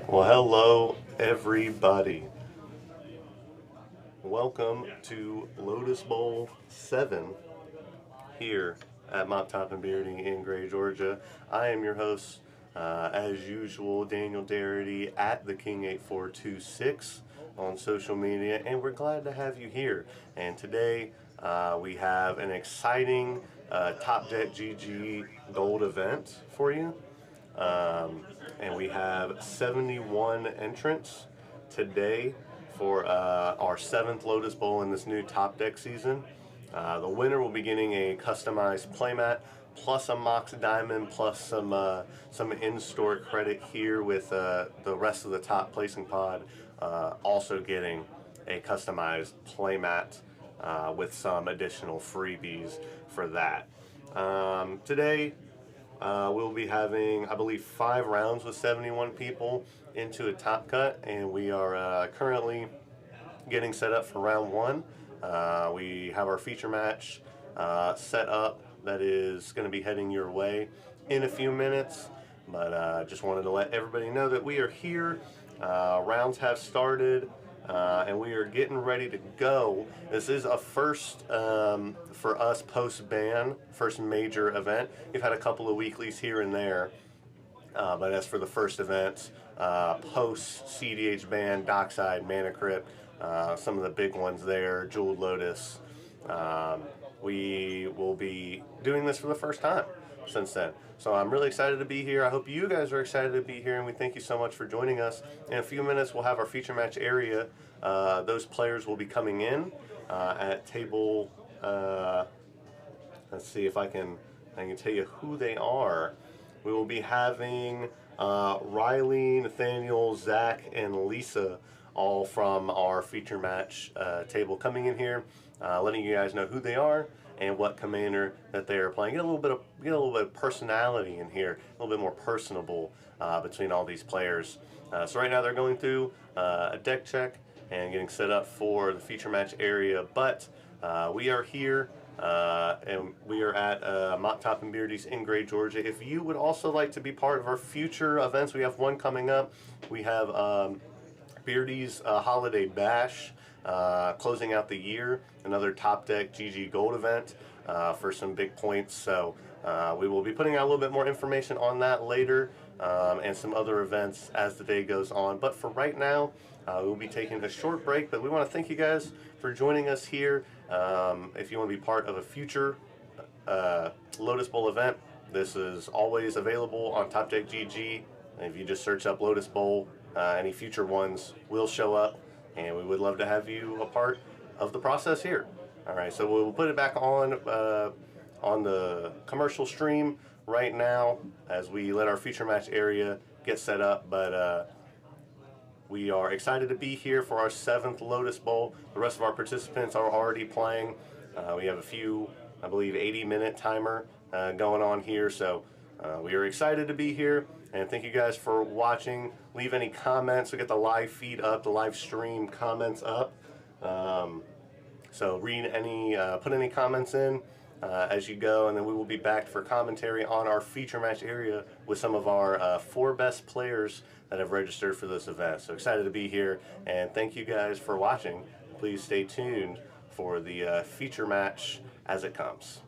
Well, hello, everybody. Welcome to Lotus Bowl 7 here at Mop Top and Beardy in Gray, Georgia. I am your host, as usual, Daniel Darity at the King8426 on social media, and we're glad to have you here. And today we have an exciting Top Deck GG Gold event for you. And we have 71 entrants today for our 7th Lotus Bowl in this new Top Deck season. The winner will be getting a customized playmat plus a Mox Diamond plus some in-store credit here with the rest of the top placing pod also getting a customized playmat with some additional freebies for that. Today we'll be having, I believe, 5 rounds with 71 people into a top cut, and we are currently getting set up for round 1. We have our feature match set up that is going to be heading your way in a few minutes, but just wanted to let everybody know that we are here. Rounds have started. And we are getting ready to go. This is a first for us post-ban, first major event. We've had a couple of weeklies here and there, but as for the first event, post-CDH ban, Dockside, Mana Crypt, some of the big ones there, Jeweled Lotus, we will be doing this for the first time since then. So I'm really excited to be here. I hope you guys are excited to be here, and we thank you so much for joining us. In a few minutes, we'll have our feature match area. Those players will be coming in at table. Let's see if I can tell you who they are. We will be having Riley, Nathaniel, Zach, and Lisa, all from our feature match table, coming in here, letting you guys know who they are and what commander that they are playing. Get a little bit of personality in here, a little bit more personable between all these players. So right now they're going through a deck check and getting set up for the feature match area. But we are here and we are at Mop Top and Beardy's in Gray, Georgia. If you would also like to be part of our future events, we have one coming up. We have Beardy's Holiday Bash, closing out the year, another Top Deck GG Gold event for some big points. So we will be putting out a little bit more information on that later, and some other events as the day goes on. But for right now, we'll be taking a short break, but we want to thank you guys for joining us here. If you want to be part of a future Lotus Bowl event, this is always available on Top Deck GG. If you just search up Lotus Bowl, any future ones will show up, and we would love to have you a part of the process here. All right, so we'll put it back on the commercial stream right now as we let our feature match area get set up, but we are excited to be here for our 7th Lotus Bowl. The rest of our participants are already playing. We have a few, I believe, 80-minute timer going on here, so we are excited to be here, and thank you guys for watching. Leave any comments. We get the live feed up, the live stream comments up. So read any, put any comments in as you go, and then we will be back for commentary on our feature match area with some of our 4 best players that have registered for this event. So excited to be here, and thank you guys for watching. Please stay tuned for the feature match as it comes.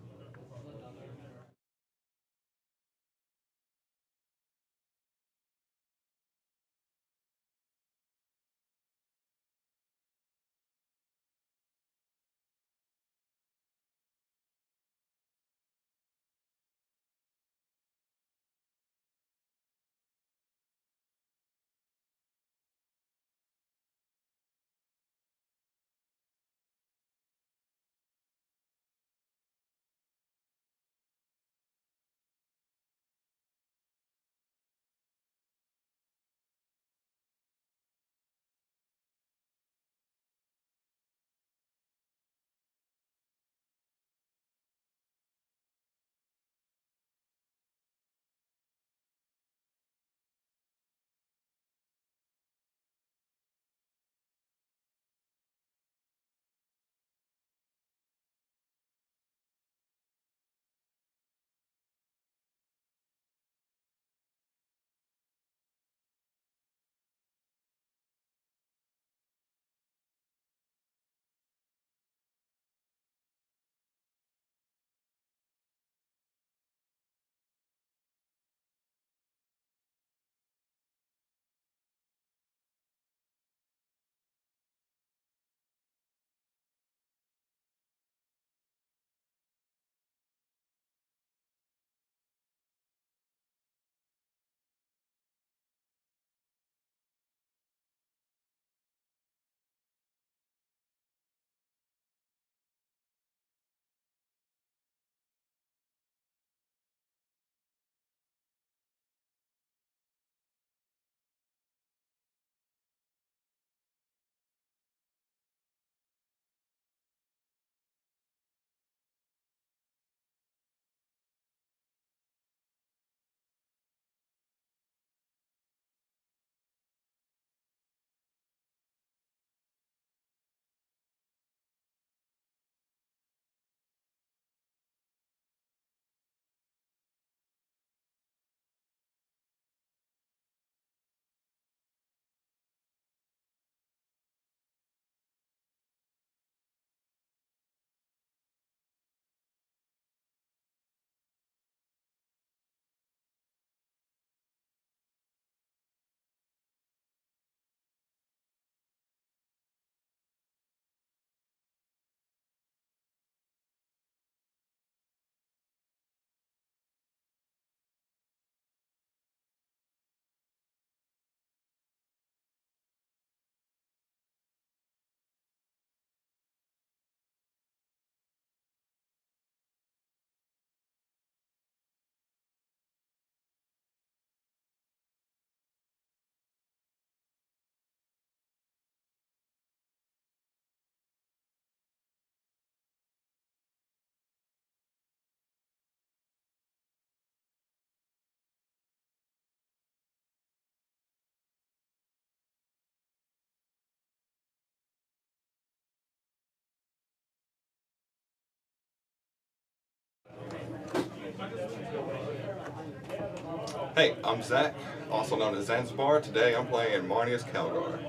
Hey, I'm Zach, also known as Zanzibar. Today I'm playing Marnius Calgar.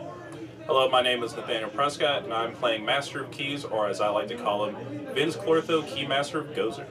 Hello, my name is Nathaniel Prescott, and I'm playing Master of Keys, or as I like to call him, Vince Clortho, Keymaster of Gozer.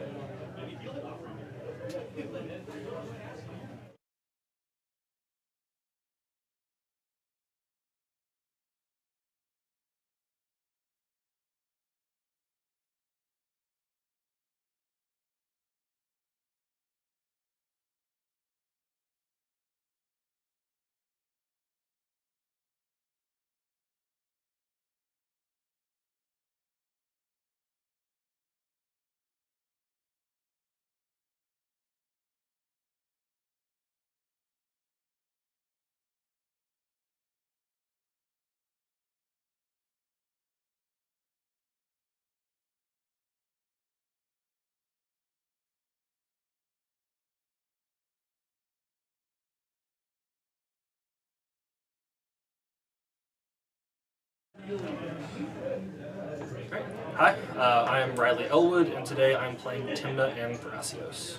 Hi, I'm Riley Elwood, and today I'm playing Timna and Thrasios.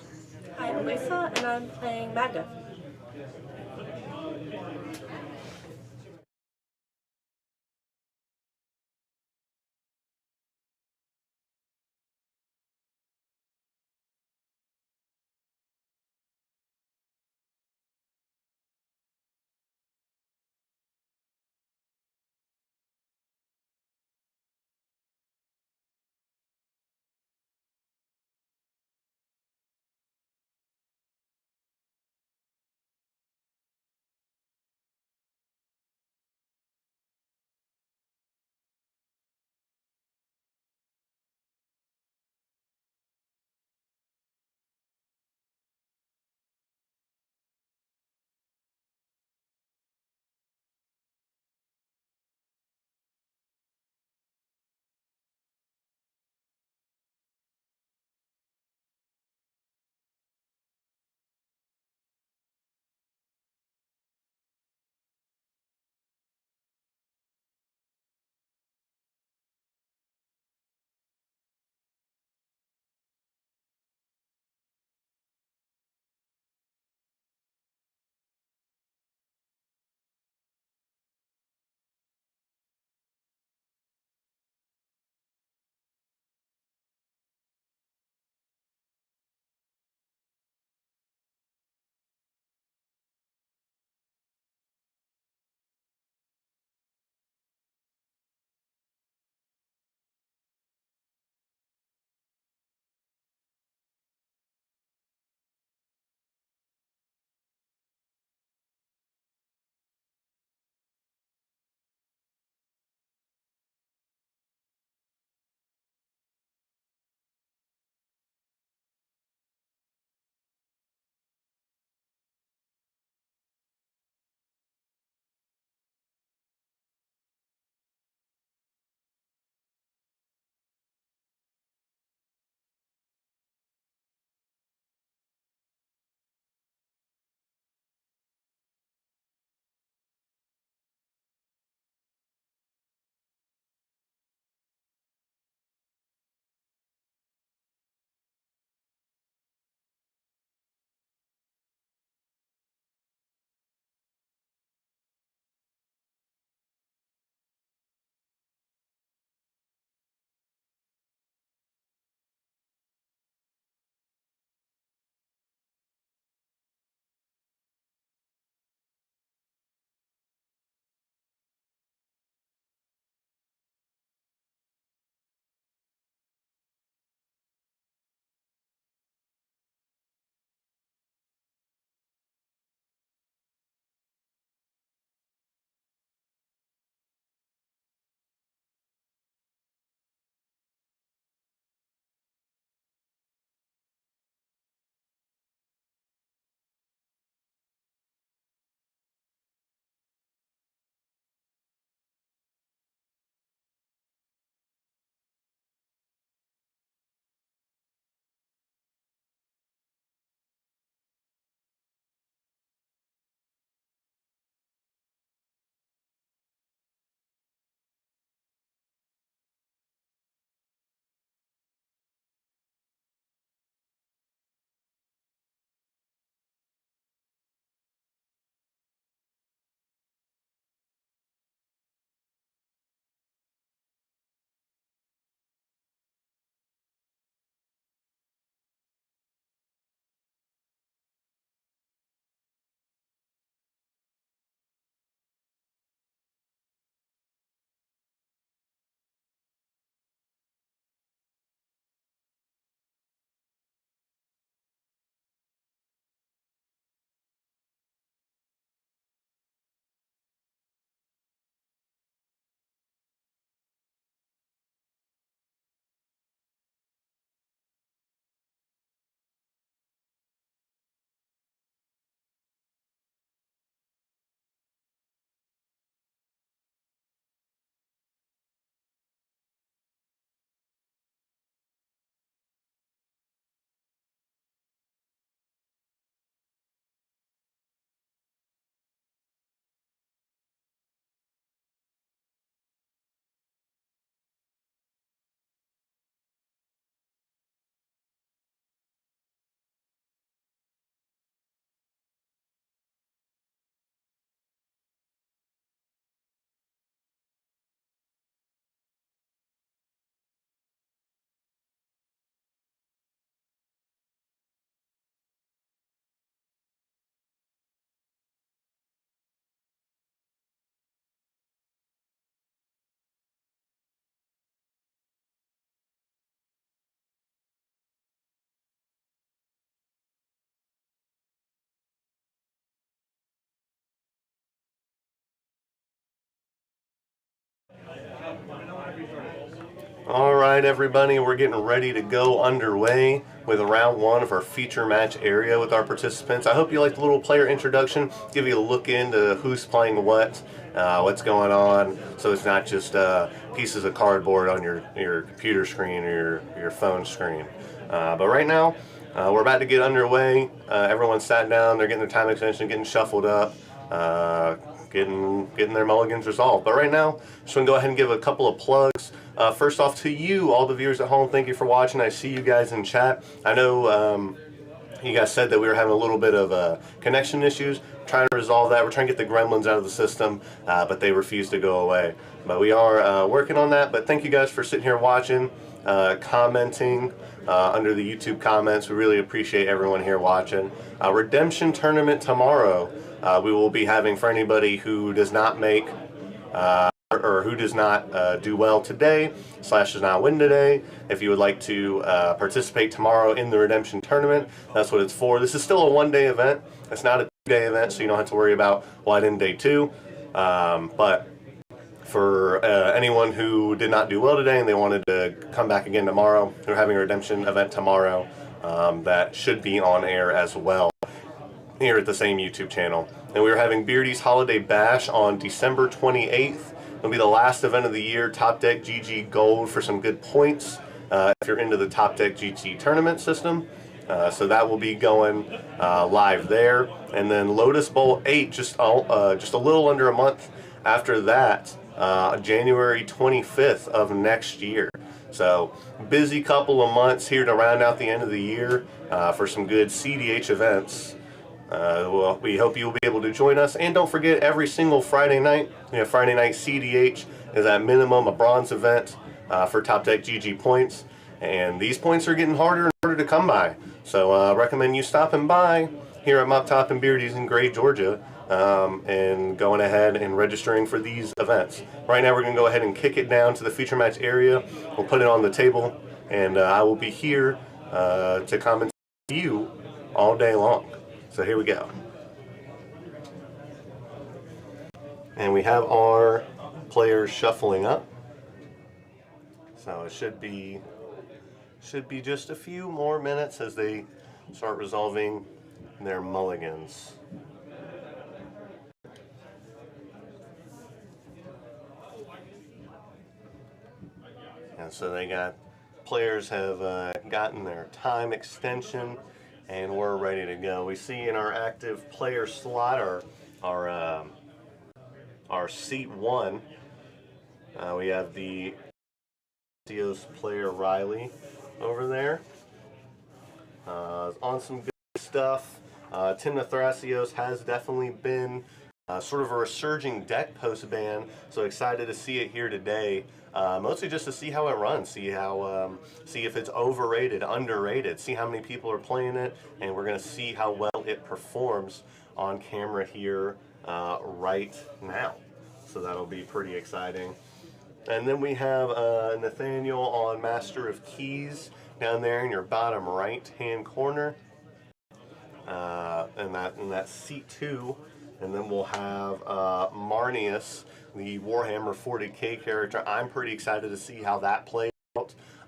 Hi, I'm Lisa, and I'm playing Magda. All right, everybody, we're getting ready to go underway with round one of our feature match area with our participants. I hope you liked the little player introduction, give you a look into who's playing what's going on, so it's not just pieces of cardboard on your computer screen or your phone screen. But right now, we're about to get underway. Everyone's sat down, they're getting their time extension, getting shuffled up, getting their mulligans resolved. But right now, just want to go ahead and give a couple of plugs. First off, to you, all the viewers at home, thank you for watching. I see you guys in chat. I know you guys said that we were having a little bit of connection issues. We're trying to resolve that. We're trying to get the gremlins out of the system, but they refuse to go away. But we are working on that. But thank you guys for sitting here watching, commenting under the YouTube comments. We really appreciate everyone here watching. Redemption tournament tomorrow. We will be having for anybody who does not make or who does not do well today / does not win today. If you would like to participate tomorrow in the Redemption Tournament, that's what it's for. This is still a one-day event. It's not a two-day event, so you don't have to worry about what in day two. But for anyone who did not do well today and they wanted to come back again tomorrow, we're having a Redemption event tomorrow that should be on air as well here at the same YouTube channel. And we're having Beardy's Holiday Bash on December 28th. It'll be the last event of the year. Top Deck GG Gold for some good points if you're into the Top Deck GG tournament system. So that will be going live there. And then Lotus Bowl 8, just a little under a month after that, January 25th of next year. So busy couple of months here to round out the end of the year for some good CDH events. Well, we hope you'll be able to join us. And don't forget, every single Friday night, Friday night CDH is at minimum a bronze event for Top Deck GG points. And these points are getting harder and harder to come by. So I recommend you stopping by here at Mop Top and Beardy's in Gray, Georgia, and going ahead and registering for these events. Right now, we're going to go ahead and kick it down to the feature match area. We'll put it on the table, and I will be here to comment to you all day long. So here we go. And we have our players shuffling up. So it should be just a few more minutes as they start resolving their mulligans. And so players have gotten their time extension, and we're ready to go. We see in our active player slot our seat 1. We have the Theos player Riley over there. On some good stuff. Timna Thrasios has definitely been sort of a resurging deck post-ban, so excited to see it here today. Mostly just to see how it runs, see if it's overrated, underrated, see how many people are playing it, and we're going to see how well it performs on camera here right now. So that'll be pretty exciting. And then we have Nathaniel on Master of Keys down there in your bottom right-hand corner, and that seat 2. And then we'll have Marnius, the Warhammer 40K character. I'm pretty excited to see how that plays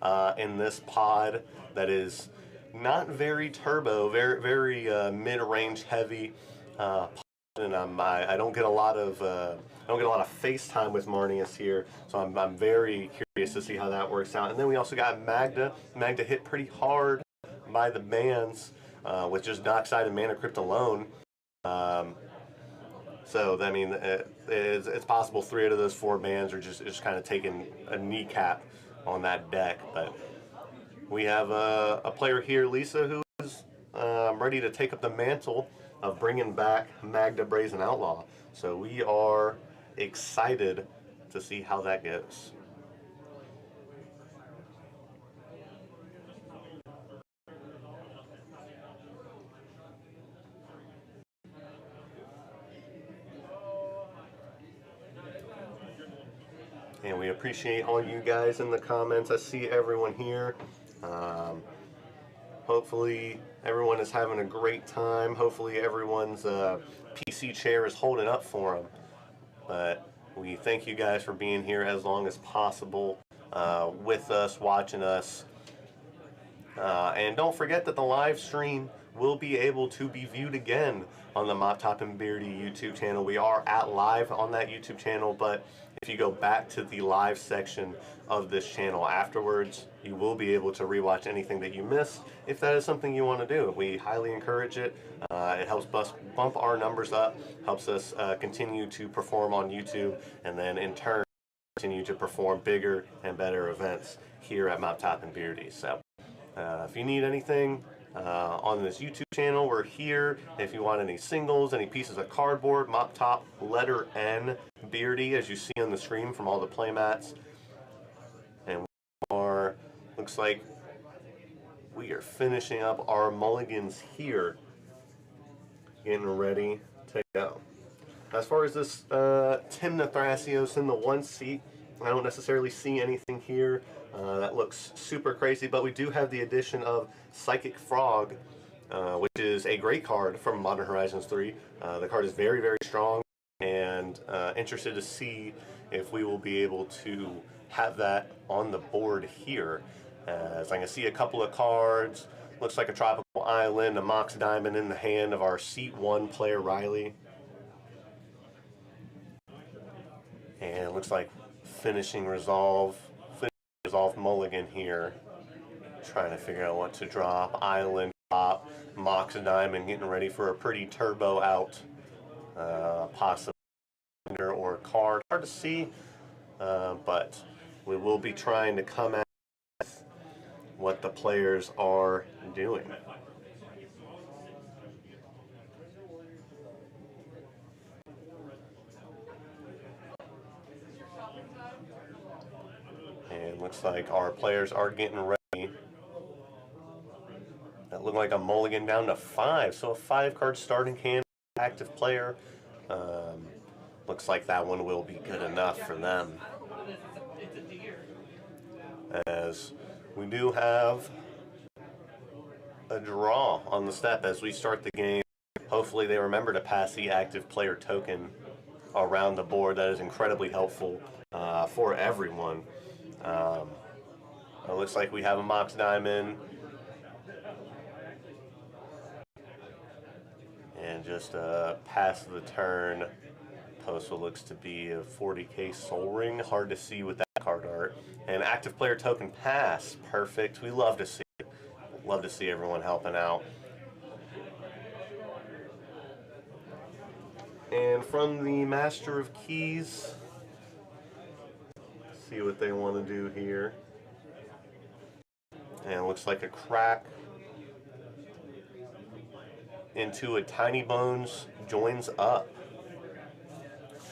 out in this pod that is not very turbo, very mid-range heavy pod. And I don't get a lot of face time with Marnius here, so I'm very curious to see how that works out. And then we also got Magda. Magda hit pretty hard by the bans with just Dockside and Mana Crypt alone. So, I mean, it's possible 3 out of those 4 bans are just kind of taking a kneecap on that deck. But we have a player here, Lisa, who is ready to take up the mantle of bringing back Magda Brazen Outlaw. So we are excited to see how that goes. And we appreciate all you guys in the comments. I see everyone here. Hopefully everyone is having a great time. Hopefully everyone's PC chair is holding up for them. But we thank you guys for being here as long as possible. with us, watching us. And don't forget that the live stream will be able to be viewed again on the Mop Top and Beardy YouTube channel. We are at live on that YouTube channel, but if you go back to the live section of this channel afterwards, you will be able to rewatch anything that you missed if that is something you want to do. We highly encourage it. It helps us bump our numbers up, helps us continue to perform on YouTube, and then in turn continue to perform bigger and better events here at Mop Top and Beardy. So if you need anything on this YouTube channel, we're here. If you want any singles, any pieces of cardboard, Mop Top, letter N, Beardy, as you see on the screen from all the playmats. And we are, looks like we are finishing up our mulligans here, getting ready to go. As far as this Timna Thrasios in the 1 seat, I don't necessarily see anything here that looks super crazy, but we do have the addition of Psychic Frog, which is a great card from Modern Horizons 3. The card is very, very strong, and interested to see if we will be able to have that on the board here. As I can see a couple of cards, looks like a Tropical Island, a Mox Diamond in the hand of our Seat 1 player Riley. And it looks like finishing Resolve mulligan here. Trying to figure out what to drop. Island, top, Mox Diamond, getting ready for a pretty turbo out. Possibly or card. Hard to see, but we will be trying to come at what the players are doing. And looks like our players are getting ready. That looked like a mulligan down to 5, so a 5-card starting hand, active player. Looks like that one will be good enough for them. As we do have a draw on the step as we start the game. Hopefully they remember to pass the active player token around the board. That is incredibly helpful for everyone. It looks like we have a Mox Diamond. And just pass the turn. Postal looks to be a 40k Soul Ring. Hard to see with that card art. And active player token pass. Perfect. We love to see it. Love to see everyone helping out. And from the Master of Keys, see what they want to do here. And it looks like a crack into a Tiny Bones joins up.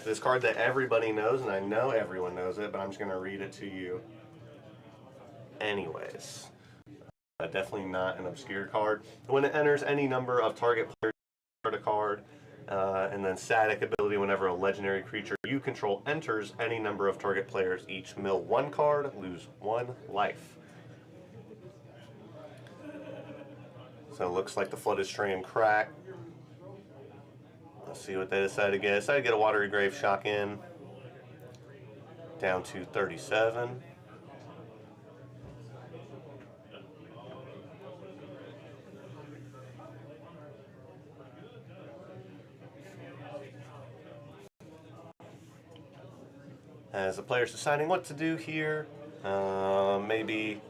This card that everybody knows, and I know everyone knows it, but I'm just going to read it to you anyways. Definitely not an obscure card. When it enters any number of target players, start a card, and then static ability whenever a legendary creature you control enters any number of target players, each mill 1 card, lose 1 life. So it looks like the Flooded Strand crack. Let's see what they decide to get. Decided to get a Watery Grave Shock in. Down to 37. As the player's deciding what to do here, maybe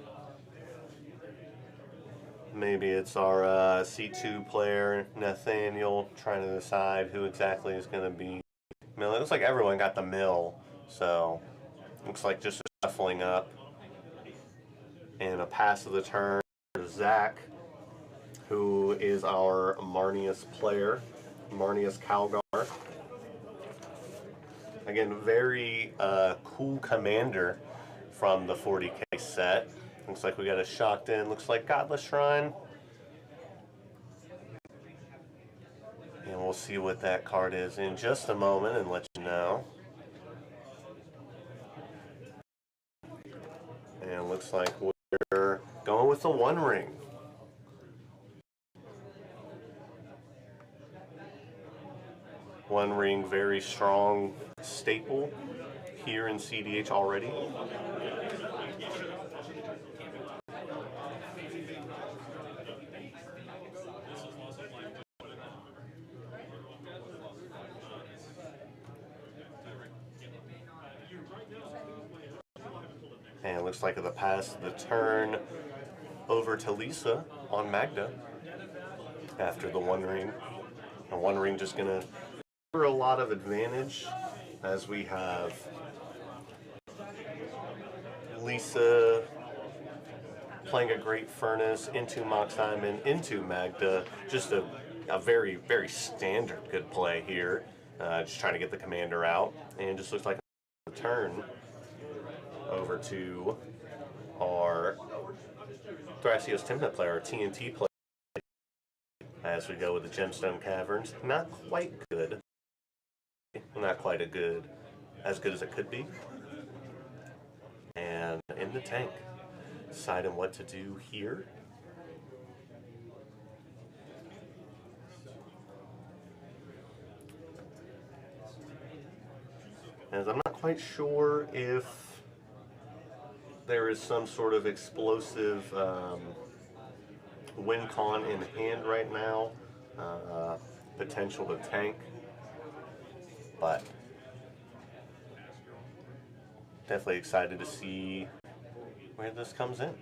it's our C2 player, Nathaniel, trying to decide who exactly is going to be mill. It looks like everyone got the mill, so looks like just shuffling up. And a pass of the turn for Zach, who is our Marnius player, Marnius Calgar. Again, very cool commander from the 40k set. Looks like we got a shocked in. Looks like Godless Shrine. And we'll see what that card is in just a moment and let you know. And it looks like we're going with the One Ring. One Ring, very strong staple here in CDH already. And it looks like the pass the turn over to Lisa on Magda after the One Ring. The One Ring just going to for a lot of advantage as we have Lisa playing a great Furnace into Mox Diamond into Magda. Just a very, very standard good play here. Just trying to get the commander out. And just looks like a turn over to our Thrasios Timna player, our TNT player. As we go with the Gemstone Caverns. Not quite good. Not quite as good as it could be. And in the tank, deciding what to do here. As I'm not quite sure if there is some sort of explosive win con in hand right now, potential to tank, but definitely excited to see where this comes in.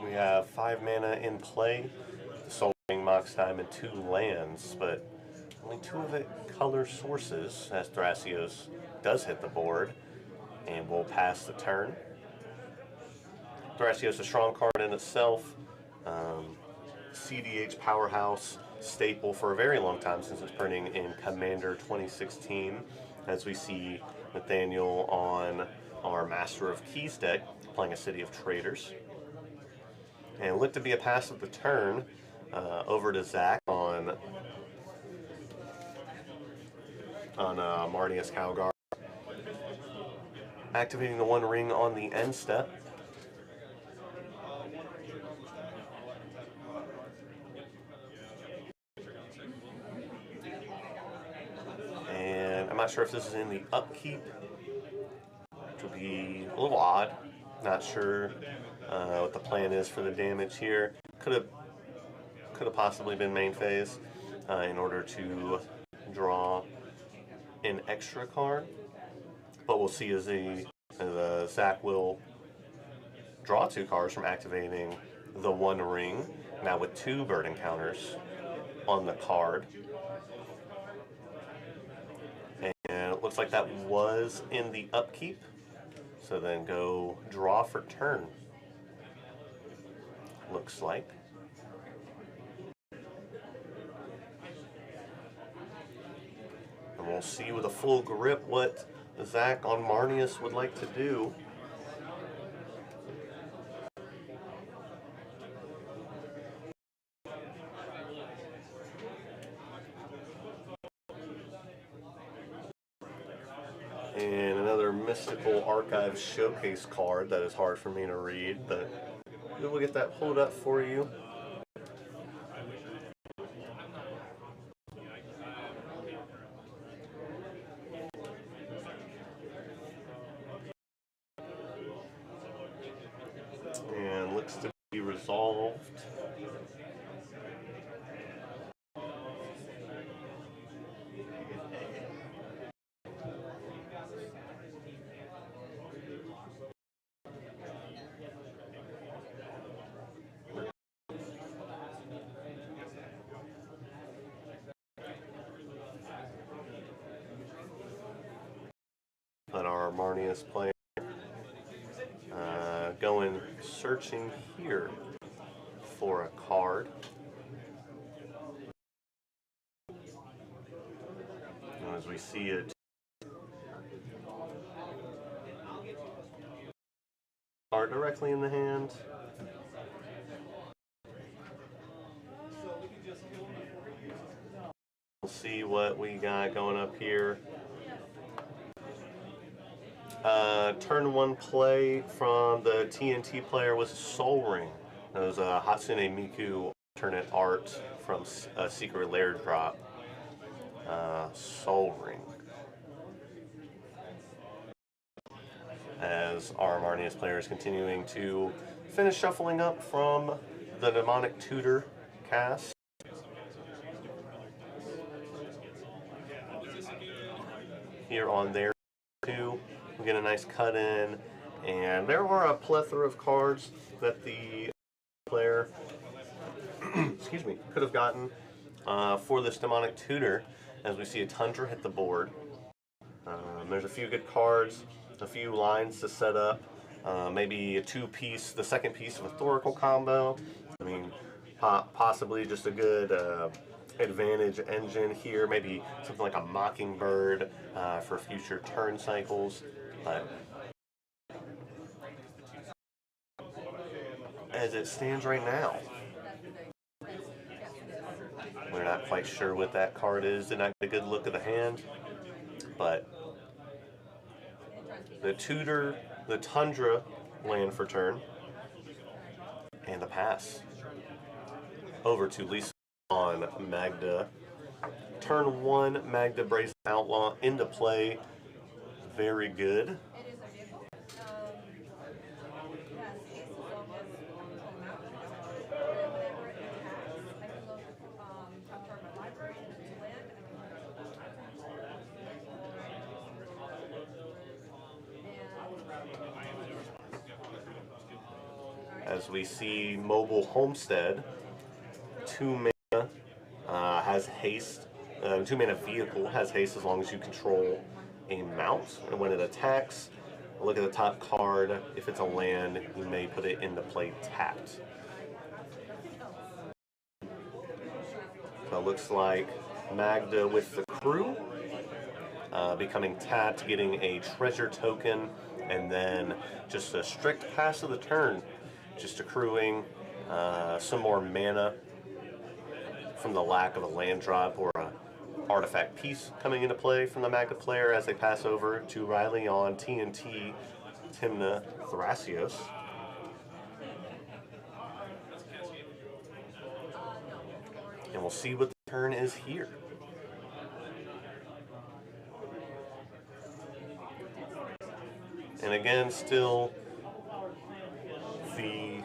We have 5 mana in play, Soul Ring, Mox Diamond, 2 lands, but only 2 of it color sources as Thrasios does hit the board, and we'll pass the turn. Thrasios, a strong card in itself, CDH powerhouse staple for a very long time since it's printing in Commander 2016, as we see Nathaniel on our Master of Keys deck playing a City of Traders. And look to be a pass of the turn over to Zach on Marnius Calgar. Activating the One Ring on the end step. And I'm not sure if this is in the upkeep, which would be a little odd. Not sure what the plan is for the damage here. Could have possibly been main phase in order to draw an extra card, but we'll see as Zach will draw 2 cards from activating the One Ring, now with 2 burden counters on the card. And it looks like that was in the upkeep, so then go draw for turn, looks like. And we'll see with a full grip what Zach on Marnius would like to do. And another Mystical Archive Showcase card that is hard for me to read, but we'll get that pulled up for you. And looks to be resolved. But our Marnius player going searching here for a card. And as we see it, card directly in the hand. We'll see what we got going up here. Turn 1 play from the TNT player was Soul Ring. It was a Hatsune Miku alternate art from a Secret Lair drop. Soul Ring. As our Marnius player is continuing to finish shuffling up from the Demonic Tutor cast. here on there too. We get a nice cut in, and there are a plethora of cards that the player excuse me, could have gotten for this demonic tutor, as we see a Tundra hit the board. There's a few good cards, a few lines to set up, maybe a two-piece, the second piece of a Thorical combo. I mean, possibly just a good advantage engine here, maybe something like a Mockingbird for future turn cycles. But as it stands right now, we're not quite sure what that card is. Did not get a good look at the hand, but the tutor, the Tundra land for turn, and the pass over to Lisa on Magda. Turn 1, Magda Brazen Outlaw into play. Very good. As we see Mobile Homestead, 2 mana has haste. 2 mana vehicle has haste as long as you control a mount, and when it attacks, look at the top card. If it's a land, you may put it into play tapped. So it looks like Magda with the crew becoming tapped, getting a treasure token, and then just a strict pass of the turn. Just accruing some more mana from the lack of a land drop or an artifact piece coming into play from the Magda player as they pass over to Riley on TNT, Timna, Thrasios. And we'll see what the turn is here. And again, still the,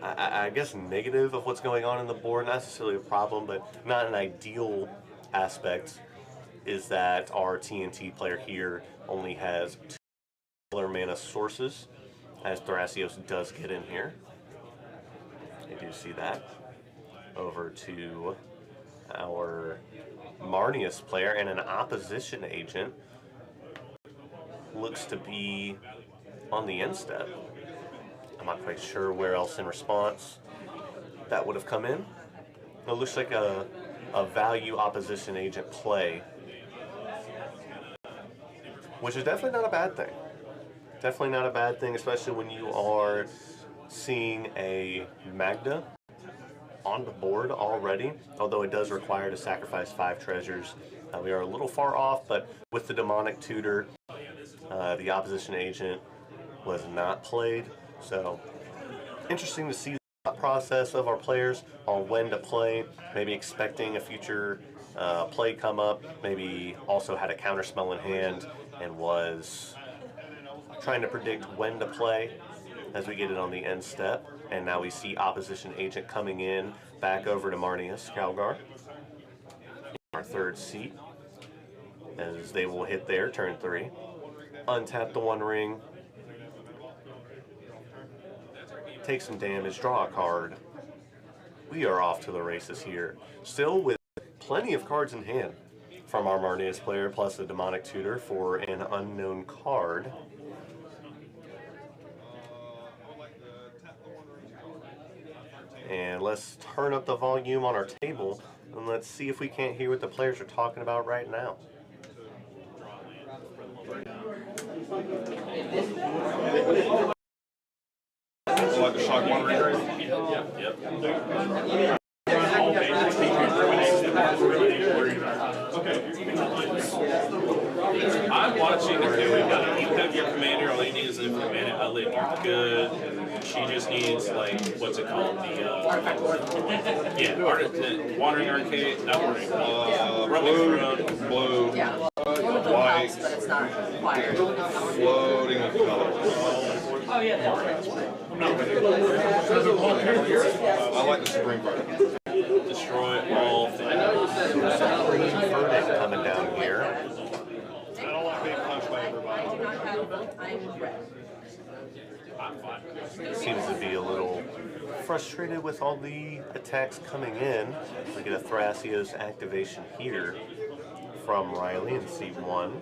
I guess, negative of what's going on in the board, not necessarily a problem, but not an ideal aspect, is that our TNT player here only has 2 color mana sources, as Thrasios does get in here. I do see that. Over to our Marnius player, and an opposition agent looks to be on the end step. I'm not quite sure where else in response that would have come in. It looks like a value opposition agent play, which is definitely not a bad thing. Definitely not a bad thing, especially when you are seeing a Magda on the board already, although it does require to sacrifice 5 treasures. We are a little far off, but with the demonic tutor, the opposition agent was not played. So interesting to see the process of our players on when to play, maybe expecting a future play come up, maybe also had a counterspell in hand and was trying to predict when to play as we get it on the end step. And now we see opposition agent coming in back over to Marnius Calgar, our 3rd seat, as they will hit their turn 3. Untap the 1 ring, take some damage, draw a card. We are off to the races here, still with plenty of cards in hand from our Marnius player, plus the demonic tutor for an unknown card. And let's turn up the volume on our table and let's see if we can't hear what the players are talking about right now. Like the shock one ring? I'm watching. Okay, we've got you have your commander. All you need is an infinite mana outlet. You're good. She just needs, like, what's it called? Wandering Arcade. Not Wandering. Blue. Yeah. White. But it's not required. Floating with colors. Oh yeah. I like the Supreme card. Destroy all things. Verdict coming down here. I'm red. Seems to be a little frustrated with all the attacks coming in. We get a Thrasios activation here from Riley in C1.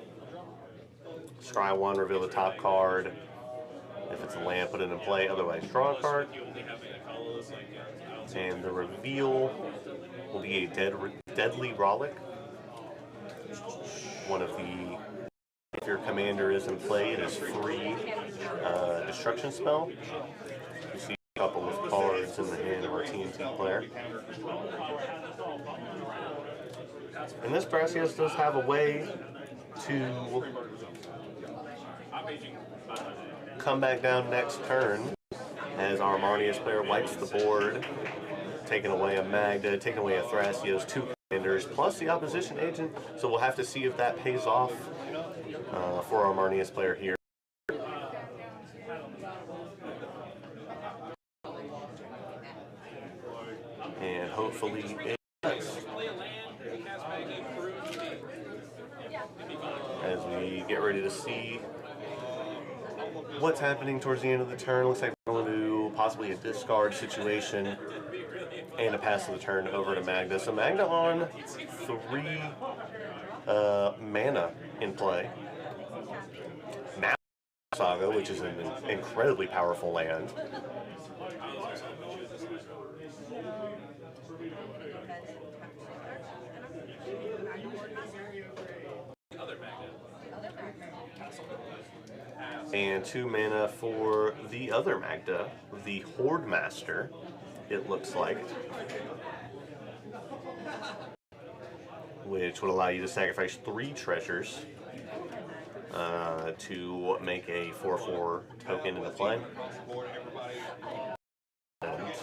Scry 1, reveal the top card. If it's a land, put it in play. Otherwise, draw a card. And the reveal will be a deadly Rollick. One of the, if your commander is in play, it is free destruction spell. You see a couple of cards in the hand of our TNT player. And this Thrasios does have a way to come back down next turn as our Marnius player wipes the board, taking away a Magda, taking away a Thrasios, 2 commanders, plus the opposition agent. So we'll have to see if that pays off for our Marnius player here. And hopefully it does. As we get ready to see what's happening towards the end of the turn, looks like we're going to do possibly a discard situation and a pass of the turn over to Magda. So Magda on 3 mana in play. Now Saga, which is an incredibly powerful land. And 2 mana for the other Magda, the Horde Master, it looks like. Which would allow you to sacrifice 3 treasures to make a 4/4 token into play. And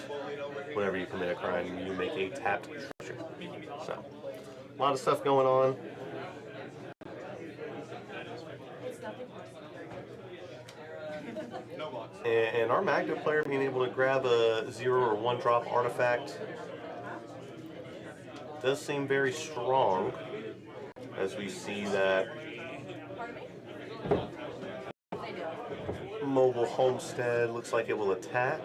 whenever you commit a crime, you make a tapped treasure. So, a lot of stuff going on. And our Magda player being able to grab a 0 or 1 drop artifact does seem very strong, as we see that Mobile Homestead looks like it will attack.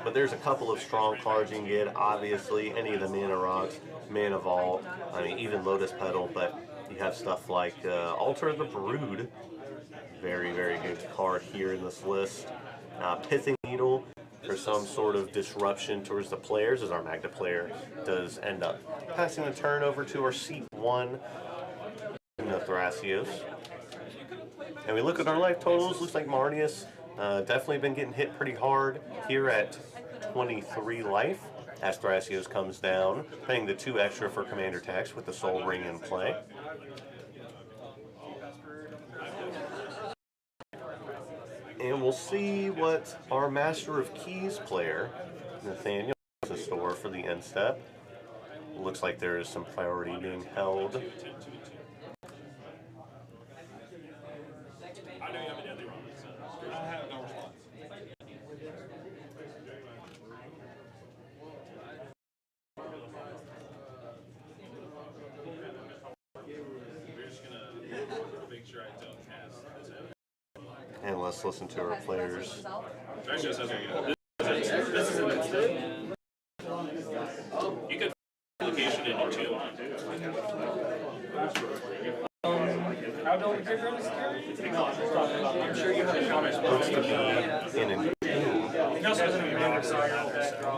But there's a couple of strong cards you can get. Obviously, any of the Mana Rocks, Mana Vault, I mean, even Lotus Petal, but you have stuff like Altar of the Brood. Very, very good card here in this list. Pithing Needle for some sort of disruption towards the players, as our Magda player does end up passing the turn over to our C1, Thrasios. And we look at our life totals, looks like Marnius definitely been getting hit pretty hard here at 23 life. As Thrasios comes down, paying the 2 extra for commander tax with the Soul Ring in play. And we'll see what our Master of Keys player, Nathaniel, has in store for the end step. Looks like there is some priority being held. And let's listen to our players. You could location in your 2. How do we difference? I'm sure you have a comment. Looks to be in an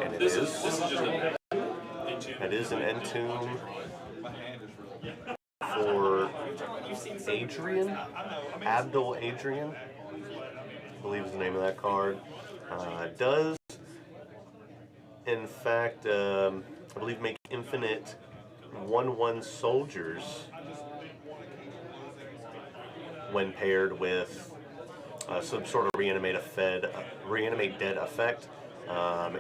and it is just an it is an Entomb for Adrian, Abdul Adrian, I believe is the name of that card. Does, in fact, I believe make infinite 1/1 soldiers when paired with some sort of reanimate dead effect.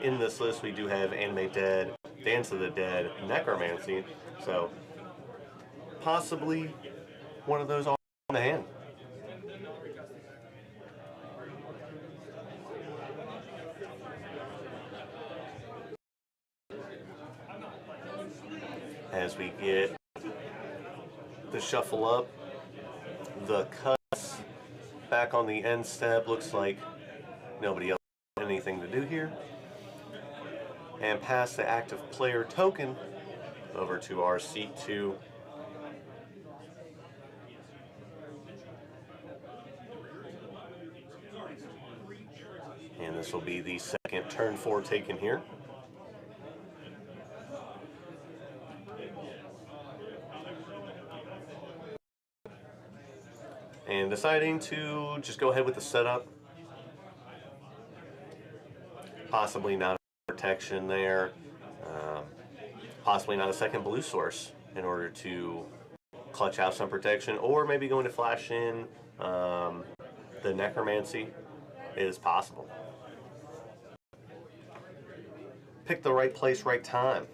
In this list, we do have Animate Dead, Dance of the Dead, Necromancy, so possibly one of those all in the hand. As we get to shuffle up. The cuts back on the end step. Looks like nobody else has anything to do here. And pass the active player token over to our seat 2. And this will be the second turn 4 taken here. And deciding to just go ahead with the setup. Possibly not a protection there. Possibly not a second blue source in order to clutch out some protection. Or maybe going to flash in the necromancy. It is possible. Pick the right place, right time.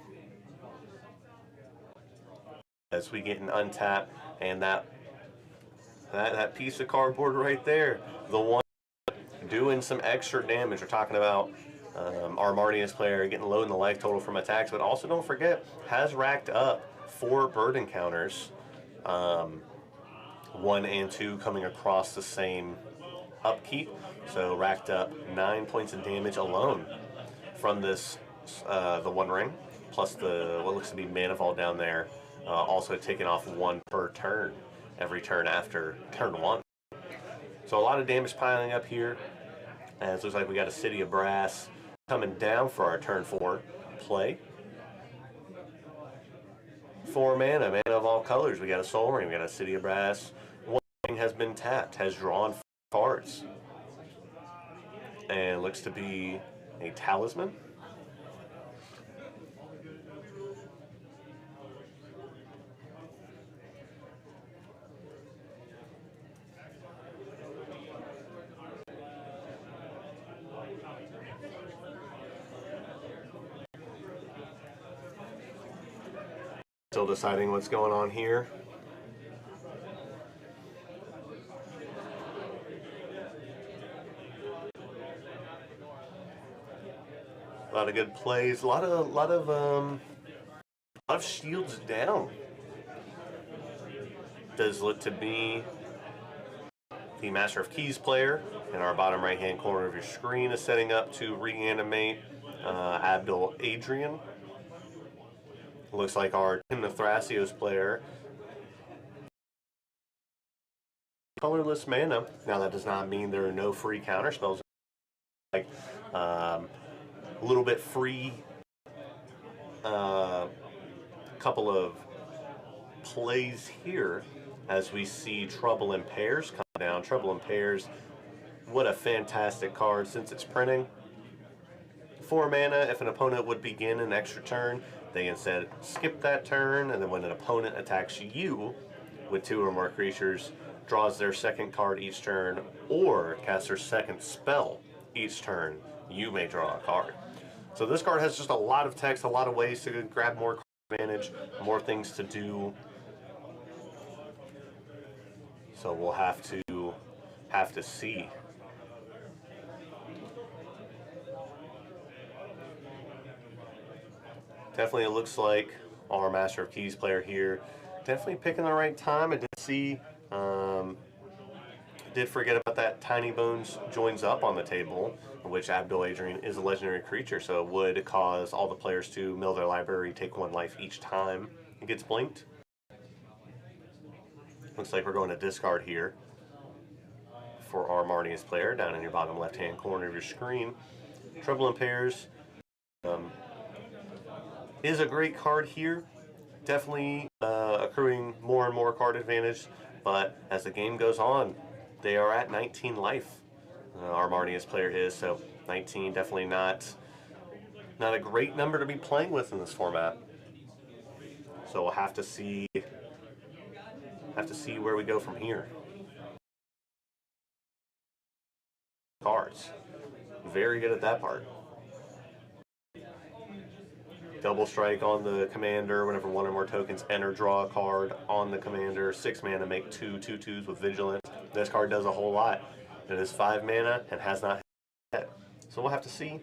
As we get an untap, and that piece of cardboard right there, the one doing some extra damage. We're talking about our Marnius player getting low in the life total from attacks, but also don't forget, has racked up 4 bird encounters, 1 and 2 coming across the same upkeep, so racked up 9 points of damage alone from this, the One Ring, plus the what looks to be Mana Vault down there, also taking off 1 per turn, every turn after turn 1. So a lot of damage piling up here, and it looks like we got a City of Brass coming down for our turn 4 play. 4 mana of all colors. We got a Soul Ring, we got a City of Brass. One Ring has been tapped, has drawn 4 cards. And looks to be a Talisman. Still deciding what's going on here. A lot of good plays. A lot of shields down. Does look to be the Master of Keys player in our bottom right-hand corner of your screen is setting up to reanimate Abdul Adrian. Looks like our Timna Thrasios player. Colorless mana. Now that does not mean there are no free counter spells. Like a little bit free. Couple of plays here as we see Trouble in Pairs come down. Trouble in Pairs. What a fantastic card since it's printing. 4 mana. If an opponent would begin an extra turn, they instead skip that turn, and then when an opponent attacks you with 2 or more creatures, draws their second card each turn, or casts their second spell each turn, you may draw a card. So this card has just a lot of text, a lot of ways to grab more card advantage, more things to do. So we'll have to see. Definitely, it looks like our Master of Keys player here definitely picking the right time. I did see, did forget about that Tiny Bones joins up on the table, which Abdul Adrian is a legendary creature, so it would cause all the players to mill their library, take 1 life each time it gets blinked. Looks like we're going to discard here for our Marnius player down in your bottom left-hand corner of your screen. Trouble in Pairs. Is a great card here, definitely accruing more and more card advantage, but as the game goes on, they are at 19 life. Our Marnius player is, so 19 definitely not a great number to be playing with in this format. So we'll have to see where we go from here. Cards, very good at that part. Double strike on the commander. Whenever 1 or more tokens enter, draw a card on the commander. 6 mana, make 2 2/2s with Vigilance. This card does a whole lot. It is 5 mana and has not hit. So we'll have to see.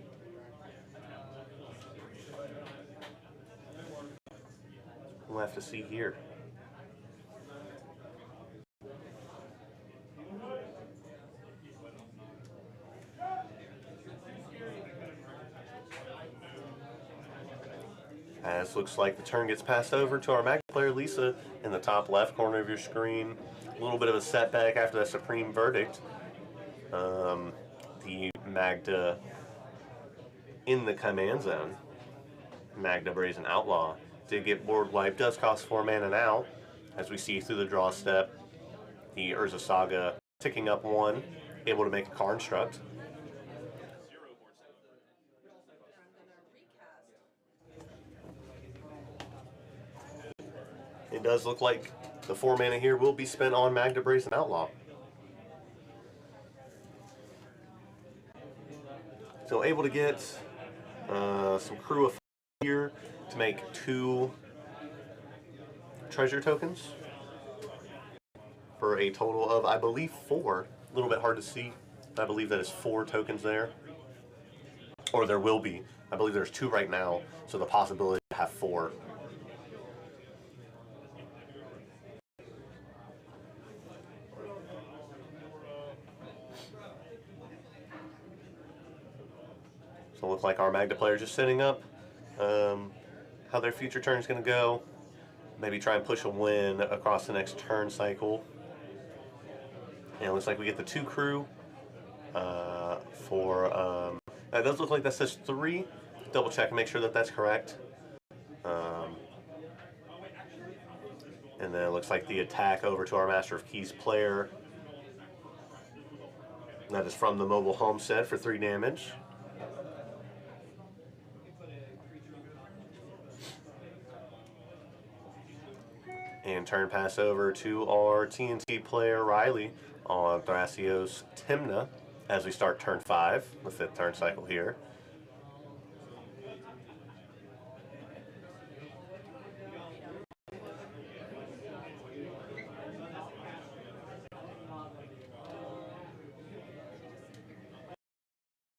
We'll have to see here. As looks like the turn gets passed over to our Magda player, Lisa, in the top left corner of your screen. A little bit of a setback after that supreme verdict. The Magda in the command zone. Magda Brazen Outlaw did get board wipe, does cost 4 mana now, as we see through the draw step. The Urza Saga ticking up 1, able to make a card construct. It does look like the 4 mana here will be spent on Magda Brazen Outlaw. So able to get some crew of here to make 2 treasure tokens for a total of, I believe, 4. A little bit hard to see. I believe that is 4 tokens there. Or there will be. I believe there's 2 right now, so the possibility to have 4. So it looks like our Magda player just setting up how their future turn is going to go. Maybe try and push a win across the next turn cycle. And it looks like we get the 2 crew for... it does look like that says 3. Double check and make sure that that's correct. And then it looks like the attack over to our Master of Keys player. That is from the Mobile Homestead for 3 damage. And turn pass over to our TNT player, Riley, on Thrasios Timna, as we start turn 5, the 5th turn cycle here.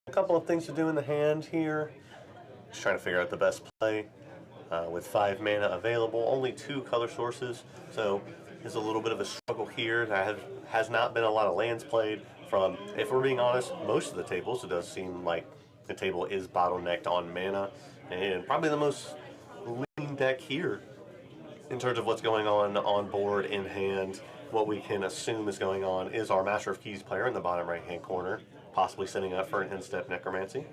A couple of things to do in the hand here. Just trying to figure out the best play. With 5 mana available, only 2 color sources, so there's a little bit of a struggle here. There has not been a lot of lands played from, if we're being honest, most of the tables. It does seem like the table is bottlenecked on mana, and probably the most lean deck here in terms of what's going on board, in hand. What we can assume is going on is our Master of Keys player in the bottom right hand corner, possibly setting up for an in-step Necromancy.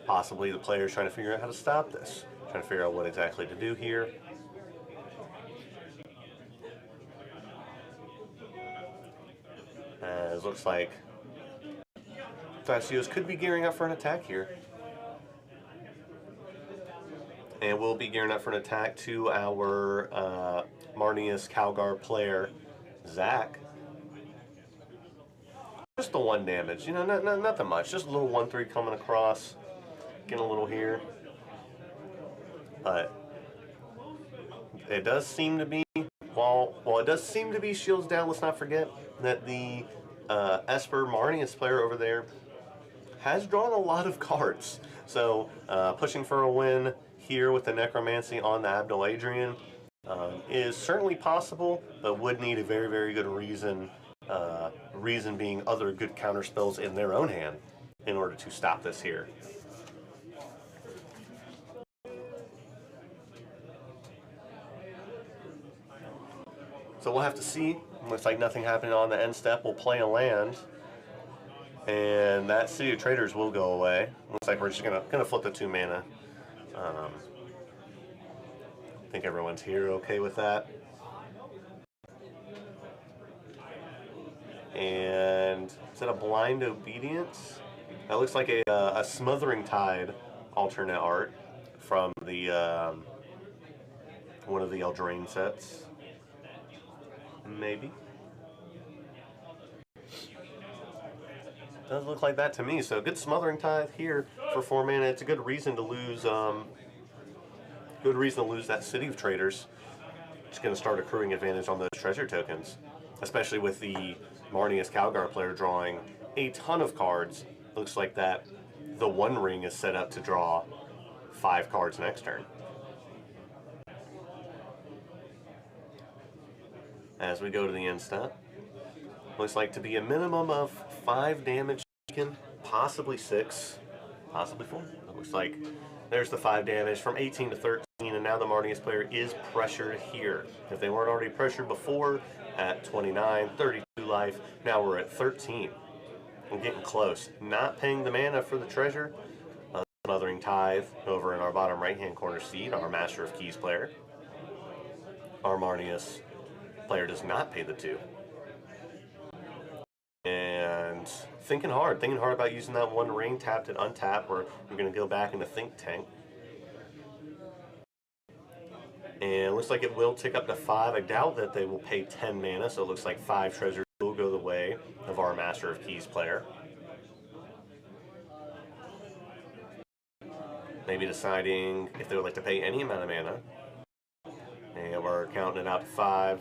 Possibly the player's trying to figure out how to stop this. Trying to figure out what exactly to do here. As looks like Thrasios could be gearing up for an attack here. And we'll be gearing up for an attack to our Marnius Calgar player, Zach. Just the 1 damage, you know, nothing much. Just a little 1/3 coming across. Getting a little here, but it does seem to be, while it does seem to be shields down, let's not forget that the Esper Marnius player over there has drawn a lot of cards. So pushing for a win here with the Necromancy on the Abdul Adrian is certainly possible, but would need a very, very good reason, reason being other good counter spells in their own hand in order to stop this here. So we'll have to see. Looks like nothing happening on the end step. We'll play a land, and that City of Traders will go away. Looks like we're just gonna flip the 2 mana. I think everyone's here okay with that. And is that a Blind Obedience? That looks like a Smothering Tide alternate art from the one of the Eldraine sets. Maybe. Does look like that to me. So good Smothering Tide here for 4 mana. It's a good reason to lose. Good reason to lose that City of Traders. Just going to start accruing advantage on those treasure tokens, especially with the Marnius Calgar player drawing a ton of cards. Looks like that the One Ring is set up to draw 5 cards next turn. As we go to the end step, looks like to be a minimum of 5 damage taken, possibly 6. Possibly 4. It looks like there's the 5 damage from 18 to 13, and now the Marnius player is pressured here. If they weren't already pressured before at 29, 32 life, now we're at 13. We're getting close. Not paying the mana for the treasure. Smothering Tithe over in our bottom right-hand corner seat, our Master of Keys player. Our Marnius player does not pay the 2. And thinking hard about using that 1 ring, tapped and untapped, where we're going to go back into Think Tank. And it looks like it will tick up to 5. I doubt that they will pay 10 mana, so it looks like 5 treasures will go the way of our Master of Keys player. Maybe deciding if they would like to pay any amount of mana. And we're counting it out to 5.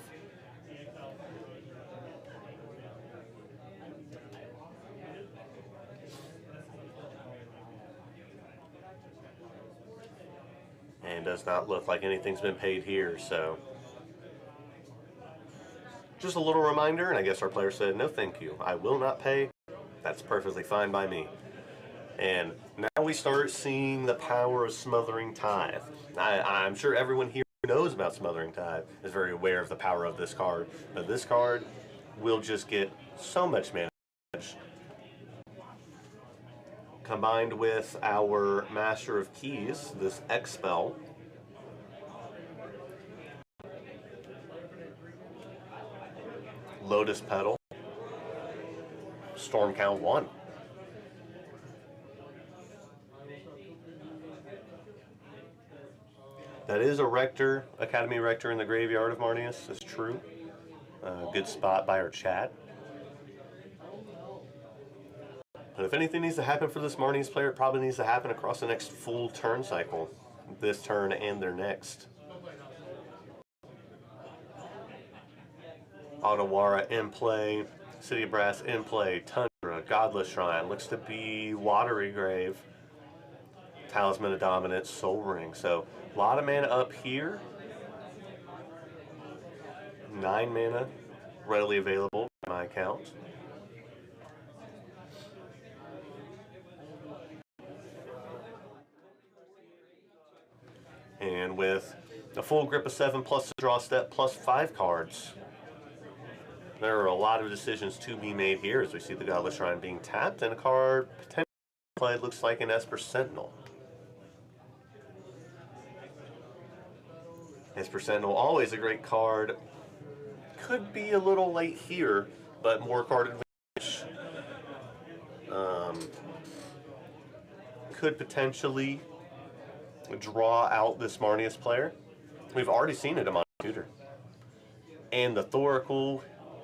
And does not look like anything's been paid here, so just a little reminder, and I guess our player said, no thank you, I will not pay. That's perfectly fine by me. And now we start seeing the power of Smothering Tithe. I'm sure everyone here who knows about Smothering Tithe is very aware of the power of this card, but this card will just get so much mana damage. Combined with our Master of Keys, this X spell, Lotus Petal, Storm Count 1. That is a Rector, Academy Rector in the graveyard of Marnius, is true. Good spot by our chat. But if anything needs to happen for this Marnius player, it probably needs to happen across the next full turn cycle. This turn and their next. Otawara in play, City of Brass in play, Tundra, Godless Shrine, looks to be Watery Grave, Talisman of Dominance, Soul Ring. So a lot of mana up here. 9 mana readily available in my account. And with a full grip of 7 plus a draw step plus 5 cards, there are a lot of decisions to be made here as we see the Godless Shrine being tapped and a card potentially played, looks like an Esper Sentinel. Esper Sentinel, always a great card. Could be a little late here, but more card advantage. Could potentially draw out this Marnius player. We've already seen it among Tutor. And the Thoracle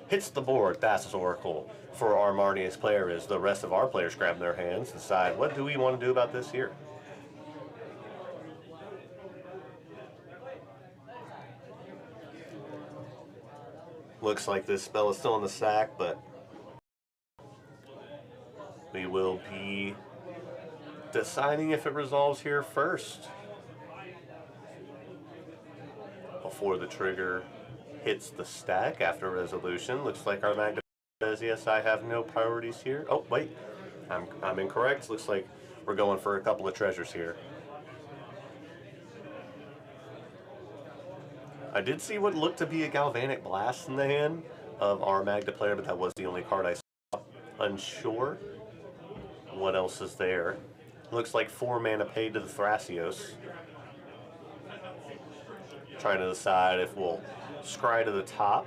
hits the board, Thassa's Oracle, for our Marnius player as the rest of our players grab their hands and decide, what do we want to do about this here? Looks like this spell is still in the sack, but we will be deciding if it resolves here first. Before the trigger hits the stack after resolution. Looks like our Magda says, yes, I have no priorities here. Oh, wait, I'm incorrect. Looks like we're going for a couple of treasures here. I did see what looked to be a Galvanic Blast in the hand of our Magda player, but that was the only card I saw. Unsure what else is there. Looks like 4 mana paid to the Thrasios. Trying to decide if we'll scry to the top.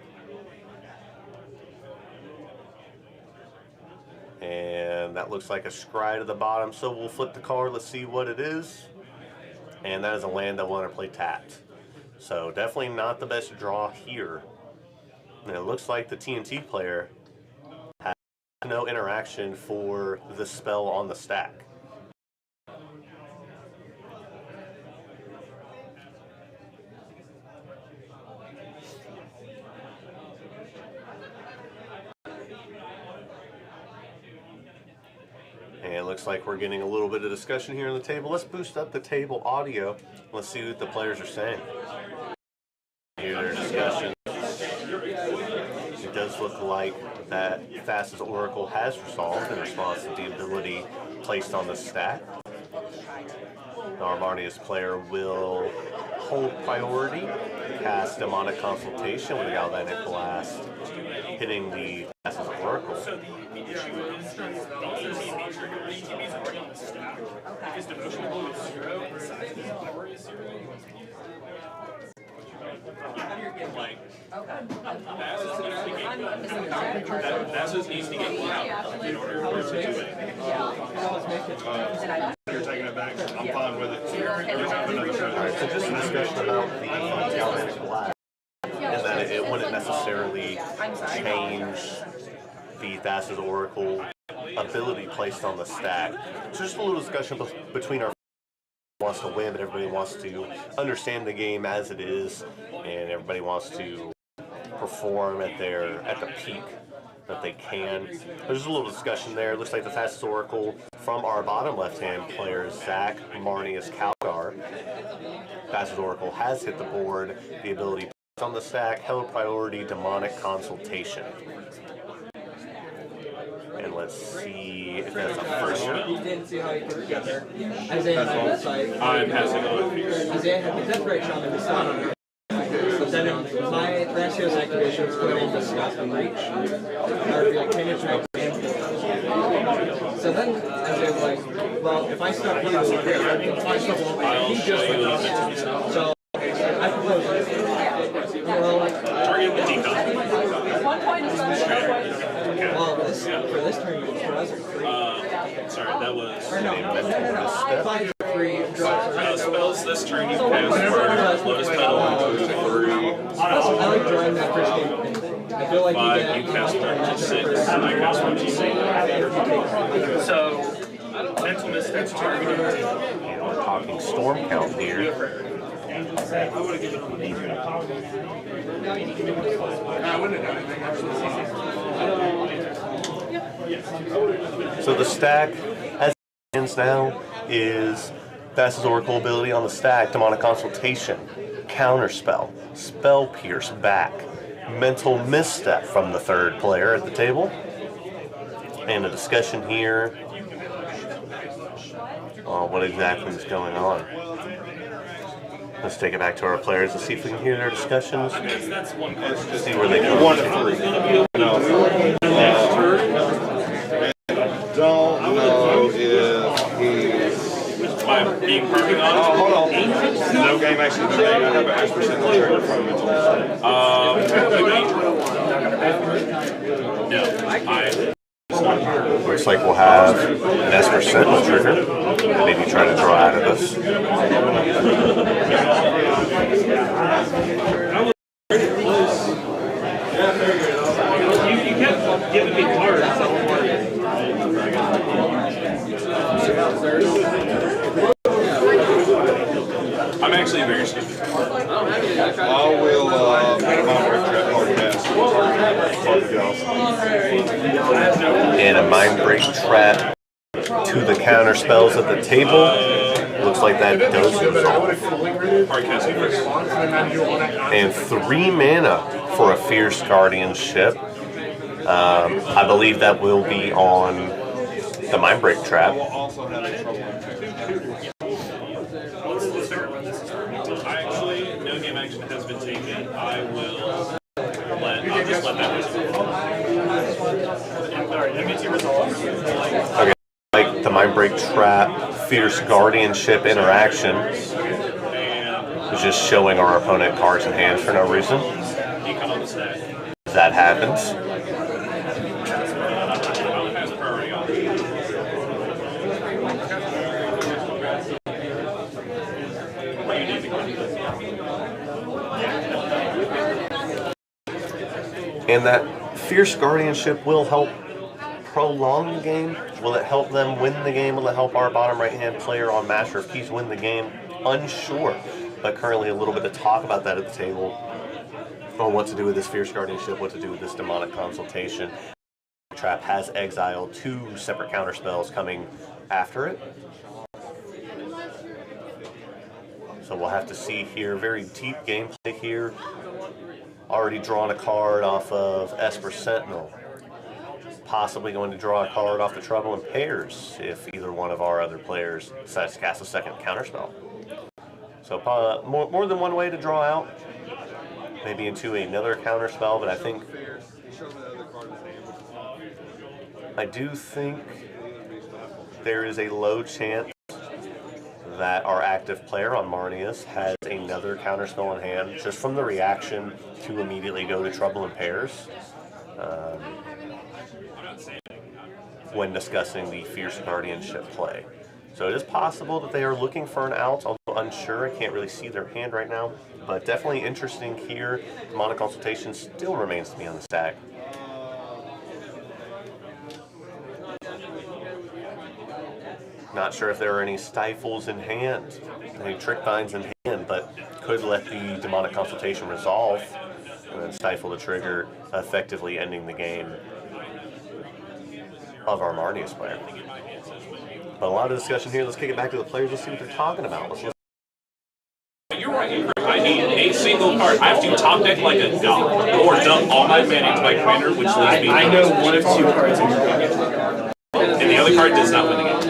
And that looks like a scry to the bottom, so we'll flip the card. Let's see what it is. And that is a land I want to play tapped. So definitely not the best draw here. And it looks like the TNT player has no interaction for the spell on the stack. And it looks like we're getting a little bit of discussion here on the table. Let's boost up the table audio. Let's see what the players are saying. Hear their discussion. It does look like that Thassa's Oracle has resolved in response to the ability placed on the stack. Our Marnius player will hold priority, cast Demonic Consultation with a Galvanic Blast, hitting the Thassa's Oracle. So the issue is these nature ATBs already on the stack. Because devotion level is 0 and size of his power is 0. Like, Thassa's needs to get out in order for it to do it. You're taking it back. I'm fine with it. Alright, so just a discussion about the Galvanic Blast, and that it wouldn't necessarily change the Thassa's Oracle ability placed on the stack. So just a little discussion between our wants to win, but everybody wants to understand the game as it is, and everybody wants to perform at the peak that they can. There's a little discussion there. It looks like the Thassa's Oracle from our bottom left-hand players, Zach, Marnius, Calgar. Thassa's Oracle has hit the board. The ability on the stack, held priority, Demonic Consultation. And let's see if that's a first round. You didn't see how you put it together. Isaiah was like, I'm passing on. Isaiah had the Death Ray Shaman to stop. But then my Thrasios activation was put into Stop and Reach. I would be like, can you try So then Isaiah was like, well, if I stop you, he just went up. So I proposed it. Well, Target with decon. well, for this turn, it wasn't free. Sorry, that was. Or no. 5 for free. Spells this turn you pass for Lotus Bowl. I like drawing that first game. I feel like 5, you cast 1d6, and I cast 1d6. So, mental missteps targeted. And we're talking storm count here. So the stack, as it stands now, is Thassa's Oracle ability on the stack, Demonic Consultation, Counterspell, Spell Pierce back, Mental Misstep from the third player at the table, and a discussion here on what exactly is going on. Let's take it back to our players and see if we can hear their discussions. That's one card. See where they go. 1 to 3. Don't know if he's. Am I being perfect on? Oh, hold on. No game action today. I have an X% trigger from mental mistake. No. Looks like we'll have an Esper Sentinel trigger. Maybe try to draw out of this. You kept giving me cards. I'm actually very stupid. I will make a mind break trap hard cast. And a Mind Break Trap to the counter spells at the table. Looks like that does resolve. Hard casting first. And 3 mana for a Fierce Guardianship. I believe that will be on the Mind Break Trap. Also have a trouble. Actually, no game action has been taken. I'll just let that resolve. Alright, MBT resolves. Okay, like the Mind Break Trap, Fierce Guardianship interaction is just showing our opponent cards in hand for no reason. Decon on the stack. That happens. Has priority on. And that Fierce Guardianship will help prolong the game. Will it help them win the game? Will it help our bottom right-hand player on Master of Keys win the game? Unsure. But currently a little bit of talk about that at the table on what to do with this Fierce Guardianship, what to do with this Demonic Consultation. Trap has exiled 2 separate counter spells coming after it. So we'll have to see here. Very deep gameplay here. Already drawn a card off of Esper Sentinel. possibly going to draw a card off the Trouble in Pairs if either one of our other players decides to cast a second counterspell. So more than one way to draw out, maybe into another counterspell, but I do think there is a low chance that our active player on Marnius has another counterspell in hand, just from the reaction to immediately go to Trouble in Pairs when discussing the Fierce Guardianship play. So it is possible that they are looking for an out, although unsure. I can't really see their hand right now, but definitely interesting here. Demonic Consultation still remains to be on the stack. Not sure if there are any Stifles in hand, any Trick Binds in hand, but could let the Demonic Consultation resolve and then stifle the trigger, effectively ending the game of our Marnius player. But a lot of discussion here. Let's kick it back to the players. Let's see what they're talking about. You're right. I need a single card. I have to top deck like a god, or dump all my mana into my commander, which leaves me. I know one of two cards in your deck. And the other card does not win the game.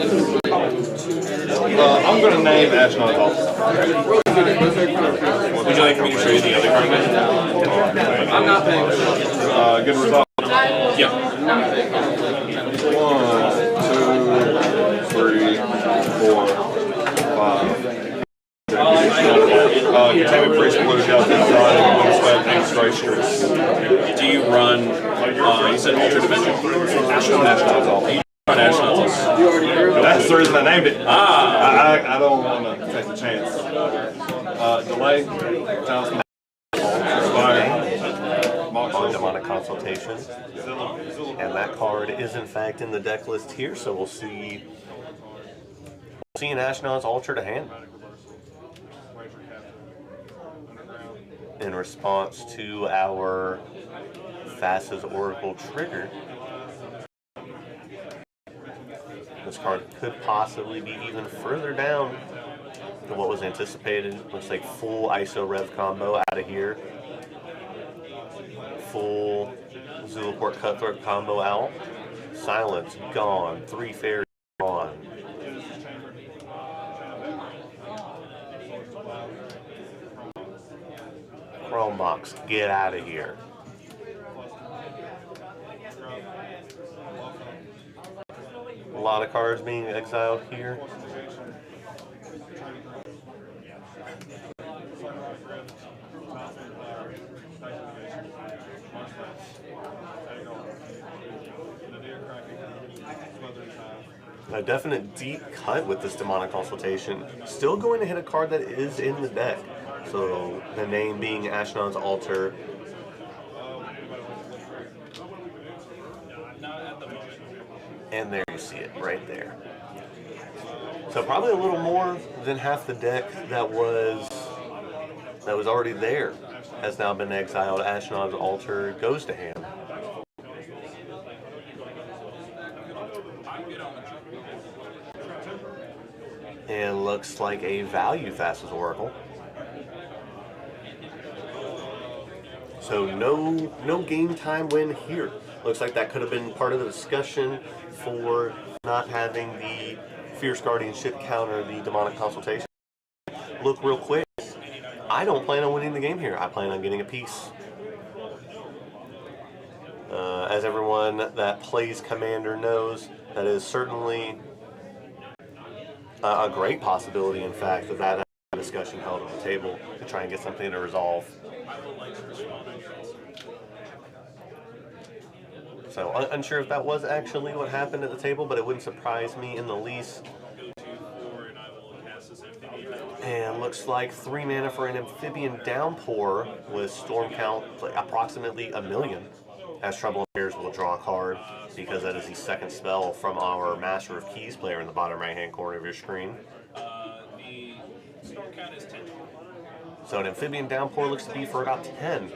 I'm going to name Ashnod's Altar. Would you like me to show you the other card? I'm not paying. Good result. Yeah. 1, 2, 3, 4, 5. You take a priest blue shelf inside and one sweat and straight streets. Do you run, you said Ultra Dimension? Ashnod's Altar. That's the reason I named it. I don't want to take the chance. Delay. On Demonic Consultation. And that card is in fact in the deck list here, so we'll see an Ashnod's Altar to hand. In response to our Thassa's Oracle trigger. This card could possibly be even further down than what was anticipated. Looks like full ISO Rev combo out of here. Full Zulaport Cutthroat combo out. Silence gone. 3 Fairies gone. Chrome Box, get out of here. A lot of cards being exiled here. A definite deep cut with this Demonic Consultation. Still going to hit a card that is in the deck. So the name being Ashnod's Altar. And there you see it, right there. So probably a little more than half the deck that was already there has now been exiled. Ashnod's Altar goes to hand. And looks like a value Thassa's Oracle. So no game time win here. Looks like that could have been part of the discussion for not having the Fierce Guardianship counter the Demonic Consultation. Look real quick. I don't plan on winning the game here. I plan on getting a piece. As everyone that plays Commander knows, that is certainly a great possibility, in fact, that discussion held on the table to try and get something to resolve. So unsure if that was actually what happened at the table, but it wouldn't surprise me in the least. And looks like 3 mana for an Amphibian Downpour with storm count approximately 1 million. As Trouble in Pairs will draw a card because that is the second spell from our Master of Keys player in the bottom right hand corner of your screen. The storm count is 10. So an Amphibian Downpour looks to be for about 10.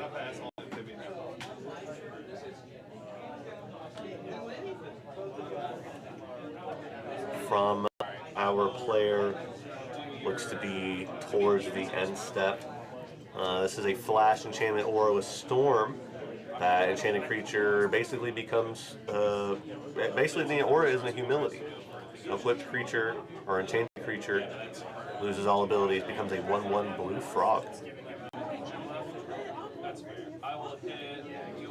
From our player, looks to be towards the end step. This is a flash enchantment aura with storm. That enchanted creature basically becomes, basically the aura is a humility. Equipped creature or enchanted creature loses all abilities, becomes a 1/1 blue frog.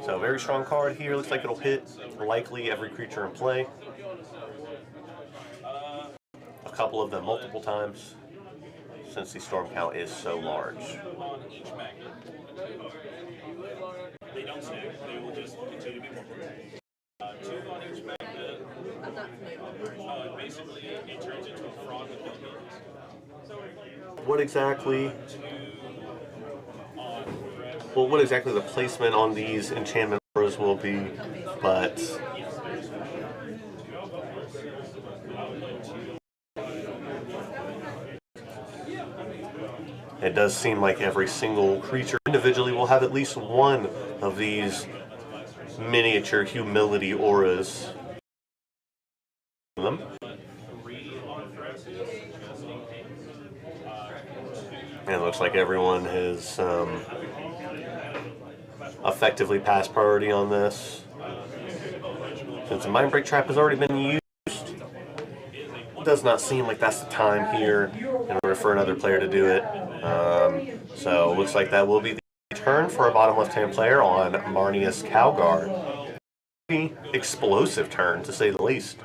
So very strong card here. Looks like it'll hit likely every creature in play. A couple of them multiple times, since the storm count is so large. They don't stack, they will just continue to be more. 2 on each magnet. I'm not familiar with Basically, it turns into a frog with abilities. What exactly? Well, what exactly the placement on these enchantment auras will be, but it does seem like every single creature individually will have at least one of these miniature humility auras. Them. And it looks like everyone has effectively passed priority on this. Since the Mind Break Trap has already been used, it does not seem like that's the time here in order for another player to do it. So it looks like that will be the turn for a bottom left-hand player on Marnius Calgar. Explosive turn, to say the least.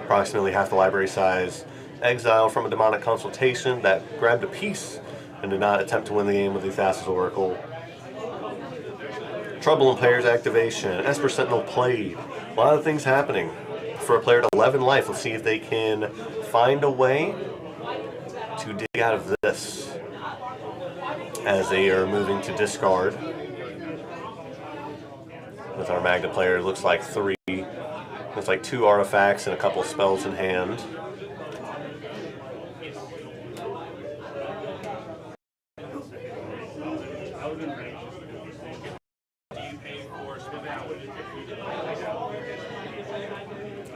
Approximately half the library size. Exile from a demonic consultation that grabbed a piece and did not attempt to win the game with the Thassa's Oracle. Trouble in player's activation. Esper Sentinel played. A lot of things happening. For a player to 11 life, let's see if they can find a way to dig out of this as they are moving to discard. With our Magna player, it looks like 3. Looks like 2 artifacts and a couple of spells in hand.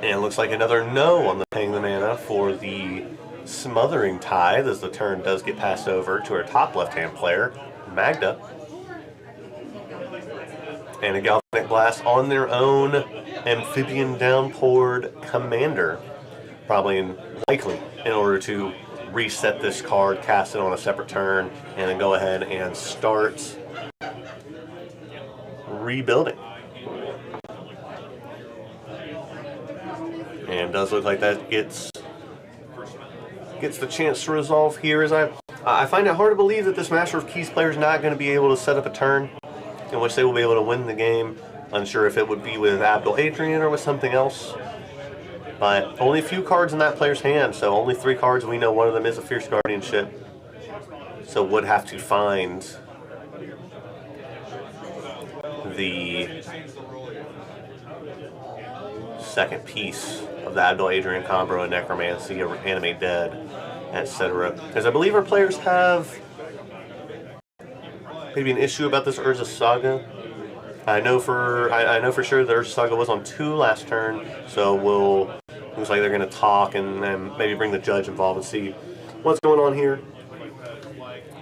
And it looks like another no on the paying the mana for the Smothering Tithe, as the turn does get passed over to our top left-hand player, Magda. And a Galvanic Blast on their own Amphibian Downpoured Commander. Probably likely in order to reset this card, cast it on a separate turn, and then go ahead and start rebuilding. And it does look like that gets the chance to resolve here. As I find it hard to believe that this Master of Keys player is not going to be able to set up a turn in which they will be able to win the game. Unsure if it would be with Abdul Adrian or with something else. But only a few cards in that player's hand, so only 3 cards. We know one of them is a Fierce Guardianship. So would have to find the second piece of the Abdul Adrian combo and Necromancy, Animate Dead, etc. Because I believe our players have maybe an issue about this Urza Saga. I know for sure the Urza Saga was on 2 last turn, so looks like they're going to talk and then maybe bring the judge involved and see what's going on here.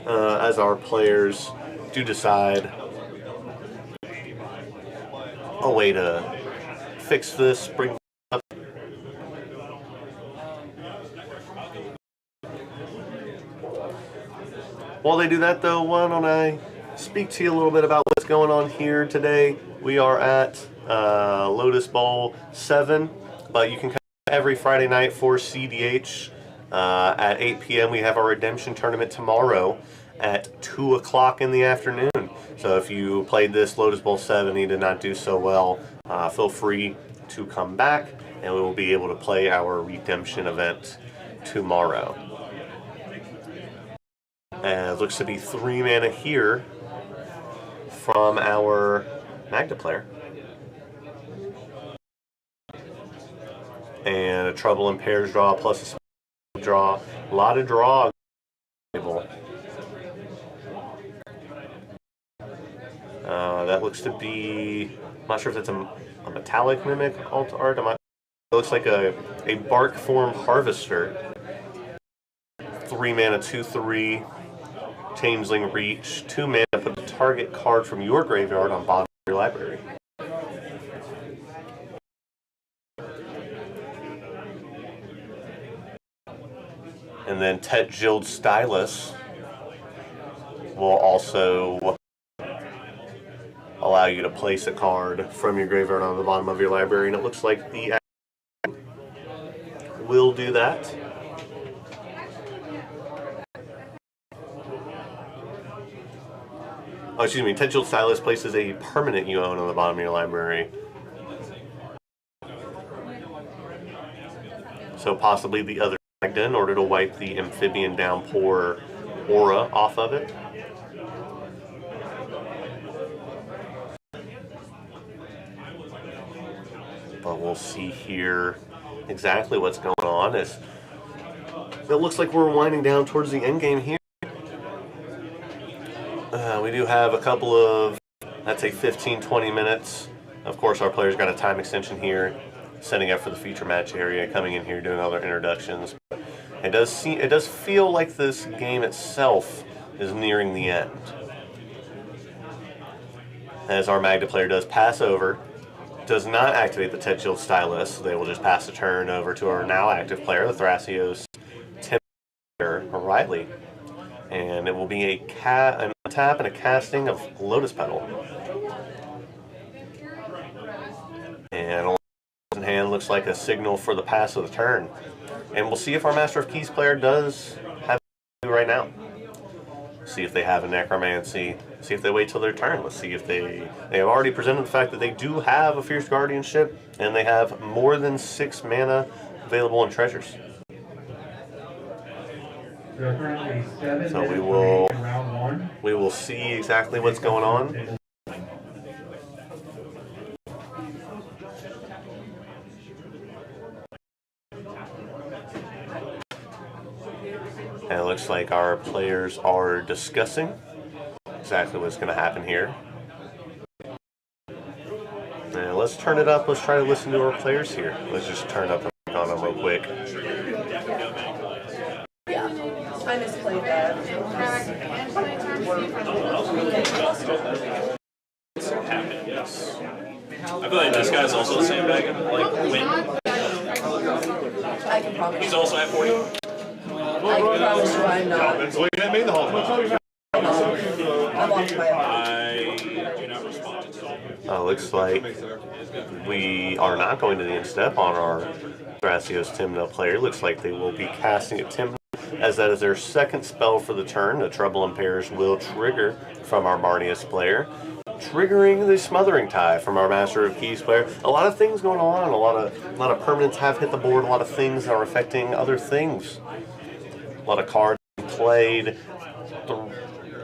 As our players do decide a way to fix this, bring up. While they do that though, why don't I speak to you a little bit about what's going on here today. We are at Lotus Bowl 7, but you can come every Friday night for CDH at 8 p.m. We have our redemption tournament tomorrow at 2 o'clock in the afternoon. So if you played this Lotus Bowl 7 and you did not do so well, feel free to come back and we will be able to play our redemption event tomorrow. And it looks to be 3 mana here from our Magda player. And a Trouble in Pairs draw plus a draw. A lot of draw. That looks to be, I'm not sure if that's a metallic mimic alt art. It looks like a bark form harvester. 3 mana, 2/3. Changeling Reach, 2 mana, put the target card from your graveyard on bottom of your library. And then Tetjilled Stylus will also allow you to place a card from your graveyard on the bottom of your library, and it looks like the will do that. Oh, excuse me, Tetjilled Stylus places a permanent you own on the bottom of your library. So possibly the other Magda in order to wipe the Amphibian Downpour aura off of it. But we'll see here exactly what's going on. It looks like we're winding down towards the end game here. We do have a couple of, I'd say 15-20 minutes. Of course, our players got a time extension here, setting up for the feature match area, coming in here, doing all their introductions. It does feel like this game itself is nearing the end. As our Magda player does pass over, does not activate the Tetjilled Stylus. They will just pass the turn over to our now active player, the Thrasios Riley. And it will be a tap and a casting of Lotus Petal. And in hand looks like a signal for the pass of the turn. And we'll see if our Master of Keys player does have it right now. See if they have a Necromancy. See if they wait till their turn. Let's see if they have already presented the fact that they do have a Fierce Guardianship, and they have more than 6 mana available in treasures. So we will see exactly what's going on. And it looks like our players are discussing exactly what's going to happen here. Now let's turn it up. Let's try to listen to our players here. Let's just turn up and on them real quick. Yeah, I misplayed that. I feel like this guy's also sandbagging, like, win. I can promise. He's also at 40. I can promise you I'm not. It's looking at me the whole time. I'm off my own. I do not respond to that. Looks like we are not going to the end step on our Thrasios Tymna player. Looks like they will be casting at Tymna, as that is their second spell for the turn. The Trouble in Pairs will trigger from our Marnius player, triggering the Smothering Tide from our Master of Keys player. A lot of things going on. A lot of permanents have hit the board. A lot of things are affecting other things. A lot of cards played.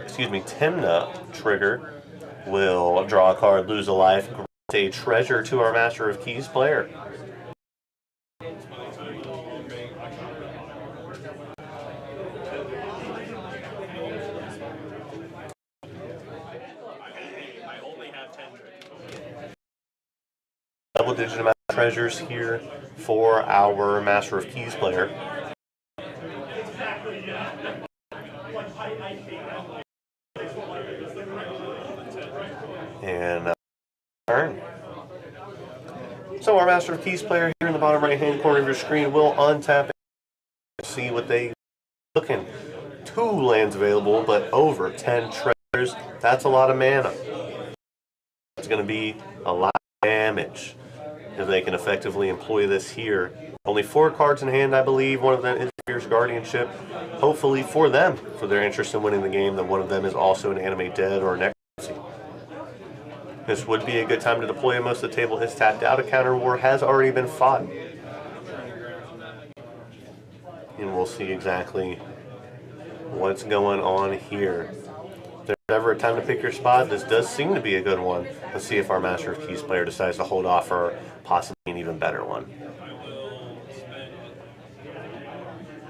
Tymna trigger will draw a card, lose a life, grant a treasure to our Master of Keys player. Double-digit amount of treasures here for our Master of Keys player. And turn. So our Master of Keys player here in the bottom right-hand corner of your screen will untap and see what they looking. 2 lands available, but over 10 treasures. That's a lot of mana. It's going to be a lot of damage if they can effectively employ this here. Only 4 cards in hand, I believe. One of them is Fierce Guardianship. Hopefully for them, for their interest in winning the game, that one of them is also an Animate Dead or a Necromancy. This would be a good time to deploy. Most of the table is tapped out. A counter war has already been fought. And we'll see exactly what's going on here. If there's ever a time to pick your spot, this does seem to be a good one. Let's see if our Master of Keys player decides to hold off for possibly an even better one.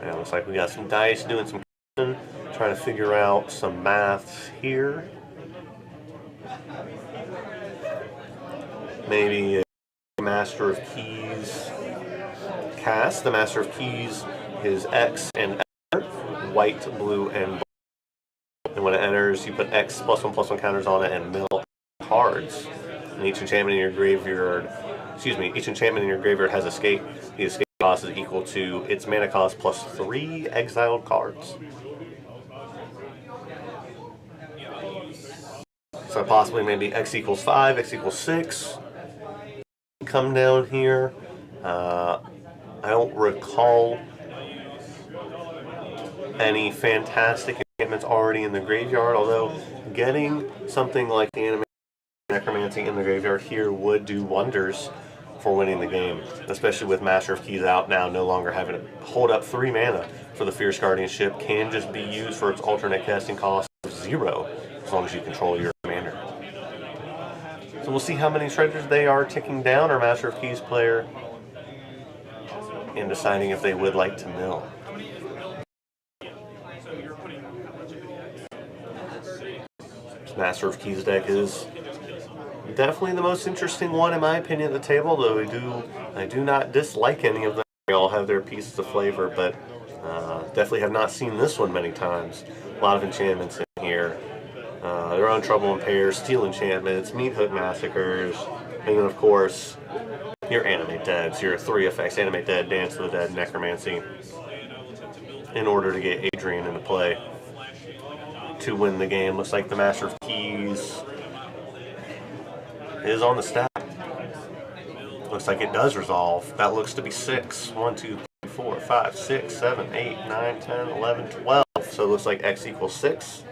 And it looks like we got some dice doing some trying to figure out some maths here. Maybe a Master of Keys cast. The Master of Keys is X and X, white, blue, and blue. And when it enters, you put X +1/+1 counters on it and mill cards. And each enchantment in your graveyard, each enchantment in your graveyard has escape. The escape cost is equal to its mana cost plus 3 exiled cards. So possibly maybe X equals 5, X equals 6. Come down here. I don't recall any fantastic enchantments already in the graveyard, although getting something like the animation Necromancy in the graveyard here would do wonders for winning the game, especially with Master of Keys out now, no longer having to hold up 3 mana for the Fierce Guardianship, can just be used for its alternate casting cost of 0, as long as you control your commander. So we'll see how many treasures they are ticking down, our Master of Keys player, and deciding if they would like to mill. This Master of Keys deck is definitely the most interesting one in my opinion at the table, though I do not dislike any of them. They all have their pieces of flavor, but definitely have not seen this one many times. A lot of enchantments in here. Their own Trouble in Pairs, Steel Enchantments, Meat Hook Massacres, and then of course your Animate Deads, your 3 effects, Animate Dead, Dance of the Dead, Necromancy, in order to get Adrian into play to win the game. Looks like the Master of Keys is on the stack. Looks like it does resolve. That looks to be 6. 1, 2, 3, 4, 5, 6, 7, 8, 9, 10, 11, 12. So it looks like X equals 6.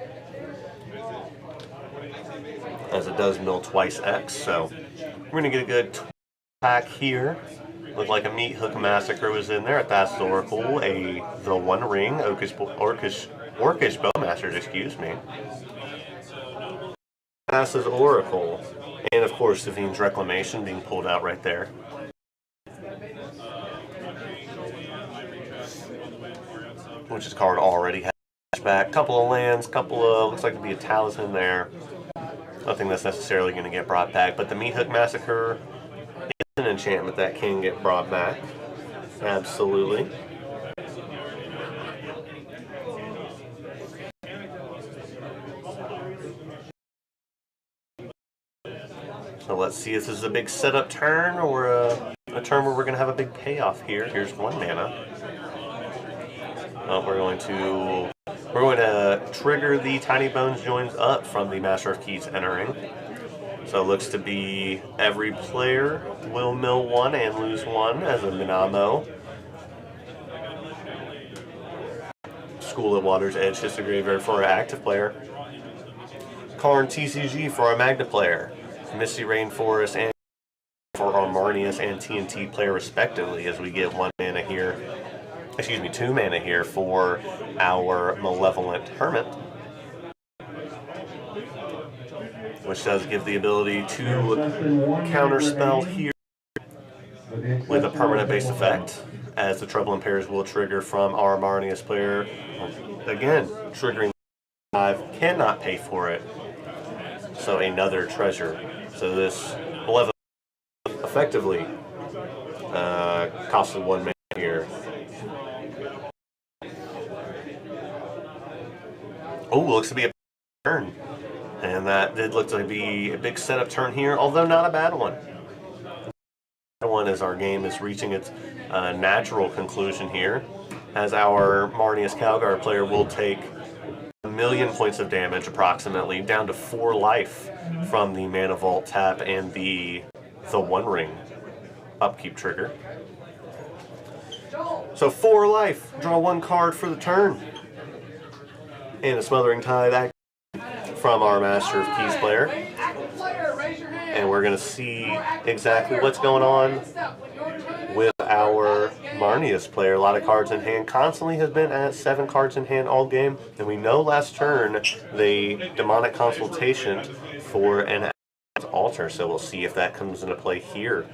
As it does mill twice X. So we're going to get a good pack here. Looked like a Meat Hook Massacre was in there at That's the Oracle. The One Ring, Orcish Bowmasters, excuse me. That's Oracle. And of course, the Fiend's Reclamation being pulled out right there. Which is a card already has back. Couple of lands, looks like to be a Talisman there. Nothing that's necessarily going to get brought back, but the Meat Hook Massacre is an enchantment that can get brought back. Absolutely. So let's see if this is a big setup turn or a turn where we're going to have a big payoff here. Here's 1 mana. We're going to trigger the Tiny Bones Joins Up from the Master of Keys entering. So it looks to be every player will mill 1 and lose 1 as a Minamo. School of Water's Edge hits the graveyard for our active player. Karn TCG for our Magna player. Misty Rainforest and for our Marnius and TNT player respectively, as we get 1 mana here. Excuse me, 2 mana here for our Malevolent Hermit, which does give the ability to counterspell here with a permanent based effect, as the Trouble in Pairs will trigger from our Marnius player. Again, triggering 5, cannot pay for it, so another treasure. So this Malevolent effectively costed 1 mana here. Oh, looks to be a turn. And that did look to be a big setup turn here, although not a bad one. The one is our game is reaching its natural conclusion here, as our Marnius Calgar player will take 1,000,000 points of damage approximately, down to 4 life from the Mana Vault tap and the One Ring upkeep trigger. So 4 life, draw 1 card for the turn. And a Smothering Tide from our Master of Keys player. And we're going to see exactly what's going on with our Marnius player. A lot of cards in hand. Constantly has been at 7 cards in hand all game. And we know last turn the Demonic Consultation for an altar. So we'll see if that comes into play here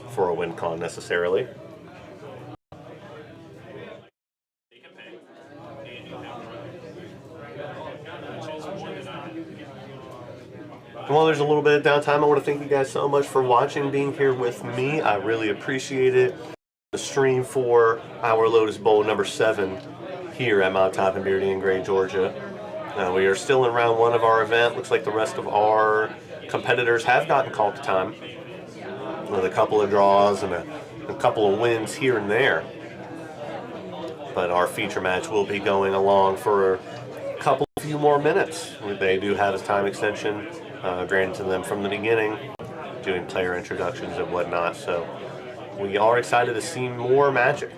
for a win con necessarily. While there's a little bit of downtime, I want to thank you guys so much for watching, being here with me. I really appreciate it. The stream for our Lotus Bowl number 7 here at Mount Top and Beardy in Gray, Georgia. We are still in round 1 of our event. Looks like the rest of our competitors have gotten called to time with a couple of draws and a couple of wins here and there. But our feature match will be going along for a few more minutes. They do have a time extension granted to them from the beginning, doing player introductions and whatnot. So we are excited to see more Magic,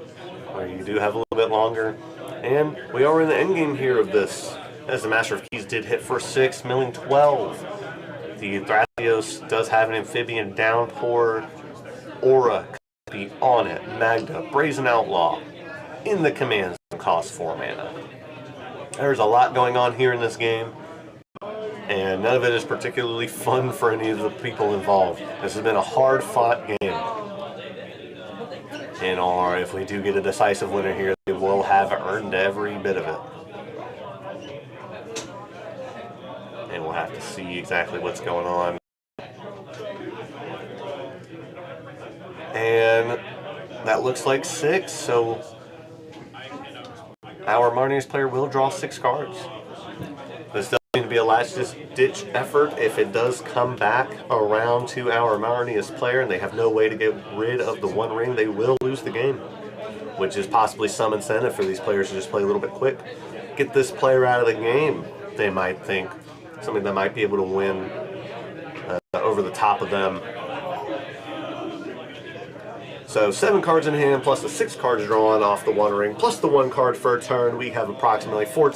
where you do have a little bit longer. And we are in the end game here of this, as the Master of Keys did hit for 6, milling 12. The Thrasios does have an Amphibian Downpour, Aura copy on it, Magda, Brazen Outlaw, in the commands cost 4 mana. There's a lot going on here in this game, and none of it is particularly fun for any of the people involved. This has been a hard-fought game. And if we do get a decisive winner here, they will have earned every bit of it. And we'll have to see exactly what's going on. And that looks like 6, so our Marnius player will draw 6 cards. This does seem to be a last-ditch effort. If it does come back around to our Marnius player and they have no way to get rid of the 1 ring, they will lose the game, which is possibly some incentive for these players to just play a little bit quick. Get this player out of the game, they might think. Something that might be able to win over the top of them. So 7 cards in hand, plus the 6 cards drawn off the 1 ring, plus the 1 card for a turn. We have approximately 4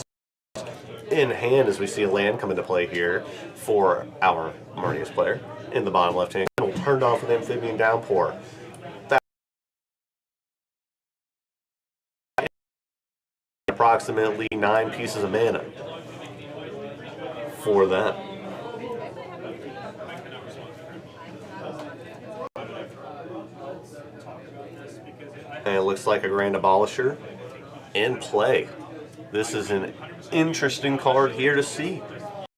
in hand as we see a land come into play here for our Marnius player in the bottom left hand. We'll turn off with Amphibian Downpour. That's approximately 9 pieces of mana for that. And it looks like a Grand Abolisher in play. This is an interesting card here to see.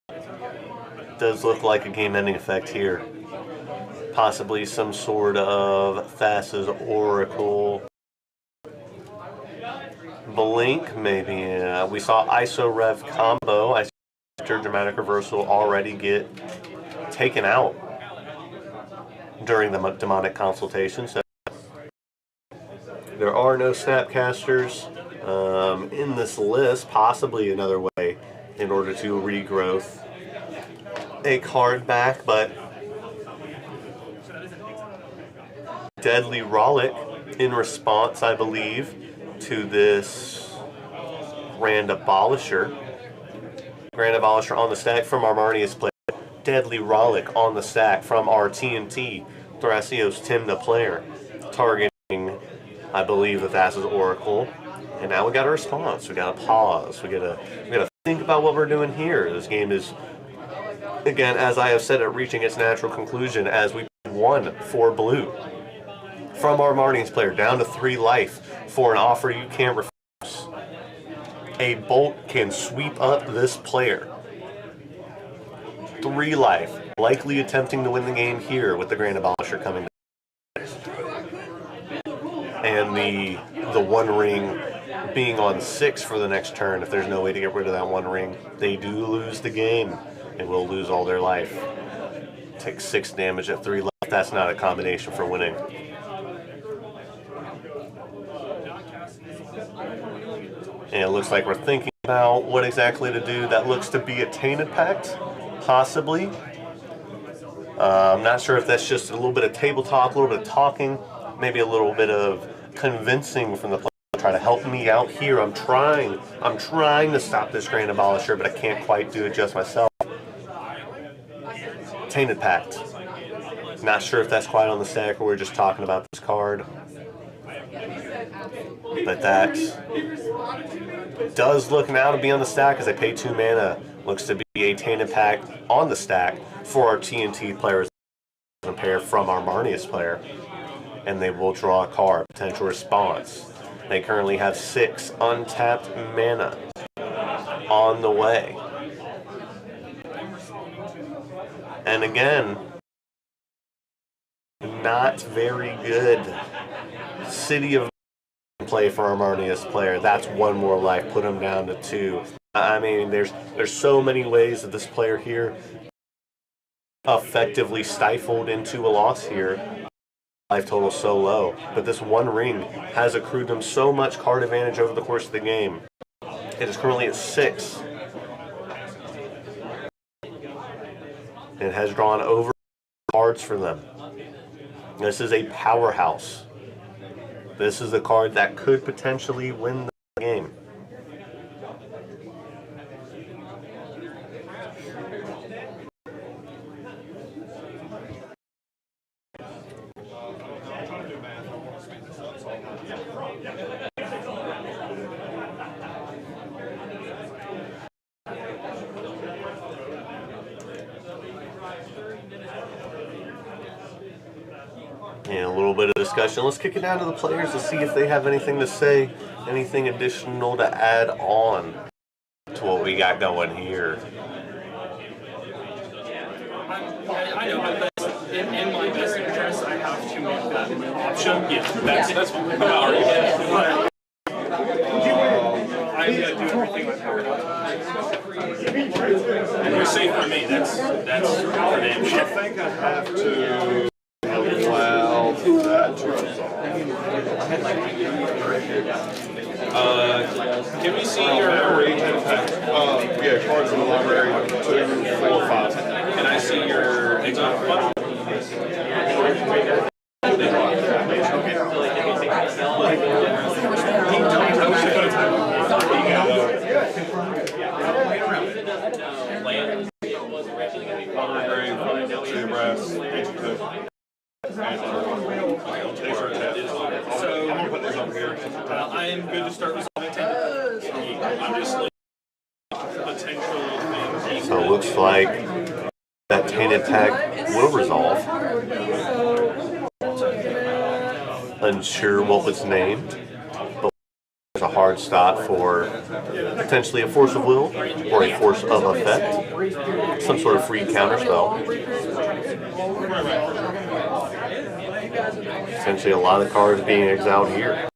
It does look like a game-ending effect here. Possibly some sort of Thassa's Oracle. Blink, maybe. We saw ISO Rev combo. I after Dramatic Reversal already get taken out during the demonic consultation. So there are no Snapcasters in this list. Possibly another way in order to regrowth a card back, but Deadly Rollick in response, I believe, to this Grand Abolisher. Grand Abolisher on the stack from our Marnius player. Deadly Rollick on the stack from our TNT Thrasios Tymna player. Targeting, I believe, the Thassa's Oracle. And now we got a response. We got a pause. We gotta think about what we're doing here. This game is, again, as I have said, it reaching its natural conclusion as we won for blue. From our Marnius player down to 3 life for an offer you can't refuse. A bolt can sweep up this player. 3 life, likely attempting to win the game here with the Grand Abolisher coming down. And the 1 ring being on 6 for the next turn. If there's no way to get rid of that 1 ring, they do lose the game and will lose all their life. Take 6 damage at 3 life. That's not a combination for winning. And it looks like we're thinking about what exactly to do. That looks to be a Tainted Pact, possibly. I'm not sure if that's just a little bit of table talk, a little bit of talking, maybe a little bit of convincing from the player to try to help me out here. I'm trying to stop this Grand Abolisher, but I can't quite do it just myself. Tainted Pact. Not sure if that's quite on the stack or we're just talking about this card. But that does look now to be on the stack as I pay 2 mana. Looks to be a Tainted Pact on the stack for our TNT players a pair from our Marnius player. And they will draw a card, potential response. They currently have 6 untapped mana on the way. And again, not very good. City of play for our Marnius player. That's 1 more life. Put him down to 2. I mean, there's so many ways that this player here effectively stifled into a loss here. Life total so low, but this one ring has accrued them so much card advantage over the course of the game. It is currently at 6. It has drawn over cards for them. This is a powerhouse. This is a card that could potentially win the game. And a little bit of discussion. Let's kick it down to the players to see if they have anything to say, anything additional to add on to what we got going here. I know, but that's in my best interest. I have to make that option. Yeah, that's fine. I'm not arguing. But I'm gonna do everything in my power. And you're safe for me. That's for damn sure. I think I have to allow that to resolve. Can we see your... Yeah, cards in the library, 2, 4, 5. Can I see your exile button? I am good to start resolving 10. I'm just like potential things. So it looks like that tainted tag will resolve. Unsure what was named, but there's a hard stop for potentially a force of will or a force of effect, some sort of free counter spell. Essentially a lot of cards being exiled here.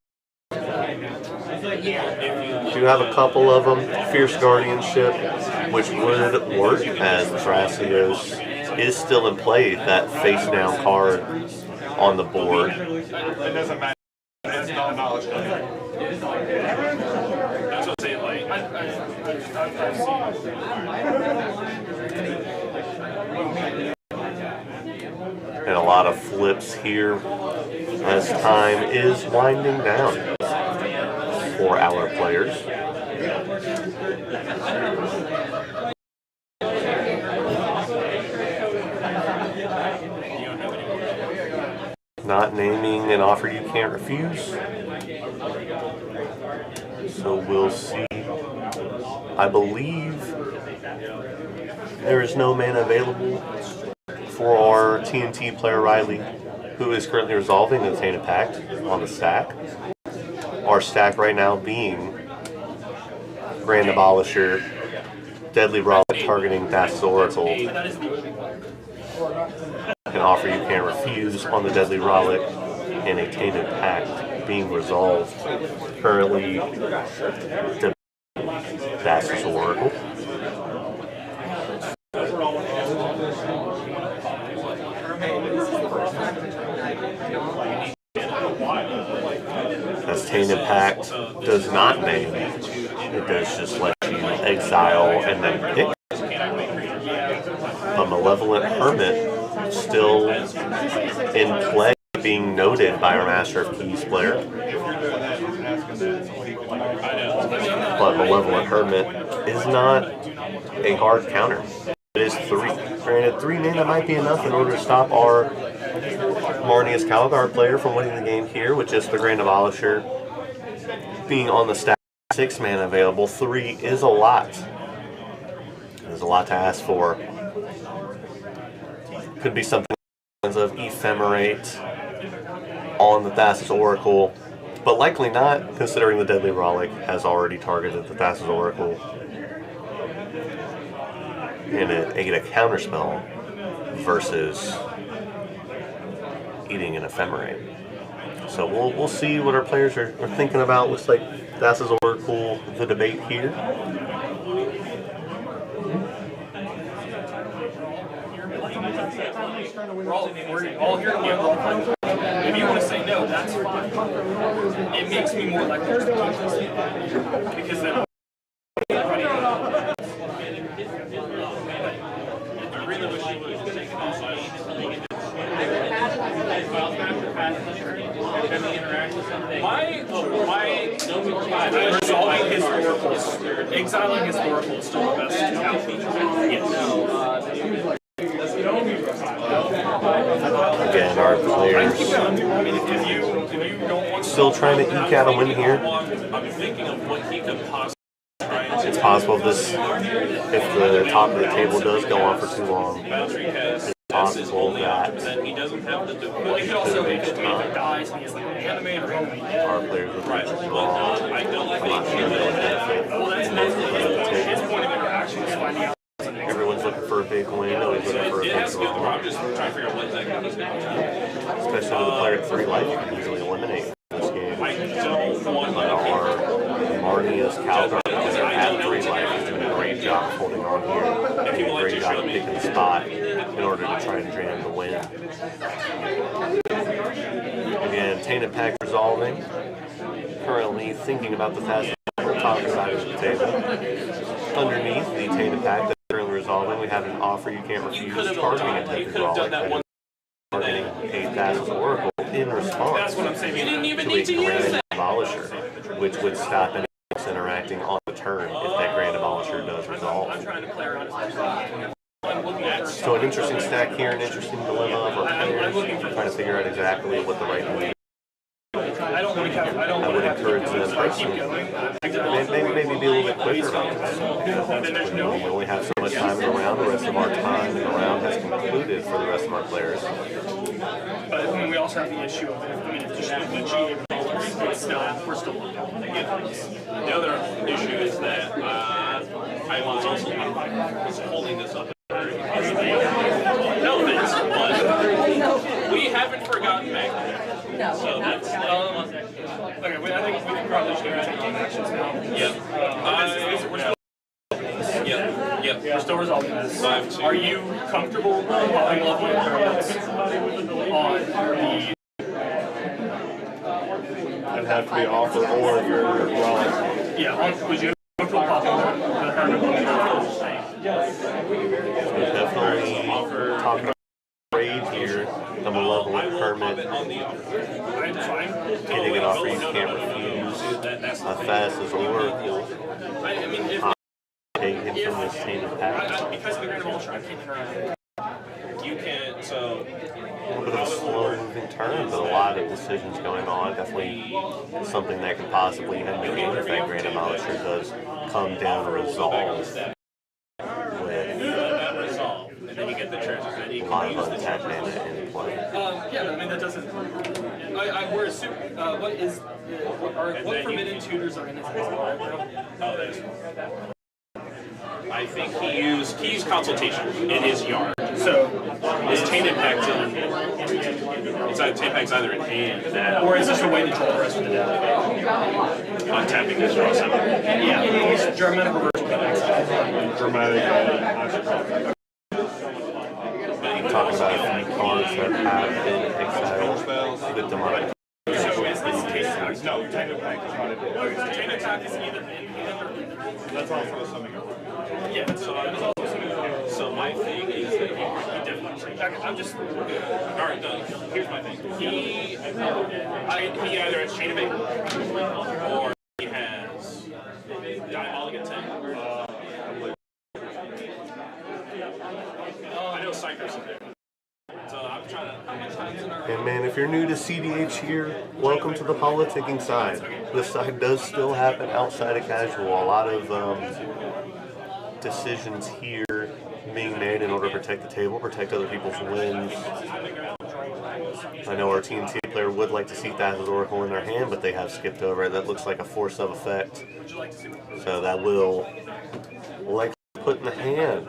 Do have a couple of them. Fierce Guardianship, which would work as Thrasios is still in play, that face down card on the board. It doesn't matter. It's not knowledge. That's what I'm saying, like, I've seen. And a lot of flips here as time is winding down for our players. Not naming an offer you can't refuse. So we'll see. I believe there is no mana available for our TNT player Riley, who is currently resolving the Tainted Pact on the stack. Our stack right now being Grand Abolisher, Deadly Relic targeting Thassa's Oracle, an offer you can't refuse on the Deadly Relic, and a Tainted Pact being resolved. Currently, the Thassa's Oracle. As Tainted Pact does not name, it does just let you exile and then pick. A Malevolent Hermit still in play, being noted by our Master of Keys player. But Malevolent Hermit is not a hard counter. It is 3. Granted, 3 mana might be enough in order to stop our Marnius Calgar player from winning the game here, with just the Grand Abolisher being on the stack. 6 mana available. 3 is a lot. There's a lot to ask for. Could be something of Ephemerate on the Thassa's Oracle, but likely not, considering the Deadly Relic has already targeted the Thassa's Oracle. And it ate a counterspell versus eating an Ephemerate. So we'll see what our players are thinking about. Looks like Thassa's Oracle, the debate here. we're all here to win. If you want to say no, that's fine. It makes me more likely to because then. I really wish you would have taken off. Resolving historicals, exiling historical is still the best feature. Again, our players still trying to eke out a win here. I'm thinking of what he could possibly. It's possible if the top of the table does go on for too long. It's possible that He doesn't have the our players would reach a draw. I'm not sure that would benefit. Everyone's looking for a big win. Nobody's looking for a big draw. I'm just trying to figure out what exactly he's going to do. Especially with a player at 3 life, you can easily eliminate this game. I don't want But our Marnia's Calgar, because they're at 3 life, is doing a great job of holding on here. And doing a great job of picking the spot in order to try and jam the win. Again, Tainted Pack resolving. Currently thinking about the fast top side of the table. Underneath the Tainted Pack that's currently resolving, we have an offer you can't refuse targeting a type of draw like that. Targeting a Thassa's Oracle in response to a Grand Abolisher, which would stop any interacting on the turn if that Grand Abolisher does resolve. So an interesting stack here, an interesting dilemma of our players trying to figure out exactly what the right move is. I would encourage them personally, maybe be a little bit quicker about this. We only have so much time in the round. The rest of our time in the round has concluded for the rest of our players. But we also have the issue of, it's just we're still The other issue is that I was also holding this up. No, Vince, but we haven't forgotten Magnet. No. So that's okay. I think we can probably just take actions now. Yep. We're still resolving this. 5-2. Are you comfortable popping level cards on the? It'd have to be offered or you're wrong. Yeah, would you comfortable popping the hermit? Definitely talking about trade here. The Malevolent Hermit getting an offer you can't refuse. A Thassa's Oracle. Take him from this Tainted Pack. Because of the Grand Ultra, I can't interact. You can't, so. A little bit of a slow moving turn, but a lot of decisions going on. Definitely something that could possibly end the game if that Grand Abolisher does come down and resolve. And then you get the treasures that you A lot of untapped mana in play. Yeah, I mean that doesn't. We're assuming what permitted tutors are in his I think he used consultation in his yard. So his Tainted Pack's in. Tainted Pack's either in hand or is this a way to draw the rest of the deck? untapping this draw summon. Yeah, he's Germanic reverse. Dramatic. Talking about a few cards that have been exiled with demonic. So is this Tainted Pack? No, Tainted Pack is not in there. Tainted Pack is either in hand or in. That's all for the summing. Yeah, so my thing is that he definitely. I'm just. Alright, no, here's my thing. He either has Chain of Eight or he has Diabolic Attack. I know Cypress in there. So I'm trying to. How many times in our. And man, if you're new to CDH here, welcome to the politicking side. This side does still happen outside of casual. A lot of decisions here being made in order to protect the table, protect other people's wins. I know our TNT player would like to see Thassa's Oracle in their hand, but they have skipped over it. That looks like a force of effect. So that will likely put in the hand.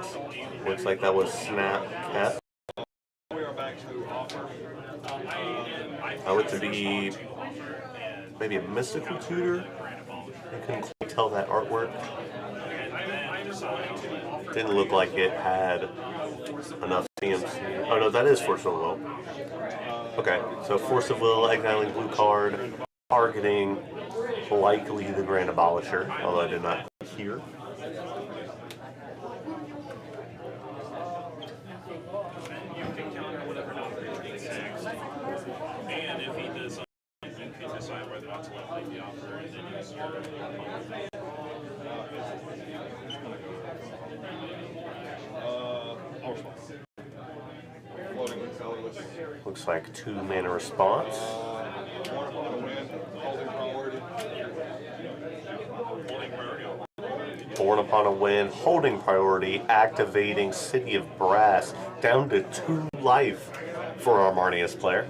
Looks like that was Snap Kept. I would to be maybe a mystical tutor. I couldn't quite tell that artwork. Didn't look like it had enough CMC. Oh no, that is Force of Will. Okay, so Force of Will, exiling blue card, targeting likely the Grand Abolisher, although I did not hear. And if he does, you can decide whether or not to let the offer and then use your Floating colorless. Looks like 2 mana response. Born upon a wind, holding priority. Born upon a wind, holding priority, activating City of Brass, down to 2 life for our Marnius player.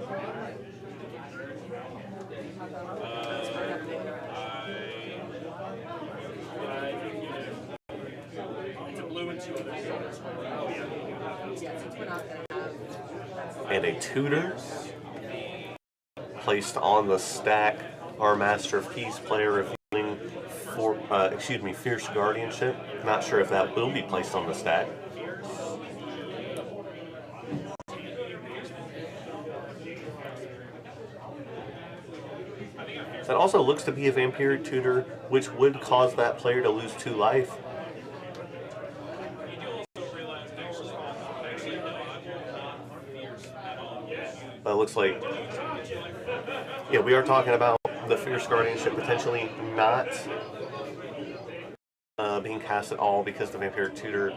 And a tutor placed on the stack. Our Master of Keys player revealing Fierce Guardianship. Not sure if that will be placed on the stack. That also looks to be a Vampiric Tutor, which would cause that player to lose 2 life. But it looks like, yeah, we are talking about the Fierce Guardianship potentially not being cast at all because the Vampiric Tutor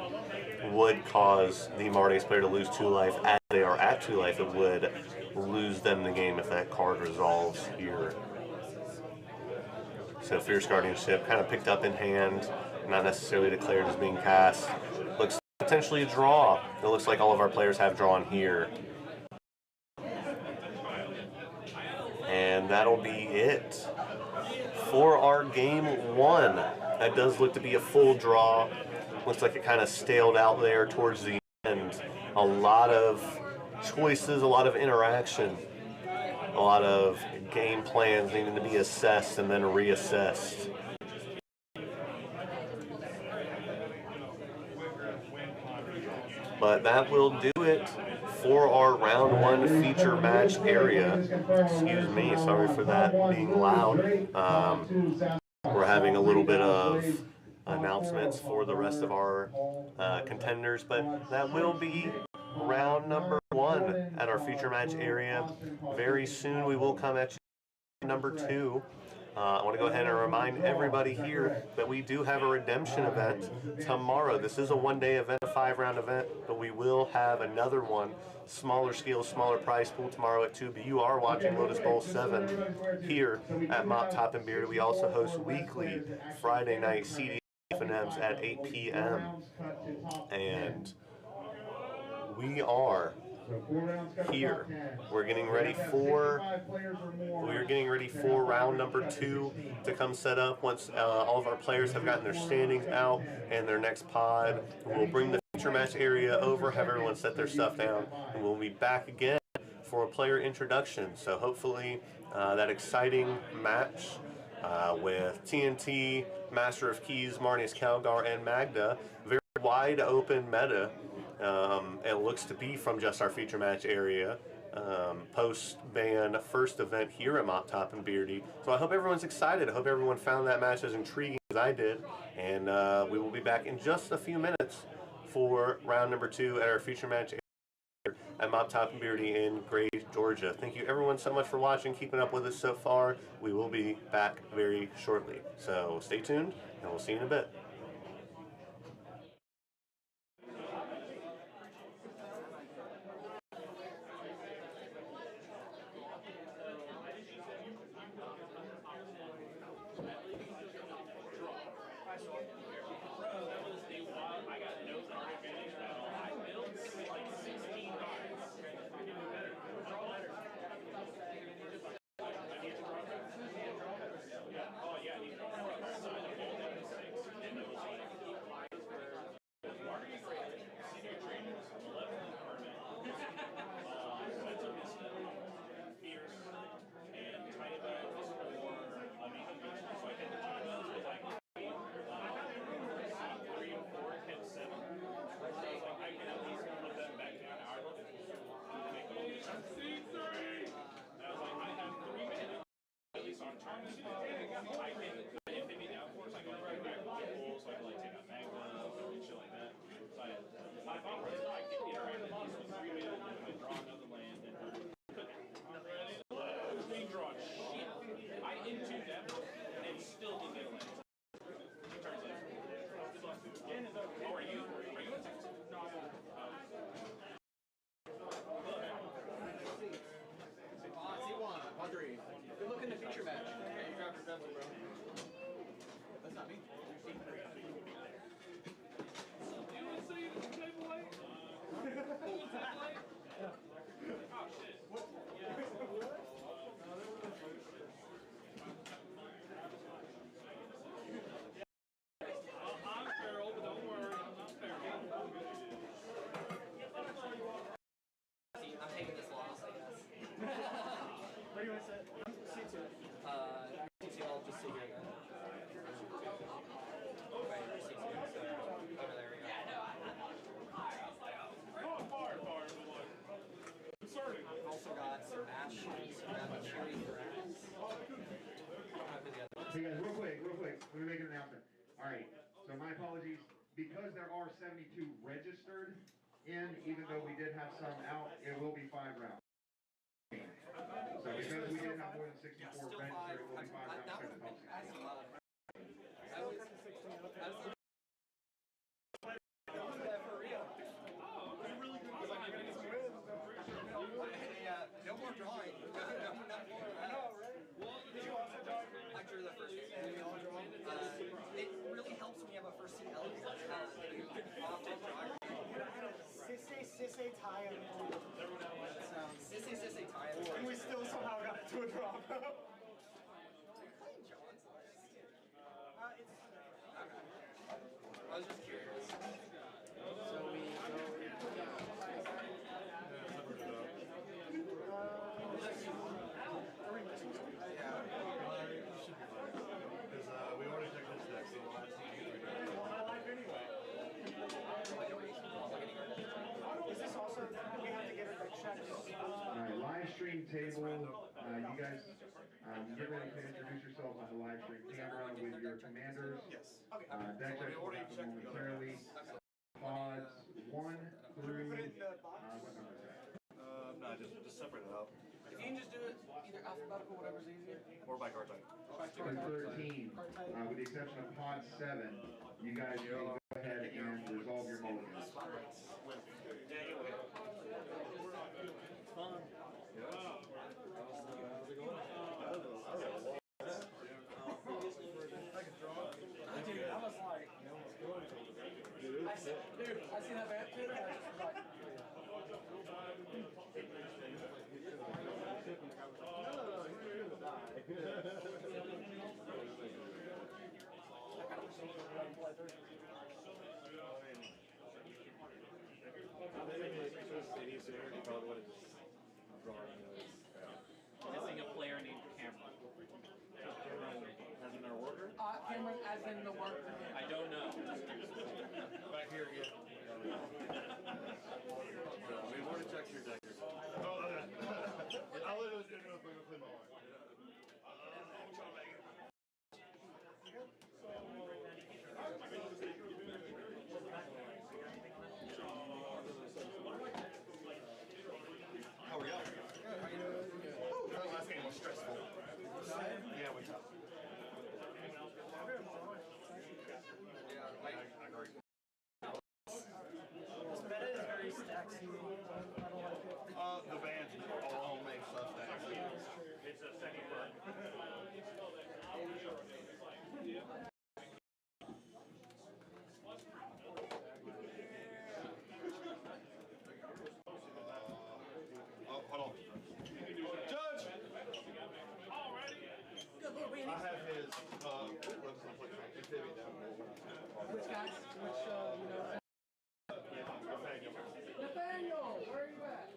would cause the Marnius player to lose 2 life. As they are at 2 life, it would lose them the game if that card resolves here. So Fierce Guardianship kind of picked up in hand, not necessarily declared as being cast. Looks potentially a draw. It looks like all of our players have drawn here. And that'll be it for our game 1. That does look to be a full draw. Looks like it kind of staled out there towards the end. A lot of choices, a lot of interaction, a lot of game plans needing to be assessed and then reassessed. But that will do it for our round 1 feature match area. Excuse me, sorry for that being loud. We're having a little bit of announcements for the rest of our contenders, but that will be round number 1 at our feature match area. Very soon we will come at you number 2. I want to go ahead and remind everybody here that we do have a redemption event tomorrow. This is a 1-day event, a 5-round event, but we will have another one, smaller scale, smaller price pool tomorrow at 2. But you are watching Lotus Bowl 7 here at Mop Top and Beard. We also host weekly Friday night CD F&Ms at 8 p.m. And we are here. We're getting ready for round number 2 to come set up once all of our players have gotten their standings out and their next pod. We'll bring the feature match area over, have everyone set their stuff down, and we'll be back again for a player introduction. So hopefully that exciting match with TNT, Master of Keys, Marnius Calgar, and Magda. Very wide open meta. It looks to be from just our feature match area. Post-ban first event here at Mop Top and Beardy. So I hope everyone's excited. I hope everyone found that match as intriguing as I did. And we will be back in just a few minutes for round number 2 at our feature match area at Mop Top and Beardy in Gray, Georgia. Thank you everyone so much for watching, keeping up with us so far. We will be back very shortly. So stay tuned, and we'll see you in a bit. Definitely, bro. That's not me. You want to see the table light? Oh, shit. I'm feral, but don't worry, I'm not feral. I'm taking this loss, I guess. Where do you want to sit? C2. C2, I'll just sit here then. Right, C2, so over there we go. I've also got some ash, got the cherry grass. Hey guys, real quick, let me make an announcement. All right, so my apologies. Because there are 72 registered in, even though we did have some out, it will be 5 rounds. So because we did have more than 64 registered, it will be 5 rounds. For real. Yeah, no more drawing. No more. After the first it really helps when you have a first seat element. Sissy tie him. Sissy tie. And we still somehow got to a draw. It's Okay. I was just curious. so we Because we already took this deck, so we'll have to see you. my life anyway. Is this also, we have to get it checked? All right, live stream table. You guys get ready to introduce yourselves on the live stream camera with your commanders. Yes. Okay. Deck checks will happen momentarily. Pods 1 through. What number is that? No, just separate it out. If you can just do it either alphabetical, whatever's easier. Or by card type. Pod 13. With the exception of Pod 7, you guys can go ahead and resolve your mulligans. Dude, I was like, I see that man too, and I was just like, Missing a player named Cameron. As in our worker? Cameron as in the worker. I don't know. Back here again. We've already checked your deck. Oh, okay. I literally didn't know if we were playing my wife. I'm trying to make it. How are y'all? That last game was stressful. Yeah, we tough. Yeah, I agree. This meta is very stacksy. The bands all make stuff that it's a second burn. Hold on. Judge! I have his, Which guys? Which, you know? Nathaniel, where are you at?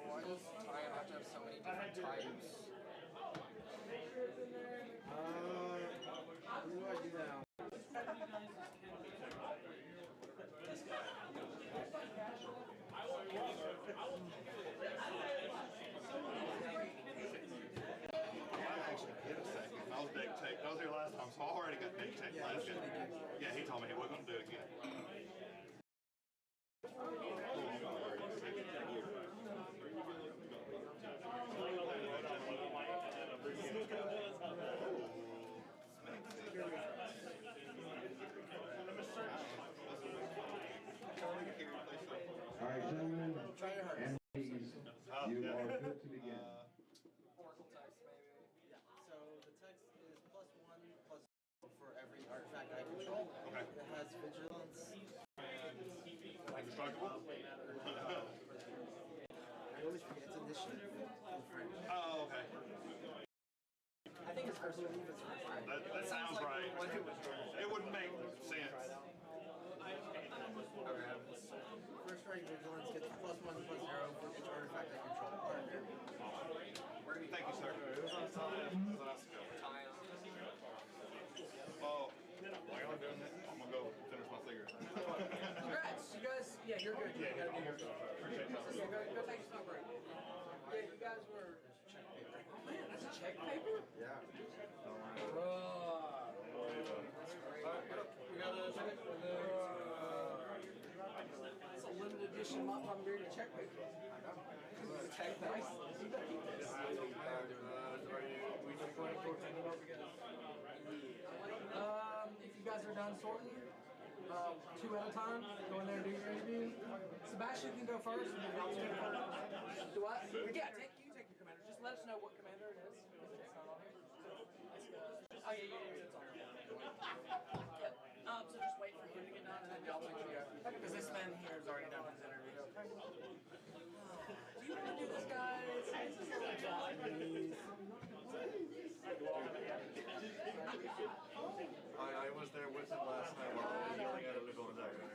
why does tie have to have so many different types? Who do I do now? I actually get a second. I was deck tech. That was your last time, so I already got deck tech last game. Yeah, he told me he wasn't going to do it again. All right, gentlemen and ladies, you are good to begin. Oracle text, maybe. So the text is Remarkable. I always forget it's in this shit. Oh, okay. I think it's first believe it's first right. That sounds like right. what it was. It wouldn't make sense. First right vigilance gets +1/+0 for each artifact I control. Partner. Thank you, sir. It was on time. Tie on. Oh, while y'all doing that, I'm gonna go finish my cigarette. Congrats, you guys. Yeah, you're good. You gotta do your stuff. Yeah, go take a smoke break. Yeah, you guys were. Check paper. Oh man, that's check paper? Yeah. We got a it's a limited edition mop on beer check paper. Check nice. You gotta keep this. We just going to sort it out together. If you guys are done sorting, 2 at a time, go in there and do your interview. Sebastian can go first. And then I'll take do what? Yeah, you take your commander. Just let us know what commander it is. It's not on here. Oh yeah, it's on there. So just wait for him to get done and then y'all make sure you go. Because this man here has already done his interview. Do you want to do this, guys? It's just a little job, please. I was there with him last night while I was yelling at him to go to that guy.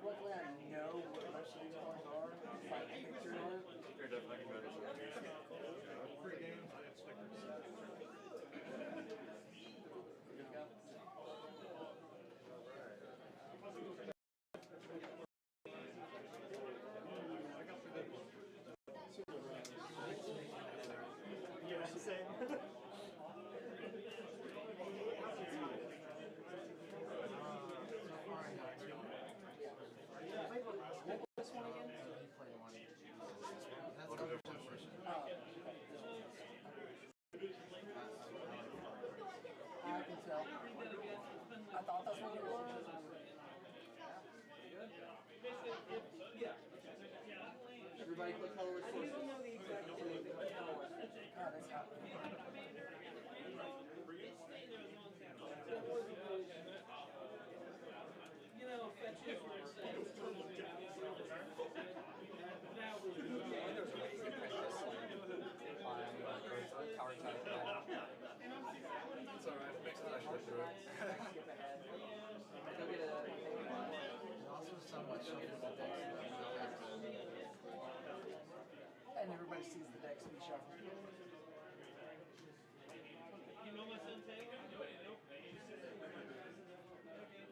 Luckily, I know what most of these ones are. Like picture of it. You're definitely better. Free games and stickers. Yeah, it's the same. This one again? That's another version. I can tell. I thought that's what it was. Everybody click color with sources. I don't know the exact name. God, that's happening. You know, fetch it where it says. Power type. It's alright, it makes it actually through it. Go get a. Also, somewhat shuffles the decks. And everybody sees the decks be shuffled. You know my son's name? No,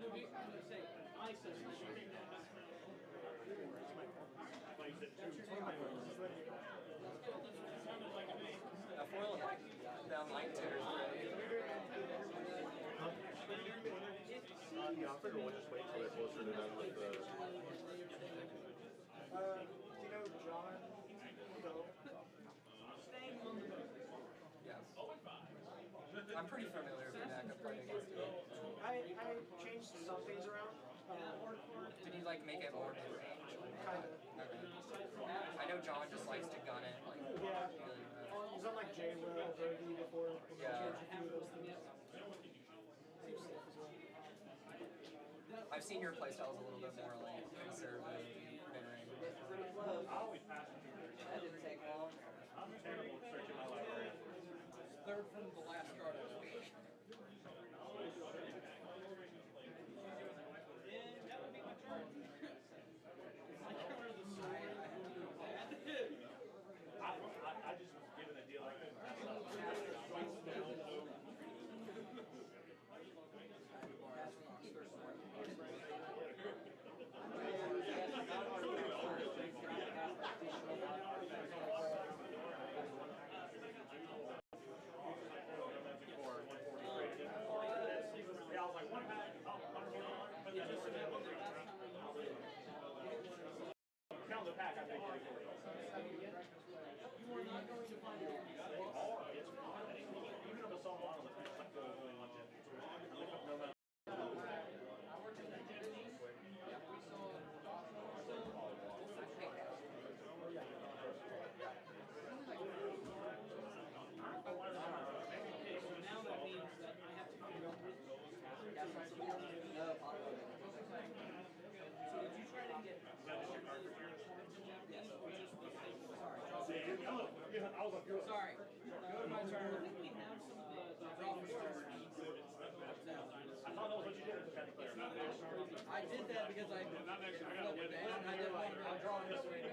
I'm gonna say, my son's name. A foil down line tears. Yeah, I figure we'll just wait till they're closer to done with the... Do you know John? Yes. I'm pretty familiar with that. I've played against it. I changed some things around. Did you like make it more mid-range? Kind of. Okay. I know John just likes to gun it. Like, Yeah. really, He's on like J-Will, Brody before. Yeah. Changed a few of those things. I've seen your playstyles a little bit more like conservative, mid-range. That didn't take long. I'm terrible at searching my library. Third from the last card of the week. Yeah, that would be my turn. I just was given a deal like that. Yeah, I was like, one pack, but yeah, just count the pack, I think. You were not going to find it. Or it's fine. Even if it's so long, it's like the only one that. No matter. Okay, so now that means that I have to figure out which Sorry. Go to my turn. I did that because I flipped it down. I didn't want to draw this way.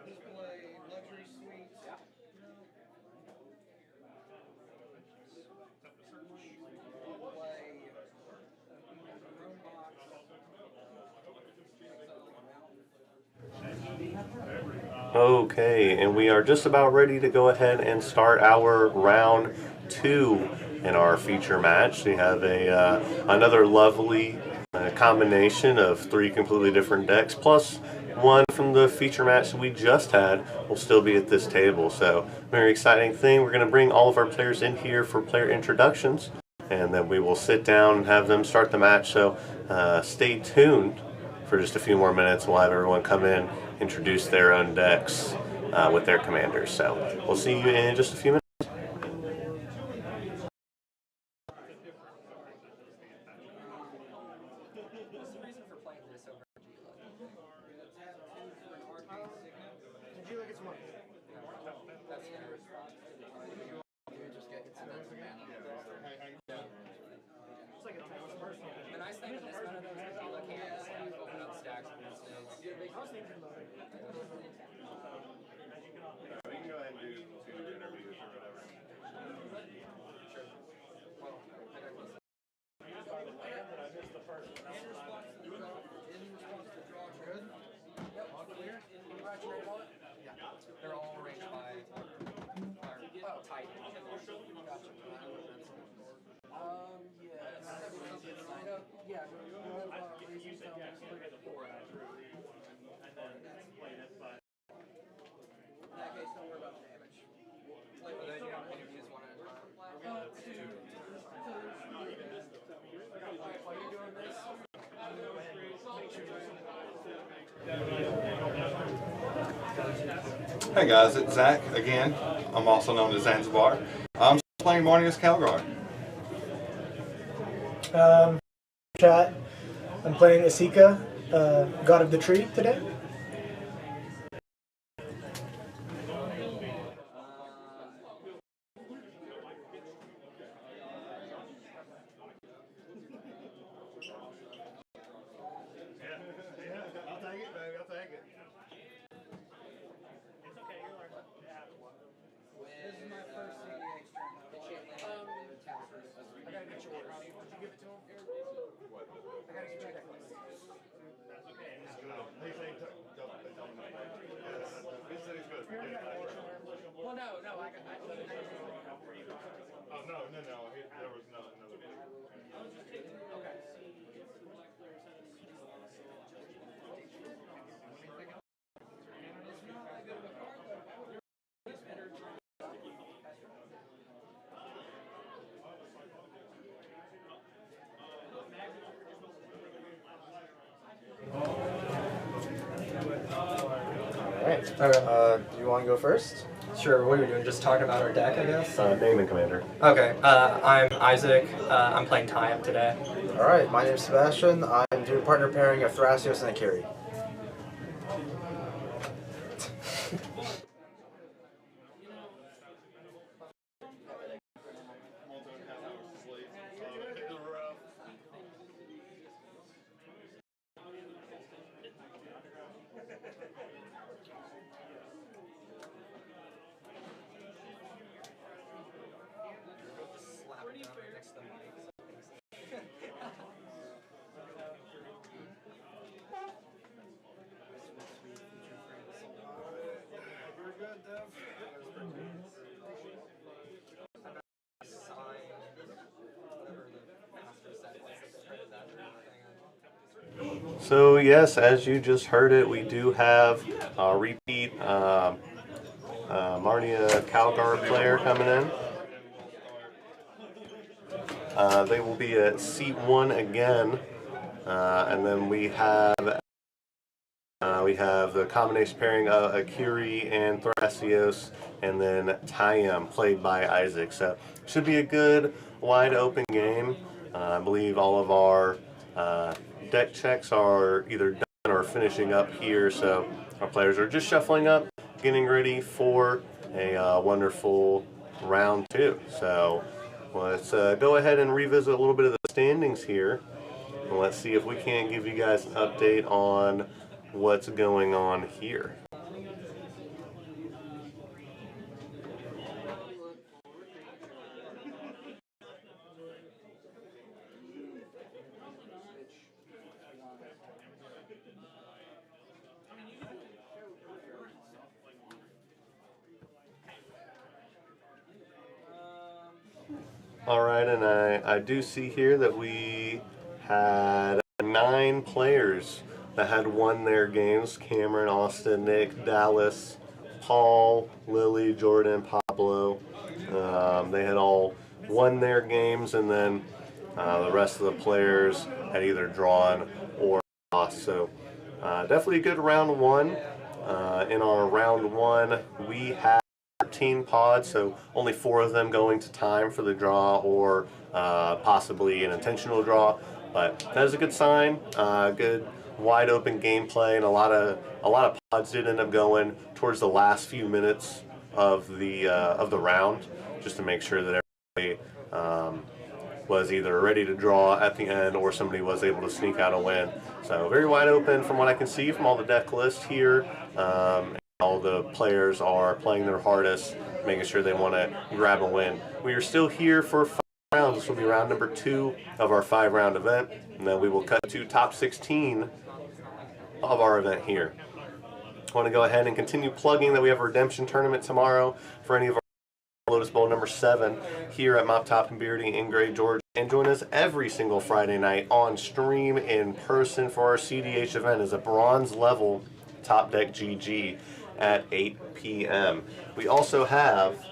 Display luxury suites. Okay, and we are just about ready to go ahead and start our round 2 in our feature match. We have another lovely combination of 3 completely different decks, plus one from the feature match we just had will still be at this table. So, very exciting thing. We're going to bring all of our players in here for player introductions, and then we will sit down and have them start the match. So, stay tuned for just a few more minutes. We'll have everyone come in, introduce their own decks with their commanders. So we'll see you in just a few minutes. The nice thing with this one of those is you look here, you open up stacks of instants. We can go ahead and do 2 interviews or whatever. They're all arranged by type. Yes. In that case, don't worry about the damage. Like, then you don't want to use one at a time. While you're doing this, Hey guys, it's Zach again. I'm also known as Zanzibar. I'm playing Marnius Calgar. Chat. I'm playing Asika, God of the Tree today. I'll take it, baby. I'll take it. this is my first CDH tournament. I gotta get yours. Did you give it to him? What? I gotta get your necklace. That's okay. It's good. He said he took. He said he's good. Well, no, I got. Oh no. There was another video. Okay. Alright, do you want to go first? Sure, what are we doing? Just talking about our deck, I guess? Name and commander. Okay, I'm Isaac. I'm playing Tie-Up today. Alright, my name's Sebastian. I'm doing partner pairing of Thrasios and Akiri. So yes, as you just heard it, we do have a repeat Marnia Calgar player coming in. They will be at seat 1 again, and then we have the combination pairing of Akiri and Thrasios, and then Tayam played by Isaac. So should be a good, wide open game. I believe all of our deck checks are either done or finishing up here, so our players are just shuffling up, getting ready for a wonderful round 2. So let's go ahead and revisit a little bit of the standings here, and let's see if we can't give you guys an update on what's going on here. Alright, and I do see here that we had 9 players that had won their games. Cameron, Austin, Nick, Dallas, Paul, Lily, Jordan, Pablo. They had all won their games, and then the rest of the players had either drawn or lost. So definitely a good round 1. In our round 1, we had 13 pods, so only 4 of them going to time for the draw, or possibly an intentional draw. But that is a good sign. Good wide open gameplay, and a lot of pods did end up going towards the last few minutes of the round, just to make sure that everybody was either ready to draw at the end, or somebody was able to sneak out a win. So very wide open from what I can see from all the deck list here. All the players are playing their hardest, making sure they want to grab a win. We are still here for 5 rounds. This will be round number 2 of our 5-round event, and then we will cut to top 16 of our event here. I want to go ahead and continue plugging that we have a redemption tournament tomorrow for any of our Lotus Bowl number 7 here at Mop Top and Beardy in Gray, Georgia. And join us every single Friday night on stream in person for our CDH event as a bronze level Top Deck GG at 8 p.m. We also have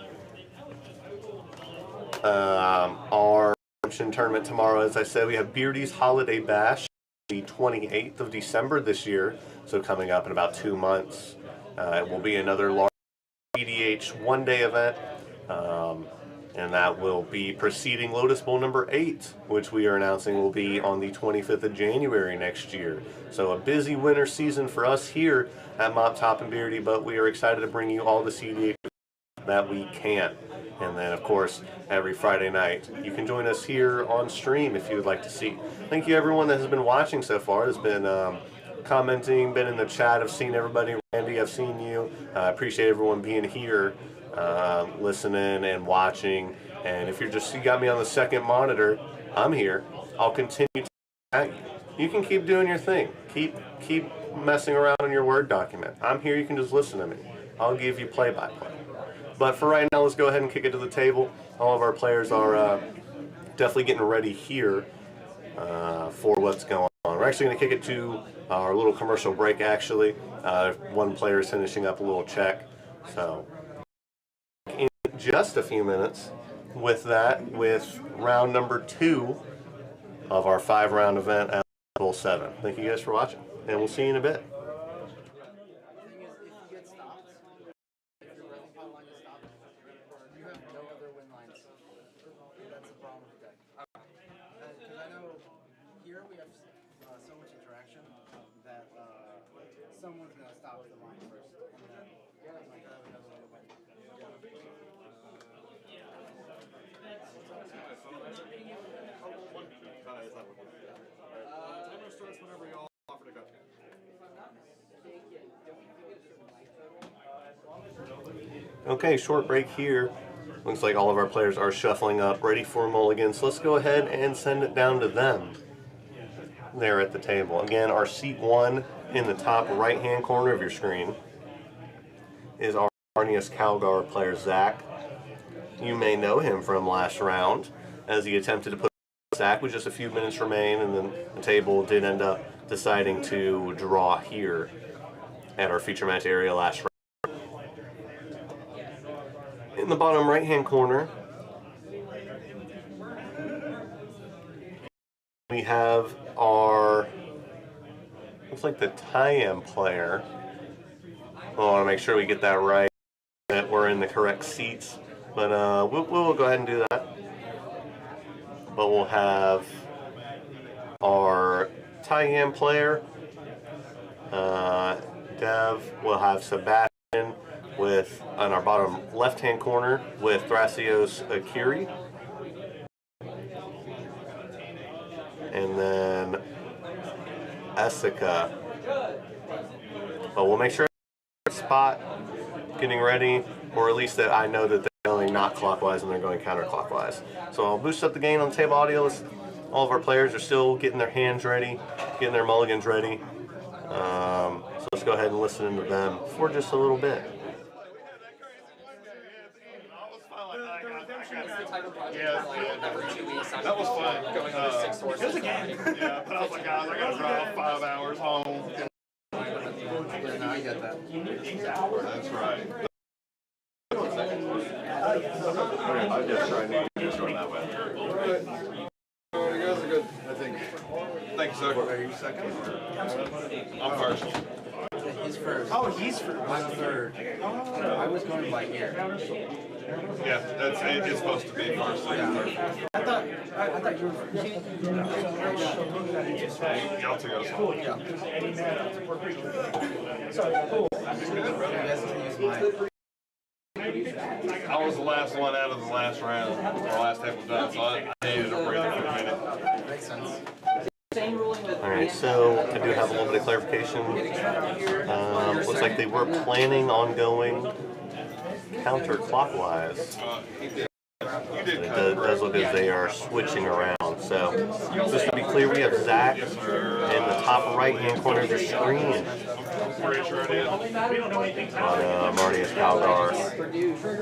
our redemption tournament tomorrow. As I said, we have Beardy's Holiday Bash, the 28th of December this year, so coming up in about 2 months. It will be another large CDH one-day event, and that will be preceding Lotus Bowl number 8, which we are announcing will be on the 25th of January next year. So a busy winter season for us here at Mop Top and Beardy, but we are excited to bring you all the CDH that we can. And then, of course, every Friday night, you can join us here on stream if you would like to see. Thank you, everyone that has been watching so far. Has been commenting, been in the chat. I've seen everybody. Randy, I've seen you. I appreciate everyone being here, listening and watching. And if you got me on the second monitor, I'm here. I'll continue to at you. You can keep doing your thing. Keep messing around in your Word document. I'm here. You can just listen to me. I'll give you play-by-play. But for right now, let's go ahead and kick it to the table. All of our players are definitely getting ready here for what's going on. We're actually going to kick it to our little commercial break, actually. One player is finishing up a little check. So in just a few minutes with round number 2 of our 5-round event at Bowl 7. Thank you guys for watching, and we'll see you in a bit. Someone's gonna stop the line first, and then like another way to win. Timer starts whenever y'all offer to go. Okay, short break here. Looks like all of our players are shuffling up, ready for mulligans. So let's go ahead and send it down to them there at the table. Again, our seat 1 in the top right-hand corner of your screen is our Arnius Calgar player, Zach. You may know him from last round, as he attempted to put Zach with just a few minutes remain, and then the table did end up deciding to draw here at our feature match area last round. In the bottom right-hand corner, we have our, looks like the Tyam player. I want to make sure we get that right, that we're in the correct seats, but we'll go ahead and do that. but we'll have our tie-in player, Dev. We'll have Sebastian with on our bottom left-hand corner with Thrasios Akiri, and then Essica. But we'll make sure spot getting ready, or at least that I know that they're going not clockwise and they're going counterclockwise. So I'll boost up the gain on the table audio. All of our players are still getting their hands ready, getting their mulligans ready. So let's go ahead and listen to them for just a little bit. That was fun. Going on 6 horses. It was a game. Yeah, but I was like, guys, I gotta drive 5 hours home. Yeah, no, I get that. That's right. I just tried to just going that way. You guys are good, I think. Thank you, sir. Are you second? I'm first. He's first. Oh, he's first. I'm third. I was going by here. Yeah, it's supposed to be first. I thought you were. Y'all two go slow. Sorry, cool. I was the last one out of the last round, or last table done, so I needed a breather for a minute. Makes sense. Alright, so I do have a little bit of clarification. Looks like they were planning on going counterclockwise. It does look as they are switching around. So, just to be clear, we have Zach in the top right-hand corner of your screen on Marty's Calgar.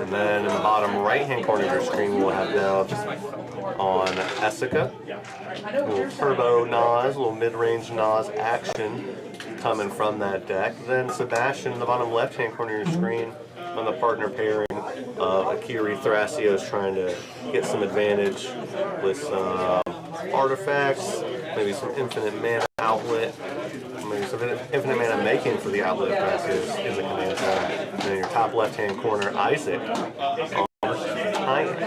And then in the bottom right-hand corner of your screen, we'll have Dev on Essica. A little turbo Nas, a little mid-range Nas action coming from that deck. Then Sebastian in the bottom left-hand corner of your screen on the partner pairing of Akiri Thrasios, trying to get some advantage with some artifacts, maybe some infinite mana outlet, maybe some infinite mana making for the outlet of Thrasios in the command zone. And then your top left-hand corner, Isaac on Titan.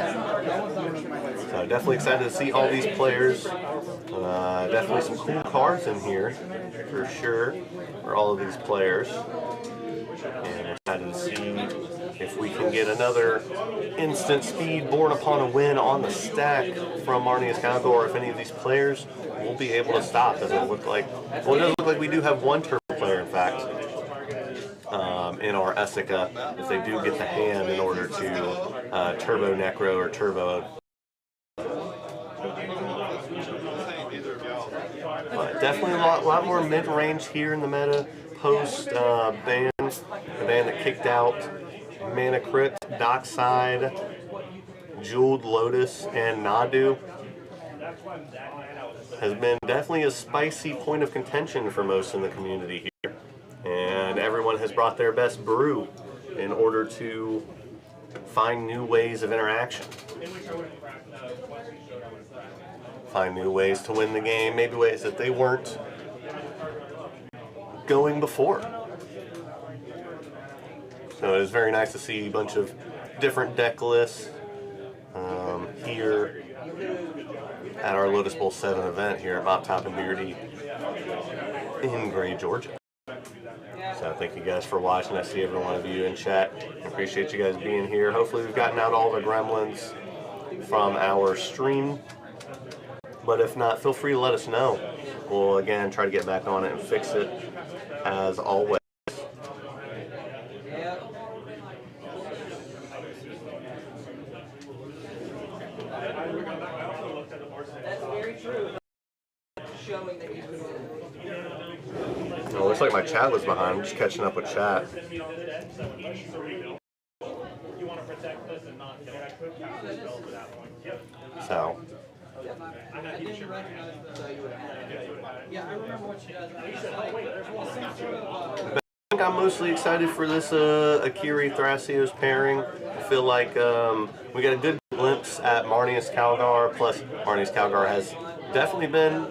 So definitely excited to see all these players. Definitely some cool cards in here, for sure, for all of these players. And we're excited to see if we can get another instant speed born upon a win on the stack from Marnius Calgar, or if any of these players will be able to stop. Does it look like, well, it does look like we do have one turbo player, in fact, in our Essica, if they do get the hand in order to turbo Necro or turbo. But definitely a lot more mid-range here in the meta post ban, the ban that kicked out Mana Crypt, Dockside, Jeweled Lotus, and Nadu has been definitely a spicy point of contention for most in the community here. And everyone has brought their best brew in order to find new ways of interaction. Find new ways to win the game, maybe ways that they weren't going before. So it was very nice to see a bunch of different deck lists here at our Lotus Bowl 7 event here at Mop Top and Beardy in Gray, Georgia. So thank you guys for watching. I see every one of you in chat. I appreciate you guys being here. Hopefully we've gotten out all the gremlins from our stream. But if not, feel free to let us know. We'll again try to get back on it and fix it as always. That's very true. Showing that he's It looks like my chat was behind. I'm just catching up with chat. So. I didn't recognize the yeah, I remember what she does. I think I'm mostly excited for this Akiri Thrasios pairing. I feel like we got a good glimpse at Marnius Calgar, plus Marnius Calgar has definitely been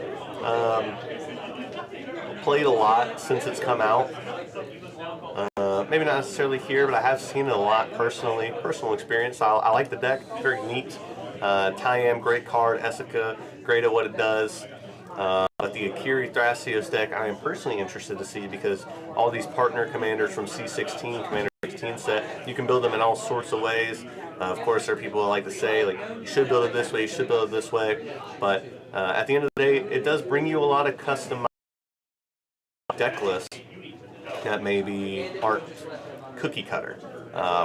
played a lot since it's come out. Maybe not necessarily here, but I have seen it a lot personally, personal experience. I like the deck, very neat. Tayam, great card. Essica, great at what it does. But the Akiri Thrasios deck, I am personally interested to see because all these partner commanders from C16, Commander 16 set, you can build them in all sorts of ways. Of course, there are people that like to say, like, you should build it this way, you should build it this way. But at the end of the day, it does bring you a lot of custom deck lists that maybe aren't cookie cutter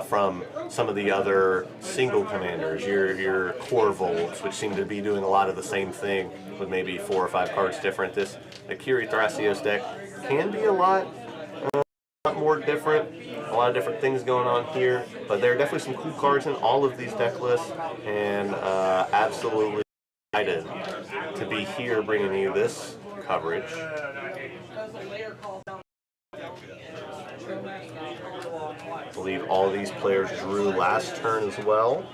from some of the other single commanders, your core volts, which seem to be doing a lot of the same thing with maybe 4 or 5 cards different. This Akiri Thrasios deck can be a lot more different, a lot of different things going on here, but there are definitely some cool cards in all of these deck lists, and absolutely excited to be here bringing you this coverage. I believe all these players drew last turn as well.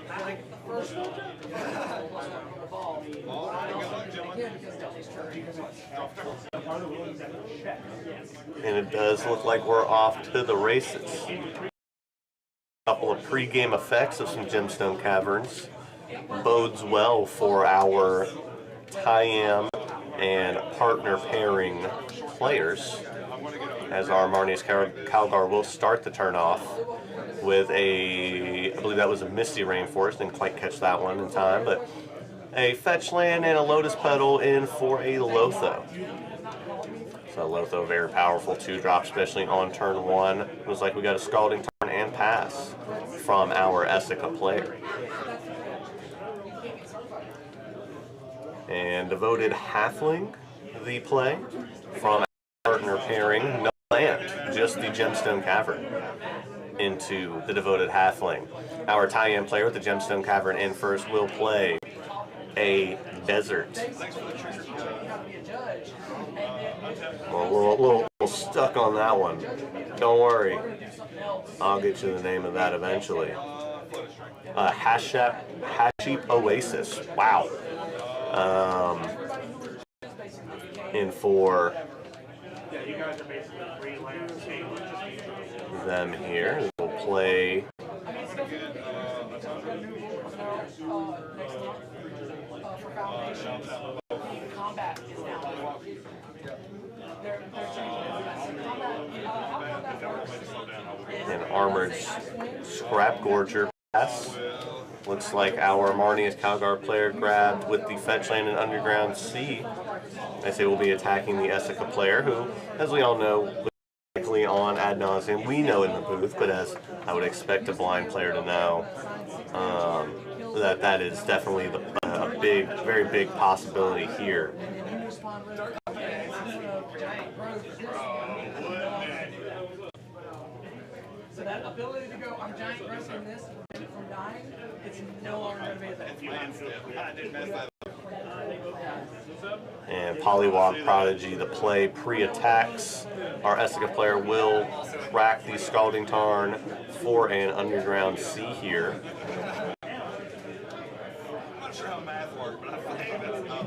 And it does look like we're off to the races. A couple of pre-game effects of some Gemstone Caverns bodes well for our Tayam and partner pairing players, as our Marnius Calgar will start the turn off with I believe that was a Misty Rainforest, didn't quite catch that one in time, but a fetch land and a Lotus Petal in for a Lotho. So Lotho, very powerful 2-drop, especially on turn 1. It was like we got a Scalding Tarn and pass from our Essica player. And Devoted Halfling, the play from partner pairing, no land, just the Gemstone Cavern into the Devoted Halfling. Our Tayam player with the Gemstone Cavern in first will play a Desert. Well, we're a little stuck on that one. Don't worry, I'll get you the name of that eventually. Haship Oasis. Wow. In for them here. We'll play an Armored Scrap Gorger pass. Looks like our Marnius Calgar player grabbed with the fetch land and Underground Sea. I say we'll be attacking the Essica player, who, as we all know, likely on ad nauseum. We know in the booth, but as I would expect a blind player to know, that is definitely a big, very big possibility here. So that ability to go, I'm giant wrestling this and prevent it from dying, it's no longer going to be a thing. And Polywog Prodigy, the play pre-attacks. Our Essica player will crack the Scalding Tarn for an Underground Sea here. I'm not sure how math works, but I think that's up.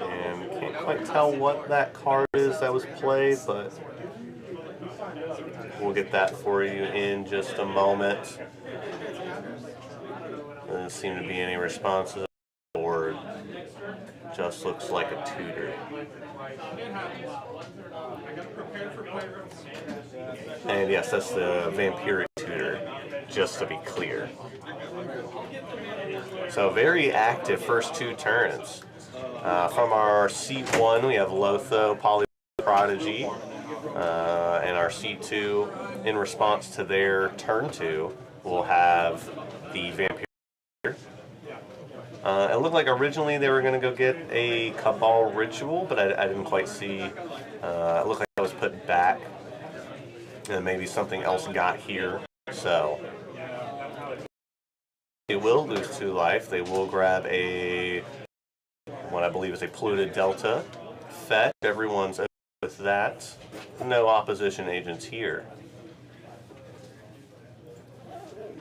And can't quite tell what that card is that was played, but we'll get that for you in just a moment. Doesn't seem to be any responses on the board. Just looks like a tutor. And yes, that's the Vampiric Tutor, just to be clear. So very active first 2 turns. From our seat 1, we have Lotho, Polywog Prodigy. And our seat 2, in response to their turn 2, we'll have the Vampire. It looked like originally they were going to go get a Cabal Ritual, but I didn't quite see. It looked like that was put back, and maybe something else got here. So they will lose 2 life. They will grab what I believe is a Polluted Delta. Fetch. Everyone's with that. No opposition agents here.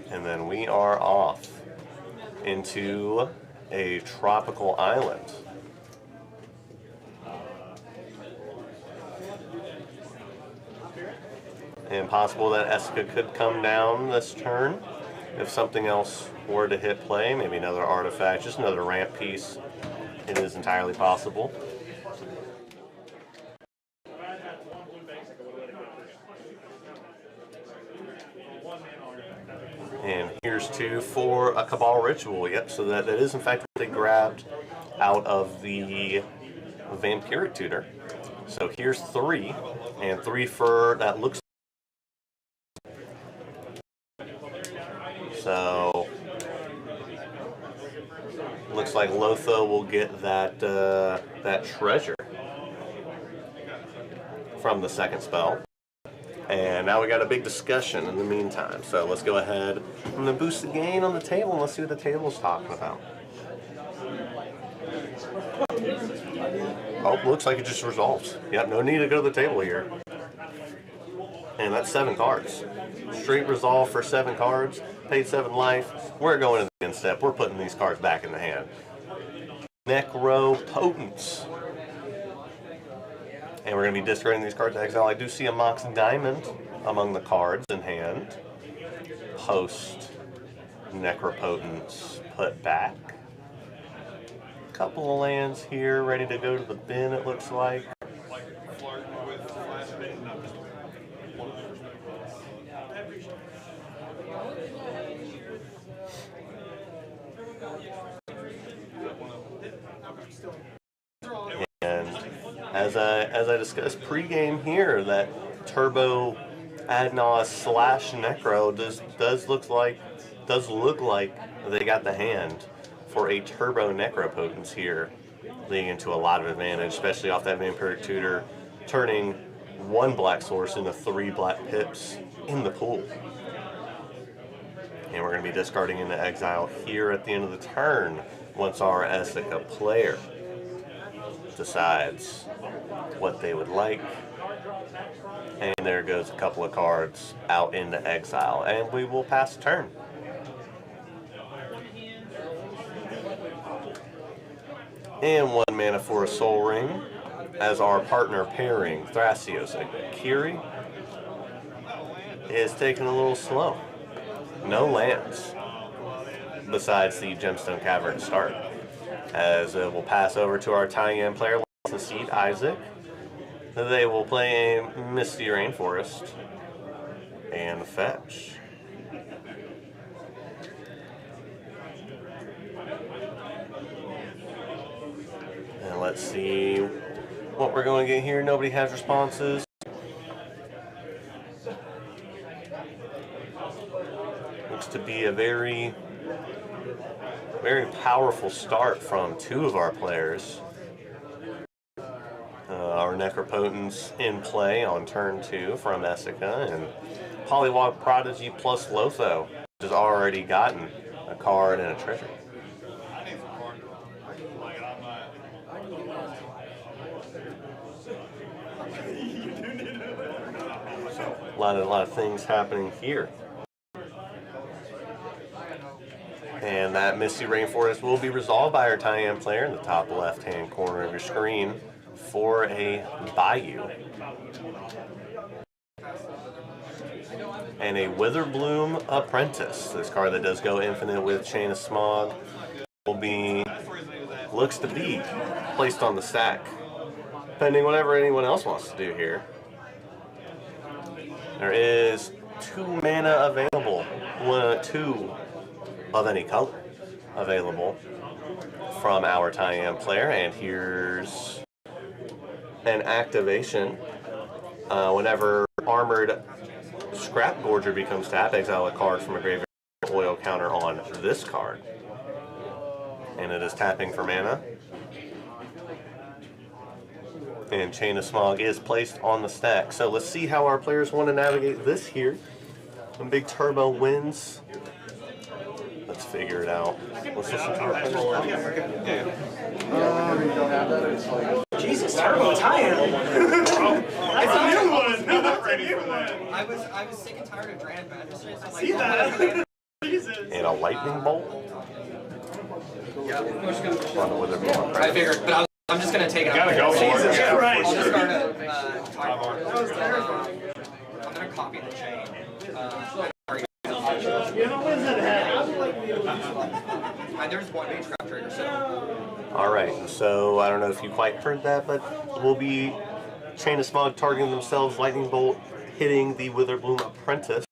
And then we are off into a tropical island. And possible that Esca could come down this turn if something else were to hit play. Maybe another artifact, just another ramp piece. It is entirely possible. And here's 2 for a Cabal Ritual. Yep, so that is in fact what they grabbed out of the Vampiric Tutor. So here's 3, and 3 for that looks. So looks like Lotho will get that that treasure from the second spell. And now we got a big discussion in the meantime. So let's go ahead. I'm going to boost the gain on the table and let's see what the table's talking about. Oh, looks like it just resolves. Yep, no need to go to the table here. And that's 7 cards. Straight resolve for 7 cards. Paid 7 life. We're going to the end step. We're putting these cards back in the hand. Necro Potence. And we're going to be discarding these cards to exile. I do see a Mox Diamond among the cards in hand. Post Necropotence put back. Couple of lands here ready to go to the bin, it looks like. And as I discussed pregame here, that Turbo Adnos / Necro does look like they got the hand for a Turbo Necropotence here, leading into a lot of advantage, especially off that Vampiric Tutor, turning 1 black source into 3 black pips in the pool. And we're going to be discarding into exile here at the end of the turn once our Esca player decides what they would like. And there goes a couple of cards out into exile, and we will pass the turn. And 1 mana for a Soul Ring as our partner pairing, Thrasios Akiri, is taking a little slow. No lands besides the Gemstone Cavern to start. As we'll pass over to our tie-in player, Seed Isaac. They will play a Misty Rainforest and fetch. And let's see what we're going to get here. Nobody has responses. Looks to be a very powerful start from 2 of our players. Our Necropotence in play on turn 2 from Esca, and Polywog Prodigy plus Lotho has already gotten a card and a treasure. So a lot of things happening here. And that Misty Rainforest will be resolved by our tie-in player in the top left-hand corner of your screen for a Bayou. And a Witherbloom Apprentice. This card that does go infinite with Chain of Smog looks to be placed on the stack, pending whatever anyone else wants to do here. There is 2 mana available, 2 of any color available from our tie-in player, and here's an activation. Whenever Armored Scrap Gorger becomes tapped, exile a card from a graveyard oil counter on this card. And it is tapping for mana. And Chain of Smog is placed on the stack. So let's see how our players want to navigate this here. When Big Turbo wins, let's figure it out. Let's listen to our players. Jesus, Turbo tie-in. That's a new one. I'm not ready for that. I was sick and tired of Grand Magistrates. I see that. And a Lightning Bolt. I figured, but I'm just gonna take it. Gotta go for it. Jesus Christ. I'll discard it. I'm gonna copy the chain. There's one Magecraft trigger, so. Alright, so I don't know if you quite heard that, but we'll be Chain of Smog targeting themselves, Lightning Bolt hitting the Witherbloom Apprentice.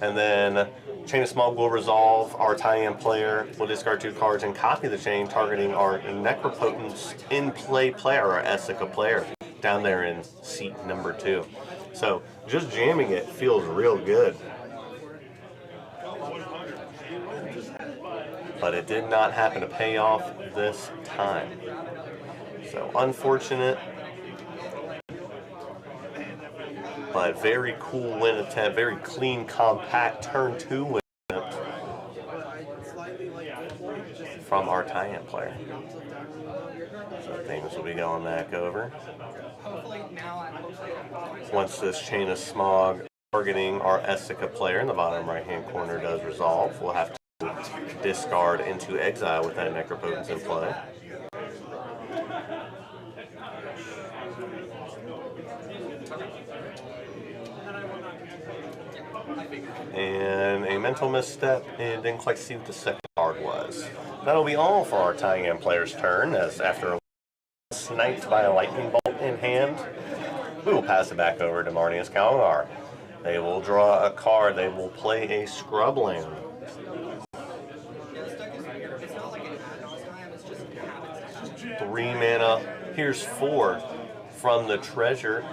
And then Chain of Smog will resolve our tie-in player, will discard 2 cards and copy the chain, targeting our Necropotence in-play player, our Essica player, down there in seat number 2. So just jamming it feels real good. But it did not happen to pay off this time. So unfortunate, but very cool win attempt, very clean, compact turn 2 win attempt from our tie-in player. So things will be going back over. Once this Chain of Smog targeting our Essica player in the bottom right-hand corner does resolve, we'll have to discard into exile with that Necropotence in play. And a mental misstep, and didn't quite see what the second card was. That'll be all for our tie-in player's turn, as after sniped by a Lightning Bolt in hand, we will pass it back over to Marnius Calgar. They will draw a card, they will play a Scrubland. 3 mana, here's 4 from the treasure.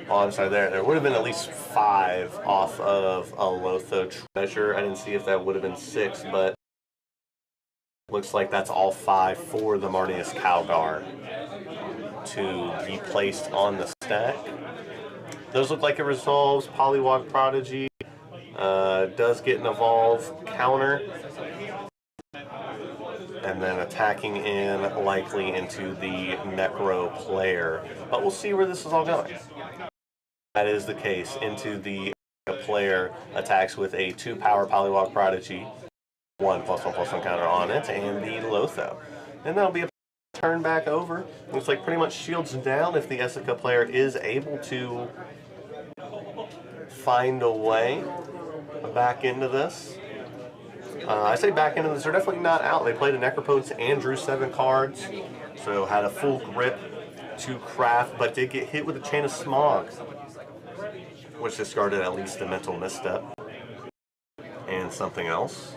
Oh, I'm sorry, there would have been at least 5 off of a Lotho treasure. I didn't see if that would have been 6, but looks like that's all 5 for the Marnius Calgar to be placed on the stack. Those look like it resolves. Polywog Prodigy does get an evolve counter. And then attacking in likely into the Necro player. But we'll see where this is all going. That is the case. Into the player attacks with a 2-power Polywog Prodigy, 1+1/+1 counter on it, and the Lotho. And that'll be a turn back over. Looks like pretty much shields down if the Essica player is able to find a way back into this. I say back into this, they're definitely not out. They played a Necropotence and drew 7 cards, so had a full grip to craft, but did get hit with a Chain of Smog, which discarded at least a mental misstep and something else.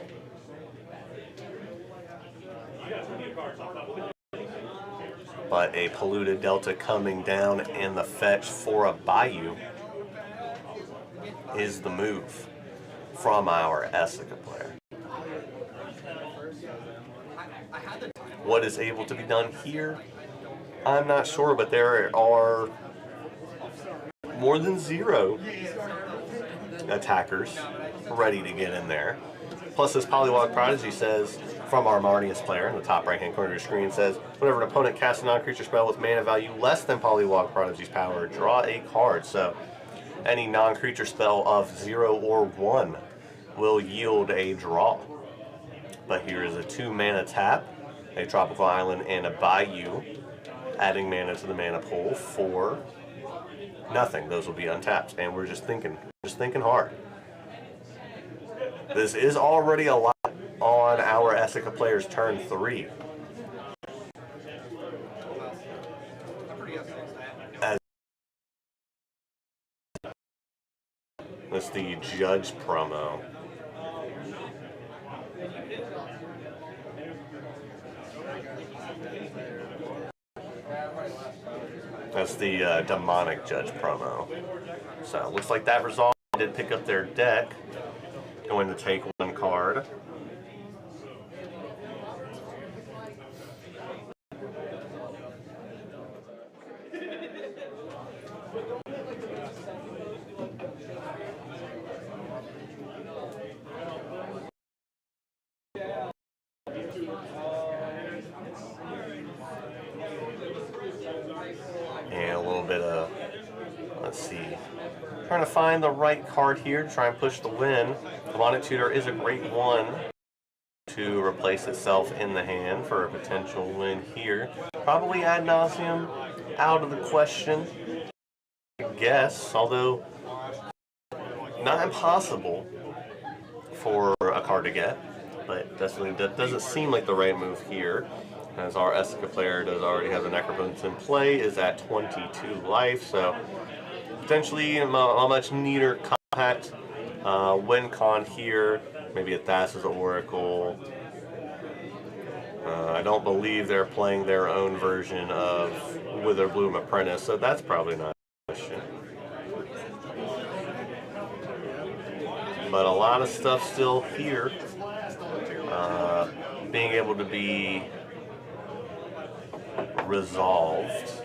But a Polluted Delta coming down and the fetch for a Bayou is the move from our Essica player. What is able to be done here, I'm not sure, but there are more than 0 attackers ready to get in there. Plus this Polywog Prodigy says, from our Marnius player in the top right hand corner of your screen, says, whenever an opponent casts a non-creature spell with mana value less than Polywog Prodigy's power, draw a card. So any non-creature spell of 0 or 1 will yield a draw. But here is a 2-mana tap, a Tropical Island, and a Bayou, adding mana to the mana pool for nothing. Those will be untapped, and we're just thinking hard. This is already a lot on our Essica player's turn 3. As that's the Judge promo. That's the Demonic Judge promo. So looks like that resolved. Did pick up their deck. Going to take 1 card. And a little bit of, let's see, trying to find the right card here to try and push the win. Demonic Tutor is a great one to replace itself in the hand for a potential win here. Probably ad nauseum out of the question, I guess, although not impossible for a card to get, but definitely that doesn't seem like the right move here, as our Essica player does already have the Necropotence in play, is at 22 life, so potentially a much neater compact win con here, maybe a Thassa's Oracle. I don't believe they're playing their own version of Witherbloom Apprentice, so that's probably not a question. But a lot of stuff still here, being able to be resolved.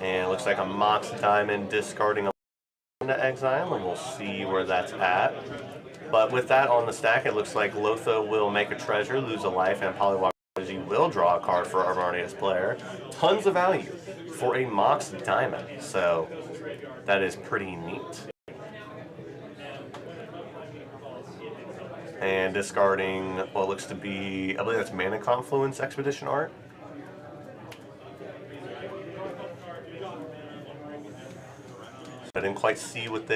And it looks like a Mox Diamond discarding a into exile, and we'll see where that's at. But with that on the stack, it looks like Lotho will make a treasure, lose a life, and Polywalk Prodigy will draw a card for our Marnius player. Tons of value for a Mox Diamond, so that is pretty neat. And discarding what looks to be, I believe that's Mana Confluence Expedition art. I didn't quite see what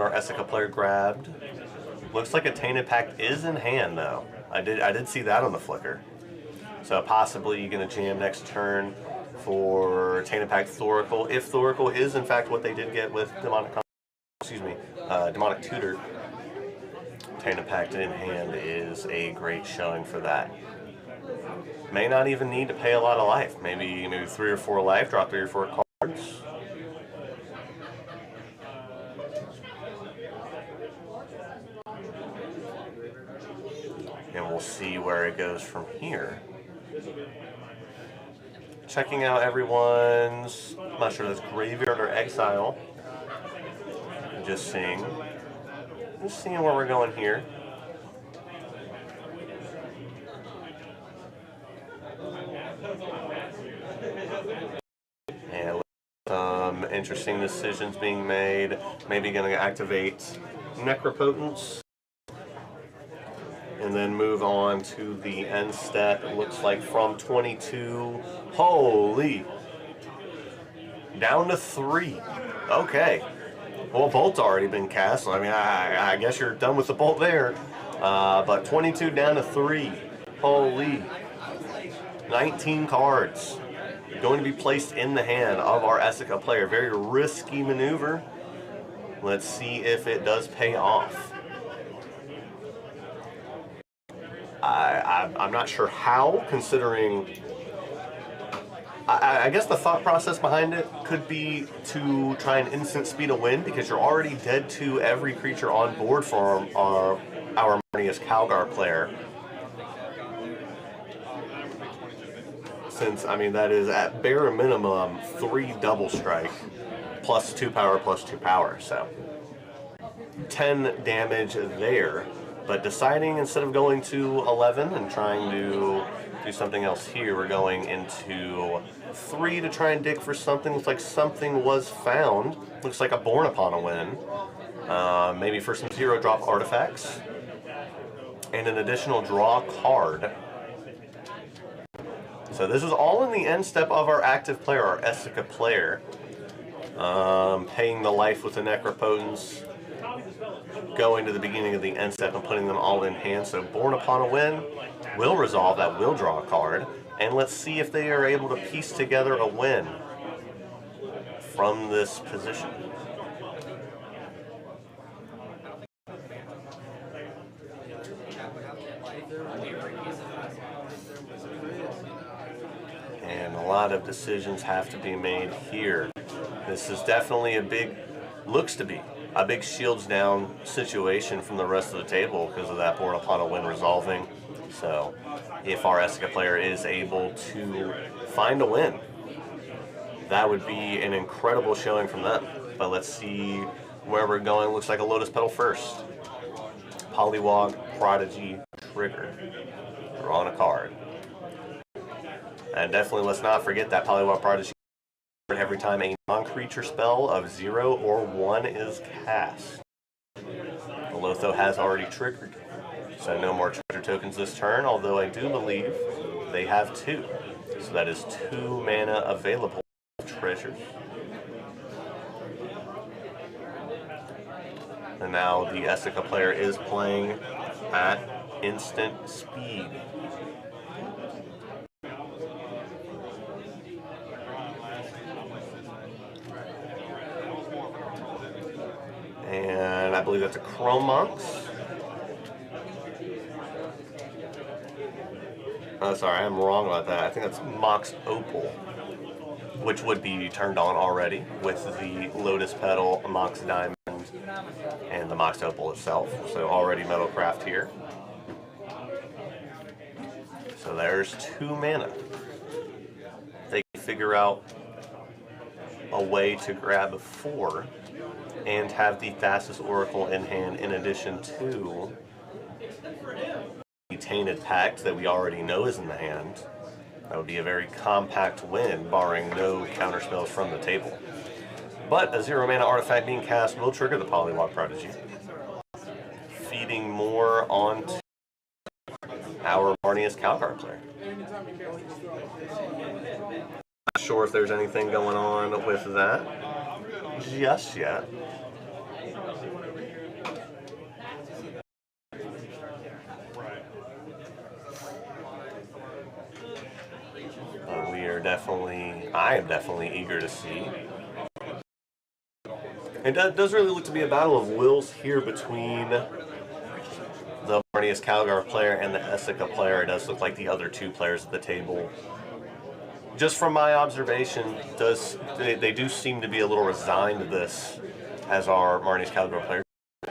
our Essica player grabbed. Looks like a Tainted Pact is in hand though. I did see that on the flicker. So possibly you're gonna jam next turn for Tainted Pact Thoracle. If Thoracle is in fact what they did get with Demonic Tutor, Tainted Pact in hand is a great showing for that. May not even need to pay a lot of life. Maybe 3 or 4 life, draw 3 or 4 cards. And we'll see where it goes from here. Checking out everyone's, I'm not sure if that's Graveyard or Exile. Just seeing where we're going here. And some interesting decisions being made. Maybe going to activate Necropotence. And then move on to the end step. It looks like from 22, holy, down to 3. Okay. Well, Bolt's already been cast. So I mean, I guess you're done with the Bolt there. But 22 down to 3. Holy. 19 cards going to be placed in the hand of our Essica player. Very risky maneuver. Let's see if it does pay off. I'm not sure how, considering I guess the thought process behind it could be to try and instant speed a win, because you're already dead to every creature on board for our Marnius Calgar player. Since, I mean, that is at bare minimum 3 double strike, plus 2 power, so 10 damage there. But deciding instead of going to 11 and trying to do something else here, we're going into 3 to try and dig for something. Looks like something was found. Looks like a Born Upon a Win. Maybe for some 0-drop artifacts. And an additional draw card. So this is all in the end step of our active player, our Essica player. Paying the life with the Necropotence. Going to the beginning of the end step and putting them all in hand. So Born Upon a Win will resolve, that will draw a card. And let's see if they are able to piece together a win from this position. And a lot of decisions have to be made here. This is definitely a big, looks to be a big shields down situation from the rest of the table because of that Born Upon a Win resolving. So if our Essica player is able to find a win, that would be an incredible showing from them. But let's see where we're going. Looks like a Lotus Petal first. Polywog Prodigy triggered. Drawing a card. And definitely let's not forget that Polywog Prodigy every time a non-creature spell of 0 or 1 is cast. The Lotho has already triggered. So no more treasure tokens this turn, although I do believe they have 2. So that is 2 mana available treasures. And now the Esika player is playing at instant speed. And I believe that's a Climax. Oh, sorry, I'm wrong about that. I think that's Mox Opal, which would be turned on already with the Lotus Petal, Mox Diamond, and the Mox Opal itself. So already Metalcraft here. So there's 2 mana. They can figure out a way to grab 4 and have the Thassa's Oracle in hand in addition to the Tainted Pact that we already know is in the hand. That would be a very compact win, barring no counterspells from the table. But a 0 mana artifact being cast will trigger the Polywog Prodigy, feeding more onto our Marnius Calgar player. Not sure if there's anything going on with that just yet. I am definitely eager to see. It does really look to be a battle of wills here between the Marnius Calgar player and the Esika player. It does look like the other 2 players at the table, just from my observation, they do seem to be a little resigned to this as our Marnius Calgar player.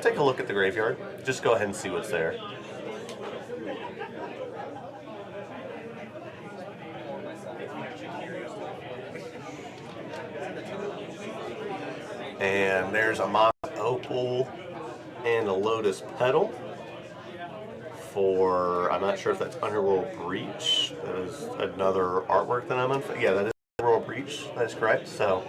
Take a look at the graveyard. Just go ahead and see what's there. And there's a Mox Opal and a Lotus Petal for, I'm not sure if that's Underworld Breach. That is another artwork that I'm on. Yeah, that is Underworld Breach. That is correct. So,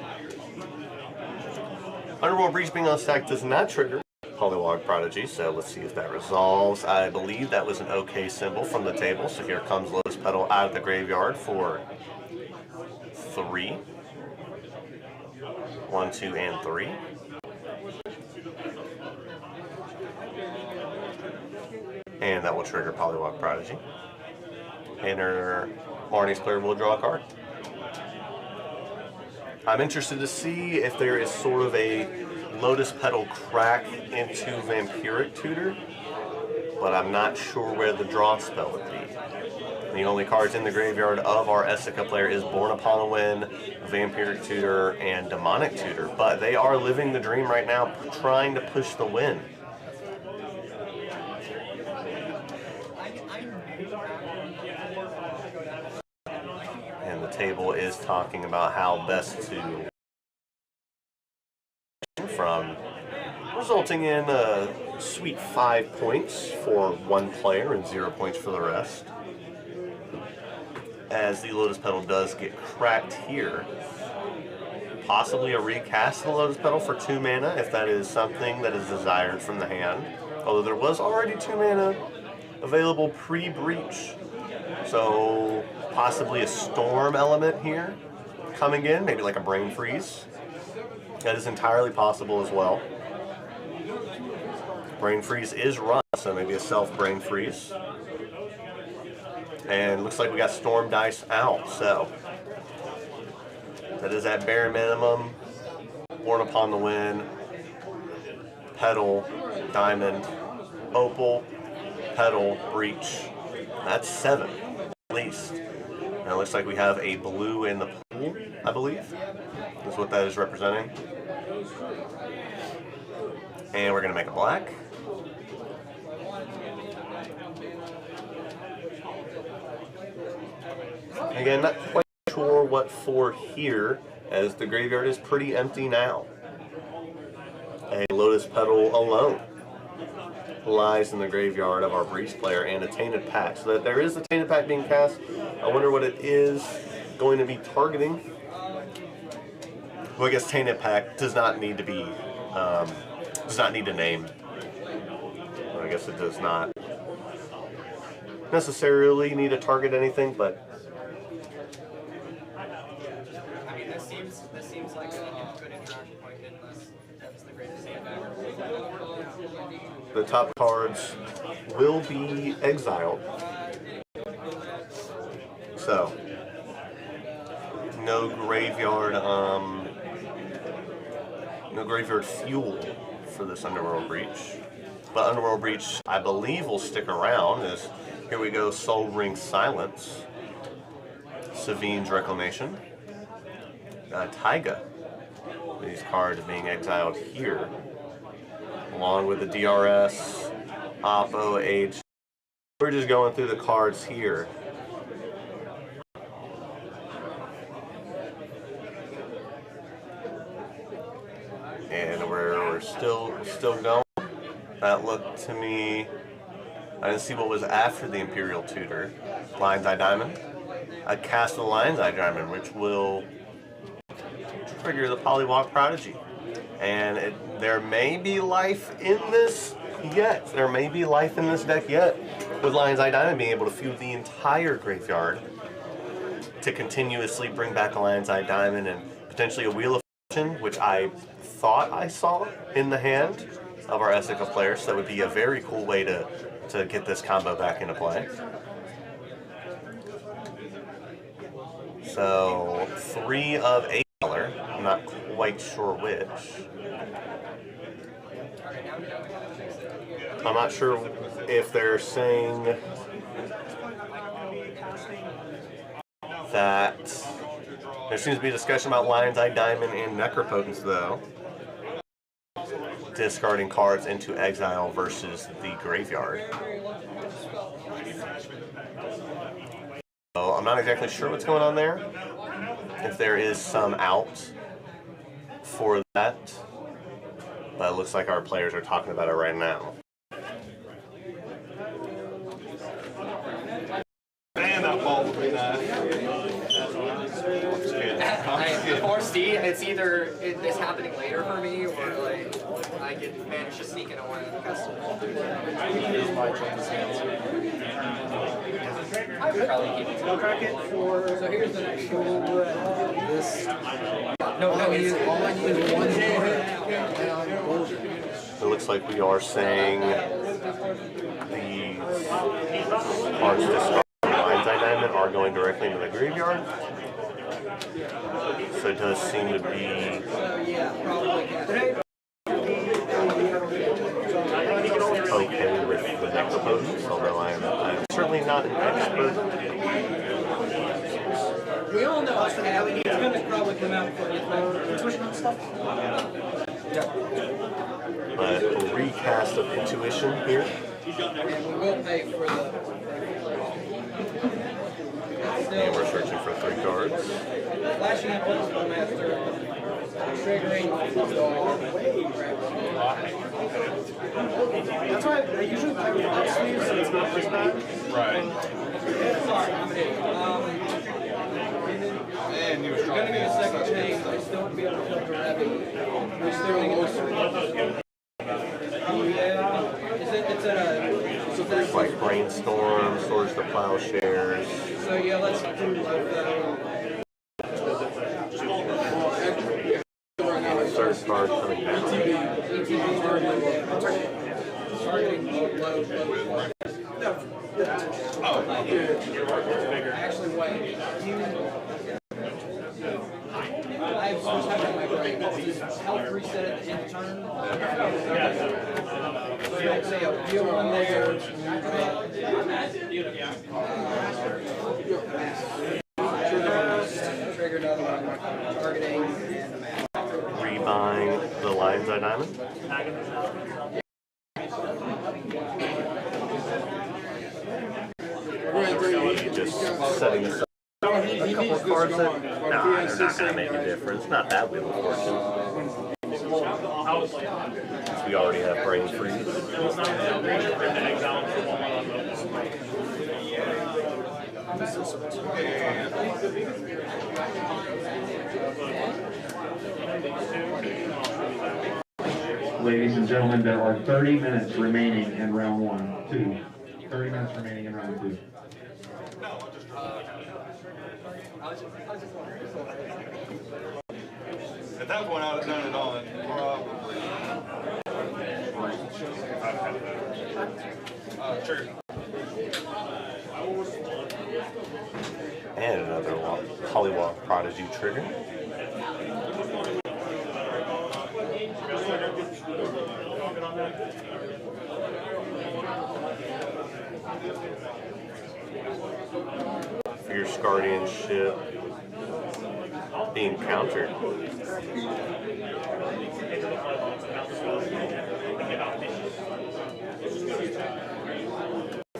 Underworld Breach being on stack does not trigger Polywog Prodigy, so let's see if that resolves. I believe that was an OK symbol from the table, so here comes Lotus Petal out of the graveyard for 3. 1, 2, and 3. And that will trigger Polywog Prodigy. And our Marnie's player will draw a card. I'm interested to see if there is sort of a Lotus Petal crack into Vampiric Tutor, but I'm not sure where the draw spell would be. The only cards in the graveyard of our Esika player is Born Upon a Wind, Vampiric Tutor, and Demonic Tutor, but they are living the dream right now, trying to push the win. And the table is talking about how best to from resulting in a sweet 5 points for 1 player and 0 points for the rest. As the Lotus Petal does get cracked here. Possibly a recast of the Lotus Petal for 2 mana if that is something that is desired from the hand. Although there was already 2 mana available pre-breach. So possibly a storm element here coming in, maybe like a brain freeze. That is entirely possible as well. Brain freeze is run, so maybe a self brain freeze. And looks like we got Storm Dice out, so that is at bare minimum. Born Upon the Wind, Petal, Diamond, Opal, Petal, Breach. That's 7 at least. And it looks like we have a blue in the pool, I believe. That's what that is representing. And we're going to make a black. Again, not quite sure what for here, as the graveyard is pretty empty now. A Lotus Petal alone lies in the graveyard of our Breeze player and a Tainted Pact. So that there is a Tainted Pact being cast. I wonder what it is going to be targeting. Well, I guess Tainted Pact does not need to be, does not need a name. I guess it does not necessarily need to target anything, but I mean, this seems like a good interaction point unless that's the greatest sandbagger. the top cards will be exiled. So, no graveyard fuel for this Underworld Breach. But Underworld Breach, I believe, will stick around. As here we go, Soul Ring Silence, Savine's Reclamation, Taiga. These cards being exiled here, along with the DRS, Oppo, Age. We're just going through the cards here. And we're still going. That looked to me, I didn't see what was after the Imperial Tutor. Lion's Eye Diamond. A cast of the Lion's Eye Diamond, which will trigger the Polywalk Prodigy. And there may be life in this yet. There may be life in this deck yet, with Lion's Eye Diamond being able to fuel the entire graveyard to continuously bring back a Lion's Eye Diamond and potentially a Wheel of Fortune, which I thought I saw in the hand of our Esika players. So that would be a very cool way to get this combo back into play. So 3 of a color. I'm not quite sure which. I'm not sure if they're saying that there seems to be discussion about Lion's Eye Diamond and Necropotence, though. Discarding cards into exile versus the graveyard. So I'm not exactly sure what's going on there. If there is some out for that. But it looks like our players are talking about it right now. Man, that ball would be nice. Or C, it's either this happening later for me, or like I can manage to sneak in a one in the festival. I would probably keep it. So here's the next one. This. No, all I need is one hit. It looks like we are saying these cards discarded Lion's Eye Diamond are going directly into the graveyard. So it does seem to be okay with the Necropotence, although I'm certainly not an expert. We all know it's going to probably come out for intuition and stuff. But a recast of Intuition here. And we will pay for the. And we're searching for 3 cards. Flashing up Lotus Master, triggering That's why I usually play with hot sleeves, so it's not this bad. Right. Sorry, I'm an idiot. And you were We're going to get a second change. I still won't be able to kill the rabbit. We're still it's at a... It's like Brainstorm, Swords to Plowshares. So yeah, let's do Third card coming down. Actually, wait. I have so much time in my brain. Health reset at the end of turn. So say a deal one there. Trigger another one. Targeting and a mask. Rebuying the Lion's Eye Diamond. Just setting aside a couple of cards that, they're not going to make a difference. Not that Wheel of Fortune. We already have Brain Freeze. Ladies and gentlemen, there are 30 minutes remaining in round 1, 2. 30 minutes remaining in round 2. At that point, I would have done it on probably. True. And another Hollywalk Prodigy trigger. Fierce Guardianship being countered.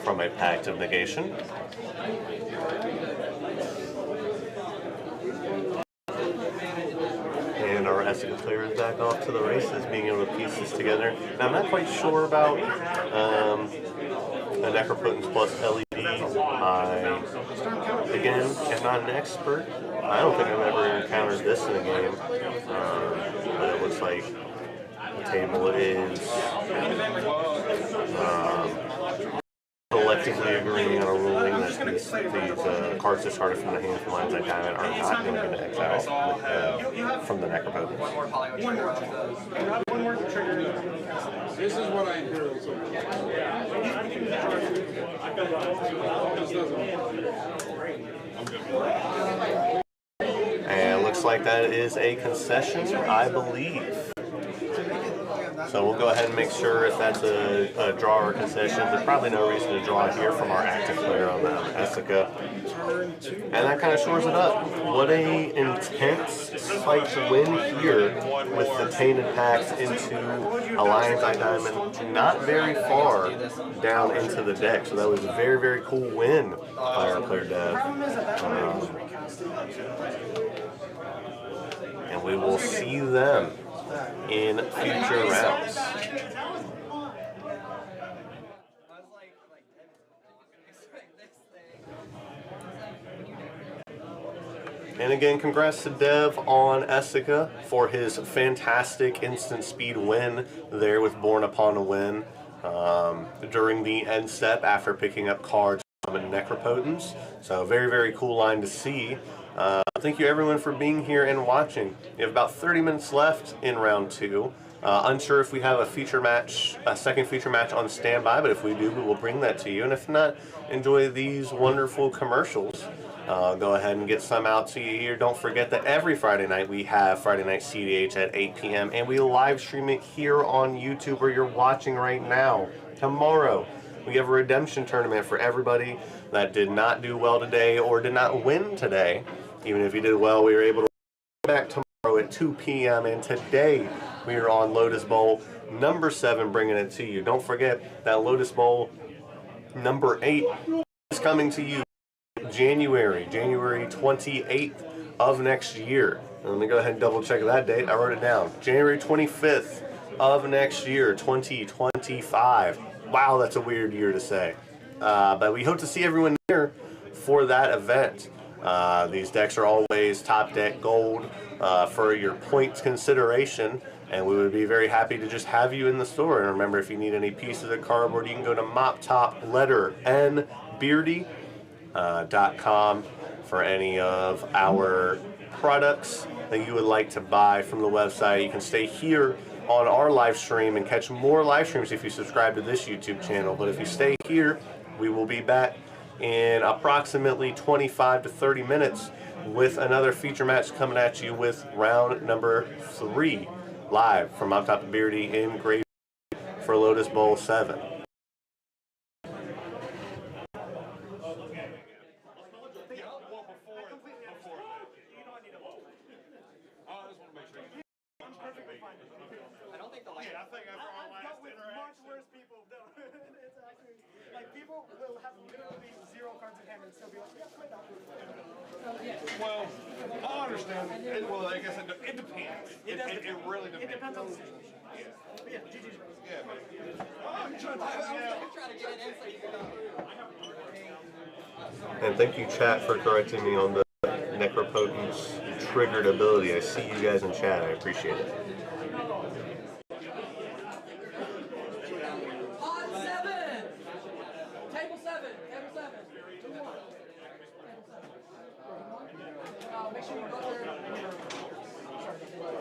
From a Pact of Negation. And our Essica player is back off to the races, being able to piece this together. Now, I'm not quite sure about the Necropotence plus LED. I, again, am not an expert. I don't think I've ever encountered this in a game. But it looks like the table is collectively agreeing on a ruling that these cards discarded from the hand from lines like Diamond are not going to get exiled from the Necropotence. This is what I do. And it looks like that is a concession, I believe. So we'll go ahead and make sure if that's a draw or concession. There's probably no reason to draw here from our active player on the Essica. And that kind of shores it up. What a intense fight to win here with the Tainted Pacts into Alliance Eye Diamond, not very far down into the deck. So that was a very, very cool win by our player Dev. And we will see them in future rounds. And again, congrats to Dev on Essica for his fantastic instant speed win there with Born Upon a Win during the end step after picking up cards from Necropotence. So very, very cool line to see. Thank you everyone for being here and watching. We have about 30 minutes left in round 2. Unsure if we have a second feature match on standby, but if we do, we will bring that to you. And if not, enjoy these wonderful commercials. Go ahead and get some out to you here. Don't forget that every Friday night we have Friday Night CDH at 8 p.m. and we live stream it here on YouTube where you're watching right now. Tomorrow, we have a redemption tournament for everybody that did not do well today or did not win today. Even if you did well, we were able to come back tomorrow at 2 p.m. And today we are on Lotus Bowl number 7, bringing it to you. Don't forget that Lotus Bowl number 8 is coming to you January 28th of next year. And let me go ahead and double check that date. I wrote it down. January 25th of next year, 2025. Wow, that's a weird year to say. But we hope to see everyone here for that event. These decks are always top deck gold for your points consideration, and we would be very happy to just have you in the store. And remember, if you need any pieces of cardboard, you can go to moptopletterNbeardy.com for any of our products that you would like to buy from the website. You can stay here on our live stream and catch more live streams if you subscribe to this YouTube channel. But if you stay here, we will be back in approximately 25 to 30 minutes with another feature match coming at you with round number 3 live from Mop Top Beardy in Gray Hwy for Lotus Bowl 7. People will have literally 0 cards in hand and still be like, yeah, play that. Well, I understand. Well, I guess it depends. It really depends. It depends on the situation. Yeah, GG's. Yeah, but I'm trying to get an insight. And thank you, chat, for correcting me on the Necropotence triggered ability. I see you guys in chat. I appreciate it. Pod 7! 10 make sure you go there.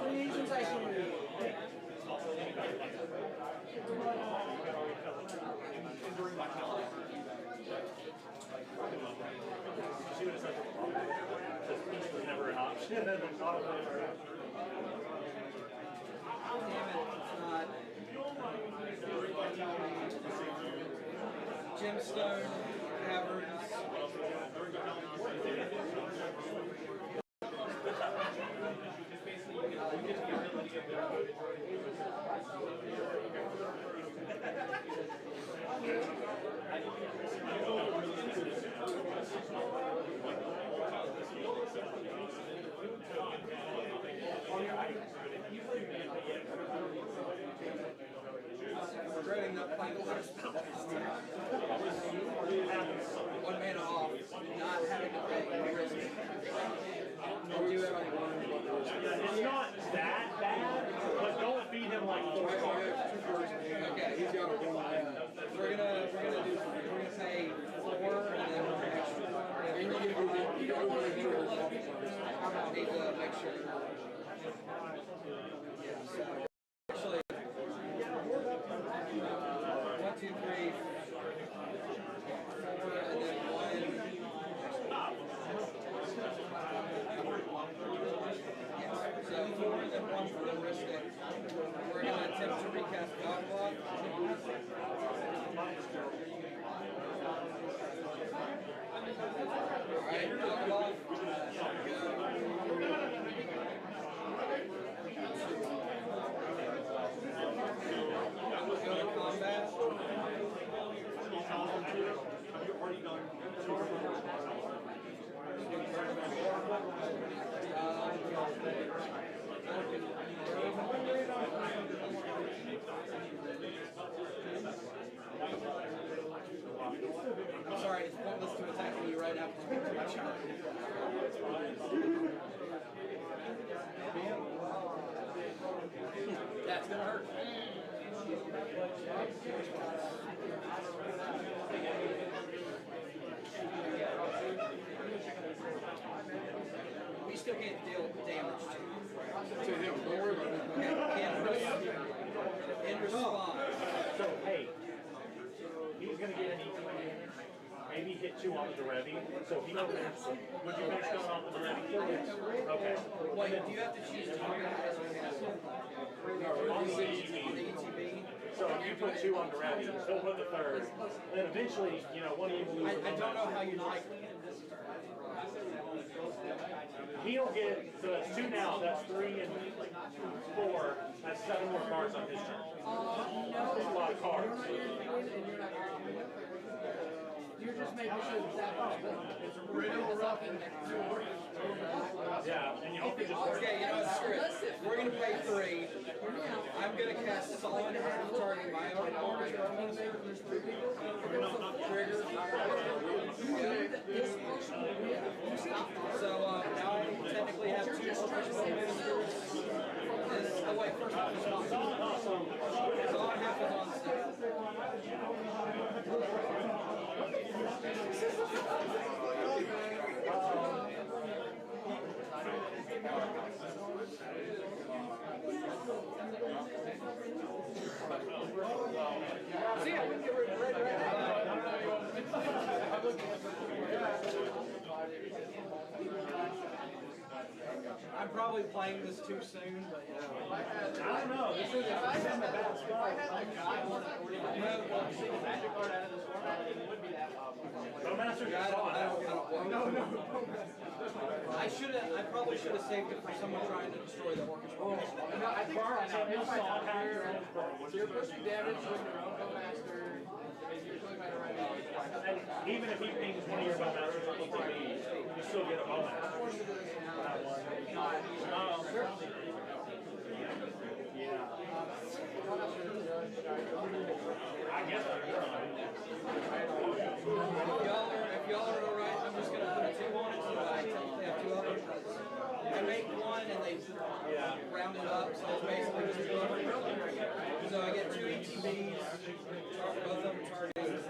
Free sensation. She would have said because peace was never an option. Gemstone, caverns. Regretting not playing Lotus Bowl. One mana off, not having to pay risk. And do it on one. It's not that bad, but don't feed him like 4 cards. Okay, he's got a one. We're gonna say 4 and then extra. And you need to make sure. Yeah, so actually 1, 2, 3, 4, and then 1. Yes. So 4 and then 1 for the wrist stick. We're going to attempt to recast Godblock. Alright, Godblock. Go to combat. I'm sorry, it's pointless to attack you right after you make my shot. That's gonna hurt. We still can't deal damage to him. Don't worry about it. In response. So, hey, he's going to get an E20 maybe hit you on the Derevi. So if you don't would you finish going off the Derevi? Okay. Wait, do you have to choose target as on the ETB. So if you put 2 on Derevi, he'll put the 3rd. And then eventually, you know, one of you will lose. I don't know how you like it. He'll get, so that's 2 now, that's 3 and 4, that's 7 more cards on his turn. That's a lot of cards. You're just making sure that it's real rough. Yeah, and you hope it just works. Okay, you know what, screw it. We're going to pay 3. I'm going to cast Solid Hand targeting my own orchestra. Trigger. So now I technically have 2 orchestra ministers. Oh wait, first off, it's not. Solid half is on stick. See, I wouldn't get rid of red right now. I'm probably playing this too soon, but you know. I don't know. This is a bad spot. No Masters are fine. I probably should have saved it for someone trying to destroy the orchestra. No, I think you're pushing damage with your own Master. Even if he pings one of your Bowmasters on ETB, you still get a Bowmaster. Yeah. I guess if y'all are alright, I'm just gonna put 2 on it so I have 2 others. I make 1 and they round it up, so it's basically just 2 others. So I get 2 ETBs, both of them targeting.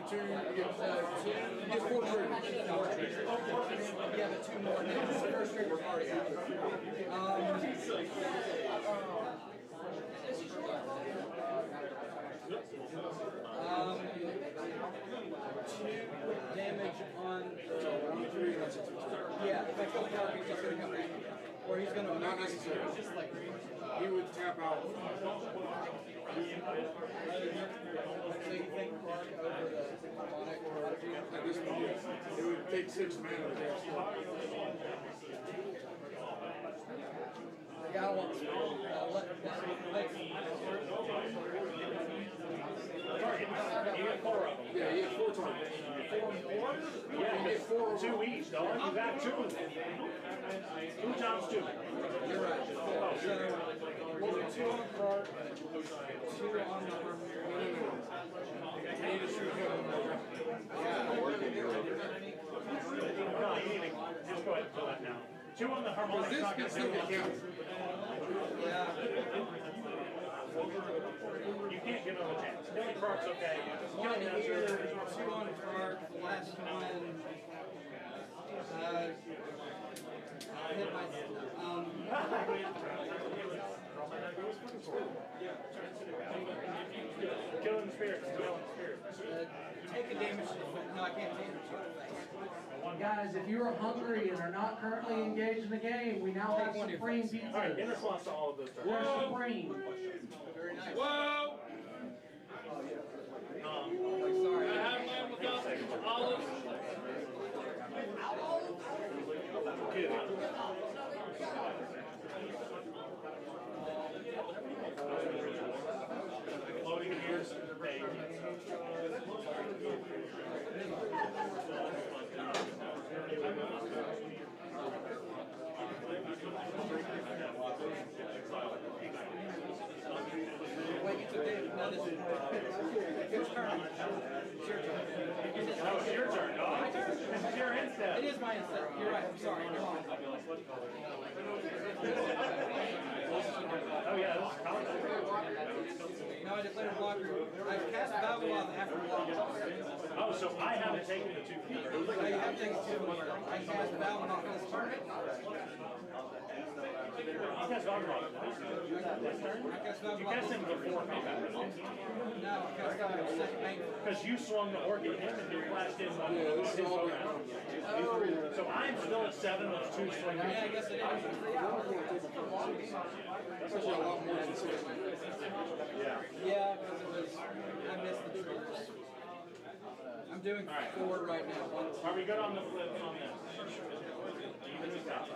two, you get 4 triggers. Yeah, but 2 more now. The first trigger's already happened. 2 damage on yeah, if I kill the target, he's just gonna come back. Or he's gonna not necessarily. Just like he would tap out. So you think Clark over the demonic prodigy? At this point, it would take 6 mana to cast. Yeah, I don't want to. Target. You get 4 of them. Yeah, you get 4 targets. 4 and 4? Yeah, you get 4 2 each, dog. You got 2 of them. 2 times 2. You're right. So, 2 on Clark, 2 on the Yeah. No, you need to just go ahead and fill that now. 2 on the harmonic. This gets the account. Yeah. You can't give him a chance. Billy Clark's okay. 1 here, 2 on Clark, the last one. Hit my Killing the spirits. take a damage. No, I can't take it. Guys, if you are hungry and are not currently engaged in the game, we now have Supreme Pizza. All right, in response to all of those turns. We're Supreme. Very nice. Whoa! Sorry. I have mine without olives. Loading gears. Wait, you took damage. No, this is your turn. It's your turn. Oh, it's your turn, dog. My turn. This is your instep. It is my instep. You're right. I'm sorry. You're wrong. Oh yeah, this is contact. Now I declare a blocker. I cast Babylon after block. Oh, so I haven't taken the 2 feet. No, you have taken 2 more. I cast Babylon off this turn. You cast Babylon. You cast him before combat. No, I cast Babylon second main. Because you swung the orc at him and you flashed in his round. So I'm still at 7 with 2 swing. Yeah, I guess it is. That's actually a lot more than 6. Yeah. Yeah, because it was, I missed the triggers. I'm doing 4 right now. Are we good on the flips on this? Even the top.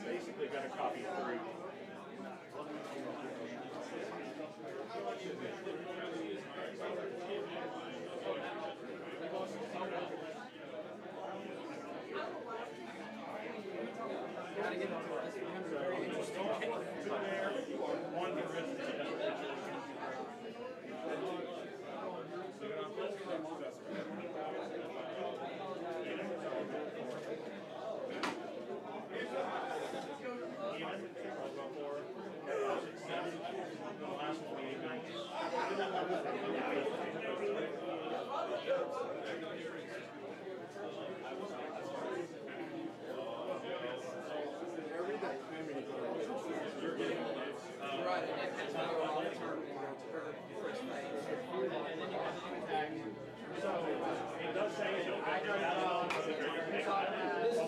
Basically got a copy of 3. Gotta get into this. It's very interesting. One to risk.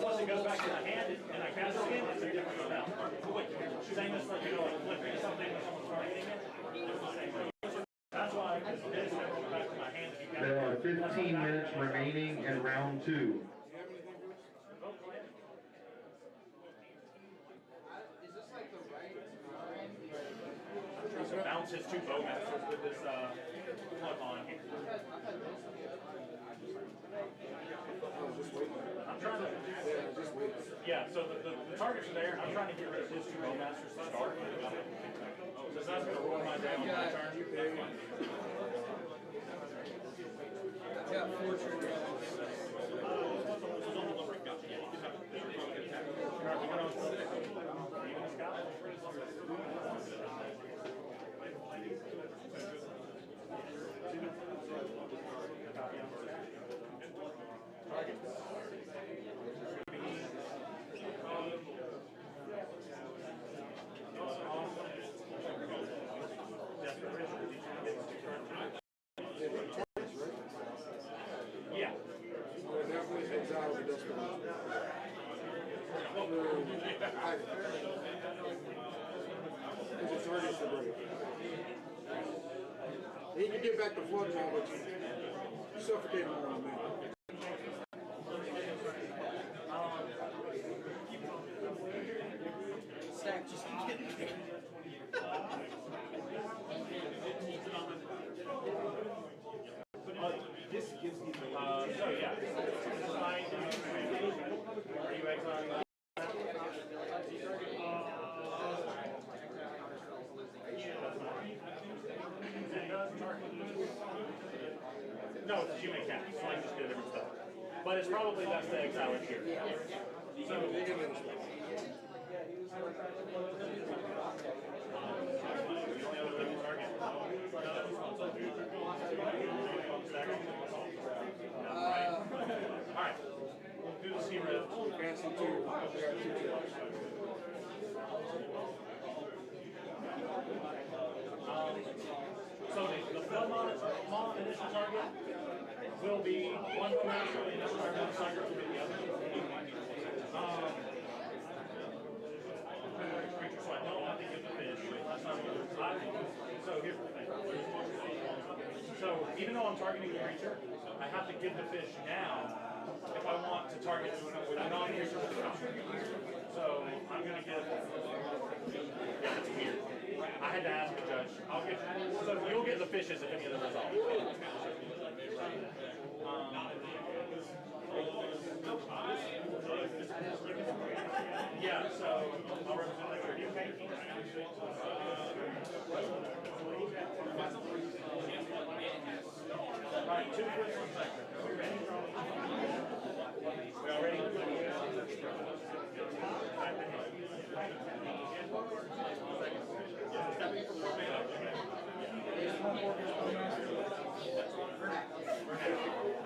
Once it goes back to the hand and I cast it, it's a different spell. Same as like, like flipping something when someone's targeting it. It's the same thing. That's why this goes back to my hand. There are 15 minutes remaining in round 2. So bounce his 2 bowmasters with this plug on here. I'm trying to. Yeah, so the targets are there, and I'm trying to get rid of his 2 Rollmasters to start. So that's going to roll my day on my turn. I've got 4 triggers. Yeah. He can get back to flood now, but you suffocate him on a minute. Stack just keeps getting bigger. This gives me so yeah. Are you exiling that? No, it's a human cat, so I just did a different stuff. But it's probably best to exile it here. So, alright, do the sea red. Fancy 2. I got 2 triggers. So the flood mon initial target will be 1 Rollmaster, the initial target of the Sucker will be the other. So I don't have to give the fish. Last time so here's the thing. So even though I'm targeting the creature, I have to give the fish now if I want to target a non-creature with a counter. So I'm going to give. Yeah, that's weird. I had to ask the judge. I'll get. So you'll get the fishes if any of them resolve. Yeah, so I'll represent the 30, okay? Alright, 2 flips on sector. We ready? We all ready?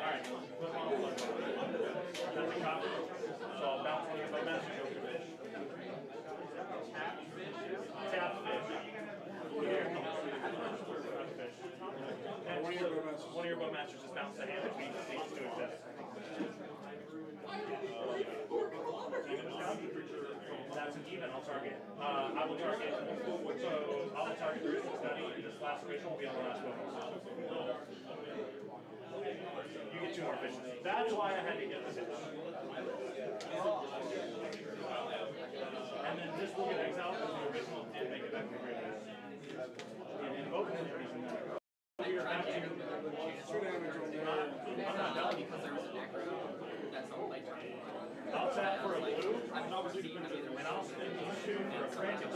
Alright, flip on flip. That's a copy. So I'll bounce on your Bowmaster, go for fish. Tap fish. Here. Fish. And one of your Bowmasters just bounce the hand that beats these to exist. That's an even, I'll target. I will target, so I will target the original study, and this last original will be on the last one. You get 2 more fishes. That's why I had to get the fish. And then this will get exiled because the original did make it back to the graveyard. And invoke the original. You're back to. I'm not done because there was a necro. That's the whole play turn. I'll tap for a blue. And I'll spend these 2 for a frantic.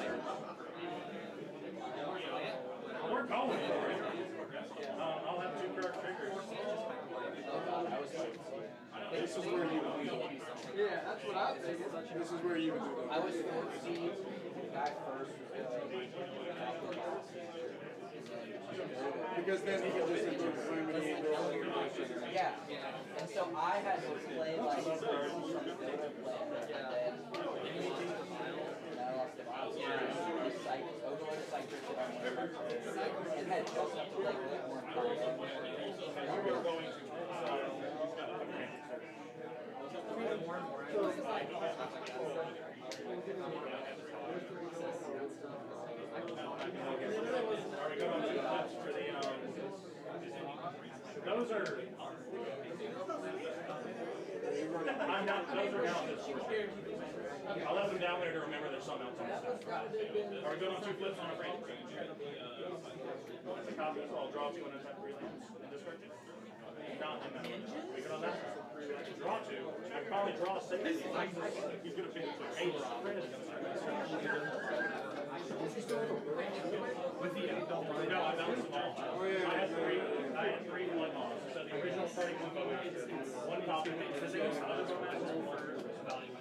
We're going for it. I'll have 2 correct triggers. This is where you would do. Yeah, that's what I was thinking. This is where you would do. I was 14. Guy first. Because then he can just improve Calamity and go. Yeah, and so I had to play like some different plan, and then I lost it. Overload Cypress, and had just enough to play a bit more content. Those are. I'm not. Those are now. I'll have them down there to remember there's something else on the side. Are we good on 2 flips on a frame? That's a copy, so I'll draw 2 and attack 3 lands and discard it. not in that one. We can on that one. I can draw 2. I can probably draw 6. He's going to pick 8. With the no, I bounced them all. I had 3 blood moths. So the original starting one one copy. Because they use other matches for evaluating.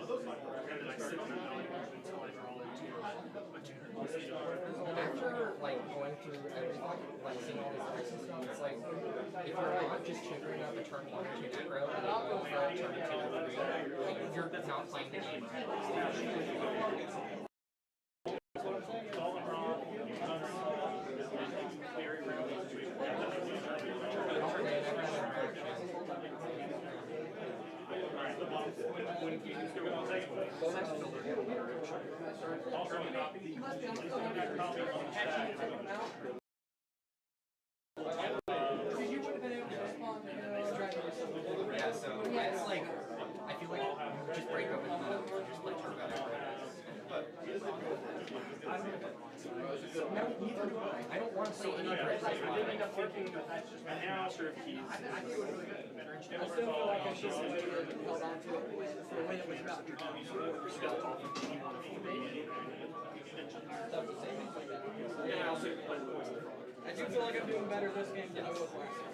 And then I sit on that evaluation until I draw into After like going through everything, like seeing all these decks and stuff, it's like if you're not just chipping up a turn 1 or 2 aggro and then going for a turn 2 or 3, like you're not playing the game right. Yeah, so it's like, I feel like you just break up with them and just play turn better. I don't want to see any grit. I did end up thinking that that's just my house or if he's. I still feel like I should have waited and held on to it when it was about to come. I do feel like I'm doing better this game than I was last.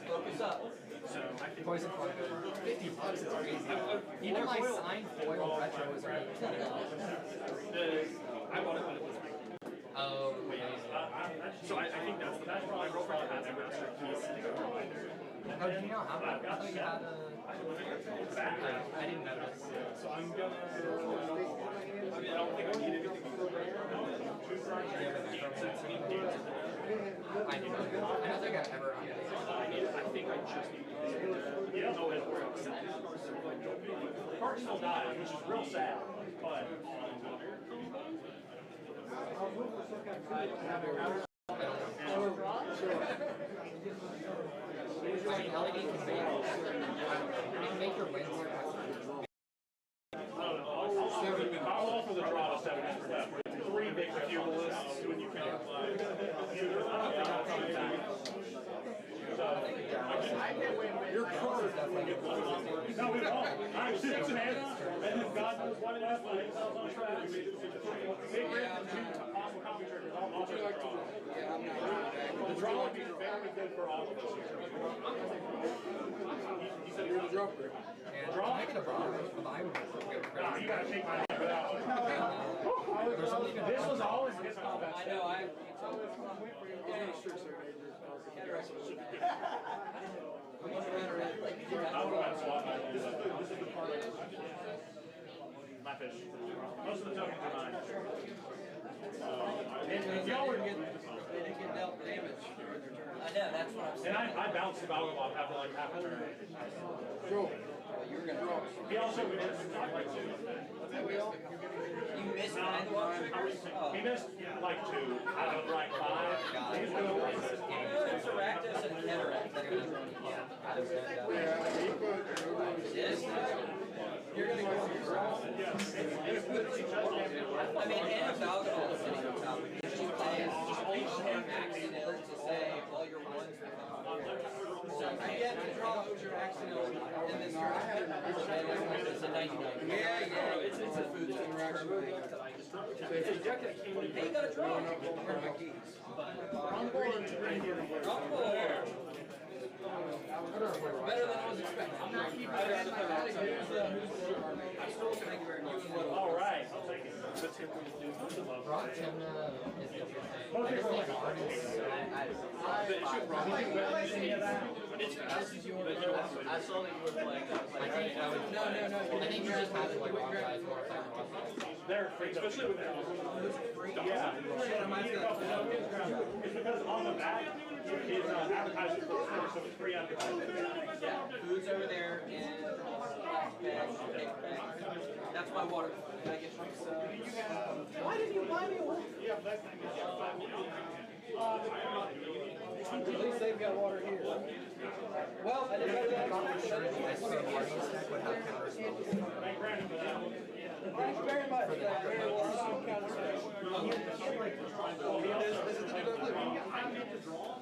Focus up. So I think Poison Fire. $50 is crazy. Even my signed foil retro is only $20. I bought it when it was like. Oh, so I think that's the best. My girlfriend has a master piece. Oh, do you not have that? I thought you had a... I didn't know this. So I'm gonna... I mean, I don't think I need anything before that. I do not. I don't think I've ever owned it. I think I just need to. You don't know it works. Park still died, which is real sad. But. I mean, LED can make your wins. I'll offer the draw to 7 for that. 3 big feudalists when you can. I don't think I'll come back. Your car is definitely no, we won't. I'm 6 Hannah, and then God knows what it is, but it sells on track. We made a decision. Big red and 2 possible copy triggers. I'll offer the draw. Yeah, I'm not. The draw would be very good for all of us. He said you're the draw for it. Draw? I get a buy. You gotta take my hand without. This was always his combat. I know, I would have swap. This is the part of my fish. Most of the tokens are mine. If y'all were getting, they didn't get dealt damage during their turn. I know, that's what I'm saying. And I bounced the Valor off after like half a turn. Draw. You were gonna draw. He also missed like 2. You missed behind the wall triggers? He missed like 2 out of like 5. He was doing It's a Rakdos and a Cataract. Yes. You're gonna go for yourself. I mean, and a Valgadol is sitting on top. She plays Axionil to say all your ones become. I get to draw your Axionil in this turn. It's a 99. Yeah, it's a food interaction. Hey, you got a draw. Where are my keys? On the board. On the board. Better than I was expecting. I'm not keeping all right, I'll take it. Rock Timna is interesting. I just think art is so... I saw that you were playing. I think you just have to like rock guys more if I They're free, especially with that. Yeah. It's because on the back, it's advertising for free, so it's free advertising. Yeah, food's over there and that's my water. Can I get Why didn't you buy me one? At least they've got water here. Well, I did better than I Thank you very much.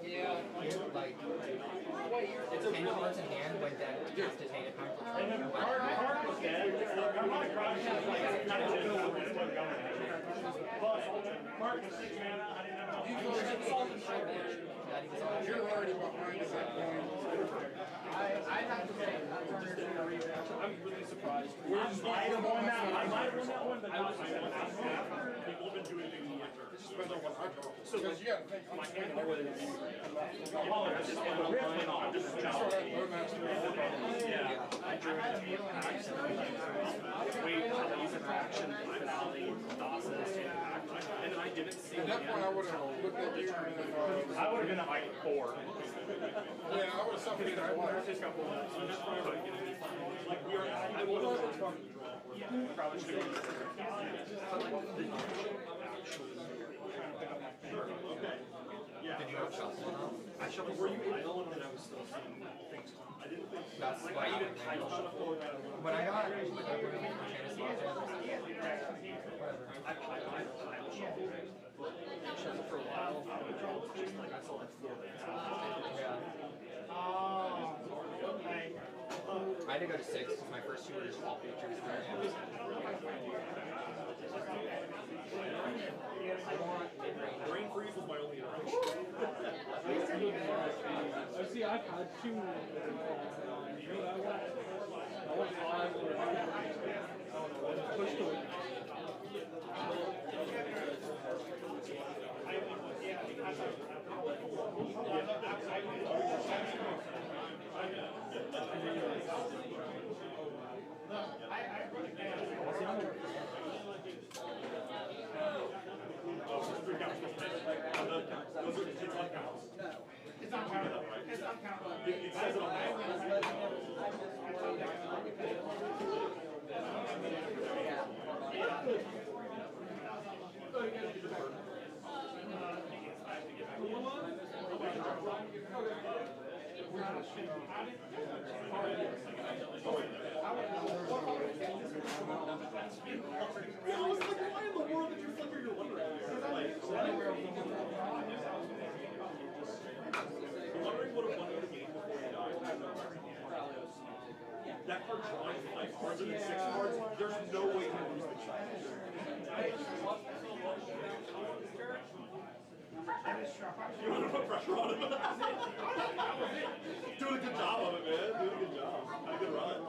Yeah. like, it's 10 cards in hand when dead has to take a time for And then card was dead. I'm not crying. Like, kind of feel what was going on. But Mark was 6 mana. I didn't know. You're already behind at that point. I have to say, I'm really surprised. I might have won that one, but not after. People have been doing things in winter. This is better than what I draw. So Because you got to think, my hand always. I'm just Yeah, I drew it. Wait, these interaction, finale, Dawson's impact, and then I didn't see. At that point, I would have looked at you and I would have been at like 4. yeah, I would have suffocated my wife. Just got pulled out. Like we are. I will probably should have. But like the Yeah. Did you have shuffle enough? I shuffled were you idle and I was still seeing things. I didn't think That's like what I even happened. title shuffle. When I got fantasy whatever, I title shuffle. Shuffle for a while. Just like I saw like 4 things. I had to go to 6 because my first 2 were just all features. I want mid-range. Brain freeze was my only interaction. See, I've had 2. I want 5 pushed away. It's not counted though, right? It's not counted. It says it on there. I was like, why in the world did you flipper your one right here? Wondering would have won the game before you died. That card drawing 5 cards and then 6 cards, there's no way to lose the challenge. You want to put pressure on him? Doing a good job of it, man. Doing a good job. Had a good run.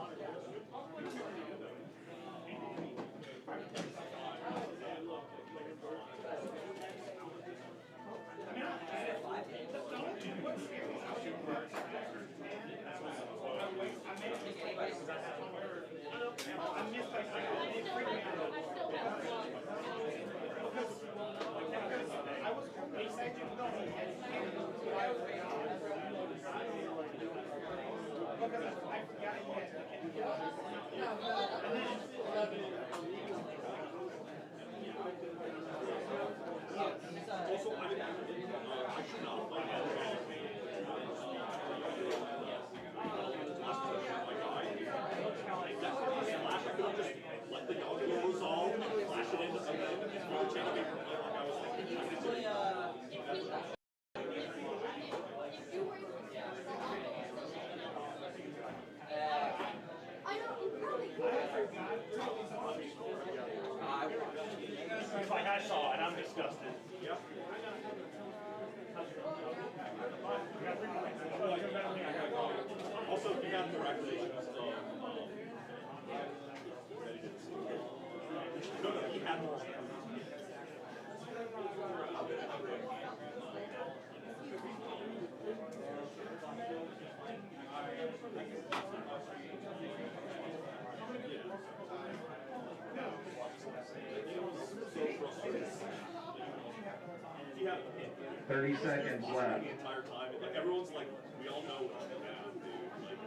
30 seconds left. The entire time, like everyone's like, we all know what you're gonna have to do. Like,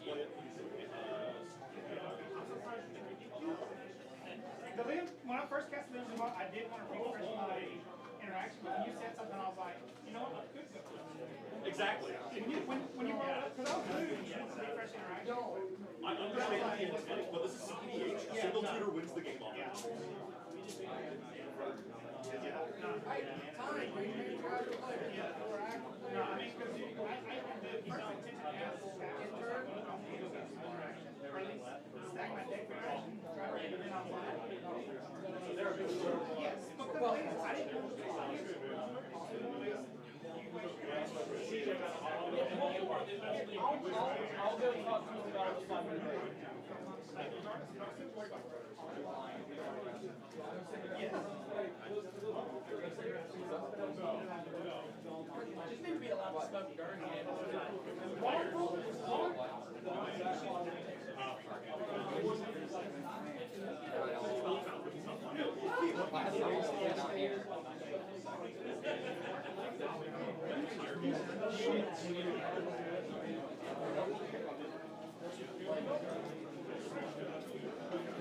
play it. The Liam, when I first cast Liam's Remote, I did want to refresh my interaction, but when you said something, I was like, you know what, good go. Exactly. When you brought it up, because I was losing refresh interaction. I understand the intent, but this is CEDH. A single tutor wins the game off. No, I mean, because I'll go talk to him about it 5 minutes. Just need to be allowed to smoke during the game.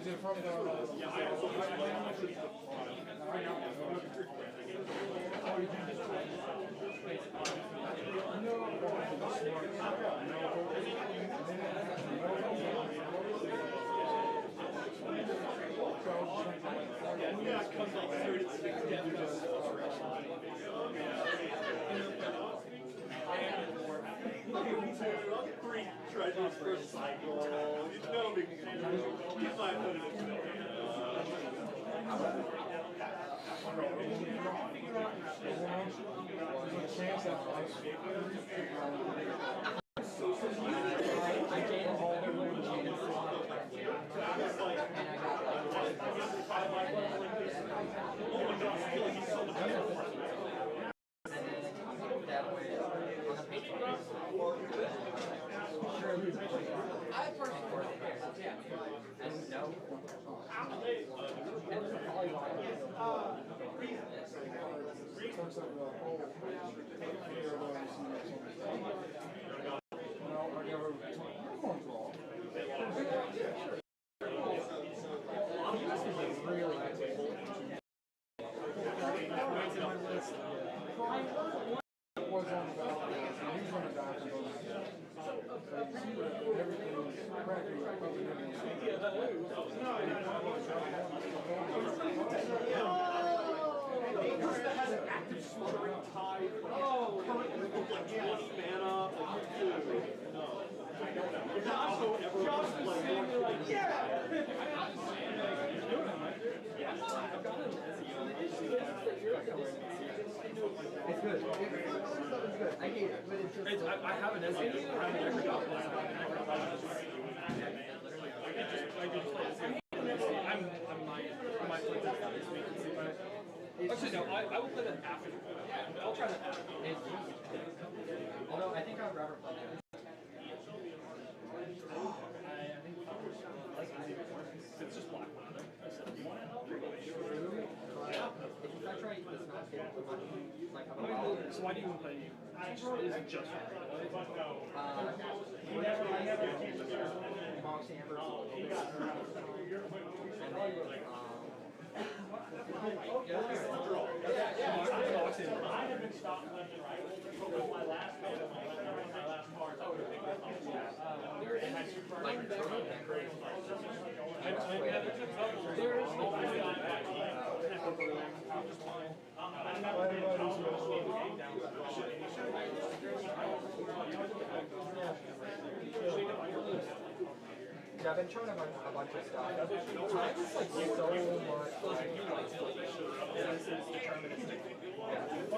Is it from Treasures first cycle. You know me. You might put it in. It's good. It's good. I hate it, but it's just. I have an SE. I haven't ever gotten one. I might play that this week and see if I. Actually, no. I will play that after. I'll try that after. Although I think I'd rather play that. It's just black. So why do you even play? Is it just I have been stopped left and right. My last card. Yeah, I've been trying a bunch of stuff. Time is like so much.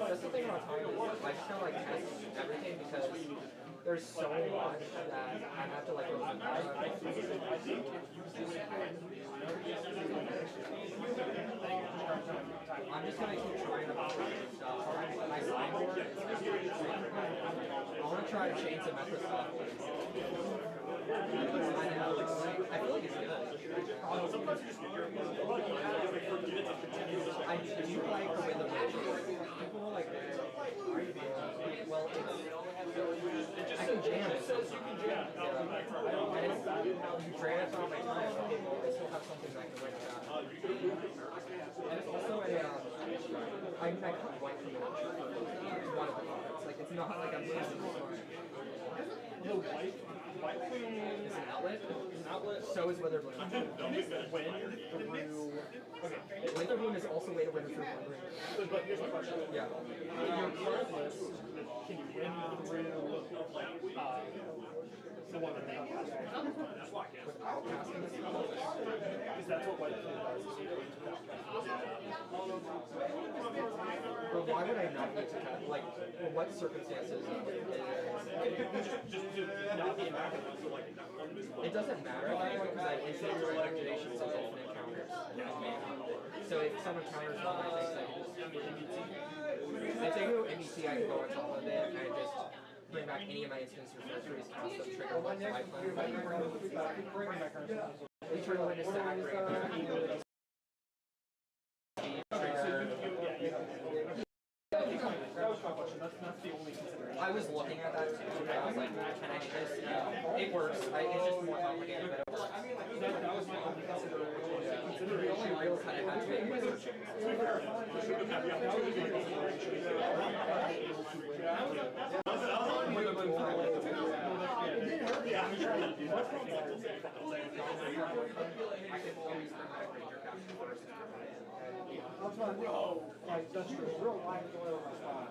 That's the thing about time. I just kind of like test everything because there's so much that I have to like. I'm just gonna keep trying a bunch of stuff. My sideboard. I want to try to change some metro stuff. I know. I feel like it's good. I do like the way the people like. Well, I can jam it. You drain it on my time. I still have something that I can write down. And it's also a. I cut white from one of the cards. Like it's not like I'm losing. No white. White is an outlet. outlet. So is weather balloon. When through. Okay. Weather balloon is also a way to win through one ring. But here's my question. Yeah. Your cardless, can you win through the one that they have? Without casting this? Because that's what weather balloon does. But why would I not need to cast? Like, well, what circumstances Just to not be inactive. So like, it doesn't matter at that point because I instantly direct activation says infinite counters as mana. So if someone counters one of my things, I can just if they go MET, I can go on top of it and I just bring back any of my instants or sorceries, cast them, trigger one to my plan. We turn one to stack right here. I was looking at that too, and I was like, can I do this? It works. It's just more complicated, but it works. that was my only consideration. The only real cut I had to make was That's what I know. Like, that's true. Real life is over my spine.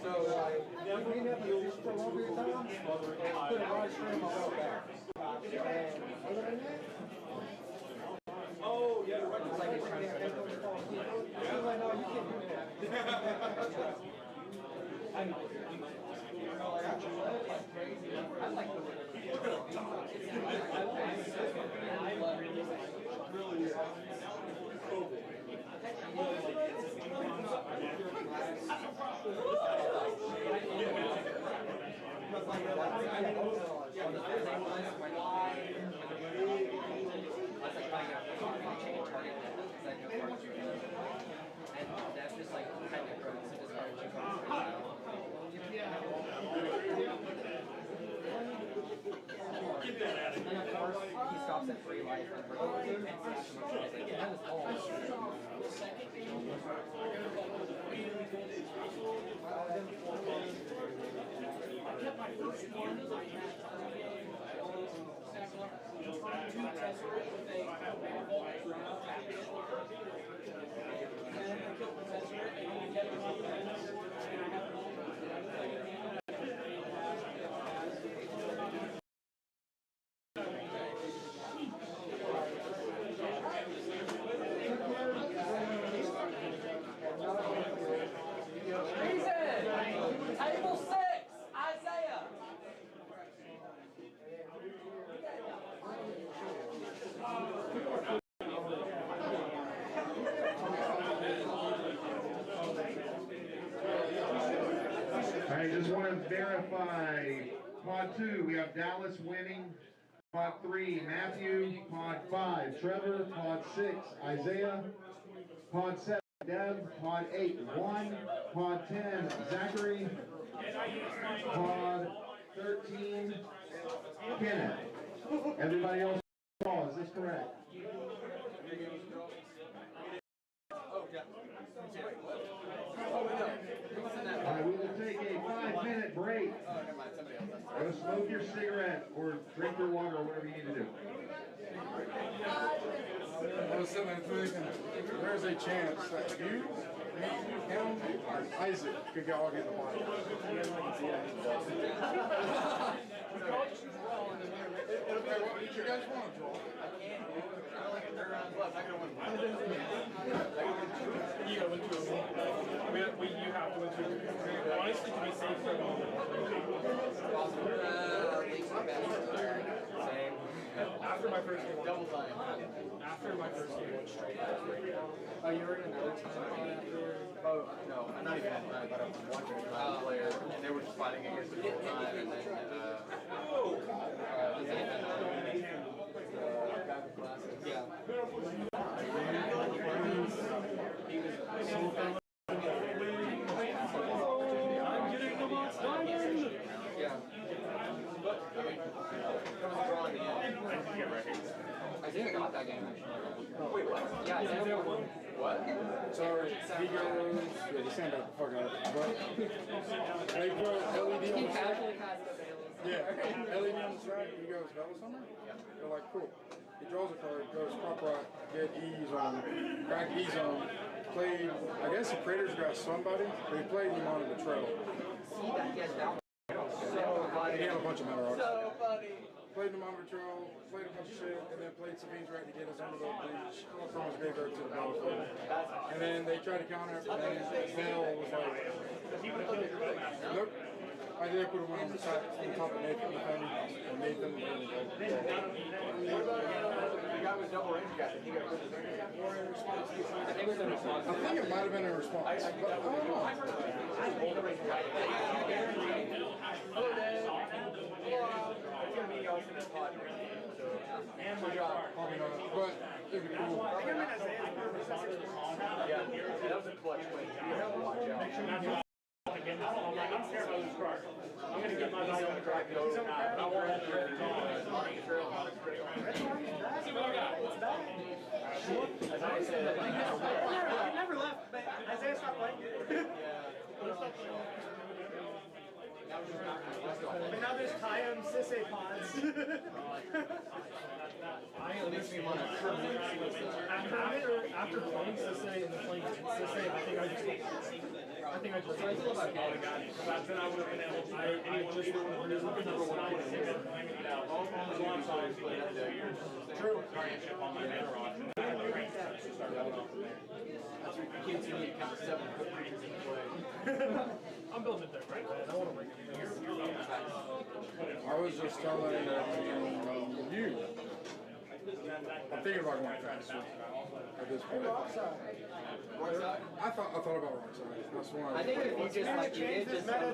So, like, we never do this for a long period of time. Put a large stream on our back. And other than that, oh, yeah, right. It's like he's trying to get it. He's like, no, you can't do that. I know. I like the way that's just like kind of gross. It just Get that out of here. And of course, he stops at 3 life and smashes him. That is all. I kept my first one. Table 6, Isaiah. All right, just want to verify. Pod 2, we have Dallas winning. Pod 3, Matthew. Pod 5, Trevor. Pod 6, Isaiah. Pod 7, Deb. Pod 8, 1. Pod 10, Zachary. Pod 13, Kenneth. Everybody else, is this correct? All right, we will take a 5-minute break. Go smoke your cigarette or drink your water or whatever you need to do. I was sitting there thinking, there's a chance that you, me, him, Isaac could all get in the bottom. What you guys want, Joel? You gotta win 2 of them. You have to win 2 of them. Honestly, to be safe for a moment. After my first game, double time. After my first game, went straight. Oh, you were in another time after? Oh, no, I'm not even at time, but I'm watching a player, and they were just fighting against the whole time, and then, Yeah. I'm getting the box diamond! Yeah. Wait, what? Yeah, is that one? What? So he goes, yeah, he sandbagged the fuck out of it. But they put LED on the side. Yeah, LED on the side. He goes, Vela Summer? They're like, cool. He draws a card, goes pop rock, get ease on him, crack ease on him. Played, I guess the Craters got somebody, but he played him on the trail. See that he has down. So funny. He had a bunch of metal rocks. So funny. Played him on the trail, played a bunch of shit, and then played Sabine's right to get us under the breach from his graveyard to the battlefield. And then they tried to counter it, and then Vail was like, nope. I did put him on the side, on top of Nathan, and Nathan. The guy was double range guy. He got I think it was in response. I think it might have been in response, but I don't know. Hello, Dad. It's gonna be also in the pod. And my job. Probably not, but it'd be cool. Yeah, that was a clutch win. You have to watch out. I'm scared about this car. I'm going to get my value on the track. He's on the track. I want to trail. See what I got. What's that? He never left, but Isaiah stopped playing it. But now there's Kayam Sisse pods. After playing Sisse in the plane, Sisse, I think I just then I would have been able to anyone just would have looking at the side and hit it and it out. As long as I was playing for 2 years. True. On my man rock. That's what you kids need to count 7 quick creatures in the play. I'm building it there, right? I don't want to break anything. I was just telling you. I'm thinking about going faster at this point. I thought about Rockside. That's one. I think if you just like you did just go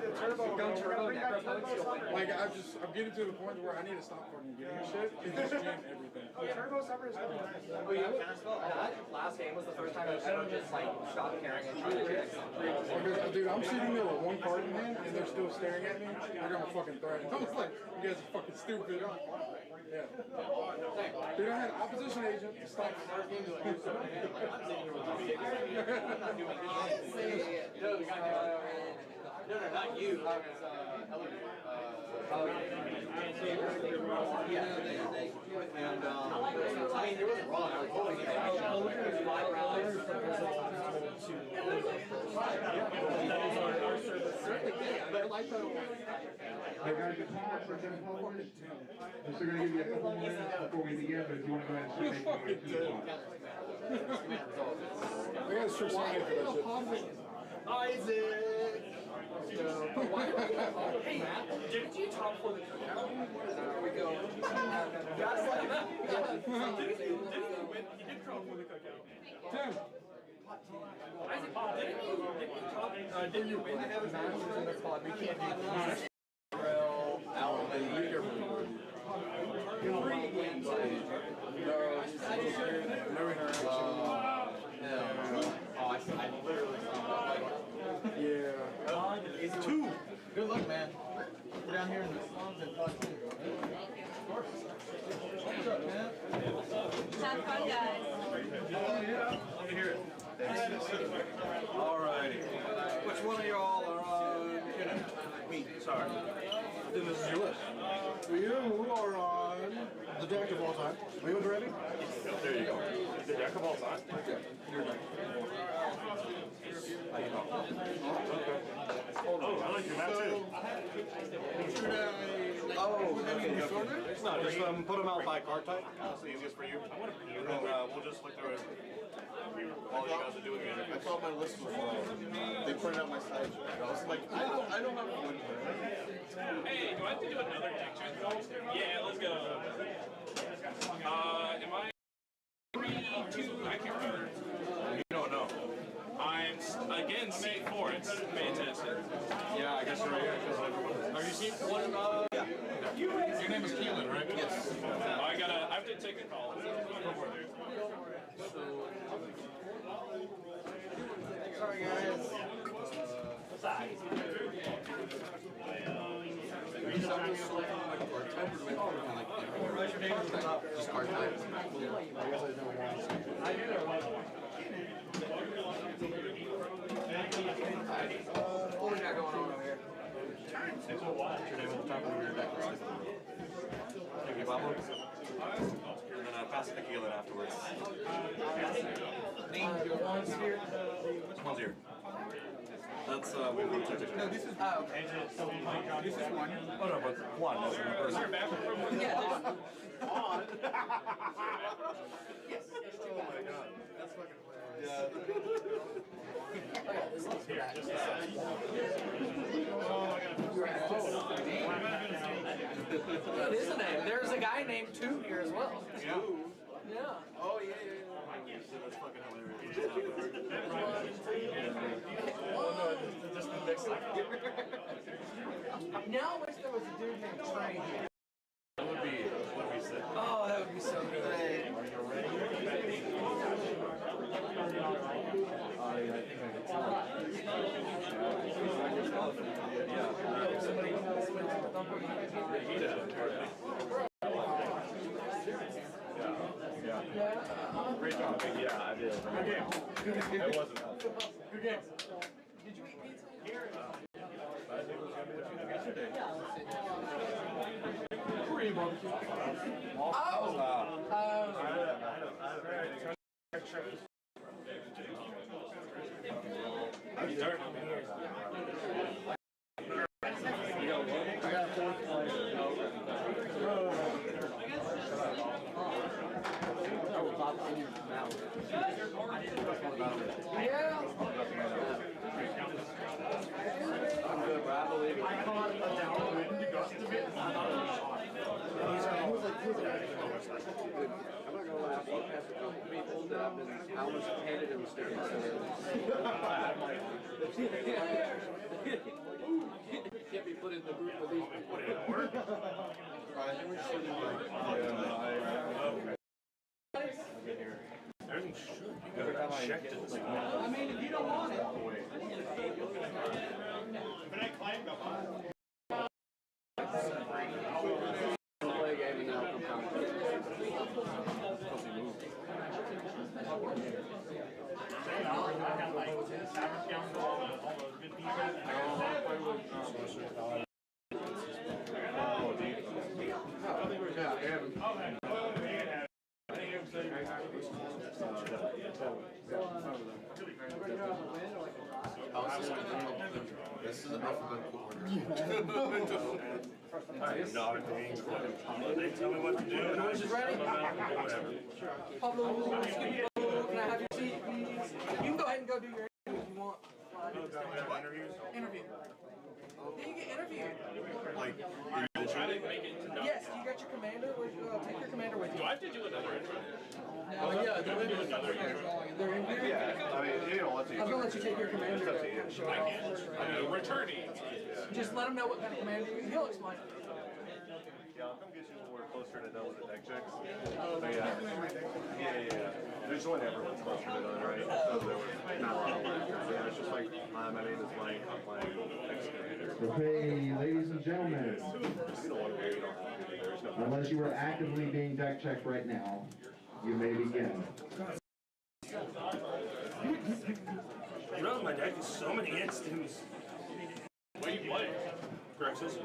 turbo necro poach, you'll win. Like I'm getting to the point where I need to stop fucking getting shit and just jam everything. Turbo summer is coming nice. Oh yeah, that last game was the first time I ever just like stopped caring and tried to check something. Because, dude, I'm sitting there with one card in hand and they're still staring at me. They're gonna fucking threaten. I was like, you guys are fucking stupid. Yeah. Dude, I had opposition agent stop. No, not you. Yeah. And I mean, there wasn't wrong. I was holding it. I was 5 rounds. Certainly did. But like the. Hey guys, it's hard for 10 followers. I'm still going to give you a couple more minutes before we begin, but if you want to go ahead and start making your 2 o'clock. I got a strict sign for that shit. Isaac! Hey, didn't you talk for the cookout? There we go. Gaslight. Didn't you win? He did talk for the cookout. Tim! Isaac, didn't you win? I have a match in the pod. We can't do this. No interaction. I literally saw yeah. It's 2. Good luck, man. We're down here in the slums and fuck too. Of course. What's up, man? Have fun, guys. Oh, yeah. Let me hear it. Alrighty. Which one of y'all are on me? Sorry. Then this is your list. You are on the deck of all time. Are you ready? There you go. The deck of all time. Okay. You're done. Oh, I like your map too. No, just put them out by card type. That's the easiest for you. And then we'll just look through it. All you guys are doing it. I thought my list was wrong. They printed out my side. I was like, I don't have one. Hey, do I have to do another deck check? Yeah, let's go. Am I 3, 2? I can't remember. You don't know. I'm again C4. It's fantastic. Yeah, I guess you're right here. Are you C4? Yeah. Your name is Keelan, right? Yes. I have to take a call. Sorry, guys. Just card type. tequila afterwards. Name your ones here. One's here. That's we were to No, this is okay. This is one. Oh no, but one. That's one person. Yeah. On. Yes. Oh my god. That's fucking hilarious. Yeah. It is a name. There's a guy named Two here as well. Yeah. Yeah. Oh yeah, yeah, yeah. That's fucking hilarious. Just the mix. Now I wish there was a dude named Trey here. That would be sick. Oh, that would be so good. Great job. Yeah, I did. Good game. It wasn't. Good game. Did you eat pizza? Here. Korean barbecue. I was handed him sticking can't be put in the group with these people. Everything should. You gotta check this. I mean, if you don't want it. Play a game and now come This is an alphabetical order. I am not a game club. They tell me what to do, and I just ready? whatever. Pablo, excuse me, Pablo, can I have your seat, please? You can go ahead and go do your interview if you want. Interview. Then you get interviewed. Like, Yes, you got your commander. Take your commander with you. Do I have to do another intro? No, yeah, they're in here. yeah, I mean, you know, let's see. I was gonna let you take your commander. Returning. Just let him know what kind of commander you. He'll explain. Yeah, I'll come get you when we're closer to done with the deck checks. But yeah. There's one everyone's closer to done, right? So there was not a lot of work. Yeah, it's just like, my name is Mike, I'm playing excavator. Okay, ladies and gentlemen, You don't want to be, there's no. unless you are actively being deck checked right now, you may begin. You know, my deck is so many instants. What do you play? Grixis?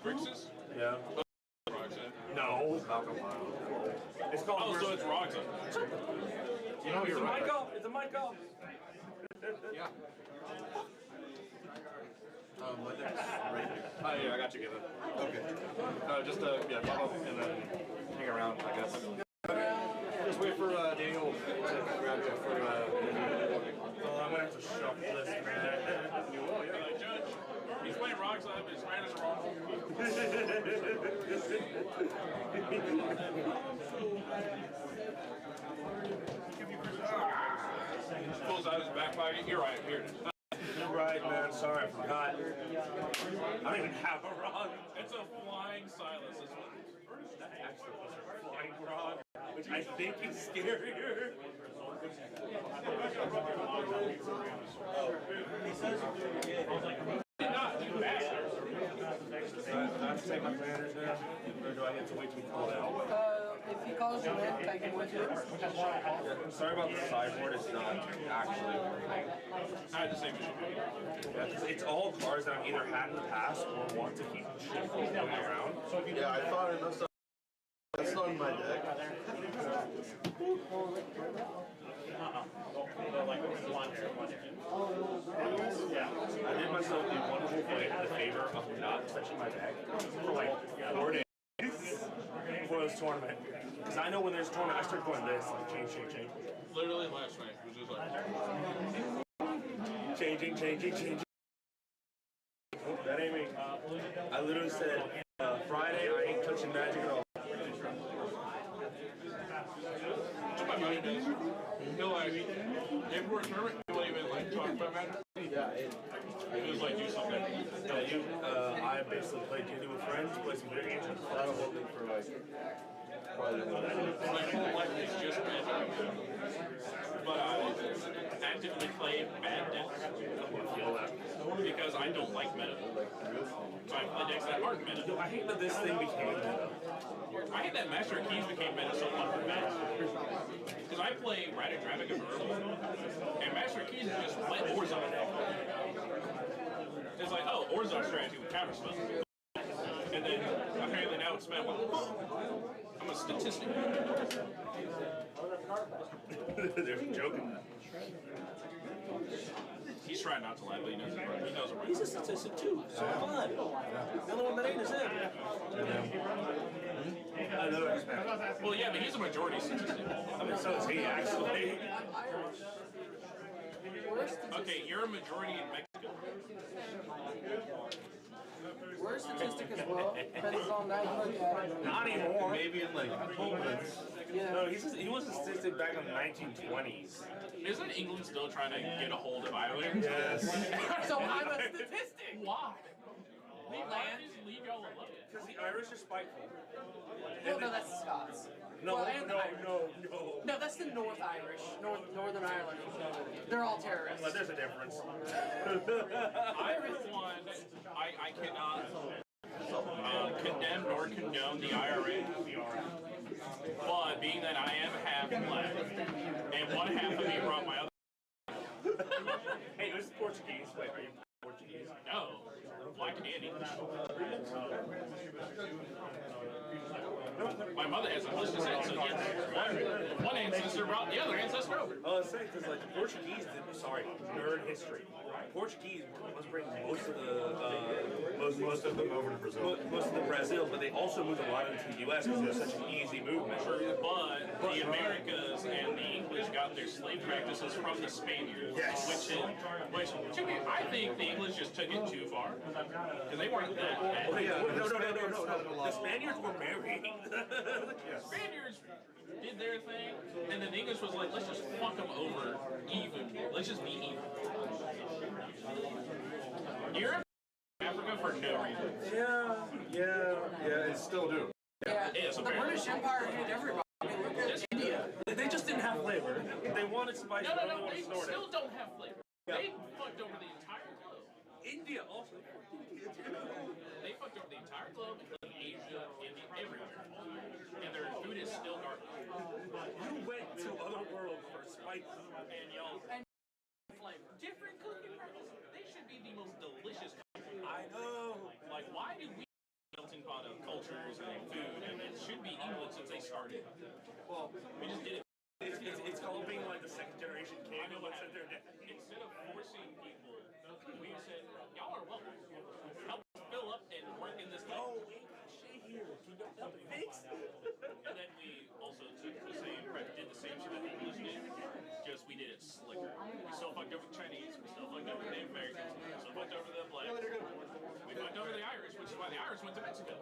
Grixis? Yeah. No. It's called. Oh, so it's Roxa. You know, you're right. It's a mic off. Yeah. My deck's ready. Oh, yeah, I got you, Kevin. Okay. Just, yeah, pop up and then hang around, I guess. Just wait for Daniel to grab you for Oh, I'm gonna have to shuffle this, man. You will, yeah. Like, Judge, he's playing Roxa, but his man is wrong. Pulls out his back pocket. You're right, here. You're right, man. Sorry, I forgot. I don't even have a rod. It's a flying Silas, this one. That actually was a flying rod, which I think is scarier. Did not do bad. I have to take my commanders now, or do I get to wait till he calls out? If he calls you in, take him with you. I'm sorry about the sideboard, it's not actually. I had the same issue. Yeah, it's all cards that I've either had in the past or want to keep shifting around. Yeah, I thought I messed up. That's not in my deck. Like one hair. Yeah. I did myself the wonderful favor of not touching my back for like 4 days before this tournament. Because I know when there's a tournament, I start going this, like change. Literally last night, it was just like changing. Oh, that ain't me. I literally said Friday I ain't touching magic at all. what my buddy does. He'll like, if we're tournament, he won't even like talk about magic. Yeah, He'll just like do something. I basically play D&D with friends, play some video games, and I don't looking for like probably my whole life is just magic. But I actively play bad decks because I don't like meta. So I play decks that aren't meta. I hate that this thing became meta. I hate that Master Keys became meta so much. Because I play Radic Dravic early, and Master Keys is just let Orzhov. It's like, oh, Orzhov strategy with counterspell. And then apparently now it's meta. I'm a statistic. There's a joke in that. He's trying not to laugh, but he knows it. He knows it right. He's a statistic too, so fun. The only one that ain't is him. I know that's bad. Well, yeah, but he's a majority statistic. I mean, so is he actually. Okay, you're a majority in Mexico. We're a statistic as well. Depends on how you look at it. Not anymore. Maybe in like Poland's. Yeah. No, he was a statistic back in the 1920s. Isn't England still trying to get a hold of Ireland? Yes. So I'm a statistic. Why? Leave land. Leave y'all alone. Because the Irish are spiteful. Well, no, that's the Scots. No, well, and the Irish. no. No, that's the North Irish, Northern Ireland. They're all terrorists. Well, there's a difference. Irish one, I cannot condemn nor condone the IRA. But being that I am half black, and one half of me brought my other. Hey, this is Portuguese. Wait, are you Portuguese? No, black and English. My mother has English descent, so yes, one ancestor brought the other ancestor over. Oh, it's saying because like the Portuguese did, nerd history. Portuguese was bringing most of them over to Brazil. Most of the Brazil, but they also moved a lot into the U.S. because it was such an easy movement. But the Americas and the English got their slave practices from the Spaniards. Yes. Which to me, I think the English just took it too far because they weren't that bad. No. The Spaniards were married. Spaniards did their thing, and then the English was like, let's just fuck them over even. Let's just be even. Europe, Africa for no reason. Yeah, and still do. Yeah, the British Empire hated everybody. I mean, look at India. They just didn't have flavor. They wanted spice. No, they still don't have flavor. They fucked over the entire globe. India also. They fucked over the entire globe, including Asia, India, everywhere. And their food is still garbage. You went to other worlds for spice. And y'all. Flavor. Different cooking practices. They should be the most delicious. I know. Like, why do we melting pot of cultures and food, and it should be England since they started? Well, we just did it. It's called being like the second generation king. I know what happened. Instead of forcing people, we said, y'all are welcome. Help us fill up and work in this thing. Oh, we got shit here. Can you help fix? And then we also took the same, did the same shit that the English did, just we did it slicker. We still fucked over the Chinese, we still fucked over the Native Americans, we still fucked over the blacks. We fucked over the Irish, which is why the Irish went to Mexico.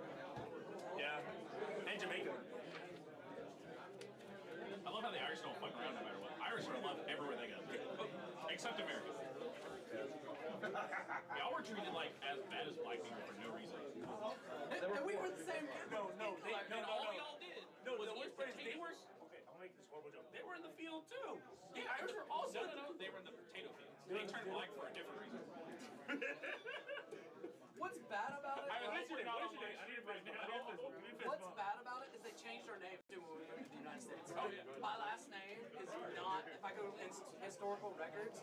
Yeah, and Jamaica. I love how the Irish don't fuck around no matter what. Irish are loved everywhere they go. Except America. Y'all were treated like as bad as black people for no reason. And we were the same. No. All y'all did was the worst part is they were. Okay, I'll make this horrible joke. They were in the field too. The Irish were also they were in the potato fields. They turned black for a different reason. What's bad about it? What's your name? What's bad about it is they changed our name too when we moved to the United States. My last name is not. If I go in historical records,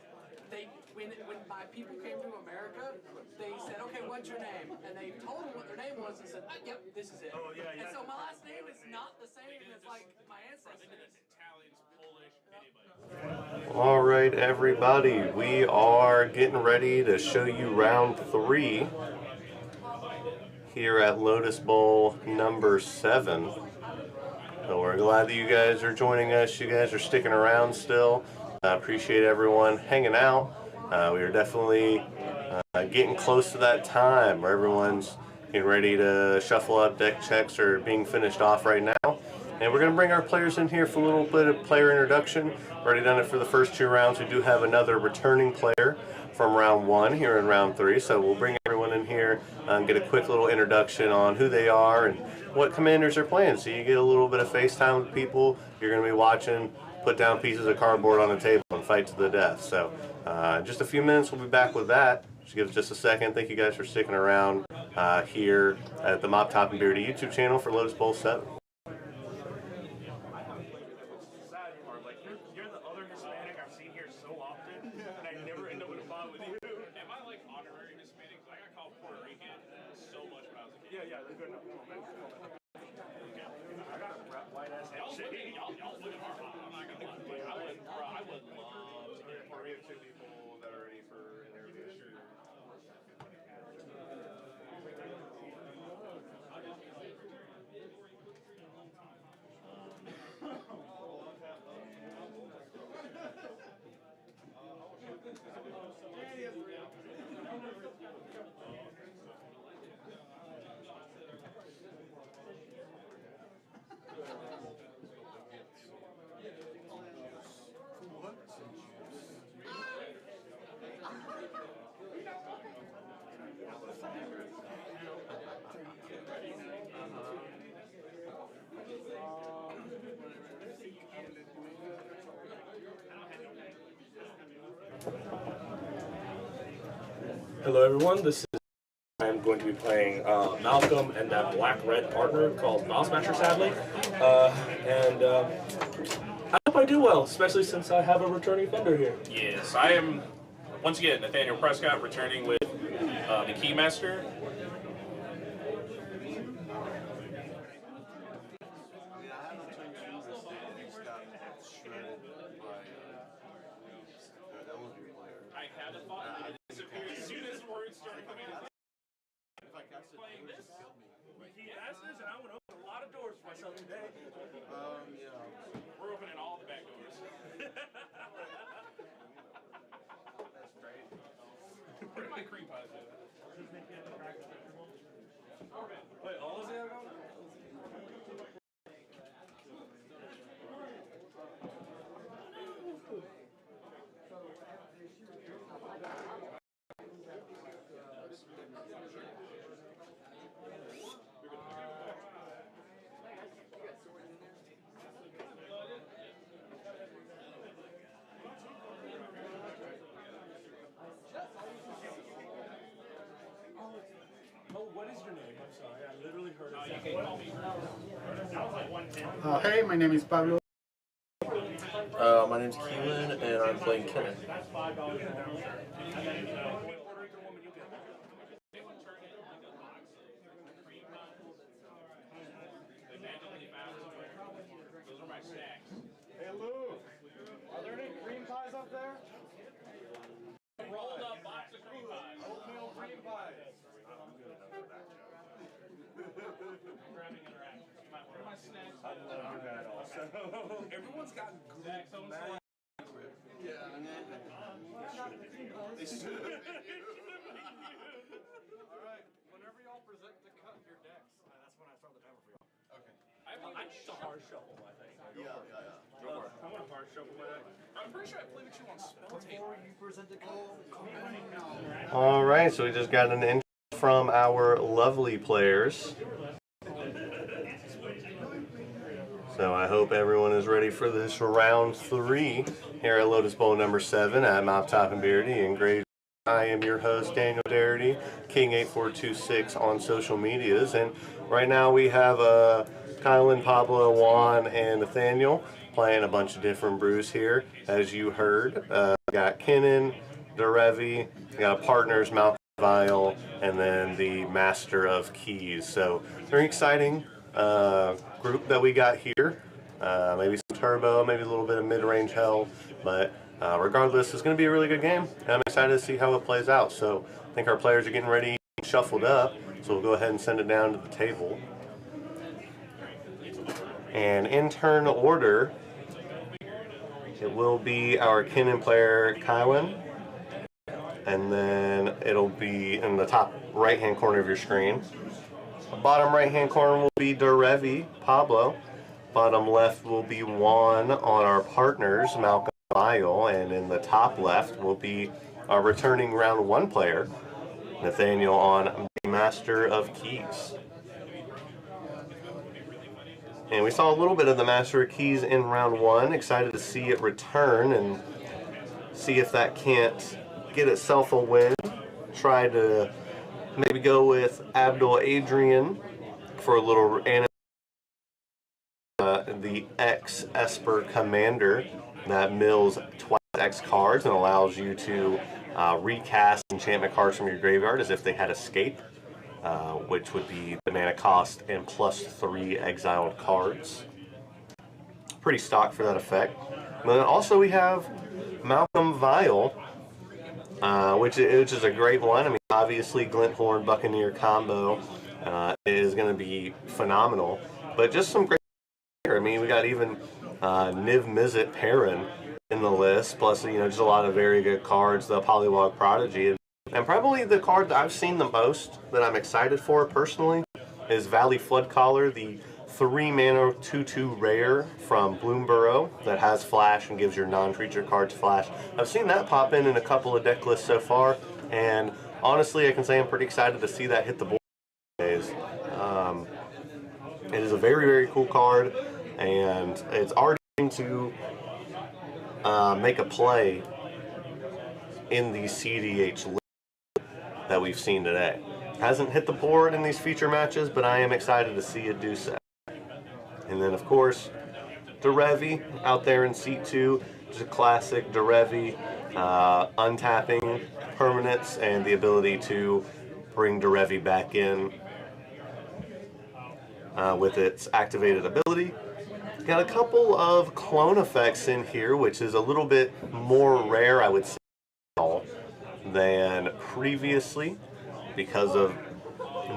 when my people came to America, they said, "Okay, what's your name?" And they told them what their name was and said, "Yep, this is it." Oh yeah. And so my last name is not the same as like my ancestors. All right, everybody, we are getting ready to show you round 3 here at Lotus Bowl number 7. So we're glad that you guys are joining us. You guys are sticking around still. I appreciate everyone hanging out. We are definitely getting close to that time where everyone's getting ready to shuffle up. Deck checks are being finished off right now. And we're going to bring our players in here for a little bit of player introduction. Already done it for the first 2 rounds. We do have another returning player from round 1 here in round 3. So we'll bring everyone in here and get a quick little introduction on who they are and what commanders are playing. So you get a little bit of FaceTime with people. You're going to be watching, put down pieces of cardboard on the table and fight to the death. So just a few minutes, we'll be back with that. Just give us just a second. Thank you guys for sticking around here at the Mop Top and Beardy YouTube channel for Lotus Bowl 7. Hello everyone, this is I'm going to be playing Malcolm and that black-red partner called Nosmasher, sadly. I hope I do well, especially since I have a returning vendor here. Yes, I am, once again, Nathaniel Prescott, returning with the Keymaster. I had a thought that it disappeared as soon as words started coming in. Playing this. He asked this, and I went open a lot of doors for myself today. Yeah. We're opening all the back doors. That's great. Where did my cream pies go? Wait, all of them? What is your name? I'm sorry, I literally heard it. Hey, my name is Pablo. My name's Keelan, and I'm playing Kenneth. Those are my snacks. Hey Luke, are there any cream pies up there? Rolled up box of cream pies. Oatmeal cream pies. Grabbing interactions. You might order my snacks. I love that also. Everyone's got good snacks. Yeah. They should have been Alright, whenever y'all present to cut your decks, that's when I start the timer for y'all. Okay. I need a hard shuffle, I think. Yeah. Go for it. I want a hard shuffle, but I'm pretty sure I played with you on spell tape. Before you present to cut. All right, so we just got an intro from our lovely players. So I hope everyone is ready for this round 3 here at Lotus Bowl number 7 at Mop Top and Beardy and Gray. I am your host, Daniel Darity, King8426 on social medias, and right now we have Kylan, Pablo, Juan, and Nathaniel playing a bunch of different brews here. As you heard, we got Kenan, Derevi, we got partners, Malcolm, Vial, and then the Master of Keys. So very exciting group that we got here. Maybe some turbo, maybe a little bit of mid-range hell, but regardless, it's going to be a really good game, and I'm excited to see how it plays out. So I think our players are getting ready, shuffled up, so we'll go ahead and send it down to the table. And in turn order, it will be our Kinnan player, Kywin, and then it'll be in the top right-hand corner of your screen. The bottom right-hand corner will be Derevi, Pablo. Bottom left will be Juan on our partners, Malcolm, Vile, and in the top left will be our returning round 1 player, Nathaniel, on the Master of Keys. And we saw a little bit of the Master of Keys in round 1. Excited to see it return and see if that can't get itself a win. Try to maybe go with Abdul Adrian for a little the X Esper Commander that mills twice X cards and allows you to recast enchantment cards from your graveyard as if they had escape, which would be the mana cost and +3 exiled cards. Pretty stock for that effect. And then also we have Malcolm Vile, which is a great one. I mean, obviously Glinthorn Buccaneer combo is going to be phenomenal, but just some great. I mean, we got even Niv Mizzet Perrin in the list, plus just a lot of very good cards. The Polywog Prodigy, and probably the card that I've seen the most that I'm excited for personally is Valley Floodcaller, the 3-mana 2/2 rare from Bloomburrow that has flash and gives your non-creature cards flash. I've seen that pop in a couple of deck lists so far, and honestly, I can say I'm pretty excited to see that hit the board days. It is a very, very cool card, and it's already going to make a play in the CDH list that we've seen today. Hasn't hit the board in these feature matches, but I am excited to see it do so. And then, of course, Derevi out there in seat 2, just a classic Derevi, untapping permanents and the ability to bring Derevi back in with its activated ability. Got a couple of clone effects in here, which is a little bit more rare, I would say, than previously, because of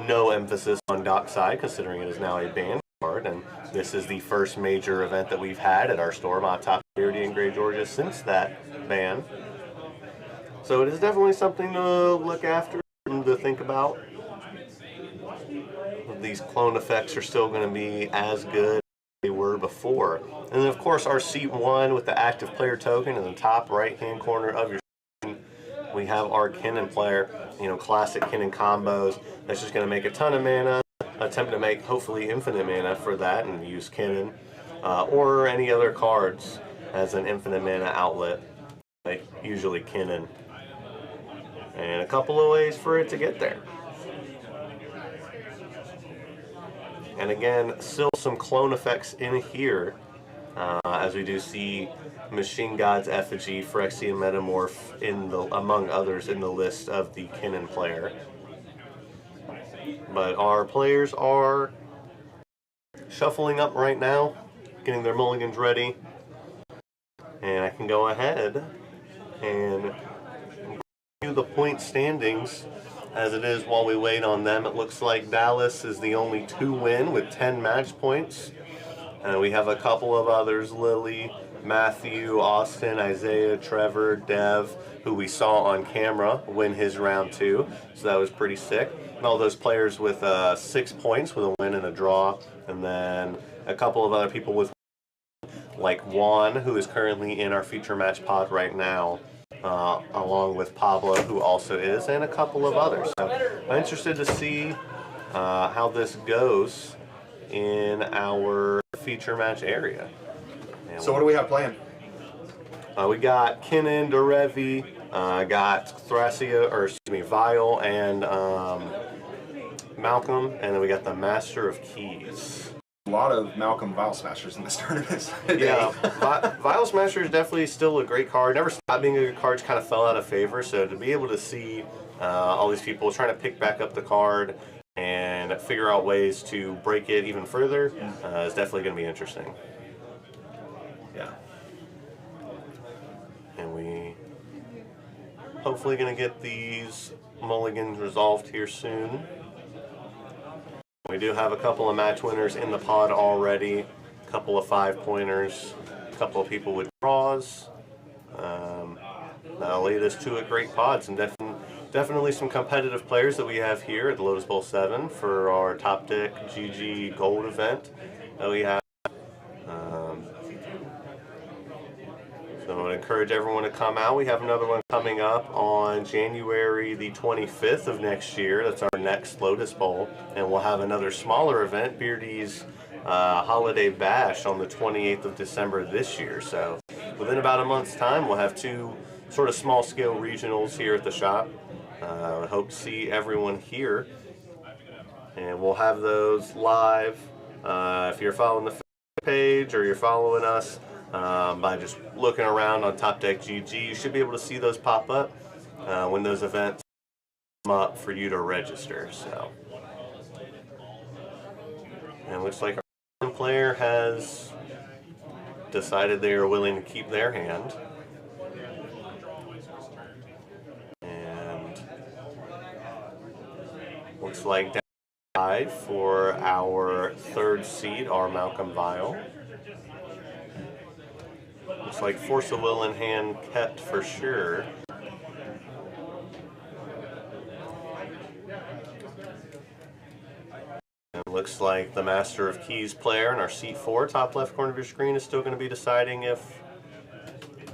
no emphasis on Dockside, considering it is now a banned card, and this is the first major event that we've had at our store, Top Security in Gray, Georgia, since that ban. So it is definitely something to look after and to think about. These clone effects are still going to be as good as they were before. And then, of course, our seat 1 with the active player token in the top right-hand corner of your screen, we have our Kinnan player, classic Kinnan combos. That's just going to make a ton of mana, attempt to make hopefully infinite mana for that and use Kinnan, or any other cards as an infinite mana outlet, like usually Kinnan. And a couple of ways for it to get there. And again, still some clone effects in here, as we do see Machine God's Effigy, Phyrexian Metamorph, among others, in the list of the Kinnan player. But our players are shuffling up right now, getting their mulligans ready. And I can go ahead and do the point standings as it is while we wait on them. It looks like Dallas is the only 2 win with 10 match points. And we have a couple of others, Lily, Matthew, Austin, Isaiah, Trevor, Dev, who we saw on camera win his round 2. So that was pretty sick. And all those players with 6 points with a win and a draw. And then a couple of other people with, like Juan, who is currently in our feature match pod right now, along with Pablo, who also is, and a couple of others. So I'm interested to see how this goes in our feature match area. And So what do we have planned? We got Kinnan, Derevi, got Vile, and Malcolm, and then we got the Master of Keys. A lot of Malcolm Vile Smashers in this tournament today. Yeah, Vile Smasher is definitely still a great card. Never stopped being a good card, kind of fell out of favor. So to be able to see all these people trying to pick back up the card and figure out ways to break it even further is definitely going to be interesting. And we hopefully going to get these mulligans resolved here soon. We do have a couple of match winners in the pod already, a couple of 5-pointers, a couple of people with draws. That'll lead us to a great pod. Some definitely some competitive players that we have here at the Lotus Bowl 7 for our Top Deck GG Gold event that we have. So I would encourage everyone to come out. We have another one coming up on January the 25th of next year. That's our next Lotus Bowl. And we'll have another smaller event, Beardy's Holiday Bash, on the 28th of December this year. So within about a month's time, we'll have 2 sort of small-scale regionals here at the shop. I hope to see everyone here. And we'll have those live. If you're following the Facebook page or you're following us, by just looking around on Top Deck GG, you should be able to see those pop up when those events come up for you to register. So, and it looks like our player has decided they are willing to keep their hand. And looks like down tied for our 3rd seed, our Malcolm Vile. Looks like force of will in hand kept for sure. And looks like the Master of Keys player in our seat 4, top left corner of your screen, is still going to be deciding if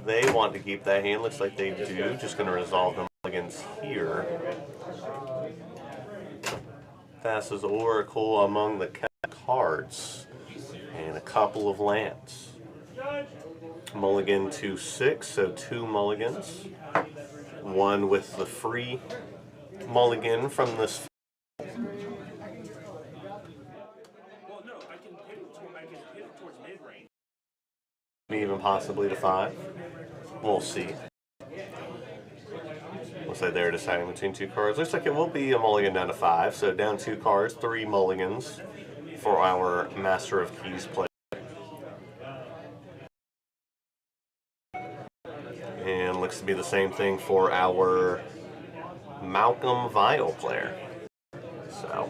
they want to keep that hand. Looks like they do. Just going to resolve them against here. Passes Oracle among the cards and a couple of lands. Mulligan to 6, so 2 mulligans. 1 with the free mulligan from this. Well, no, I can hit it towards mid-range. Even possibly to 5. We'll see. Looks like they're deciding between 2 cards. Looks like it will be a mulligan down to 5, so down 2 cards, 3 mulligans for our Master of Keys player. And looks to be the same thing for our Malcolm Vile player. So,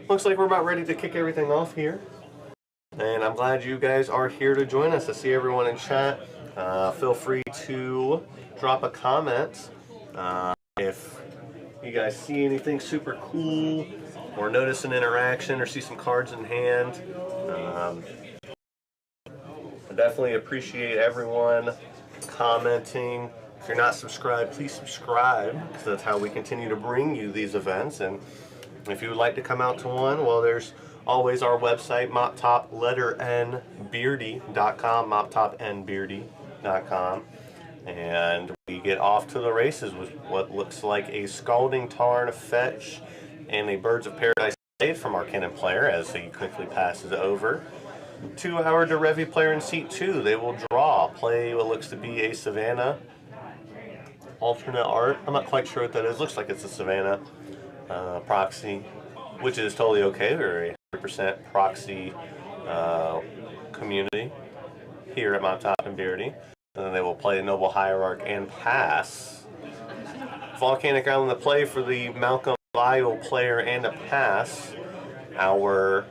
looks like we're about ready to kick everything off here. And I'm glad you guys are here to join us. I see everyone in chat. Feel free to drop a comment if you guys see anything super cool or notice an interaction or see some cards in hand. I definitely appreciate everyone commenting. If you're not subscribed, please subscribe, because that's how we continue to bring you these events. And if you would like to come out to one, well, there's always our website, moptopnbeardy.com, moptopnbeardy.com. And we get off to the races with what looks like a Scalding Tarn Fetch and a Birds of Paradise Blade from our Cannon player as he quickly passes over. To our Derevi player in seat 2, they will play what looks to be a Savannah alternate art. I'm not quite sure what that is. Looks like it's a Savannah proxy, which is totally okay. We're a 100% proxy community here at Mop Top and Beardy. And then they will play Noble Hierarch and pass. Volcanic Island to play for the Malcolm Vile player and a pass. Our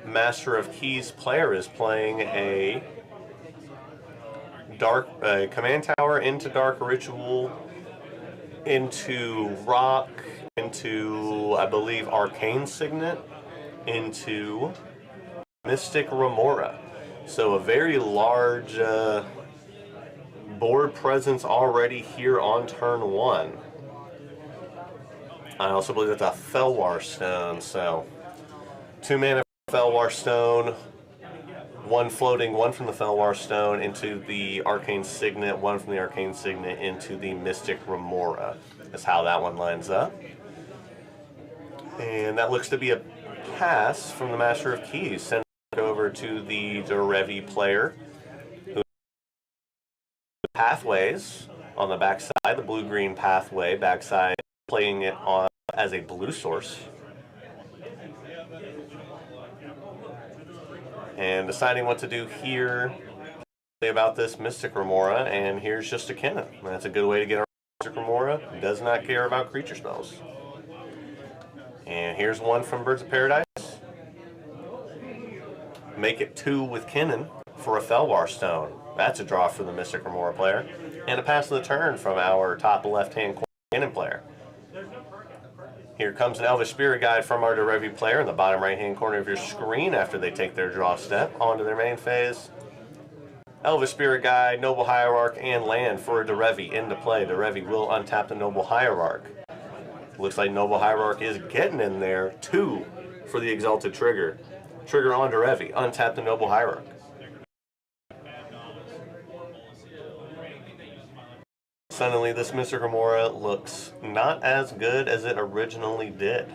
Master of Keys player is playing a Command Tower into Dark Ritual, into Rock, into, I believe, Arcane Signet, into Mystic Remora. So a very large board presence already here on turn 1. I also believe that's a Felwar Stone, so 2 mana Felwar Stone, 1 floating, 1 from the Felwar Stone into the Arcane Signet, 1 from the Arcane Signet into the Mystic Remora. That's how that one lines up. And that looks to be a pass from the Master of Keys. Send it over to the Derevi player. Pathways on the backside, the blue-green pathway backside, playing it on as a blue source. And deciding what to do here. about this Mystic Remora, and here's just a Kinnan. That's a good way to get our Mystic Remora. Does not care about creature spells. And here's one from Birds of Paradise. Make it 2 with Kinnan for a Felbar Stone. That's a draw for the Mystic Remora player. And a pass of the turn from our top left-hand corner Kinnan player. Here comes an Elvish Spirit Guide from our Derevi player in the bottom right-hand corner of your screen after they take their draw step onto their main phase. Elvish Spirit Guide, Noble Hierarch, and land for a Derevi into play. Derevi will untap the Noble Hierarch. Looks like Noble Hierarch is getting in there. 2 for the Exalted Trigger. Trigger on Derevi. Untap the Noble Hierarch. Suddenly, this Mystic Remora looks not as good as it originally did.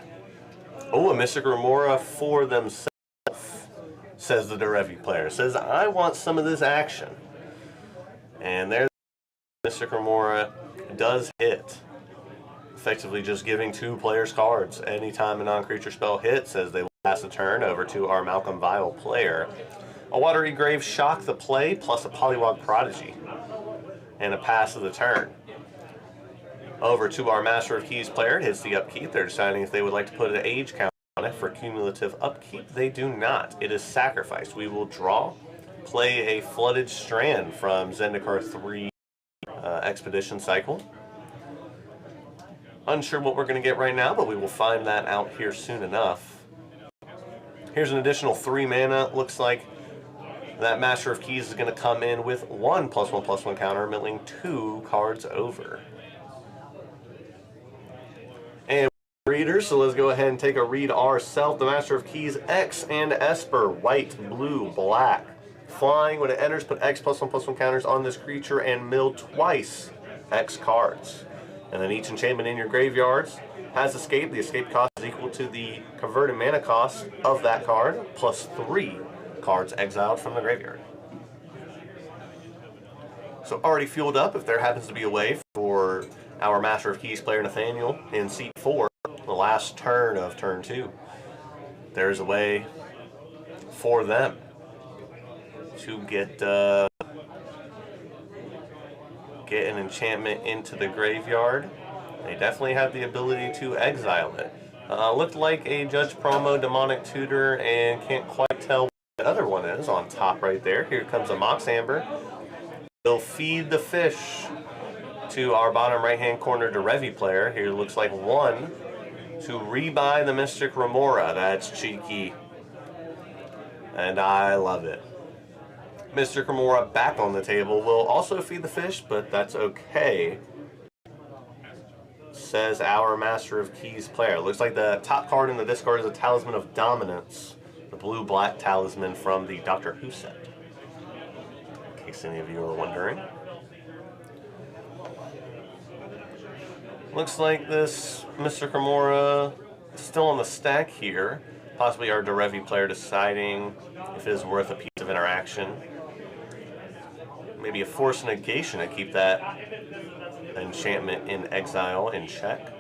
Oh, a Mystic Remora for themselves, says the Derevi player. Says, I want some of this action. And there, Mystic Remora does hit. Effectively just giving 2 players cards anytime a non-creature spell hits, as they will pass the turn over to our Malcolm Vile player. A Watery Grave Shock the play, plus a Pollywog Prodigy. And a pass of the turn. Over to our Master of Keys player. It hits the upkeep. They're deciding if they would like to put an age count on it for cumulative upkeep. They do not. It is sacrificed. We will draw, play a Flooded Strand from Zendikar 3 Expedition Cycle. Unsure what we're going to get right now, but we will find that out here soon enough. Here's an additional 3 mana. Looks like that Master of Keys is going to come in with 1 +1/+1 counter, milling 2 cards over. And readers, so let's go ahead and take a read ourselves. The Master of Keys, X and Esper, white, blue, black. Flying, when it enters, put X +1/+1 counters on this creature and mill twice X cards. And then each enchantment in your graveyards has escape. The escape cost is equal to the converted mana cost of that card, plus 3 cards exiled from the graveyard. So already fueled up if there happens to be a way for our Master of Keys player Nathaniel in seat 4, the last turn of turn 2. There's a way for them to get an enchantment into the graveyard. They definitely have the ability to exile it. Looked like a Judge Promo, Demonic Tutor, and can't quite tell what the other one is on top right there. Here comes a Mox Amber. They'll feed the fish to our bottom right-hand corner Derevi player. Here looks like 1 to rebuy the Mystic Remora. That's cheeky. And I love it. Mystic Remora back on the table. Will also feed the fish, but that's okay, says our Master of Keys player. Looks like the top card in the discard is a Talisman of Dominance, the blue-black talisman from the Doctor Who set, in case any of you are wondering. Looks like this Mystic Remora is still on the stack here. Possibly our Derevi player deciding if it is worth a piece of interaction. Maybe a Force Negation to keep that enchantment in exile in check.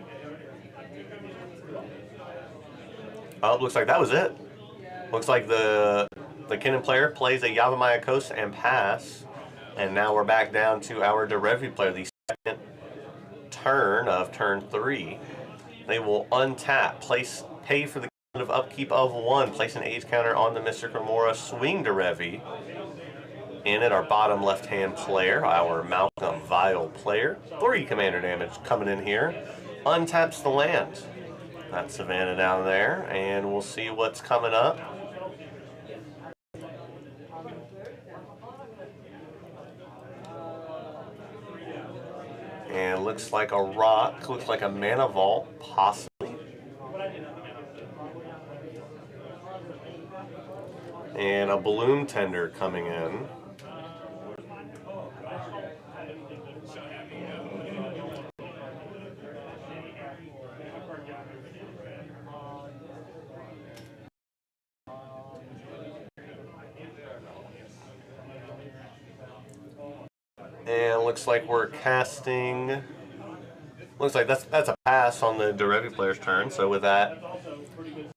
Oh, looks like that was it. Looks like the Kinnan player plays a Yavimaya Coast and pass. And now we're back down to our Derevi player, the second turn of turn 3. They will untap, pay for the of upkeep of 1, place an age counter on the Mystic Remora, swing Derevi. In at our bottom left-hand player, our Malcolm Vile player. 3 commander damage coming in here. Untaps the land. That's Savannah down there, and we'll see what's coming up. And looks like a rock, looks like a mana vault, possibly. And a Bloom Tender coming in. And looks like we're casting. Looks like that's a pass on the Derevi player's turn. So with that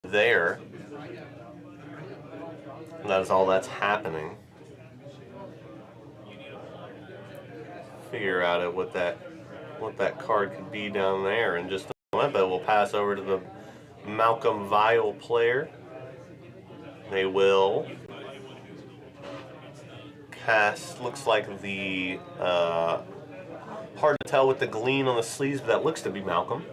there, that is all that's happening. figure out what that card could be down there in just a moment, but we'll pass over to the Malcolm Vial player. They will cast, looks like the, hard to tell with the gleam on the sleeves, but that looks to be Malcolm.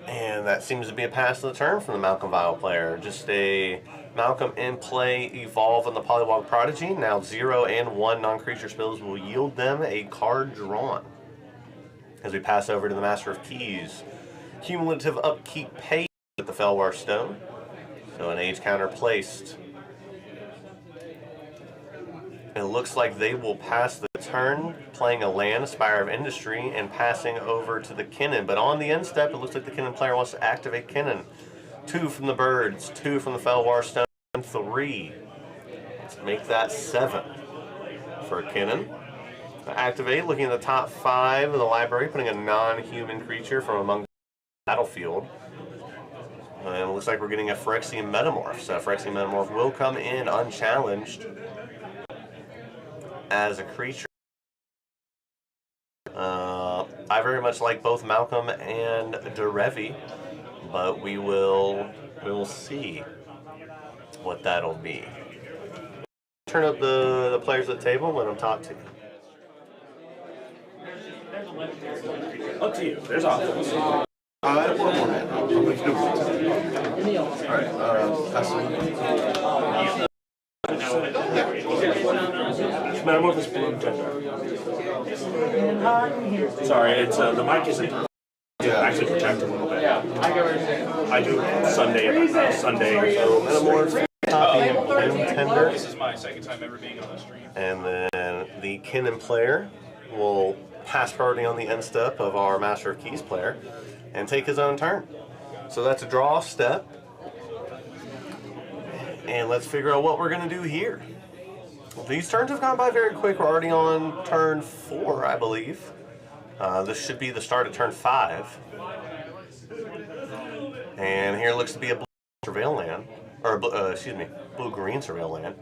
And that seems to be a pass of the turn from the Malcolm Vial player. Just a Malcolm in play, evolve on the Polywog Prodigy. Now 0 and 1 non-creature spells will yield them a card drawn. As we pass over to the Master of Keys. Cumulative upkeep paid with the Fellwar Stone. So an age counter placed. It looks like they will pass the turn, playing a land, Spire of Industry, and passing over to the Kinnan. But on the end step, it looks like the Kinnan player wants to activate Kinnan. 2 from the Birds, 2 from the Fellwar Stone, 3. Let's make that 7 for Kinnan. Activate, looking at the top 5 of the library, putting a non-human creature from among the battlefield. And it looks like we're getting a Phyrexian Metamorph. So Phyrexian Metamorph will come in unchallenged as a creature. I very much like both Malcolm and Derevi, but we will see what that'll be. Turn up the players at the table and let them talk to you. Up to you. There's options. I have one more hand. I'm going to do it. Alright, pass it. Metamorphosis Bloom Tender. Sorry, it's the mic isn't actually project a little bit. I do Sunday. So Metamorph, copy, and Bloom Tender. This is my second time ever being on the stream. And then the Kinnan player will pass priority on the end step of our Master of Keys player and take his own turn. So that's a draw step. And let's figure out what we're going to do here. These turns have gone by very quick. We're already on turn 4, I believe. This should be the start of turn 5. And here looks to be a blue surveil land. Or, blue-green surveil land.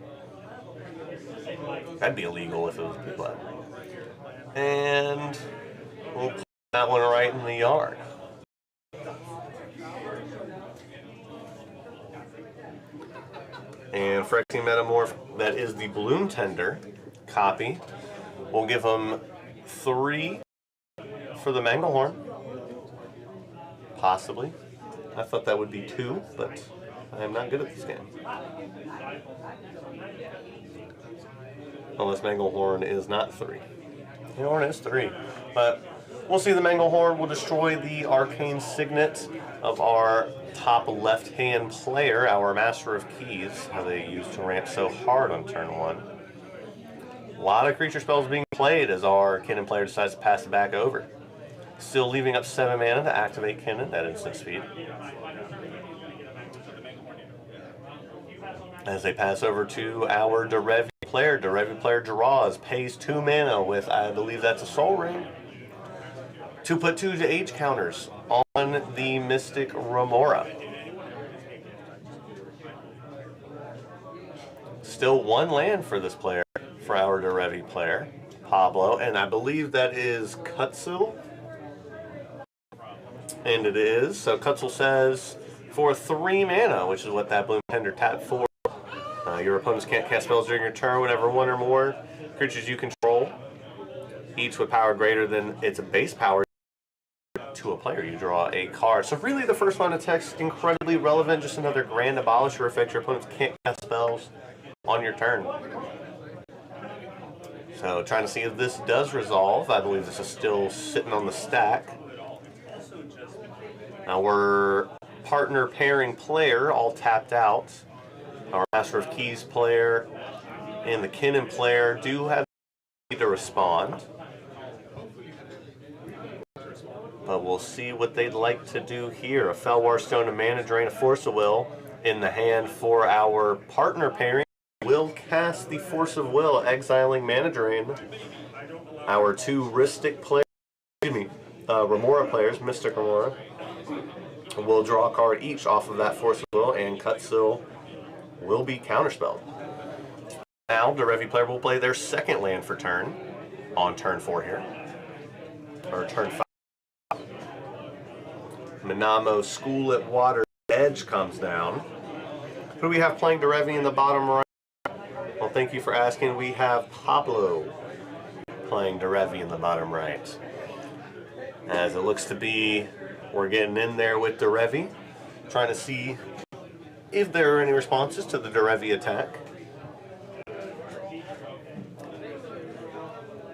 That'd be illegal if it was blue black. And we'll put that one right in the yard. And Phyrexian Metamorph, that is the Bloom Tender copy. We'll give them 3 for the Manglehorn. Possibly. I thought that would be 2, but I am not good at this game. Unless Manglehorn is not 3. Manglehorn is 3. But we'll see the Manglehorn will destroy the Arcane Signet of our top left-hand player, our Master of Keys, how they used to ramp so hard on turn 1. A lot of creature spells being played as our Kinnan player decides to pass it back over. Still leaving up 7 mana to activate Kinnan at instant speed. As they pass over to our Derevi player draws, pays 2 mana with, I believe that's a Soul Ring, to put 2 to age counters on the Mystic Remora. Still 1 land for this player, for our Derevi player, Pablo, and I believe that is Kutzel. And it is. So Kutzel says, for 3 mana, which is what that Bloom Tender tapped for, your opponents can't cast spells during your turn whenever 1 or more creatures you control, each with power greater than its base power, to a player, you draw a card. So really the first line of text, incredibly relevant, just another grand abolisher effect. Your opponents can't cast spells on your turn. So trying to see if this does resolve. I believe this is still sitting on the stack. Now we're partner pairing player all tapped out. Our Master of Keys player and the Kinnan player do have to respond. But we'll see what they'd like to do here. A Fellwar Stone, a Mana Drain, a Force of Will in the hand for our partner pairing. will cast the Force of Will, exiling Mana Drain. Our two Ristic players, Remora players, Mystic Remora, will draw a card each off of that Force of Will, and Cutsil will be counterspelled. Now, the Derevi player will play their second land for turn, on turn 4 here, or turn 5. Minamo School at Water's Edge comes down. Who do we have playing Derevi in the bottom right? Well, thank you for asking. We have Pablo playing Derevi in the bottom right. As it looks to be, we're getting in there with Derevi, trying to see if there are any responses to the Derevi attack.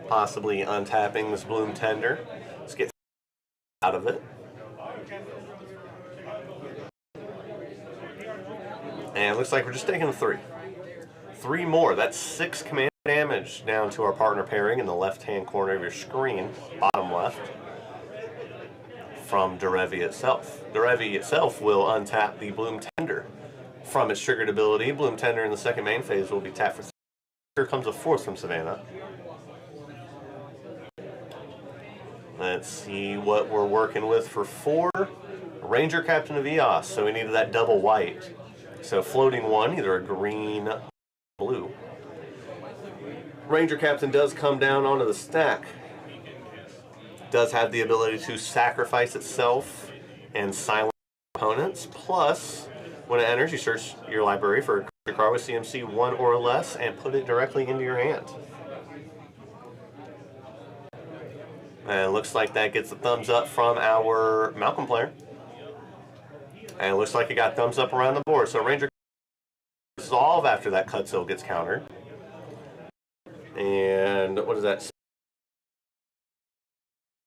Possibly untapping this Bloom Tender. Let's get out of it. And it looks like we're just taking 3. 3 more. That's 6 command damage down to our partner pairing in the left-hand corner of your screen, bottom left, from Derevi itself. Derevi itself will untap the Bloom Tender from its triggered ability. Bloom Tender in the second main phase will be tapped for 3. Here comes a 4th from Savannah. Let's see what we're working with for 4. Ranger Captain of Eos, so we needed that double white. So floating 1, either a green or blue. Ranger Captain does come down onto the stack. Does have the ability to sacrifice itself and silence opponents. Plus, when it enters, you search your library for a card with CMC 1 or less and put it directly into your hand. And it looks like that gets a thumbs up from our Malcolm player. And it looks like it got thumbs up around the board. So Ranger resolve after that Cutsil gets countered. And what is that?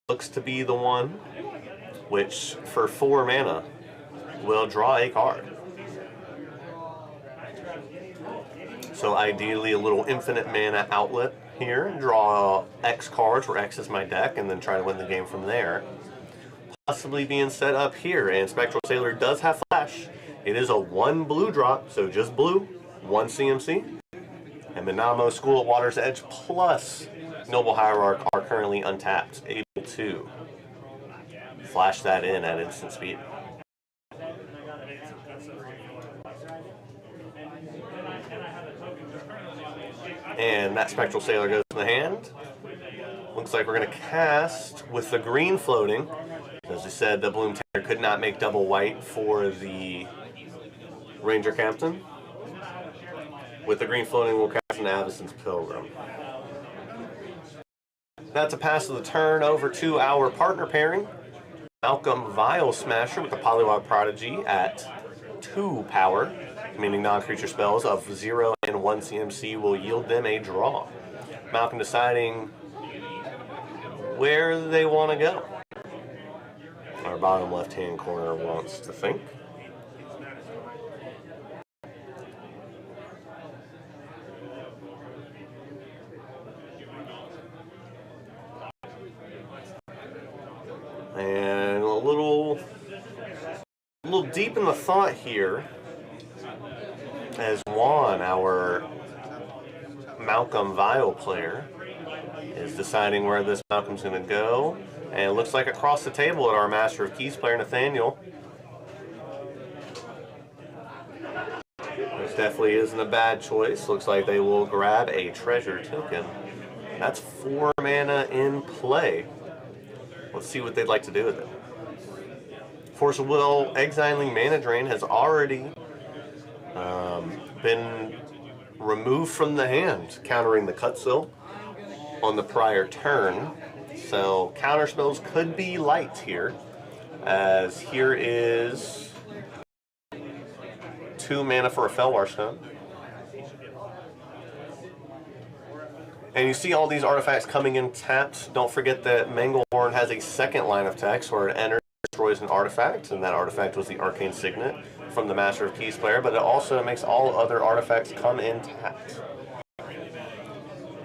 Looks to be the one which, for 4 mana, will draw a card. So ideally a little infinite mana outlet here. Draw X cards, where X is my deck, and then try to win the game from there. Possibly being set up here, and Spectral Sailor does have flash. It is a 1 blue drop, so just blue, 1 CMC. And Minamo School at Water's Edge plus Noble Hierarch are currently untapped, able to flash that in at instant speed. And that Spectral Sailor goes in the hand. Looks like we're going to cast with the green floating. As I said, the Bloom Tender could not make double white for the Ranger Captain. With the green floating, we'll cast an Avacyn's Pilgrim. That's a pass of the turn over to our partner pairing. Malcolm Vial Smasher with the Polywog Prodigy at 2 power, meaning non-creature spells of 0 and 1 CMC will yield them a draw. Malcolm deciding where they want to go. Our bottom left-hand corner wants to think. And a little deep in the thought here, as Juan, our Malcolm Vial player, is deciding where this Malcolm's going to go. And it looks like across the table at our Master of Keys player, Nathaniel. Which definitely isn't a bad choice. Looks like they will grab a treasure token. That's 4 mana in play. Let's see what they'd like to do with it. Force of Will, exiling Mana Drain has already been removed from the hand, countering the Cutsil on the prior turn. So counter spells could be light here, as here is 2 mana for a Felwar Stone. And you see all these artifacts coming in tapped. Don't forget that Manglehorn has a second line of text where it enters, destroys an artifact, and that artifact was the Arcane Signet from the Master of Keys player, but it also makes all other artifacts come in tapped.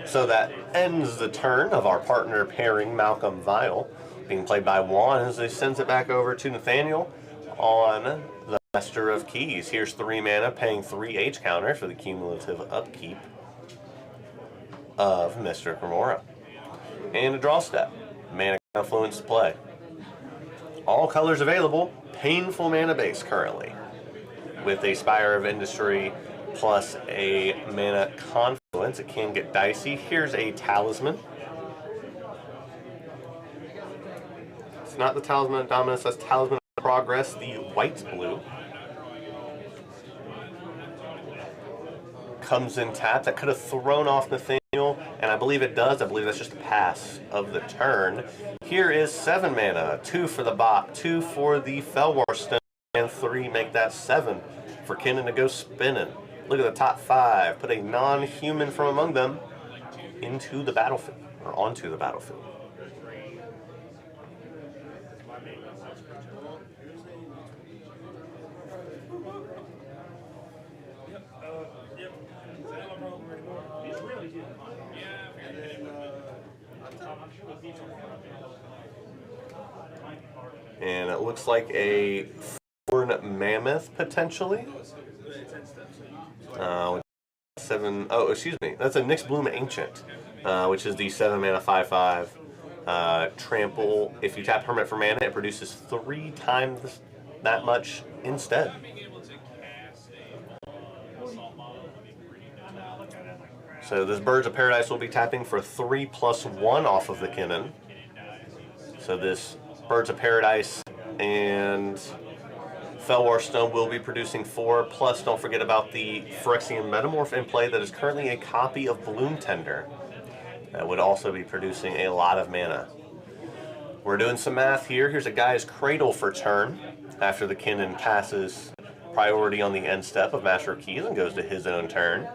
So that ends the turn of our partner pairing, Malcolm Vial, being played by Juan, as he sends it back over to Nathaniel on the Master of Keys. Here's 3 mana, paying 3 H counter for the cumulative upkeep of Mr. Cremora. And a draw step. Mana Confluence to play. All colors available. Painful mana base currently. With a Spire of Industry plus a Mana Confluence. It can get dicey. Here's a Talisman. It's not the Talisman of Dominance, that's Talisman of Progress, the white-blue. Comes in tapped. That could have thrown off Nathaniel, and I believe it does. I believe that's just a pass of the turn. Here is 7 mana, 2 for the bot, 2 for the Fellwar Stone, and 3 make that 7 for Kennen to go spinning. Look at the top 5. Put a non-human from among them into the battlefield, or onto the battlefield. And it looks like a Thorn Mammoth, potentially. 7, oh, excuse me. That's a Nyx Bloom Ancient, which is the 7 mana 5/5 trample. If you tap permanent for mana, it produces 3 times that much instead. So this Birds of Paradise will be tapping for 3+1 off of the Kennen. So this Birds of Paradise and Fellwar Stone will be producing 4. Plus, don't forget about the Phyrexian Metamorph in play that is currently a copy of Bloom Tender. That would also be producing a lot of mana. We're doing some math here. Here's a Guy's Cradle for turn. After the Kennen passes priority on the end step of Master of Keys and goes to his own turn.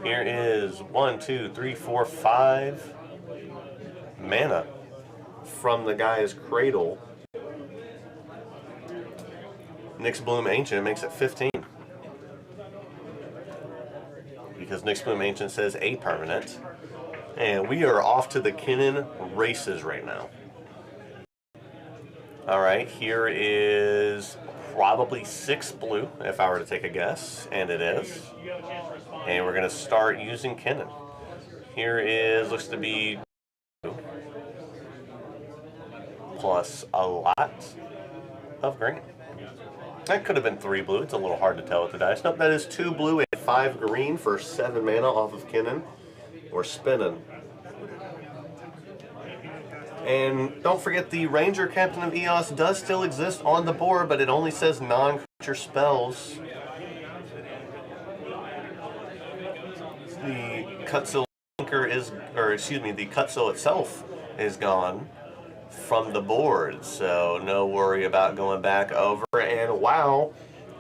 Here is 1, 2, 3, 4, 5 mana from the Guy's Cradle. Nyx Bloom Ancient makes it 15. Because Nyx Bloom Ancient says a permanent. And we are off to the Kennen races right now. Alright, here is probably 6 blue, if I were to take a guess, and it is. And we're going to start using Kennen. Here is, looks to be plus a lot of green. That could have been 3 blue. It's a little hard to tell with the dice. Nope, that is 2 blue and 5 green for 7 mana off of Kennen. We're spinning. And don't forget the Ranger Captain of Eos does still exist on the board, but it only says non-creature spells. The Cutsil is, or excuse me, the Cutsil itself is gone from the board, so no worry about going back over. And wow,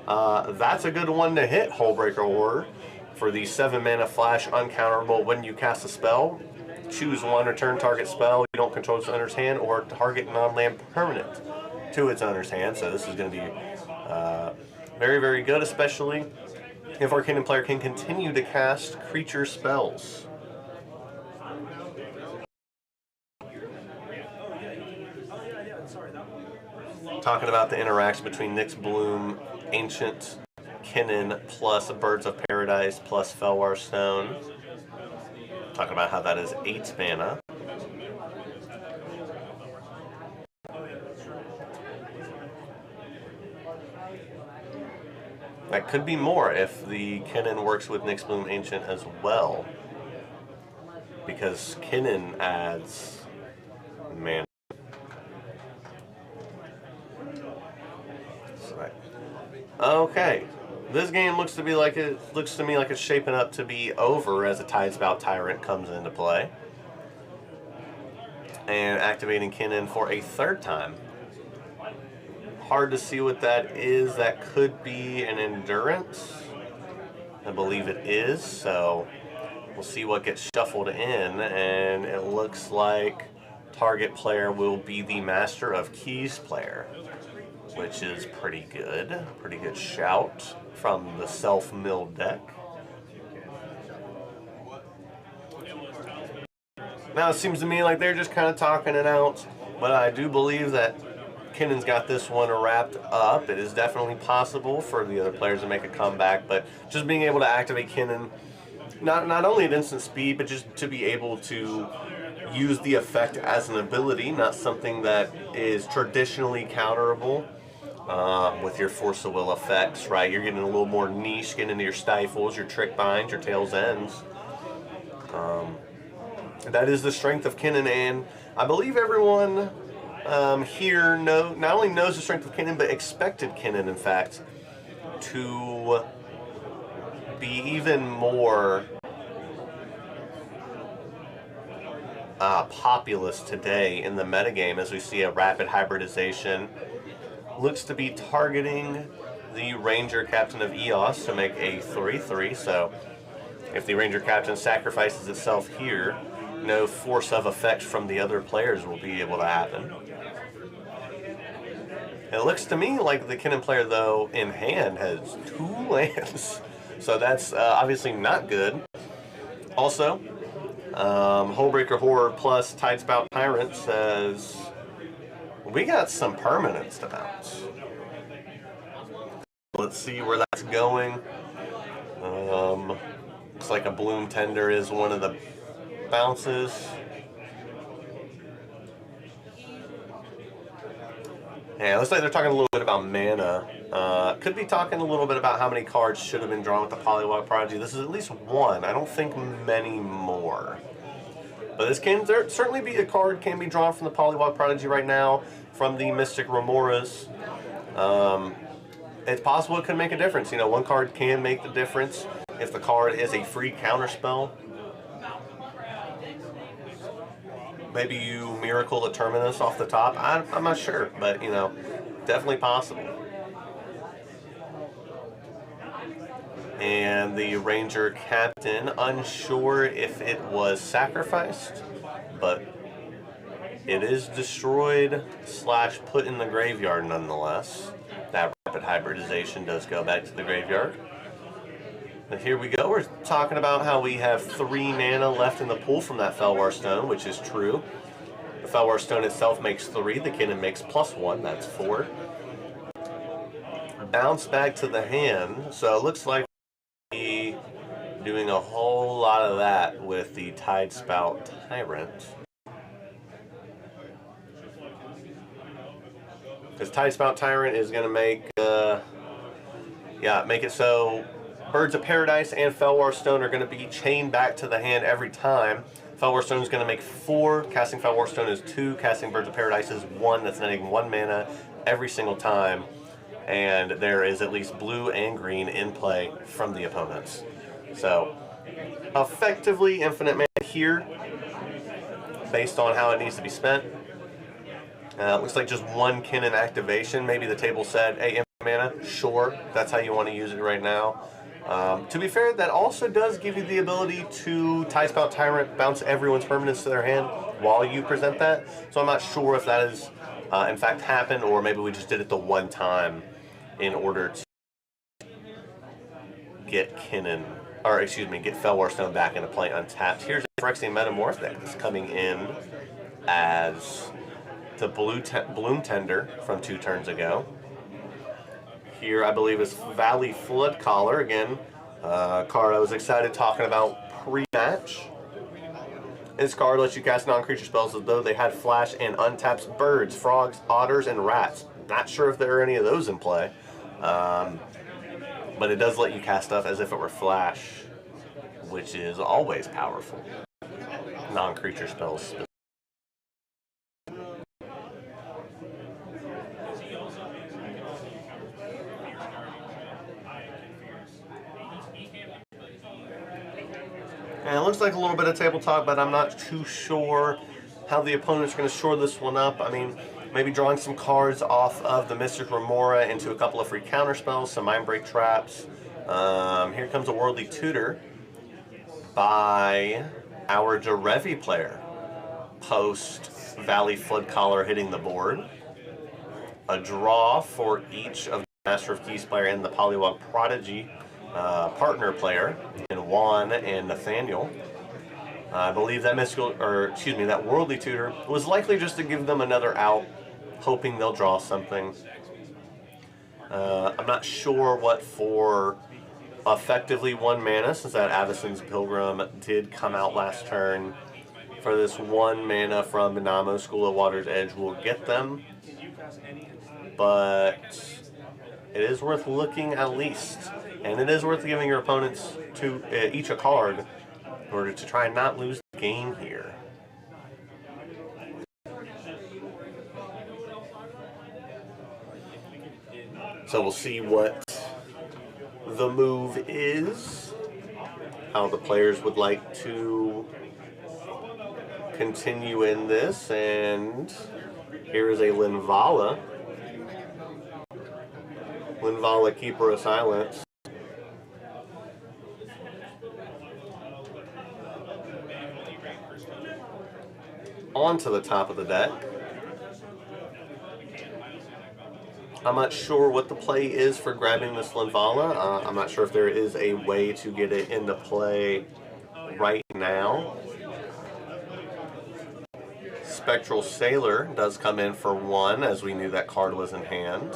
that's a good one to hit, Hullbreaker Horror, for the 7 mana flash uncounterable when you cast a spell. Choose one, return target spell you don't control its owner's hand, or target non-land permanent to its owner's hand. So this is going to be very, very good, especially if our Kennen player can continue to cast creature spells. Talking about the interaction between Nyx Bloom Ancient, Kennen, plus Birds of Paradise, plus Fellwar Stone. Talking about how that is 8 mana. That could be more if the Kennen works with Nyx Bloom Ancient as well. Because Kennen adds mana. Okay. This game looks to me like it's shaping up to be over as a Tidespout Tyrant comes into play. And activating Kennen for a 3rd time. Hard to see what that is. That could be an Endurance. I believe it is, so we'll see what gets shuffled in. And it looks like target player will be the Master of Keys player, which is pretty good. Pretty good shout from the self-milled deck. Now it seems to me like they're just kind of talking it out, but I do believe that Kinnon's got this one wrapped up. It is definitely possible for the other players to make a comeback, but just being able to activate Kinnon, not only at instant speed, but just to be able to use the effect as an ability, not something that is traditionally counterable with your Force of Will effects, right? You're getting a little more niche, getting into your stifles, your trick binds, your tail's ends. That is the strength of Kinnon, and I believe everyone here not only knows the strength of Kinnon, but expected Kinnon, in fact, to be even more populous today in the metagame, as we see a rapid hybridization. Looks to be targeting the Ranger Captain of EOS to make a 3/3, so if the Ranger Captain sacrifices itself here, no force of effect from the other players will be able to happen. It looks to me like the Kinnon player, though, in hand has 2 lands, so that's obviously not good. Also, Hullbreaker Horror plus Tidespout Tyrant says we got some permanents to bounce. Let's see where that's going. Looks like a Bloom Tender is one of the bounces. Yeah, it looks like they're talking a little bit about mana. Could be talking a little bit about how many cards should have been drawn with the Polywog Prodigy. This is at least one. I don't think many more. But this can certainly be a card can be drawn from the Polywog Prodigy right now, from the Mystic Remoras. It's possible it could make a difference. You know, one card can make the difference if the card is a free counterspell. Maybe you Miracle a Terminus off the top. I'm not sure, but, you know, definitely possible. And the Ranger Captain, unsure if it was sacrificed, but it is destroyed / put in the graveyard nonetheless. That rapid hybridization does go back to the graveyard. And here we go. We're talking about how we have 3 mana left in the pool from that Felwar Stone, which is true. The Felwar Stone itself makes 3. The Kinnon makes +1. That's 4. Bounce back to the hand. So it looks like we're doing a whole lot of that with the Tidespout Tyrant. Because Tidespout Tyrant is going to make, make it so Birds of Paradise and Felwar Stone are going to be chained back to the hand every time. Felwar Stone is going to make 4. Casting Felwar Stone is 2. Casting Birds of Paradise is 1. That's netting 1 mana every single time. And there is at least blue and green in play from the opponents. So, effectively infinite mana here, based on how it needs to be spent. Looks like just 1 Kinnon activation. Maybe the table said, hey, infinite mana, sure, that's how you want to use it right now. To be fair, that also does give you the ability to Tidespout Tyrant, bounce everyone's permanents to their hand while you present that. So I'm not sure if that is, in fact, happened, or maybe we just did it the one time in order to get Kinnon, or excuse me, get Felwar Stone back into play untapped. Here's Phyrexian Metamorph that's coming in as the Bloom Tender from 2 turns ago. Here, I believe, is Valley Flood Collar. Again, card I was excited talking about pre-match. This card lets you cast non-creature spells as though they had flash and untaps birds, frogs, otters, and rats. Not sure if there are any of those in play. But it does let you cast stuff as if it were flash, which is always powerful. Non-creature spells. And it looks like a little bit of table talk, but I'm not too sure how the opponent's going to shore this one up. I mean, maybe drawing some cards off of the Mystic Remora into a couple of free counterspells, some Mindbreak traps. Here comes a Worldly Tutor by our Derevi player. Post Valley Flood Collar hitting the board. A draw for each of the Master of Keys player and the Polywog Prodigy partner player in Juan and Nathaniel. I believe that that Worldly Tutor was likely just to give them another out hoping they'll draw something. I'm not sure what for effectively 1 mana, since that Avacyn's Pilgrim did come out last turn. For this 1 mana from Minamo, School of Water's Edge will get them, but it is worth looking at least, and it is worth giving your opponents each a card in order to try and not lose the game here. So we'll see what the move is, how the players would like to continue in this, and here is a Linvala. Linvala, Keeper of Silence. Onto the top of the deck. I'm not sure what the play is for grabbing this Linvala. I'm not sure if there is a way to get it into play right now. Spectral Sailor does come in for 1, as we knew that card was in hand.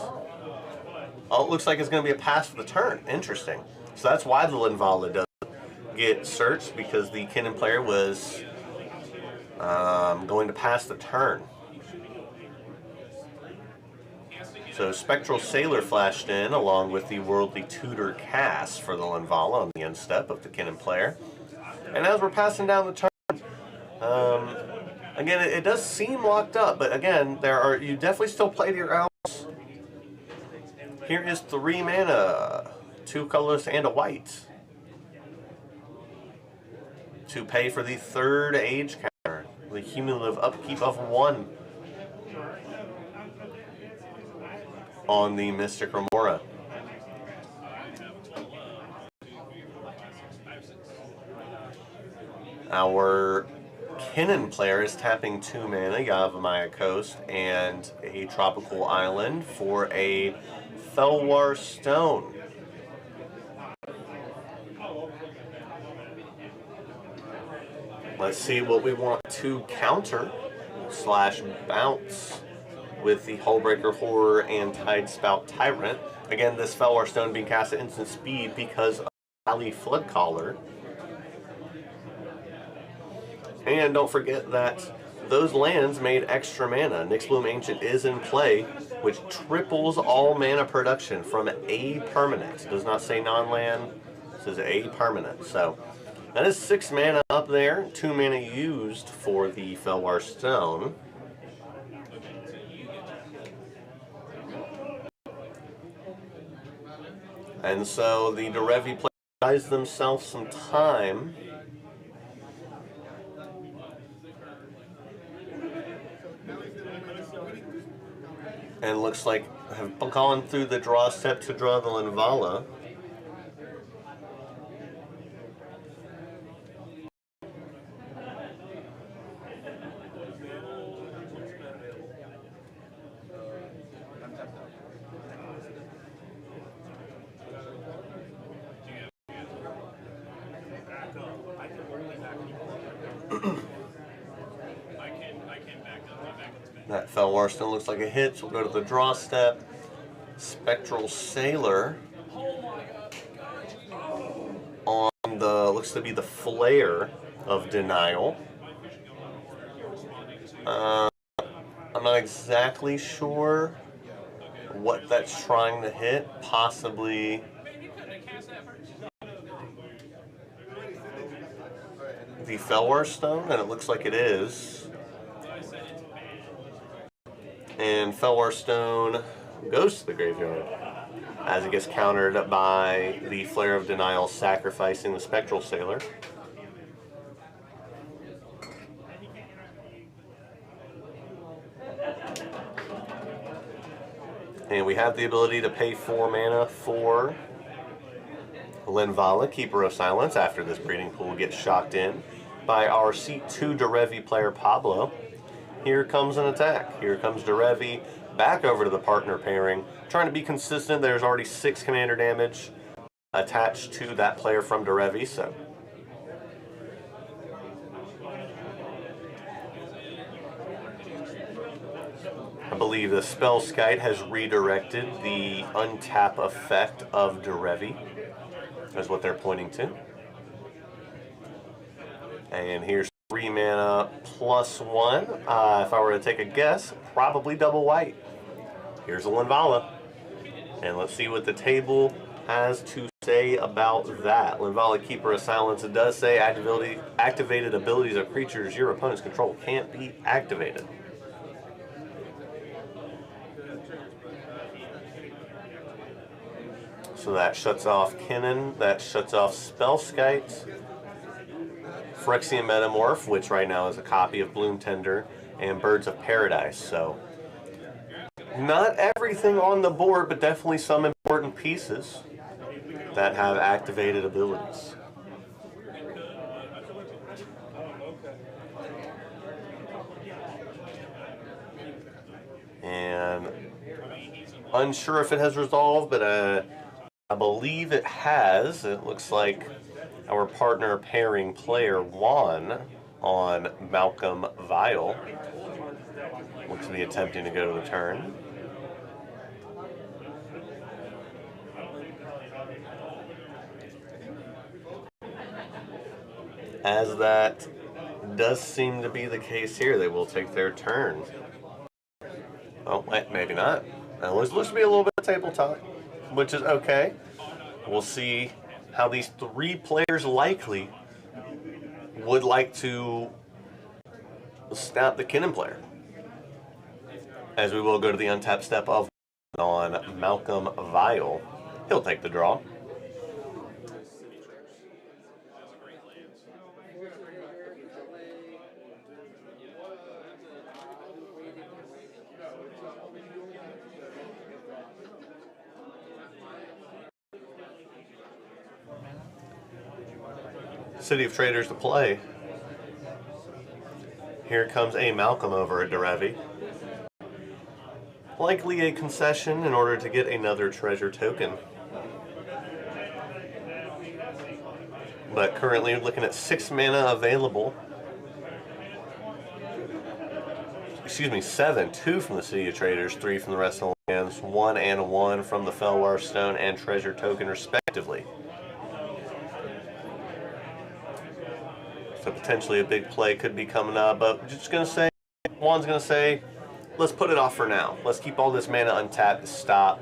Oh, it looks like it's going to be a pass for the turn. Interesting. So that's why the Linvala doesn't get searched, because the Kinnan player was going to pass the turn. So Spectral Sailor flashed in along with the Worldly Tutor cast for the Linvala on the end step of the Kinnan player. And as we're passing down the turn, again, it does seem locked up, but again, you definitely still play to your outs. Here is 3 mana, 2 colorless and a white, to pay for the 3rd age counter, the cumulative upkeep of 1 on the Mystic Remora. Our Kinnan player is tapping 2 mana, Yavimaya Coast, and a Tropical Island for a Felwar Stone. Let's see what we want to counter / bounce with the Hullbreaker Horror and Tidespout Tyrant. Again, this Felwar Stone being cast at instant speed because of Valley Floodcaller. And don't forget that those lands made extra mana. Nyxbloom Ancient is in play, which triples all mana production from a permanent. It does not say non-land, it says a permanent. So that is 6 mana up there, 2 mana used for the Felwar Stone. And so the Derevi players buys themselves some time. And looks like have gone through the draw step to draw the Linvala. That Felwar Stone looks like a hit, so we'll go to the draw step. Spectral Sailor on the, looks to be the Flare of Denial. I'm not exactly sure what that's trying to hit. Possibly the Felwar Stone, and it looks like it is. And Felwar Stone goes to the graveyard as it gets countered by the Flare of Denial, sacrificing the Spectral Sailor. And we have the ability to pay 4 mana for Linvala, Keeper of Silence, after this breeding pool gets shocked in by our C2 Derevi player Pablo. Here comes an attack. Here comes Derevi back over to the partner pairing. Trying to be consistent. There's already 6 commander damage attached to that player from Derevi, so. I believe believe the Spellskite has redirected the untap effect of Derevi. That's what they're pointing to. And here's 3 mana +1. If I were to take a guess, probably double white. Here's a Linvala. And let's see what the table has to say about that. Linvala, Keeper of Silence. It does say activated abilities of creatures your opponent's control can't be activated. So that shuts off Kinnan, that shuts off Spellskite, Phyrexian Metamorph, which right now is a copy of Bloom Tender, and Birds of Paradise. So not everything on the board, but definitely some important pieces that have activated abilities. And unsure if it has resolved, but I believe it has. It looks like our partner pairing player won on Malcolm Vial. Looks to be attempting to go to the turn. As that does seem to be the case here, they will take their turn. Oh, maybe not. It looks to be a little bit of tabletop, which is okay. We'll see how these 3 players likely would like to snap the Kinnan player. As we will go to the untapped step of on Malcolm Vial. He'll take the draw. City of Traders to play. Here comes a Malcolm over at Derevi. Likely a concession in order to get another treasure token. But currently looking at 6 mana available. Excuse me, 7. 2 from the City of Traders, 3 from the rest of the lands, 1 and 1 from the Fellwar Stone and treasure token respectively. So potentially a big play could be coming up, but we're just going to say, Juan's going to say, let's put it off for now. Let's keep all this mana untapped to stop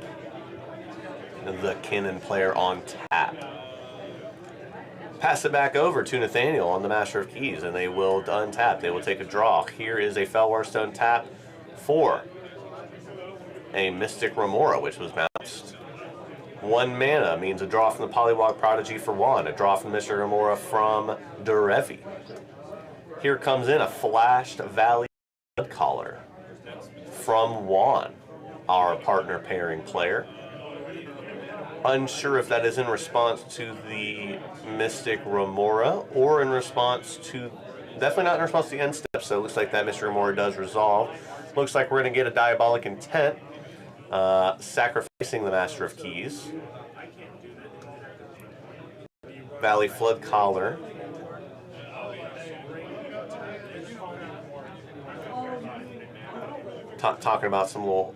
the Kinnan player on tap. Pass it back over to Nathaniel on the Master of Keys, and they will untap. They will take a draw. Here is a Fellwar Stone tap for a Mystic Remora, which was bounced. 1 mana means a draw from the Polywog Prodigy for 1, a draw from Mystic Remora from Derevi. Here comes in a Flashed Valley Bloodcaller from Juan, our partner pairing player. Unsure if that is in response to the Mystic Remora or in response to, definitely not in response to the end step, so it looks like that Mystic Remora does resolve. Looks like we're going to get a Diabolic Intent, sacrificing the Master of Keys. Valley Flood Collar. Talking about some little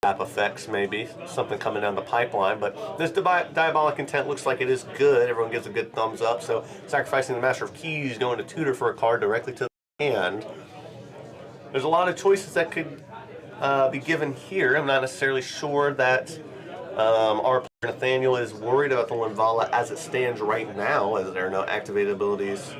tap effects, maybe something coming down the pipeline, but this Diabolic Intent looks like it is good. Everyone gives a good thumbs up. So sacrificing the Master of Keys, going to tutor for a card directly to the hand. There's a lot of choices that could be given here. I'm not necessarily sure that our player Nathaniel is worried about the Linvala as it stands right now, as there are no activated abilities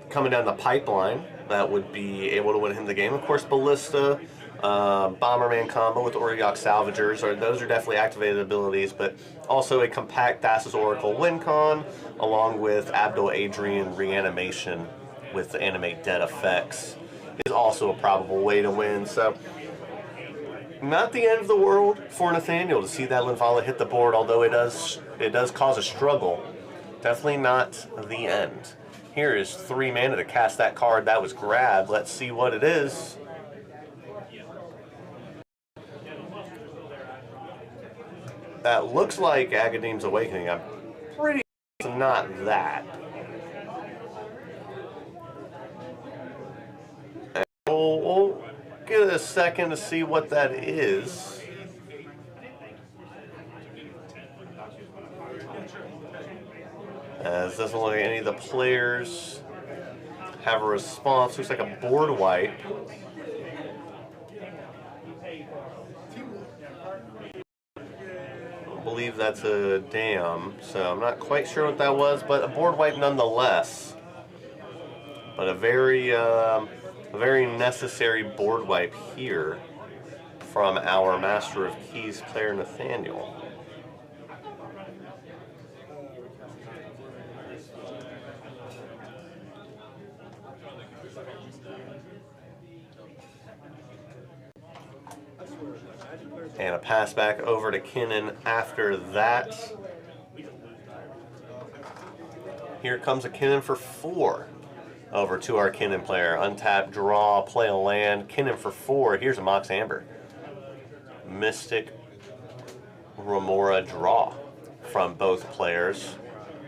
coming down the pipeline that would be able to win him the game. Of course, Ballista, Bomberman combo with Auriok Salvagers, those are definitely activated abilities, but also a compact Thassa's Oracle Wincon, along with Abdul Adrian Reanimation with the Animate Dead effects, is also a probable way to win. So, not the end of the world for Nathaniel to see that Linvala hit the board, although it does cause a struggle. Definitely not the end. Here is 3 mana to cast that card that was grabbed. Let's see what it is. That looks like Agadeem's Awakening. I'm pretty sure it's not that. we'll get a second to see what that is. As doesn't look like any of the players have a response. Looks like a board wipe. I believe that's a dam, so I'm not quite sure what that was, but a board wipe nonetheless. But a very necessary board wipe here from our Master of Keys player Nathaniel. And a pass back over to Kinnan after that. Here comes a Kinnan for 4. Over to our Kinnan player. Untap, draw, play a land. Kinnan for 4. Here's a Mox Amber. Mystic, Remora, draw from both players.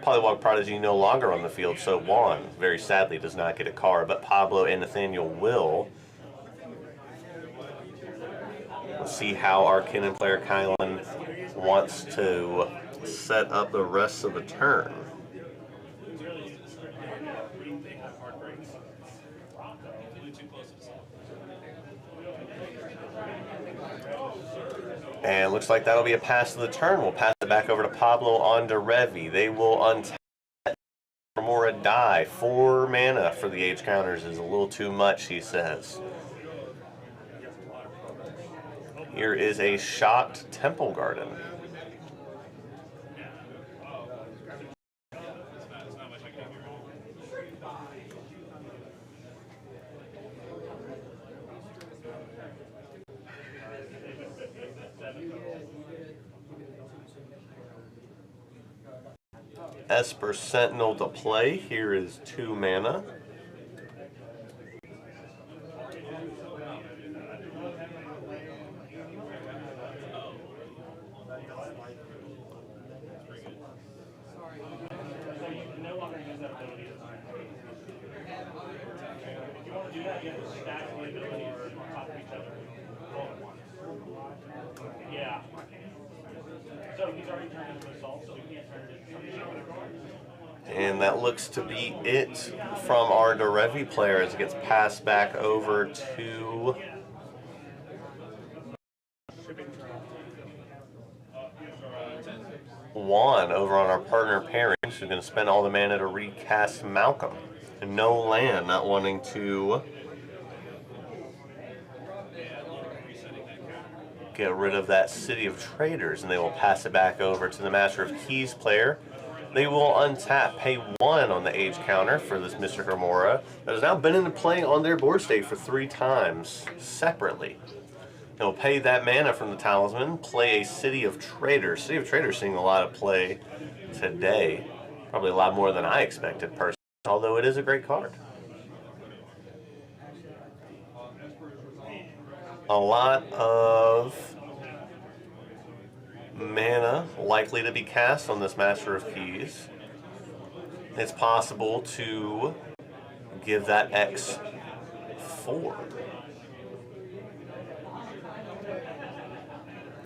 Polywog Prodigy no longer on the field, so Juan, very sadly, does not get a card, but Pablo and Nathaniel will. Let's see how our Kinnan player Kylan wants to set up the rest of the turn. And looks like that'll be a pass of the turn. We'll pass it back over to Pablo on to Revi. They will untap Remora die. 4 mana for the age counters is a little too much, he says. Here is a Shocked Temple Garden. Esper Sentinel to play. Here is 2 mana. Yeah. So he's already turned into assault, so we can't turn it into something. And that looks to be it from our Derevi player as it gets passed back over to Juan over on our partner pairings, who's going to spend all the mana to recast Malcolm. And no land, not wanting to get rid of that City of Traders, and they will pass it back over to the Master of Keys player. They will untap, pay 1 on the age counter for this Mystic Remora that has now been in play on their board state for 3 times separately. They'll pay that mana from the Talisman, play a City of Traders. City of Traders seeing a lot of play today. Probably a lot more than I expected personally, although it is a great card. A lot of mana likely to be cast on this Master of Keys. It's possible to give that X4.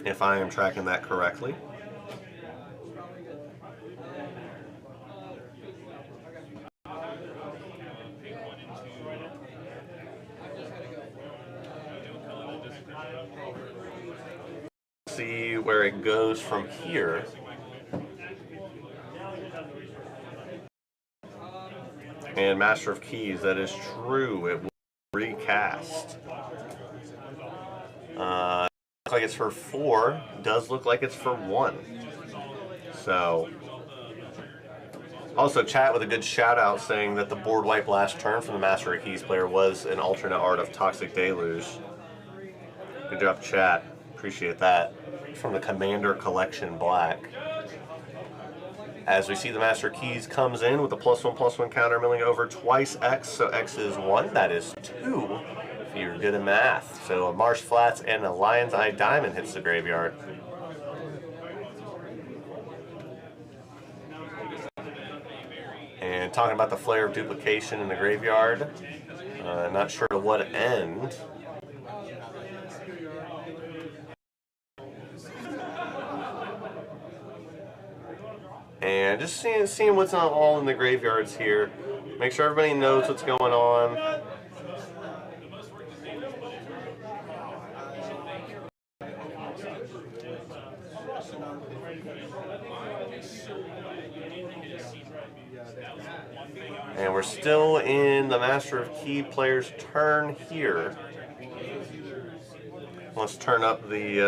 If I am tracking that correctly. See where it goes from here. And Master of Keys, that is true. It will recast. Looks like it's for 4. Does look like it's for 1. So, also chat with a good shout out saying that the board wipe last turn from the Master of Keys player was an alternate art of Toxic Deluge. Good job, chat. Appreciate that. From the Commander Collection Black. As we see the Master Keys comes in with a +1/+1 counter milling over twice X, so X is 1, that is 2 if you're good at math. So a Marsh Flats and a Lion's Eye Diamond hits the graveyard. And talking about the Flare of Duplication in the graveyard, Not sure to what end. And just seeing what's all in the graveyards here. Make sure everybody knows what's going on. And we're still in the Master of Key player's turn here. Let's turn up the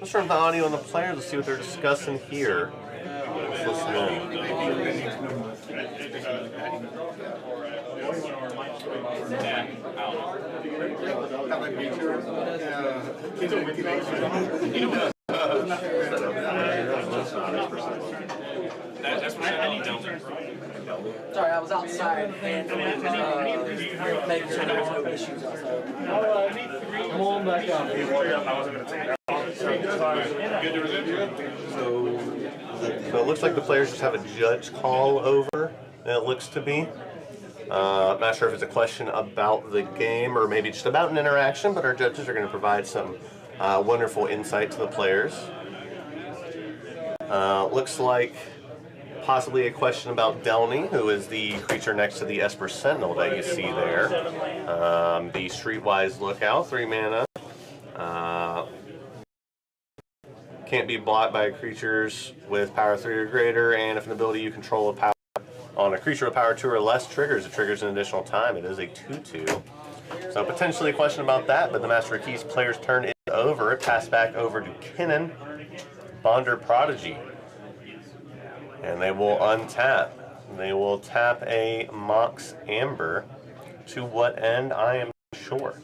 audio on the players. Let's see what they're discussing here. Let's listen Sorry, I was outside handling, making sure there was no issues outside. Come on back up. I wasn't going to take that. So it looks like the players just have a judge call over, it looks to be. Not sure if it's a question about the game or maybe just about an interaction, but our judges are going to provide some wonderful insight to the players. Looks like possibly a question about Delny, who is the creature next to the Esper Sentinel that you see there. The Streetwise Lookout, 3 mana. Can't be blocked by creatures with power 3 or greater, and if an ability you control with power on a creature with power 2 or less triggers, it triggers an additional time. It is a 2/2. So potentially a question about that, but the Master of Keys player's turn is over. It passed back over to Kinnan, Bonder Prodigy. And they will untap. They will tap a Mox Amber. To what end, I am not sure.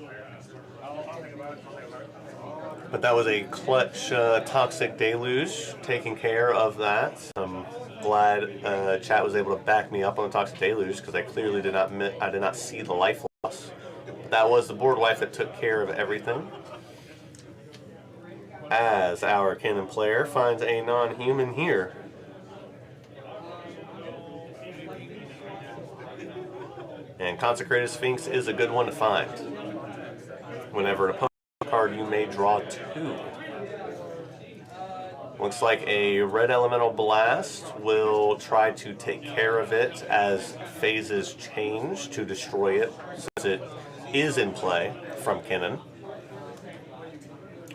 But that was a clutch Toxic Deluge, taking care of that. I'm glad chat was able to back me up on the Toxic Deluge because I clearly did not see the life loss. That was the board wipe that took care of everything. As our Cannon player finds a non-human here. And Consecrated Sphinx is a good one to find. Whenever an opponent card, you may draw 2. Looks like a red elemental blast will try to take care of it as phases change to destroy it, since it is in play from Kinnan.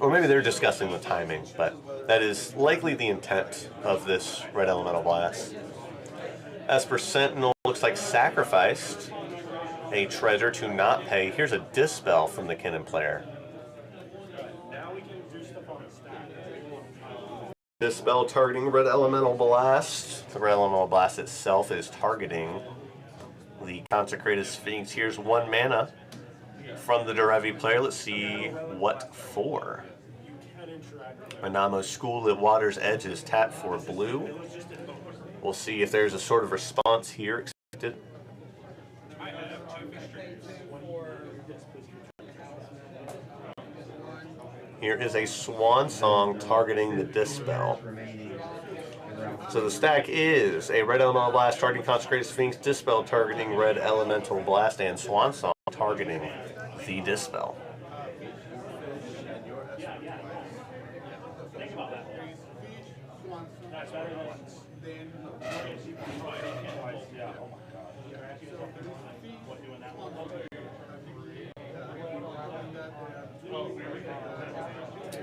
Or maybe they're discussing the timing, but that is likely the intent of this red elemental blast. Esper Sentinel looks like sacrificed a treasure to not pay. Here's a Dispel from the Kinnan player. Dispel targeting red elemental blast. The red elemental blast itself is targeting the Consecrated Sphinx. Here's 1 mana from the Derevi player. Let's see what for. Manamo School at Water's Edge is tapped for blue. We'll see if there's a sort of response here expected. Here is a Swan Song targeting the Dispel. So the stack is a Red Elemental Blast targeting Consecrated Sphinx, Dispel targeting Red Elemental Blast, and Swan Song targeting the Dispel.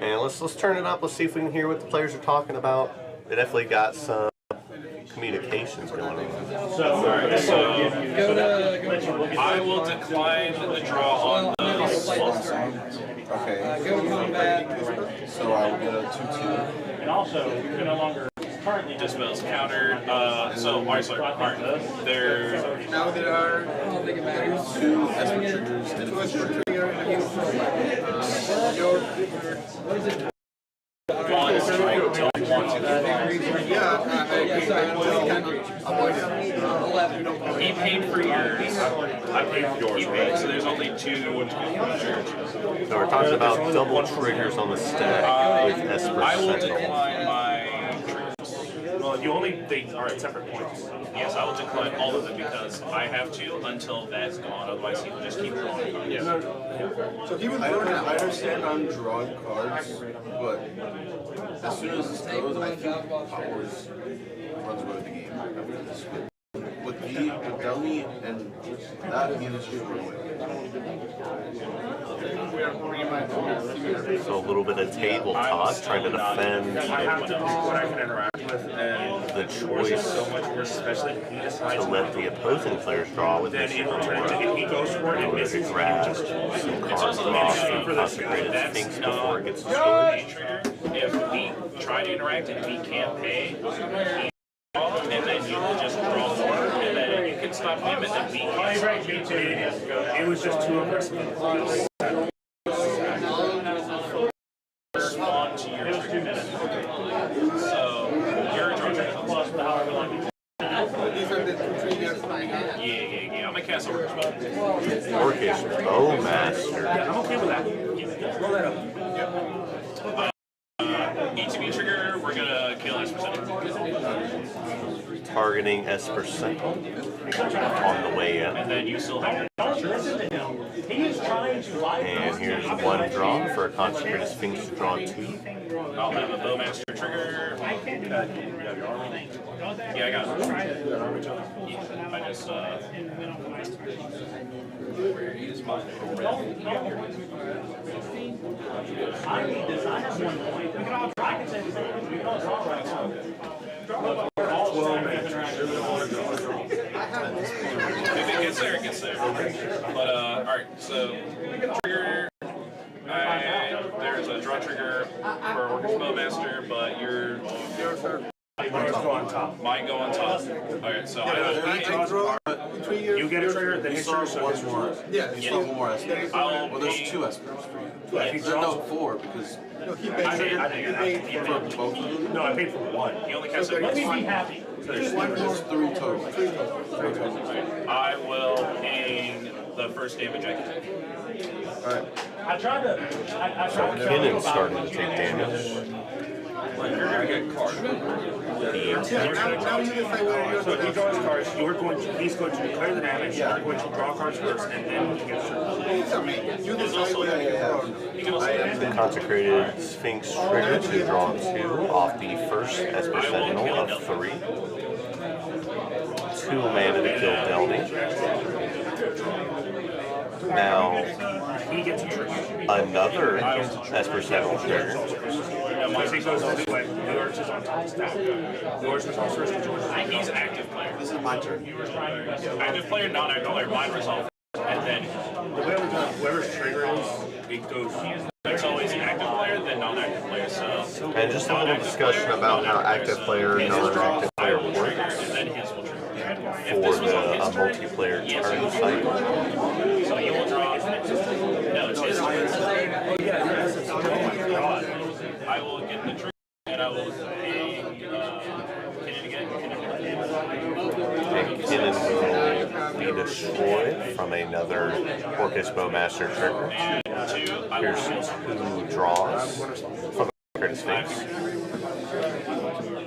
And let's turn it up. Let's see if we can hear what the players are talking about. They definitely got some communications going on. So I will decline the draw on the Swan Song. Okay. Go to combat. So I will get a 2/2. And also, you can no longer currently Dispel's countered. There's Now there are 2 Esper triggers and 2 Esper trigger and you he paid for yours. I paid for yours. He paid, so there's only 2. So we're talking about double triggers on the stack with Esper I will Sentinel. decline my triggers. Well, they are at separate points. Yes, I will decline all of them because I have to until that's gone. Otherwise, he will just keep drawing cards. Yeah. So he was. I understand I'm drawing cards, but as soon as this goes, I think Powers runs away with the game. With Dummy and that, he was just run away. So a little bit of table talk, trying to defend the choice to let the opposing players draw with this in order to grab some cards off the Consecrated Sphinx before it gets destroyed. If we try to interact and we can't pay, and then you will just draw more, and then you can stop him, and then we can't. It was just too aggressive. Respond to your triggers. So, you're a draw trigger. Yeah. I'm a cast over. Orcish Bowmaster. Yeah, I'm okay with that. Roll that up. ETB trigger, we're gonna kill S%. Targeting S% on the way in. And then you still have And here's one draw for a Consecrated Sphinx to draw 2. I'll have a Bowmaster trigger. Yeah, I got it. I just, where is my I need this. I have 1 point. We can all try. I can say this. We can all draw right now. If it gets there, it gets there. But, alright, so, trigger, there's a draw trigger for Orcish Bowmaster, but your Mine's go on top. Mine go on top. Alright, so you get a trigger, then his trigger, so his more. Yeah, you still have one more Espers. Well, there's 2 Espers for you. No, 4, because... he paid for both of them? No, I paid for 1. He only counts Let me be happy. So there's 3 total. I will gain the first damage I can take. Alright. I tried to. So Kinnon's starting to take damage. You're gonna get cards. So if he draws cards, he's going to declare the damage, you're going to draw cards first, and then he gets Consecrated Sphinx trigger to draw 2 off the first Esper Sentinel of 3. 2 mana to kill Delny. Now, another Esper Sentinel trigger. Once he goes all the way, yours is on top stack. Yours is on first. He's active player. This is my turn. Active player, non-active player, mine resolve. And then whoever's trigger is, it goes. There's always an active player, then non-active player. So and just a little discussion about how active player and non-active player works for a multiplayer turn cycle. So you will draw. No, it's his turn. I will get the trigger, and I will pay Kinnon again. Kinnon will be destroyed from another Orcish Bowmaster trigger. Here's 2 draws from the Consecrated Sphinx.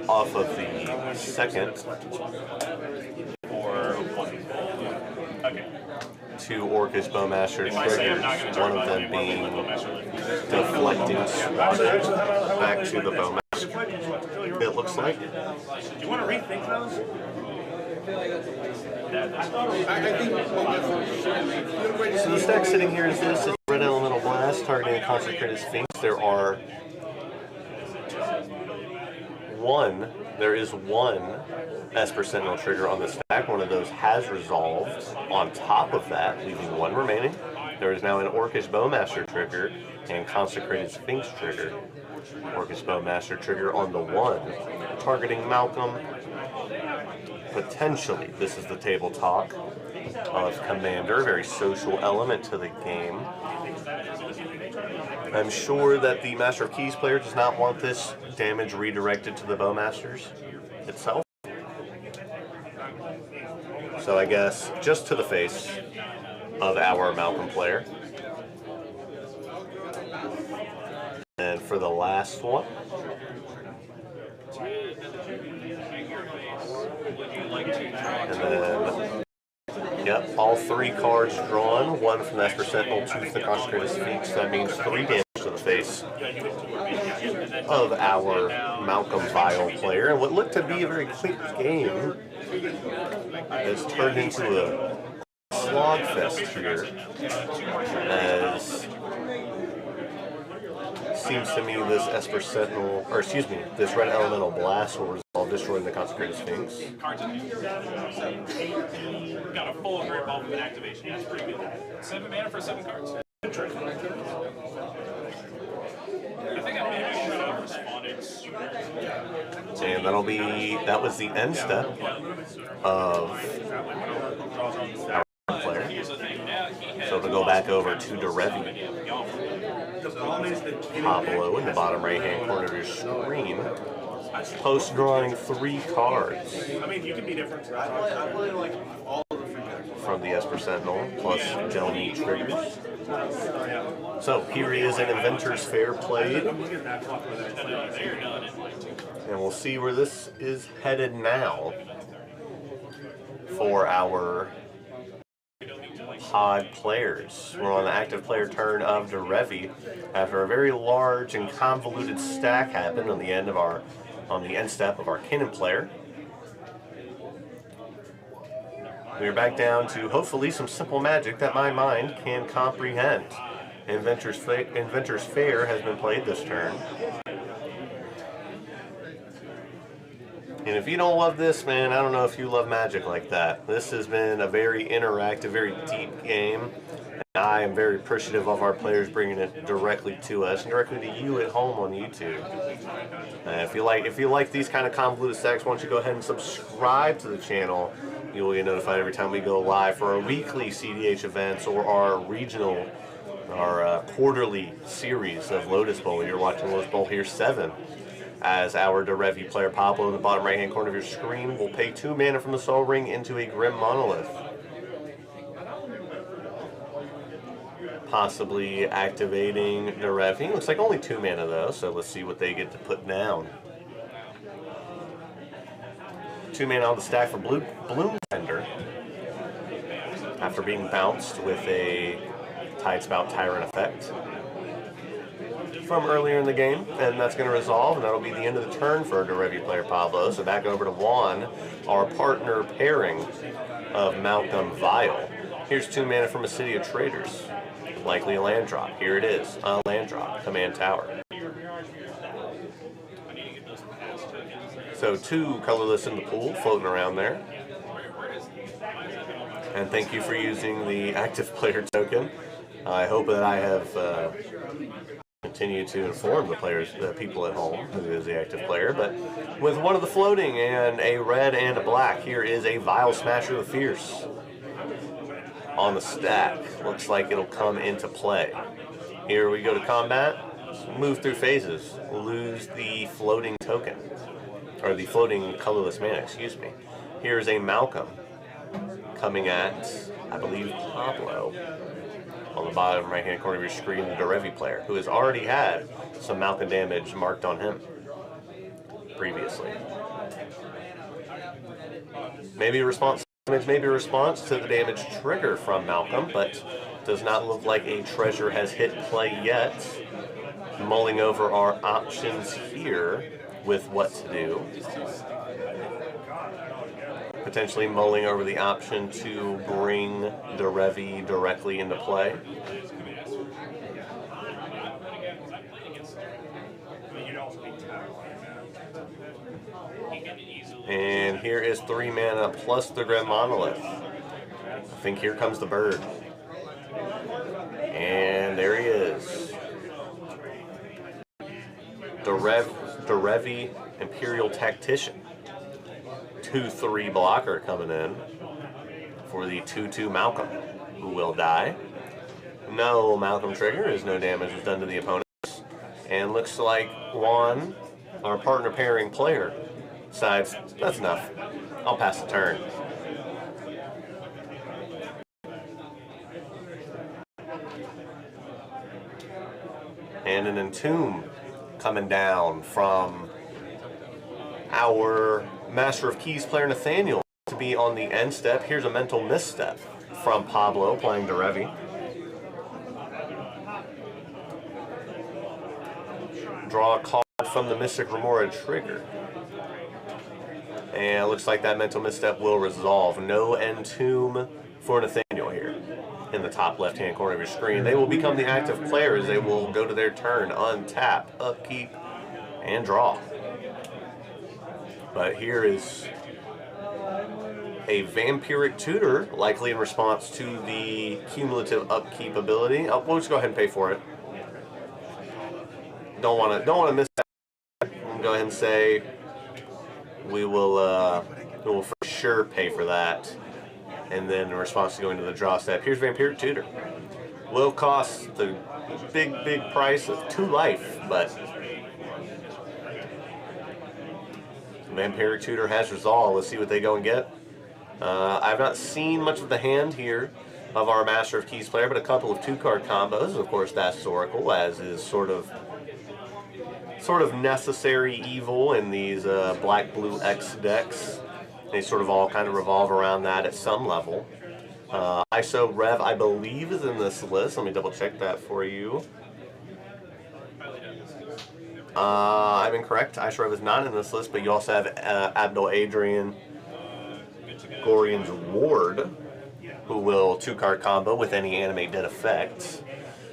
Off of the second, Okay. 2 Orcish Bowmaster triggers, one of them being deflecting swatted back to the Bowmaster. It looks like. Do you want to rethink those? So the stack sitting here is this: Red Elemental Blast targeting a Consecrated Sphinx. There is one Esper Sentinel trigger on the stack. One of those has resolved. On top of that, leaving 1 remaining, there is now an Orcish Bowmaster trigger and Consecrated Sphinx trigger. Orcish Bowmaster trigger on the 1, targeting Malcolm. Potentially, this is the table talk of Commander, very social element to the game. I'm sure that the Master of Keys player does not want this damage redirected to the Bowmasters itself. So I guess just to the face of our Malcolm player. And for the last one, And then, yep, all 3 cards drawn. 1 from the Esper Sentinel, 2 from the Consecrated Sphinx. That means 3 damage to the face of our Malcolm Vile player. And what looked to be a very quick game has turned into a slogfest here, as seems to me this Esper Sentinel, or excuse me, this Red Elemental Blast will resolve destroying the Consecrated Sphinx. Got a full grip off of an activation. That's pretty good. 7 mana for 7 cards. I think I maybe should have responded sooner. And that was the end step of our player. So to go back over to Derevi. Pablo in the bottom right-hand corner of your screen. Post drawing 3 cards. I mean, you can be different. I play like all of the free from the Esper Sentinel, plus Jelly triggers. So here is an Inventor's Fair played. And we'll see where this is headed now for our pod players. We're on the active player turn of Derevi after a very large and convoluted stack happened on the end step of our Cannon player. We are back down to hopefully some simple magic that my mind can comprehend. Inventor's Fair has been played this turn. And if you don't love this, man, I don't know if you love Magic like that. This has been a very interactive, very deep game. And I am very appreciative of our players bringing it directly to us and directly to you at home on YouTube. If you like these kind of convoluted stacks, why don't you go ahead and subscribe to the channel. You will get notified every time we go live for our weekly CDH events or our quarterly series of Lotus Bowl. You're watching Lotus Bowl here 7. As our Derevi player Pablo in the bottom right-hand corner of your screen will pay 2 mana from the Soul Ring into a Grim Monolith. Possibly activating Derevi. Looks like only 2 mana though, so let's see what they get to put down. 2 mana on the stack for Bloom Tender. After being bounced with a Tidespout Tyrant effect from earlier in the game, and that's going to resolve, and that'll be the end of the turn for Derevi player Pablo. So back over to Juan, our partner pairing of Malcolm Vile. Here's 2 mana from a City of Traders. Likely a land drop. Here it is, a land drop, Command Tower. So 2 colorless in the pool, floating around there. And thank you for using the active player token. I hope that I have continue to inform the people at home who is the active player, but with one of the floating and a red and a black, here is a Vile Smasher the Fierce on the stack. Looks like it'll come into play. Here we go to combat, move through phases, lose the floating token, or the floating colorless mana, excuse me. Here's a Malcolm coming at, I believe, Pablo. On the bottom right-hand corner of your screen, the Derevi player, who has already had some Malcolm damage marked on him previously. Maybe a response to the damage trigger from Malcolm, but does not look like a treasure has hit play yet. Mulling over our options here with what to do. Potentially mulling over the option to bring Derevi directly into play. And here is 3 mana plus the Grim Monolith. I think here comes the bird. And there he is. Derevi Imperial Tactician. 2/3 blocker coming in for the 2/2 Malcolm, who will die. No Malcolm trigger, as no damage was done to the opponents. And looks like Juan, our partner pairing player, decides that's enough. I'll pass the turn. And an Entomb coming down from our Master of Keys player Nathaniel to be on the end step. Here's a mental misstep from Pablo playing Derevi. Draw a card from the Mystic Remora trigger. And it looks like that mental misstep will resolve. No Entomb for Nathaniel here in the top left-hand corner of your screen. They will become the active players. They will go to their turn, untap, upkeep, and draw. But here is a Vampiric Tutor, likely in response to the cumulative upkeep ability. Oh, we'll just go ahead and pay for it. Don't want to miss that. We'll go ahead and say we will for sure pay for that. And then in response to going to the draw step, here's Vampiric Tutor. Will cost the big price of 2 life, but Vampiric Tutor has resolve. Let's see what they go and get. I've not seen much of the hand here of our Master of Keys player, but a couple of 2-card combos. Of course, that's Oracle, as is sort of necessary evil in these black-blue X decks. They sort of all kind of revolve around that at some level. ISO Rev, I believe, is in this list. Let me double check that for you. I'm incorrect. ISO Rev is not in this list, but you also have Abdul Adrian, Gorian's Ward, who will 2-card combo with any animate dead effects.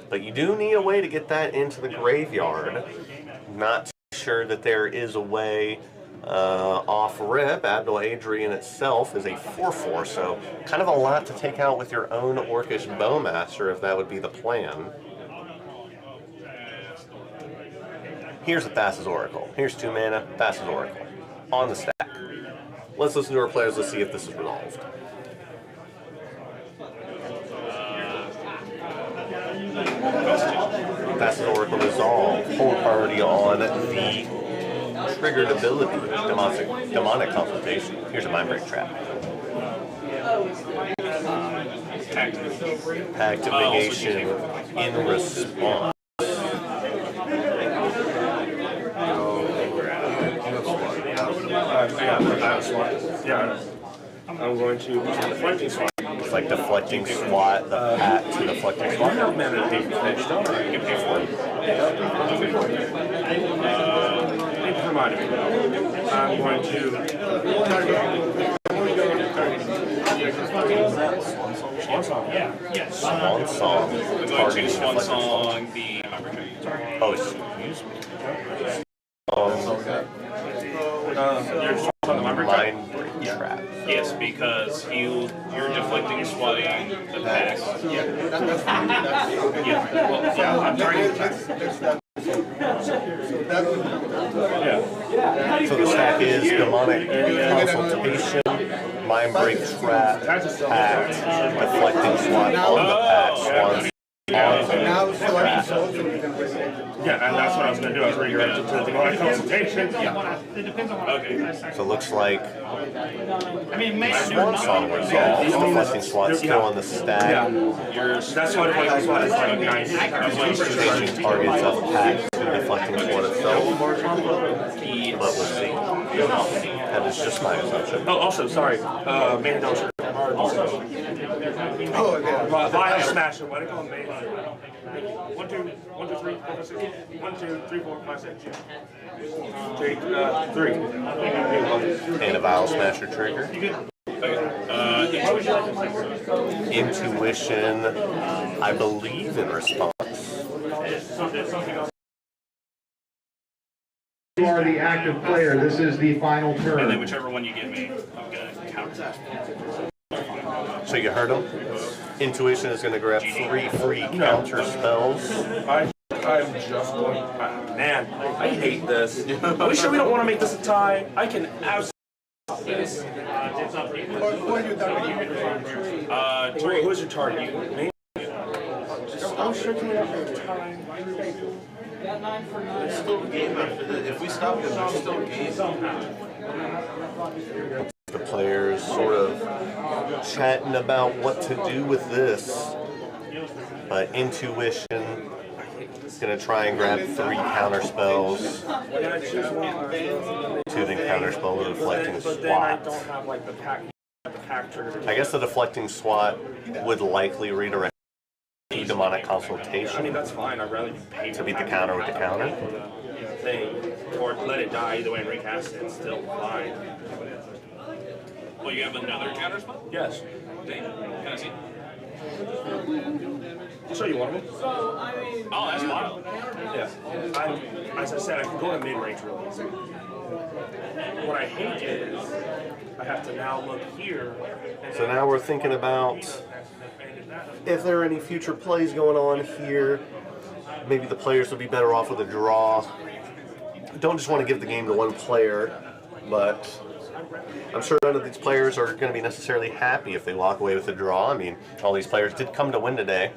But you do need a way to get that into the graveyard. Not sure that there is a way off rip. Abdul Adrian itself is a 4/4, so kind of a lot to take out with your own Orcish Bowmaster if that would be the plan. Here's a Thassa's Oracle. Here's 2 mana, Thassa's Oracle. On the stack. Let's listen to our players, let's see if this is resolved. Thassa's Oracle resolve. Hold priority on the triggered ability, demonic consultation. Here's a Mind Break Trap. Activation in response. Yeah, I'm going to deflecting swat. It's like deflecting swat, the pack to deflecting swat. I have mana to be finished, don't I? You can pay for it. It reminded me. I'm going to. Swan Song. Yeah. Swan Song. I'm going to Swan Song the. Oh, excuse me. You're on the Mind Break Trap. Yes, because you're deflecting, swatting the pack. I'm trying So the stack is demonic consultation, Mind Break Trap, pack, deflecting swat on the pack, swans. Yeah, and that's what I was going to do. I was redirected to the demonic consultation. So it looks like Swan Song resolved. Deflecting swat still on the stack. That's what it was. It's like nice. Changing targets of pack to deflecting swat itself. But we'll see. That is just my assumption. Oh, also, sorry. Main Dozer. Vile Smasher. Why do you call him Main? 1, 2, 1, 2, 3, 4, 5, 6. 1, 2, 3, 4, 5, 6. Take 3. And a Vile Smasher trigger. Intuition, I believe, in response. You are the active player. This is the final turn. And then whichever one you give me, I'm going to counter that. So you heard him? Intuition is going to grab 3 free counter spells. I'm just going. Man, I hate this. Are we sure we don't want to make this a tie? I can absolutely. Who's your target? Me? I'm sure we don't make a tie. There's still a game after this. If we stop this, there's still a game. The players sort of chatting about what to do with this. Intuition Gonna try and grab 3 counter spells. 2 then counter spell the deflecting swat. I guess the deflecting swat would likely redirect to demonic consultation. I mean, that's fine. I'd rather you pay to beat the counter with the counter. Thing, or let it die either way and recast it. It's still fine. Well, you have another counter spell? Yes. Can I see? I'll show you one of them. Oh, that's wild. Yeah. As I said, I can go to mid-range real easy. What I hate is I have to now look here. So now we're thinking about if there are any future plays going on here. Maybe the players would be better off with a draw. Don't just want to give the game to one player, but I'm sure none of these players are going to be necessarily happy if they walk away with a draw. I mean, all these players did come to win today,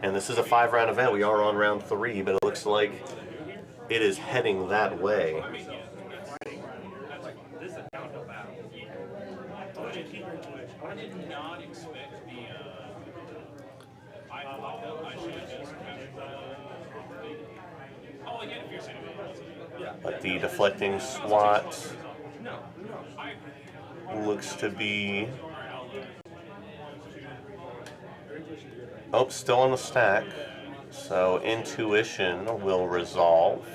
and this is a 5-round event. We are on round 3, but it looks like it is heading that way. I did not expect the. I should have just. Oh, again, if you're saying But the deflecting swat looks to be. Oh, still on the stack. So intuition will resolve.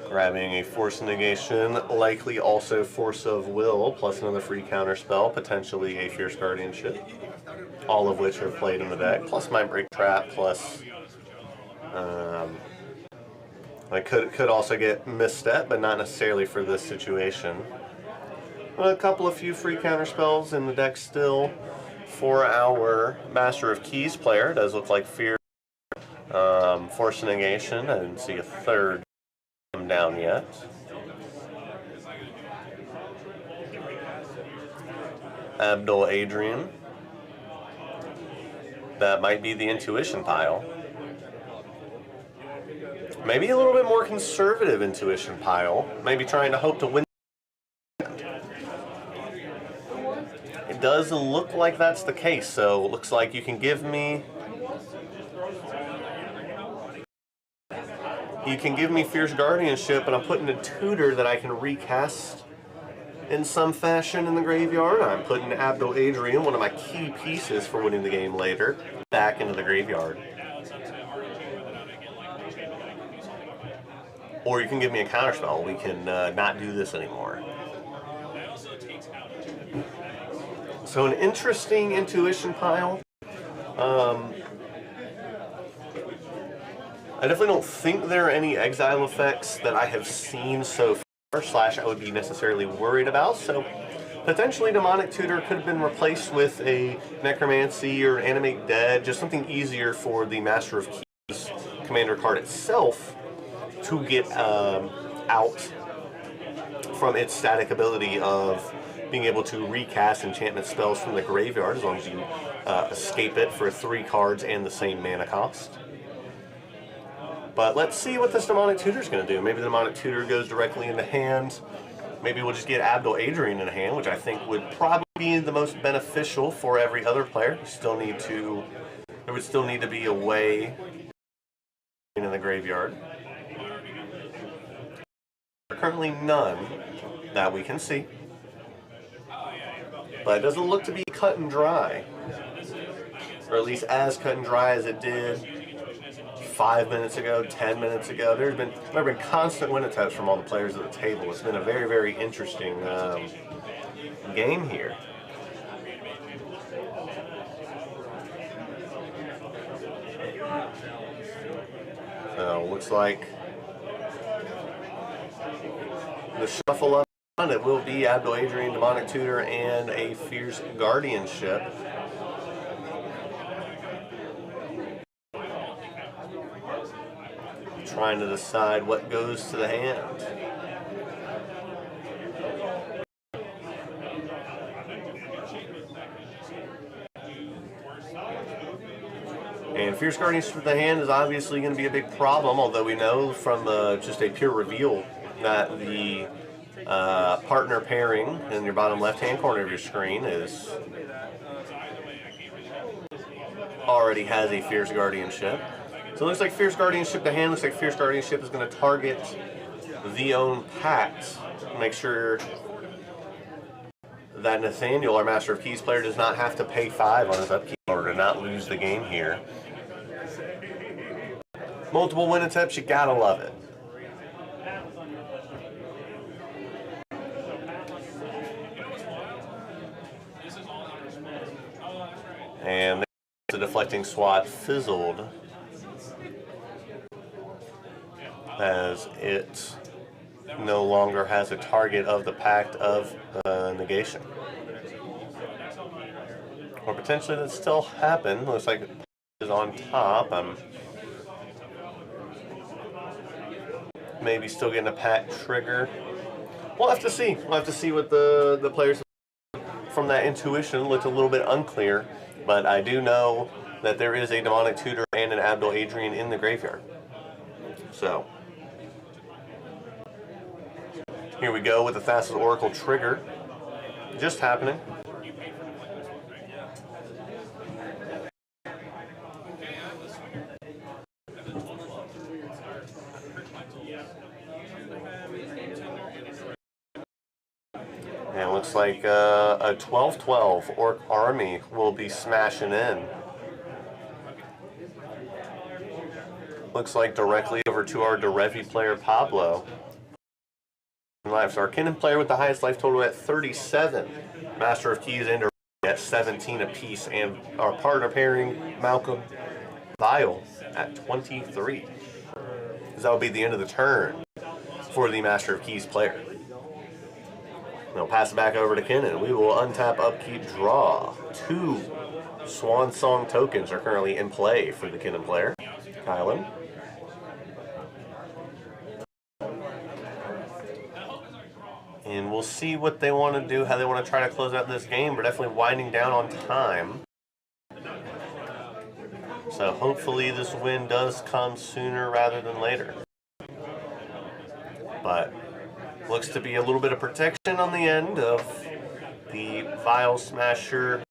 Grabbing a force negation, likely also force of will, plus another free counter spell, potentially a fierce guardianship. All of which are played in the deck, plus my break trap, plus I could also get misstep, but not necessarily for this situation. A couple of few free counter spells in the deck still for our Master of Keys player. It does look like fear, force negation. I didn't see a third come down yet. Abdul Adrian. That might be the intuition pile. Maybe a little bit more conservative intuition pile. Maybe trying to hope to win. It does look like that's the case, so it looks like you can give me Fierce Guardianship, and I'm putting a tutor that I can recast in some fashion in the graveyard. I'm putting Abdul Adrian, one of my key pieces for winning the game later, back into the graveyard. Or you can give me a counterspell. We can not do this anymore. So an interesting intuition pile. I definitely don't think there are any exile effects that I have seen so far, / I would be necessarily worried about. So potentially Demonic Tutor could have been replaced with a Necromancy or Animate Dead, just something easier for the Master of Keys commander card itself to get out from its static ability of being able to recast enchantment spells from the graveyard as long as you escape it for 3 cards and the same mana cost. But let's see what this Demonic Tutor is going to do. Maybe the Demonic Tutor goes directly into hand. Maybe we'll just get Abdul Adrian in hand, which I think would probably be the most beneficial for every other player. There would still need to be a way in the graveyard. Currently none that we can see. But it doesn't look to be cut and dry. Or at least as cut and dry as it did 5 minutes ago, 10 minutes ago. There have been constant win attempts from all the players at the table. It's been a very, very interesting game here. So looks like the shuffle up, it will be Abdul Adrian, Demonic Tutor, and a Fierce Guardianship. Trying to decide what goes to the hand. And Fierce Guardianship to the hand is obviously going to be a big problem, although we know from just a pure reveal that the partner pairing in your bottom left-hand corner of your screen is already has a Fierce Guardianship. So it looks like Fierce Guardianship to hand. Looks like Fierce Guardianship is going to target the own pact. Make sure that Nathaniel, our Master of Keys player, does not have to pay 5 on his upkeep in order to not lose the game here. Multiple win attempts, you gotta love it. And the deflecting swat fizzled as it no longer has a target of the Pact of Negation. Or potentially that still happen. Looks like it is on top. Maybe still getting a Pact trigger. We'll have to see. We'll have to see what the players from that intuition looked a little bit unclear. But I do know that there is a Demonic Tutor and an Abdul Adrian in the graveyard. So here we go with the Thassa's Oracle trigger. Just happening. And it looks like a 12-12 Orc army will be smashing in. Looks like directly over to our Derevi player, Pablo. Life. So our Kinnan player with the highest life total at 37. Master of Keys and at 17 apiece. And our partner pairing, Malcolm Vile, at 23. That will be the end of the turn for the Master of Keys player. We'll pass it back over to Kinnan. We will untap, upkeep, draw. 2 Swan Song tokens are currently in play for the Kinnan player. Kylan. And we'll see what they want to do, how they want to try to close out this game. We're definitely winding down on time. So hopefully this win does come sooner rather than later. But looks to be a little bit of protection on the end of the Vile Smasher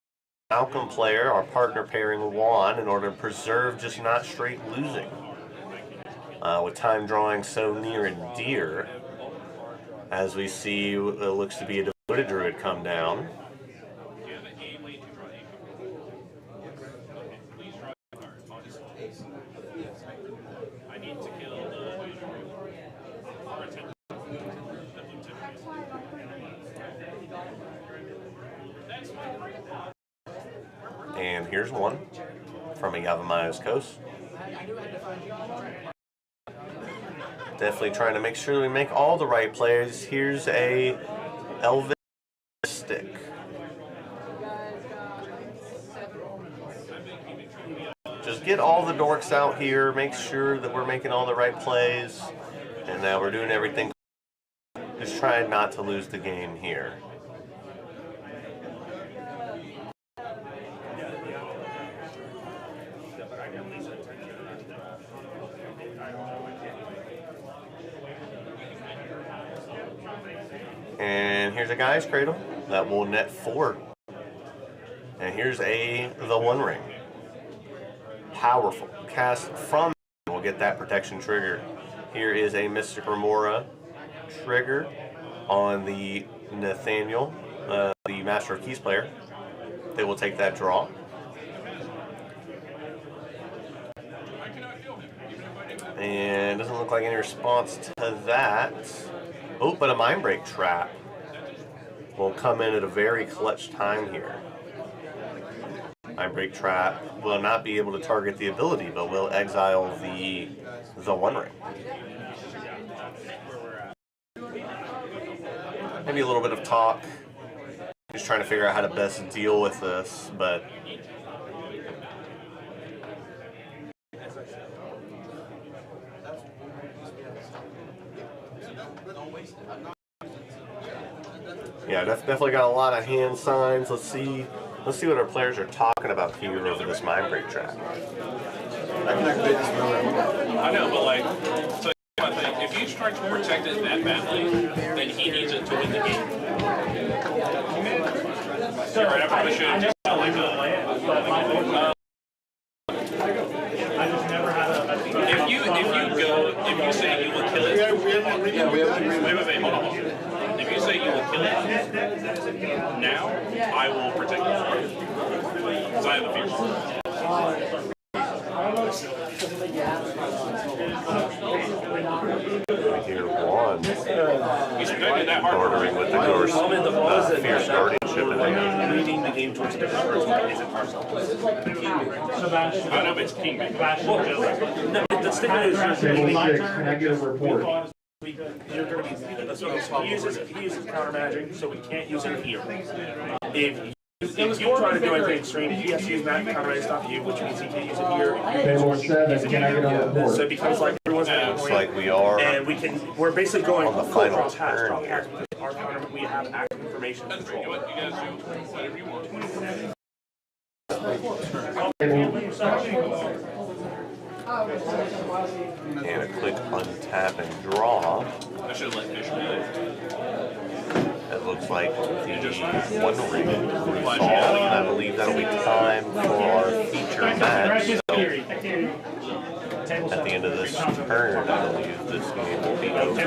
Malcolm player, our partner pairing Juan, in order to preserve just not straight losing. With time drawing so near and dear, as we see it looks to be a devoted druid come down. And here's one from a Yavamaya's Coast. Definitely trying to make sure that we make all the right plays. Here's a Elvis stick. Just get all the dorks out here, make sure that we're making all the right plays, and that we're doing everything. Just trying not to lose the game here. And here's a Guy's Cradle that will net 4. And here's the One Ring. Powerful. Cast from will get that protection trigger. Here is a Mystic Remora trigger on the Nathaniel, the Master of Keys player. They will take that draw. And doesn't look like any response to that. Oh, but a Mind Break trap will come in at a very clutch time here. Mind Break trap will not be able to target the ability, but will exile the One Ring. Maybe a little bit of talk. Just trying to figure out how to best deal with this, but yeah, definitely got a lot of hand signs. Let's see what our players are talking about here over this Mind Break trap. I know, but like, so I think if you try to protect it that badly, then he needs it to win the game. Right, I probably should have just Yeah, wait, hold on. If you say you will kill it now, I will protect you. Because I have a fear. Here, one. Ordering with the Gorse Fierce Guardianship in hand. Leading the game towards a different person isn't ourselves. I know if it's king. Well, no, the statement is Can I get a report? You're going to be, so he uses counter magic, so we can't use it here. If you try to do anything extreme, he has to use that counter magic stuff you, which means he can't use it here. Table 7, can I get a report? So it becomes like everyone's Looks like we are and we're basically going on the final cross hatch, turn cross here. hatch, because our counter, we have active information control. You guys do whatever you want. And a quick untap and draw. I should have let Fish do It looks like the one ring resolved, and I believe that'll be time for our feature match. So at the end of this turn, I believe this game will be over.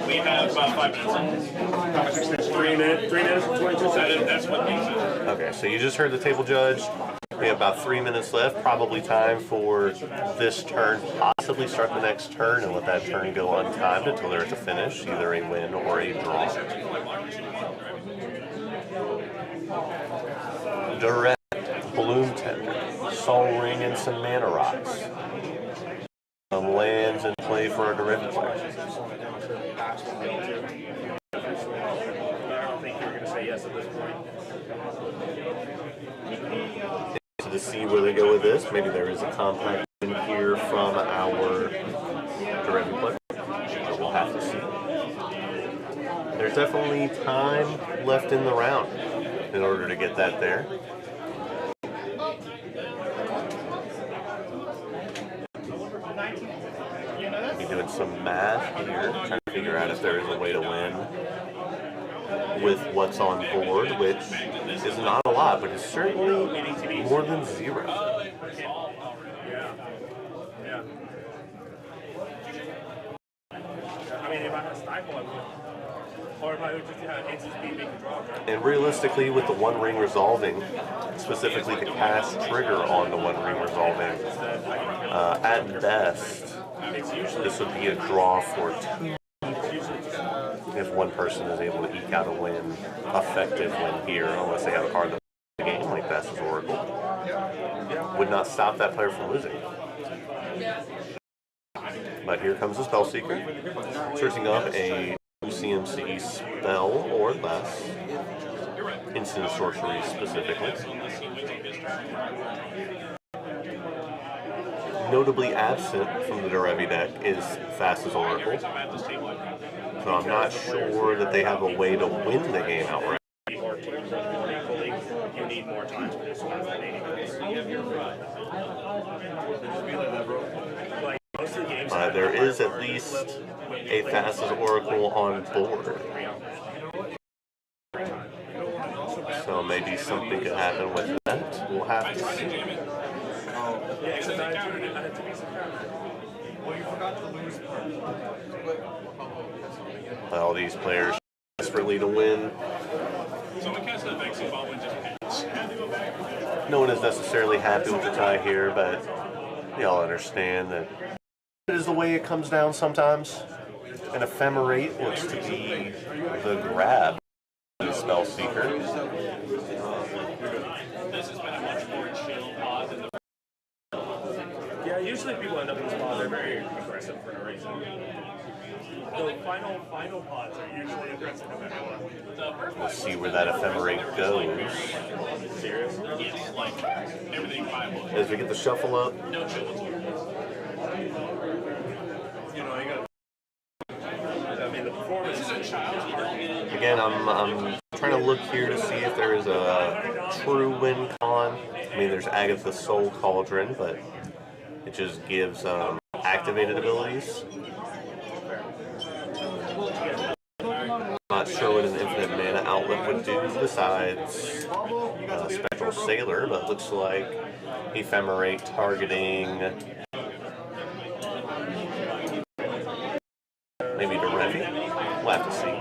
We have about 5 minutes. 3 minutes, 22 seconds. That's what makes it. Okay, so you just heard the table judge. We have about 3 minutes left. Probably time for this turn, possibly start the next turn and let that turn go untimed until there's a finish, either a win or a draw. Direct, Bloom Tender, Soul Ring, and some Mana Rocks. Some lands in play for our derivative. I don't think you're going to say yes at this point. To see where they go with this, maybe there is a compact in here from our derivative player. But we'll have to see. There's definitely time left in the round in order to get that there. Be doing some math here, trying to figure out if there is a way to win with what's on board, which is not a lot, but it's certainly more than 0. Yeah. I mean, if I had stifle, I would. Or if I would just have instant speed, make a draw. And realistically, with the one ring resolving, specifically the cast trigger on the one ring resolving, at best, this would be a draw for 2. If one person is able to eke out a win, effective win here, unless they have a card that the game, like Vess's Oracle, would not stop that player from losing. But here comes the Spellseeker, searching up a CMC spell or less, instant sorcery specifically. Notably absent from the Derevi deck is Vess's Oracle. So I'm not sure that they have a way to win the game outright. You need more time to do something than 80 minutes. But there is at least a Vess's Oracle on board. So maybe something could happen with that. We'll have to see. All these players desperately to win. No one is necessarily happy with the tie here, but we all understand that it is the way it comes down sometimes. An Ephemerate looks to be the grab of the Spellseeker. This has been a much more chill pod than the. Yeah, usually people end up in this pod, they're very aggressive for no reason. The final pods are usually aggressive no matter what. Let's see where that Ephemerate goes. Serious? Yes, like everything viable. As we get the shuffle up. No chill whatsoever. You know, you got. I mean, the performance is a child's market. Again, I'm trying to look here to see if there is a true win con. I mean, there's Agatha's Soul Cauldron, but it just gives activated abilities. Not sure what an infinite mana outlet would do besides Spectral Sailor, but looks like Ephemerate targeting Derevi. We'll have to see.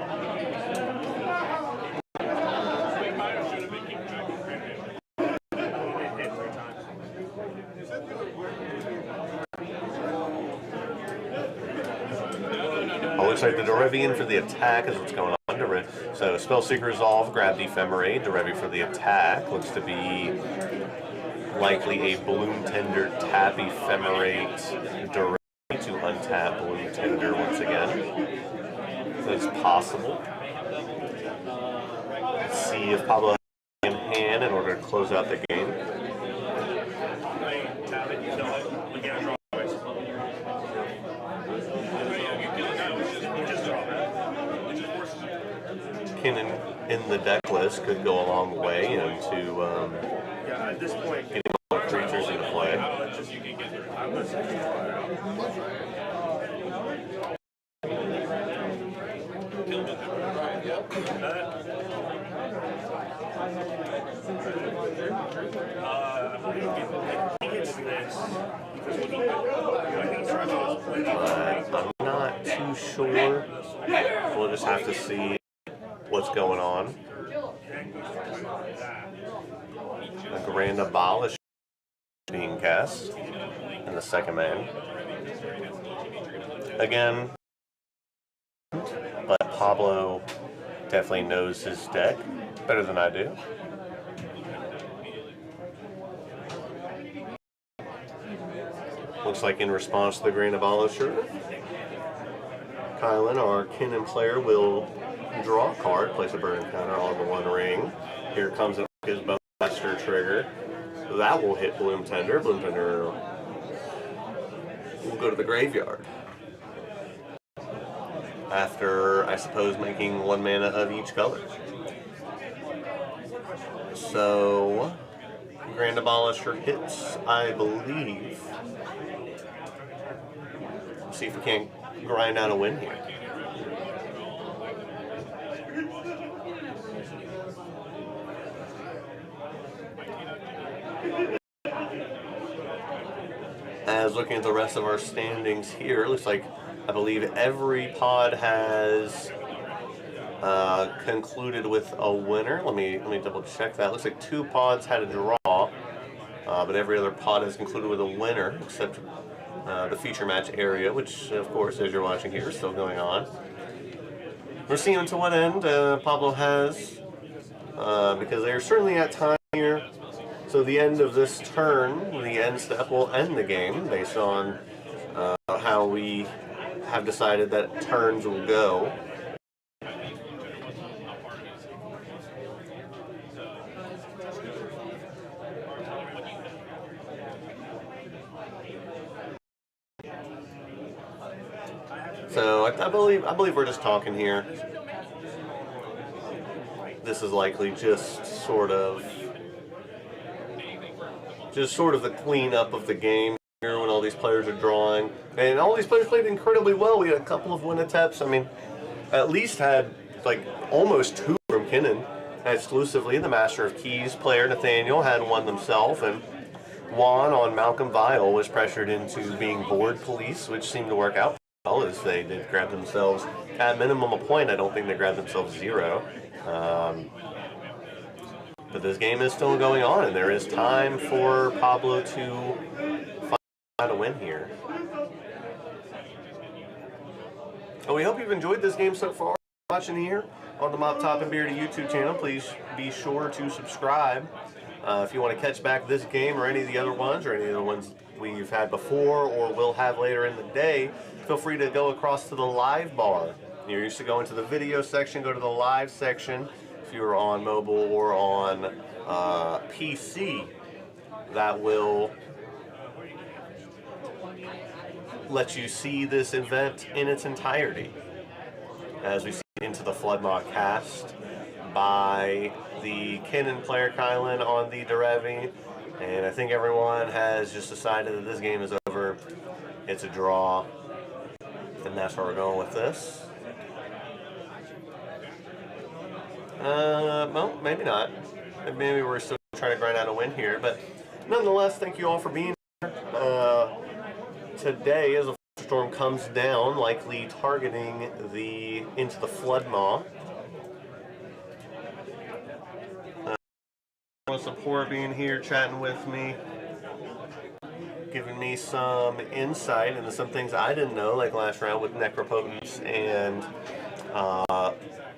Oh, looks like the Derevian for the attack is what's going on. So Spellseeker Resolve, grab the Ephemerate. Derevi for the attack. Looks to be likely a Bloom Tender tap Ephemerate Derevi to untap Bloom Tender once again. So it's possible. Let's see if Pablo has in hand in order to close out the game. Kinnan in the deck list could go a long way into at this point, getting more creatures into play. I'm not too sure. We'll just have to see what's going on. A Grand Abolish being cast in the second man. Again, but Pablo definitely knows his deck better than I do. Looks like in response to the Grand Abolisher, Kylan, our Kinnan player, will draw a card, place a burn counter on the one ring. Here comes his Bone Blaster trigger. That will hit Bloom Tender. Bloom Tender will go to the graveyard. After, I suppose, making 1 mana of each color. So, Grand Abolisher hits, I believe. Let's see if we can't grind out a win here. As looking at the rest of our standings here, looks like I believe every pod has concluded with a winner. Let me double check that. Looks like 2 pods had a draw, but every other pod has concluded with a winner except the feature match area, which of course, as you're watching here, is still going on. We're seeing to what end Pablo has, because they're certainly at time here. So the end of this turn, the end step, will end the game based on how we have decided that turns will go. So I believe we're just talking here. This is likely just sort of the cleanup of the game here when all these players are drawing. And all these players played incredibly well. We had a couple of win attempts. I mean, at least had like almost 2 from Kinnan exclusively. The Master of Keys player, Nathaniel, had 1 himself. And Juan on Malcolm Vile was pressured into being board police, which seemed to work out well as they did grab themselves, at minimum, a point. I don't think they grabbed themselves 0. But this game is still going on, and there is time for Pablo to find a win here. Well, we hope you've enjoyed this game so far. Watching here on the Mop Top and Beardy YouTube channel, please be sure to subscribe. If you want to catch back this game or any of the other ones, or any of the ones we've had before or will have later in the day, feel free to go across to the live bar. You're used to go into the video section, go to the live section. If you're on mobile or on PC, that will let you see this event in its entirety. As we see into the Floodmock cast by the Kinnan player Kylan on the Derevi, and I think everyone has just decided that this game is over. It's a draw, and that's where we're going with this. Well, maybe not. Maybe we're still trying to grind out a win here, but nonetheless, thank you all for being here. Today is a thunderstorm comes down, likely targeting into the flood maw. Support being here, chatting with me, giving me some insight into some things I didn't know, like last round with Necropotence and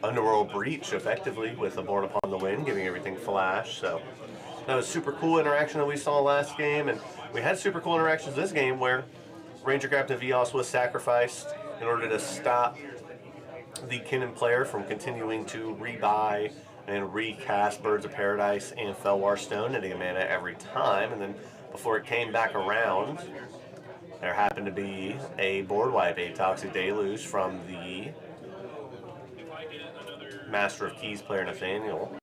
Underworld Breach, effectively, with a Born Upon the Wind, giving everything flash. So that was super cool interaction that we saw last game, and we had super cool interactions this game where Ranger Captain Vios was sacrificed in order to stop the Kinnan player from continuing to rebuy and recast Birds of Paradise and Felwar Stone into a mana every time. And then before it came back around, there happened to be a board wipe, a Toxic Deluge from the Master of Keys player Nathaniel,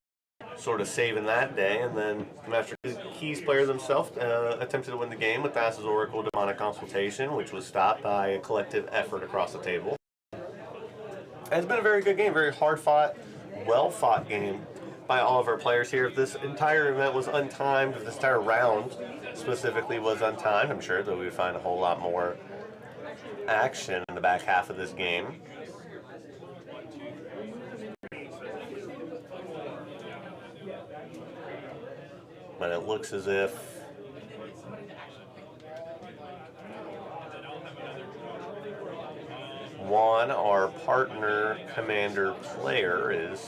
sort of saving that day. And then the Master of Keys player themselves attempted to win the game with Thassa's Oracle Demonic Consultation, which was stopped by a collective effort across the table. And it's been a very good game, very hard fought, well fought game by all of our players here. If this entire event was untimed, if this entire round specifically was untimed, I'm sure that we would find a whole lot more action in the back half of this game. But it looks as if Juan, our partner commander player, is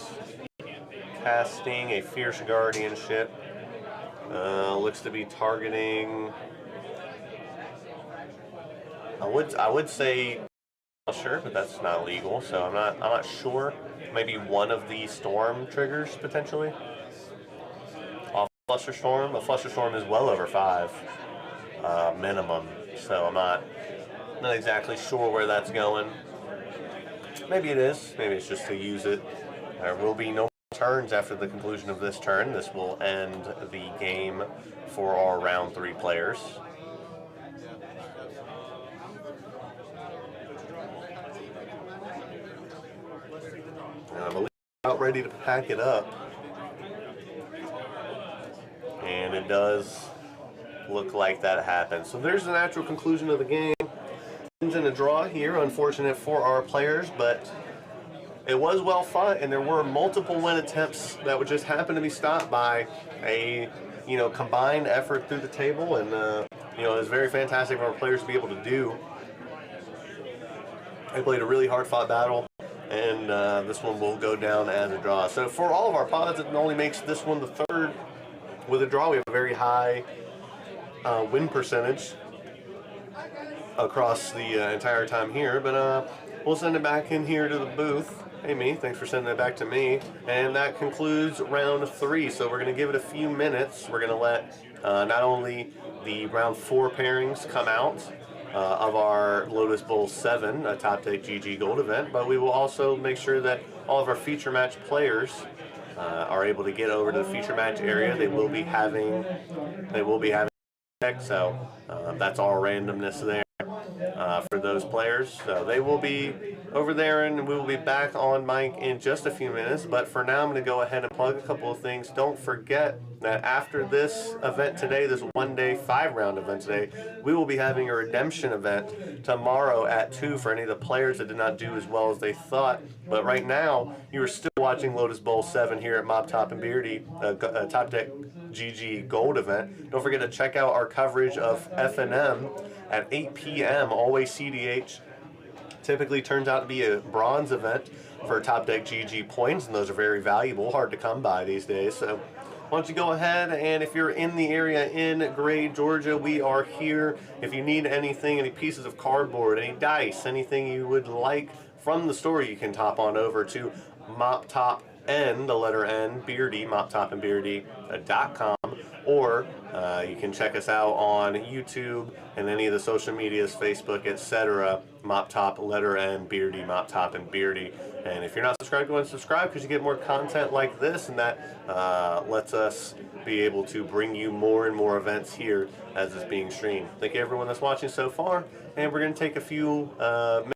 casting a Fierce Guardianship. Looks to be targeting. I would say, sure, but that's not legal, so I'm not sure. Maybe one of the storm triggers potentially. Off Flusterstorm. A Flusterstorm is well over 5 minimum, so I'm not exactly sure where that's going. Maybe it is. Maybe it's just to use it. There will be no turns after the conclusion of this turn. This will end the game for our round 3 players. And I'm about ready to pack it up. And it does look like that happened. So there's the natural conclusion of the game. In a draw here, unfortunate for our players, but it was well fought, and there were multiple win attempts that would just happen to be stopped by a combined effort through the table, and it was very fantastic for our players to be able to do. They played a really hard fought battle, and this one will go down as a draw. So for all of our pods, it only makes this one the third. With a draw, we have a very high win percentage across the entire time here, but we'll send it back in here to the booth. Hey, me, thanks for sending it back to me. And that concludes round 3, so we're going to give it a few minutes. We're going to let not only the round 4 pairings come out of our Lotus Bowl 7, a Top Deck GG Gold event, but we will also make sure that all of our feature match players are able to get over to the feature match area. They will be having deck, so that's all randomness there. For those players, so they will be over there, and we will be back on mic in just a few minutes. But for now, I'm going to go ahead and plug a couple of things. Don't forget that after this event today, this one-day 5-round event today, we will be having a redemption event tomorrow at 2 for any of the players that did not do as well as they thought. But right now, you are still watching Lotus Bowl 7 here at Mop Top and Beardy, Top Deck GG Gold event. Don't forget to check out our coverage of FNM at 8 p.m. Always CDH. Typically turns out to be a bronze event for Top Deck GG points, and those are very valuable, hard to come by these days. So why don't you go ahead, and if you're in the area in Gray, Georgia, we are here. If you need anything, any pieces of cardboard, any dice, anything you would like from the store, you can top on over to Mop Top N, the letter N, Beardy, moptopandbeardy.com, or you can check us out on YouTube and any of the social medias, Facebook, etc. Mop Top, letter N, Beardy, Mop Top, and Beardy. And if you're not subscribed, go ahead and subscribe, because you get more content like this, and that lets us be able to bring you more and more events here as it's being streamed. Thank you everyone that's watching so far, and we're going to take a few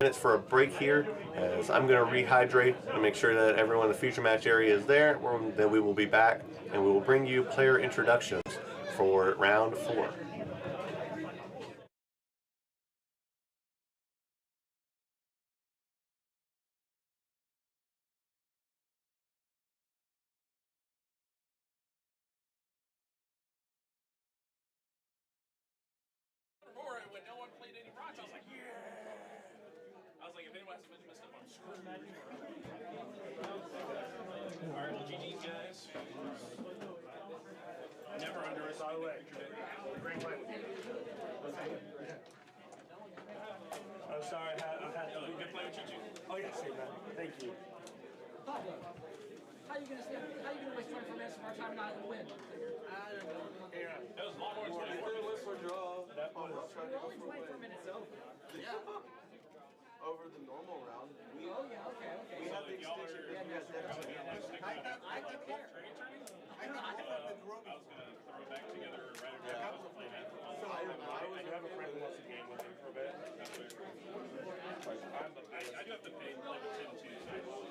minutes for a break here, as I'm going to rehydrate and make sure that everyone in the future match area is there. Then we will be back, and we will bring you player introductions for round 4. cards. I was like, yeah. I was like, if anyone has been messed up, I'm screwed. All right, well, GG's, guys. Never underestimate the Great play. I'm sorry, I had good play with Choo-Choo. Oh, yeah, same man. Thank you. Pablo, how you gonna waste 24 minutes of our time and not even win? I don't know. Yeah. That was a lot more than 24 minutes for draw. That was We're only 24 minutes over. Yeah. Over the normal round. Oh, yeah, okay. We had the extension. I don't care. I was going to throw it back together right after I was playing that. So I do have a friend who wants to game with him for a bit. I do have to play with Tim too.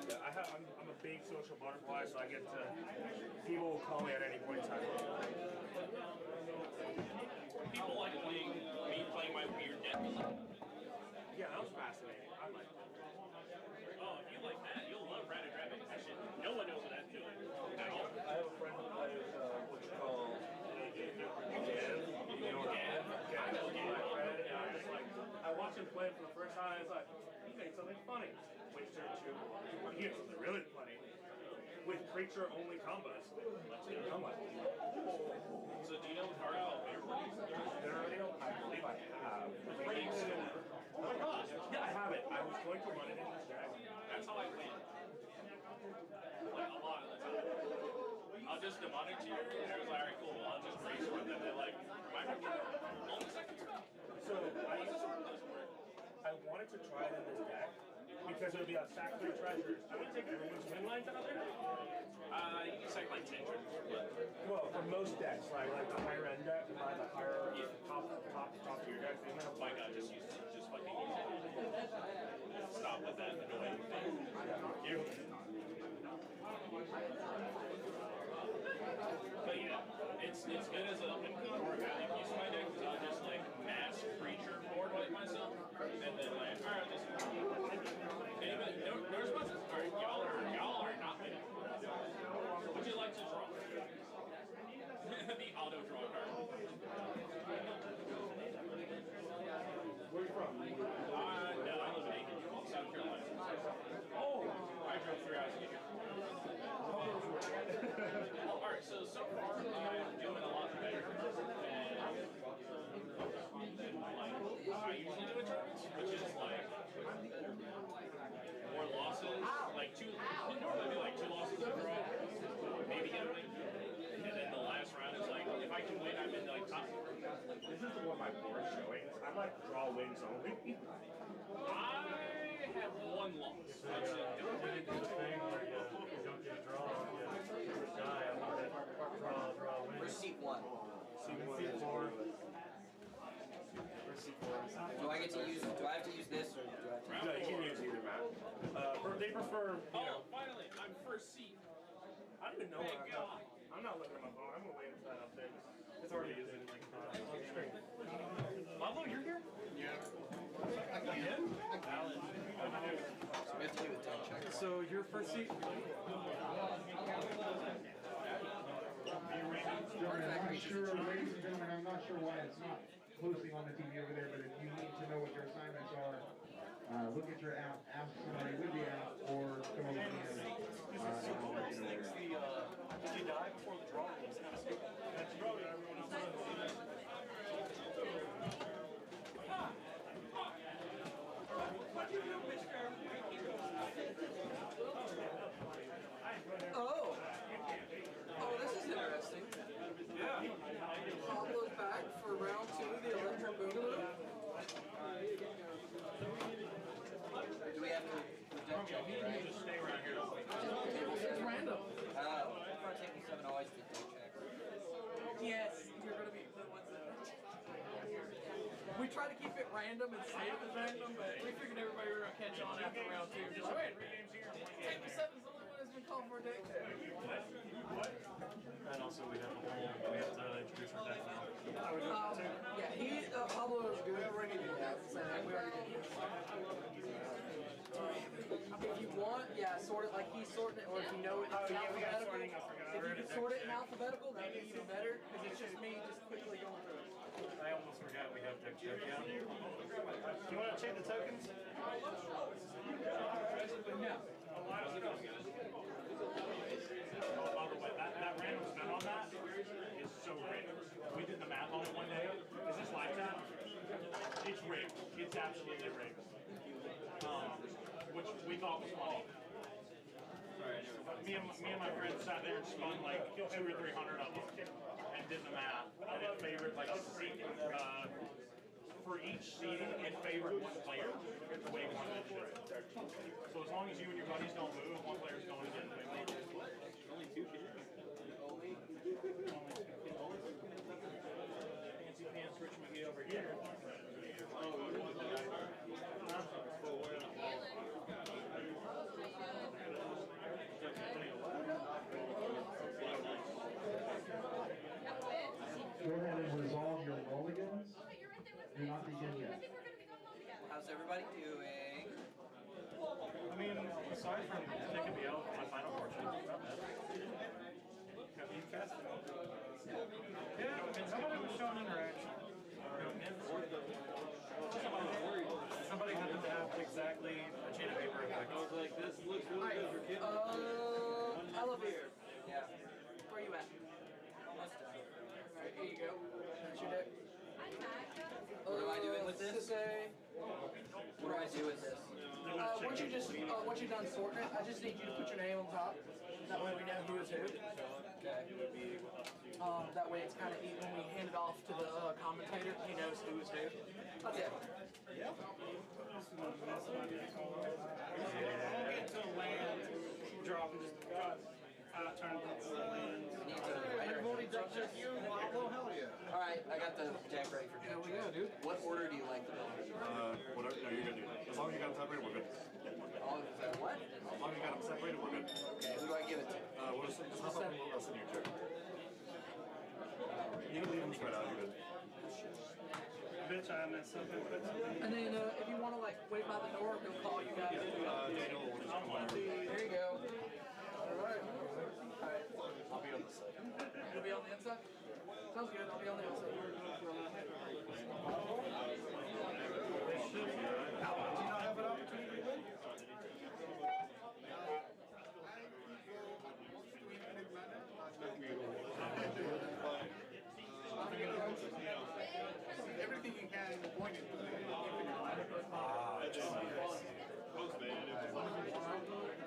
So I'm a big social butterfly, so I get to. People will call me at any point in time. People like me playing my weird deck. Yeah, that was fascinating. I like that. Oh, if you like that, you'll love Rat Dragon. That shit, no one knows what that's doing at all. I have a friend who plays what you call I know Gav. And I'm just like, I watched him play for the first time, and it's like, he made something funny. Which turned to, he had something really funny. With creature-only combos. I'm like, so do you know the card called I believe I have. Oh my gosh! Yeah, I have it. I was going to run it in this deck. That's how I win. Like, a lot of the time. I'll just demonic to you, and I was like, alright, cool, I'll just race for them. They're like, remind me, only second spell. So, I wanted to try it in this deck. Because it would be a sack 3 treasures. I would take everyone's win lines out of there. You can sack like 10 treasures. Well, for most decks, like the higher end deck, by the higher top tier decks. Oh my god, just use it. Just fucking use it. Stop with that annoying thing. You. But yeah, it's good as a core value piece of my deck because I'll just like mass creature board wipe myself and then like alright, just anybody no responses? Alright, y'all are not winning. Would you like to draw? The auto draw card. Where are you from? No, I live in Aiken, South Carolina. Oh! I drove 3 hours to get here. Alright, so far I'm doing a lot better than I usually do in tournaments, which is like more losses, like normally be like 2 losses in a row, maybe get a win. And then the last round is like, if I can win, I'm in like top 4. This is what my board is showing. I like draw wins only. I have 1 loss. That's it. Don't get a draw, you die. I want that draw win. Where's seat 1? Seat 4. Do I get to use? Do I have to use this, or do I have to? No, you can use either, Matt. They prefer. Oh, finally, I'm first seat. I don't even know where I'm not looking at my phone. I'm gonna wait until that updates. It's already using like straight. Pablo, you're here? Yeah. Again? So we have to do a deck check. So your first seat? Gentlemen, I'm not sure, ladies and gentlemen, I'm not sure why it's not posting on the TV over there, but if you need to know what your assignments are, look at your app, ask somebody with the app, or come over here. Did you die before the draw? It's kind of stupid. That's probably everyone else. Oh, this is interesting. Yeah. Pablo's back for round 2 of the Electric Boogaloo. Do we have to deck check it, right? Just stay around here. It's random. Oh, front table 7 always did deck checks. Yes, you're going to be the ones that... We try to keep it random and say it was random, but we figured everybody were going to catch on after round 2. Just wait. Table 7's the only one that's been called for a deck check. And also we have to introduce our deck now. Yeah, Pablo is good. We already did that. We already did If you want, yeah, sort it like he's sorting it, or if you know it in alphabetical. If you can sort it in alphabetical, that'd be even better, because it's just me just quickly going through it. I almost forgot we have deck check. Yeah. Do you want to check the tokens? No. Oh, by the way, that random spin on that is so rigged. We did the math on it one day. Is this live chat? It's rigged. It's absolutely rigged. Which we thought was funny. Me and my friends sat there and spun like 200 or 300 of them and did the math. And it favored like for each seeding, it favored one player the way one should. So as long as you and your buddies don't move, one player's going in. Only two kids. Fancy pants Rich McGee over here. Go ahead and resolve your mulligans. Do not begin yet. How's everybody doing? I mean, aside from taking the L for my final portion, not bad. Got me fast. Yeah, somebody was showing interaction. Somebody happened to have exactly a chain of paper effect. I was like, this looks really good for kids. Elevator. Yeah. Where you at? Almost done. Alright, here you go. That's your deck. What am I doing with this? What do I do with this? Once you're done sorting it, I just need you to put your name on top. That way we know who is who. Okay. That way it's kind of even when we hand it off to the commentator, he knows who is who. That's it. Yeah. Get to a land, drop and just turn it to the land. Alright, I got the deck ready for you. Yeah, dude. What order do you like the build? Whatever. No, you're good, dude. As long as you got them separated, we're good. What? As long as you got them separated, we're good. Okay, who do I give it to? We'll just hop up and we'll in your chair. You can leave them spread out, you're good. Bitch, I messed something. And then if you want to like wait by the door, he'll call you guys. Daniel will just come over. There you go. Alright. I'll be on the side. You'll be on the inside? Sounds good, I'll be on the outside. Do you not have an opportunity to win? Everything you can point it to the infinite.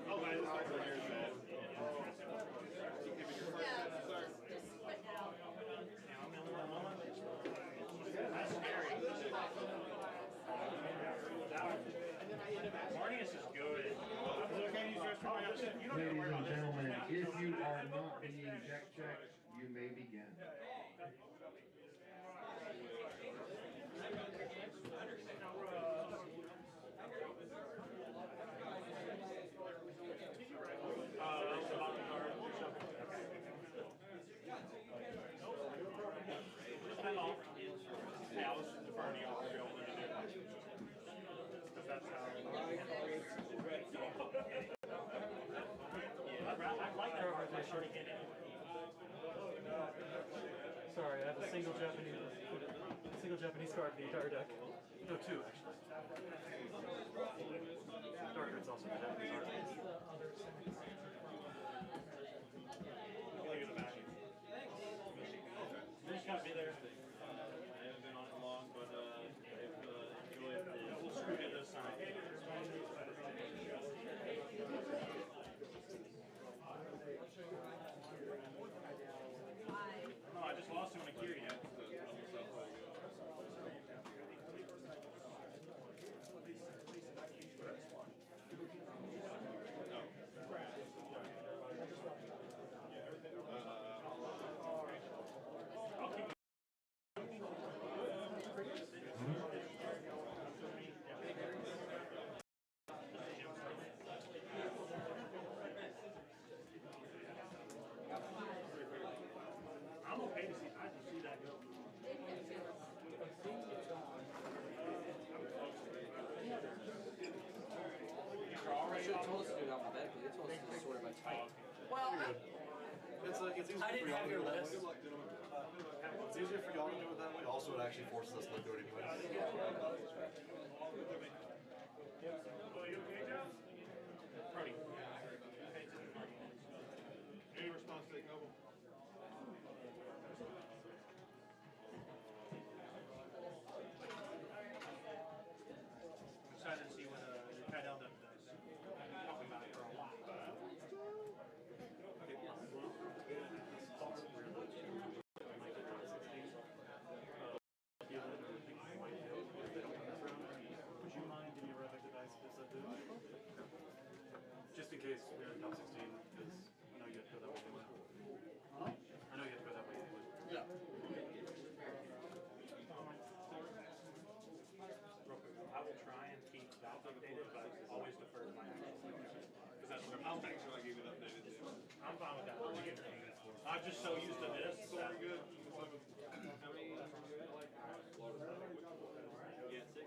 Oh, man, it's like right here. That's scary. Marnius is good. Is it okay to use your strong option? You don't have to Ladies worry about and this. gentlemen, if you are not being deck checked, you may begin. Yeah, I was deferring to you all to be able to do it. Because that's how. I'd like that if I started hitting. Sorry, I have a single Japanese card in the entire deck. No, two actually. Darker's also a Japanese card. Look at the back. You just gotta be there. I haven't been on it long, but I've enjoyed it. We'll screw it this time. No, I just lost to an Akiri yet. I'm okay to see. I can see that go. They should have told us to do it alphabetically. They told us to sort it by type. Well, It's easier for y'all to do it that way. It's easier for y'all to do it that way. Also, it actually forces us to look through it anyways. Party. Any response to the Noble? I'm excited to see what Cat L does. Talking about it for a while. Would you mind giving me a rough device for this just in case we're in top 16, because I know you have to go that way anyway. I know you have to go that way anyway. Yeah. I will try and keep that updated, but always defer to my actual because that's what I'll make sure I give it updated too. I'm fine with that. I'm just so used to this. Very good. How many? Yeah, 6.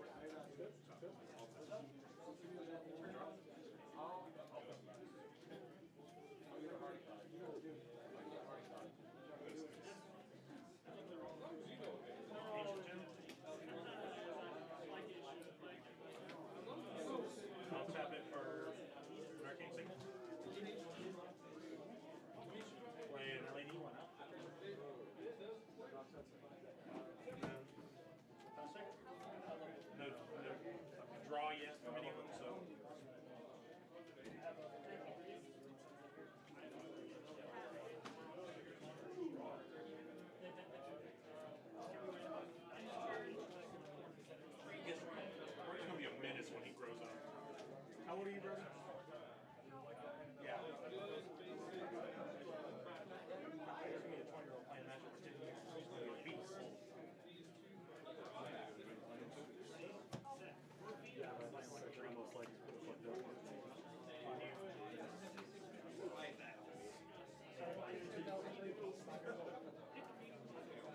I'll tap it for an arcane signal. Play an LED one up. No draw yet from anyone, so. It's gonna be a menace when he grows up. How old are you, brother? Yeah. He's gonna be a 20-year-old playing Magic for 10 years. He's gonna be a beast. Yeah, that's almost like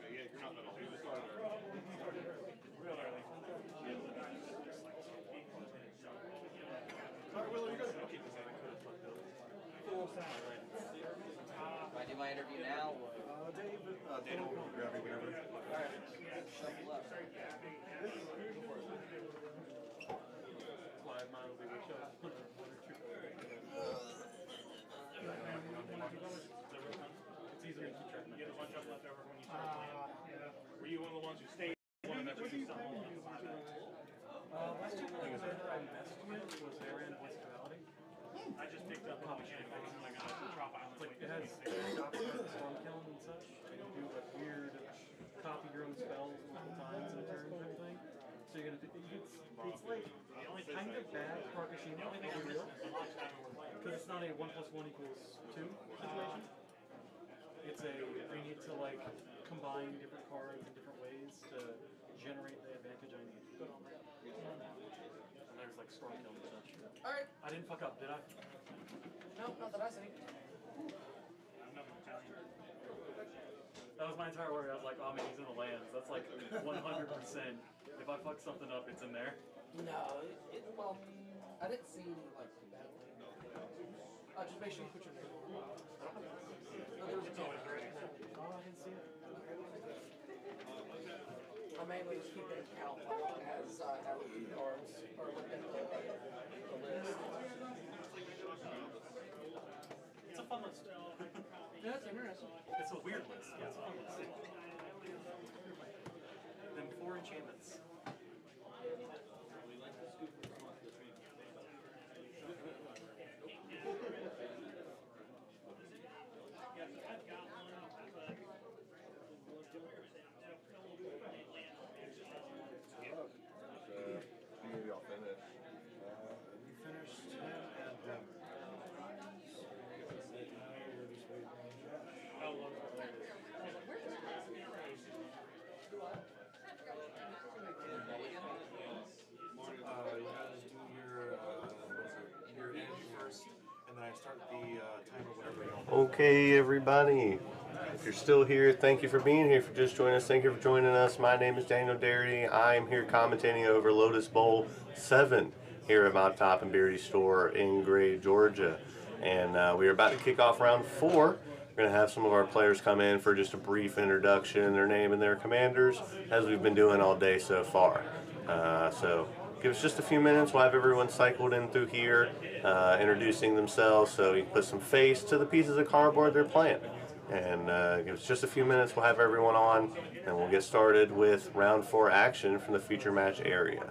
yeah, you're not that old. You started early. Real early. Alright, Willow, you guys can keep this out. Full sound, right? Do I do my interview now? Dana will grab you whenever. Alright. Shuffle up. Slide mine will be with you. It's easy to keep track of. You had a bunch of left over when you started playing. Were you one of the ones who stayed? One of them that you stumbled on the 5 last two players I messed with was Aaron Hospitality. I just picked up a mechanic and I got a Trop Island. Like it has shots for storm killing and such. And you do like weird copy your own spells multiple times in a turn type thing. So you're gonna it's like kind of bad for Akashima over real. Because it's not a 1 + 1 = 2 situation. It's a we need to like combine different cards in different ways to generate the advantage I need. And there's like storm kill and such. Alright. I didn't fuck up, did I? No, not that I see. That was my entire worry. I was like, oh man, he's in the lands. That's like 100%. If I fuck something up, it's in there. No, well, I didn't see any like that. Just make sure you put your name on it. No, there was a Oh, I didn't see it. I mainly just keep an account as LED cards or look at the list. It's a fun list. Yeah, it's interesting. It's a weird list. Yeah, it's a fun list. Then 4 enchantments. Maybe I'll finish. You finished him and how long is that? You guys do your end first, and then I start the timer whenever you want. Okay, everybody. If you're still here, thank you for being here. For just joining us, thank you for joining us. My name is Daniel Darity. I am here commentating over Lotus Bowl 7 here at my Top and Beardy store in Gray, Georgia. And we are about to kick off round 4. We're going to have some of our players come in for just a brief introduction, their name and their commanders, as we've been doing all day so far. So give us just a few minutes. We'll have everyone cycled in through here, introducing themselves, so you can put some face to the pieces of cardboard they're playing. And give us just a few minutes. We'll have everyone on, and we'll get started with round 4 action from the feature match area.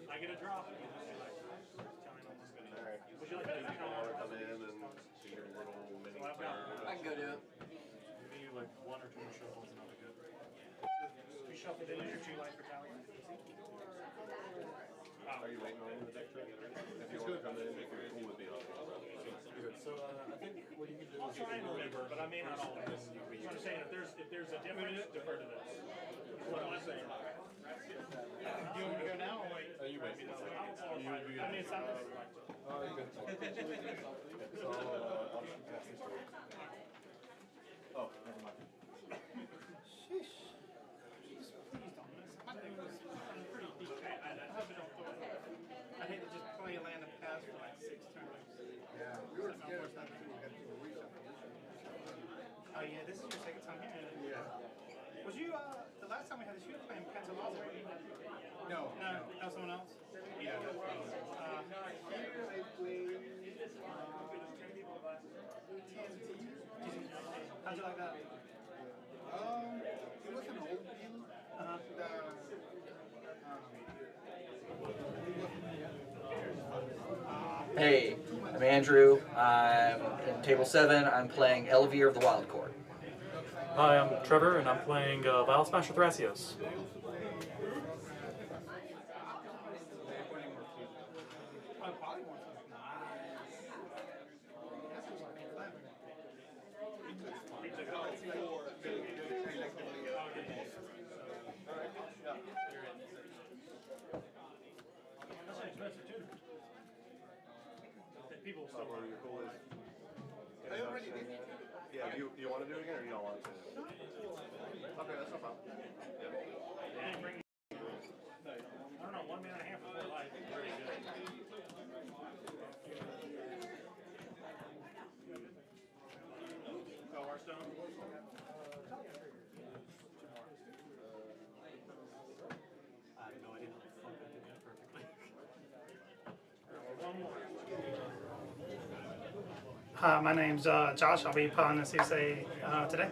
I get a drop. Would you like to come in and see your little mini I can go do it. Maybe like 1 or 2 more shuffles and I'll be good. You shuffled in your 2 life battalion. Are you waiting on the deck trick? If you want to come in, if you're cool with me, I'll good. So I think what you can do is I'll try and remember, but I may not always. So I'm saying if there's a difference, defer to this. What am I saying? Do you want me to go now or wait? You wait. I mean, it's not this. Oh, you're good. So I'll just pass this way. Oh, never mind. Sheesh. Please don't miss. My thing was pretty deep. I hope it don't throw it. I hate to just play a land of pass for like 6 turns. Yeah, we were scared of that too. We had to reach up. Oh yeah, this is your 2nd time here. Yeah. Was you the last time we had this? You were playing Pentalaza, right? No, that was someone else. Yeah. Here they played how'd you like that? It was an old deal. Hey, I'm Andrew. I'm in Table 7. I'm playing Elvier of the Wild Court. Hi, I'm Trevor, and I'm playing Vial Smasher Thrasios. People still are your cool is. I already did. Yeah, you want to do it again or you don't want to? Okay, that's no problem. Yeah. I don't know, 1 minute and a half before life. Very good. Go Hearthstone. I have no idea how the fuck I did that perfectly. One more. Hi, my name's Josh. I'll be playing the CSA today.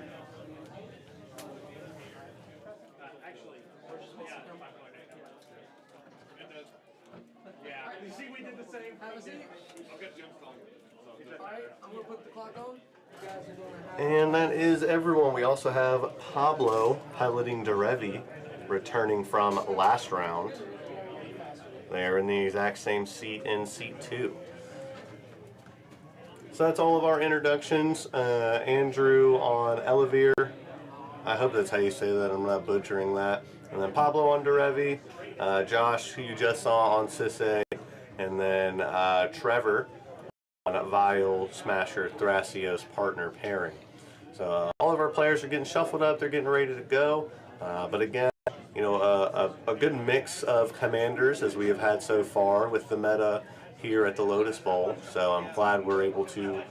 Actually, yeah. You see, we did the same. Have a seat. I'll get Jim's phone. Alright, I'm going to put the clock on. You guys are going to have... And that is everyone. We also have Pablo piloting Derevi, returning from last round. They're in the exact same seat in seat 2. So that's all of our introductions. Andrew on Elvier. I hope that's how you say that. I'm not butchering that. And then Pablo on Derevi. Josh, who you just saw on Sisse. And then Trevor on Vial Smasher Thrasios partner pairing. So all of our players are getting shuffled up. They're getting ready to go. But again, you know, a good mix of commanders as we have had so far with the meta here at the Lotus Bowl. So I'm glad we're able to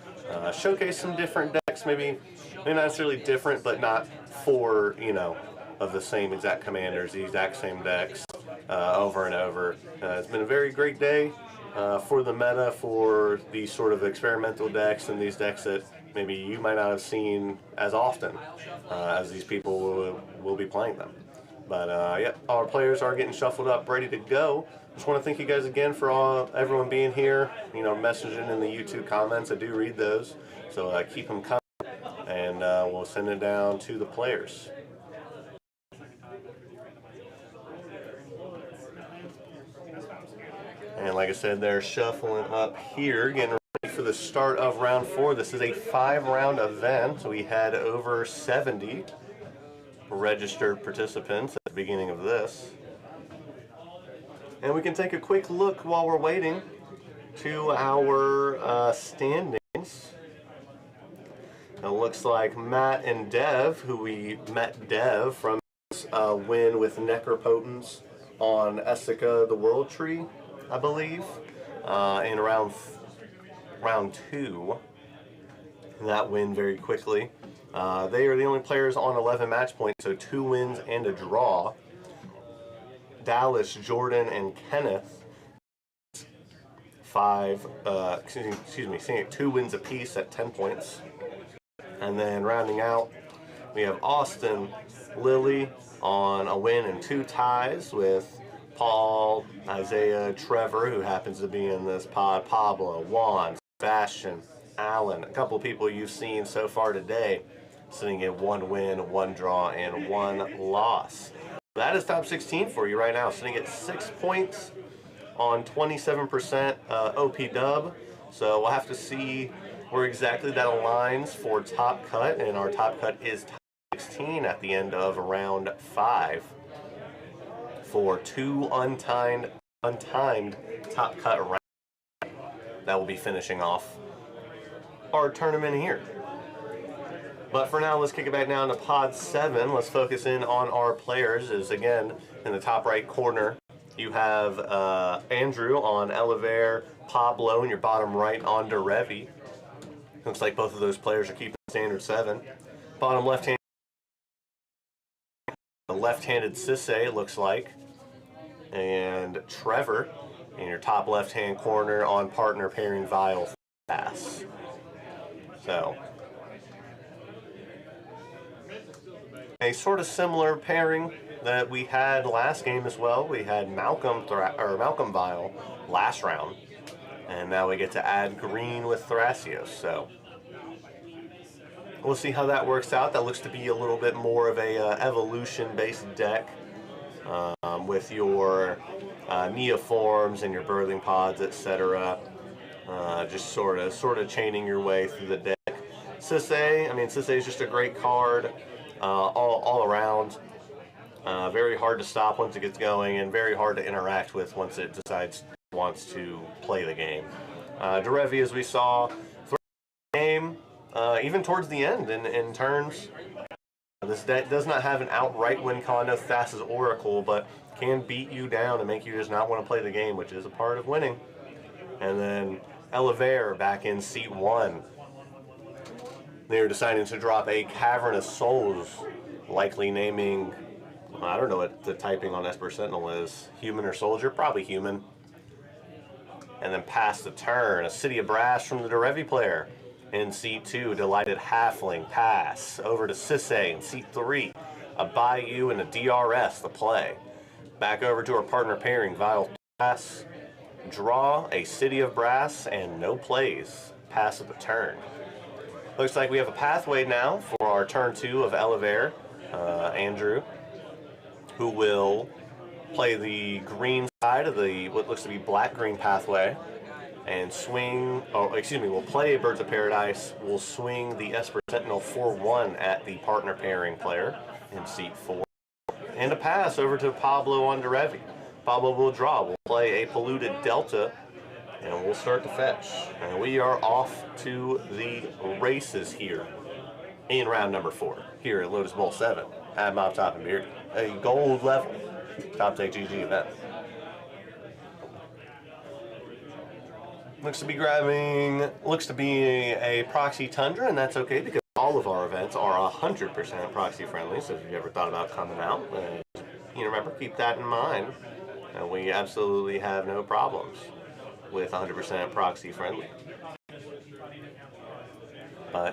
showcase some different decks, maybe not necessarily different, but not 4, you know, of the same exact commanders, the exact same decks over and over. It's been a very great day for the meta, for these sort of experimental decks and these decks that maybe you might not have seen as often as these people will be playing them. But yeah, all our players are getting shuffled up, ready to go. Just want to thank you guys again for everyone being here, you know, messaging in the YouTube comments. I do read those, so keep them coming, and we'll send it down to the players. And like I said, they're shuffling up here, getting ready for the start of round 4. This is a 5-round event. We had over 70 registered participants at the beginning of this. And we can take a quick look while we're waiting to our standings. It looks like Matt and Dev, who we met Dev from win with Necropotence on Essica the World Tree, I believe, in round 2. That win very quickly. They are the only players on 11 match points, so 2 wins and a draw. Dallas, Jordan, and Kenneth, 2 wins apiece at 10 points. And then rounding out, we have Austin, Lily on a win and 2 ties with Paul, Isaiah, Trevor, who happens to be in this pod, Pablo, Juan, Sebastian, Alan, a couple of people you've seen so far today, sitting at 1 win, 1 draw, and 1 loss. That is top 16 for you right now, sitting at 6 points on 27% OP dub. So we'll have to see where exactly that aligns for top cut, and our top cut is top 16 at the end of round 5 for 2 untimed top cut rounds. That will be finishing off our tournament here. But for now, let's kick it back down to Pod 7. Let's focus in on our players. Is again, in the top right corner, you have Andrew on Elevair, Pablo in your bottom right on Derevi. Looks like both of those players are keeping standard 7. Bottom left-hand, the left-handed Sisse, it looks like. And Trevor in your top left-hand corner on partner pairing Vile Pass. So, a sort of similar pairing that we had last game as well. We had Malcolm Vile last round, and now we get to add Green with Thrasios. So we'll see how that works out. That looks to be a little bit more of a evolution-based deck with your Neoforms and your Birthing Pods, etc. Just sort of chaining your way through the deck. Sisse, Sisse is just a great card all around. Very hard to stop once it gets going, and very hard to interact with once it decides it wants to play the game. Derevi, as we saw, throughout the game, even towards the end in turns. This deck does not have an outright win con, no Thassa's Oracle, but can beat you down and make you just not want to play the game, which is a part of winning. And then Elevair back in seat 1. They are deciding to drop a Cavernous Souls, likely naming, I don't know what the typing on Esper Sentinel is, human or soldier, probably human. And then pass the turn, a City of Brass from the Derevi player. In seat 2, Delighted Halfling, pass. Over to Sisse in seat 3, a Bayou and a DRS, the play. Back over to our partner pairing, Vile Pass. Draw a City of Brass and no plays. Pass of the turn. Looks like we have a pathway now for our turn 2 of Elevair, Andrew, who will play the green side of the what looks to be black-green pathway and we'll play Birds of Paradise. We'll swing the Esper Sentinel 4-1 at the partner pairing player in seat 4. And a pass over to Pablo on Derevi. Pablo will draw. We'll play a Polluted Delta, and we'll start to fetch. And we are off to the races here in round number 4, here at Lotus Bowl 7 at Mob Top and Beard. A gold level Top Take GG event. Looks to be a proxy Tundra, and that's okay because all of our events are 100% proxy friendly. So if you've ever thought about coming out, remember, keep that in mind. And we absolutely have no problems with 100% proxy friendly.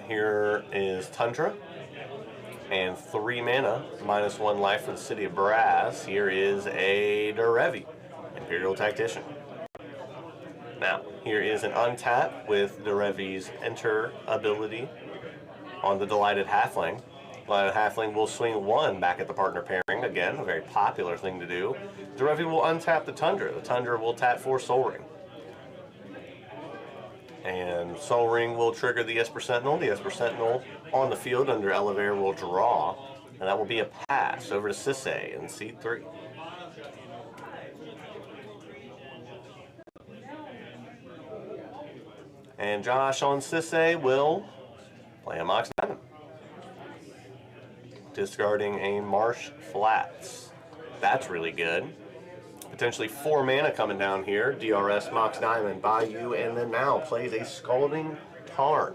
Here is Tundra, and 3 mana, -1 life for the City of Brass. Here is a Derevi, Imperial Tactician. Now, here is an untap with Derevi's Enter ability on the Delighted Halfling. Delighted Halfling will swing 1 back at the partner pairing. Again, a very popular thing to do. Derevi will untap the Tundra. The Tundra will tap for Soul Ring. And Soul Ring will trigger the Esper Sentinel. The Esper Sentinel on the field under Elevair will draw. And that will be a pass over to Sisse in seat 3. And Josh on Sisse will play a Mox Diamond. Discarding a Marsh Flats. That's really good. Potentially 4 mana coming down here. DRS Mox Diamond, Bayou, and then now plays a Scalding Tarn.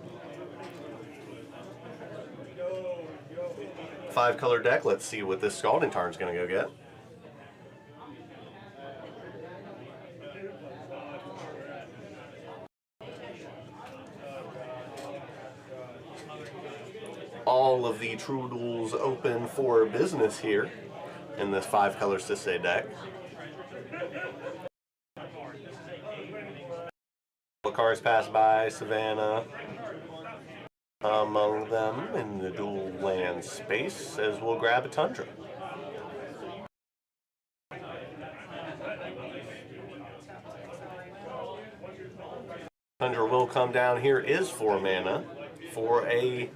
5-color deck. Let's see what this Scalding Tarn is going to go get. All of the True Duels open for business here in this 5-color Sisse deck. Cards pass by, Savannah among them in the dual land space, as we'll grab a Tundra. Tundra will come down here, is 4 mana for a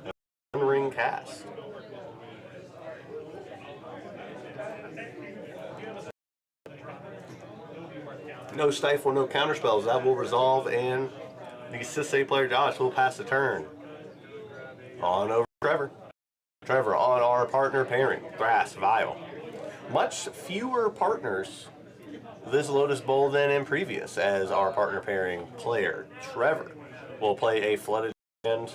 ring cast. No stifle, no counterspells. That will resolve, and the Sisse player Josh will pass the turn. On over to Trevor. Trevor on our partner pairing, Thras, Vial. Much fewer partners this Lotus Bowl than in previous, as our partner pairing player Trevor will play a Flooded Land,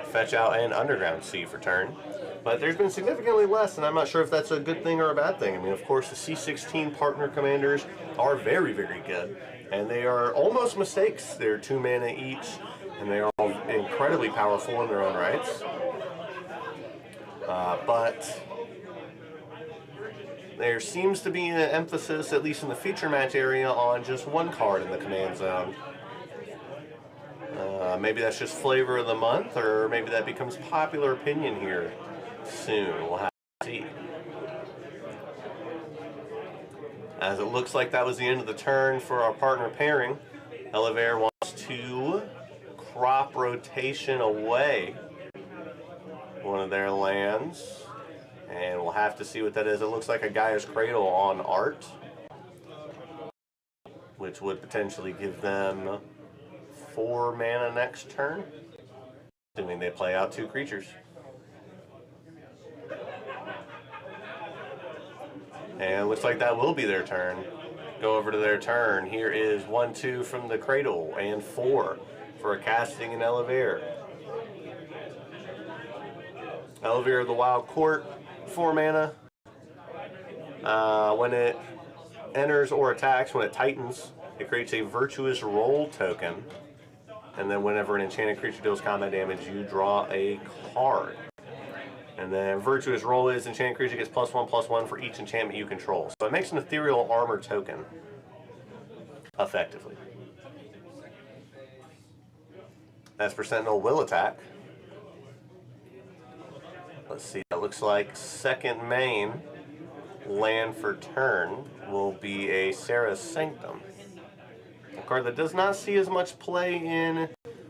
Fetch Out, and Underground Sea for turn. But there's been significantly less, and I'm not sure if that's a good thing or a bad thing. I mean, of course, the C16 partner commanders are very, very good, and they are almost mistakes. They're 2 mana each, and they are all incredibly powerful in their own rights. But there seems to be an emphasis, at least in the feature match area, on just 1 card in the command zone. Maybe that's just flavor of the month, or maybe that becomes popular opinion here soon. We'll have to see. As it looks like that was the end of the turn for our partner pairing. Elevator wants to crop rotation away one of their lands, and we'll have to see what that is. It looks like a Gaia's Cradle on art, which would potentially give them 4 mana next turn, assuming they play out 2 creatures. And it looks like that will be their turn. Go over to their turn. Here is 1, 2 from the Cradle, and 4 for a casting and Elevator. Elevator of the Wild Court, 4 mana. When it enters or attacks, when it titans, it creates a Virtuous Roll token. And then whenever an enchanted creature deals combat damage, you draw a card. And then Virtuous Roll is enchanted creature gets +1/+1 for each enchantment you control. So it makes an ethereal armor token, effectively. As for Sentinel will attack. Let's see, that looks like second main land for turn will be a Sarah's Sanctum. A card that does not see as much play in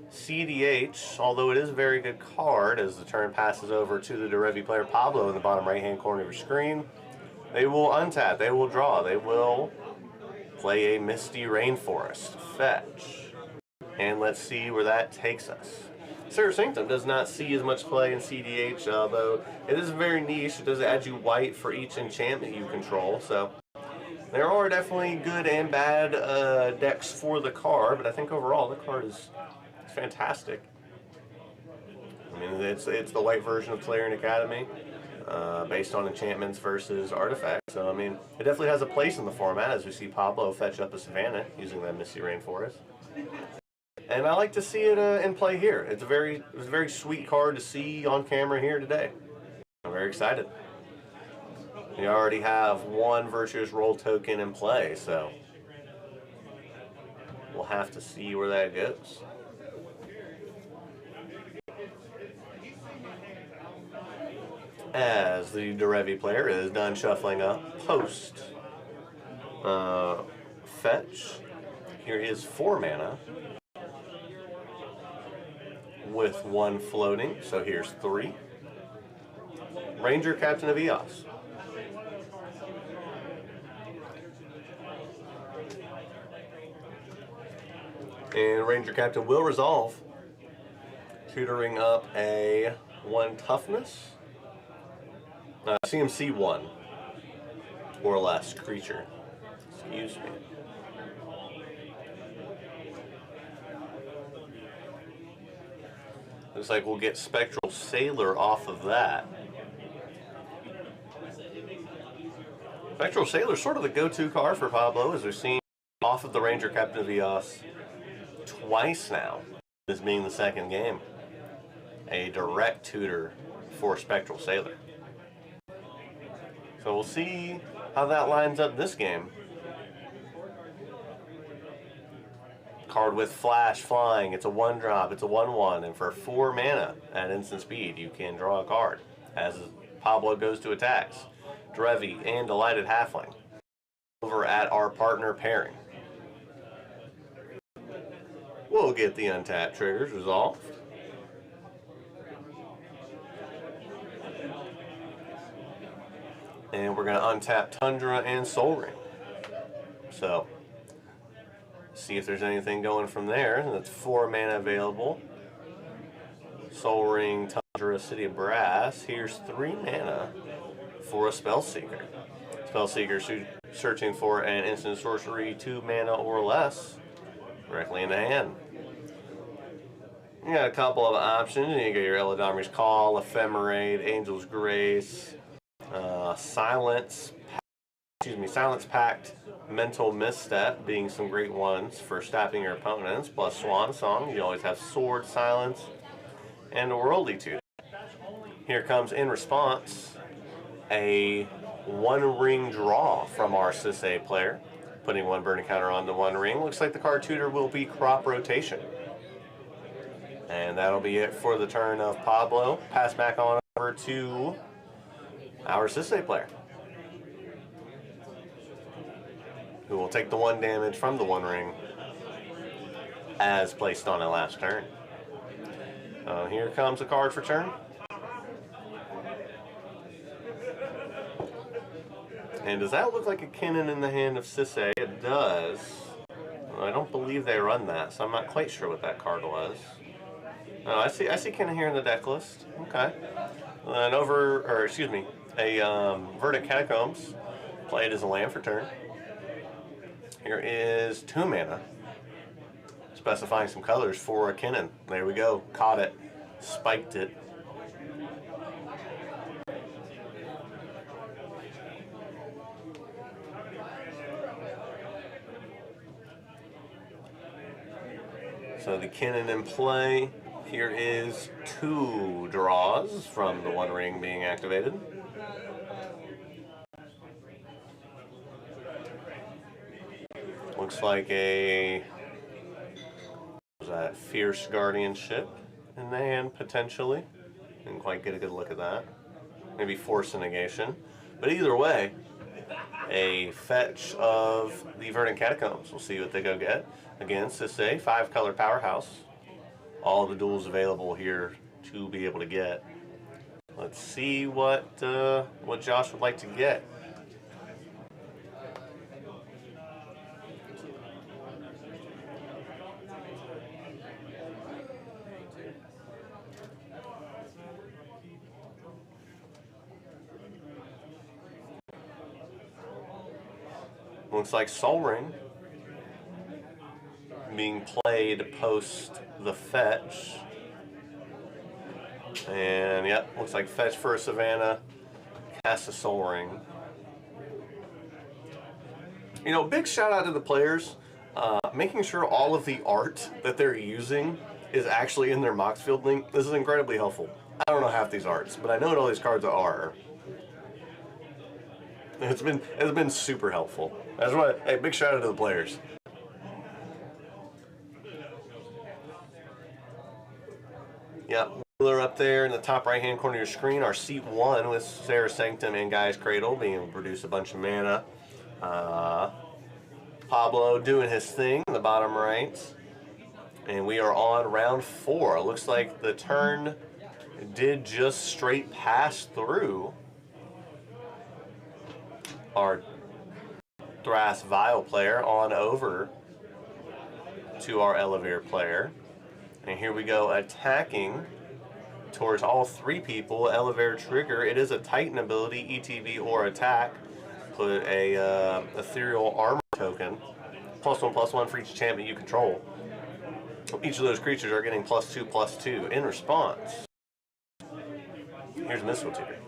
CDH, although it is a very good card. As the turn passes over to the Derevi player Pablo in the bottom right-hand corner of your screen, they will untap, they will draw, they will play a Misty Rainforest, fetch. And let's see where that takes us. Sarah's Sanctum does not see as much play in CDH, although it is very niche. It does add you white for each enchantment you control, so there are definitely good and bad decks for the card, but I think overall the card is fantastic. I mean, it's the white version of Clarion Academy, based on enchantments versus artifacts. So I mean, it definitely has a place in the format, as we see Pablo fetch up a Savannah using that Misty Rainforest. And I like to see it in play here. It's a very sweet card to see on camera here today. I'm very excited. We already have 1 Virtuous Roll token in play, so we'll have to see where that goes. As the Derevi player is done shuffling up, post fetch. Here is 4 mana with 1 floating, so here's 3. Ranger, Captain of Eos. And Ranger Captain will resolve, tutoring up a 1 toughness. CMC 1 or less creature. Excuse me. Looks like we'll get Spectral Sailor off of that. Spectral Sailor is sort of the go-to card for Pablo, as we've seen off of the Ranger Captain of Eos twice now, this being the second game. A direct tutor for Spectral Sailor. So we'll see how that lines up this game. Card with Flash Flying. It's a 1-drop. It's a 1/1. And for 4 mana at instant speed, you can draw a card as Pablo goes to attacks. Drevi and Delighted Halfling over at our partner pairing. We'll get the untapped triggers resolved. And we're going to untap Tundra and Soul Ring. So, see if there's anything going from there. That's 4 mana available. Soul Ring, Tundra, City of Brass. Here's 3 mana for a Spellseeker. Spellseeker searching for an instant sorcery, 2 mana or less, directly in the hand. You got a couple of options. You got your Eladamri's Call, Ephemerate, Angel's Grace, Silence Pact, Mental Misstep being some great ones for stopping your opponents, plus Swan Song. You always have Sword, Silence, and Worldly Tutor. Here comes in response a 1-ring draw from our Cis A player, putting 1 burn counter on the 1 ring. Looks like the card tutor will be Crop Rotation. And that'll be it for the turn of Pablo. Pass back on over to our Cis A player, who will take the 1 damage from the 1 ring as placed on it last turn. Here comes a card for turn. And does that look like a Kinnan in the hand of Cis A? It does. I don't believe they run that, so I'm not quite sure what that card was. Oh, I see Kinnan here in the deck list. Okay. And a Verdant Catacombs, played as a land for turn. Here is 2 mana, specifying some colors for a Kinnan. There we go. Caught it. Spiked it. So the Kinnan in play. Here is 2 draws from the 1 ring being activated. Looks like a Fierce Guardianship in the hand, potentially. Didn't quite get a good look at that. Maybe Force a Negation. But either way, a fetch of the Verdant Catacombs. We'll see what they go get. Again, Cis A, 5-color powerhouse. All the duels available here to be able to get. Let's see what Josh would like to get. Looks like Soul Ring being played post the fetch. And yep, looks like fetch for a Savannah, cast a Soul Ring. You know, big shout out to the players, making sure all of the art that they're using is actually in their Moxfield link. This is incredibly helpful. I don't know half these arts, but I know what all these cards are. It's been super helpful. That's why, hey, big shout out to the players. Yep, Wheeler up there in the top right-hand corner of your screen. Our seat 1 with Sarah Sanctum and Guy's Cradle being able to produce a bunch of mana. Pablo doing his thing in the bottom right. And we are on round 4. Looks like the turn did just straight pass through our Thras Vial player on over to our Elevere player. And here we go, attacking towards all 3 people. Elevere trigger. It is a Titan ability, ETB or attack. Put a ethereal armor token. +1/+1 for each champion you control. Each of those creatures are getting +2/+2 in response. Here's Mystical Tutor.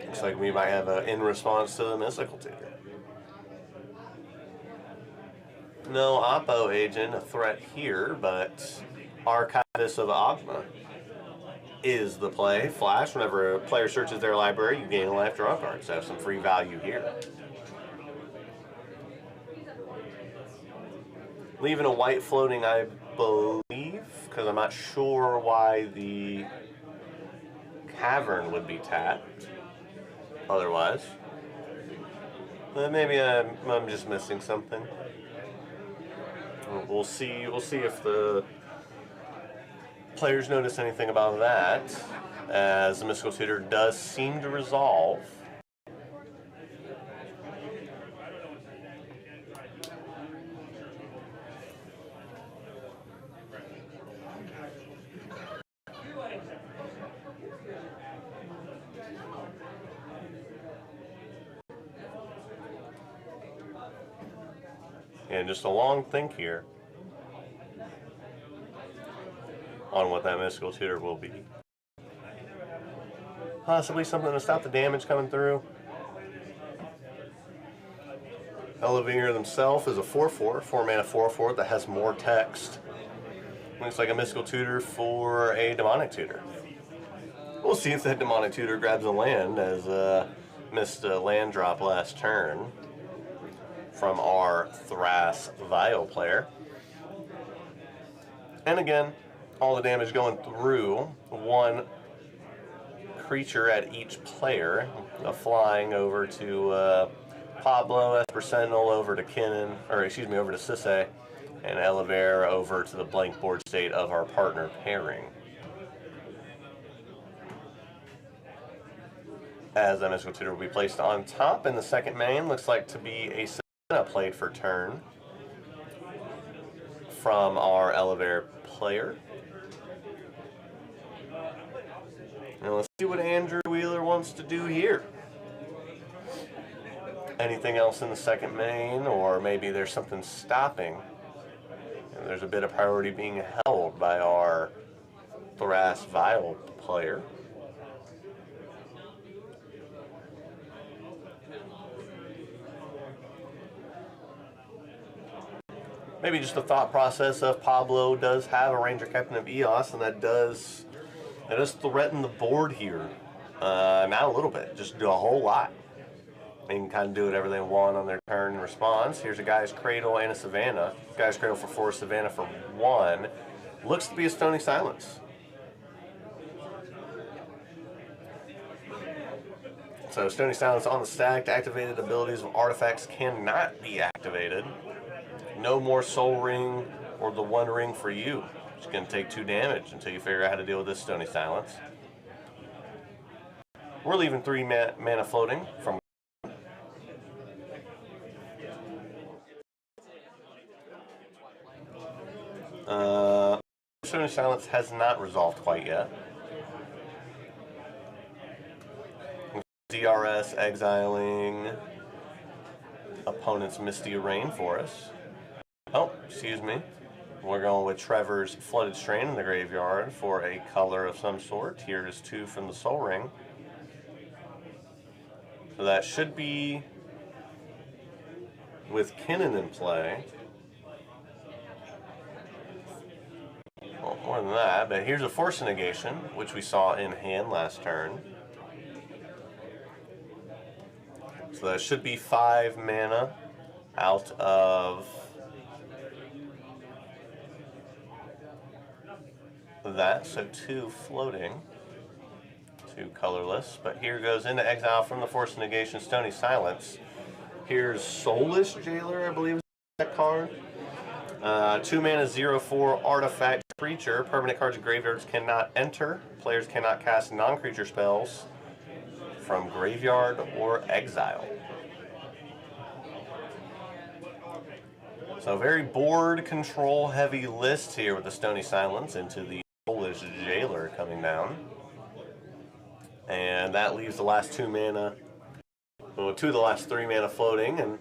Looks like we might have a in response to the Mystical Tutor. No Oppo agent, a threat here, but Archivist of Ogma is the play. Flash, whenever a player searches their library, you gain a life draw card, so have some free value here. Leaving a white floating, I believe, because I'm not sure why the cavern would be tapped otherwise. Maybe I'm just missing something. We'll see if the players notice anything about that, as the Mystical Tutor does seem to resolve. And just a long think here on what that Mystical Tutor will be. Possibly something to stop the damage coming through. Elevere themselves is a 4/4, 4-mana 4/4 that has more text. Looks like a Mystical Tutor for a Demonic Tutor. We'll see if that Demonic Tutor grabs a land, as missed a land drop last turn from our Thras Vial player. And again, all the damage going through 1 creature at each player. A flying over to Pablo, Esper Sentinel over to Kinnan, or excuse me, over to Sisse, and Elevere over to the blank board state of our partner pairing. As that Mystical Tutor will be placed on top, and the second main looks like to be a Savannah played for turn from our Elevere player. Now let's see what Andrew Wheeler wants to do here. Anything else in the second main, or maybe there's something stopping. And there's a bit of priority being held by our Thras Vial player. Maybe just the thought process of Pablo does have a Ranger Captain of Eos, and that does threaten the board here. Not a little bit, just do a whole lot. They can kind of do whatever they want on their turn in response. Here's a Guy's Cradle and a Savannah. Guy's Cradle for 4, Savannah for 1. Looks to be a Stony Silence. So Stony Silence on the stack. Activated abilities of artifacts cannot be activated. No more Soul Ring or the 1 ring for you. It's going to take 2 damage until you figure out how to deal with this Stony Silence. We're leaving 3 mana floating from Stony Silence has not resolved quite yet. DRS exiling opponent's Misty Rain for us. Oh, excuse me. We're going with Trevor's Flooded Strain in the graveyard for a color of some sort. Here is 2 from the Soul Ring. So that should be with Kinnan in play. Well, more than that, but here's a Force Negation, which we saw in hand last turn. So that should be 5 mana out of that, so 2 floating, 2 colorless. But here goes into exile from the Force Negation, Stony Silence. Here's Soulless Jailer, I believe is that card. 2 mana, 0/4 artifact creature. Permanent cards and graveyards cannot enter. Players cannot cast non-creature spells from graveyard or exile. So very board control heavy list here with the Stony Silence into the Polish Jailer coming down. And that leaves the last 2 mana, well, 2 of the last 3 mana floating, and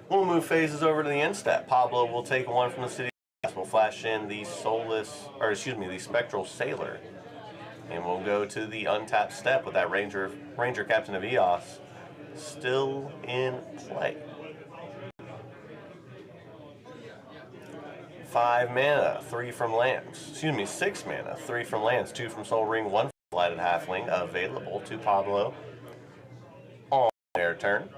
we'll move phases over to the end step. Pablo will take 1 from the City. We'll flash in the the Spectral Sailor. And we'll go to the untapped step with that Ranger Captain of Eos still in play. 5 mana, 3 from lands. 6 mana, 3 from lands, 2 from Soul Ring, 1 from Lighted Halfling available to Pablo on their turn.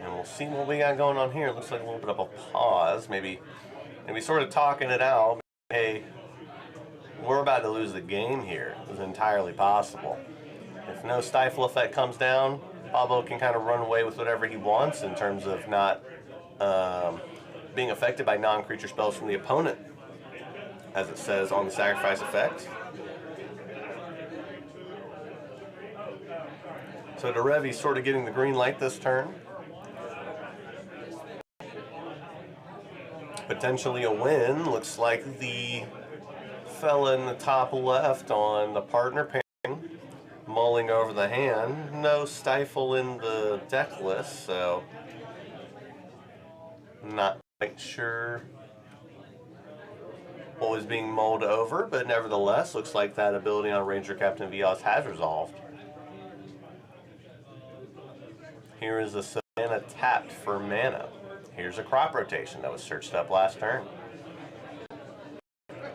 And we'll see what we got going on here. It looks like a little bit of a pause, maybe sort of talking it out. Hey, we're about to lose the game here. It's entirely possible. If no Stifle effect comes down, Pablo can kind of run away with whatever he wants in terms of not being affected by non-creature spells from the opponent, as it says on the sacrifice effect. So Derevi's sort of getting the green light this turn. Potentially a win. Looks like the fella in the top left on the partner pairing, mulling over the hand. No Stifle in the deck list, so not quite sure what was being mulled over, but nevertheless, looks like that ability on Ranger Captain of Eos has resolved. Here is a Savannah tapped for mana. Here's a crop rotation that was searched up last turn.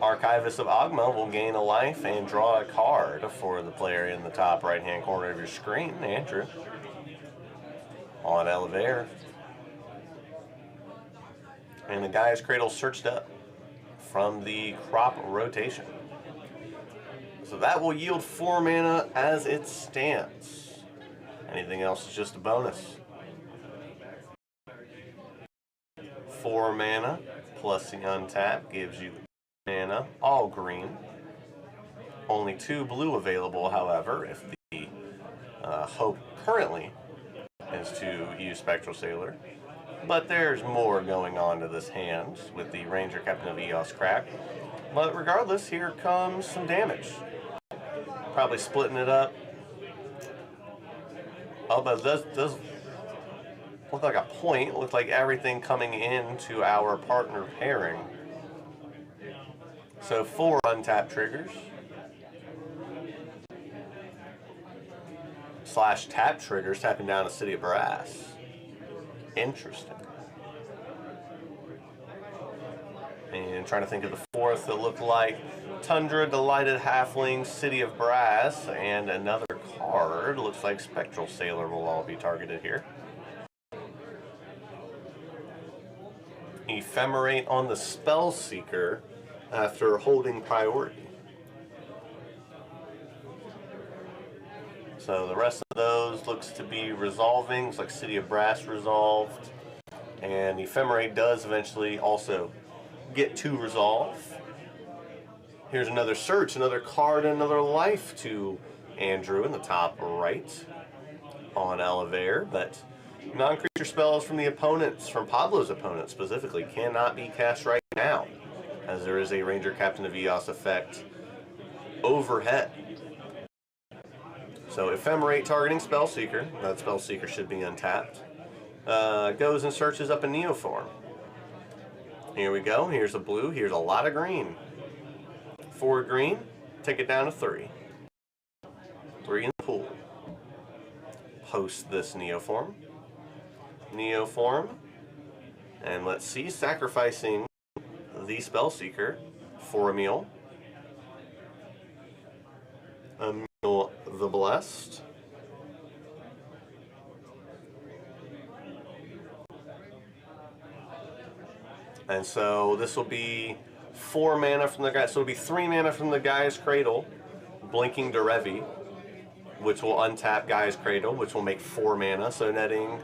Archivist of Ogma will gain a life and draw a card for the player in the top right-hand corner of your screen, Andrew. On Elevator. And the Guy's Cradle searched up from the crop rotation. So that will yield 4 mana as it stands. Anything else is just a bonus. 4 mana plus the untap gives you mana, all green. Only 2 blue available, however, if the hope currently is to use Spectral Sailor. But there's more going on to this hand with the Ranger Captain of Eos crack. But regardless, here comes some damage. Probably splitting it up. Oh, but it does look like a point. Look like everything coming into our partner pairing. So 4 untapped triggers. / tap triggers, tapping down a City of Brass. Interesting. And trying to think of the 4th that looked like Tundra, Delighted Halfling, City of Brass, and another card. Looks like Spectral Sailor will all be targeted here. Ephemerate on the Spell Seeker after holding priority. So the rest of those looks to be resolving. Looks like City of Brass resolved. And Ephemerate does eventually also get to resolve. Here's another search, another card, another life to Andrew in the top right on Elevator. But non-creature spells from the opponents, from Pablo's opponent specifically, cannot be cast right now, as there is a Ranger Captain of Eos effect overhead. So Ephemerate targeting Spellseeker. That Spellseeker should be untapped. Goes and searches up a Neoform. Here we go. Here's a blue. Here's a lot of green. 4 green. Take it down to 3. 3 in the pool. Post this Neoform. Neoform. And let's see. Sacrificing the Spellseeker for a meal. Emil the Blessed. And so this will be 4 mana from the guy. So it'll be 3 mana from the Guy's Cradle, blinking Derevi, which will untap Guy's Cradle, which will make 4 mana. So netting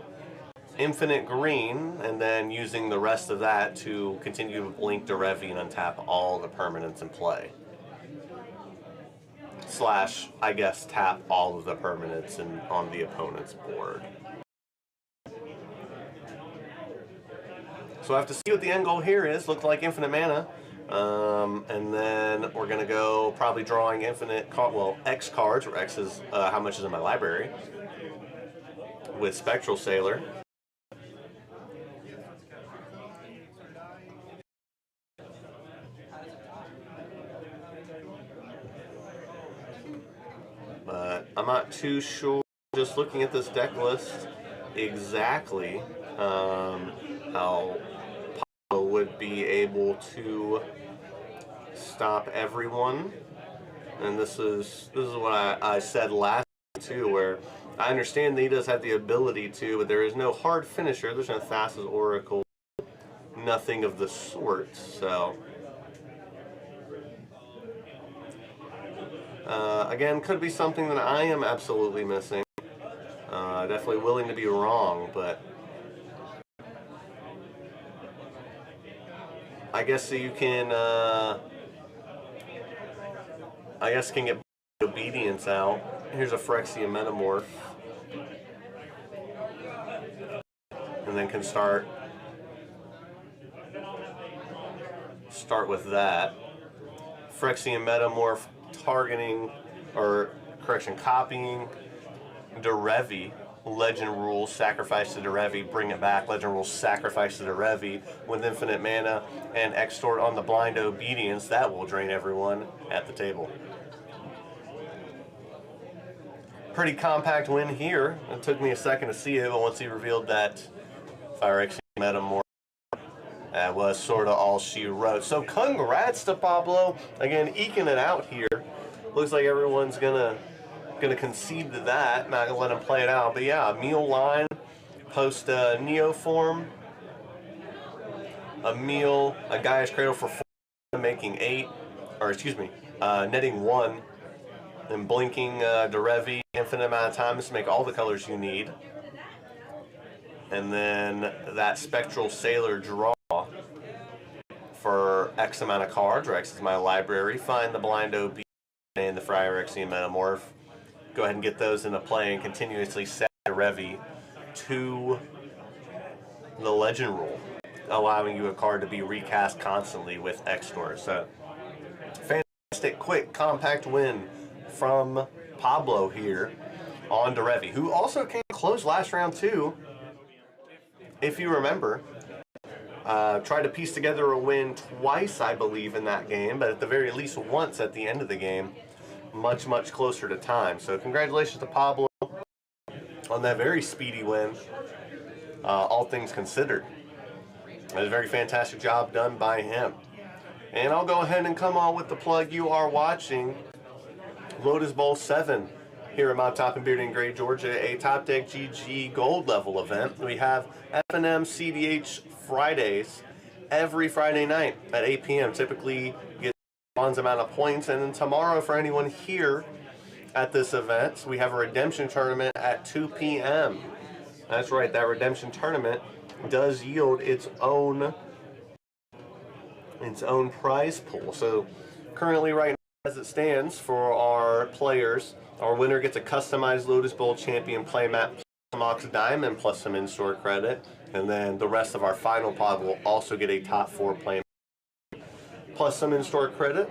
infinite green, and then using the rest of that to continue to blink Derevi and untap all the permanents in play. Slash, I guess, tap all of the permanents on the opponent's board. So I have to see what the end goal here is. Looks like infinite mana. And then we're going to go probably drawing infinite, X cards, where X is how much is in my library, with Spectral Sailor. But I'm not too sure, just looking at this deck list, exactly how Pablo would be able to stop everyone. And this is what I said last time too, where I understand that he does have the ability to, but there is no hard finisher. There's no Thassa's Oracle, nothing of the sort. So again, could be something that I am absolutely missing. Definitely willing to be wrong, but I guess so you can. I guess can get Obedience out. Here's a Phyrexian Metamorph, and then can start with that. Phyrexian Metamorph targeting, or correction, copying Derevi. Legend rules, sacrifice to Derevi, bring it back. Legend rules, sacrifice to Derevi with infinite mana and extort on the blind Obedience. That will drain everyone at the table. Pretty compact win here. It took me a second to see it, but once he revealed that Phyrexian Metamorph, that was sort of all she wrote. So congrats to Pablo. Again, eking it out here. Looks like everyone's gonna concede to that. Not gonna let him play it out. But yeah, Meal line, post Neo form. A Gaia's Cradle for 4, making 8, or excuse me, netting 1. Then blinking Derevi, infinite amount of time to make all the colors you need. And then that Spectral Sailor draw for X amount of cards, or X is my library. Find the blind OB and the Phyrexian Metamorph. Go ahead and get those into play and continuously set Derevi to the Legend rule, allowing you a card to be recast constantly with Extort. So, fantastic, quick, compact win from Pablo here on Derevi, who also came close last round too, if you remember. Tried to piece together a win twice, I believe, in that game, but at the very least once at the end of the game. Much, much closer to time. So congratulations to Pablo on that very speedy win, all things considered. It was a very fantastic job done by him. And I'll go ahead and come on with the plug. You are watching Lotus Bowl 7 here at Mount Top and Beard in Gray, Georgia, a Top Deck GG Gold level event. We have F&M CDH Fridays every Friday night at 8 p.m. Typically get Bon's amount of points. And then tomorrow, for anyone here at this event, we have a redemption tournament at 2 p.m. That's right, that redemption tournament does yield its own prize pool. So currently, right now, as it stands for our players, our winner gets a customized Lotus Bowl champion playmat Mox Diamond plus some in-store credit, and then the rest of our final pod will also get a top 4 playmat plus some in-store credit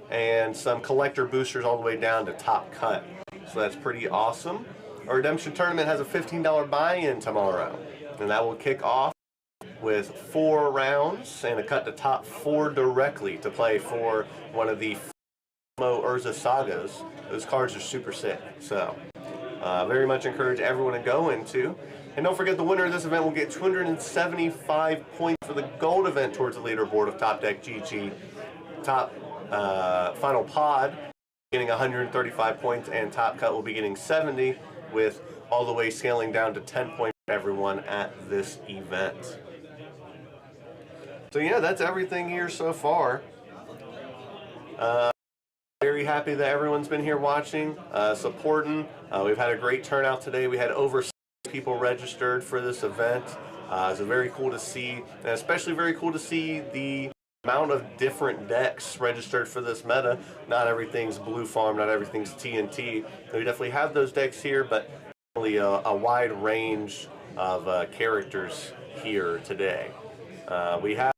and some collector boosters all the way down to top cut. So that's pretty awesome. Our redemption tournament has a $15 buy-in tomorrow, and that will kick off with 4 rounds and a cut to top 4 directly to play for one of the Urza Sagas. Those cards are super sick, so very much encourage everyone to go into. And don't forget, the winner of this event will get 275 points for the gold event towards the leaderboard of Top Deck GG. Top final pod getting 135 points, and top cut will be getting 70, with all the way scaling down to 10 points for everyone at this event. So yeah, that's everything here so far. Very happy that everyone's been here watching, supporting. We've had a great turnout today. We had over people registered for this event. It's very cool to see, and especially very cool to see the amount of different decks registered for this meta. Not everything's Blue Farm, not everything's TNT. We definitely have those decks here, but really a wide range of characters here today. We have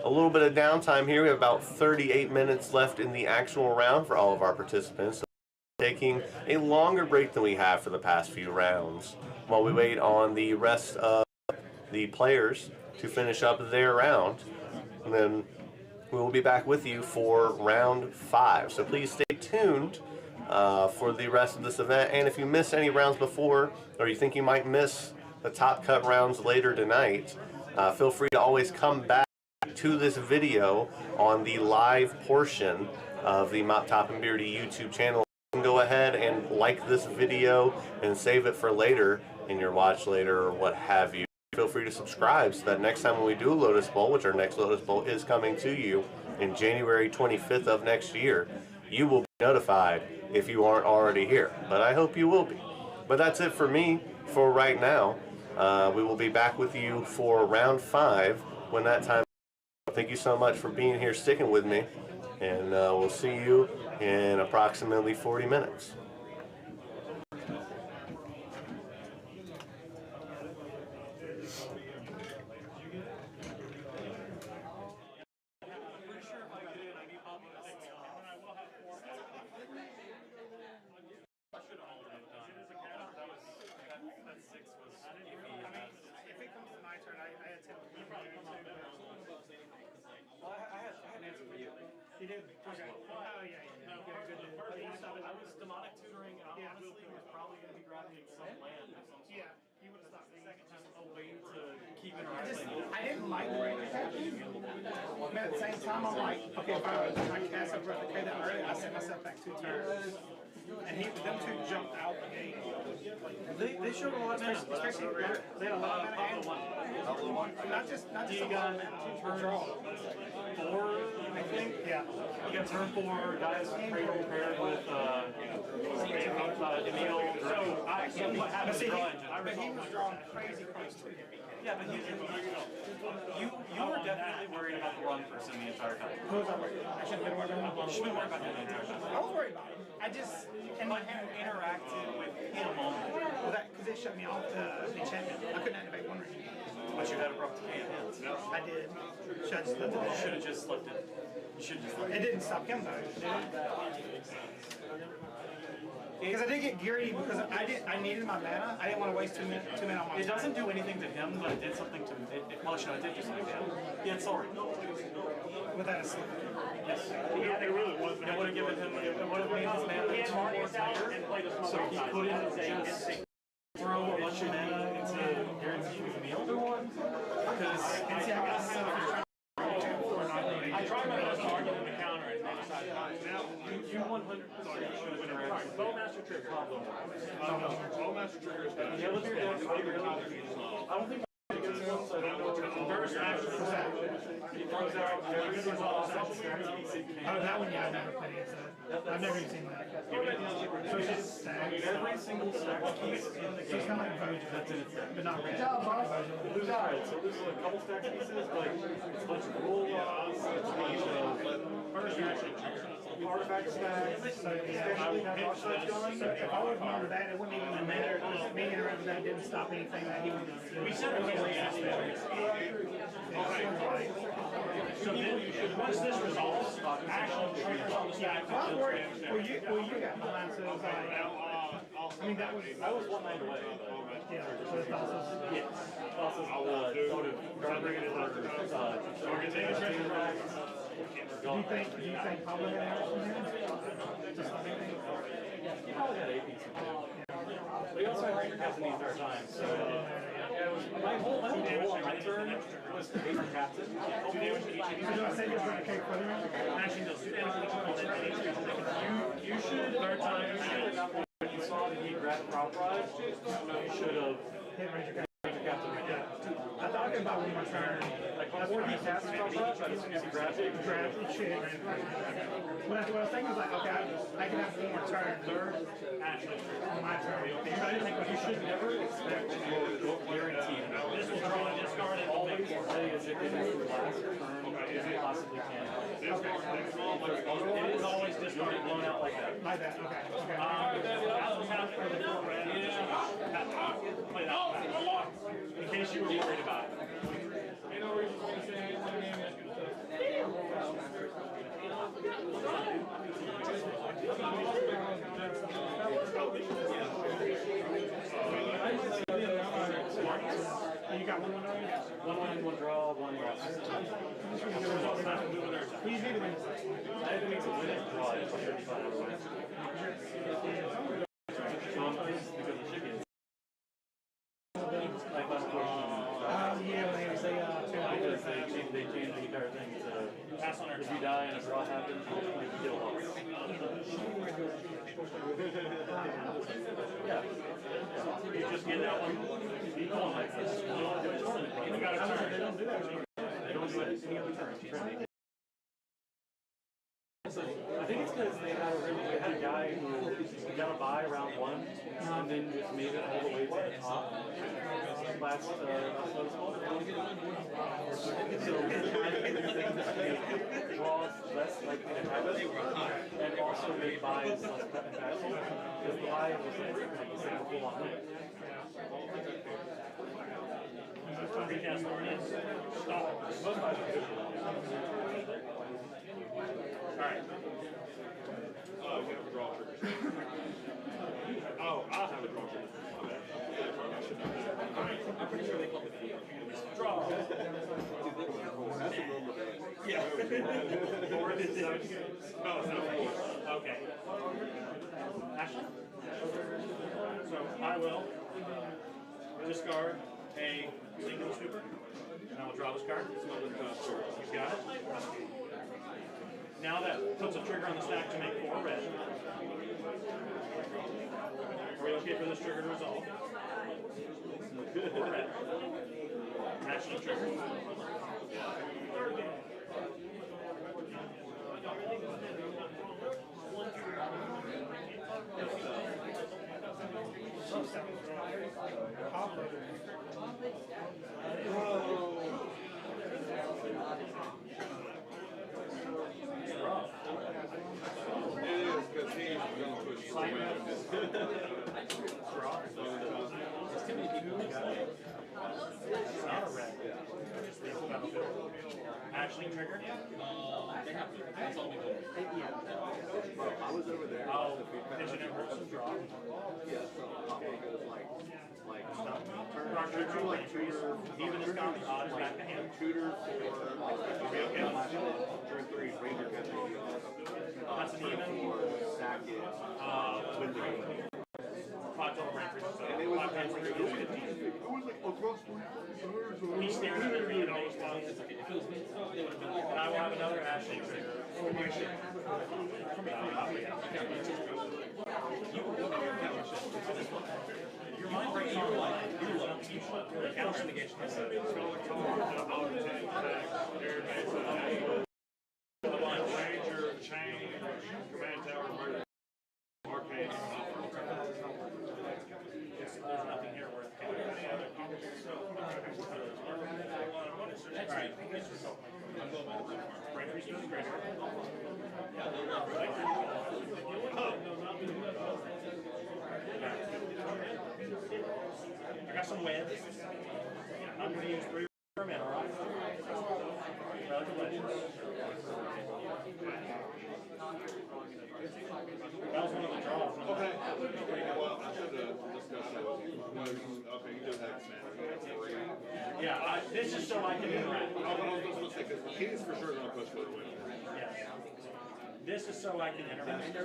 a little bit of downtime here. We have about 38 minutes left in the actual round for all of our participants. So taking a longer break than we have for the past few rounds while we wait on the rest of the players to finish up their round. And then we will be back with you for round 5. So please stay tuned for the rest of this event. And if you miss any rounds before, or you think you might miss the top cut rounds later tonight, feel free to always come back to this video on the live portion of the Mop Top and Beardy YouTube channel. You can go ahead and like this video and save it for later in your watch later or what have you. Feel free to subscribe so that next time when we do Lotus Bowl, which our next Lotus Bowl is coming to you in January 25th of next year, you will be notified if you aren't already here. But I hope you will be. But that's it for me for right now. We will be back with you for round 5 when that time. Thank you so much for being here, sticking with me, and we'll see you in approximately 40 minutes. You did? Okay. Oh, yeah, yeah. No, good news. I was demonic tutoring, and honestly, was probably going to be grabbing some land or some sort. Yeah, he would have stopped the second time. A way to keep interacting. I didn't like the way it happened, but at the same time, I'm like, okay, if I cast over the K that early, I set myself back 2 turns. And them 2 jumped out the gate. They showed a lot of mana, especially they had a lot of mana and not just you got 2 turns. 4, I think. Yeah. You got turn 4, guys paired with Emil. So what happened to draw engine? But he was drawing crazy close to him. Yeah, but you were definitely worried about the wrong person the entire time. Who was I worried about? I shouldn't have been worried about him. You should have been worried about him the entire time. I was worried about him. I just but you interacted with him only. Well, because it shut me off the enchantment. I couldn't activate one ring. But you had a proper decay in hands. I did. You should have just left it. You should have just left it. It didn't stop him though, did it? Because I did get greedy because I needed my mana. I didn't want to waste 2 minutes on my. It doesn't do anything to him, but it did something to it did do something to him. He had sorry. Without a slip. Yes. It really was. It would have given him. It would have made his mana 2 more later, so he couldn't just throw a bunch of mana into guaranteed meal. Because I tried my best to argue in the counter and they decided now you 100% should have been around. Bowmaster trigger. Bowmaster trigger is good. Yeah, look at your deck. I don't think I get to him, so I don't know. First action he throws out every single stacks. Oh, that one, yeah, I've never played it. I've never even seen that. So it's just stacks. Every single stack piece in the game. So it's kind of like Vogue, that's in its deck, but not red. There's a couple stack pieces, but it's a bunch of rules, it's a bunch of first action artifact stacks, especially have artifacts going. So if I would have known that, it wouldn't even matter. Just me interrupting that didn't stop anything that he would do. We said it was only aspects. So then you should, once this resolves, actually triggers on the stack. Well, you got mine, so it was like, I mean, that was 1 night away. Yeah, so it's also, yes. Also, do you think Pablo had hours from him? Just like anything? He probably had 8 pieces. But he also had Ranger Captain the entire time, so my whole goal on my turn was to be the captain. So do I say you're going to take further? Actually, no. You should, third time, when you saw that he grabbed Prop Ride, you should have hit Ranger Captain right there. I thought about one more turn. Like before he cast Prop Ride, but as soon as he grabbed it, you should hit Ranger Captain. What I was thinking was like, okay, I can have one more turn. Third, Ashley. On my turn. You should never Guaranteed. This will draw and discard it. All we can say is if it is the last turn, it possibly can. It is always discarded, blown out like that. Like that, okay. That's what's happening for the 4 red. Play that back. In case you were worried about it. Ain't no reason to say You got one already? One win, one draw, one loss. Please maybe win this. I think it's a win and draw. It's 35 hours. Because the chicken. Like last question. Yeah, when they say because they changed the entire thing to pass on. If you die and a draw happens, you kill all. Yeah. You just get that one. You go on like this. You got a turn. They don't do that. They don't do it any other turn. I think it's because they had a guy who got a bye round 1 and then just made it all the way to the top. Last Lotus Bowl. So draws less likely to happen and also made buys less impactful because the buy was like a full on win. Recast ordinance. Stop. Most buys are good. Alright. Oh, you have a draw trigger. Oh, I'll have a draw trigger. I'm pretty sure they call it draw. Yeah. Okay. Ashley? So I will discard a single super, and I will draw this card. You've got it. Now that puts a trigger on the stack to make 4 red. Are we okay for this trigger to resolve? 4 red. Action trigger. Because he's going to push Not a red. Actually trigger? I was over there. Oh, did you never draw? Yeah, so it goes like Turn like tutor, even this counts odd is back to hand. Tutor for turn 3, Ranger gets That's an even. Sack it. Win the game. 5 total rank so And it was 5 times like, 3 it was like across 3 He's staring at me really don't respond. And I will have another Ashley trigger. Your mind breaks on life. You should count negation. Ranger, chain, command tower, arcane. There's nothing here worth counting. Alright. Right, who's doing greater? I got some webs. I'm going to use 3 per minute, alright? Relative legends. That was one of the draws. Okay. Well, I should have discussed that with you. Okay, you just had command. Yeah, this is so I can interact. Oh, but I was just going to say, because he's for sure going to push for a win. Yes. This is so I can interact. So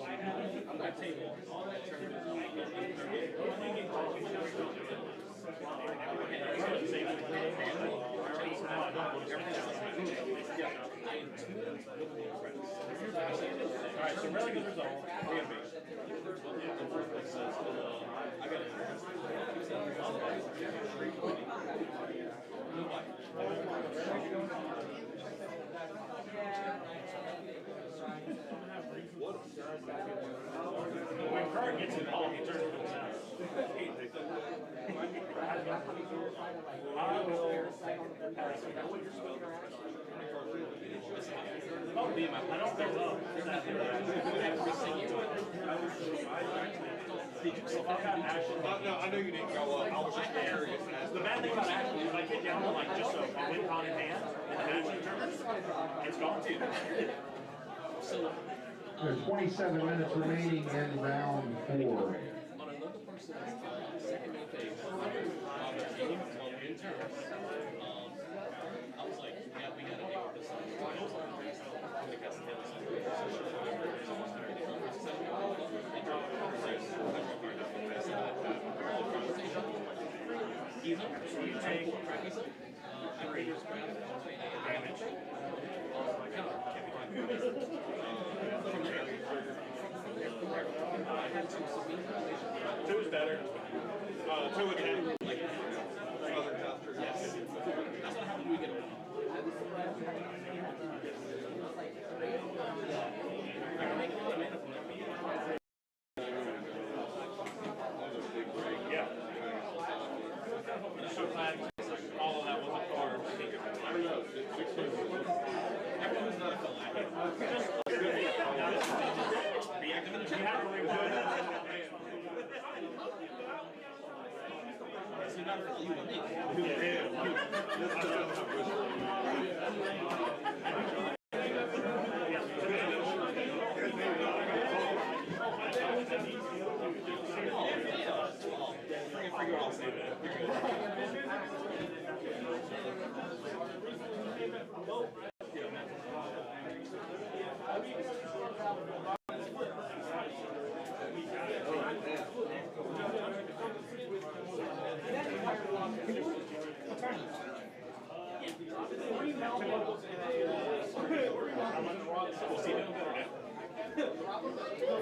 I have on that table all that Alright, so really good result. I got it. When Kurt gets involved, he turns into an ass. I will pass. I don't think so. So if I got action, No, I know you didn't go up. I was just curious. The bad thing about action is I get down to like just a win con in hand in the action tournament, it's gone too. So There's 27 minutes remaining in round 4. On another person's second main phase, in terms, I was like, yeah, we gotta deal with this. You take damage. Two is better. Two attack. Yes. That's what happened when we get away. Yeah. So glad all of that was a card. Everyone's not a fellow. Be active in the chat. So you're not a fellow, you want me. The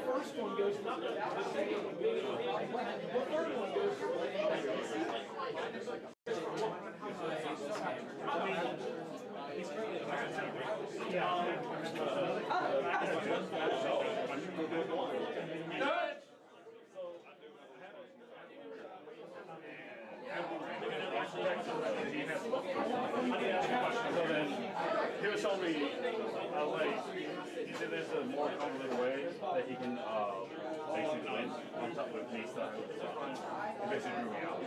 first one goes to the second one goes to the third one goes to He was telling me, like, he said there's a more convoluted way that he can basically win on top with me stuff. He basically drew me out.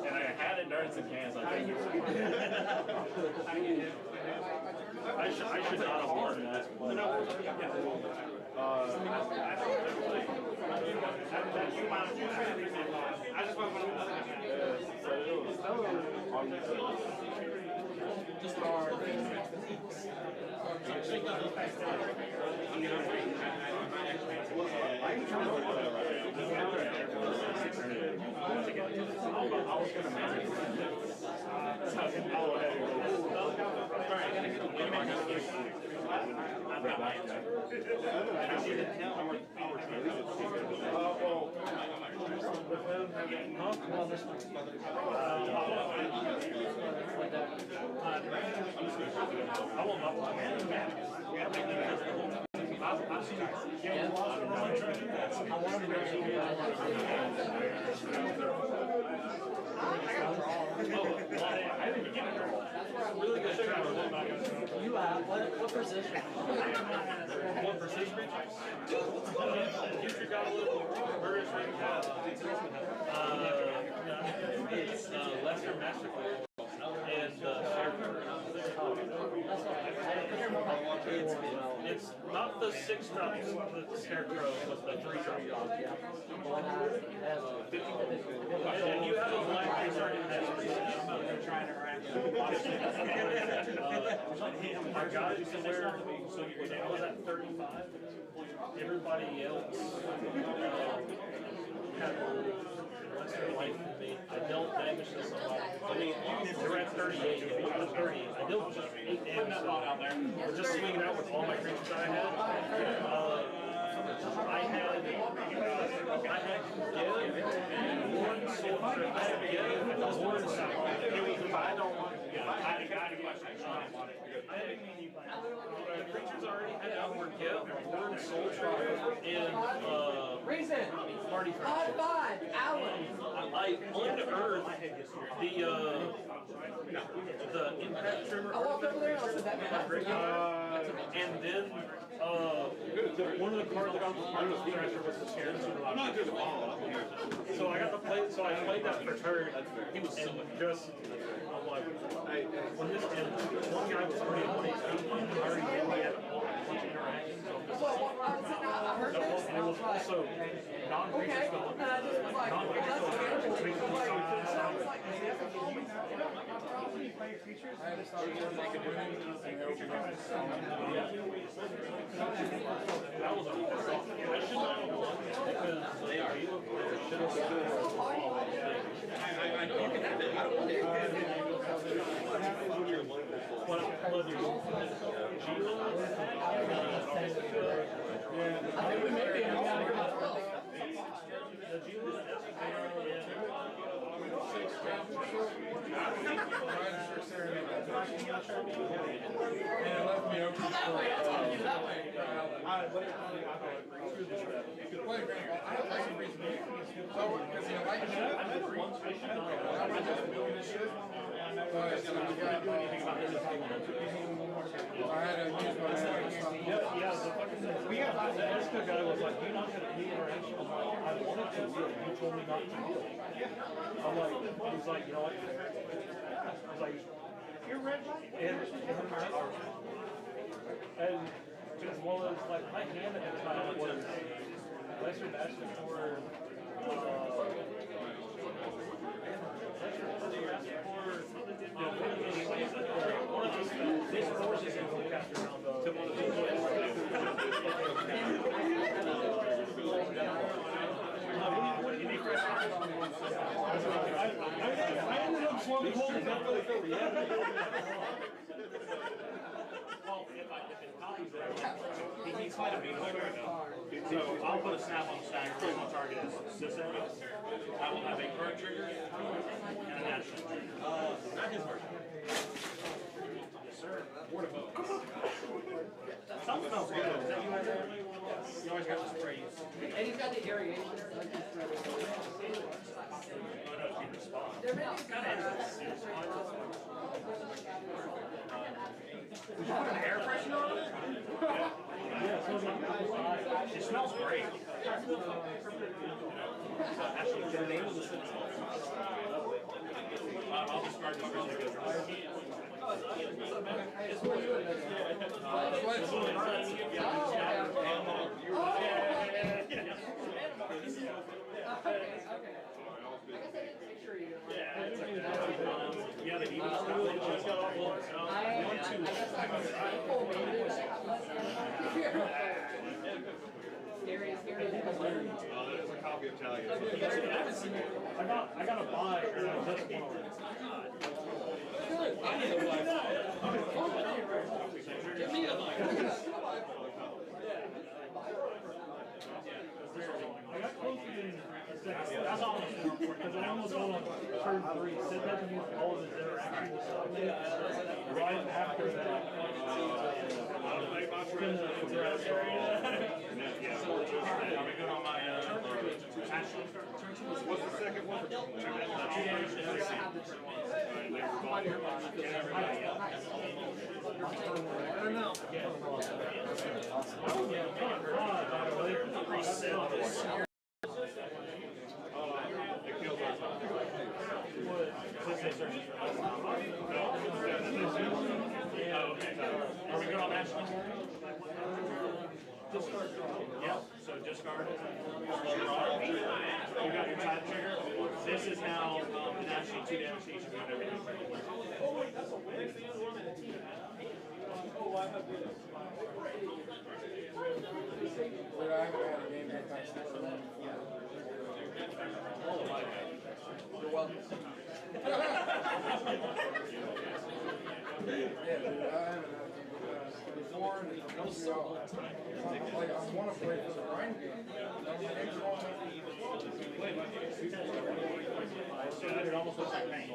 And I had endurance in cans. I should not have won that. I just want to Just hard. Really good shot. You what position? What position? Future got a little Burris right now. It's Lester Masterclass and it's not the 6 drops, the scarecrow, but the 3 drops. And you have a black resort in that. I got it to where, so I was at 35. Everybody else had lesser life than me. I dealt damage to somebody. I mean, you're at 38. If you were 38, I dealt just 8 damage. But just swinging out with all my creatures that I had. I had Give, one soldier. I had Give, and one side. I don't want. I had a guy to question. I didn't mean you. creatures already had outward gift, Warren Soldier, and Party Friendship. High five, Alan. Like on Earth, the impact trimmer. I walked over there and I said that man. And then one of the cards I got was Thrasher was the Scared. I'm not just so I got to play. So I played that for turn. He was just. I'm like, when this and one guy was already on it. He already had me at a bunch of interactions. So I heard this and I was like, non-creature okay. And I just was like, well, that's terrible. Like, sounds like I just thought it was like a winning thing. That was a I should not have won because they are. I know you can have it. I don't want it. I think we may be able to get out of And it left me open for that way. I don't like the reason. So, because you like it, I never once I should not. I was just building this shit. But I had to use my Yeah, the fucking we got the Esca guy was like, you're not gonna be interaction. I'm like, I wanted to, you told me not to do it. I'm like, he's like, you know what? I was like, you're red and as well as like my hand at the time was Western Bastion for one of these forces in the capture around to one of I ended up slowly holding up for the Philly. Well, if it copies it, he's quite a beat right now. So I'll put a snap on the stack where my target is this area. I will have a current trigger and a national trigger. Not his version. Yes, sir. Something smells good. Is that you right there? You always got the sprays. And he's got the aeration. Did you put an air freshener on it? Yeah. It smells great. Actually, the name of the city. I'll discard this really good. Yeah, the evil stuff. There's a copy of Talia. I got a buy this one. Give me a buy. I got close to that's almost because I almost went on turn 3. Said that to me all of his interaction with something. Right after that. Are we good on my What's the second one? I don't know. Are we good on that? Discard. Yep, so discard. You got your time trigger. This is now naturally 2 damage to each of you and everything. But I haven't had a game that kind of stuff. You're welcome. Yeah, dude, I haven't had a game before, and it comes out. Like, I want to play for the grind game. It almost looks like pain.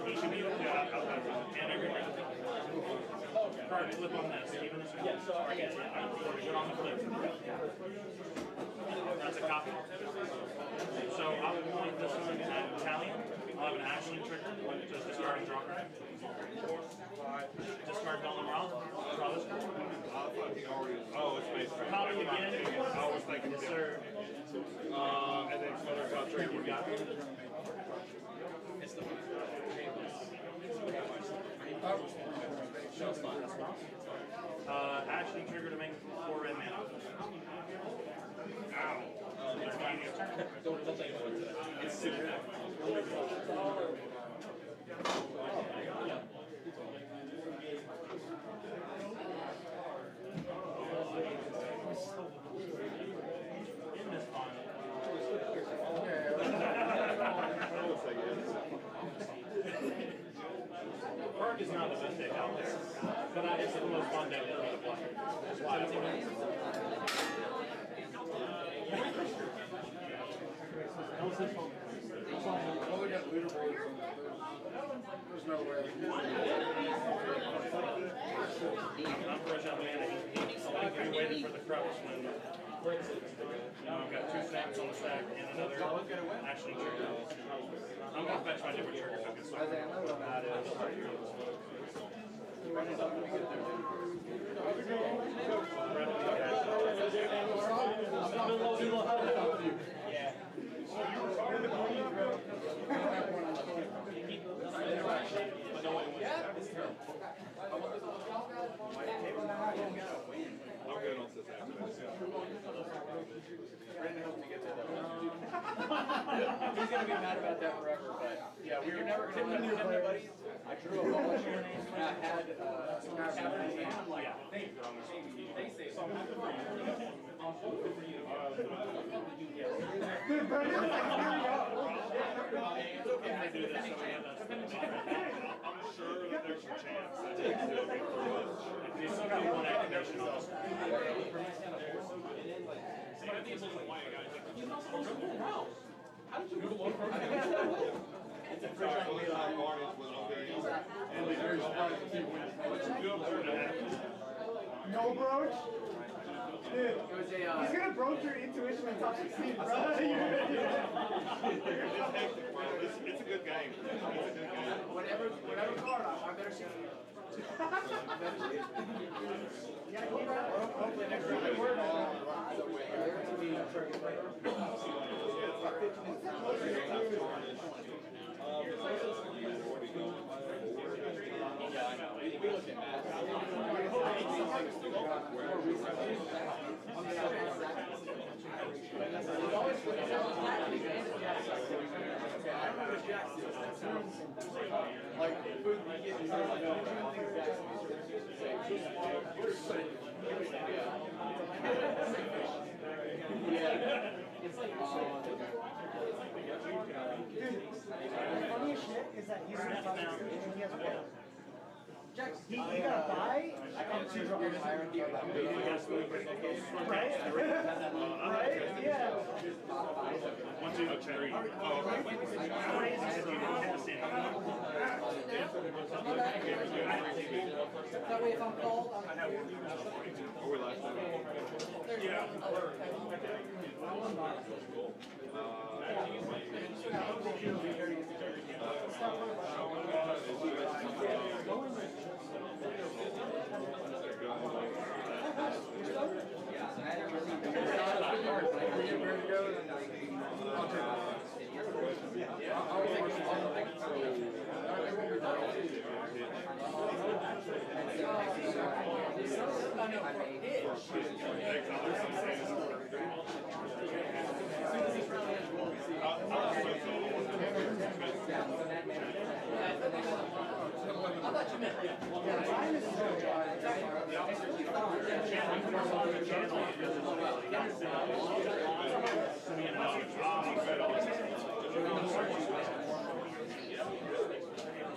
He should be able to out that and every round. Card flip on this. Even this one. Yeah, sorry. Good on the flip. That's a copy. So I would want this one at Italian. I'll have an Ashley trigger. Just discard and draw card. Discard Golden Round. Draw this card. Oh, it's basically. Copy again. I was thinking yes, sir. and then some other top trigger. You got it. It's the Ashley trigger to make 4 red mana. Ow. It's my turn. Don't think about it. It's super. Park is not the best deck out there, but it's the most fun deck for me to play. That's why I play it. Well, we got leaderboards. There's no way. I'm fresh out of mana. I'm waiting for the crush when I've got 2 snaps on the stack and another Ashley trigger. I'm going to fetch my different trigger tokens. So that is. Yeah. I'm good on this Brandon helped me get to that. He's gonna be mad about that forever, but yeah, we were never gonna let him, buddies. I drew a whole bunch of your names and I had and I'm like, they say so. Dude, Brandon, I do this, I'm sure that there's a chance that you still got 1 activation on this. See, I think it's a little white guy. How did you go one first? no broach? Dude, he's gonna broach your intuition and top 16, bro. It's a good game. Whatever card, I better see you. Hopefully next time we're Yeah, I know. We looked at that. Like, food we get yeah. It's like, dude, the funniest shit is that he's in the top 16 and he has 1. Jax, he got a buy and 2 draws. Right? Right? Yeah. 1, 2, 3. Oh, That way if I'm called, I'm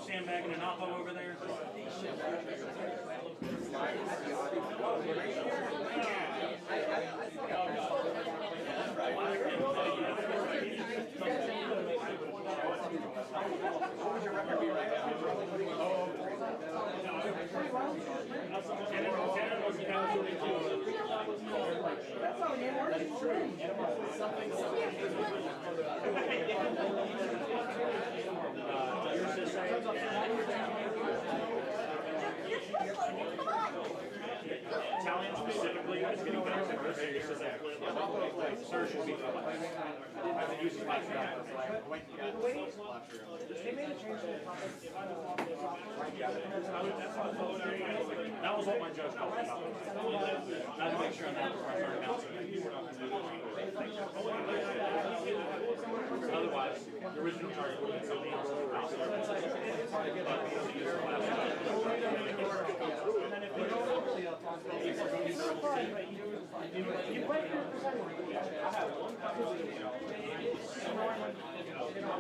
Sandbagging an Oppo over there. What would your record be right now? That's how the game works. That's true. Italian specifically is getting better specifically. Sir should be I've been using last year. They made a change to the That was what my judge told me about. I had to make sure I'm not before I started announcing it. Otherwise, the original target would have been something else.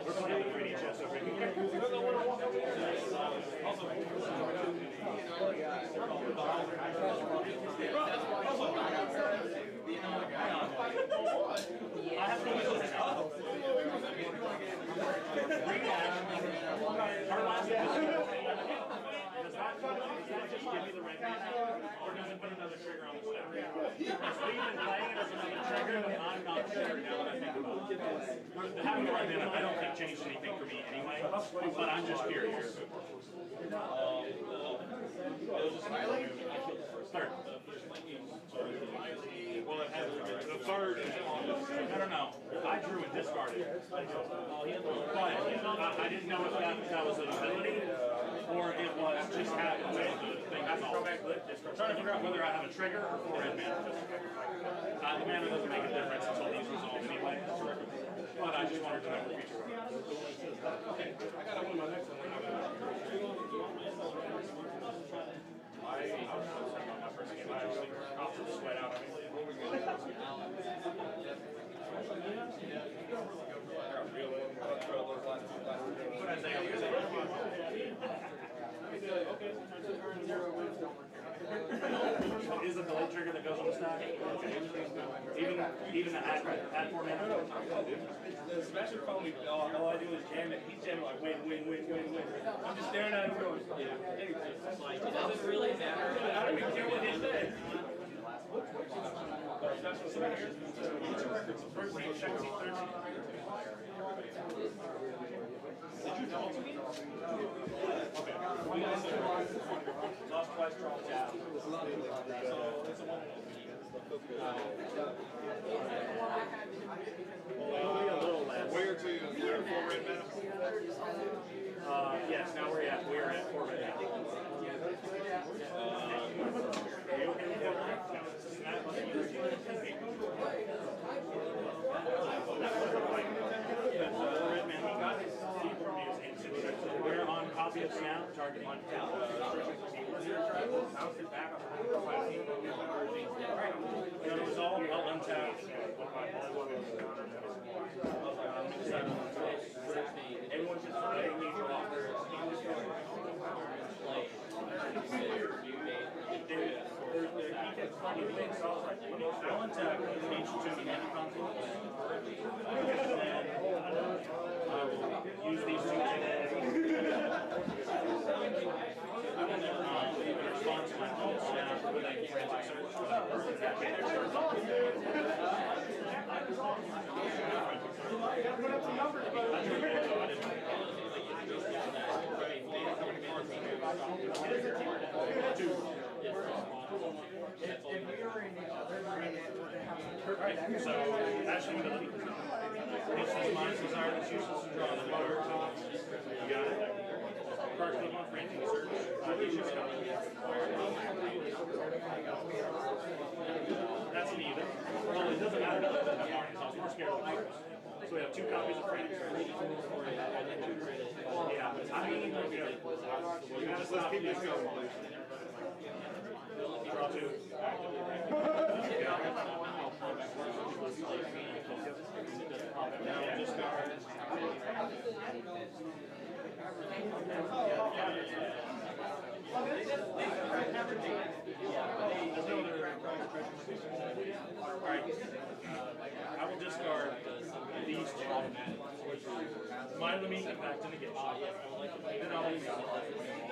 We're playing the 3D chess over here. I have to use this now. Does that just give me the red man, or does it put another trigger on the stack? We've been playing it as another trigger, but I'm not sure now that I think about it. Having the red man, I don't think changed anything for me anyway, but I'm just curious. Third. Well, it has the third is on. I don't know. I drew and discarded. But I didn't know if that was an ability or it was just happened with the thing. That's all. I'm trying to figure out whether I have a trigger or 4 red mana. The mana doesn't make a difference until these resolve anyway. But I just wanted to know the future. I got to win my next one. I was saying on my first game, I actually knocked the sweat out of me. What I say? Is it the late trigger that goes on the stack? Okay. Even the add format? The special call me, all I do is jam it. He's jamming like win. I'm just staring at him going, yeah. It doesn't really matter. I don't even care what he said. That's what's right here. First name, check seat 13. Did you draw to me? Okay. Lost twice, draw twice. So it's a 1. It'll be a little less. Where to? Where 4 red mana? Yes, now we're at 4 red mana. Are you okay with that? We're on copy of snap, targeting on down. It was all untapped. Everyone's just letting me draw. I'll untap each 2 mana conflicts. I will use these 2 today. And then in response to my own snap, with a frantic search for that person that made their search. So, actually, ability. Useless minus desire, it's useless to draw the card. You got it? Card click on frantic search. That's an even. Well, it doesn't matter that it's so I was more scared of the numbers. So we have 2 copies of frantic search. Yeah, I mean, you gotta stop these guys. Draw 2. Now just Alright. I will discard these 2. My limit impact to negation. Then I'll use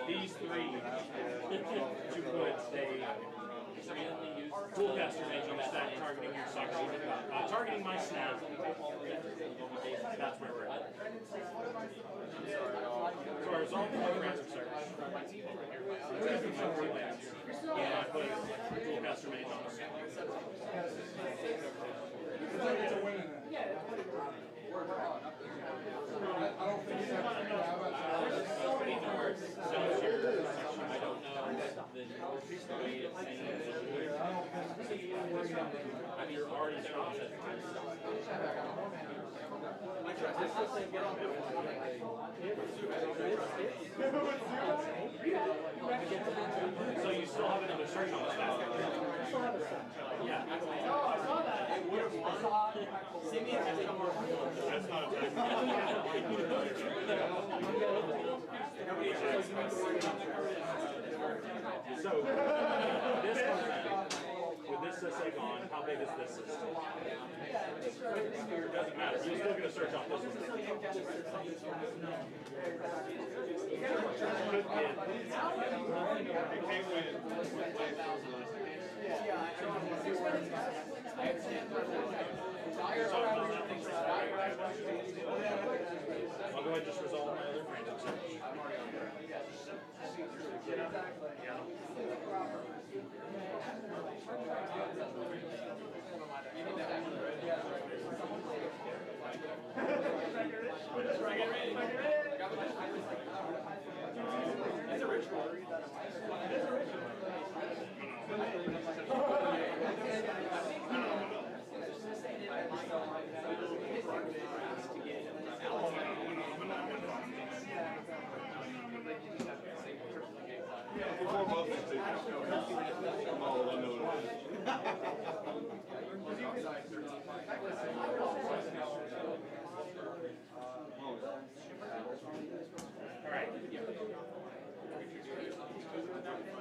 these three to put a Toolcaster Mage on the stack targeting your sucker. Targeting my snap. That's where we're at. So I resolve my ransom search. And I put Toolcaster Mage on the stack. It's a win. I don't think it's I don't know the way of saying it. I mean, you're already strong. So you still have another search on the stack? Yeah. Oh, I saw that. That's not a So, this with this SSA gone, how big is this system? Doesn't matter. You're still going to search off this one. You can't win. I'll go ahead and just resolve my other frantic search.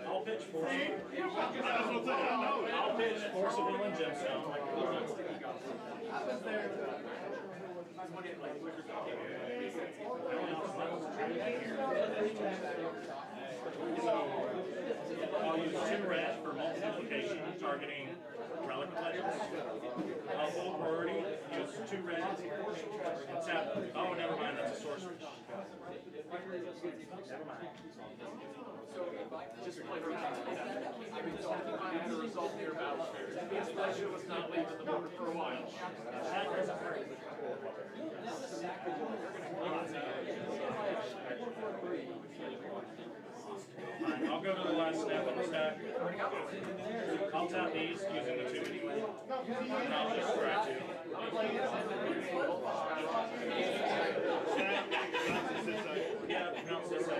I'll pitch Force. I'll pitch Force of Will and Gemstone. I'll use 2 red for multiplication, targeting Relic of Legends. Full priority, use 2 red, and tap. Oh, never mind, that's a sorcery. Never mind. Just play for I've been talking about the result of your battle. His pleasure was not leaving the board for a while. That doesn't hurt. Fine, I'll go to the last snap on the stack. I'll tap these using the 2 anyway. And I'll just try to. Yeah, pronounce this out.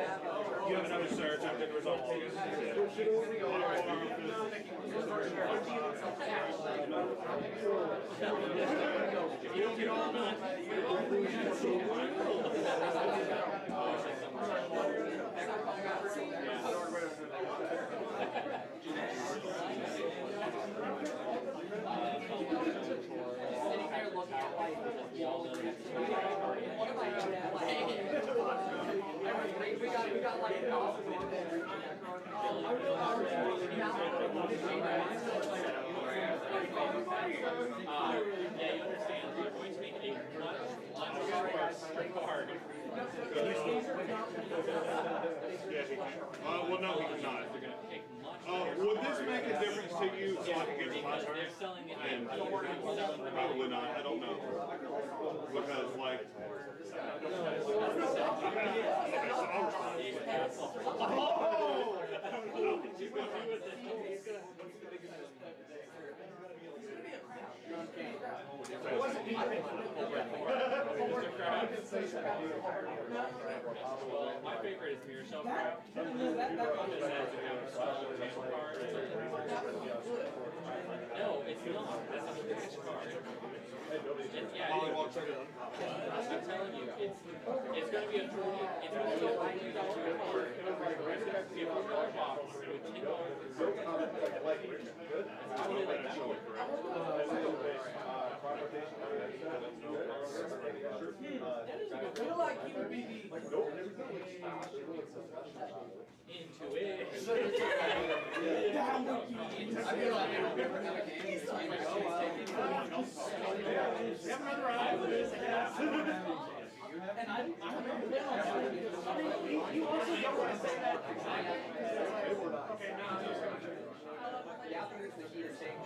You have another search. I'm going to resolve all these. If you don't get all done, we got like an awesome one there. Yeah, you understand. You're going to make a much card. Yeah, he can. Well, no, he cannot. Would this make a difference to you so I can get to my turn? And probably not. I don't know. Because, like... Well, my favorite is Mirror Shelf Craft. No, it's not. That's a finished card. Yeah, I'm telling you, it's going to be a $40 card. It's going to be a $40 box with $10. That's totally like that. feel like you would be into it. Down with you. I feel like I've never had a game. He's like, and I'm you also don't want to say that. Yeah, I think it's the heat of change.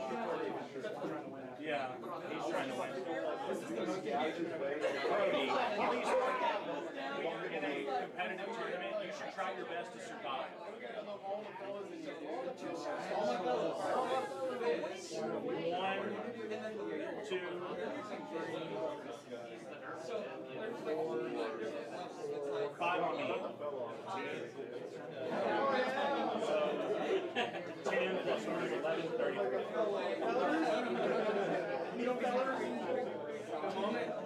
Yeah, he's trying to win. This is the most engaging Brody, please, when you're in a competitive tournament, you should try your best to survive. One, two, three, 5 on me. So 10 plus 11, 30.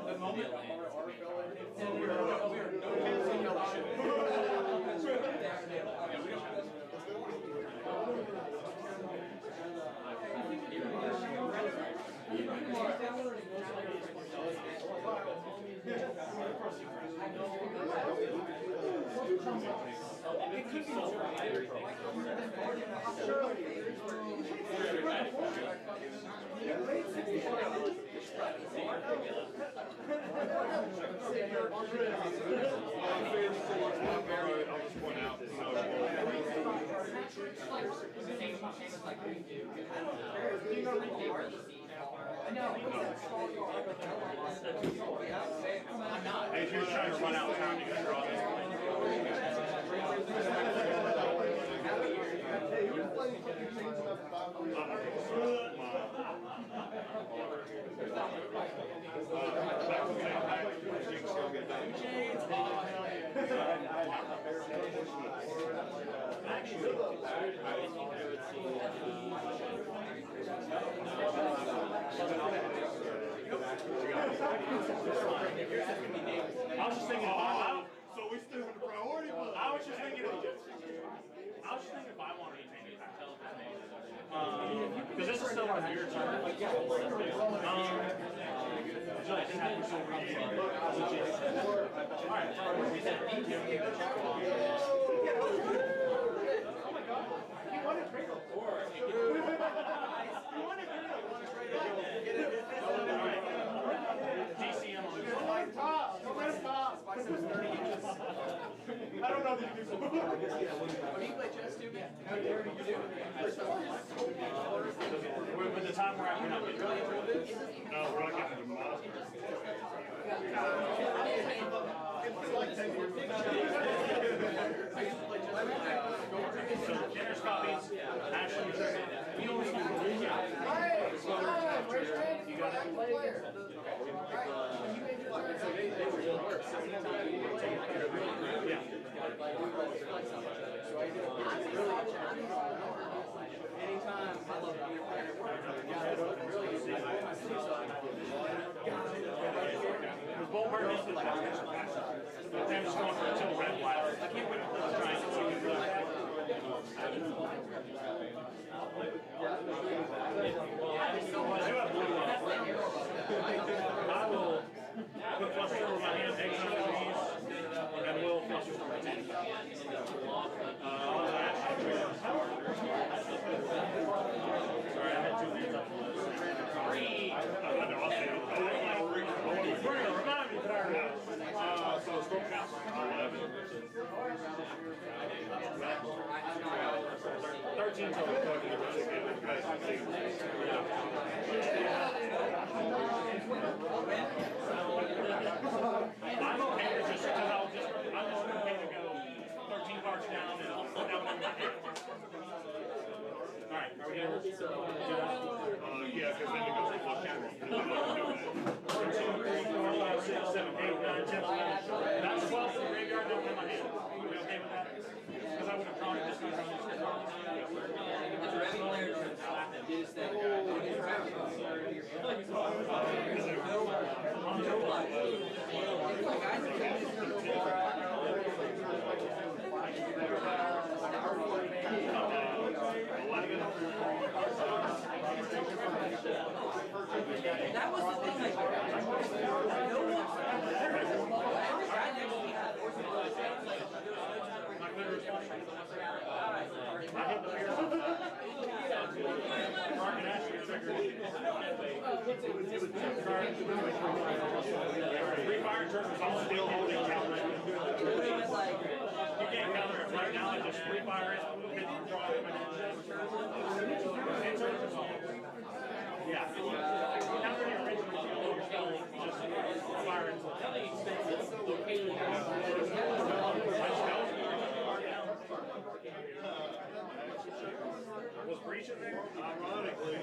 The moment It could be Hey, if you're trying to run out of time, you can draw this one. I was just thinking, so we still in the priority mode. I was just thinking if I wanted to take it back. Because this is still on your turn. I don't know that you do. When you play chess too, man, how dare you do it? With the time we're at, we're not getting No, we're not getting the model. So dinner's copies, Ashley, we only do you got it? Yeah. Anytime, I love to be a player. Because Bolt Burton is the I'm just going for a tilt red black. I can't wait to try and see what I will put flush over my hand, take some of these, and we'll flush over my hand. Sorry, I had 2 hands up. 3. Remind me, so stroke count 11. 13 total. I'm okay with just because I'm just okay to go 13 cards down and I'll put that one in my hand. Alright, are we gonna do that? Yeah, because then it goes to full camera. 1, 2, 3, 4, 5, 6, 7, 8, 9, 10, 11. That's 12 for the graveyard, don't have my hand. Are we okay with that? Because I would have drawn it this one. Refire turns all still holding counter. You can't counter it right now, and just refire it, hit the draw him, and then turns all. Yeah. Counter the original spell, just fire it. Was Breach in there? Ironically.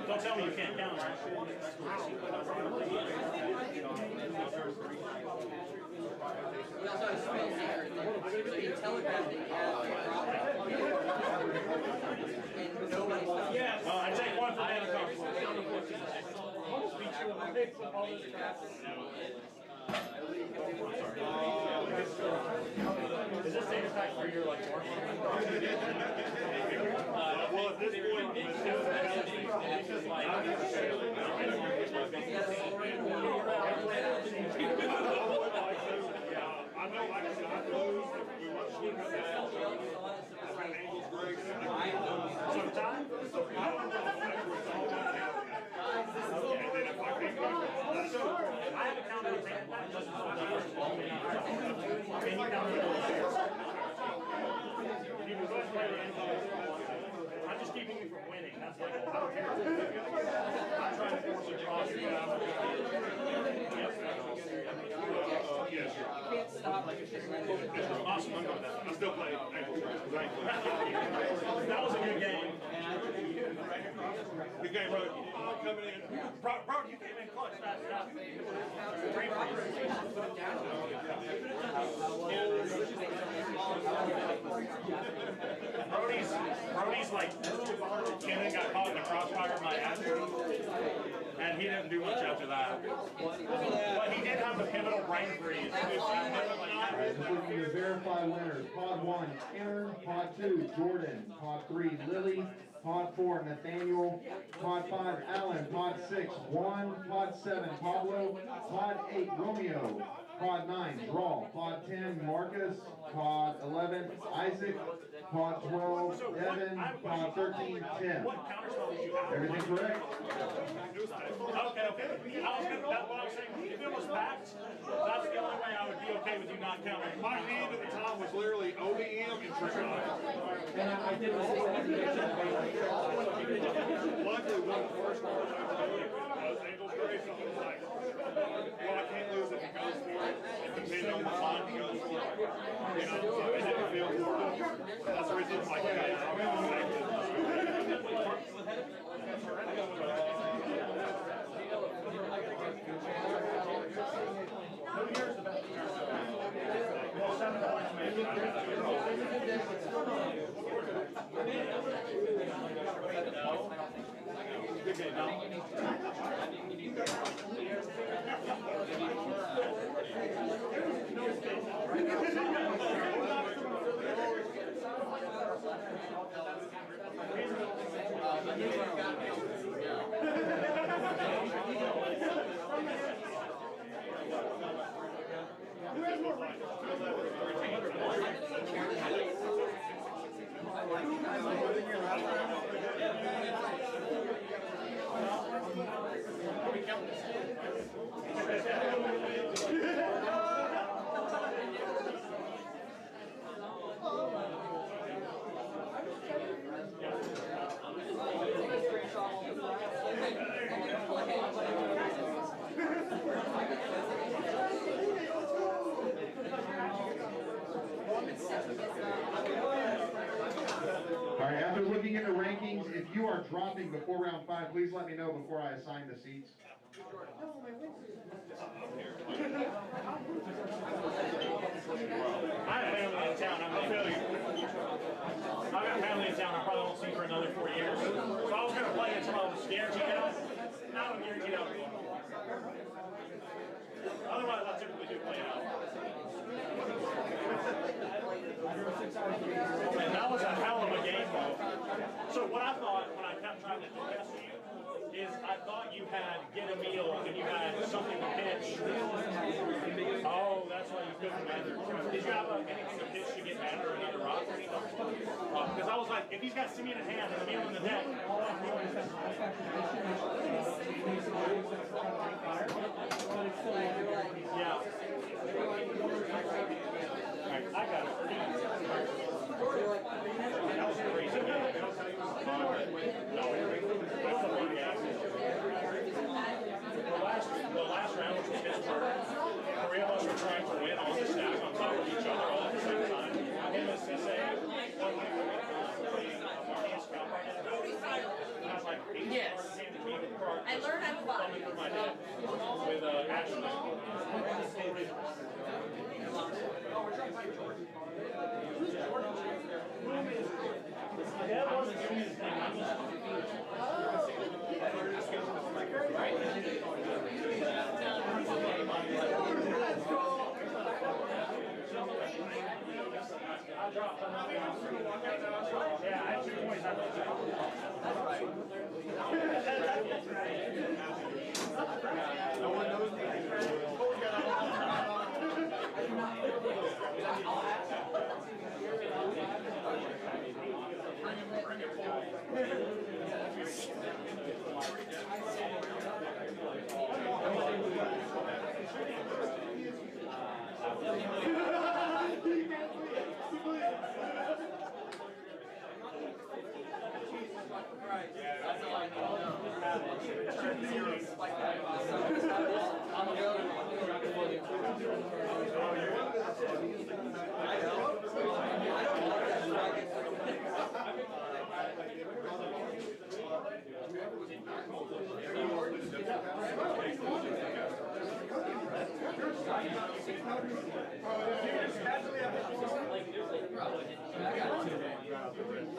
Don't tell me you can't counter. We also have spell secret there. So you telegraph that you have a problem, and nobody stops. Yeah, I take one for mana cost. Is this data pack for your like more? Well, at this point, it's just like I know I can lose if we want to shoot sometimes. I have a counter attack. I'm just keeping you from winning. That's like, I don't care. I'm trying to force you across the yes. You can't stop like it's just awesome. I still play. That was a good game. Good game, bro. Coming in. Bro, you came in clutch. That's great. Brody's like, Kenan got caught in the crossfire of my Andrew, and he didn't do much after that. But he did have the pivotal brain freeze. Just looking to verify winners. Pod 1, Aaron. Pod 2, Jordan. Pod 3, Lily. Pod 4, Nathaniel. Pod 5, Alan. Pod 6, Juan. Pod 7, Pablo. Pod 8, Romeo. Pod 9, Draw. Pod 10, Marcus. Pod 11, Isaac. Pod 12, Devin. Pod 13, Tim. Everything correct? Okay. That's what I was saying. If it was backed, that's the only way I would be okay with you not counting. My hand at the time was literally ODM and trick shot. And I did the same Luckily, one of the first cards I played was Angel's Grace. I was like, well, I can't lose if it goes for it. If depending on the line it goes for it. You know, so it didn't feel for it. That's the reason I'm like, All right, after looking at the rankings, if you are dropping before round 5, please let me know before I assign the seats. I have family in town. I'm gonna feel you. I've got family in town. I probably won't see for another 4 years. So I was gonna play until I was guaranteed out. Now I'm guaranteed out. Otherwise, I typically do play out. And that was a hell of a game, though. So what I thought when I kept trying to test you is I thought you had get a meal and you had something to pitch. Oh, that's why you couldn't either. Did you have a anything to pitch should get mad or another rock or anything. Because I was like, if he's got Simeon in hand and Emil in the deck, all I'm doing is yeah. Alright, I got it. That was crazy. The last round was Pittsburgh. 3 of us were trying to win on the stack on top of each other all at the same time. Him as CSA, Yes. I learned how to fly. With Ashley. Yeah, I had 2 points. No one knows me.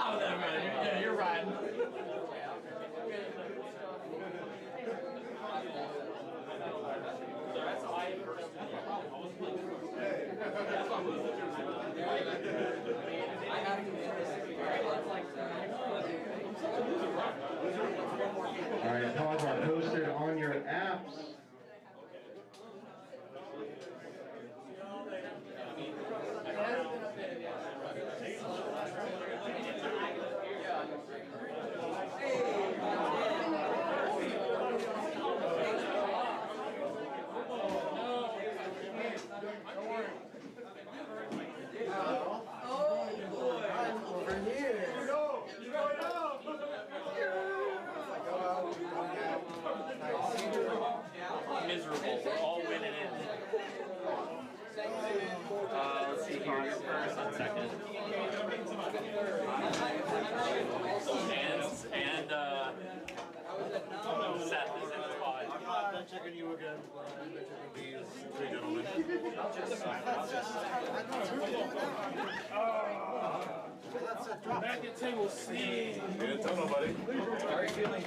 Oh, no, man. Yeah, you're right. All right, cards are posted on your apps. Miserable. We're all winning in. Let's see here. You're first on second. And Seth is in the pod. I'm not checking you again, but I'm checking these 3 gentlemen. Back at table C. You didn't tell nobody. How are you feeling?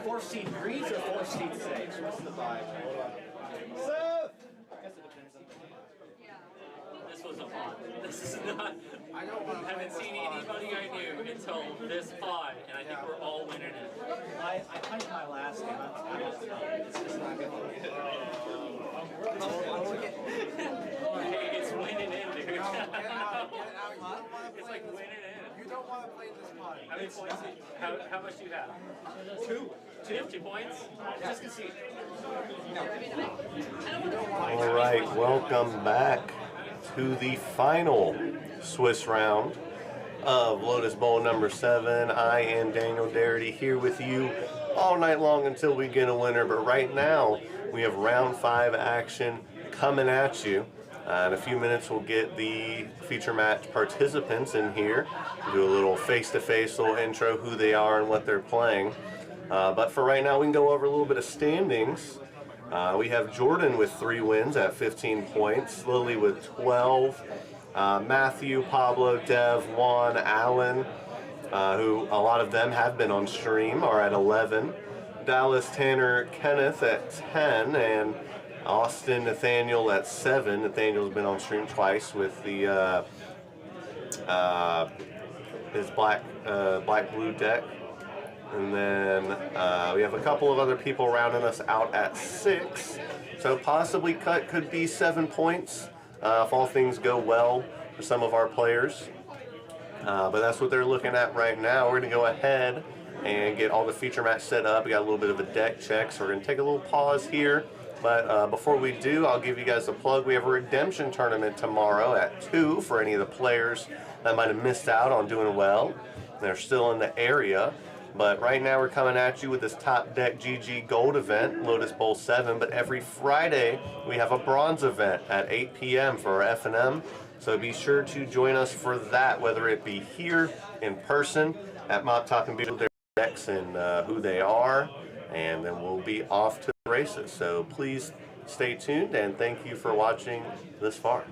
Four seed Greece or 4 seed 6? What's the vibe? Seth! This was a pod. This is not. I haven't seen anybody I knew until this pod, and I think we're all winning it. I punched my last game. It's just not good. Hey, it's winning in, dude. It's like winning in. You don't want to play this pod. How many points? How much do you have? 2. 2 points? Just concede. All right, welcome back to the final Swiss round of Lotus Bowl number 7. I am Daniel Darity here with you all night long until we get a winner, but right now we have round 5 action coming at you. In a few minutes we'll get the feature match participants in here, do a little face-to-face little intro, who they are and what they're playing. But for right now we can go over a little bit of standings. We have Jordan with 3 wins at 15 points, Lily with 12, Matthew, Pablo, Dev, Juan, Alan, who a lot of them have been on stream, are at 11, Dallas, Tanner, Kenneth at 10, and Austin, Nathaniel at 7. Nathaniel's been on stream twice with the his black-blue deck. And then we have a couple of other people rounding us out at 6. So possibly cut could be 7 points. if all things go well for some of our players. But that's what they're looking at right now. We're going to go ahead and get all the feature match set up. We got a little bit of a deck check, so we're going to take a little pause here. But before we do, I'll give you guys a plug. We have a redemption tournament tomorrow at 2 for any of the players that might have missed out on doing well. They're still in the area. But right now we're coming at you with this Top Deck GG Gold event, Lotus Bowl 7. But every Friday we have a bronze event at 8 p.m. for our F&M. So be sure to join us for that, whether it be here in person at Mop Talk and Beer, their decks and who they are. And then we'll be off to the races. So please stay tuned and thank you for watching this far.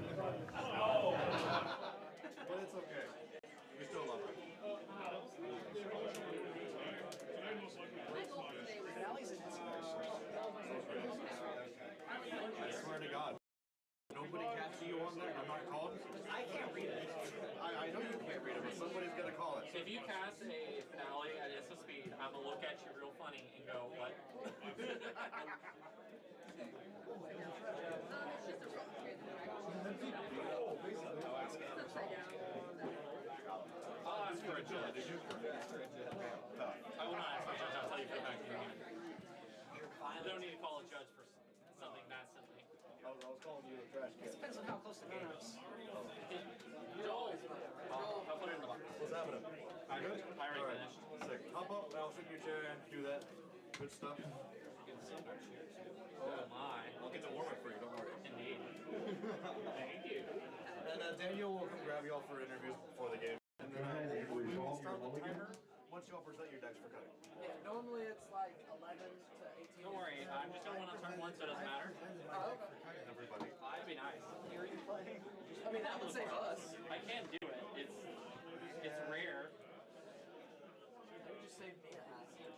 If you cast a finale at instant speed, I'm gonna look at you real funny and go, what? I'll ask for a judge. I will not ask for a judge, I'll tell you for the fact that you don't need to call a judge for something that silly. I was calling you a trash can. It depends on how close the game is. Joel! I'll put it in the box. What's happening? I already finished. Sick. Hop up, I'll sit in your chair and do that. Good stuff. Oh my. I'll get the warm up for you, don't worry. Indeed. Thank you. And Daniel will come grab you all for interviews before the game. And then we will start the timer once you all present your decks for cutting. Yeah, normally it's like 11 to 18. Don't worry, I'm just gonna want to turn 1 so it doesn't matter. Oh, okay. Everybody. That'd be nice. I mean, that would save us. I can do it. It's rare. Maybe just save me a hassle.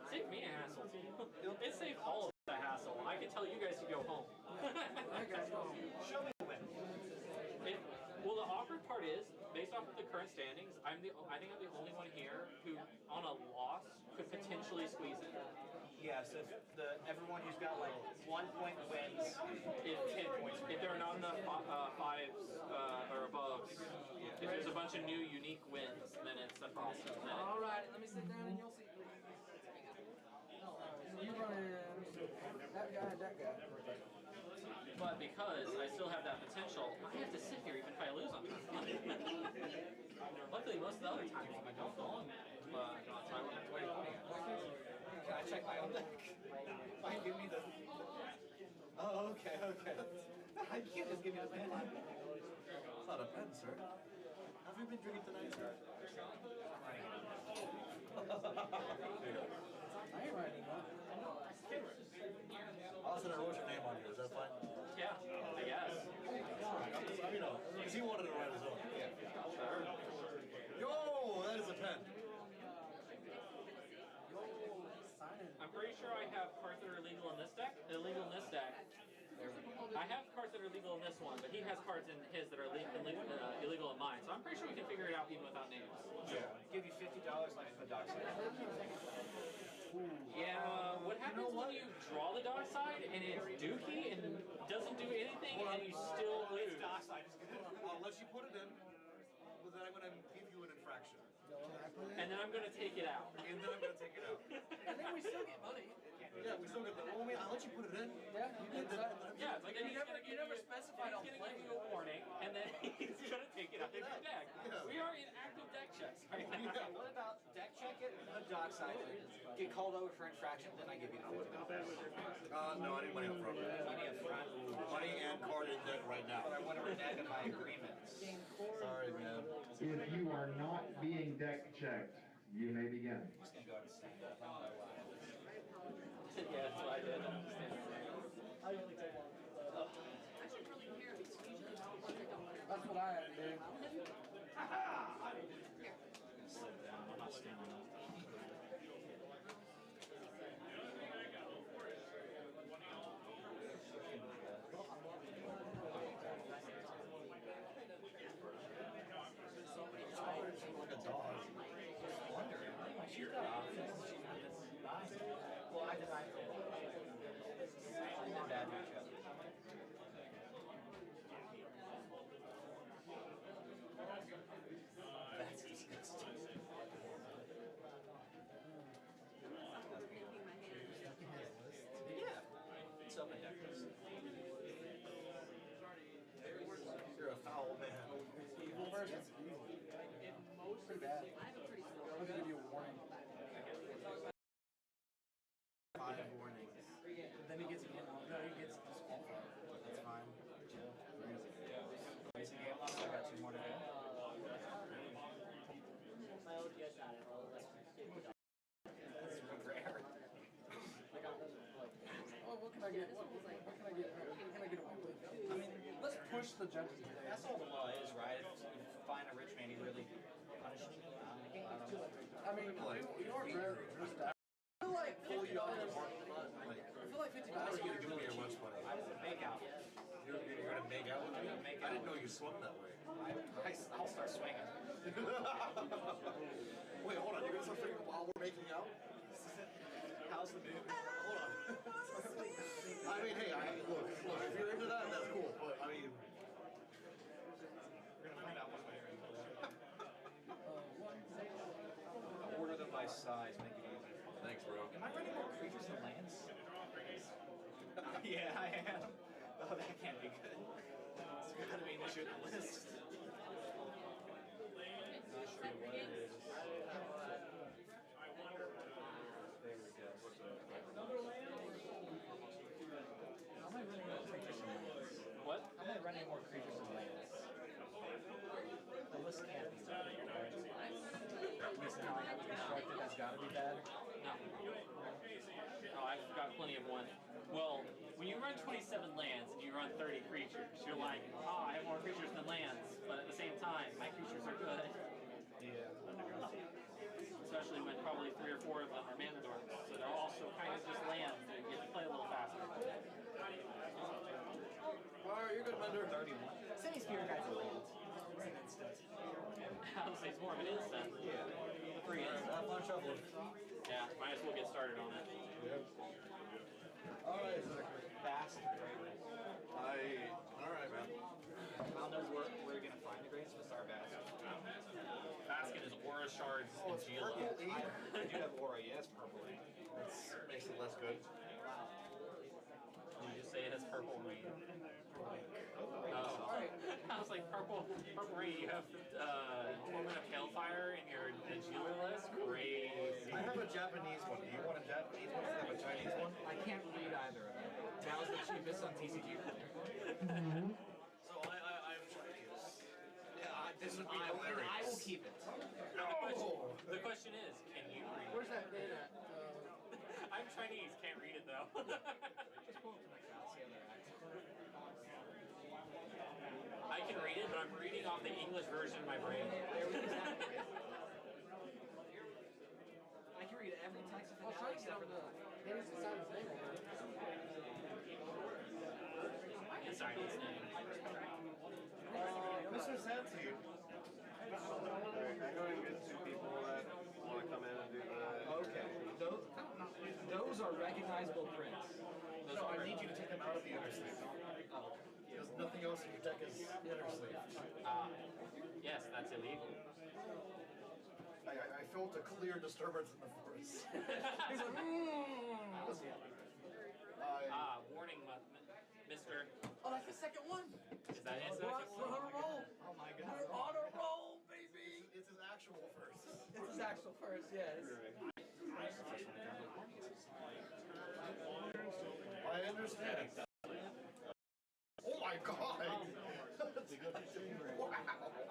Save me a hassle. It saved all of us a hassle. I can tell you guys to go home. Show me the win. Well, the awkward part is, based off of the current standings, I think I'm the only one here who, on a loss, could potentially squeeze it. Yes, if everyone who's got like 1 point wins, if there are not enough fives or aboves, if there's a bunch of new unique wins, then it's a problem. All right, let me sit down and you'll see. You run that guy and that guy. But because I still have that potential, I have to sit here even if I lose on turn 1. Luckily, most of the other times I don't know. But so I wouldn't have to wait. can I check my own deck? Fine, give me the... Oh, okay. You can't just give me the pen. It's not a pen, sir. Have you been drinking tonight, sir? I ain't writing one. Austin, I wrote your name on here. Is that fine? Yeah, I guess. You know, because he wanted to write his own. Yo, that is a pen. I'm pretty sure I have cards that are illegal in this deck. Illegal in this deck. I have cards that are illegal in this one, but he has cards in his that are illegal in mine. So I'm pretty sure we can figure it out even without names. Yeah. Give you $50 like the dock side. Yeah, what happens when you draw the dock side and it's dookie and doesn't do anything and you still lose? Dock side is good. I'll let you put it in, but then I'm going to give you an infraction. And then I'm going to take it out. And then I'm going to take it out. And then we still get money. Yeah, we still get the... Well, I'll let you put it in. Yeah, you did that. Yeah, but then you never specified on he's going to give you a warning, and then he's going to take it out of your deck. Yeah. We are in active deck checks right now. Yeah, what about deck check it, the dock side, get called over for infraction, then I give you the $50. No, I need money up front. Money up front. Money and card in deck right now. But I want to renege on my agreements. Sorry, man. If you are not being deck checked, you may begin. Yeah, that's what I did. That's what I had to do. Sit down. I'm not standing up. Like a dog. She's got options. Well, I denied her. Bad matchup. first it's easy. Pretty bad. I'll give you a warning. 5 warnings. Then he gets again. No, he gets disqualified. That's fine. Chill. Racing game. Still got 2 more to go. That's rare. Oh, what can I get? What can I get? What can I get away with? I mean, let's push the judges. That's all the law is, right? If you find a rich man, he's really punishing you. I mean, you are rare. I feel like $50. I feel like $50 is going to give me your lunch money. I was a make out. You're going to make out with me? I didn't know you swung that way. I'll start swinging. Wait, hold on. You're going to start swinging while we're making out? How's the movie? Hold on. I mean, hey, look, if you're into that, that's cool. But, I mean... We're going to find out one way or another. I'll order them by size, make it easy. Thanks, bro. Am I running more creatures than lands? Yeah, I am. Oh, that can't be good. It's got to be an issue with the list. Not sure what it is. There we go. How am I running more creatures than lands? What? How am I running more creatures than lands? The list can't be right. Missing how I have to construct it, that's gotta be bad. No. Oh, I've got plenty of one. Well, when you run 27 lands and you run 30 creatures, you're like, oh, I have more creatures than lands, but at the same time, my creatures are good. Yeah. Especially when probably 3 or 4 of them are mana dorks, so they're also kind of just lands that you get to play a little faster. Alright, you're good, Mender. 31. Semi Spirit Guides are lands. I would say it's more of an instant. Yeah. 3 instant. Yeah, might as well get started on it. Yep. Alright, Fast. alright, man. I'll know where you're going to find the great Swiss Basket. Basket is Aura Shards and Gila. I do have Aura, yes, purple. That makes it less good. Did you just say it has purple rain? Oh. I was like, purple rain, you have Torment of Palefire in your Gila list? Crazy. I have a Japanese one. Do you want a Japanese one? I have a Chinese one? I can't read either of them. That was the cheapest on TCG. So I'm Chinese. Yeah, this would be hilarious. I will keep it. The question is, can you read? Where's that data? I'm Chinese, can't read it though. Just pull it to my house, see how they're acting. I can read it, but I'm reading off the English version in my brain. I can read every text of it except for the... Maybe it's the sound of thing. It's Chinese name. Mr. Santi. Alright, I'm going to get 2 people that want to come in and do the... Okay. Those are recognizable prints. So I need you to take them out of the inner sleeve. Because nothing else in your deck is inner sleeve. Yes, that's illegal. I felt a clear disturbance in the forest. He's like, Warning, mister. Oh, that's the second one. Is that it? We're on a roll. oh my god. We're on a roll, baby. It's his actual first. It's his actual first, yes. I understand. Oh my god! Wow.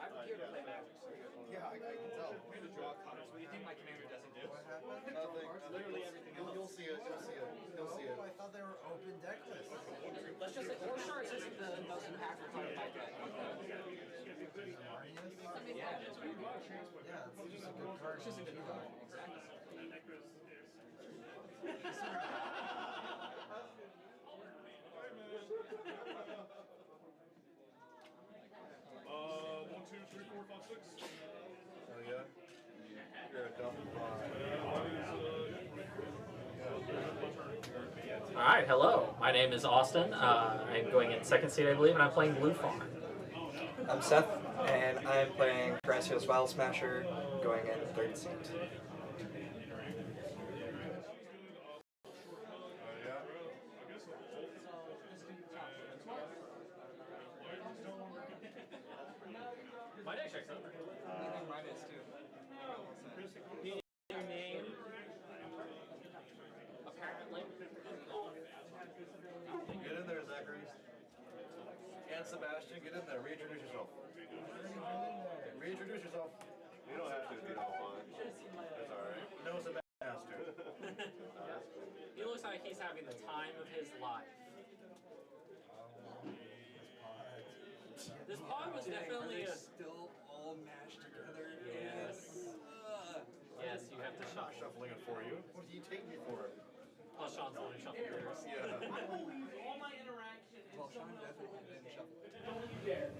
I'm here to play Magic. Yeah, I can tell. I'm here to draw cards. What do you think my commander doesn't do? Nothing. Literally everything. You'll see it. You'll see it. You'll see it. I thought they were open deck lists. Let's just say, War Shards isn't the most impactful card in my deck. Yeah, it is. Yeah, it's just a good card. It's just a good card. Exactly. 1, 2, 3, 4, 5, 6. Oh, yeah? You're a double Alright, hello. My name is Austin. I'm going in second seed, I believe, and I'm playing Blue Fawn. I'm Seth, and I'm playing Gracios Wild Smasher, going in third seat. My My deck check's over. Mine is too. You need your name. Apparently. Get in there, Zachary. And Sebastian, get in there. Reintroduce yourself. Reintroduce yourself. You don't have to if you don't want. That's alright. No, Sebastian has to. He looks like he's having the time of his life. This pod was definitely a... still all mashed together. Yes. Yes, you have to shuffle. Shuffling it for you. What do you take me for? Well, Sean's only shuffle yours. Yeah. I will lose all my interactions. Well, Sean definitely didn't shuffle it. Don't you dare.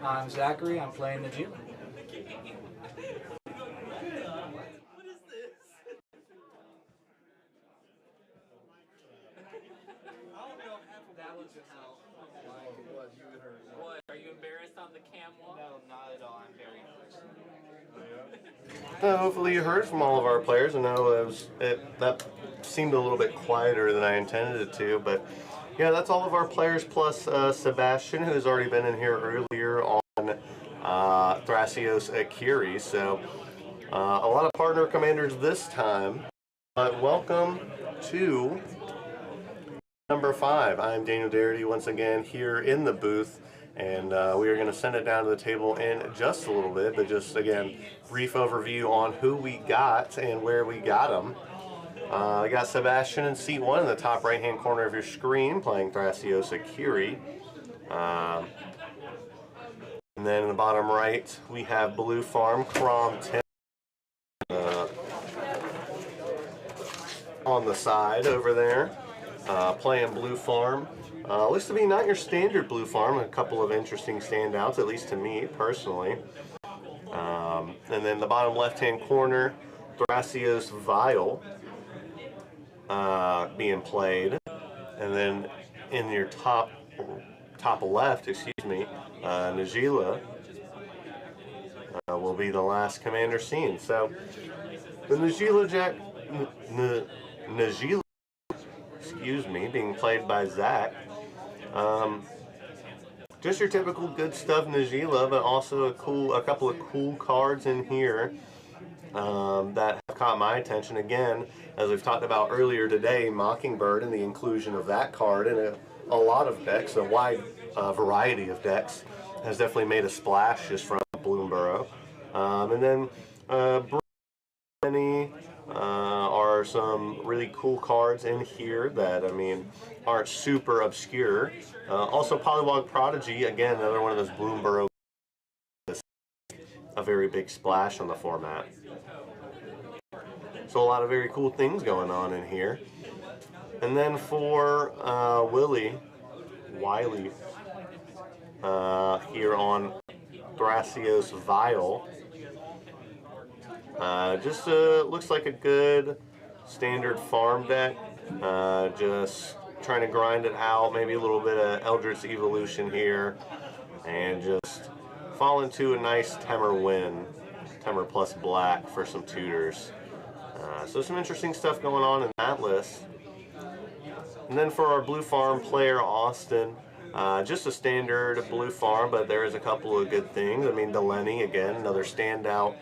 I'm Zachary. I'm playing the Jew. What is this? I don't know half of that was just how. What? Are you embarrassed on the cam wall? No, not at all. I'm very embarrassed. Hopefully you heard from all of our players. I know that seemed a little bit quieter than I intended it to, but yeah, that's all of our players plus Sebastian, who's already been in here earlier on Thrasios Akiri. So a lot of partner commanders this time, but welcome to number 5. I'm Daniel Darity once again here in the booth. And we are going to send it down to the table in just a little bit, but just, again, brief overview on who we got and where we got them. I got Sebastian in seat 1 in the top right-hand corner of your screen, playing Thrasios Akiri. And then in the bottom right, we have Blue Farm, Crom 10 on the side over there, playing Blue Farm. Looks to be not your standard Blue Farm, a couple of interesting standouts, at least to me personally. And then the bottom left-hand corner, Thrasios Vial being played. And then in your top left, Najila will be the last commander seen. So the Najila being played by Zach. Just your typical good stuff Najila, but also a couple of cool cards in here that have caught my attention. Again, as we've talked about earlier today, Mockingbird and the inclusion of that card in a lot of decks, a wide variety of decks, has definitely made a splash just from Bloomborough. And then are some really cool cards in here that, I mean, aren't super obscure. Also, Polywog Prodigy, again, another one of those Bloomborough, a very big splash on the format. So a lot of very cool things going on in here. And then for Wiley, here on Thrasios Vial, just looks like a good standard farm deck. Just trying to grind it out, maybe a little bit of Eldritch Evolution here, and just fall into a nice Temur win, Temur plus black for some tutors. So some interesting stuff going on in that list. And then for our Blue Farm player, Austin, just a standard Blue Farm, but there is a couple of good things. I mean, Delaney, again, another standout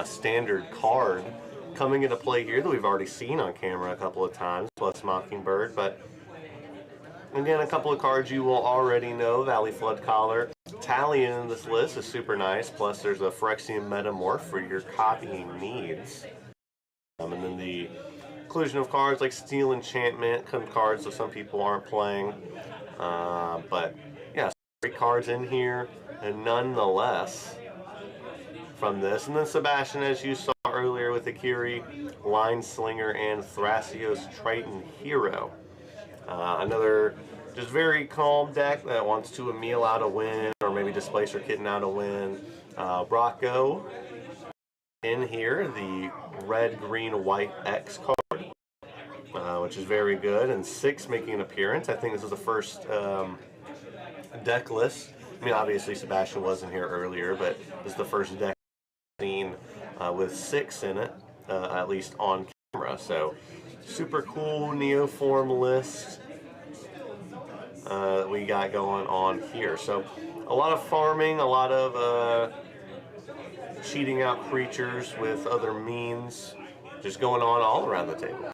standard card coming into play here that we've already seen on camera a couple of times, plus Mockingbird. But again, a couple of cards you will already know. Valley Flood Collar. Talion in this list is super nice, plus there's a Phyrexian Metamorph for your copying needs. And then the inclusion of cards like Steel Enchantment, cards that some people aren't playing. But yeah, great cards in here, and nonetheless from this. And then Sebastian, as you saw earlier with Akiri, Line Slinger, and Thrasios Triton Hero. Another just very calm deck that wants to Emil out a win, or maybe Displacer Kitten out a win. Rocco in here, the red, green, white X card, which is very good, and 6 making an appearance. I think this is the first deck list. I mean, obviously Sebastian wasn't here earlier, but this is the first deck seen with 6 in it, at least on camera. So super cool Neoform list. that we got going on here. So a lot of farming, a lot of cheating out creatures with other means, just going on all around the table.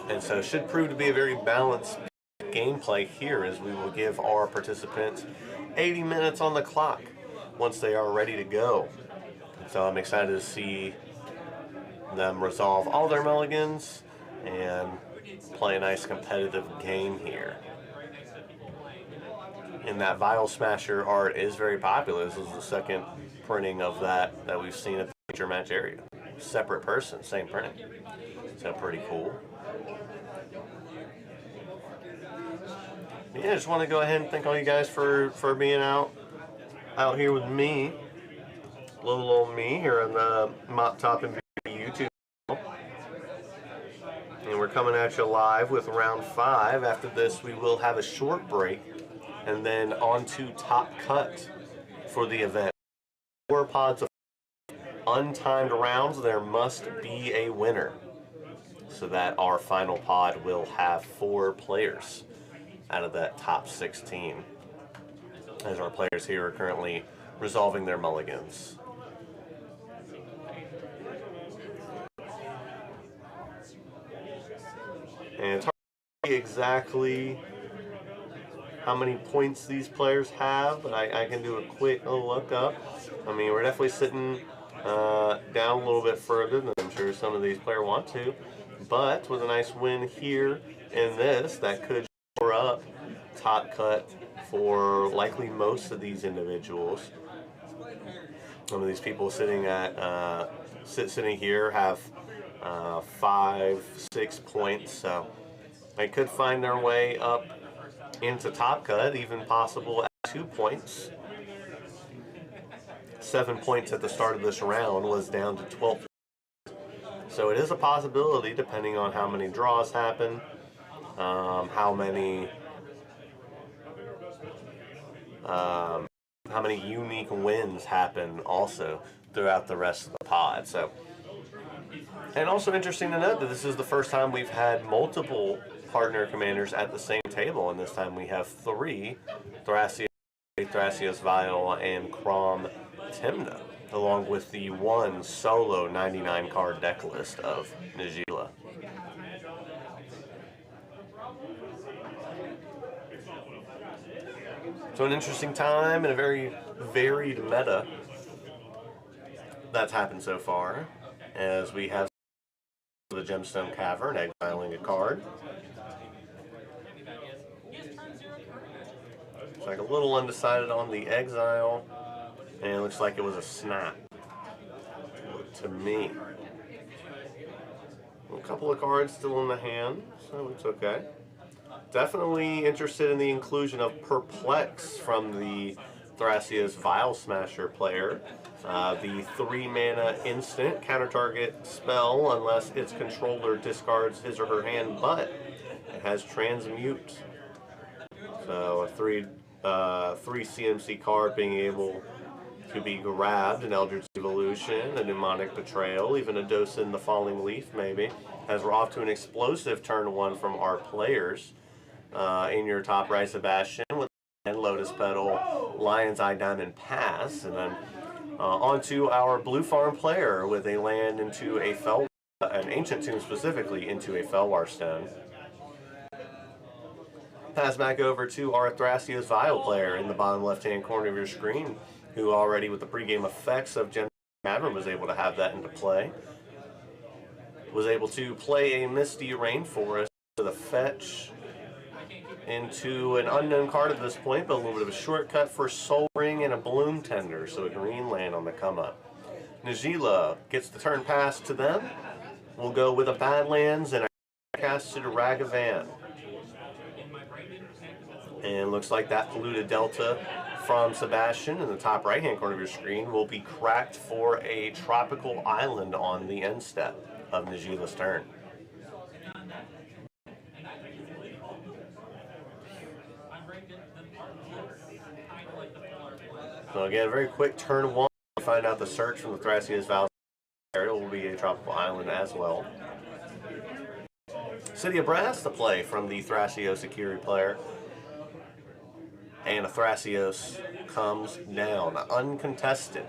And so it should prove to be a very balanced gameplay here, as we will give our participants 80 minutes on the clock once they are ready to go. So I'm excited to see them resolve all their mulligans and play a nice competitive game here. And that Vial Smasher art is very popular. This is the second printing of that we've seen at the feature match area. Separate person, same printing. So pretty cool. Yeah, I just want to go ahead and thank all you guys for being out here with me. Little old me here on the Mop Top and YouTube channel. And we're coming at you live with round 5. After this, we will have a short break and then on to Top Cut for the event. 4 pods of untimed rounds. There must be a winner so that our final pod will have 4 players out of that top 16, as our players here are currently resolving their mulligans. And it's hard to see exactly how many points these players have, but I can do a quick look up. I mean, we're definitely sitting down a little bit further than I'm sure some of these players want to, but with a nice win here in this, that could shore up Top Cut for likely most of these individuals. Some of these people sitting at sitting here have 5, 6 points, so they could find their way up into Top Cut, even possible at 2 points. 7 points at the start of this round was down to 12. So it is a possibility, depending on how many draws happen, how many unique wins happen also throughout the rest of the pod. So, and also interesting to note that this is the first time we've had multiple partner commanders at the same table, and this time we have 3: Thrasios Vial and Crom Timna, along with the 1 solo 99 card deck list of Najila. So an interesting time and a very varied meta that's happened so far, as we have the Gemstone Cavern exiling a card. It's like a little undecided on the exile, and it looks like it was a snap to me. A couple of cards still in the hand, so it's okay. Definitely interested in the inclusion of Perplex from the Thrasios Vial Smasher player. The 3-mana instant counter target spell unless its controller discards his or her hand, but it has Transmute. So a 3 CMC card being able to be grabbed, an Eldritch Evolution, a Mnemonic Betrayal, even a Dosin the Falling Leaf maybe, as we're off to an explosive turn 1 from our players. In your top right, Sebastian with Lotus Petal, Lion's Eye Diamond Pass, and then onto our Blue Farm player with a land into a an Ancient Tomb specifically, into a Felwar Stone. Pass back over to our Thrasios Vial player in the bottom left-hand corner of your screen, who already with the pregame effects of Gemstone Cavern was able to have that into play. Was able to play a Misty Rainforest with a fetch into an unknown card at this point, but a little bit of a shortcut for Soul Ring and a Bloom Tender, so a green land on the come-up. Najila gets the turn pass to them. We'll go with a Badlands and a casted Ragavan. And looks like that polluted Delta from Sebastian in the top right-hand corner of your screen will be cracked for a tropical island on the end step of Najila's turn. So again, very quick turn 1. Find out the search from the Thrasios Vial area will be a tropical island as well. City of Brass to play from the Thrasios Akiri player. And a Thrasios comes down, uncontested.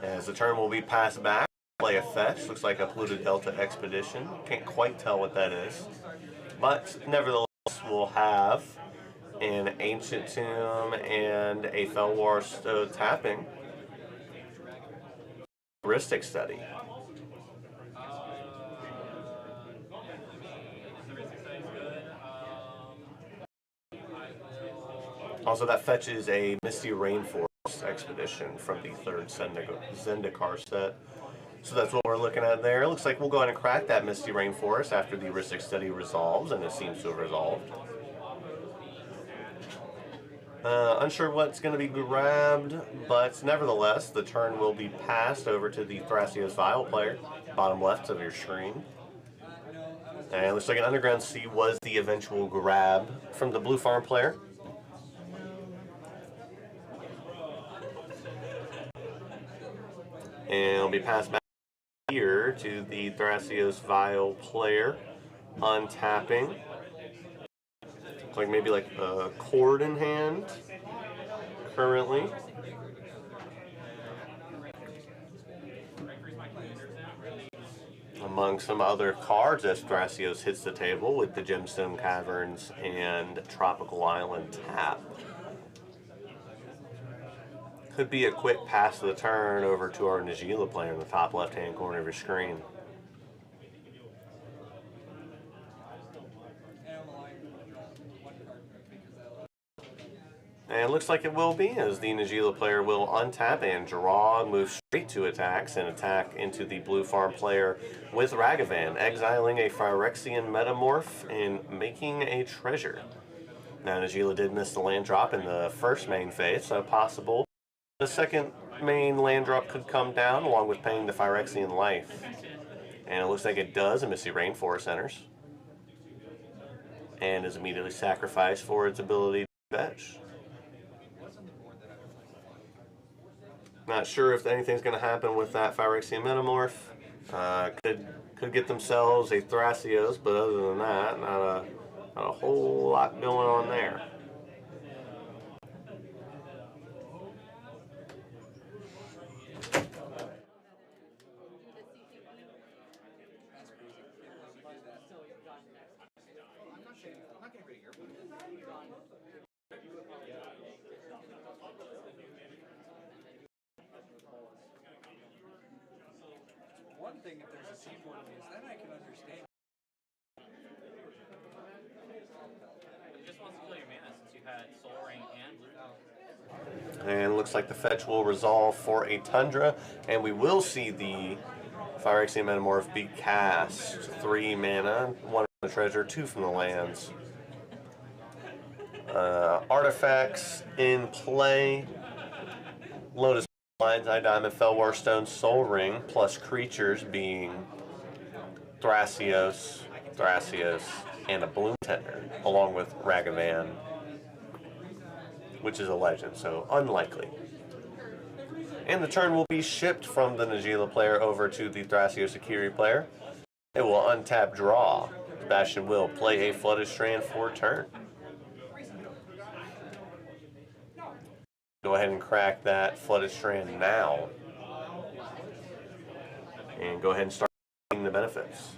As the turn will be passed back, play a fetch. Looks like a polluted Delta Expedition. Can't quite tell what that is. But nevertheless, we'll have an Ancient Tomb and a Felwar Stowe tapping. Heuristic Study. Also, that fetches a Misty Rainforest Expedition from the third Zendikar set. So that's what we're looking at there. Looks like we'll go ahead and crack that Misty Rainforest after the Heuristic Study resolves, and it seems to have resolved. Unsure what's going to be grabbed, but nevertheless, the turn will be passed over to the Thrasios Vial player, bottom left of your screen. And it looks like an Underground Sea was the eventual grab from the Blue Farm player. And it'll be passed back here to the Thrasios Vial player, untapping. Looks like maybe like a cord in hand currently. Among some other cards as Thrasios hits the table with the Gemstone Caverns and Tropical Island tap. Could be a quick pass of the turn over to our Najeela player in the top left-hand corner of your screen. And it looks like it will be, as the Najeela player will untap and draw, move straight to attacks, and attack into the Blue Farm player with Ragavan, exiling a Phyrexian Metamorph and making a treasure. Now, Najeela did miss the land drop in the first main phase, so possible the second main land drop could come down, along with paying the Phyrexian life. And it looks like it does, and Misty Rainforest enters. And is immediately sacrificed for its ability to fetch. Not sure if anything's going to happen with that Phyrexian Metamorph. Could get themselves a Thrasios, but other than that, not a whole lot going on there. One thing, if there's a seaport is then I can understand. It just wants to kill your mana since you had Soul Ring and Blue. And looks like the fetch will resolve for a Tundra, and we will see the Phyrexian Metamorph be cast. 3 mana, 1 from the treasure, 2 from the lands. Artifacts in play. Lotus Bowl, Eye Diamond, Felwar Stone, Soul Ring, plus creatures being Thrasios, and a Bloom Tender, along with Ragavan, which is a legend, so unlikely. And the turn will be shipped from the Najeela player over to the Thrasios Akiri player. It will untap draw. Sebastian will play a Flooded Strand for turn. Go ahead and crack that Flooded Strand now. And go ahead and start getting the benefits.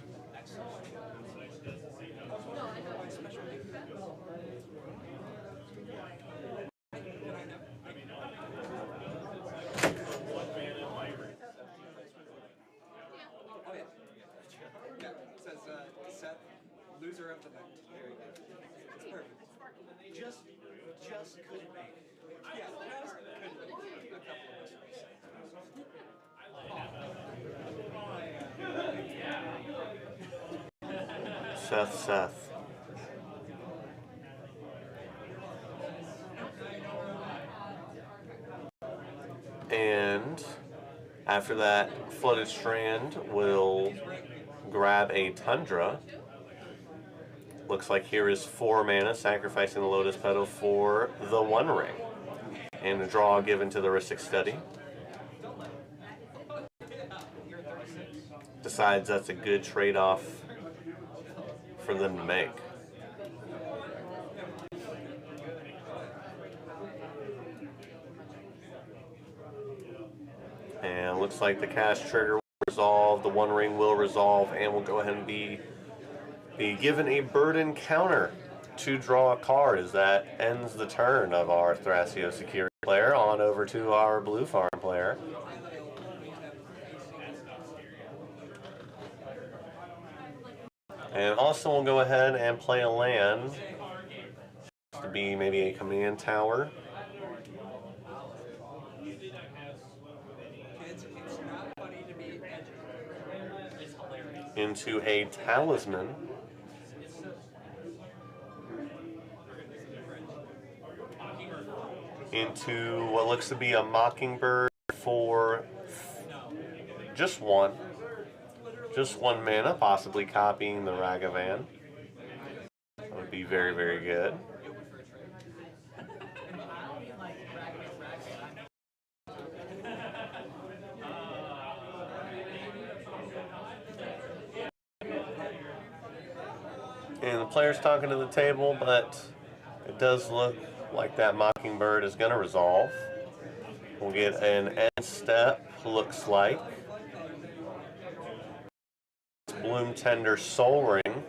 Loser of the night. There you go. It's perfect. Just couldn't make it. Yeah, just couldn't make it. A couple of us. Seth. And after that, Flooded Strand will grab a Tundra. Looks like here is 4 mana, sacrificing the Lotus Petal for the 1 ring. And a draw given to the Heuristic Study. Decides that's a good trade-off for them to make. And looks like the cast trigger will resolve, the one ring will resolve, and we'll go ahead and be given a burden counter to draw a card as that ends the turn of our Thrasio security player. On over to our blue farm player. And also we'll go ahead and play a land to be maybe a command tower. Into a talisman. Into what looks to be a mockingbird for just one mana, possibly copying the Ragavan. That would be very, very good. And the player's talking to the table, but it does look like that Mockingbird is going to resolve. We'll get an end step, looks like. Bloom Tender Soul Ring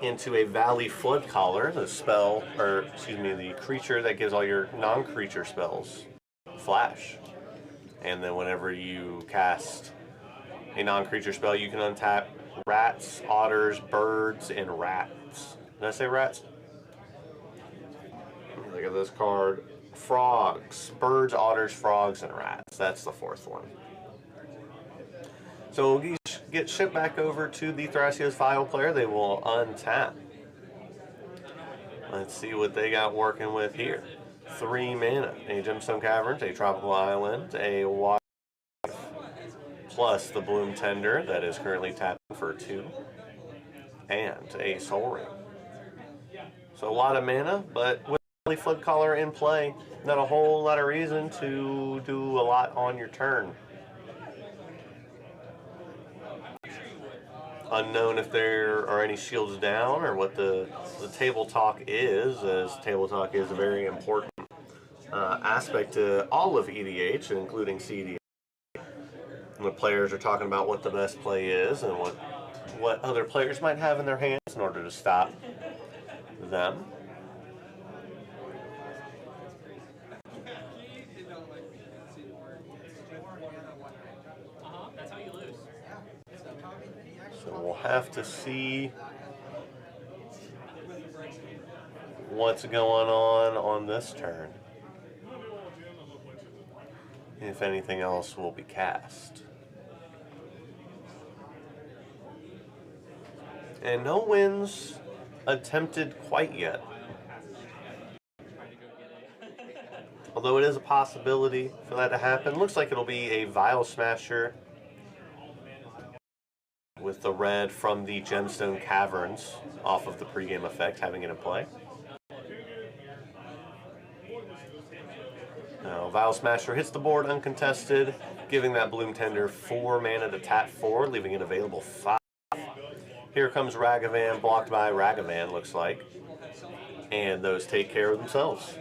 into a Valley Flood Caller, the spell, or excuse me, the creature that gives all your non-creature spells flash. And then whenever you cast a non-creature spell, you can untap rats, otters, birds, and rats. Did I say rats? Look at this card. Frogs. Birds, otters, frogs, and rats. That's the fourth one. So we'll get shipped back over to the Thrasios File player. They will untap. Let's see what they got working with here. 3 mana. A Gemstone Caverns, a Tropical Island, a Water, plus the Bloom Tender that is currently tapping for 2, and a Soul Ring. So a lot of mana, but with Valley Flood Caller in play, not a whole lot of reason to do a lot on your turn. Unknown if there are any shields down or what the table talk is, as table talk is a very important aspect to all of EDH, including CDH. And the players are talking about what the best play is and what other players might have in their hands in order to stop them. That's how you lose. So we'll have to see what's going on this turn. If anything else will be cast. And no wins attempted quite yet. Although it is a possibility for that to happen. Looks like it'll be a Vial Smasher with the red from the Gemstone Caverns off of the pregame effect, having it in play. Now, Vial Smasher hits the board uncontested, giving that Bloom Tender 4 mana to tap 4, leaving it available 5. Here comes Ragavan, blocked by Ragavan, looks like. And those take care of themselves.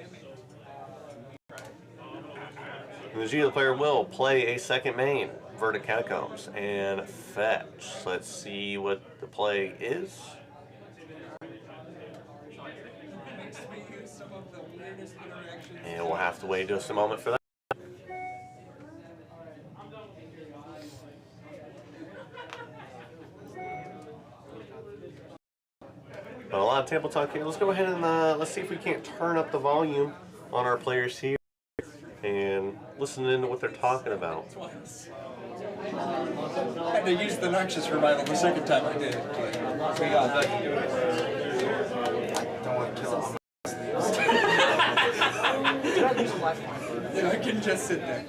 And the Gila player will play a second main, Verdict Catacombs, and fetch. Let's see what the play is. And we'll have to wait just a moment for that. But a lot of table talk here. Let's go ahead and let's see if we can't turn up the volume on our players here and listen into what they're talking about. I had to use the Noxious Revival the second time I did it. Don't want to kill him. Yeah, I can just sit there.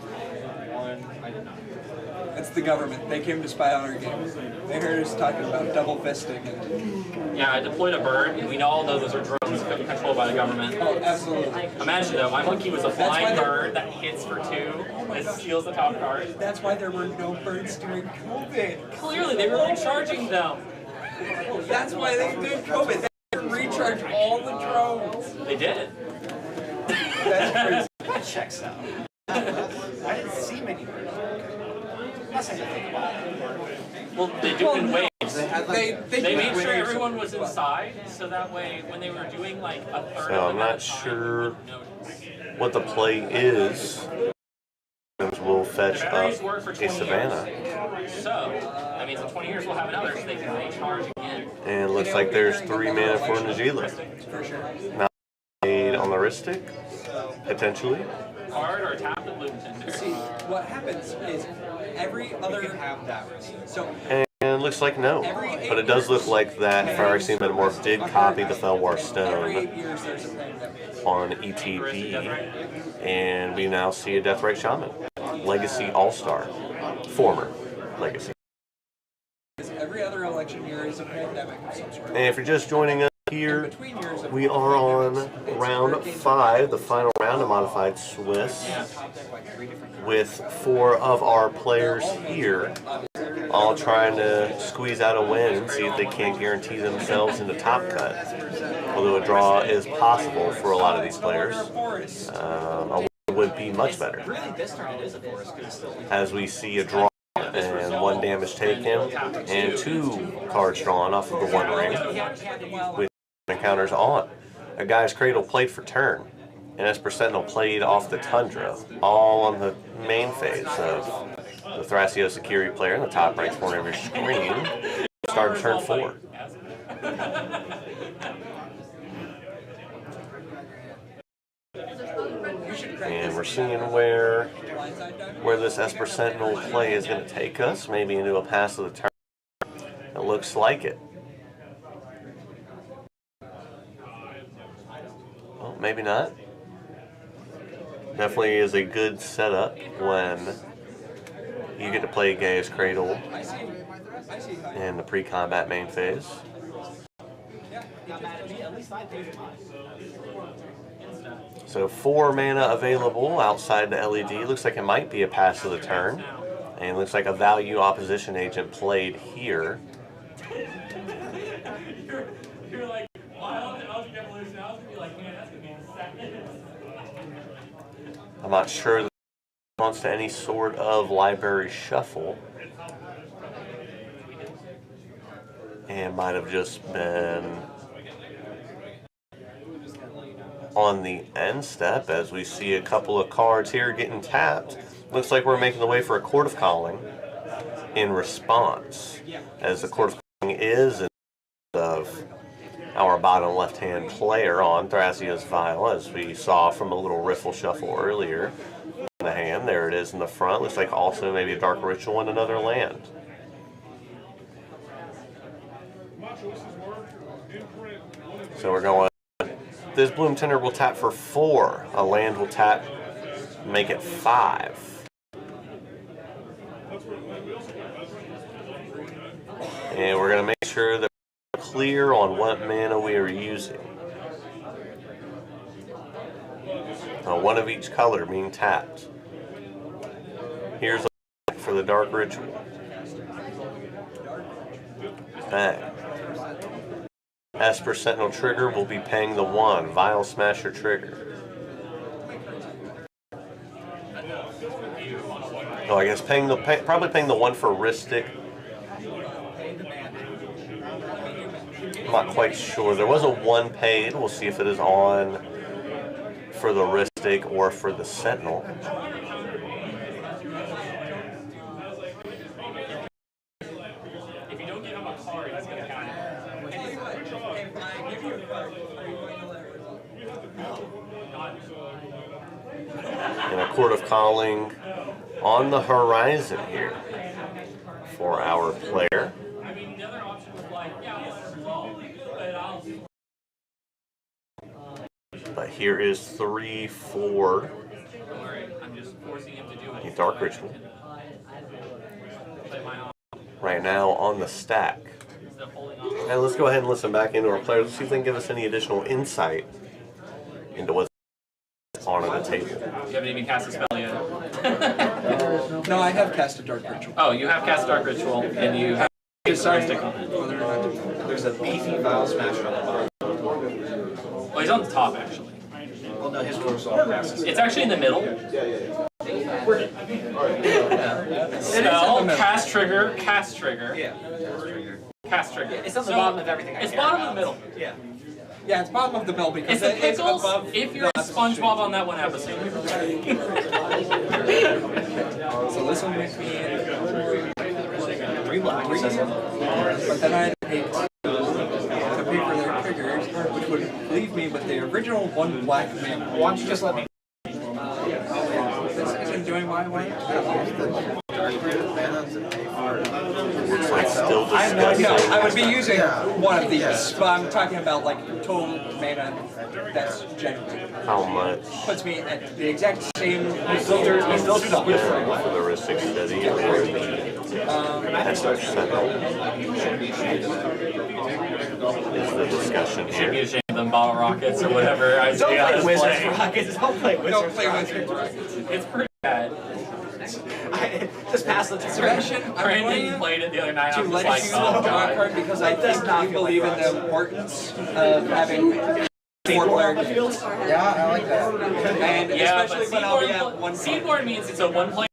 That's the government. They came to spy on our game. They heard us talking about double fisting. And... Yeah, I deployed a bird, and we all know those are drones controlled by the government. Oh, absolutely. Imagine though, my monkey was a flying bird that hits for 2 and steals the top card. That's why there were no birds during COVID. Clearly, they were recharging them. That's why they did COVID. They can recharge all the drones. They did. That's crazy. That checks out. I didn't see many birds. That's something to think about. Well, they do it in waves. They made sure everyone was inside, so that way when they were doing like a third So of I'm them not sure what the play is. We'll fetch up batteries work for a 20 Savannah. years. So that means in 20 years we'll have another, so they can recharge again. And it looks like there's 3 mana for Najila. Now played on the wristic, potentially. Card or tap the bloom tender. See, what happens is every other have that. So And it looks like no. But it does look like that Fire Exceed Metamorph did copy the Felwar Stone on ETB. And we now see a Deathrite Shaman. Legacy All-Star. Former Legacy. every other election year is a pandemic of some sort. And if you're just joining us here, we are on round 5, the final round of Modified Swiss, with 4 of our players here, all trying to squeeze out a win and see if they can't guarantee themselves in the top cut. Although a draw is possible for a lot of these players, a win would be much better. As we see a draw and 1 damage taken and 2 cards drawn off of the 1 ring with encounters on. A Guy's Cradle played for turn, and Esper Sentinel played off the Tundra, all on the main phase of the Thrasios Akiri player in the top right corner of your screen. Started turn 4. And we're seeing where this Esper Sentinel play is going to take us, maybe into a pass of the turn. It looks like it. Well, maybe not. Definitely is a good setup when you get to play Gaia's Cradle in the pre-combat main phase. So 4 mana available outside the LED. Looks like it might be a pass of the turn. And looks like a value opposition agent played here. You're like, well, I was Evolution. I was going to be like, man, that's going to be insane. I'm not sure that it wants to any sort of library shuffle. And might have just been on the end step, as we see a couple of cards here getting tapped. Looks like we're making the way for a Court of Calling in response, as the Court of Calling is in of our bottom left-hand player on Thrasios Vial, as we saw from a little riffle shuffle earlier in the hand. There it is in the front. Looks like also maybe a Dark Ritual and another land. So we're going. This Bloom Tender will tap for 4. A land will tap, make it 5. And we're going to make sure that we're clear on what mana we are using. One of each color being tapped. Here's a for the Dark Ritual. Bang. Esper Sentinel trigger will be paying the 1. Vial Smasher trigger. Oh, I guess probably paying the 1 for Ristic. I'm not quite sure. There was a 1 paid. We'll see if it is on for the Ristic or for the Sentinel. If you don't give him a card, he's going to count it. And a Court of Calling on the horizon here for our player. I mean, the other option was like, yeah, this is low, but I'll... But here is 3, 4. I'm just forcing him to do it. A Dark Ritual. Right now on the stack. And let's go ahead and listen back into our players. Let's see if they can give us any additional insight into what's on the table. You haven't even cast a spell yet. No, I have cast a Dark Ritual. Oh, you have cast Dark Ritual, and you have Sorry. stick on it. there's a beefy Vile Smasher on the bottom. Well, he's on the top, actually. Well, no, his door's all passes. It's actually in the middle. Spell, cast trigger, cast trigger. Yeah. Cast trigger. It's on the bottom of everything. It's bottom of the middle. Yeah. Yeah, it's bottom of the middle because It's the it's pickles above. if you're a SpongeBob on that one episode. So this one makes me 3 black. But then I had to pay to pay for their triggers, which would leave me with the original 1 black man. Why don't you just let me? This isn't doing my way. Still I discussing. know, I would be using one of these, but I'm talking about like total mana that's generated. How much? Puts me at the exact same For the Ristic Steady or that's our settle. Is the discussion Should be here. ashamed of them bottle rockets or whatever Isaiah is playing. Don't play Wizards Rockets. It's pretty bad. Just pass the turn. Brandon played it the other night. To I'm just let like, you oh draw a god. card because I think you believe in the importance of having 4-player games. Yeah, I like that. And Yeah, especially but when I'll be at one Seaborn means it's a one-player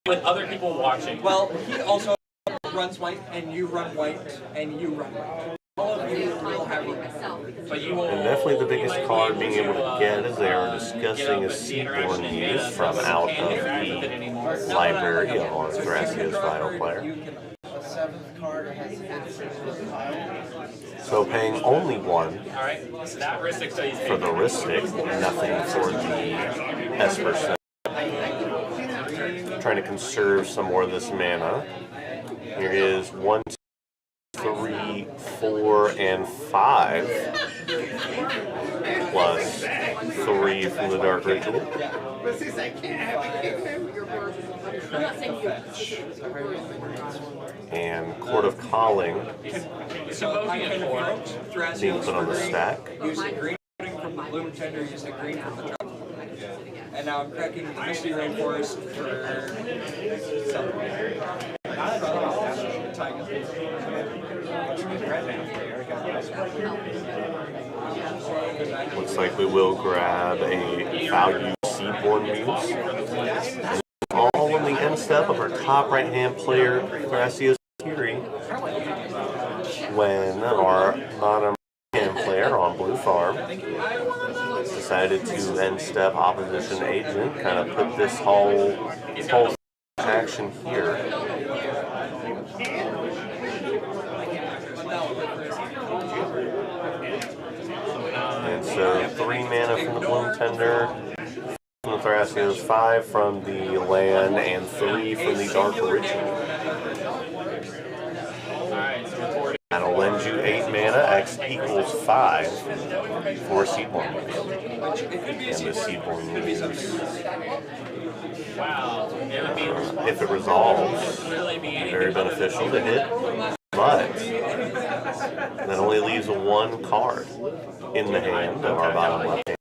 with other people watching. Well, he also runs white, and you run white, and you run white. All of you will have But you will. And definitely the biggest you might card be being able to get as they are discussing is Seaborn Muse from out of the library of our Thrasia's Vital player. A 7th card has So paying only 1 Alright, so that Ristic studies for the Ristic, nothing for the Esper set. Trying to conserve some more of this mana. Here is 1, 3, 4, and 5. Plus 3 from the Dark Ritual. And Court of Calling So I can vote being Thrasios put on the stack. use the green from the Bloom Tender, use the green from the drop. And now I'm cracking the Misty Rainforest for Looks like we will grab a value Seaborn Muse. All on the end step of our top right hand player, Thrasios Kiri. When our non-American player on Blue Farm decided to end step opposition agent, kind of put this whole action here. And so 3 mana from the Bloom Tender, from the Thrasios, 5 from the land, and 3 from the Dark Ritual. That'll lend you 8 mana, X equals 5 for Seaborn Muse. And the Seaborn Muse, if it resolves, very beneficial to hit, but that only leaves 1 card in the hand of our bottom left hand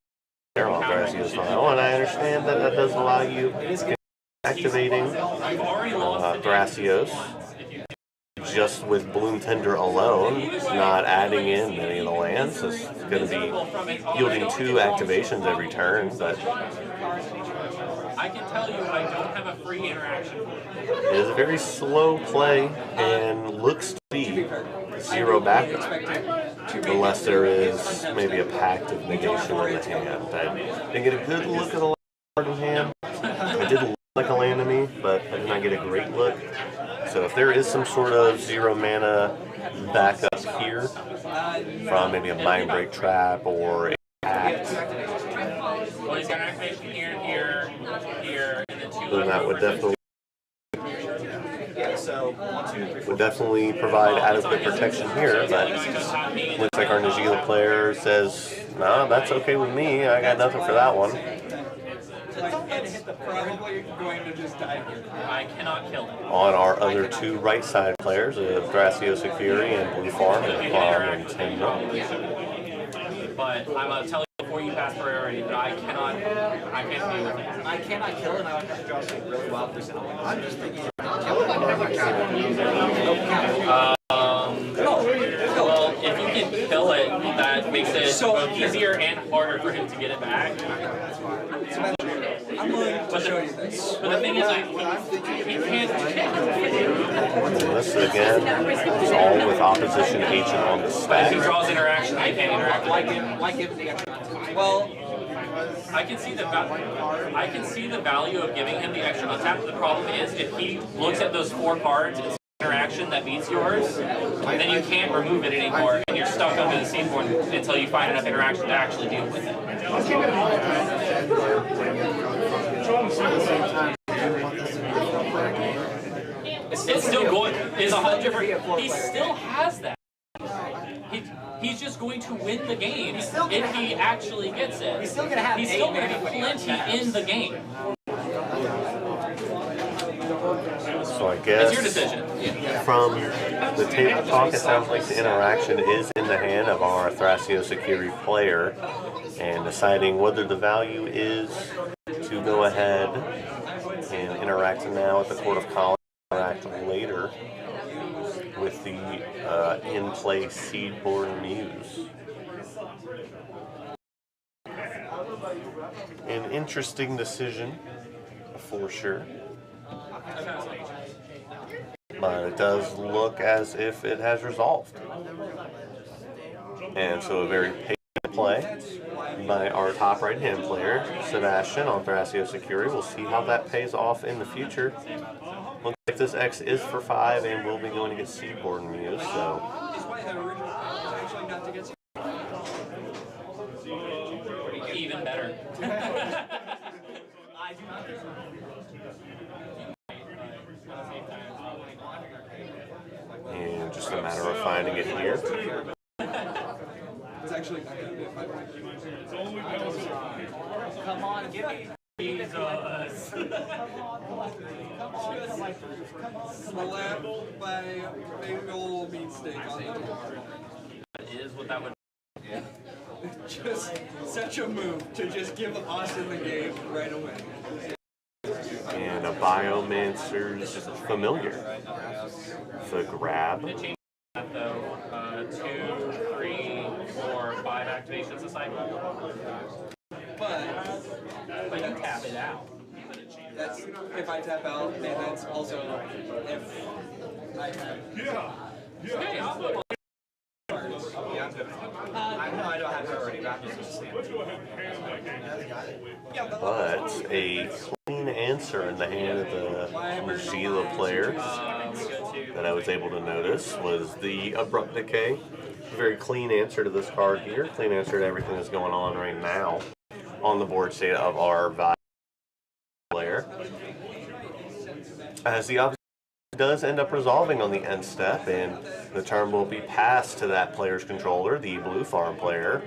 player on Thrasios Vial, and I understand that that does allow you activating Thrasios just with Bloom Tender alone, not adding in any of the lands. It's going to be yielding 2 activations every turn, but I can tell you I don't have a free interaction. it is a very slow play and looks to be 0 backup, unless there is maybe a pact of negation in the hand. I didn't get a good look at the card in hand. It did look like a land to me, but I did not get a great look. So if there is some sort of 0 mana backup here from maybe a Mind Break Trap or a pact, Well, he's got an activation here, here, here, and then 2 then that would definitely provide adequate protection here, but looks like our Najila player says, nah, that's okay with me, I got nothing for that one. Probably going to just die here. I cannot kill him. On our other 2 right side players, Thrasios Akiri and Blue Farm and Farm and Tenma. But I'm going to tell you before you pass priority that I can't deal with it. I cannot kill him. I would have to draw something really wild percent. I'm just thinking. Well, if both easier and harder for him to get it back. I'm willing to show you this. But the thing is, like, he can't. This again is all with opposition agent on the stack. If he draws interaction, I can't interact with him. Why give the extra? Well, I can see the value of giving him the extra untap. The problem is, if he looks at those 4 cards and sees interaction that beats yours, then you can't remove it anymore, and you're stuck under the seedboard until you find enough interaction to actually deal with it. It's still going. It's a whole different. He still has that. He's just going to win the game if he actually gets it. He's still going to have. He's still going to be plenty in the game. So I guess It's your decision. From the table talk, it sounds like the interaction is in the hand of our Thrasio Security player, and deciding whether the value is to go ahead and interact now at the Court of College, interact later with the in-play Seedborn Muse. An interesting decision, for sure. But it does look as if it has resolved. And so a very patient play by our top right-hand player, Sebastian, on Thrasio Security. We'll see how that pays off in the future. Looks like this X is for 5 and will be going to get Seedborn Muse, so... Even better. And just a matter of finding it here. It's actually come on, give me Jesus. Slap by big old meat steak on the That is what that would. Yeah. Just such a move to just give Austin the game right away. And a Biomancer's Familiar. The grab. Though, 2, 3, 4, 5 activations a cycle. But you tap it out. That's if I tap out, and that's also if I have. Hey, I'll go. Yeah, I'm good. I don't have to already back this. But a clean answer in the hand of the Mozilla players that I was able to notice was the Abrupt Decay. Very clean answer to this card here. Clean answer to everything that's going on right now on the board state of our value player. As the opposite does end up resolving on the end step, and the turn will be passed to that player's controller, the blue farm player.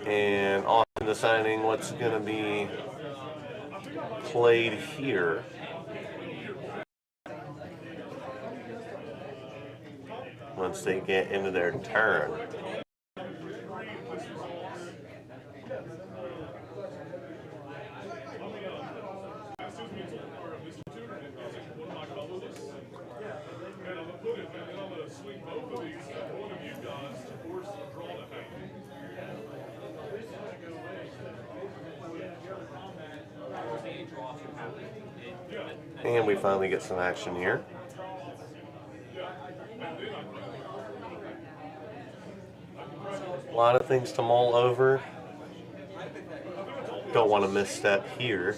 And Austin deciding what's going to be played here. Once they get into their turn. And we finally get some action here. A lot of things to mull over. Don't want to misstep here.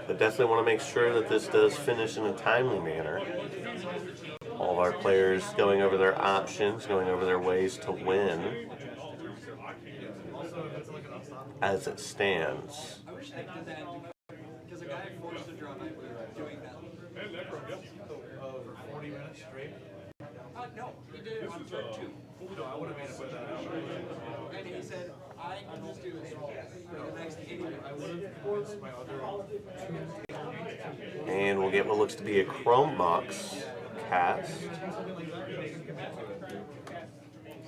But definitely want to make sure that this does finish in a timely manner. All of our players going over their options, going over their ways to win as it stands. I wish they did that because a guy forced to draw my doing that. For 40 minutes straight? No, he did it on turn 2. No, I would have made it put that out. And he said, I can just do this for the next 80 minutes. I would have convinced my other And we'll get what looks to be a Chrome Box cast.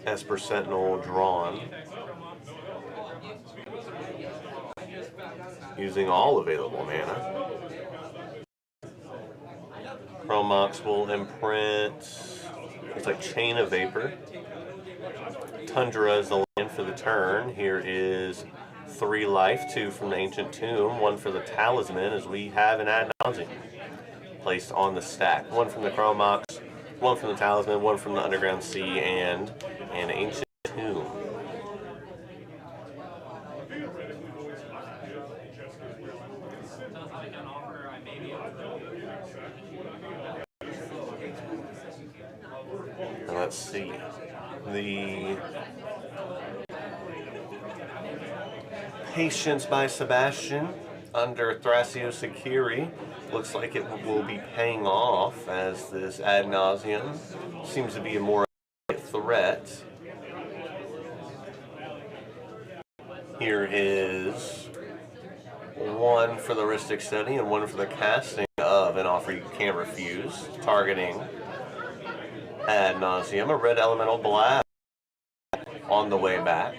Esper Sentinel drawn. using all available mana. Climax will imprint, looks like Chain of Vapor. Tundra is the land for the turn. Here is 3 life, 2 from the Ancient Tomb, 1 for the Talisman, as we have an ad nauseam placed on the stack. 1 from the Climax, 1 from the Talisman, 1 from the Underground Sea, and an Ancient Tomb. And let's see. The Patience by Sebastian under Thrasios Akiri looks like it will be paying off, as this ad nauseum seems to be a more threat. Here is 1 for the Ristic Study and 1 for the casting of an offer you can't refuse, targeting ad nauseum, a red elemental blast on the way back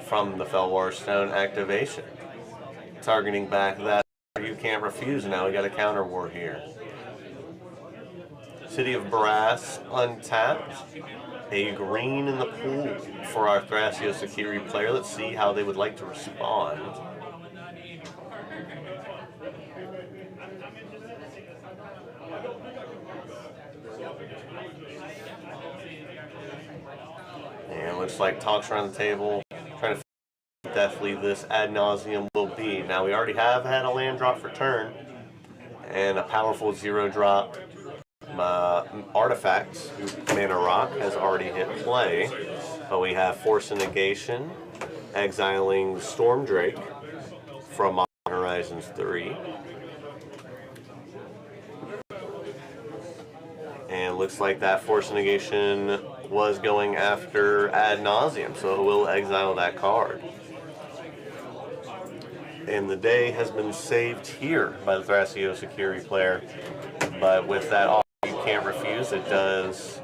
from the Felwar Stone activation, targeting back that you can't refuse. Now we got a counter war here. City of Brass untapped, a green in the pool for our Thrasios Akiri player. Let's see how they would like to respond. And looks like talks around the table, trying to figure out how deathly this ad nauseum will be. Now we already have had a land drop for turn, and a powerful 0-drop artifact, Mana Rock, has already hit play. But we have Force and Negation, exiling Storm Drake from Modern Horizons 3. And looks like that Force and Negation was going after ad nauseum, so we'll exile that card. And the day has been saved here by the Thrasios Akiri player. But with that offer you can't refuse, it does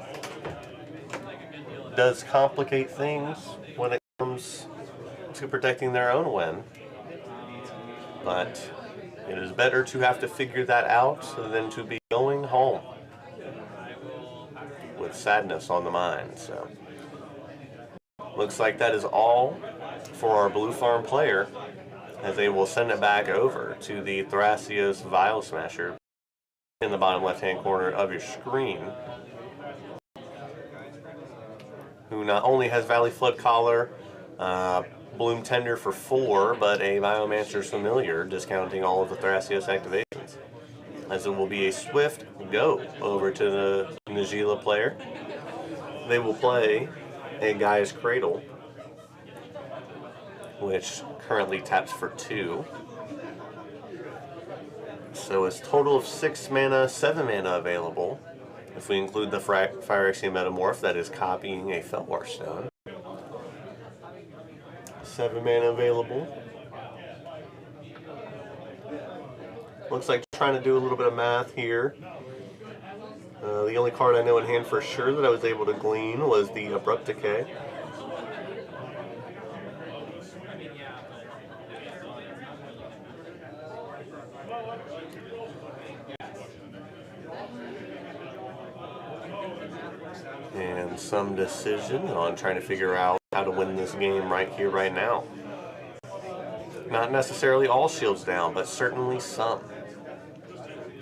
complicate things when it comes to protecting their own win. But it is better to have to figure that out than to be going home with sadness on the mind. So looks like that is all for our Blue Farm player, as they will send it back over to the Thrasios Vial Smasher in the bottom left-hand corner of your screen, who not only has Valley Flood Collar, Bloom Tender for 4, but a Biomancer's Familiar, discounting all of the Thrasios activations, as it will be a swift go over to the Najila player. They will play a Gaia's Cradle, which currently taps for 2. So it's total of 6 mana, 7 mana available. If we include the Phyrexian Metamorph, that is copying a Felwar Stone. 7 mana available. Looks like trying to do a little bit of math here. The only card I know in hand for sure that I was able to glean was the Abrupt Decay. And some decision on trying to figure out how to win this game right here, right now. Not necessarily all shields down, but certainly some.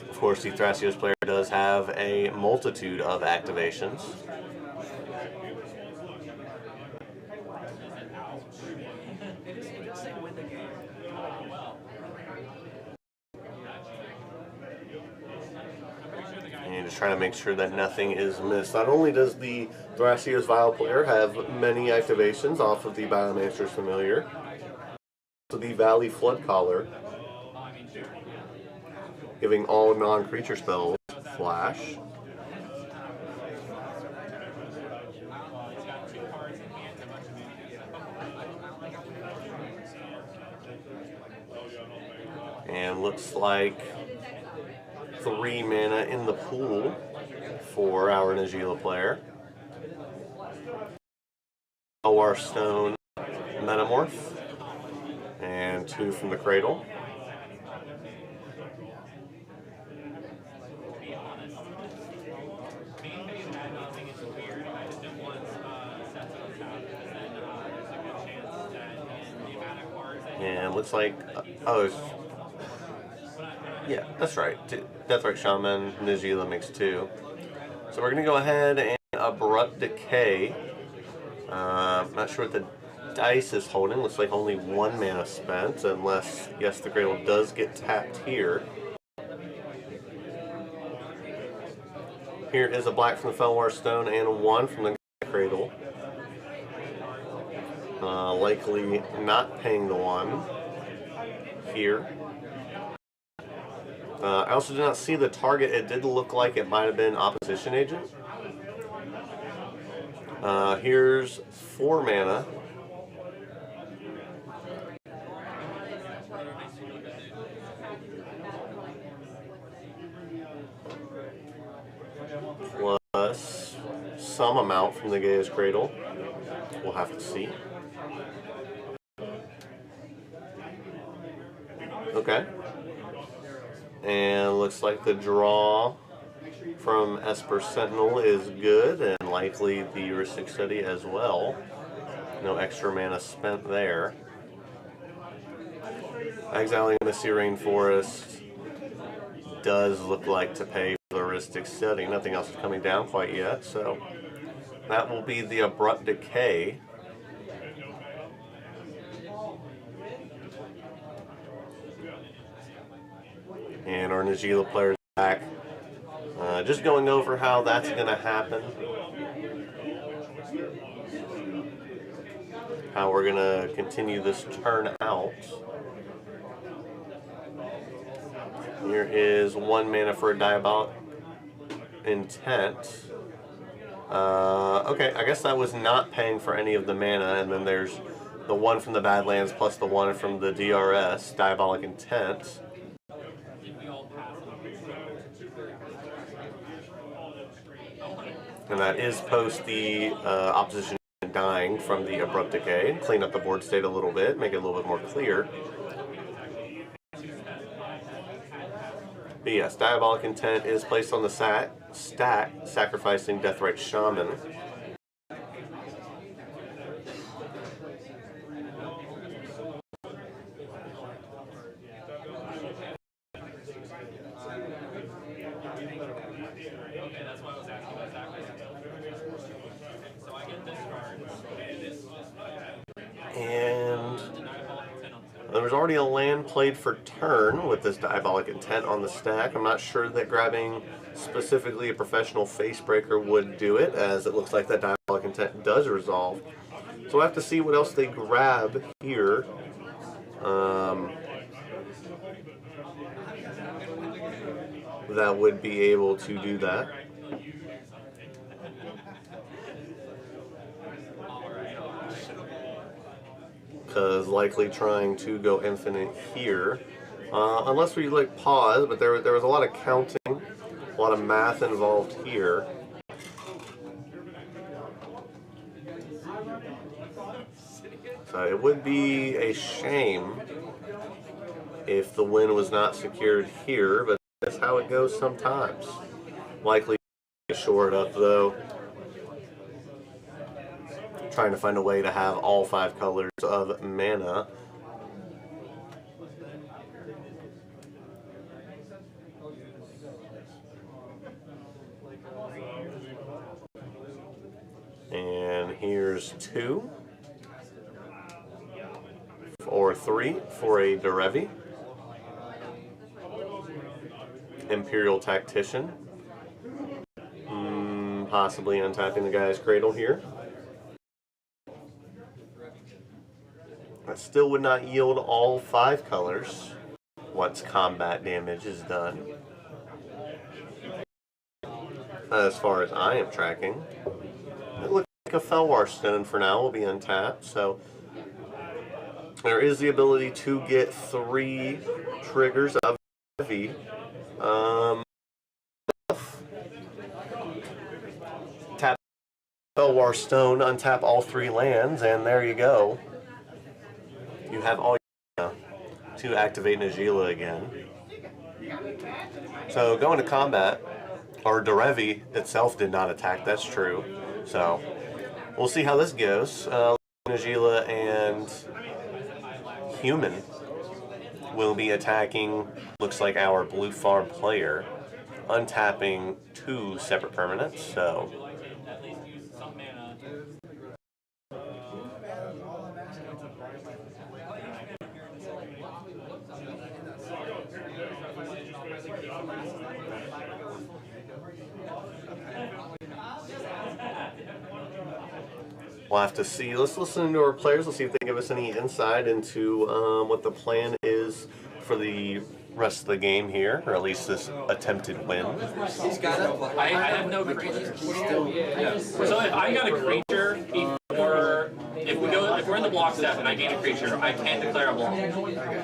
Of course, the Thrasios player does have a multitude of activations. And just trying to make sure that nothing is missed. Not only does the Thrasios Vial player have many activations off of the Biomancer's Familiar, so the Valley Flood Collar, giving all non-creature spells flash. And looks like 3 mana in the pool for our Najila player. Felwar Stone Metamorph. And and 2 from the cradle. And looks like, oh, yeah, that's right. Deathrite Shaman, Nijila makes 2. So we're going to go ahead and Abrupt Decay. Not sure what the dice is holding. Looks like only 1 mana spent, unless, yes, the cradle does get tapped here. Here is a black from the Felwar Stone and a 1 from the cradle. Likely not paying the 1 here. I also did not see the target. It did look like it might have been Opposition Agent. Here's 4 mana. Plus some amount from the Gaia's Cradle. We'll have to see. Okay. And looks like the draw from Esper Sentinel is good, and likely the heuristic study as well. No extra mana spent there. Exiling the Sea Rainforest does look like to pay for the heuristic study. Nothing else is coming down quite yet, so that will be the Abrupt Decay. And our Nijila player's back. Just going over how that's going to happen. How we're going to continue this turn out. Here is 1 mana for a Diabolic Intent. Okay, I guess that was not paying for any of the mana, and then there's the 1 from the Badlands plus the 1 from the DRS, Diabolic Intent. And that is post the opposition dying from the Abrupt Decay. Clean up the board state a little bit, make it a little bit more clear. But yes, Diabolic Intent is placed on the stack, sacrificing Deathrite Shaman. And there was already a land played for turn with this Diabolic Intent on the stack. I'm not sure that grabbing specifically a Professional Facebreaker would do it, as it looks like that Diabolic Intent does resolve. So we'll have to see what else they grab here. That would be able to do that. Because likely trying to go infinite here. Unless we like pause, but there was a lot of counting, a lot of math involved here. So it would be a shame if the win was not secured here, but that's how it goes sometimes. Likely to shore it up though. Trying to find a way to have all 5 colors of mana. And here's 2 or 3 for a Derevi. Imperial Tactician. Possibly untapping the Gaia's Cradle here. That still would not yield all 5 colors once combat damage is done. As far as I am tracking, it looks like a Felwar Stone for now will be untapped, so there is the ability to get 3 triggers of heavy. Tap Felwar Stone, untap all 3 lands, and there you go. You have all your mana. to activate Najila again. So going to combat, or Derevi itself did not attack, that's true. So we'll see how this goes. Najila and Human will be attacking, looks like our blue farm player, untapping 2 separate permanents, so we'll have to see. Let's listen to our players. Let's see if they give us any insight into what the plan is for the rest of the game here, or at least this attempted win. I have no creatures. Yeah. So if I got a creature before, if we're in the block step and I gain a creature, I can't declare a block.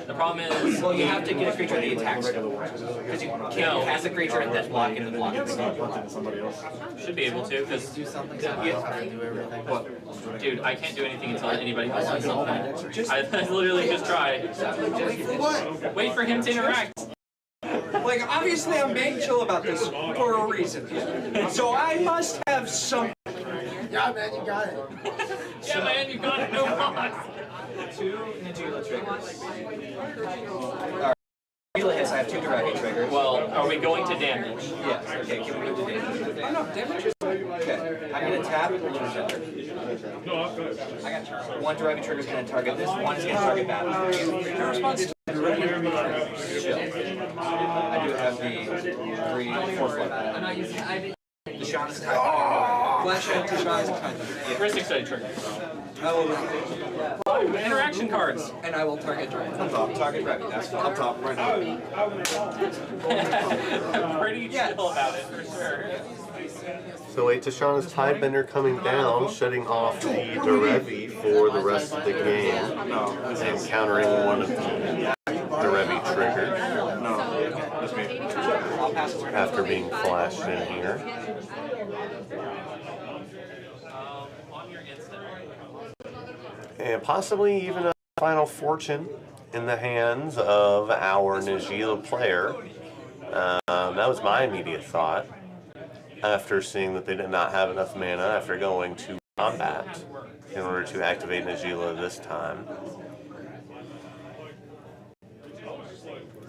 The problem is, Well, you have to get a creature that attacks because you can't cast a creature and then block into block. Should be able to, because dude, I can't do anything until anybody else does something. I literally just try. Wait for what? Wait for him to interact. Like, obviously I'm being chill about this for a reason. So I must have some... Yeah, man, you got it. Yeah, man, you got it. No box. 2 Najila triggers. Alright. Najila hits, I have 2 Derevi triggers. Well, are we going to damage? Yes, okay, can we go to damage? Oh, no, damage is... Okay, I'm going to tap Lunar Center. I got 1 Derevi trigger is going to target this, 1 is going to target battle. Your response to Chill. I do have the 3, 4 flood. The Shana's time. Flash out to Shana's time. Heuristic study trigger. Oh, interaction cards. And I will target Derevi. Up top, target Derevi. That's up top right now. I'm pretty chill about it, for sure. So a Tashana's Tidebender coming down, shutting off the Derevi for the rest of the game, and countering one of the Derevi triggers after being flashed in here. And possibly even a final fortune in the hands of our Najila player. That was my immediate thought after seeing that they did not have enough mana after going to combat in order to activate Najila this time.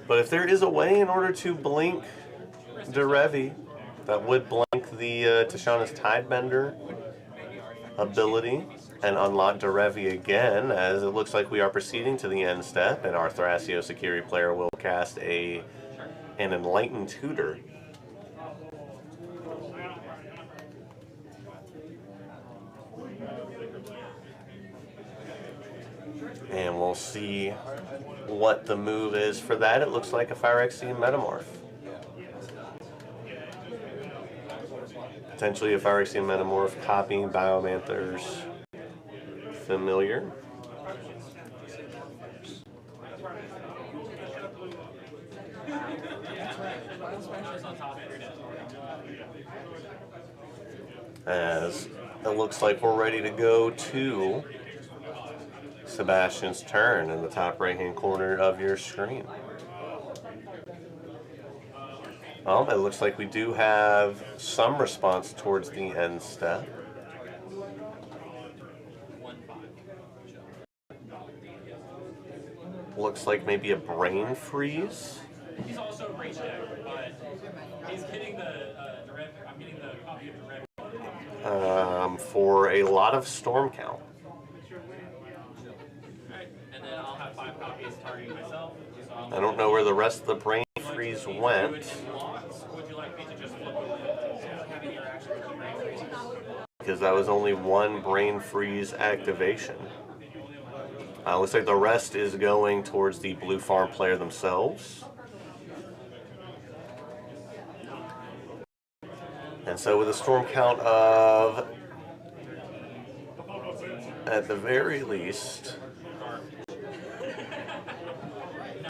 But if there is a way in order to blink Derevi that would blink the Tashana's Tidebender ability and unlock Derevi again, as it looks like we are proceeding to the end step, and our Thrasio Security player will cast an Enlightened Tutor. And we'll see what the move is for that. It looks like a Phyrexian Metamorph. Potentially a Phyrexian Metamorph copying Biomanther's Familiar. As it looks like we're ready to go to Sebastian's turn in the top right-hand corner of your screen. It looks like we do have some response towards the end step. Looks like maybe a Brain Freeze. He's also a Breach deck, but he's getting the I'm getting the copy of the For a lot of Storm Count. And then I'll have 5 copies targeting myself. So I don't know where the rest of the Brain Freeze went. Would you like me to just flip Because that was only 1 Brain Freeze activation. Looks like the rest is going towards the blue farm player themselves. And so with a storm count of, at the very least,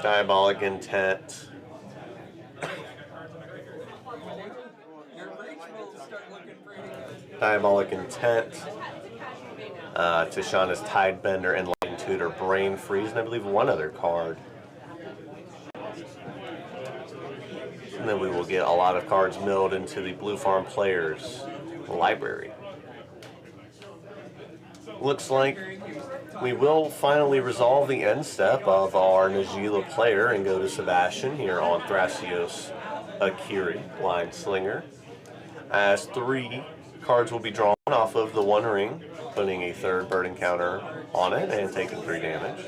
Diabolic Intent, Tashana's Tidebender, Enlightened Tutor, Brain Freeze, and I believe one other card then we will get a lot of cards milled into the Blue Farm Players library. Looks like we will finally resolve the end step of our Najila player and go to Sebastian here on Thrasios Akiri, Line Slinger. As 3 cards will be drawn off of the 1 ring, putting a 3rd burden counter on it and taking 3 damage.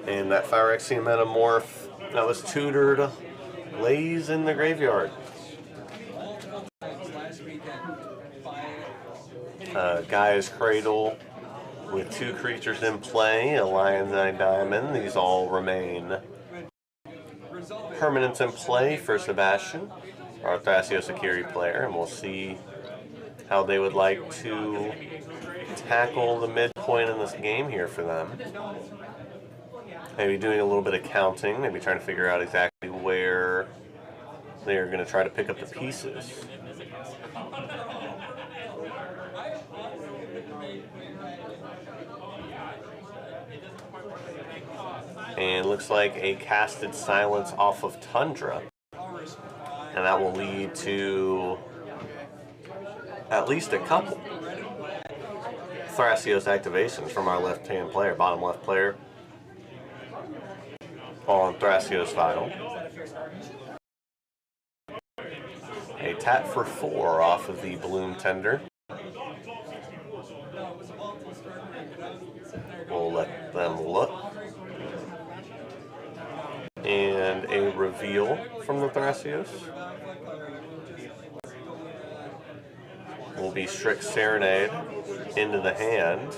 And that Phyrexian Metamorph that was tutored lays in the graveyard. Gaia's Cradle with 2 creatures in play, a Lion's Eye Diamond. These all remain permanents in play for Sebastian, our Thrasios Akiri player, and we'll see how they would like to tackle the midpoint in this game here for them. Maybe doing a little bit of counting, maybe trying to figure out exactly where they're going to try to pick up the pieces. And looks like a casted Silence off of Tundra. And that will lead to at least a couple Thrasios activations from our left-hand player, bottom left player, on Thrasios Vital. A tap for 4 off of the Bloom Tender. We'll let them look. And a reveal from the Thrasios. Will be Strict Serenade into the hand.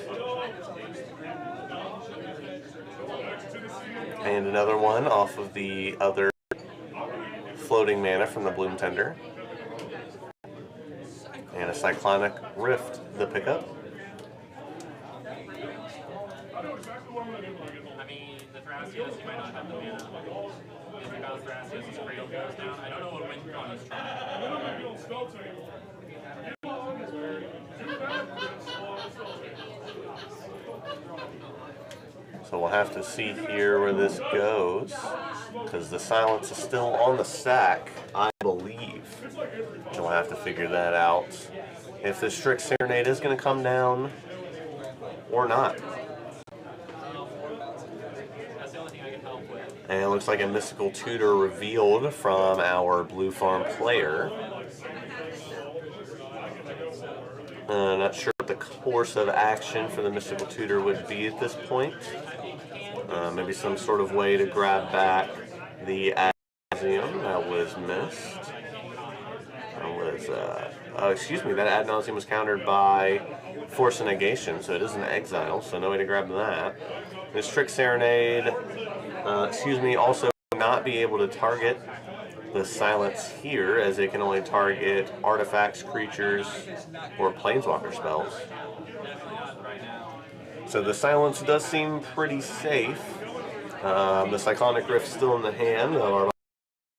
And another one off of the other floating mana from the Bloom Tender. And a Cyclonic Rift, the pickup. I mean, the Thrasios, you might not have the mana. If you bounce Thrasios, his Cradle goes down. I don't know what win con he's trying. So we'll have to see here where this goes, because the Silence is still on the stack, I believe. So we'll have to figure that out. If the Strict Serenade is going to come down or not. And it looks like a Mystical Tutor revealed from our Blue Farm player. Not sure what the course of action for the Mystical Tutor would be at this point. Maybe some sort of way to grab back the Ad Nauseam that was missed. Excuse me, that Ad Nauseam was countered by Force of Negation, so it is an exile, so no way to grab that. This Strict Serenade, also not be able to target the Silence here, as it can only target artifacts, creatures, or planeswalker spells. So the Silence does seem pretty safe. The Cyclonic Rift still in the hand of our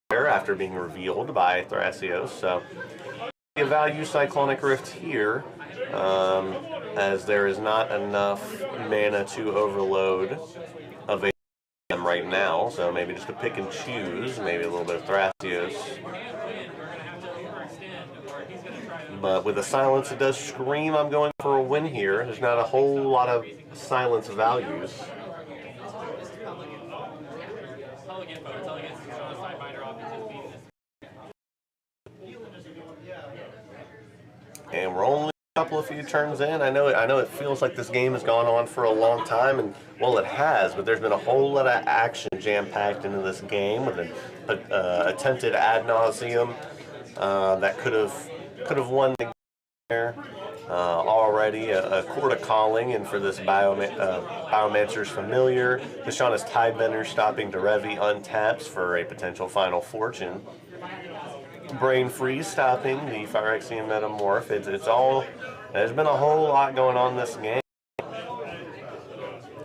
player after being revealed by Thrasios. So a value Cyclonic Rift here, as there is not enough mana to overload available right now. So maybe just to pick and choose, maybe a little bit of Thrasios. But with the Silence, it does scream I'm going for a win here. There's not a whole lot of Silence values. And we're only a couple of few turns in. I know it feels like this game has gone on for a long time, and well, it has, but there's been a whole lot of action jam-packed into this game with an attempted Ad Nauseam that could have won the game there. Already a Court of Calling, and for this Biomancer's Familiar, Deshaun's Tidebender stopping Derevi untaps for a potential Final Fortune. Brain Freeze stopping the Phyrexian Metamorph. There's been a whole lot going on in this game.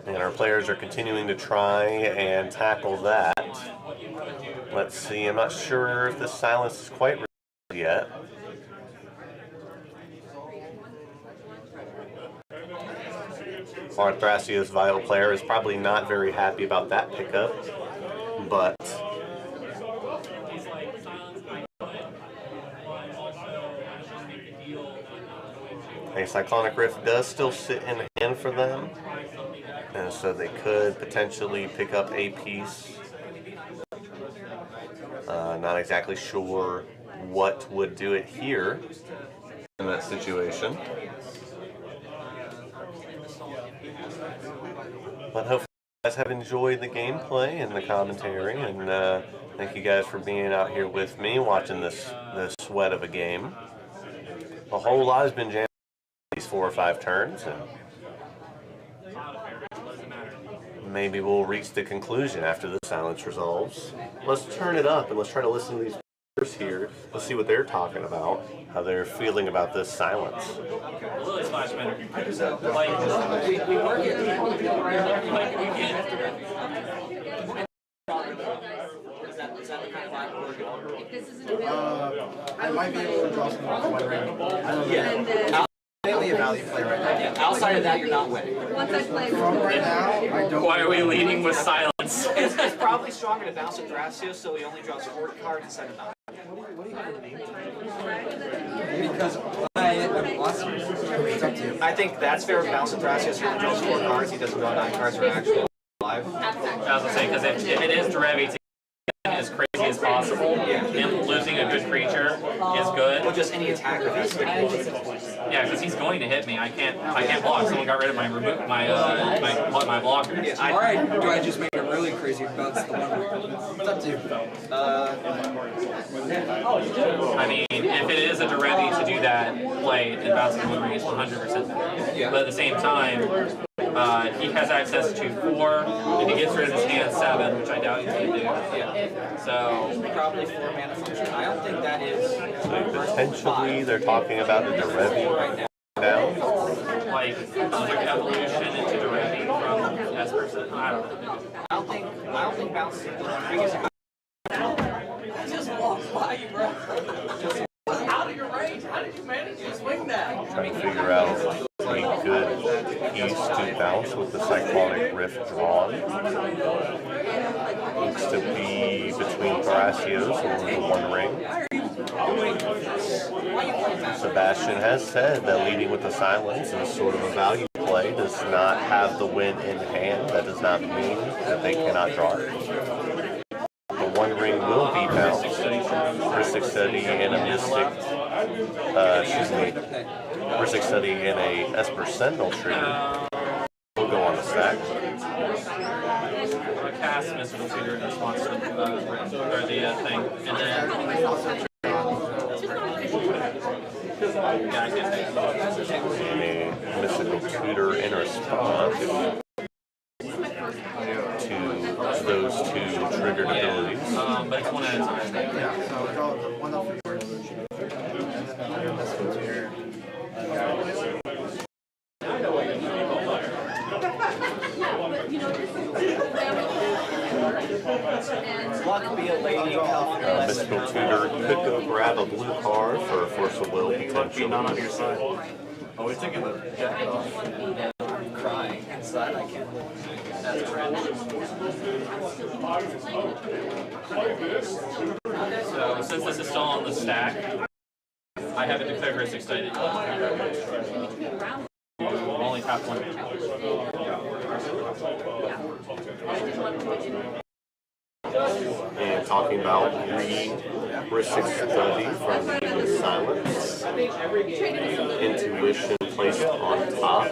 And our players are continuing to try and tackle that. Let's see, I'm not sure if the Silence is quite yet. Our Thrasios Vial player is probably not very happy about that pickup, but a Cyclonic Rift does still sit in hand for them, and so they could potentially pick up a piece. Not exactly sure what would do it here in that situation. But hopefully you guys have enjoyed the gameplay and the commentary, and thank you guys for being out here with me watching this sweat of a game. A whole lot has been jammed these 4 or 5 turns, and maybe we'll reach the conclusion after the silence resolves. Let's turn it up and let's try to listen to these players here. Let's see what they're talking about, how they're feeling about this silence. Lily Splash better. Like, we work it. Like, we get. Is that the kind of vibe we're working on? If this isn't available, I might be able to draw some more one ring. Yeah. Mainly a value play right now. Yeah. Outside of that, you're not winning. Once I play From right now, I don't. Why are we leading with silence? It's probably stronger to bounce with Thrasios, so he only draws 4 cards instead of 9. What do you have in the name? Because I am awesome. It's up to you. I think that's fair. Bounce with Thrasios, he only draws 4 cards. He doesn't draw 9 cards for actual live. I was gonna say, because if it is Derevi to get as crazy as possible, him losing a good creature is good. Well, just any attacker has to be. Yeah, because he's going to hit me. I can't block. Someone got rid of my blocker. Yeah, Alright, do I just make it really crazy and bounce the one? It's up to you. I mean, if it is a Derevi to do that play, then bouncing the one ring is 100% better. Yeah. But at the same time, he has access to 4. If he gets rid of his hand, 7, which I doubt he's going to do. Yeah. So probably 4 mana function. I don't think that is. Potentially, they're talking about the Derevi right now. Like evolution into Derevi from S-Person. I don't know. I don't think bouncing the one ring is. Just walk by you, bro. Out of your range. How did you manage to swing that? Trying to figure out a good piece to bounce with the Cyclonic Rift drawn. Needs to be between Thrasios or the One Ring. Sebastian has said that leading with the silence is sort of a value play, does not have the win in hand. That does not mean that they cannot draw it. The One Ring will be bounced. Mystic Study and a Mystic, Mystic Study and a Esper Sentinel trigger will go on the stack. Cast Mystical Tutor in response to the thing, and then yeah, I can take and a Mystical Tutor in response to those 2 triggered abilities. But it's one at a time. Yeah, so draw one off of yours. And then another Mystical Tutor. Luck be a lady. Mystical Tutor could go grab a blue card for a Force of Will potentially. Not on your side. Oh, we're taking the jacket off. I'm crying inside. I can't. That's cringe. So since this is still on the stack, I haven't declared Gray Hwy Ste A. Only top 1 mana. And talking about Gray Hwy Ste A from the silence. Intuition placed on top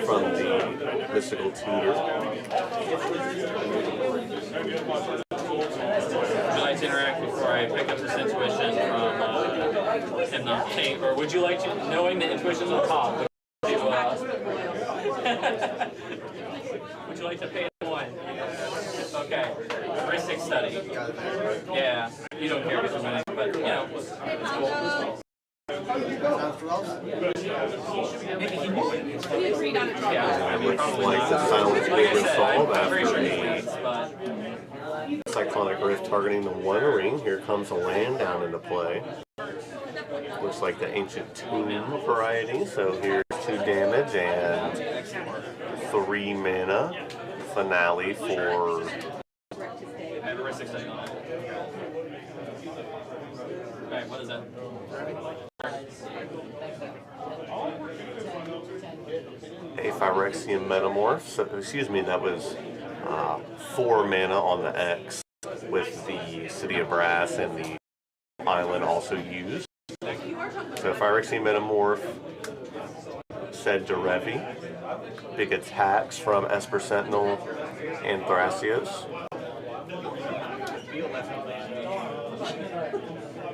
from the Mystical Tutor. Would you like to interact before I pick up this intuition from him not paying, or would you like to, knowing the intuition's on top, would you like to pay the 1? Okay. Gray Hwy Ste A. Yeah, you don't care because I'm winning, but you know, it's cool. Maybe he knew it. He agreed on it. Yeah, I mean, Looks probably like not. the silence will Like I said, resolve I'm pretty after sure he the wins, but Cyclonic Rift targeting the one ring. Here comes a land down into play. Looks like the Ancient Tomb variety. So here's 2 damage and 3 mana. Finale for... Alright, what is that? A Phyrexian Metamorph. So, excuse me, that was 4 mana on the X with the City of Brass and the island also used. So Phyrexian Metamorph, said Derevi. Big attacks from Esper Sentinel and Thrasios.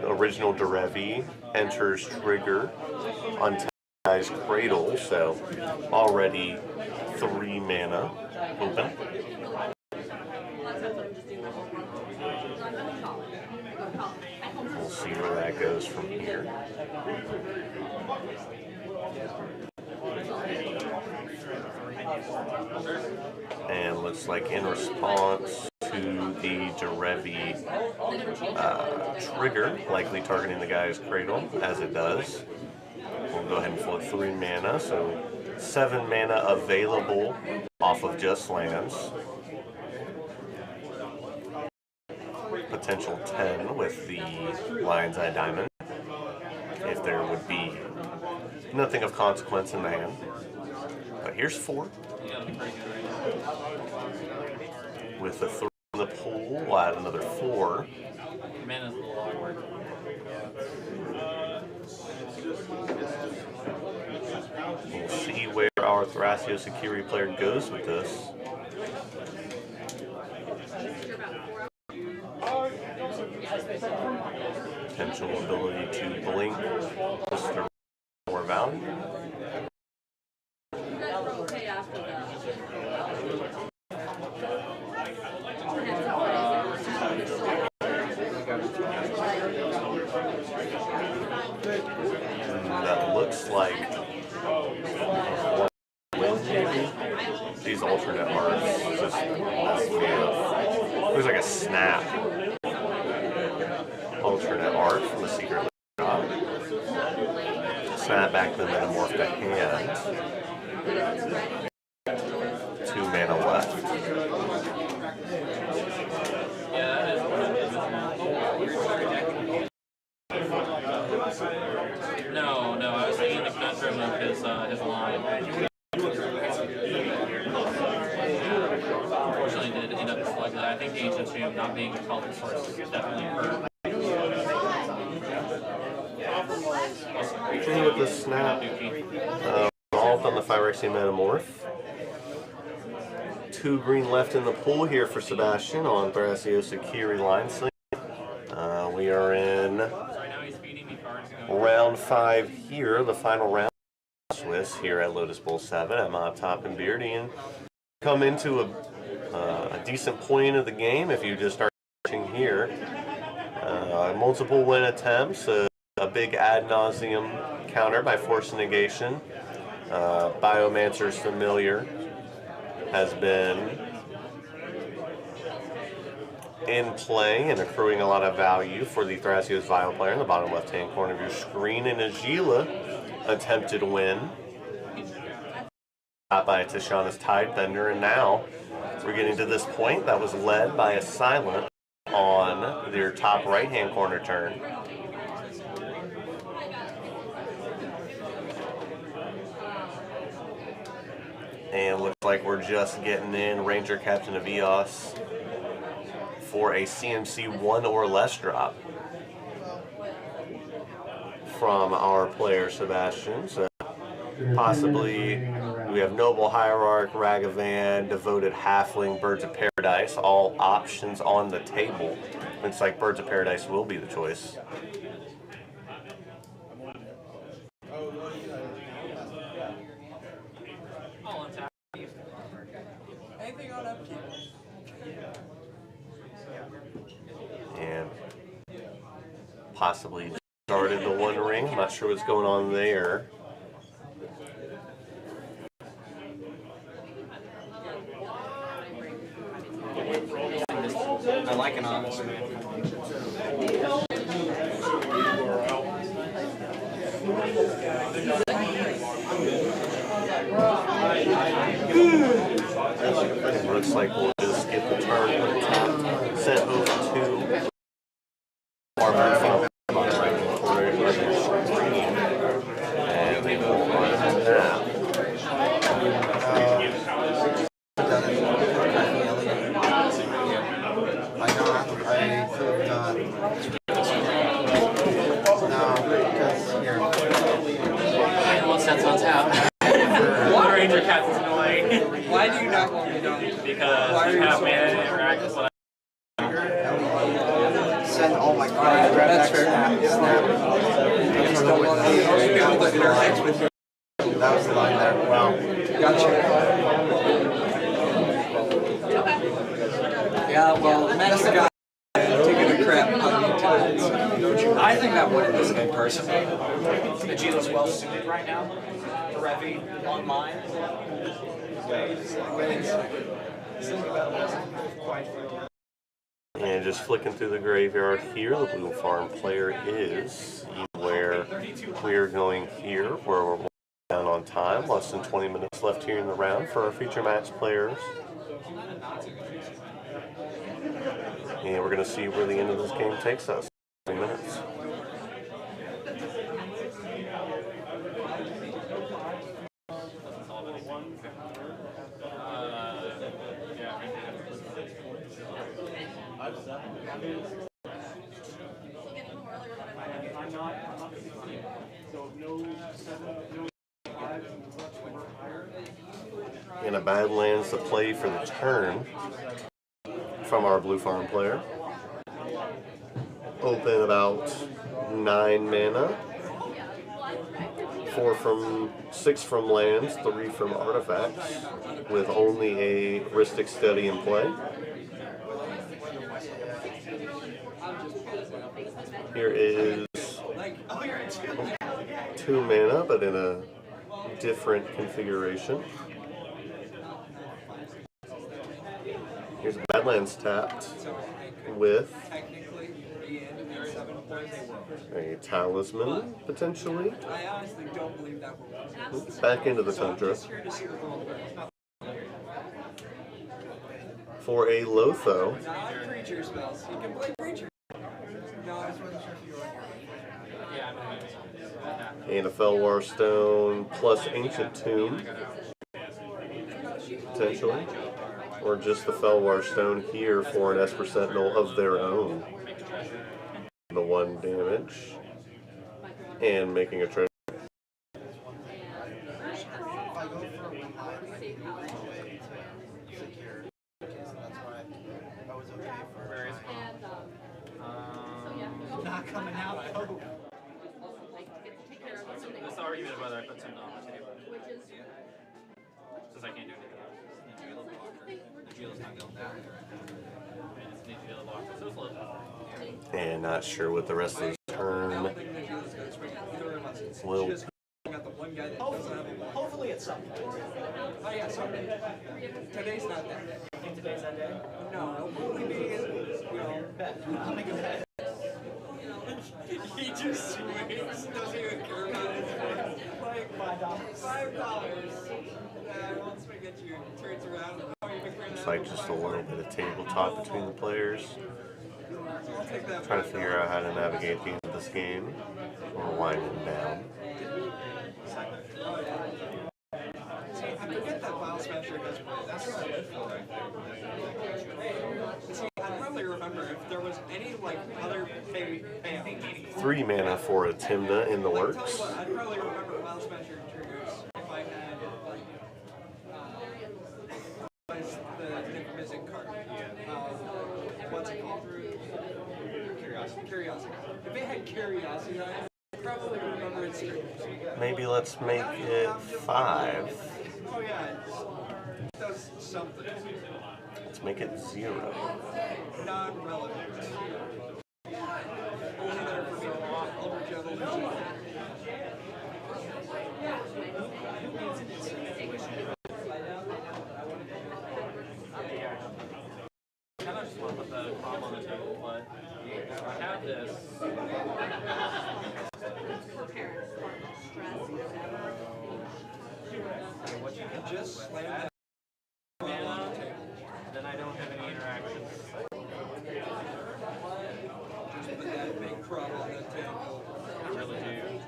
The original Derevi enters trigger, untaps Cradle, so already 3 mana open. We'll see where that goes from here. And looks like in response to the Derevi trigger, likely targeting the guy's Cradle, as it does. We'll go ahead and float 3 mana, so 7 mana available off of just lands. Potential 10 with the Lion's Eye Diamond, if there would be nothing of consequence in the hand. But here's 4. With the 3 in the pool, we'll add another 4. Mana's a little awkward. We'll see where our Thrasios Akiri player goes with this. Potential ability to blink just to more value. That looks like these alternate arts just mess me up. Looks like a snap. Alternate art from the secret shop. Snap back the Metamorph to hand. 2 mana left. No, I was thinking the conundrum of his line. Unfortunately, did end up selecting that. I think the Ancient Tomb not being a color source definitely hurt. With the snap, resolved on the Phyrexian Metamorph. 2 green left in the pool here for Sebastian on Thrasios Akiri line sleeve. We are in round 5 here, the final round. Swiss here at Lotus Bowl 7 at Mob Top and Beardy, and come into a decent point of the game if you just start watching here. Multiple win attempts, a big ad nauseum counter by Force Negation. Biomancer's Familiar has been in play and accruing a lot of value for the Thrasios Vial player in the bottom left-hand corner of your screen. And Agila attempted win by Tishana's Tidebender, and now we're getting to this point that was led by a Silent on their top right-hand corner turn. And looks like we're just getting in Ranger Captain of EOS for a CMC 1 or less drop from our player Sebastian. So possibly we have Noble Hierarch, Ragavan, Devoted Halfling, Birds of Paradise, all options on the table. Looks like Birds of Paradise will be the choice. And possibly started the One Ring. I'm not sure what's going on there. like an honest man. It looks like we'll just get the turn put it tapped, sent over to our phone on the right corner of your screen. And they will run that. Sets on tap. Water Ranger Cats is annoying. Why do you not want me done? Because you have mana to interact with what Send all my cards. That's fair. Snap. That was the line there. Wow. Gotcha. Yeah, well, Magic got taking a crap on me times. I think that would in this game personally. Vegeta's well suited right now. Revy on mine. And just flicking through the graveyard here, the blue farm player is where we are going here, where we're down on time. Less than 20 minutes left here in the round for our feature match players. And we're going to see where the end of this game takes us. 3 minutes. And a Badlands to play for the turn from our blue farm player. Open about 9 mana. 6 from lands, 3 from artifacts, with only a Rhystic Study in play. Here is 2 mana, but in a different configuration. Here's Badlands tapped with a Talisman, potentially. I honestly don't believe that will work. Back into the Tundra. For a Lotho. Not creature spells. You can play creature. No, I just wasn't sure if you were. And a Felwar Stone plus Ancient Tomb. Potentially. Or just the Felwar Stone here for an Esper Sentinel of their own. The 1 damage. And making a treasure. Not coming out, I hope. This argument whether I put something on the table. Since I can't do anything else. Vegeta's not going down there. So it's low. And not sure what the rest of the turn will be. Hopefully at some point. Oh yeah, someday. Today's not that day. I think today's that day. No, only being, I'll make a bet. he just swings, doesn't even care about it. Like $5. Once we get you, turns around. Looks like just a little bit of tabletop between the players. Trying to figure out how to navigate the end of this game. We're winding down. I forget that Wild Smasher does play. That's right. See, I probably remember if there was any other maybe 3 mana for a Timna in the works. I'd probably remember Wild Smasher triggers if I had the missing card. What's it called? Curiosity. If it had Curiosity, I'd probably remember its triggers. Maybe let's make it 5. Oh yeah, it does something. Let's make it 0. Non-relevant. Only there for me. Ultra Gentle. I just want to put the combo on the Just slam that. Then I don't have any interactions. Just put that big crumb on the table. I really do.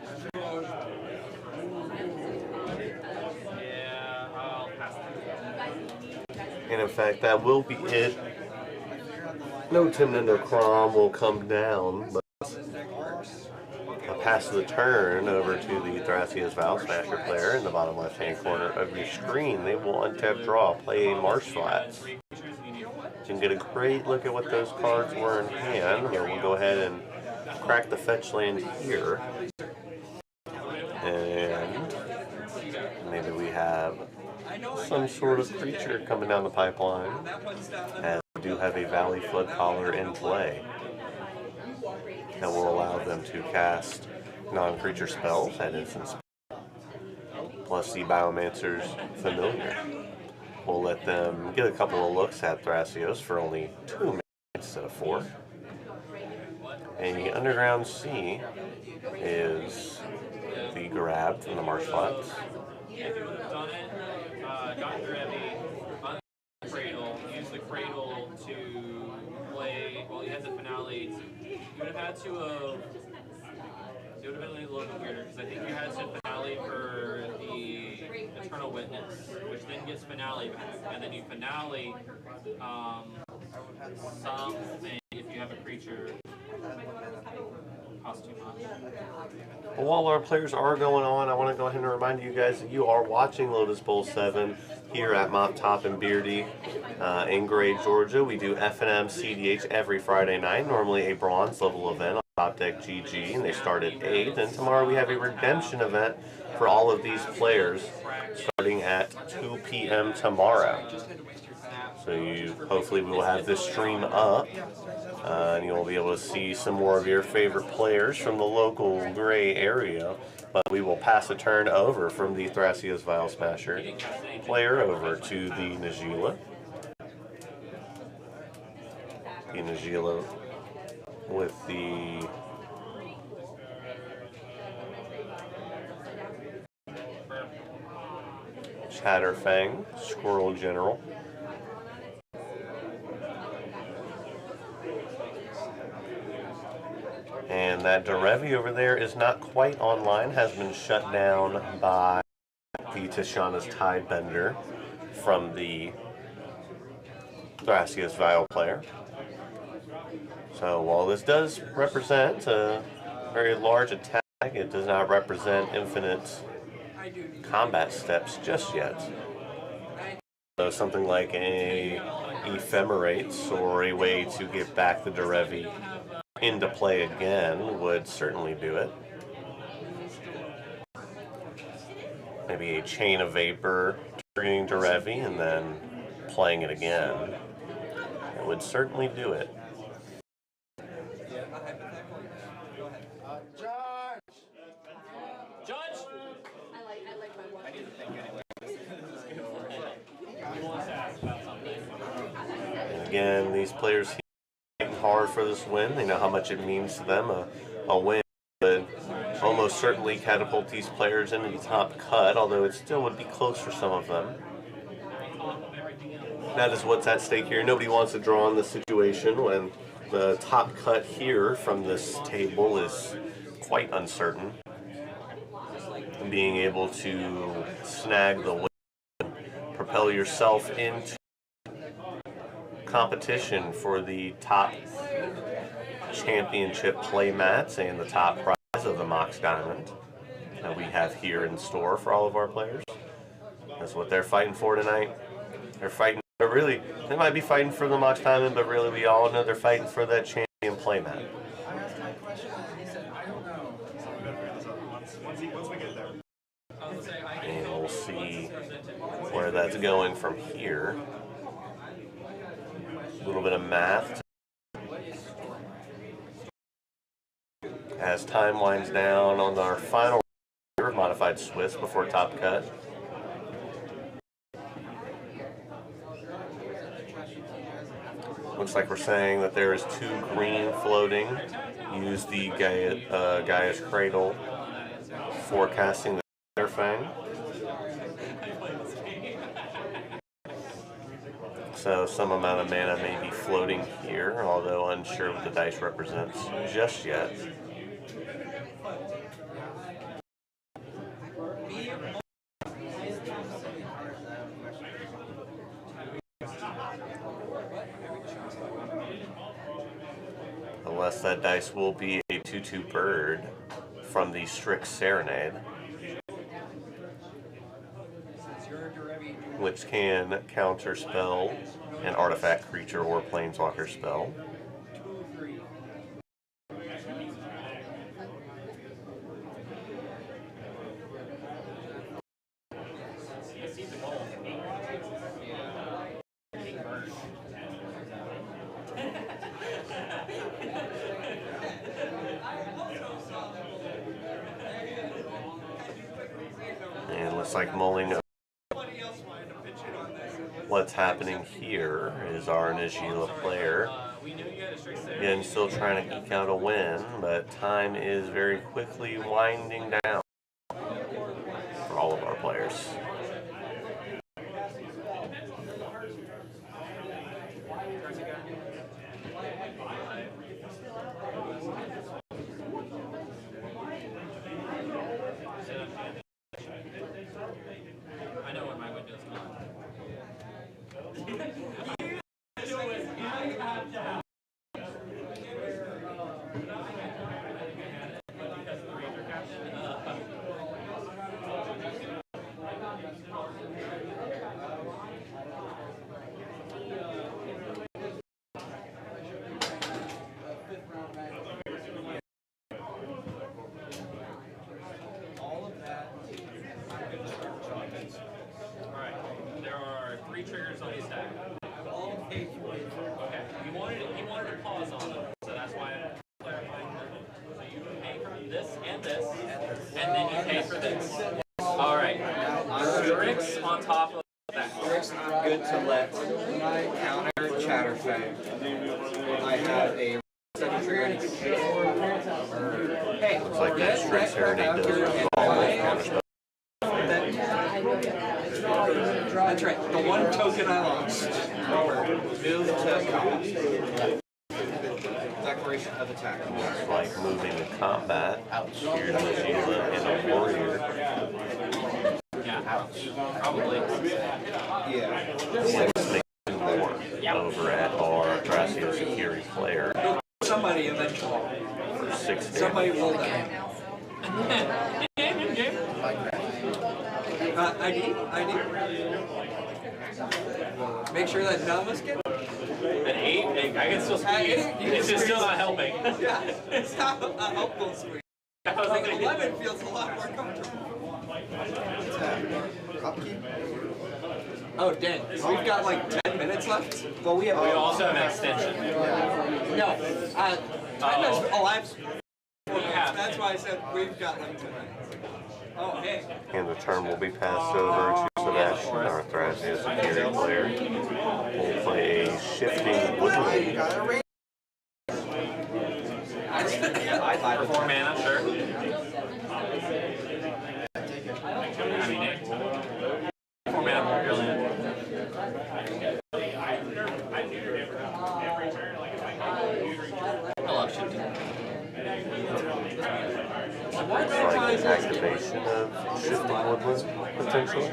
Yeah, I'll pass through. And in fact, that will be it. No Tim Nindo Crom will come down, but I'll pass the turn over to the Thrasia's Vow Smasher player in the bottom left-hand corner of your screen. They will untap draw, play a Marsh Flats. You can get a great look at what those cards were in hand. Here, we'll go ahead and crack the fetch land here. And maybe we have some sort of creature coming down the pipeline, as we do have a Valley Flood Collar in play that will allow them to cast non-creature spells at instant speed, plus the Biomancer's Familiar. We'll let them get a couple of looks at Thrasios for only 2 minutes instead of 4. And the Underground Sea is the grab from the Marsh Flats. Yeah, if you would have done it, gotten the Revy, on the Cradle, use the Cradle to play, well, you had the Finale. You would have had to have, it would have been a little bit weirder, because I think you had to Finale for the Eternal Witness, which then gets Finale back, and then you Finale something if you have a creature. Costs too much. Well, while our players are going on, I want to go ahead and remind you guys that you are watching Lotus Bowl 7 here at Mop Top and Beardy in Gray, Georgia. We do F&M CDH every Friday night, normally a bronze level event on Top Deck GG, and they start at 8. And tomorrow we have a redemption event for all of these players starting at 2 p.m. tomorrow. So hopefully we will have this stream up. And you'll be able to see some more of your favorite players from the local Gray area. But we will pass a turn over from the Thrasia's Vow Smasher player over to the Najila. The Najila with the Chatterfang Squirrel General. And that Derevi over there is not quite online, has been shut down by the Tishana's Tidebender from the Thrasia's Vow player. So while this does represent a very large attack, it does not represent infinite combat steps just yet. So something like a Ephemerates or a way to get back the Derevi into play again would certainly do it. Maybe a Chain of Vapor, triggering Derevi and then playing it again. It would certainly do it. Judge! I like my one. I need to think anyway. He wants to ask about something. And again, these players fighting hard for this win. They know how much it means to them. A win would almost certainly catapult these players into the top cut, although it still would be close for some of them. That is what's at stake here. Nobody wants to draw on the situation when the top cut here from this table is quite uncertain. And being able to snag the win, propel yourself into competition for the top championship play mats and the top prize of the Mox Diamond that we have here in store for all of our players. That's what they're fighting for tonight. They're fighting, but really, they might be fighting for the Mox Diamond, but really we all know they're fighting for that champion play mat. And we'll see where that's going from here. A little bit of math. As time winds down on our final modified Swiss before top cut. Looks like we're saying that there is 2 green floating. use the Gaia's Cradle, forecasting the Fang. So some amount of mana may be floating here, although unsure what the dice represents just yet. Unless that dice will be a 2/2 bird from the Strix Serenade, which can counterspell an artifact, creature, or planeswalker spell. And it looks like mulling. What's happening here is our Najila player, again, still trying to eke out a win, but time is very quickly winding down for all of our players. I know when my window's gone. Alright, there are 3 triggers on the stack. Okay, he wanted to pause on them, so that's why I'm clarifying that. So you pay for this, and then you pay for this. Alright, Strix on top of that. Strix not good to let counter Chatterfang. I have a hey, looks like that Strix Serenade does resolve counterspell. That's right, the one token I lost. Move to combat. Declaration of attack. Looks like moving to combat. Here's Najila and a warrior. Yeah, probably. Yeah. 6 makes 2 more over at our Gracio Security player. Somebody eventually. For 6 Somebody damage. will die. ID. Make sure that none of us get An 8? I can still squeeze. It's just still not helping. Yeah, it's not a helpful squeeze. I was like, 11 feels a lot more comfortable. Oh, dang. We've got like 10 minutes left? Well, we also have an extension. No. Time has elapsed. That's why I said we've got like 10 minutes. Oh, hey. And the turn will be passed over to Sebastian, our Thrasio Security player. We'll play a Shifting Woodland. 4 mana, sure. I mean, 4 mana more brilliant. I love shifting. Looks like an activation of Shifting Woodland, potentially.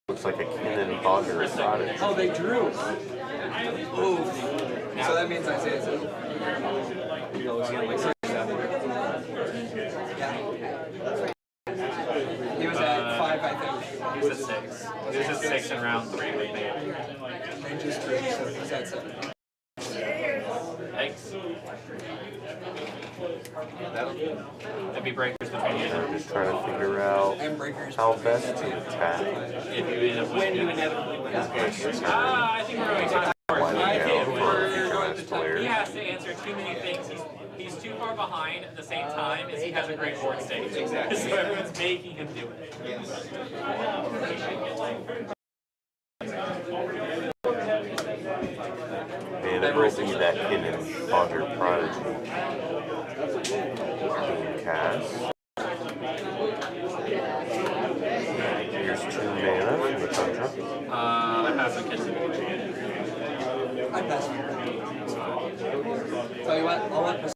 Looks like a Kinnan Bogger Cottage. Oh, they drew. Oof. So that means I say it's a... He was at 5, I think. He was at 6. He was at 6 in round 3 with me. Range is 3, so he's at 7. Thanks. That'd be breakers between you and I'm just trying to figure out how best to attack. If you end up when you inevitably win this game. I think we're going to player. He has to answer too many things. He's too far behind at the same time as he has a great board stage. Exactly. So everyone's making him do it. Yes. And will be that hidden Conjure Prodigy. Cast. Here's 2 mana from the Tundra. I pass the kitchen. I pass. Tell you what, I'll let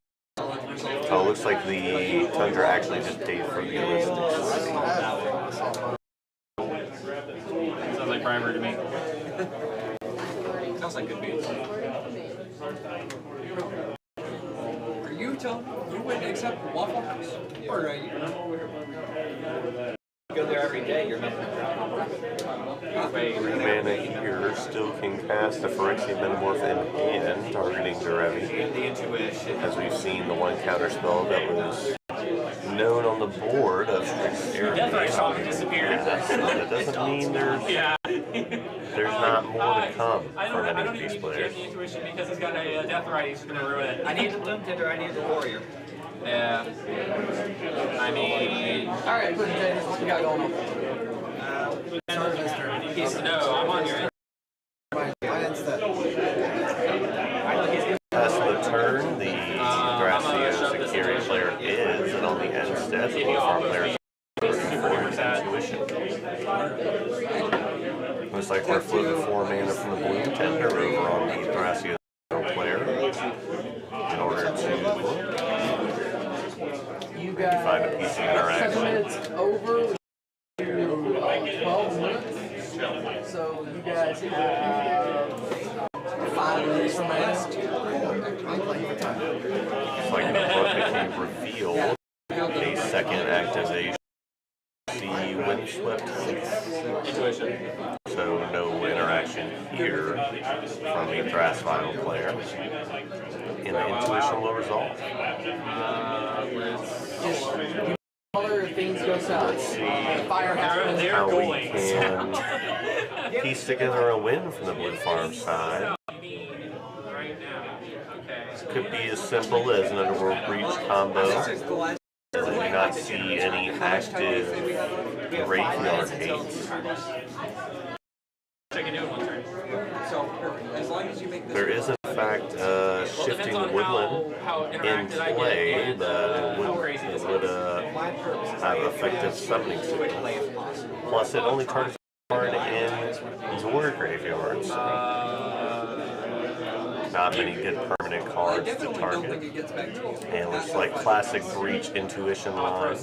Oh, it looks like the Tundra actually just paid for the ballistics. Sounds like primer to me. Sounds like good beats. Are you telling me you wouldn't accept Waffle House? Or you go there every day, you're missing. 3 mana here, still can cast a Phyrexian Metamorph in hand, targeting Derevi. As we've seen, the 1 counter spell that was known on the board of Strixhaven. That doesn't mean there's not more to come from any of these players. The intuition because he's got a death right, he's going to ruin it. I need the Bloom Tender, I need the Warrior. Yeah. I mean... Alright, put it what you got going on. No, I'm on your end. Pass the turn, the Gracia Zakiri player is, and on the end step, the Blue Farm player is intuition. Looks like we're flipping 4 mana from the Blue Tender over on the Gracia player in order to you guys find a piece of interaction. 7 minutes over to 12 minutes. So you guys have 5 minutes remaining. It's like the book became revealed. A second activation. The Windswept Intuition. So no interaction here from the Thras Vinyl player. And the intuition will resolve. Other things go south. Let's see Fire happens. how we can piece together a win from the Blue Farm side. This could be as simple as an Underworld Breach combo. I do not see any active graveyard hates. There is in fact shifting woodland in play, but it would have effective summoning signals. Plus it only targets a card in your graveyards. Not many good permanent cards to target. And it looks like classic Breach Intuition line.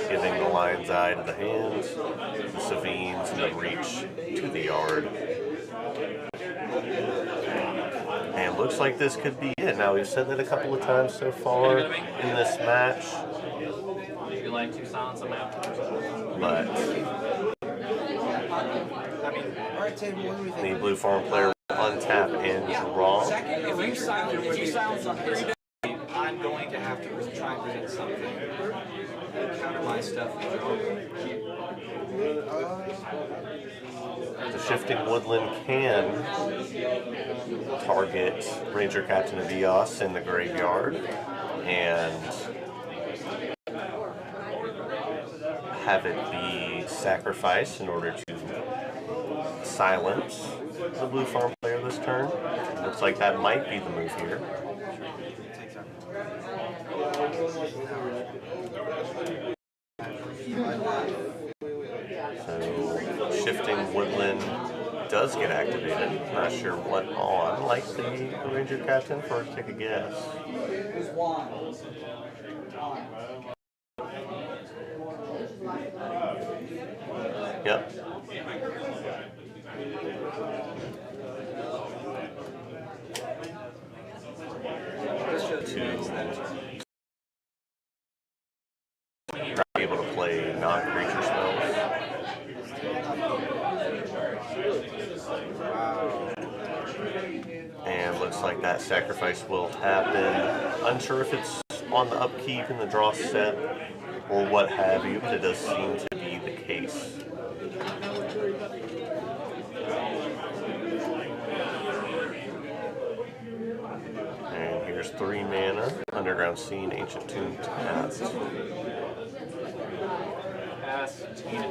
Giving the Lion's Eye to the hands, the Savines and the Breach to the yard. And looks like this could be it. Now, we've said that a couple of times so far in this match. You like to silence them out? But the Blue Farm player will untap and draw. If you silence on his I'm going to have to try and present something. Counter my stuff. The Shifting Woodland can target Ranger Captain of Eos in the graveyard and have it be sacrificed in order to silence the Blue Farm player this turn. Looks like that might be the move here. So, Shifting Woodland does get activated. Not sure what on. Like the Ranger Captain, first take a guess. Yep. To be able to play non-creature spells. And looks like that sacrifice will happen. Unsure if it's on the upkeep in the draw set or what have you, but it does seem to be the case. And here's 3 mana, Underground Scene, Ancient Tomb tapped.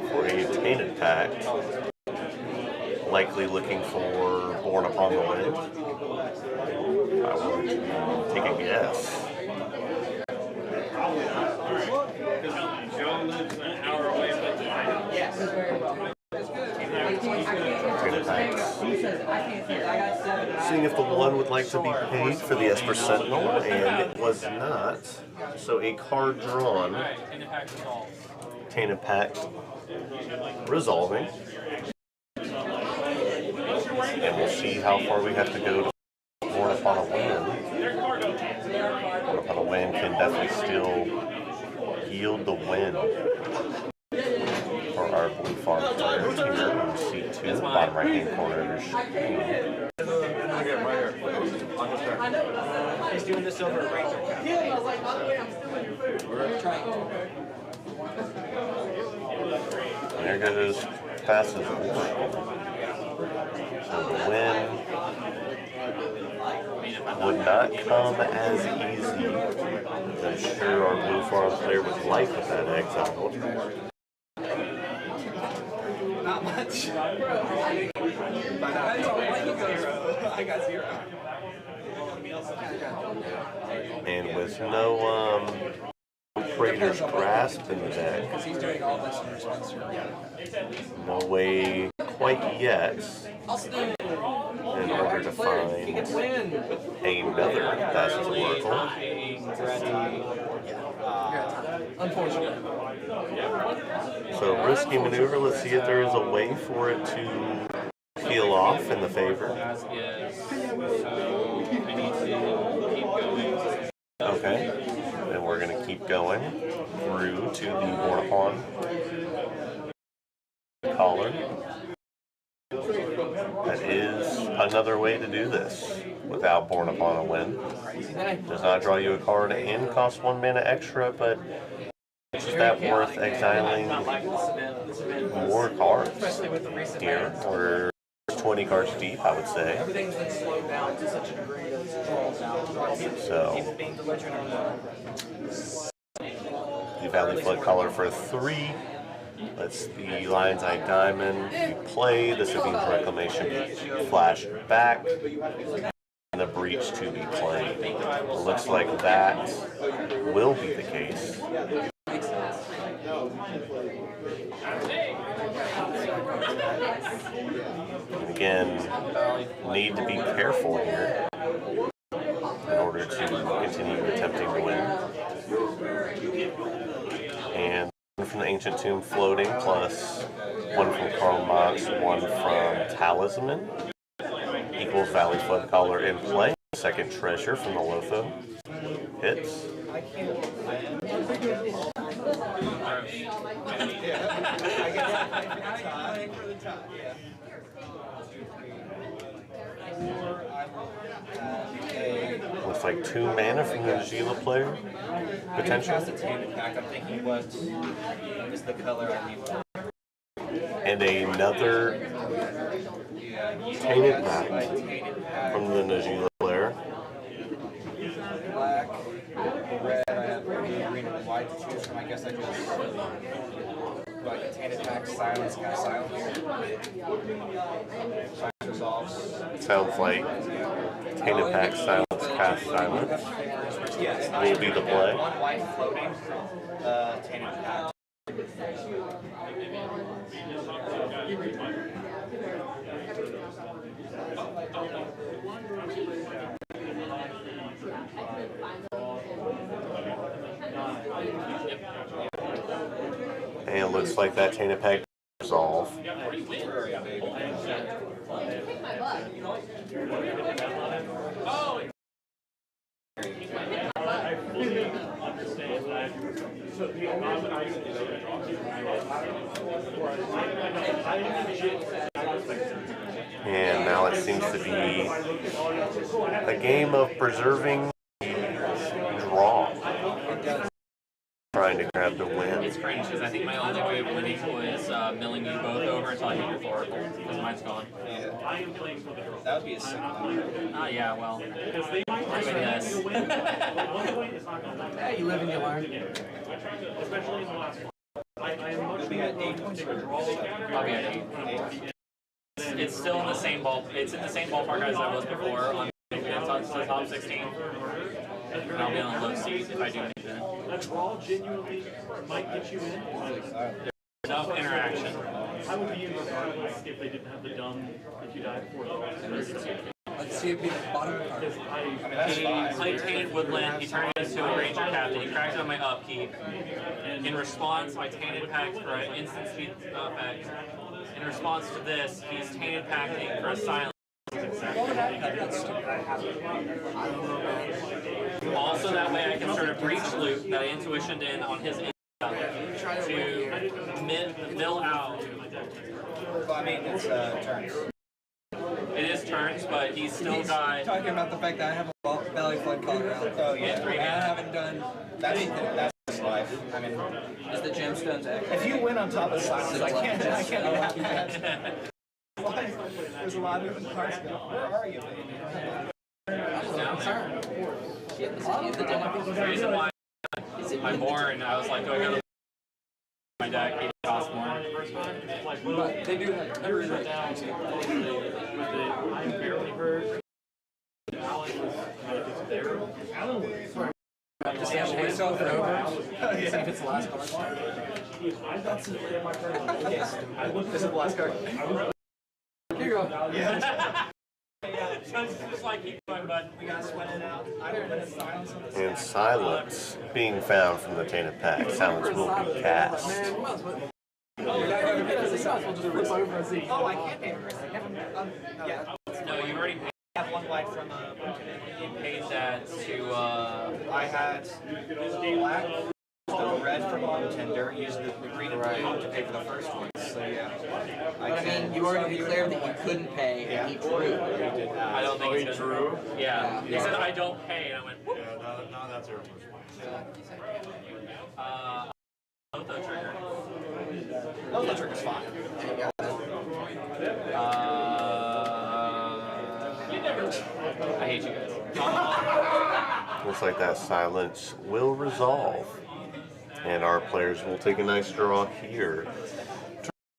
For a Tainted Pact. likely looking for Born Upon the Wind. I will take a guess. Joe lives an hour away, but Seeing if the one would like to be paid for the Esper Sentinel, and it was not. So a card drawn. Tainted Pact resolving. And we'll see how far we have to go to Born Upon a Wind. Born Upon a Wind can definitely still yield the win for our Blue Farm players here in seat 2, bottom right hand corner of your screen. He's doing this over a Ranger cap. We're trying. There goes passes. So the win would not come as easy as I'm sure our Blue Farm player would like with that exile. Not much. I got 0. And with no Praetor's Grasp in the deck, Because he's doing all this in response to no way quite yet in order to find another Thassa's Oracle. Unfortunately. So risky maneuver, let's see if there is a way for it to peel off in the favor. Okay, then we're going to keep going through to the Born Upon collar. That is another way to do this without Born Upon a Wind. Does not draw you a card and costs 1 mana extra, but is that worth exiling more cards here? We're 20 cards deep, I would say. Everything's been slowed down to such a degree that it's draws out. So, People being belligerent on the Valley Flood collar for 3. That's the Lion's Eye Diamond. You play the Savines Reclamation flash back, and the Breach to be played. It looks like that will be the case. And again, need to be careful here in order to continue attempting to win. And one from the Ancient Tomb floating, plus one from Karl Marx, one from Talisman, equals Valley Flood Collar in play. Second treasure from the Lotho hits. Looks like 2 mana from the Najila player, potentially. I'm thinking, what is the color I need? And another Tainted Pact from the Najila player. Black, red, I have green and white to choose from. I guess I just like a Tainted Pact, silence, kind of silence. Silence resolves. Sounds like Tainted Pact, silence, cast silence. Yes, will be the play. One white floating, Tainted Pact. And it looks like that Tainted Pact resolve. And now it seems to be a game of preserving draw. Trying to grab the win. It's cringe because I think my only way of winning was milling you both over until I hit your Oracle, because mine's gone. Yeah. That would be a sick one. Ah, yeah, well. I guess. Yeah, you live and you learn. Especially in the last one. I am much You'll be at 8. I'll be at 8. It's still in the same It's in the same ballpark as I was before. On the top 16. And I'll be on a low seat if I do anything. That draw genuinely might get you in. Enough interaction. I would be in regardless if they didn't have the dumb if you die before the Let's see it be the bottom card. He played Tainted Woodland, he turned it into a Ranger Captain, he cracked on my upkeep. In response, my Tainted Pact for an instant speed effect. In response to this, he's Tainted Pacting for a silence. Also, that way I can start a breach loop that I intuitioned in on his to mill out. Well, I mean, it's turns. It is turns, but he's still got. Talking about the fact that I have a belly flood color out. Oh yeah. I haven't done anything. That's life. I mean, is the gemstones active? If you win on top of silence, I can't have that. There's a lot of moving parts. Where are you, baby? Down there. The reason why I'm born, I was like, do I go to my deck? It costs more. But they do like everything down with the I'm barely hurt. Alan was there. Alan was. Just have myself and over. See if it's the last card. I got some in my card. Yes. This is the last card. Here you go. Yeah. Just like keep going, bud. We gotta sweat it out. And silence being found from the Tainted Pact. Silence will be cast. Oh, I can't pay for it. Yeah. No, you already paid. I have one white from You paid that to. I had black, the red from Tender, used the green and blue to pay for the first one. So yeah. But I mean, you already declared that you couldn't pay, and he drew. I don't think he drew. Yeah. He said, I don't pay, and I went, whoop. Yeah, no, that's your first Loto trigger. Loto trigger's fine. I hate you guys. Looks like that silence will resolve. And our players will take a nice draw here.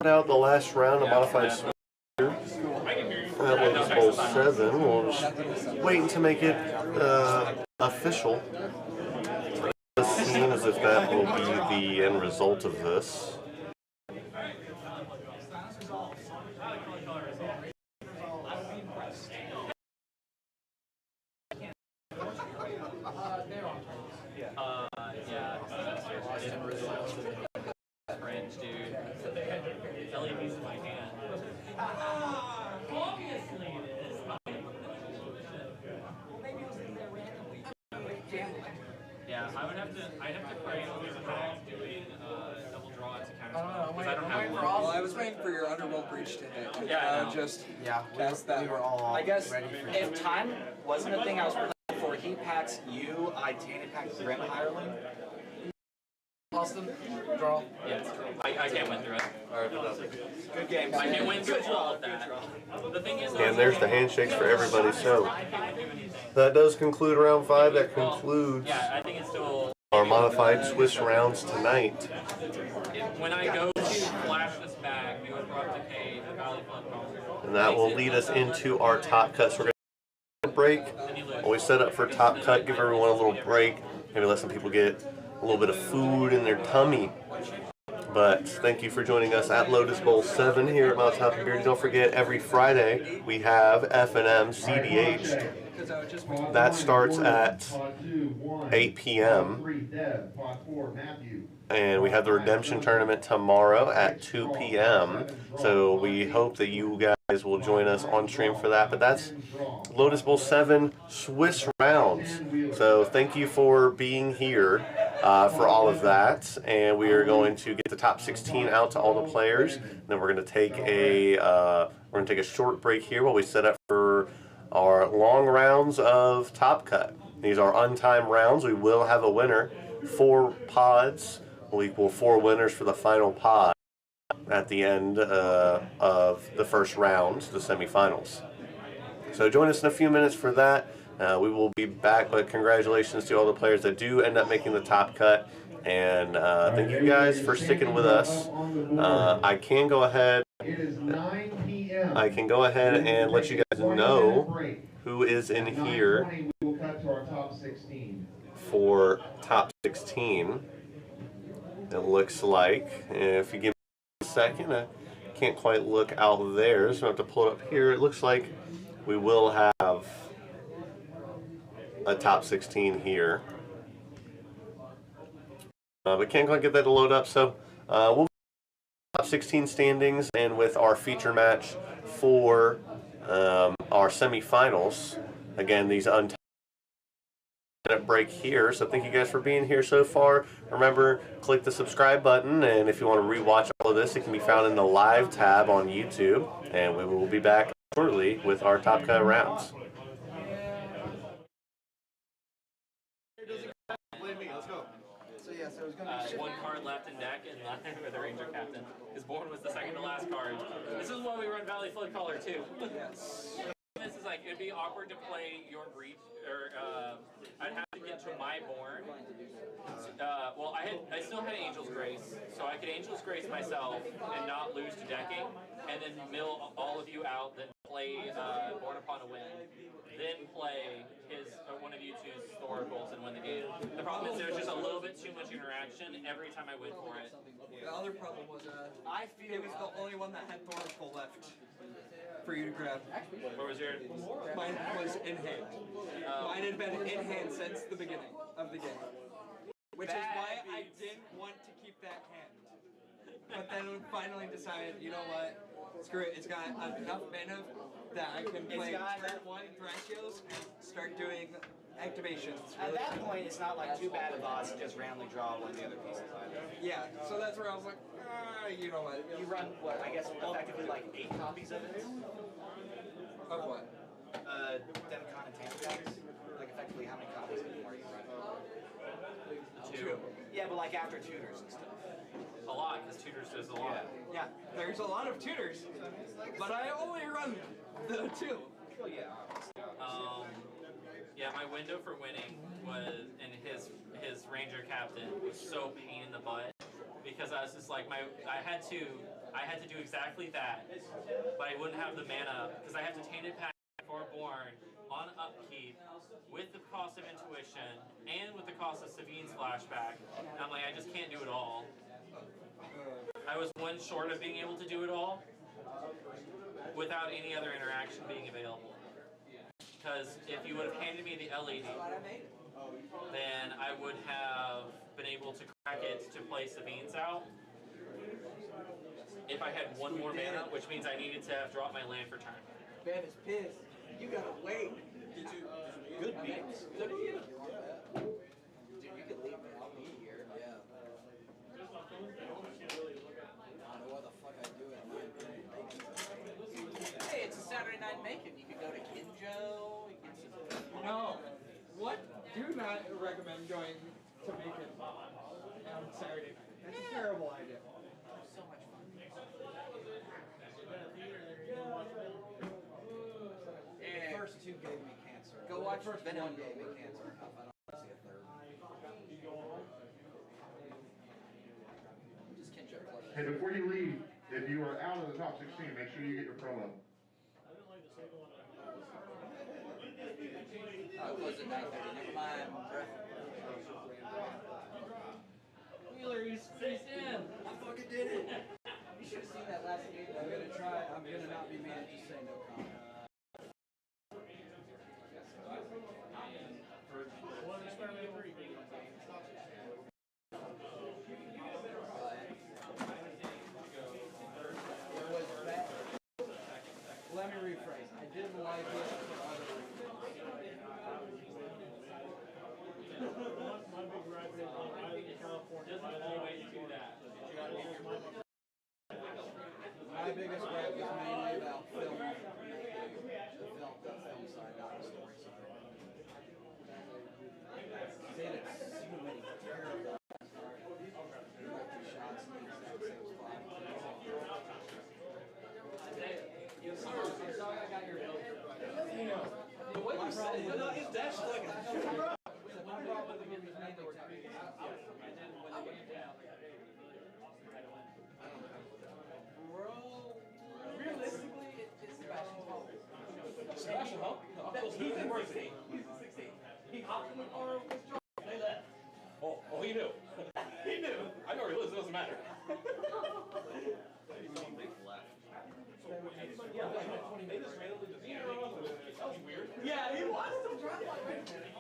Turn out the last round of modified swing here. Lotus Bowl 7. We'll just waiting to make it official. It seems as if that will be the end result of this. Fringe, dude. LED's in my hand. Obviously it is. Yeah, I'd have to pray on the draw doing double draw as a counter. Because I don't have one. Well, I was waiting for your Underworld Breach to hit. Yeah, I know. Just cast that. We were all I guess if time wasn't a thing I was playing for, he packs you, I Tainted Pack Grim Hireling. Austin, draw. Yeah, I can't win through it. Good game. I can't win through all of that. The thing is, And there's the handshakes for everybody. So that does conclude round 5. That concludes I think it's still our modified Swiss rounds tonight. When I go to flash this bag, we would drop decay the Valley Flood Concert. And that will lead us into our top cuts. We're going to break. Always set up for top cut. Give everyone a little break. Maybe let some people get a little bit of food in their tummy. But thank you for joining us at Lotus Bowl 7 here at Mountaintop and Beardy. Don't forget, every Friday we have F&M CDH. That starts at 8 p.m. And we have the Redemption Tournament tomorrow at 2 p.m. So we hope that you guys will join us on stream for that. But that's Lotus Bowl 7 Swiss rounds. So thank you for being here for all of that. And we are going to get the top 16 out to all the players. And then we're going to take a short break here while we set up for our long rounds of Top Cut. These are untimed rounds. We will have a winner. 4 pods will equal 4 winners for the final pod at the end of the first round, the semifinals. So join us in a few minutes for that. We will be back, but congratulations to all the players that do end up making the top cut. And thank you guys for sticking with us. I can go ahead. It is 9 p.m. I can go ahead and let you guys know who is in here we will cut to our top 16. for top 16. It looks like, if you give me a second, I can't quite look out there, so I have to pull it up here. It looks like we will have a top 16 here. But can't quite get that to load up, so we'll top 16 standings, and with our feature match for our semifinals. Again, these untimed break here, so thank you guys for being here so far. Remember, click the subscribe button, and if you want to rewatch all of this, it can be found in the live tab on YouTube, and we will be back shortly with our top cut rounds. One card left in deck, and with the Ranger Captain. His Born was the second to last card. This is why we run Valley Flood Color too. This is like, it'd be awkward to play your breach, or I'd have to get to my Born. Well, I still had Angel's Grace, so I could Angel's Grace myself and not lose to decking, and then mill all of you out, then play Born Upon a Wind, then play one of you two's historicals and win the game. The problem is there's just a little bit too much interaction every time I went for it. The other problem was I feel it was the only one that had Thoracle left for you to grab. Where was yours? Mine was in hand. Mine had been in hand since the beginning of the game. Which is why I didn't want to keep that hand. But then we finally decided, you know what? Screw it. It's got enough mana that I can play turn 1 Thracios and start doing activations. At that point, it's not like too bad of odds to just randomly draw one of the other pieces either. Yeah, so that's where I was like, you know what? You run, what, I guess effectively like 8 copies of it? Of what? Demicon and Tantax? Like effectively how many copies of them are you running? 2. Yeah, but like after tutors and stuff. A lot, because tutors does a lot. Yeah, there's a lot of tutors, but I only run the 2. Well, yeah. Yeah, my window for winning was, and his Ranger Captain was so pain in the butt, because I was just like, I had to do exactly that, but I wouldn't have the mana, because I have to Tainted Pact for Born on upkeep with the cost of Intuition and with the cost of Savine's Flashback. And I'm like, I just can't do it all. I was one short of being able to do it all without any other interaction being available. Because if you would have handed me the LED, then I would have been able to crack it to play Savine's out. If I had one more mana, which means I needed to have dropped my land for turn. Ben is pissed. You gotta wait. Good beats. Dude, you can leave me. I'll be here. Yeah. I don't know what the fuck I do at 9 Hey, it's a Saturday night Macon. You could go to Kinjo. No. What? Do not recommend going to Macon on Saturday night. That's a terrible idea. So much fun. The first 2 gave me cancer. Go watch first one gave me cancer. I don't want to see a third. Just Kinjo play. And before you leave, if you are out of the top 16, make sure you get your promo. Oh, it was at 9:30. Never mind. Wheeler, he's in. I fucking did it. You should have seen that last game. I'm gonna try. I'm gonna not be mad. Just say no comment. Let me rephrase. I didn't like it for other reasons. My biggest gripe is mainly about film. The film side, not the story side. They had so many terrible multi-shots in the exact same spot. I'm sorry I got your bill. The way you said it, it's dashed like a my problem with the movie is mainly technical. Bro, realistically, help? He's in 16. He's in 16. He hopped in the car with John. They left. Oh, he knew. He knew. I know where he lives, it doesn't matter. They just randomly just that was weird. Yeah, he was still trying to like, wait a minute.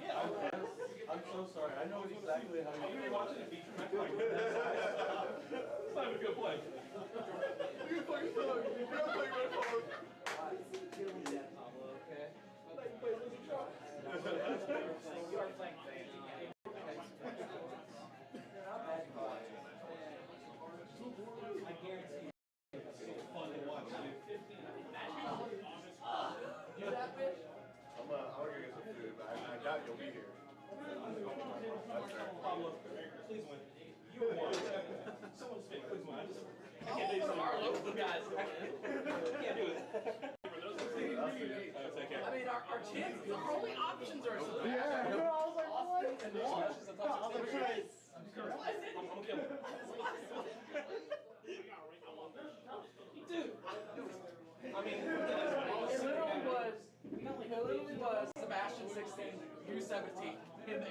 Yeah, I'm so sorry. I know exactly how you were watching the feature. It's not even a good play. You fucking suck. You gotta play Red Hawk. Okay. You are playing fancy. I guarantee you. It's fun to watch. You that bitch? I'm gonna get some food, but I doubt you'll be here. Pablo, please win. You won. Someone's fit, please win. I can't do Some of our local guys. can't do it. I mean, our chances, our only options are so bad. Yeah, I was like, what? And one. I'm gonna kill him. Dude. I mean, it literally was Sebastian 16, you 17, him 18.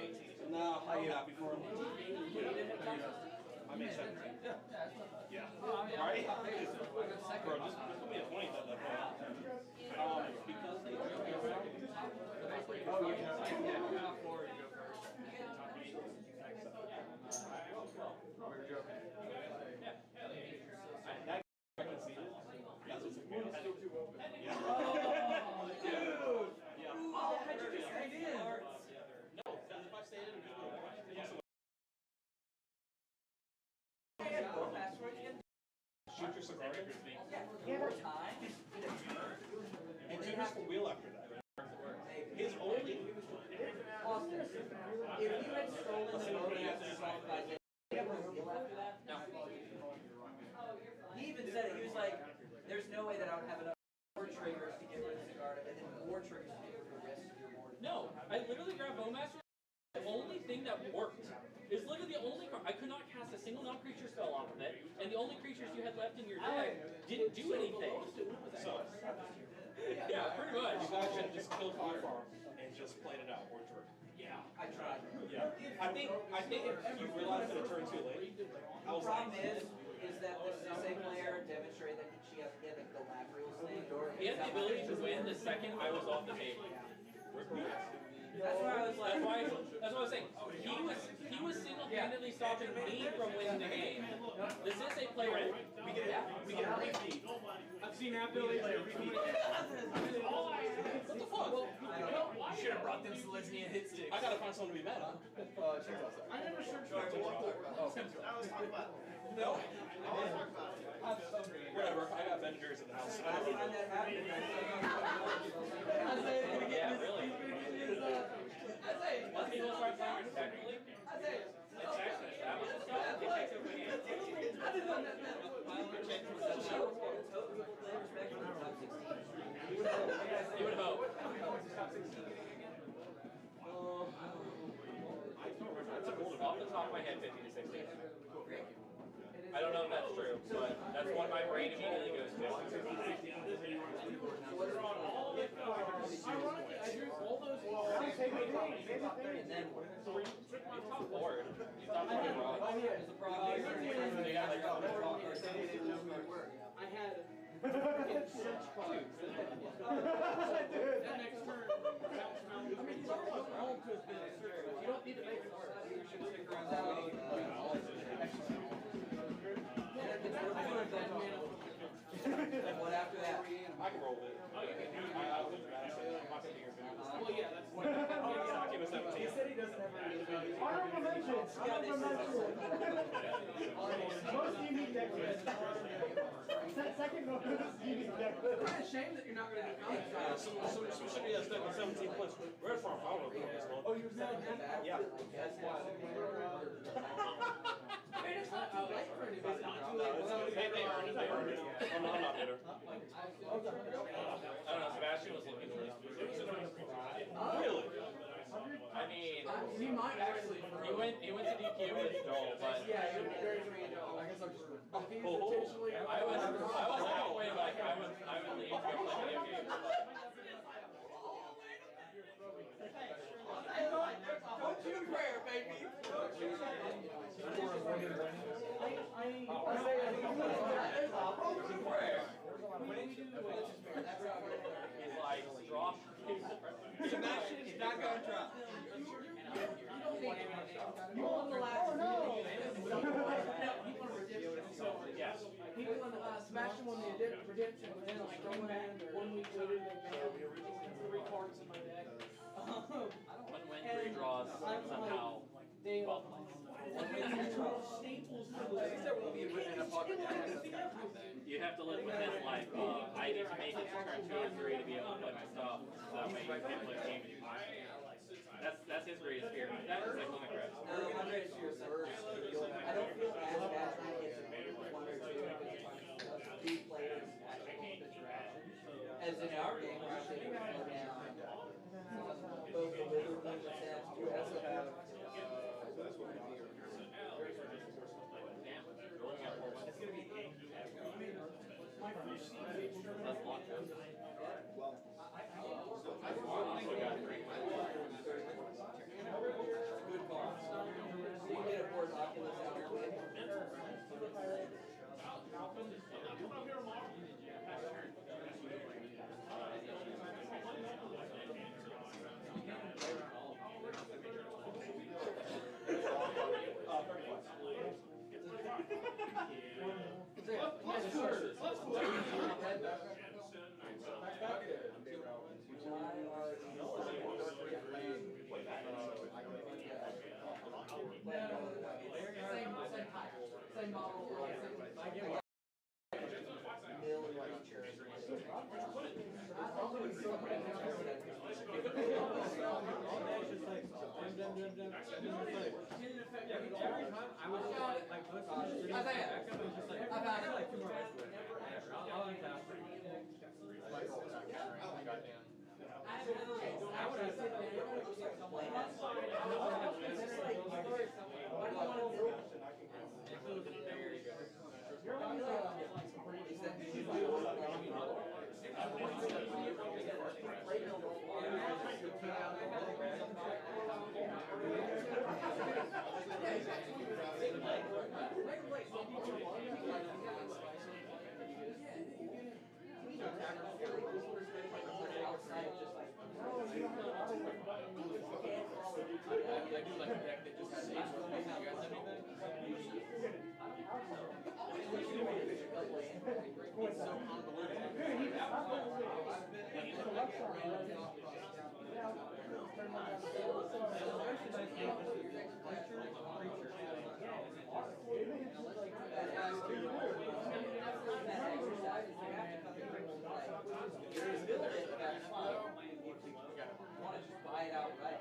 No, I'm happy for him. I made 17. Yeah. Right? Bro, just put me at 20 that point. Because they shoot your cigar. And then just wheel after that. His only. Austin, if you had stolen the boat after Salt by Day, would you ever wheel after that? No. He even said it. He was like, "There's no way that I would have enough more triggers to get rid of Cigar, and then more triggers to get rid of the rest of your board." No, I literally grabbed Bowmaster. The only thing that worked is literally the only card. I could not cast a single non-creature spell off of it, and the only creatures you had left in your deck didn't do anything. So, yeah, pretty much. You guys should have just killed my farm and just played it out, or trigger. Yeah, I tried. Yeah, I think if you realized that it turned too late, I was The problem like, is that the CSA player demonstrated that she has to get like the Labrils thing. He had the ability to win the second I was off the table. That's why I was like. That's what I was saying. He was single-handedly stopping me from winning the game. The CSA player. We get a repeat. I've seen that ability play a repeat. What the fuck? You should have brought them Selesnya and hit sticks. I gotta find someone to be mad at. I never searched for No. Whatever, I got Avengers in the house. Yeah, really. Once people start playing technically, it's actually established stuff. It takes over the game. You would hope. Off the top of my head, 50 to 60. I don't know if that's true, but that's what my brain immediately goes to. Top board. Top fucking rock. I had search cards. That next turn, I mean, he's already home to his business search. You don't need to make it work. You should stick around. What after that? I can roll with it. Oh, you can do it. I'm not going to be here. Well, yeah, that's what. I'll give it 17. He said he doesn't have any. Honorable mentions. Honorable mentions. Most unique deck list. Second most unique deck list. It's kind of shame that you're not going to do comics. So we should be at 17 points. Red Farm, I don't know. Oh, you were saying that? Yeah. That's why. I mean, it's not too late for anybody. It's not too late. They earned it. I'm not bitter. I don't know, Sebastian was looking for this. Really? I mean, he might actually. He went to DQ with Joel, but yeah, he was very dull. I guess I'm just. I was halfway like, He's like, drop. Sebastian's not gonna drop. You won the last. Oh no! Yes. He won. Sebastian won the redemption, but then like going in 1 week later, they got 3 cards in my deck. One win, 3 draws somehow. You have to live with his life. I need to make it turn 2 or 3 to be able to play my stuff. So that way you can play the game and you can. That's his greatest fear. That is like Climax. No, my greatest fear is first. I don't feel as bad when I get to 1 or 2 because two players actually interaction. As in our game, we're actually able to slow down both the wizard and the attacks. We also have it's going to be That's long. good cards. So you get a board Oculus out quick. Same model. Every time I was like, like 2 more. I'll untap. I would have said buy it outright.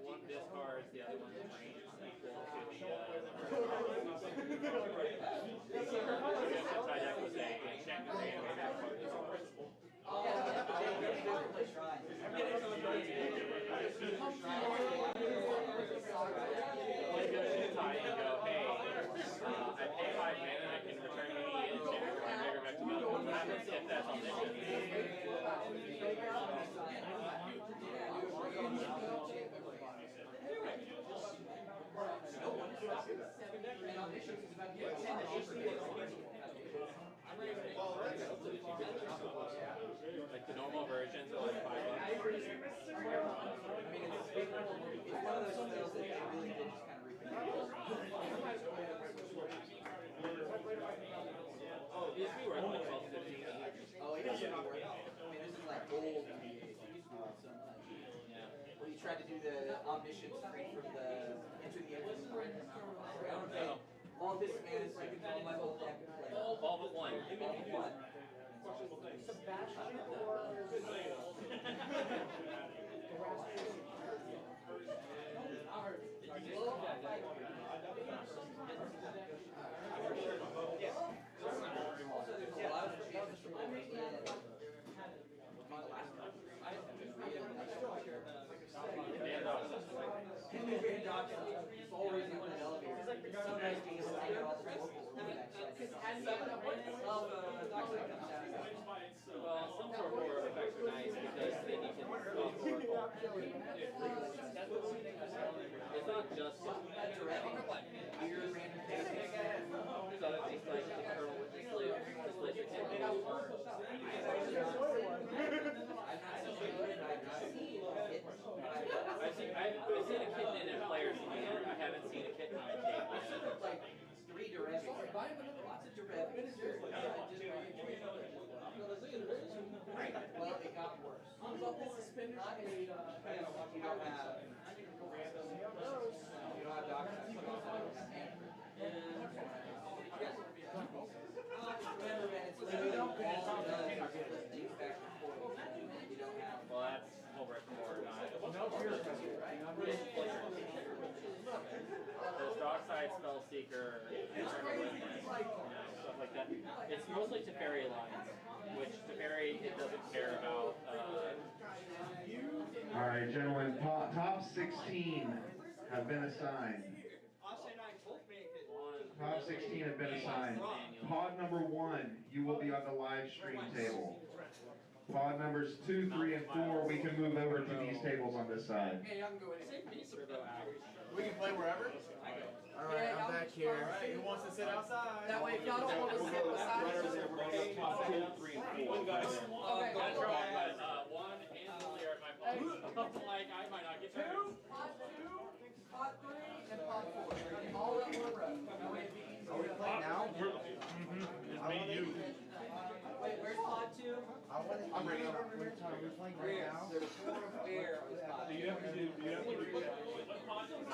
One discards, the other one is range is equal to the check the hand. You go, hey, I pay 5 mana and I Like the normal versions are like $5. I mean, it's one of those skills that you really did just kind of reproduce. Oh, these be worth like 12, 15. Oh, yeah. I mean, this is like gold. So much. Yeah. Well, you tried to do the omniscient straight from the into the end. Okay. All this man is like all my whole deck. All but one. All but one. Sebastian or Also, there's a lot of changes from on the last one. It's always in the elevator. It's so nice being able to take out all the local Well, some Torpor effects are nice because then you can stop Torpor. It's not just there's other things like the turtle with the slip your kid. I've seen a kitten in a player's hand. I haven't seen a kitten on a table yet. Like 3 derivatives. Lots of derivatives. Well, it got worse. You don't have doctors. Remember, man, it's literally all things back and forth. You don't have. Well, that's over at the board. There's Dockside, Spellseeker, stuff like that. It's mostly Teferi lines, which Teferi it doesn't care about. All right, gentlemen, top 16 have been assigned. Top 16 have been assigned. Pod number 1, you will be on the live stream table. Pod numbers 2, 3, and 4, we can move over to these tables on this side. Hey, I can go anywhere. We can play wherever? Alright, I'm back here. Who wants to sit outside? That way, if y'all don't want to sit beside each other. One guy. Okay. One and Lily are at my place. Like, I might not get Pod 2, Pod 3, and Pod 4. All in one row. That way it'd be easy. Are we playing now? It's me and you. Wait, where's Pod 2? I'm ready. We're playing right now. Where is Pod 2? Do you have to do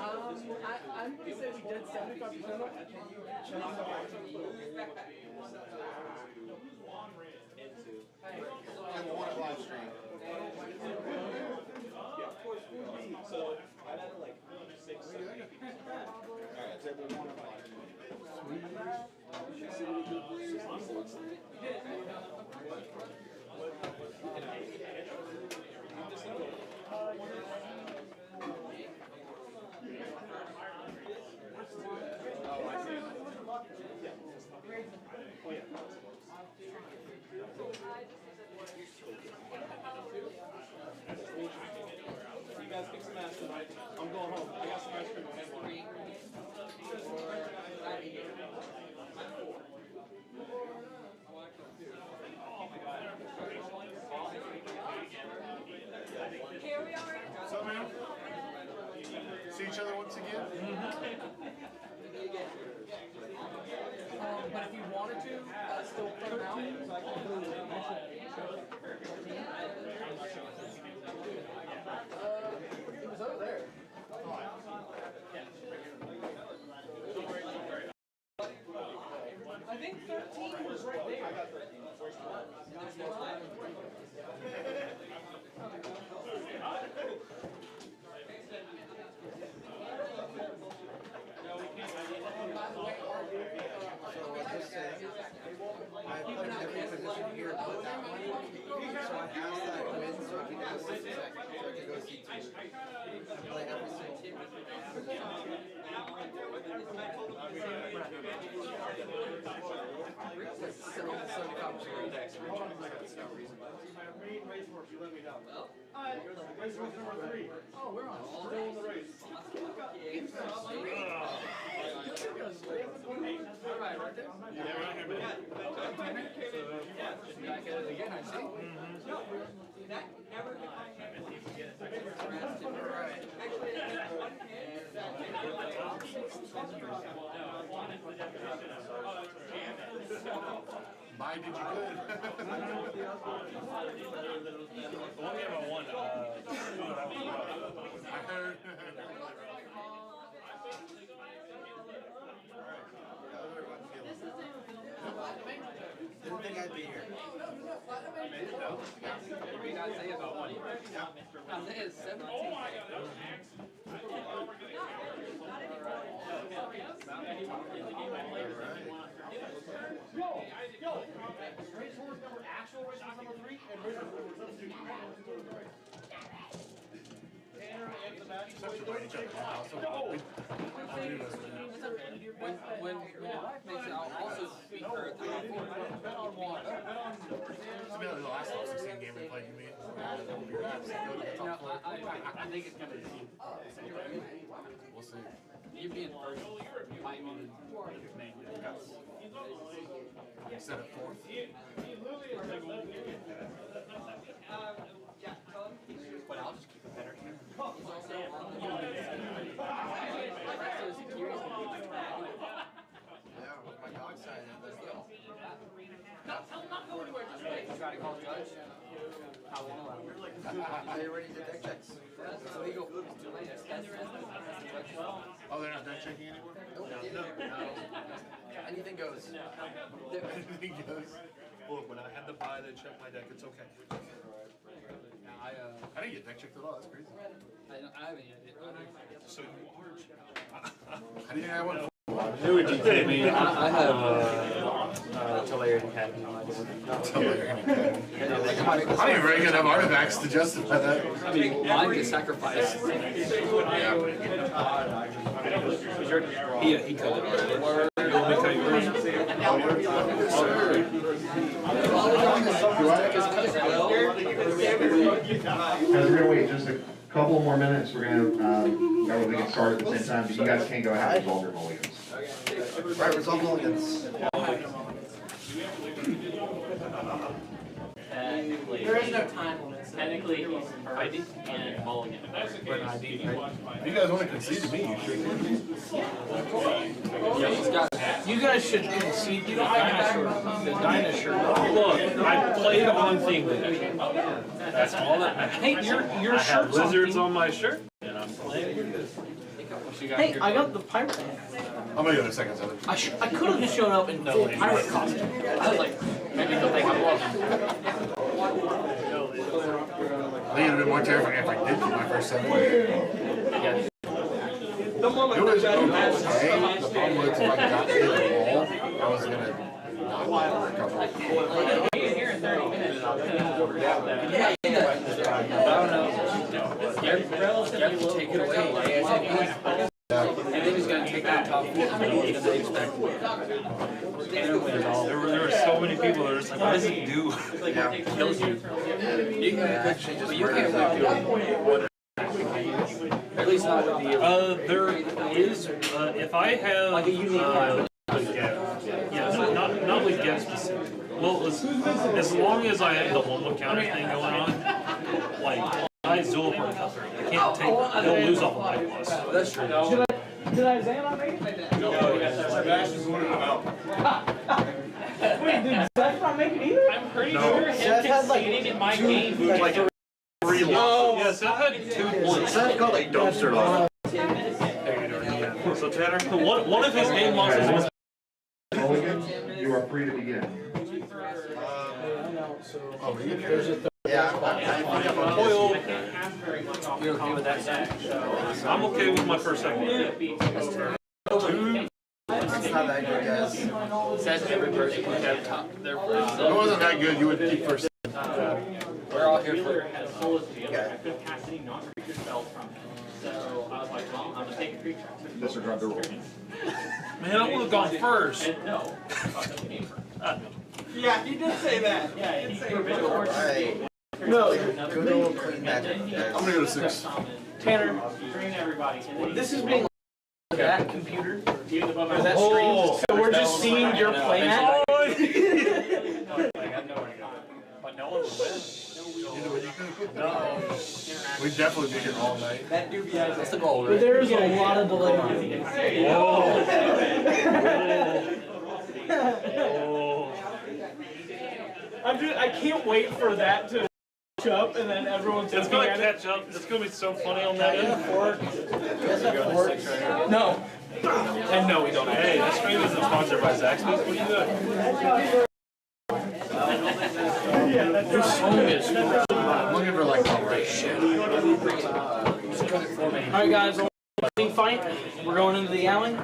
I'm going to say we did 75% of it. And one at live stream. So I've had like 6, 7, 8 people. Alright, table 1 at live stream. Oh, I see. Oh, yeah. You guys pick some ass tonight. I'm going home. I got some ice cream and water. What's up, man? See each other once again? But if you wanted to, still put them out. It was over there. I think 13 was right there. I put in every position here but that one. So I asked that win so I can ask this second so I can go see 2. Play every single Oh, we're on. Still in the race. All right, right there. Yeah, right here, man. Back at it again, I see. That never Bye, did you good? The one game I won, I heard. Didn't think I'd be here. You beat Isaiah about one. Isaiah is 17. Yo! Race horse number actual race horse number 3 and race horse number substitute. Tanner and When my wife makes it, I'll also beat her at the top 4. Bet on one. Bet on. It's been like the last 16 game we played, you mean? No, I think it's going to be. We'll see. You being first might mean guts. Set it fourth. But I'll just keep it better. Yeah, with my dog side, that's the No, tell him not go anywhere. Just wait. Try to call judge. I won't allow it. They already did deck checks. It's illegal. It's too late. Oh, they're not deck checking anymore? Nope. Anything goes. Anything goes. Look, when I had to buy, they checked my deck. It's okay. I didn't get deck checked at all. That's crazy. I haven't yet. So you are. I didn't. I went. Who would you take me? I have Tulare Academy. Tulare Academy. I don't even really got enough artifacts to justify that. I mean, mine gets sacrificed. Yeah. He cut it already. You want me to cut yours? Guys, we're gonna wait just a couple more minutes. We're gonna that way we can start at the same time, but you guys can go ahead and resolve your mulligans. Right, resolve mulligans. There is no time limit. Technically, he's ID and mulligan. But ID, right? If you guys want to concede to me, you should. You guys should concede to the dinosaur. Look, I played on theme today. That's all that matters. Hey, your shirt's lizards on my shirt. And I'm playing. Hey, I got the pirate hat. I'm gonna go to second seven. I could have just shown up in full pirate costume. I was like, maybe they'll think I'm welcome. I think it'd have been more terrifying if I did do my first seven. Yeah. It was okay. The problem was if I got hit at all, I was gonna not recover. Here in 30 minutes. I don't know. You have to take it away. And then he's going to take that top 4 than they expect. There were so many people that are just like, what does it do? Yeah. It kills you. You can't win. At least not with the. There is, if I have like a unique not with Gap specific. Well, as long as I have the one counter thing going on, like I Zul per counter, I can't take. They'll lose all my plus. That's true. Did Isaiah not make it? No, Sebastian's one out. Wait, did Seth not make it either? I'm pretty sure him conceding in my game. Like 3 losses. Yeah, Seth had 2 points. Seth got like dumpster loss. So Tanner, one of his game losses was. Mulligans, you are free to begin. Yeah. You're okay with that side? I'm okay with my first second. It's not that good, guys. Says every person can have top. If it wasn't that good, you would keep first. We're all here for capacity non-creature spells from him. So I was like, well, I'm just taking creature. Disregard the rule. Man, I would have gone first. No. Yeah, he did say that. Yeah, he did say Alright. No. Good old clean magic. I'm gonna go to 6. Tanner, this is being that computer. Or that stream. So we're just seeing your playmat? But no one would win. No. We'd definitely be here all night. That do be That's the goal, But right? there's a lot of delay on it. I can't wait for that to catch up and then everyone's It's looking gonna at it. catch up. It's gonna be so funny on that end. No. And no, we don't. Hey, this stream isn't sponsored by Zaxby's. What are you doing? Your song is I'm looking for like alright shit. Alright guys, team fight. We're going into the alley.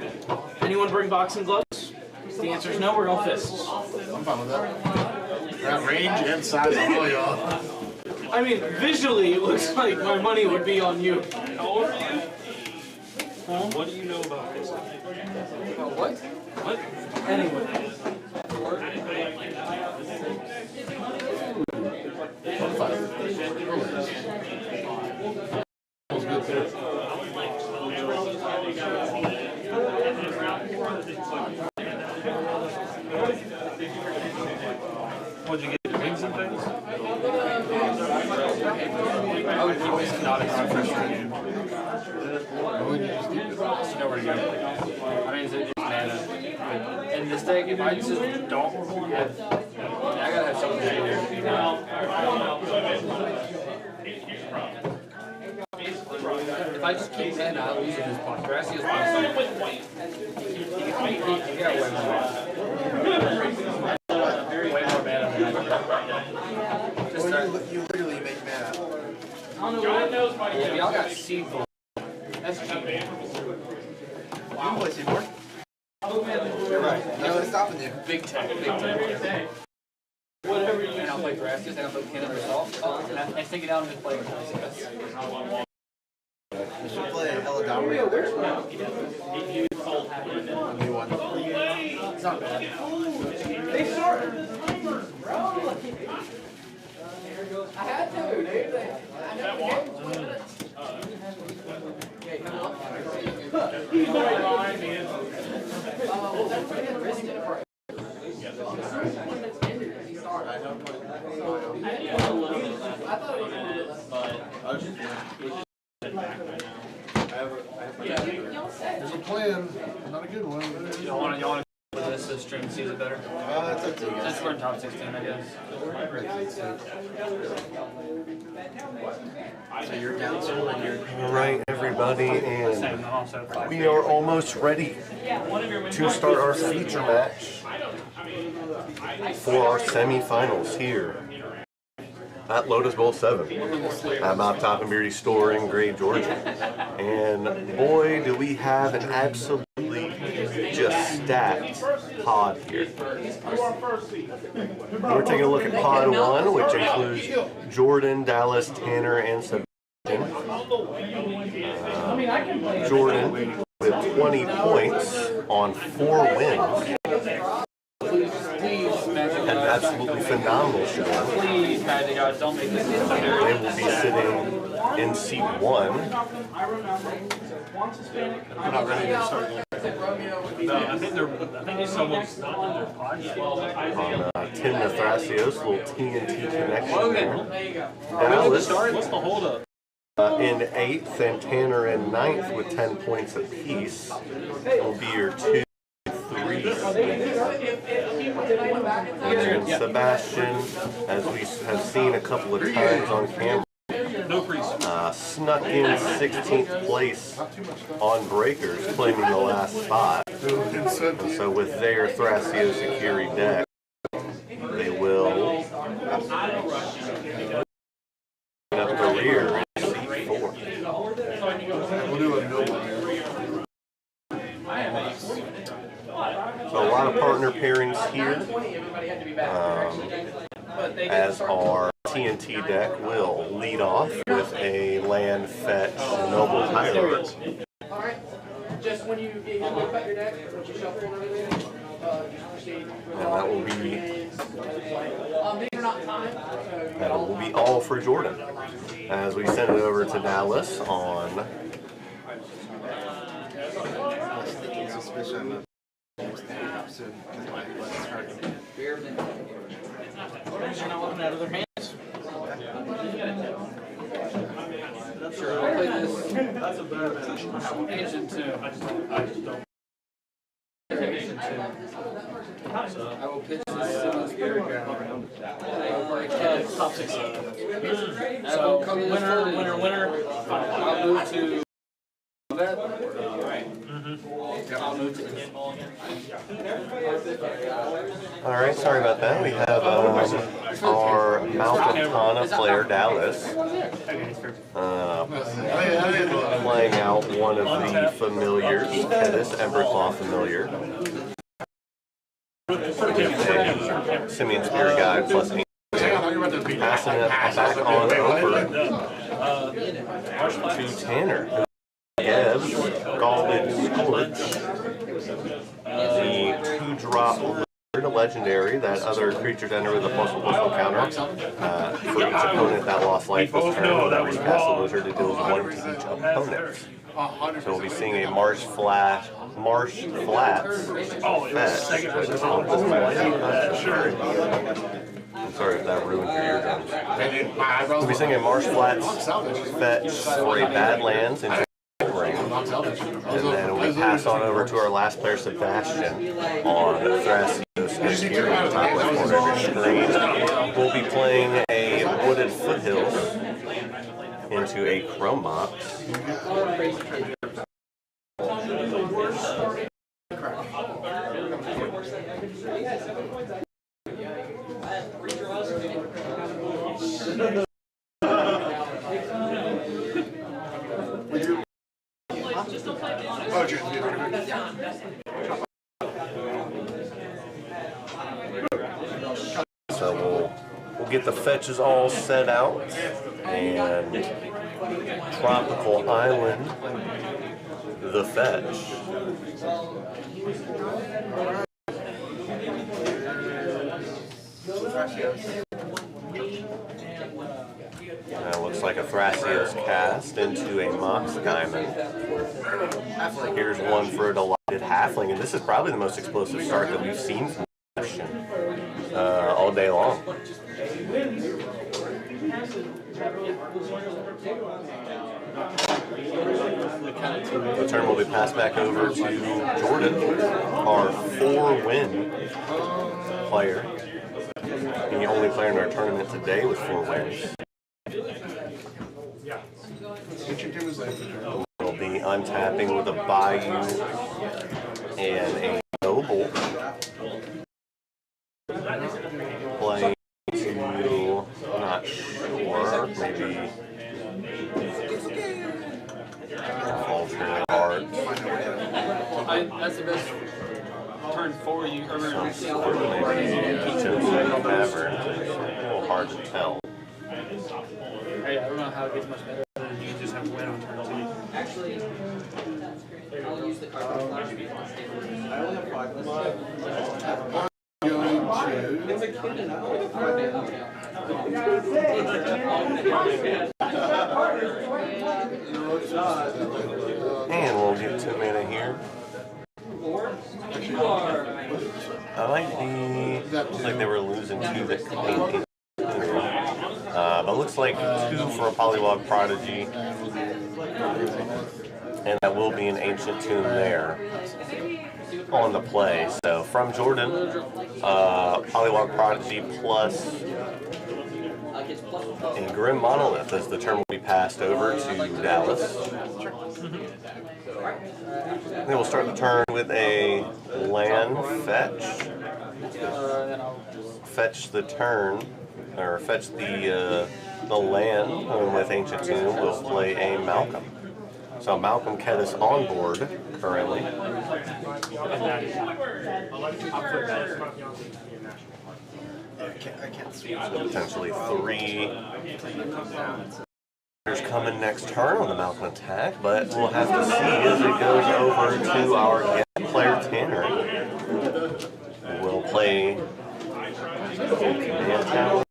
Anyone bring boxing gloves? If the answer is no, we're going fists. I'm fine with that. That range and size of all y'all. I mean, visually it looks like my money would be on you. How old are you? What do you know about this? What? What? Anyway. What'd you get? Wings and things? I would keep it not as frustrating. Nowhere to go. I mean, is it just mana? In this deck, if I just don't have, I gotta have something to do. If I just keep mana, I'll lose in this point. Gracias, you got way more mana. Way more mana than I do. Just start. You literally make mana. Yeah, y'all got seed. That's cheap. You can play Seaboard. You're right. No one's stopping you. Big tech, big tech. Whatever you and I'll play Gracias, and I'll play Cannon Resolve. Oh, and I take it out and just play Gracias. You should play Eladamri. New one. It's not bad. They started. I had to, dude. He's right behind me. There's a plan, not a good one. Y'all want to put this stream and see it better? It's up to you guys. Just we're in top 16, I guess. So you're down to one here. All right, everybody, and we are almost ready to start our feature match for our semifinals here at Lotus Bowl 7 at Mount Top and Beardy Store in Gray, Georgia. And boy, do we have an absolutely just stacked pod here. We're taking a look at pod 1, which includes Jordan, Dallas, Tanner, and Sebastian. Jordan with 20 points on 4 wins. An absolutely phenomenal show. Please, Magic Gods, don't make this. They will be sitting in seat 1. I'm not ready to start. No, I think someone's not in their podcast. On Tim Nathrasios, little TNT connection Logan, there. What's Dallas the holdup? in 8th and Tanner in 9th with 10 points apiece. Will be your 2, 3 and Sebastian, as we have seen a couple of times on camera, snuck in 16th place on breakers, claiming the last spot. And so with their Thrasio Security deck, they will up the rear in seat 4. We'll do a no one here. So a lot of partner pairings here, as our TNT deck will lead off with a land fetch Noble Tyrant. when you look at your deck, when you shuffle and everything, And that will be these are not timed. that will be all for Jordan as we send it over to Dallas on. Suspicion. You're not looking at other hands. Sure, I'll play this. Ancient 2. Ancient 2. I will pitch this Simmons Spirit Ground. Top 6. So, winner. I'll move to vet. I'll move to All right, sorry about that. We have our Malcatana player, Dallas, playing out one of the familiars, this Emberclaw familiar. Simian Spirit Guide plus 8. Passing it back on over to Tanner. Gibbs, Galded Scorch, the 2-drop legendary that other creatures enter with a +1/+1 counter. For each opponent that lost life this turn, whenever you cast the wizard, it deals 1 to each opponent. So we'll be seeing a Marsh Flats fetch, which is on this sure. I'm sorry if that ruined your eardrums. We'll be seeing a Marsh Flats fetch for a Badlands and then we pass on over to our last player, Sebastian, on Thrasios here in the top left corner of your screen. We'll be playing a Wooded Foothills into a Chrome Mox. So we'll get the fetches all set out, and Tropical Island, the fetch. That looks like a Thrasios cast into a Mox Diamond. Here's one for a Delighted Halfling, and this is probably the most explosive start that we've seen from Sebastian all day long. The turn will be passed back over to Jordan, our 4-win player. The only player in our tournament today with 4 wins. We'll be untapping with a Bayou and a Noble. Playing to, not sure, maybe alternate art. That's the best turn for you. Maybe Tavern. It's a little hard to tell. Hey, I don't know how it gets much better. You just have to win on turn 2. Actually, I'll use the card flash. I only have 5 It's a kid and And we'll get 2 mana here. I like looks like they were losing 2 that could be but looks like 2 for a Polywog Prodigy. And that will be an Ancient Tomb there on the play. So from Jordan, Polywog Prodigy plus and Grim Monolith as the turn will be passed over to Dallas. Then we'll start the turn with a land fetch. Fetch the turn, or fetch the land with Ancient Tomb. We'll play a Malcolm. So Malcolm Kedis on board currently. So potentially 3 There's coming next turn on the Malcolm attack, but we'll have to see as it goes over to our guest player Tanner. We'll play command tower.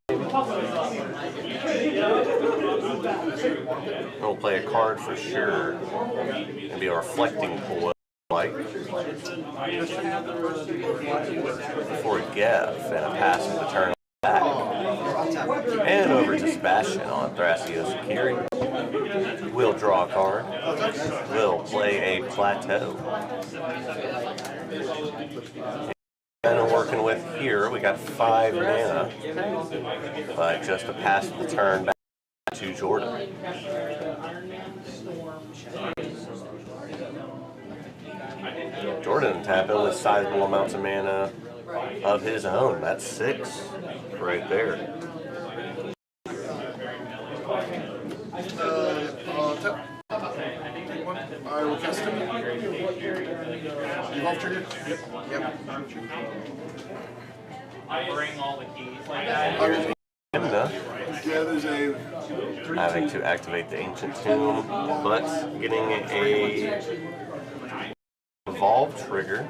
We'll play a card for sure. Maybe a reflecting pool light. For a Gev and a pass of the turn back. And over to Sebastian on Thrasio Sakiri. We'll draw a card. We'll play a plateau. And working with here, we got 5 mana. But just a pass of the turn back to Jordan. Jordan tapping with sizable amounts of mana of his own. That's 6 right there. I will cast him. Evolve trigger? Yep. I bring all the keys. Having to activate the Ancient Tomb, but getting a Evolve trigger,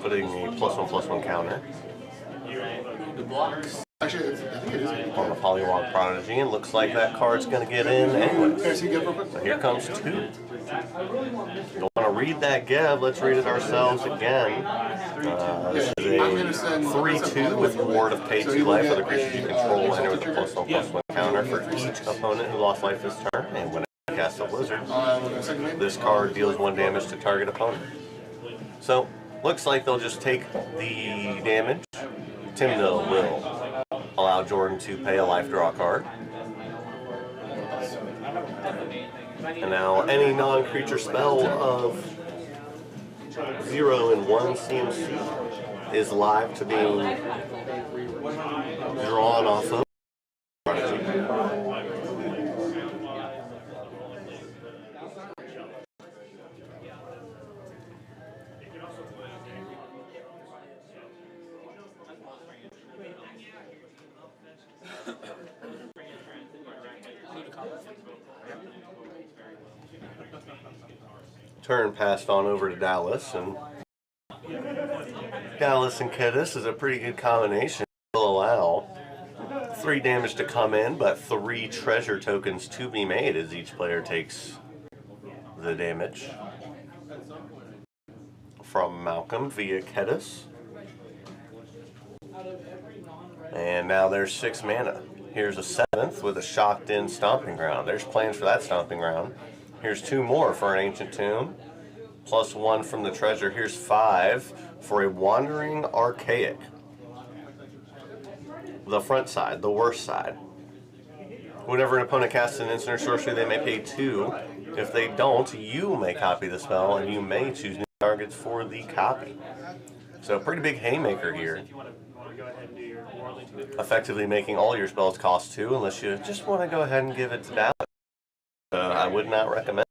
putting a +1/+1 counter. Actually, I think it is on the Polywog Prodigy, and looks like that card's going to get in anyways. So here comes 2. Don't want to read that Gev, let's read it ourselves again. This is a 3/2 with Ward of pay 2 life for the creatures you control, enter with a +1/+1 counter for each opponent who lost life this turn, and when it casts a Blizzard, this card deals 1 damage to target opponent. So, looks like they'll just take the damage. Timnil will allow Jordan to pay a life draw card. And now any non-creature spell of 0 and 1 CMC is live to being drawn off of. Turn passed on over to Dallas, and Dallas and Kedis is a pretty good combination. Will allow 3 damage to come in, but 3 treasure tokens to be made as each player takes the damage from Malcolm via Kedis. And now there's 6 mana. Here's a 7th with a shocked in Stomping Ground. There's plans for that Stomping Ground. Here's 2 more for an Ancient Tomb. +1 from the treasure. Here's 5 for a Wandering Archaic. The front side, the worst side. Whenever an opponent casts an instant or sorcery, they may pay 2. If they don't, you may copy the spell, and you may choose new targets for the copy. So a pretty big haymaker here. Effectively making all your spells cost 2, unless you just want to go ahead and give it to Dallas. I would not recommend.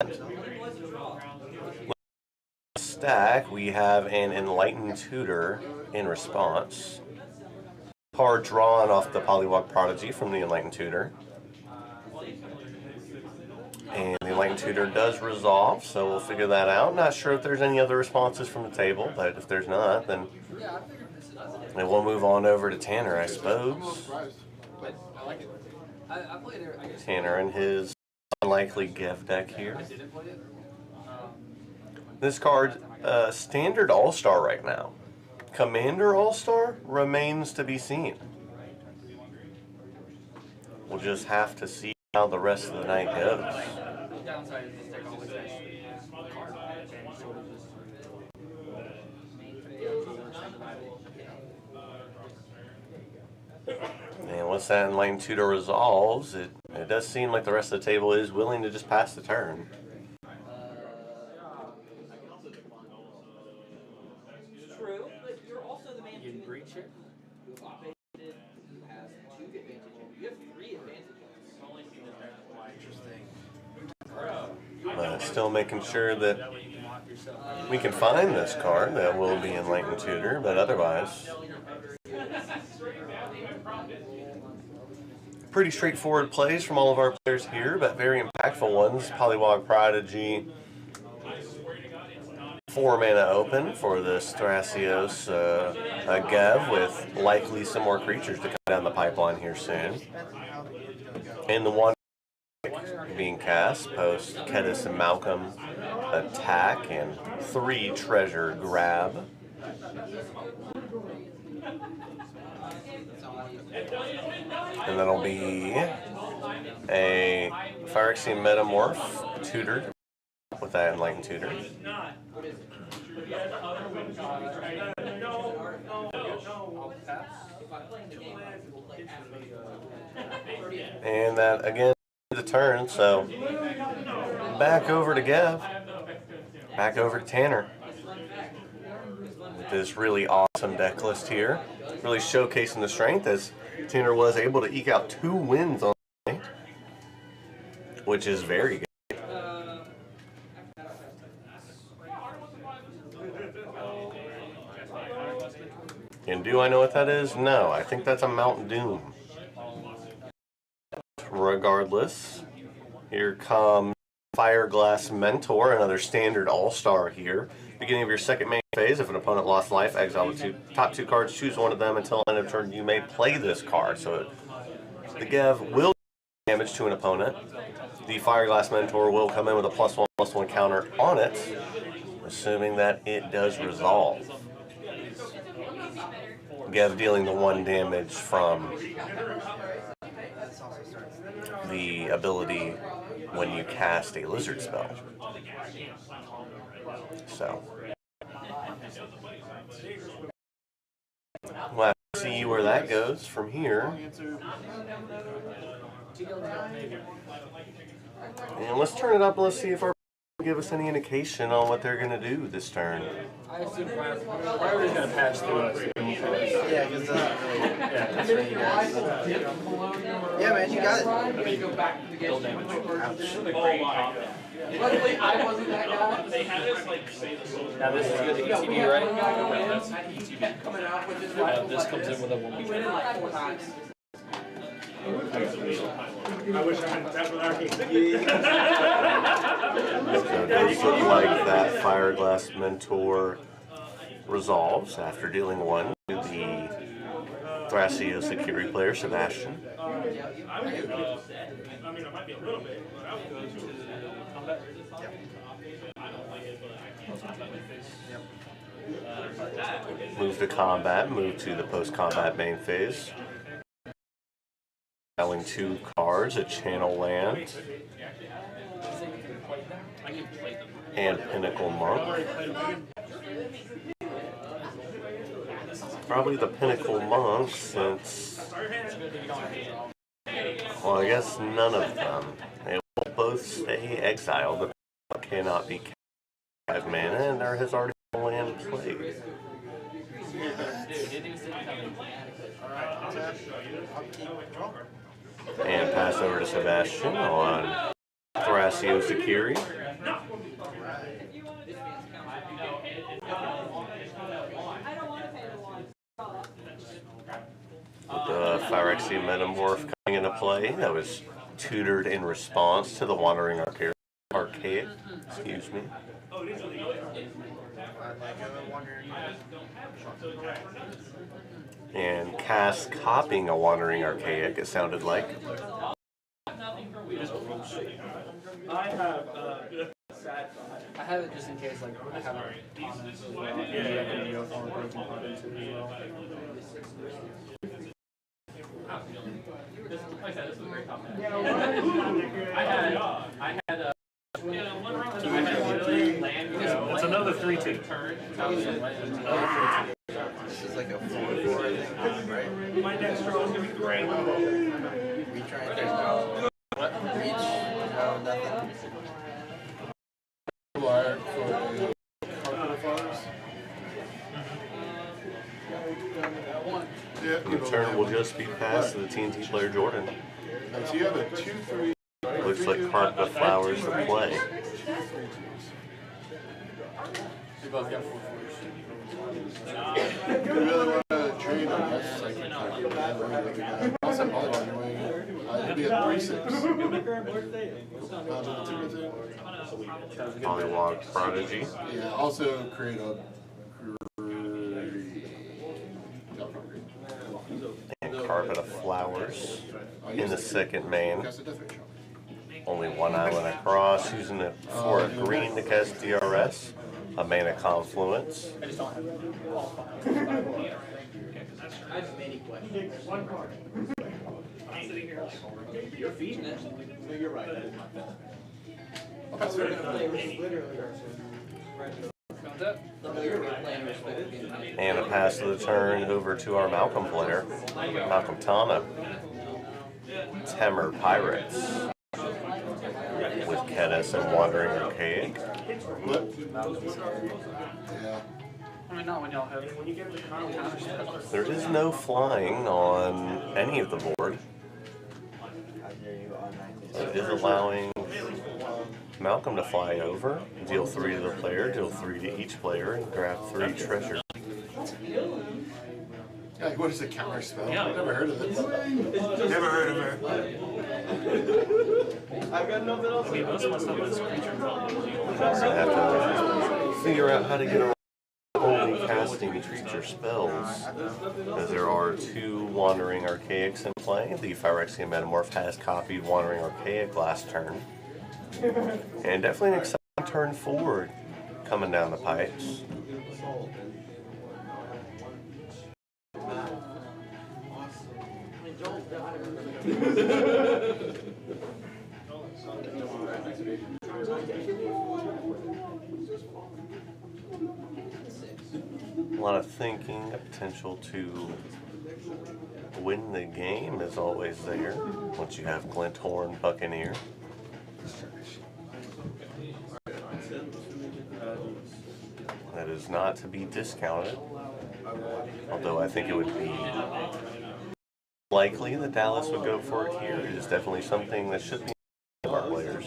Stack, we have an Enlightened Tutor in response. Card drawn off the Polywog Prodigy from the Enlightened Tutor. And the Enlightened Tutor does resolve, so we'll figure that out. Not sure if there's any other responses from the table, but if there's not, then we'll move on over to Tanner, I suppose. Tanner and his unlikely Gev deck here. This card, standard All-Star right now. Commander All-Star remains to be seen. We'll just have to see how the rest of the night goes. And once that Enlightened Tutor resolves, it does seem like the rest of the table is willing to just pass the turn. True, but you're also the man who breach it. has 2 advantages. You have 3 advantages. Interesting. But still making sure that we can find this card that will be Enlightened Tutor, but otherwise Pretty straightforward plays from all of our players here, but very impactful ones. Polywog Prodigy, 4 mana open for this Thrasios Gev, with likely some more creatures to come down the pipeline here soon. And the one being cast post Kedis and Malcolm attack and 3 treasure grab. And that'll be a Phyrexian Metamorph tutored with that Enlightened Tutor. And that again the turn, so back over to Gev. Back over to Tanner. With this really awesome deck list here. Really showcasing the strength as Tanner was able to eke out 2 wins on the night, which is very good. And do I know what that is? No, I think that's a Mount Doom. Regardless, here comes Fireglass Mentor, another standard all-star here. Beginning of your second main phase, if an opponent lost life, exile the top 2 cards, choose one of them until end of turn. You may play this card. So the Gev will do damage to an opponent. The Fireglass Mentor will come in with a +1/+1 counter on it, assuming that it does resolve. Gev dealing the 1 damage from the ability when you cast a lizard spell. So we'll have to see where that goes from here. And let's turn it up and let's see if our give us any indication on what they're going to do this turn. I assume Riley's going to pass through us. Yeah, because that's what you guys. Yeah, man, you got it. Luckily, I wasn't that guy. They had us like say the soldier. Now this is good ETB, right? Yeah, that's ETB. Coming out with this. This comes in with a 1. He went in like 4 times. I wish I had that with our game. So it does look like that Fireglass Mentor resolves after dealing 1 to the Thrasios security player, Sebastian. I mean, I might be a little bit, but I would go to combat. Move to combat, move to the post-combat main phase. Selling 2 cards, a Channel Land, and Pinnacle Monk. Probably the Pinnacle Monk, since, well, I guess none of them. They will both stay exiled. The Monk cannot be 5 mana, and there has already been a land played. And pass over to Sebastian on Thrasios Security. With the Phyrexian Metamorph coming into play, that was tutored in response to the Wandering Archaic. Excuse me. And cast copying a Wandering Archaic, it sounded like. I have it just in case, like, I have comments as well. Video for breaking comments as well. Like I said, this was a great comment. I had It's another 3-2. This is like a 4-4, I think, right? My next draw is going to be great. We try and take what? Reach? No, nothing. The turn will just be passed to the TNT player Jordan. So you have a 2-3. Looks like Carp the Flowers to play. You both got 4/4. You really want to trade I guess I can also volleyball doing, it'd be a 3-6. Polywog Prodigy. Yeah, also create a And Carpet of Flowers in the second main. Only one island across, using it for a green to cast DRS, a mana Confluence. I just many questions. One card. I'm sitting here like, you're feeding it. No, you're right. That is my bet. And a pass of the turn over to our Malcolm player, Malcolm Tana. Temur Pirates with Kedis and Wandering Archaic. Yeah. I mean, not when y'all have. There is no flying on any of the board. It is allowing Malcolm to fly over, deal 3 to the player, deal 3 to each player, and grab 3 treasure. Yeah, what is a counter spell? Yeah. I've never heard of it. Never heard of her. I've got nothing else. I mean, most of my stuff is creature combos. We're gonna have to figure out how to get around only casting creature spells, because there are 2 Wandering Archaics in play. The Phyrexian Metamorph has copied Wandering Archaic last turn, and definitely an exciting turn forward coming down the pipes. A lot of thinking, a potential to win the game is always there once you have Glinthorn Buccaneer. That is not to be discounted, although I think it would be likely that Dallas would go for it here. It is definitely something that should be of our players.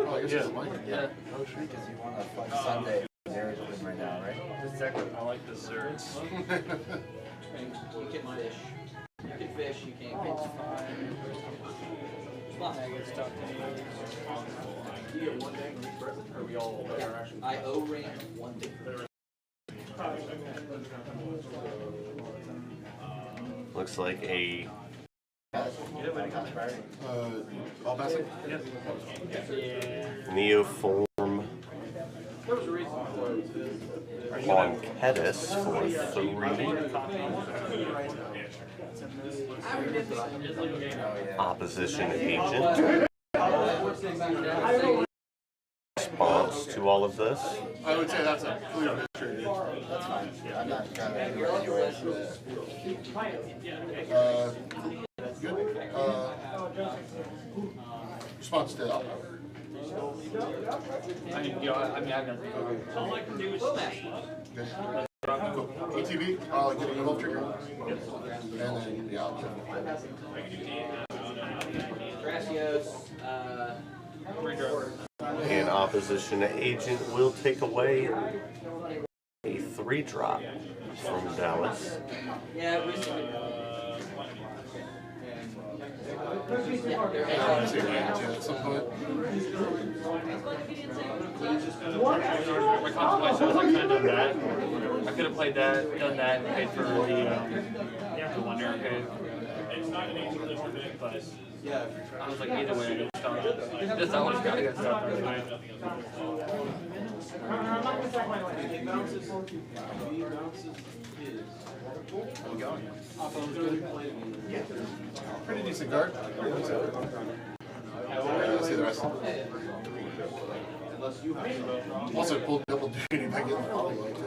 Oh, I guess it's mine. Yeah. Because you want to fight Sunday. There is open right now, right? Exactly. I like desserts. You can fish. You can fish, you can't fish. You get 1 day for each person, or we all interaction? I O-ran 1 day. Looks like a all passive? Neoform on Kedis for 3. Opposition Agent. Response to all of this? I would say that's a clear victory. That's fine. I'm not kind of Good. Response to that. I mean, you know, I'm not gonna. All I can do is Cool. ETB, getting a love trigger. And then, yeah. Gracias. And opposition agent will take away a 3-drop from Dallas. Yeah, we At some point. My contemplation was like kind of done that. I could have played that, done that, and paid for the Wonder Arcade. But I was like, either way, I didn't stop. Just always gotta get stuff. Yeah. Pretty decent guard. Let's see the rest. Also pulled double duty back in the volleyball too.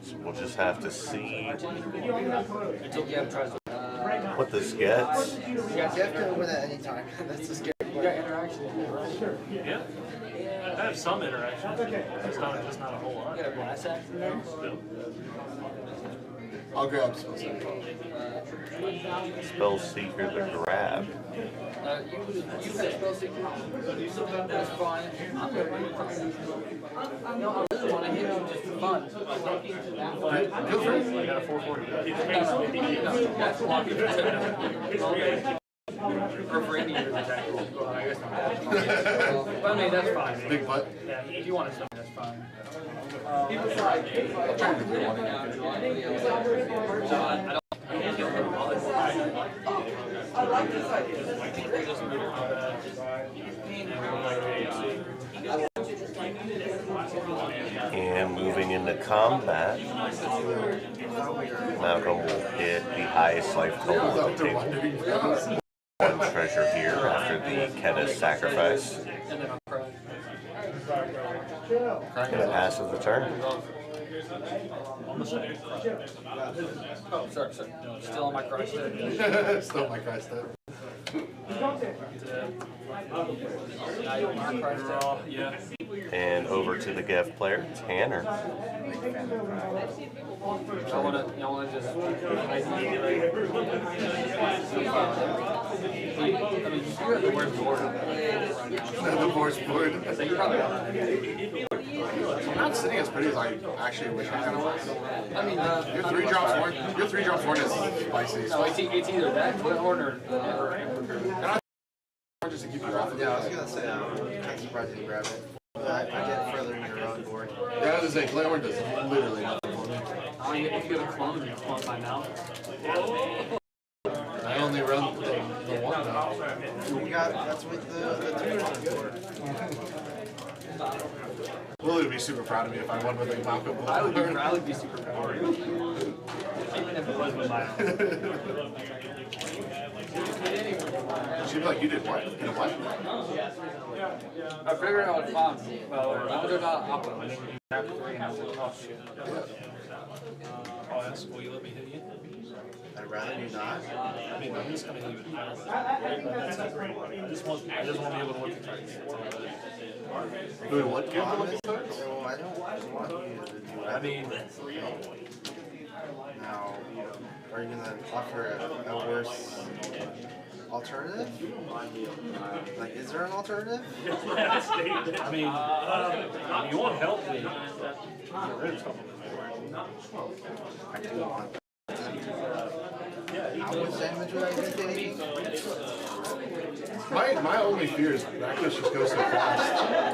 So we'll just have to see what this gets. You have to win at any time. That's the scary part. Yeah. have some interaction. It's not just not a whole lot. You got a blast axe in there? I'll grab Spell Seeker. Spell Seeker the grab. You have Spell Seeker. That's fine. I'm good. No, I really want to hit him just for fun. Feel free. I got a 440. No, that's blocking for 10. Or for any other attack roll. Well, I guess not. But I mean, that's fine. Big butt. Yeah, if you want to that's fine. I'm trying to do one. I like this idea. And moving into combat, Malcolm will hit the highest life total on the table. One treasure here after the Ketta's sacrifice. And it passes the turn. Oh, sorry. Still on my cry step. Still on my cry step. Yeah. And over to the Gev player, Tanner. Y'all wanna just I mean, you have the worst board. The worst board. So you probably I'm not sitting as pretty as I actually wish I kind of was. I mean, your three drops weren't as spicy. No, it's either that, Bloodhorn, or just to keep you off of Yeah, I was gonna say, I'm kind of surprised you didn't grab it. I get further in your own board. Yeah, I was gonna say, Bloodhorn does literally nothing for me. I mean, if you have a clone, you clone my mouth. I only run the one now. You got, that's with the two on board. Lily would be super proud of me if I won with a Malcolm. I would be super proud of you. Even if it was with my She'd be like, you did what? You did what? I figured out it's fun. Well, as long as they're not up on me. After 3, and I was like, oh shit. Oh, that's cool. You let me hit you? I'd rather you not. I mean, I'm just going to hit you with power. I just want to be able to look at cards. Doing what? I don't want you to do that. I mean, now, are you gonna offer a worse alternative? Like, is there an alternative? I mean, you want help me get rid of something. I do want that. How much damage would I be taking? My only fear is Backlash just goes so fast.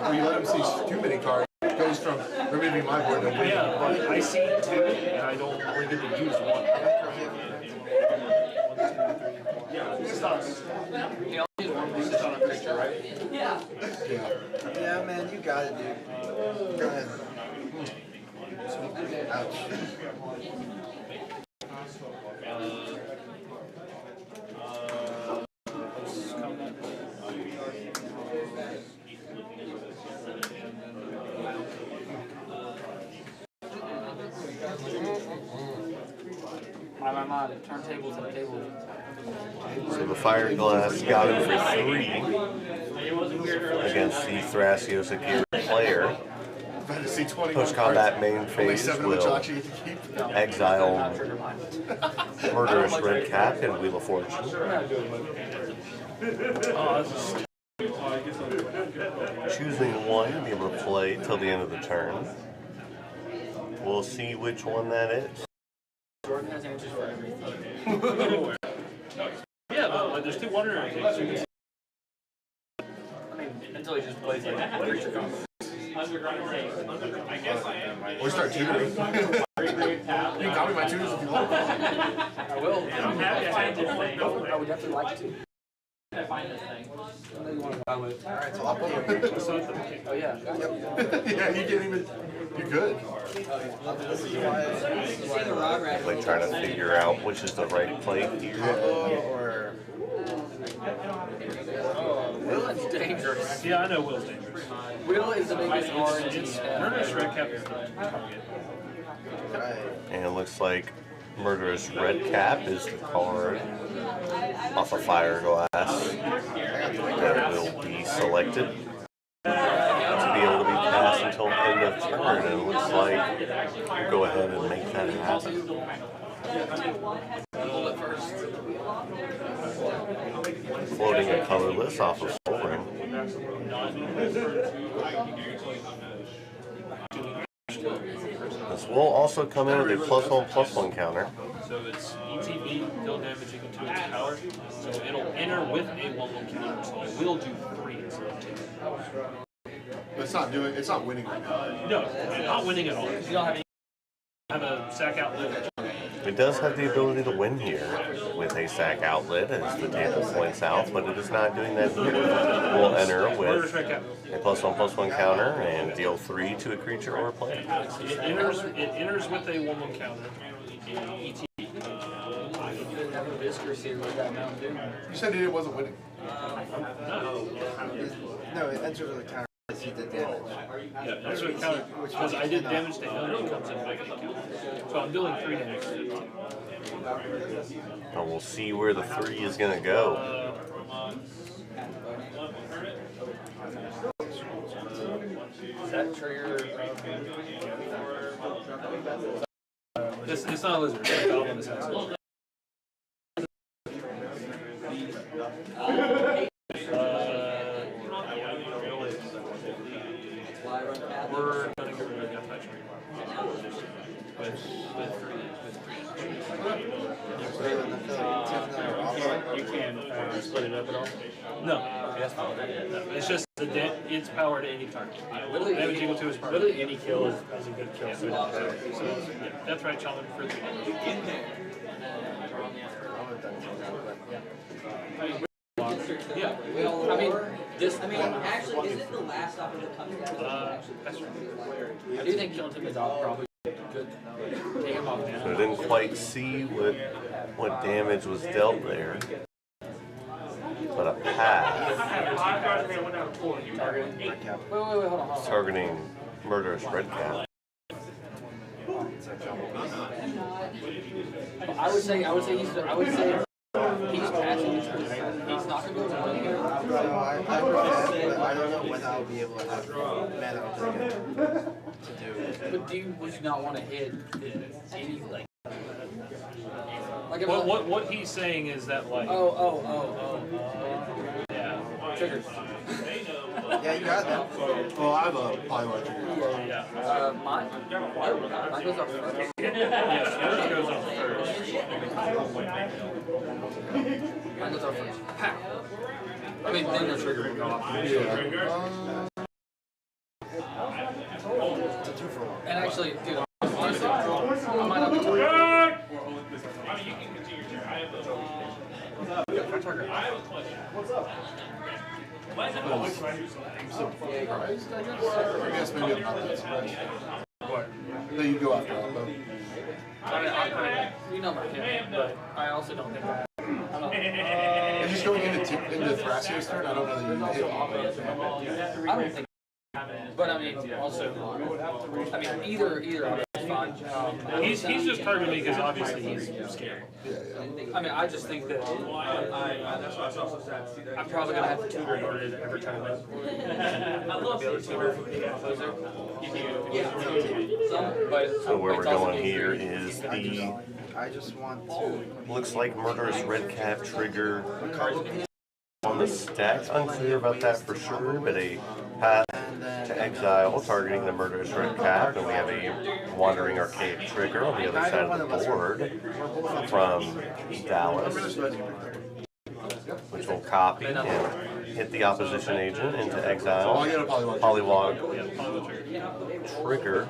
When you let him see too many cards, it goes from removing my board to winning. Yeah, but I see 2 and I don't only get to use 1. You only need 1 boost on a creature, right? Yeah, man, you got it, dude. Go ahead. Ouch. My turntables and tables. So the Fire Glass got him for 3 against the Thrasios Akira player. Post-combat main phase will exile Murderous Red Cap and Wheel of Fortune. Choosing one to be able to play till the end of the turn. We'll see which one that is. Jordan has answers for everything. Yeah, but there's 2 wonder things. I mean, until he just plays like a creature combo. Or start tutoring. You can copy my tutors if you want. I will. I'm happy I would definitely like to. I find this thing. Alright, so I'll put you. Oh, yeah. Yeah, you can't even. You could. This is why the rod rack. Like trying to figure out which is the right play here. Or. Will is dangerous. Yeah, I know Will's dangerous. Will is the biggest orange. Murderous Red Cap is the target. And it looks like Murderous Red Cap is the card off a Fire Glass that will be selected to be able to end of turn, and it looks like we'll go ahead and make that happen. Floating a colorless off of Soul Ring. This will also come in with a +1/+1 counter. So it's ETB, deal damage equal to its power. So it'll enter with a 1/1 counter. So it will do 3 instead of 2. But it's not winning right now. No, not winning at all. You don't have a sack outlet. It does have the ability to win here with a sack outlet, as the table points out, but it is not doing that here. We'll enter with a +1/+1 counter and deal 3 to a creature or a player. It enters with a 1/1 counter. ETB. You said it wasn't winning. No, it enters with a counter. He did damage. Yeah, that's what it counted. Because I did damage to him, and it comes in with a counter. So I'm doing 3 damage. And we'll see where the 3 is going to go. Does that trigger? It's not a lizard. It's a goblin assassin. We're gonna get rid of Death Touch with 3. You can split it up at all? No. That's fine. It's just its power to any target. Damage equal to its power. Literally any kill is a good kill. So Death Right Challenge for 3 damage. Yeah. I mean, actually, is it the last option that comes down? That's right. I do think killing him is probably good. Take him off now. So I didn't quite see what damage was dealt there. But a path targeting Murderous Redcap. I would say he's passing. He's not going to go to win here. So I understand, but I don't know when I'll be able to have mana to do it. But do you would you not want to hit any like What he's saying is that like yeah, triggers. Yeah, you got that. Well, I have a Polywog trigger. Yeah. Mine goes up first. Yes, yours goes up first. Mine goes up first. Pow. I mean, then your trigger will go off. And actually, dude, honestly, I might not be I have a question. What's up? Why is it always surprised, I guess maybe I'm not that surprised. What? That you go after Alpo. You know my opinion, but I also don't think that. And just going into Thrasios turn, I don't know that you hit Alpo. I don't think. But I mean, also, either is fine. He's just targeting me because obviously he's scared. I mean, I just think that I'm probably gonna have to tutor in order to ever try to win. I love the other tutor for being a closer. So where we're going here is the. I just want to. Looks like Murderous Redcap trigger on the stack. Unclear about that for sure, but a path to exile targeting the Murderous Redcap, and we have a Wandering Archaic trigger on the other side of the board from Dallas, which will copy and hit the opposition agent into exile. Polywog trigger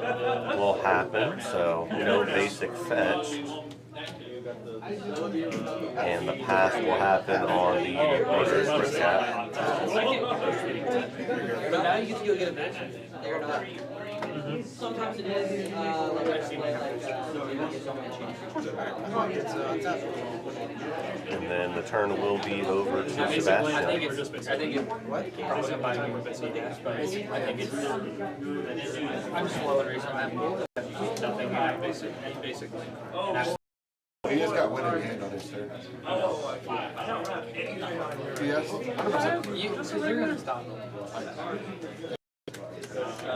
will happen, so no basic fetch. And the path will happen on the Murderous Redcap. But now you get to go get a bitch. They're not. Sometimes it is, like I play And then the turn will be over to Sebastian. I think what? Probably by more bits of gas, but I think it's. I'm just low in reason. I'm nothing basically. He just got winning hand on his turn. Yes, 100%. You're gonna stop.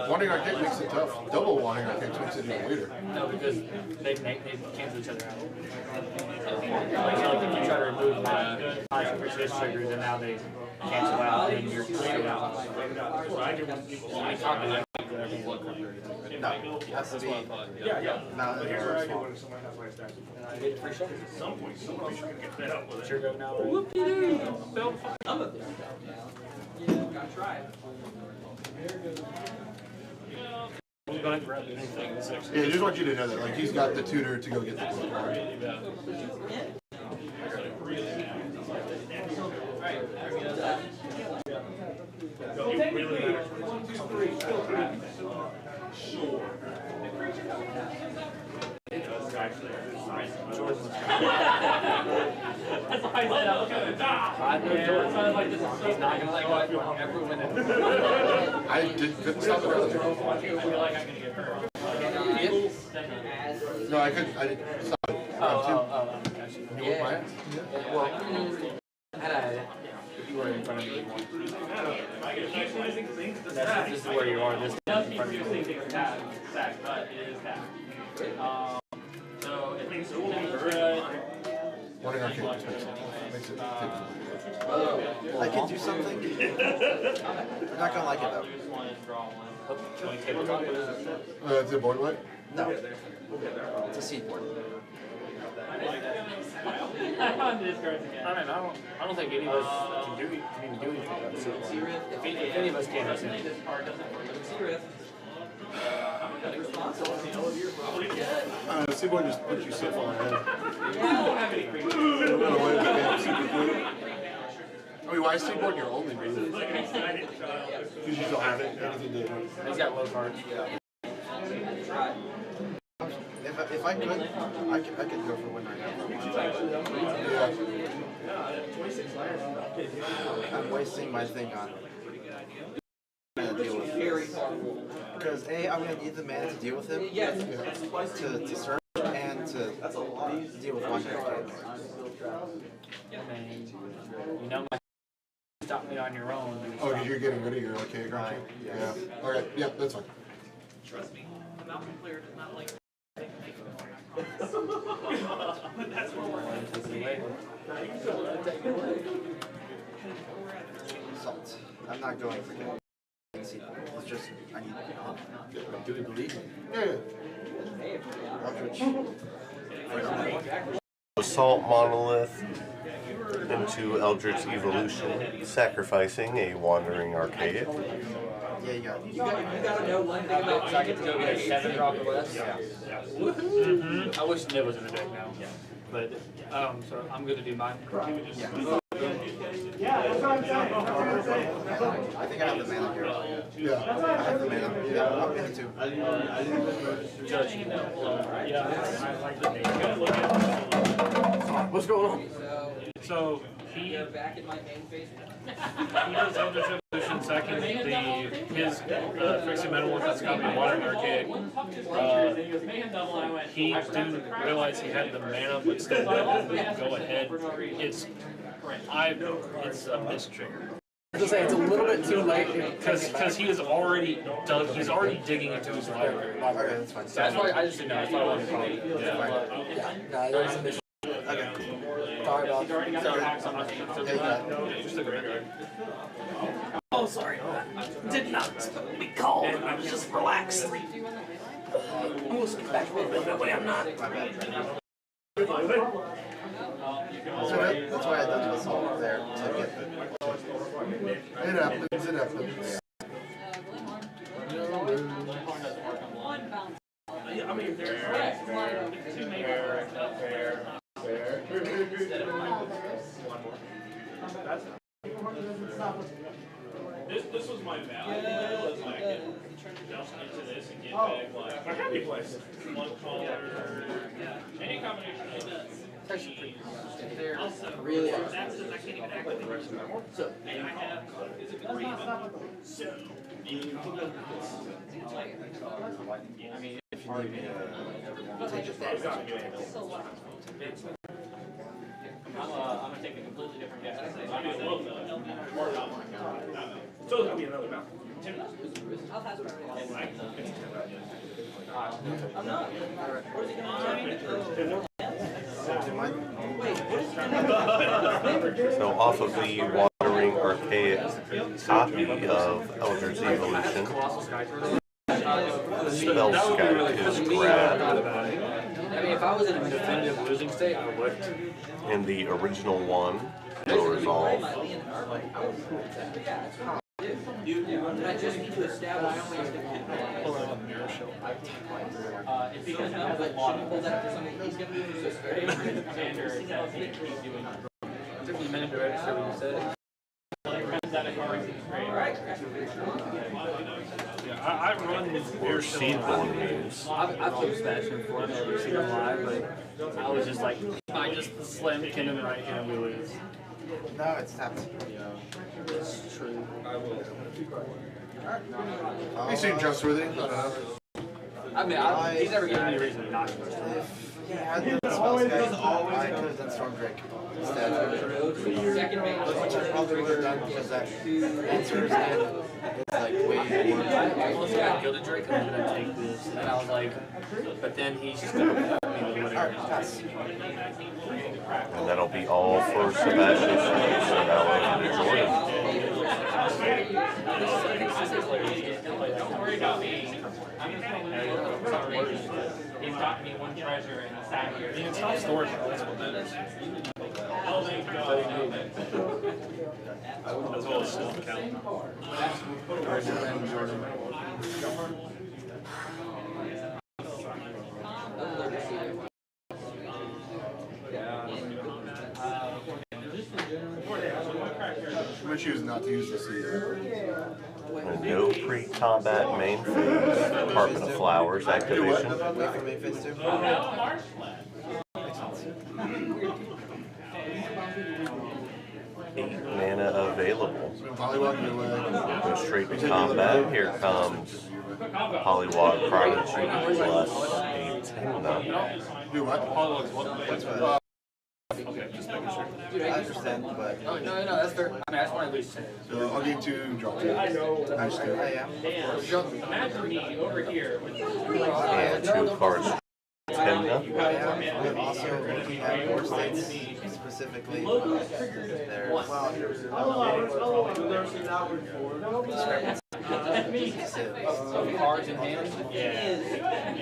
Wanting arcade makes it tough. Double wanting arcade makes it even weirder. No, because they cancel each other out. Like, so if you try to remove my this trigger, then now they cancel out, and you're No, it has to be. Yeah. Not But in here's the where I first get one. when someone has my stats. At some point, somebody's gonna get fed up with it. Sure go now. I'm a big now. Gotta try it. Yeah, I just want you to know that. Like, he's got the tutor to go get the book card. That's why I said I was going to die. I know George. So I was like, this is he's not going to like what everyone in it. I couldn't stop it earlier. I feel like I'm going to get hurt. No, I couldn't. I didn't stop it. You want mine? You were in front of me. This is where you are. This is in front of you. But it is that. So it makes it good. Wanting arcade just makes it I can do something. You're not gonna like it though. It's a board wipe? No. It's a seed board. I don't think any of us can do anything. If any of us can, Seaboard just puts you so far ahead. I mean, why is Seaboard your only move? Because you don't have it. Anything to do. He's got low cards. If I could go for win right now. Yeah. I'm wasting my thing on deal with this. Because A, I'm going to need the mana to deal with him, to serve, and to deal with one arcade. You know, stop me on your own. Oh, because you're getting rid of your arcade, aren't you? Yeah. Okay, yeah, that's fine. Trust me, the mountain player does not like That's what Salt. I'm not going for game. It's just, I need help. Do we believe? Yeah. Assault Monolith into Eldritch Evolution, sacrificing a Wandering Archaic. Yeah, you got to know one thing about I get to go get a 7-drop or less. Yeah. I wish Nib was in the deck now. But, so I'm going to do mine. Yeah, that's what I'm saying. I think I have the mana here. Yeah. I have the mana. Yeah, I'm in it too. Judge. What's going on? So he back in my main phase. He does Eldritch Evolution second. His Fixing Metal that's got the Modern Archaic. He didn't realize he had the mana, but still didn't go ahead. It's a miss trigger. It's a little bit too late because he is already dug. He's already digging into his library. Okay, that's fine. So that's why I just didn't know. That's why I wanted to call it. No, there's a mission. Okay. Sorry about He's already got the hacks on us. Just a graveyard. Oh, sorry. Did not be called. I was just relaxed. I'm gonna skip back a little bit. That way I'm not. So that's why I done the assault there to get the. It happens, it happens. I mean, This was my value. Was like jump into this and get back like a happy place. One caller, any combination of this. Also, really, that's I can't even activate. So, and I have so. I mean, if you need me to take just that. I'm gonna take a completely different guess. So there'll be another mount. I'm not. What is he going to So off of the Watering Archaic copy of Elder's Evolution, Spell Scout is grabbed. I mean, if I was in a definitive losing state, I would. And the original one will resolve. I just need to establish it's because I have like pull that for something he's going to do. It's very commander says he keeps doing it. It took me a minute to register what you said. Yeah, I run Or Seedborn means. I've played Sebastian before, I've never seen him live, but I was just like, I just slam Kendon right hand, we lose. No, it's tapped. It's true. I will. He seemed trustworthy. I don't know. I mean, he's never given me a reason not to trust him. If he had the spell guy, I could have done Storm Drake instead. Second main, Which I probably would have done because that answers and it's like way more. I almost got Gilded Drake and I'm going to take this. And I was like, but then he's just going to me with whatever. Pass. And that'll be all for Sebastian. So now we're to Jordan. Don't worry about me. I'm just going to he's got me one treasure in the sack here. It's not storage, that's what matters. As well as still count. I'm going to choose not to use the seed. No pre-combat main phase. Carpet of Flowers activation. Wait for main phase 2. 8 mana available. Go straight to Go combat. Here comes Polywog Prodigy plus a Timna. Do what? Okay, just making sure. I understand, but... Oh, no, that's fair. I mean, I just want to at least say it. So I'll give 2, draw 2. I know. I just do. Imagine me over here with And 2 cards. Timna. I am also looking at more states specifically. There, Cards in hand? Yeah.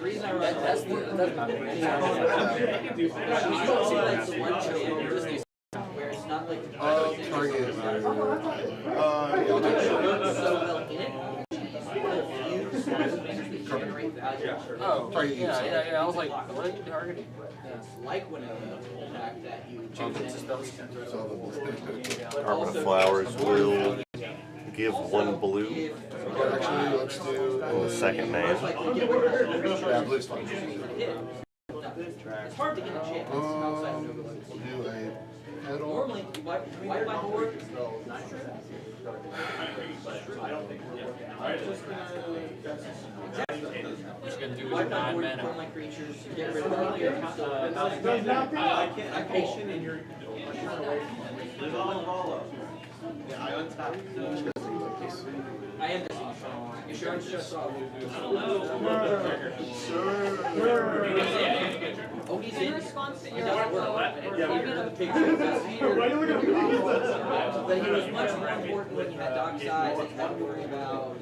The reason I write that's not me. Where it's not like target. Oh, target. Yeah. I was like, what are you targeting? Like when the fact that you choose Carpet of Flowers will give 1 blue. Actually, let's do The second man. Yeah, blue's fine. it's hard to get a chance outside of Nova. We'll do a pedal. Normally, you wipe my board. What you're going to do is 9 mana. My creatures, get rid of all your I'm patient and you're I untap. I am just you sure it's just oh, he's in response to your the picture. But he was much more important when you had dock sides and had to worry about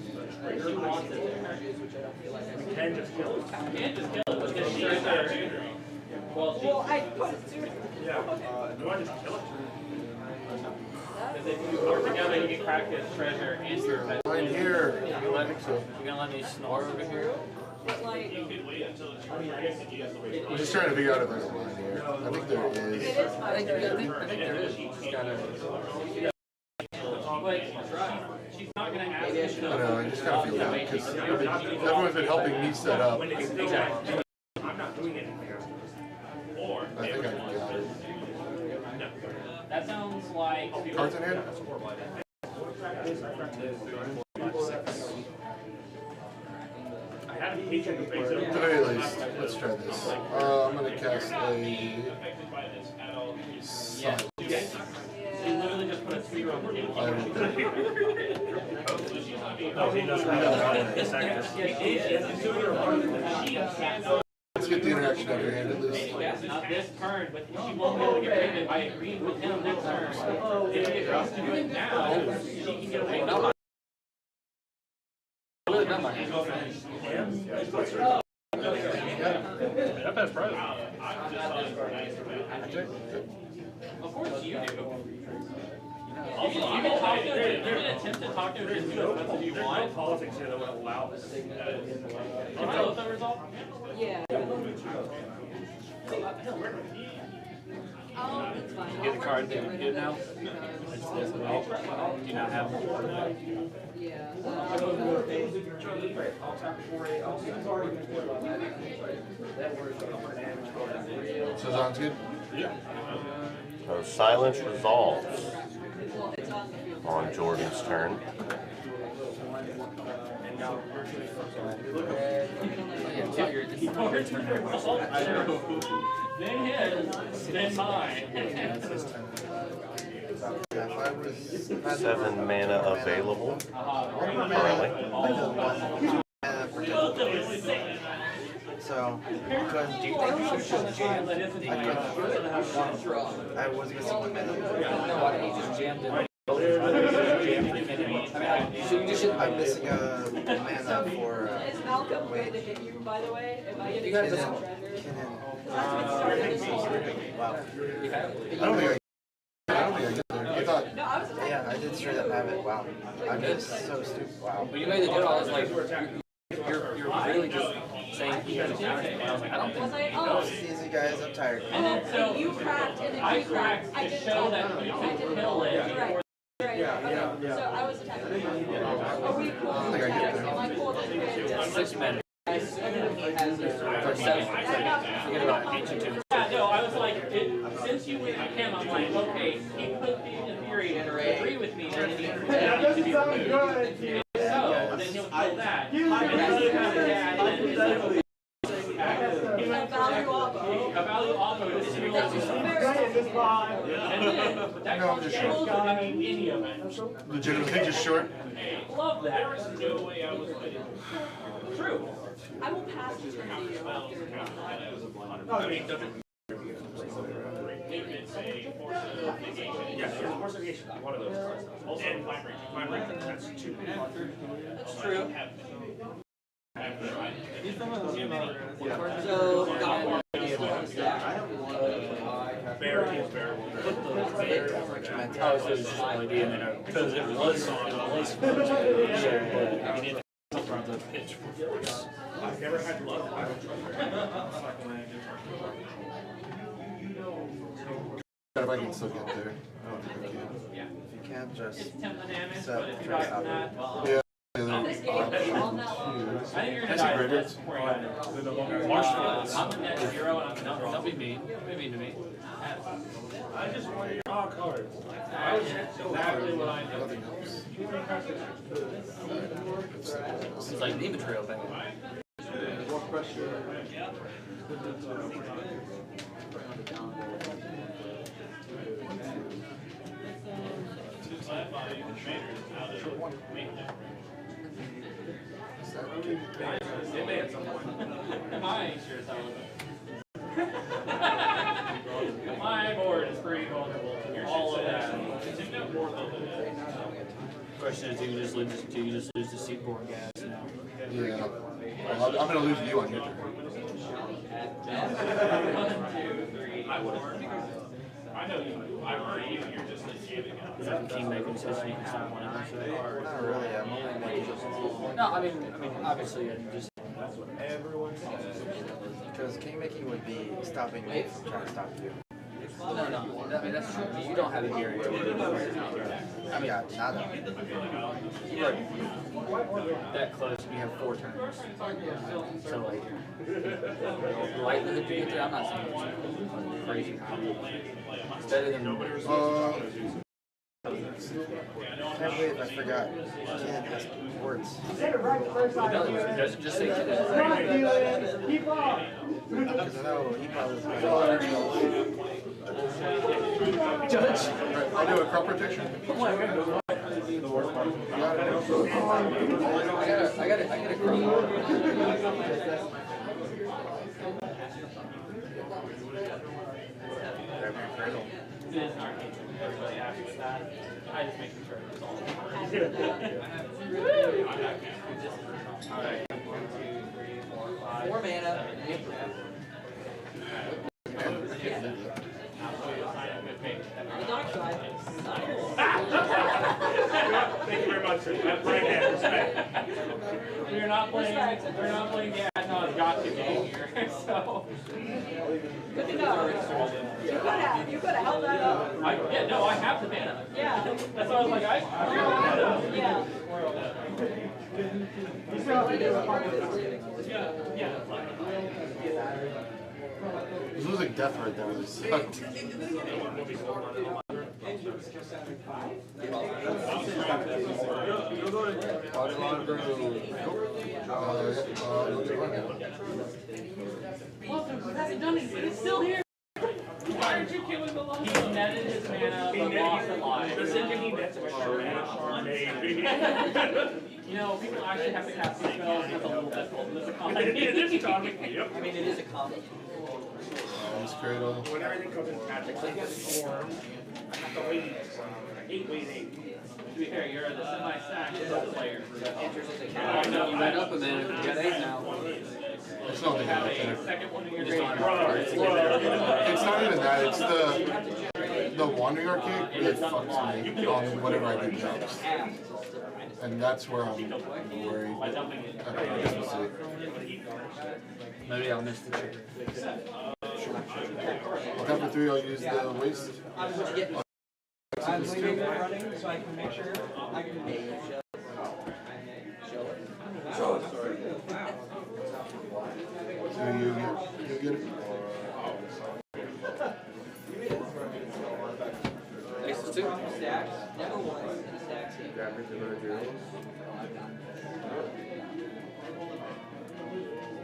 your wants and energies, which I don't feel like I can just kill it. Can just kill it. Because she's there. Well, I put it to do I just kill it? Because if you work together, you can crack his treasure and your pet. I'm here. You're gonna let me snore over here? But like, I'm just trying to figure out if there's a line here. I think there is. I think there is. Just gotta. She's not gonna ask. I know, I just gotta feel that because everyone's been helping me set up. Exactly. I'm not doing anything. Or I think I got it. that sounds like Cards in hand? At the very least, let's try this. I'm gonna cast a Silence. You literally just put a 2 on the table. Let's get the interaction out of your hand at least. Not this turn, but she won't be able to get rid of it by agreeing with him next turn. If he agrees to do it now, she can get away with it. That best price. Of course you do. You can talk to him, you can attempt to talk to him just do as much as you want. Politics here that would allow this. Can I look the result? Yeah. It's fine. Get the card that we get now? Do you not have one? Yeah. So sounds good? Yeah. So silence resolves on Jordan's turn. Then his, then mine. 7 mana available currently. So, because do you think you should just jam? I was missing the mana. No, why don't you just jam the... I'm missing a mana for. Is Malcolm going to hit you, by the way? If I get You guys a don't- treasure? Wow. I don't think I get there. I thought. No, I was attacking. Yeah, I did straight up have it. Wow. I'm just so stupid. Wow. When you made the deal, I was like, you're really just saying he has a counter. And I was like, I don't think. Was I? Oh. Easy guys, I'm tired. And then so You cracked and then I he cracked. cracked to show that you can kill it. Right. Right. Okay. So I was attacking. Are we cool? Am I cool? 6 men. And then he has for 7. Forget about ancient tunes. Yeah, no, I was like, since you went with him, I'm like, okay, he could be in theory and agree with me that he needs to be removed. So, then he'll kill that. And then he'll have that, and then a value oppo is similar to and then that cost kills any of it. Legitimately just short? Love that. There is no way I was like, true. I will pass the turn to you. I mean, doesn't. Yeah, there's a force negation. One of those cards. Also, mind breaking. That's 2. That's true. So, Barry is Barry. Oh, so it's just an idea, and then because it was so you need to from the pitch for force. I've never had luck. I don't If I can still get there. I don't think I can. If you can't, just It's 10 dynamics, set but if you try to like stop that, it. Yeah. This game is on that long. I think you're That's a great hit. Marshmallows. I'm the net 0 and I'm the number. Don't be mean. Be mean to me. I just want your all cards. Exactly what I know. Nothing else. It's like Demon Trail thing. It may at some point. I ain't sure it's my board is pretty vulnerable to all of that. Question is, do you just lose the seaboard gas now? Yeah. Well, I'm going to lose you on your turn. 1, 2, 3. I would have. I know you. I've heard you. You're just like jamming out. Is that the team making decision you can stop one out? Not really. I'm only making. No, I mean, obviously, just. Because king making would be stopping me from trying to stop you. No, I mean, that's true. You don't have a guarantee. I mean, yeah, nada. You're that close, and you have 4 turns. So, like, the likelihood you get there, I'm not saying it's crazy. It's better than Can't believe I forgot. Can't has words. It doesn't just say Because I know he probably Judge, I'll do a crop protection. I got a crumble. I just making sure it's all. Alright. 1, 2, 3, 4, 5. 4 mana. On the dark side. Thank you very much, sir. That's right hand. Respect. We're not playing the Adnod gotcha game here, so. Good to know. You could have held that up. Yeah, no, I have the mana. Yeah. That's why I was like, Yeah. This was like death right there. It was sucked. Welcome, hasn't done anything. It's still here. Why aren't you killing the long? He netted his mana, but lost a life. He nets a short mana. Maybe. You know, people actually have to cast spells. That's a little difficult. It's a combo. It is a combo. Yep. I mean, it is a combo. Cradle. When everything comes in tactics, like this form, I have to wait 8. To be fair, you're the semi-stack player. I know, you went up a minute. You got 8 now. It's not Have a second one in your game. It's not even that. It's the wandering arcade really fucks me on whatever I do jumps. And that's where I'm worried. I guess we'll see. Maybe I'll miss the trigger. Number 3, I'll use the waste. I'm leaving it running so I can make sure I can show it. So you get it? Ace is 2. Stacks. Never once in a stacks game.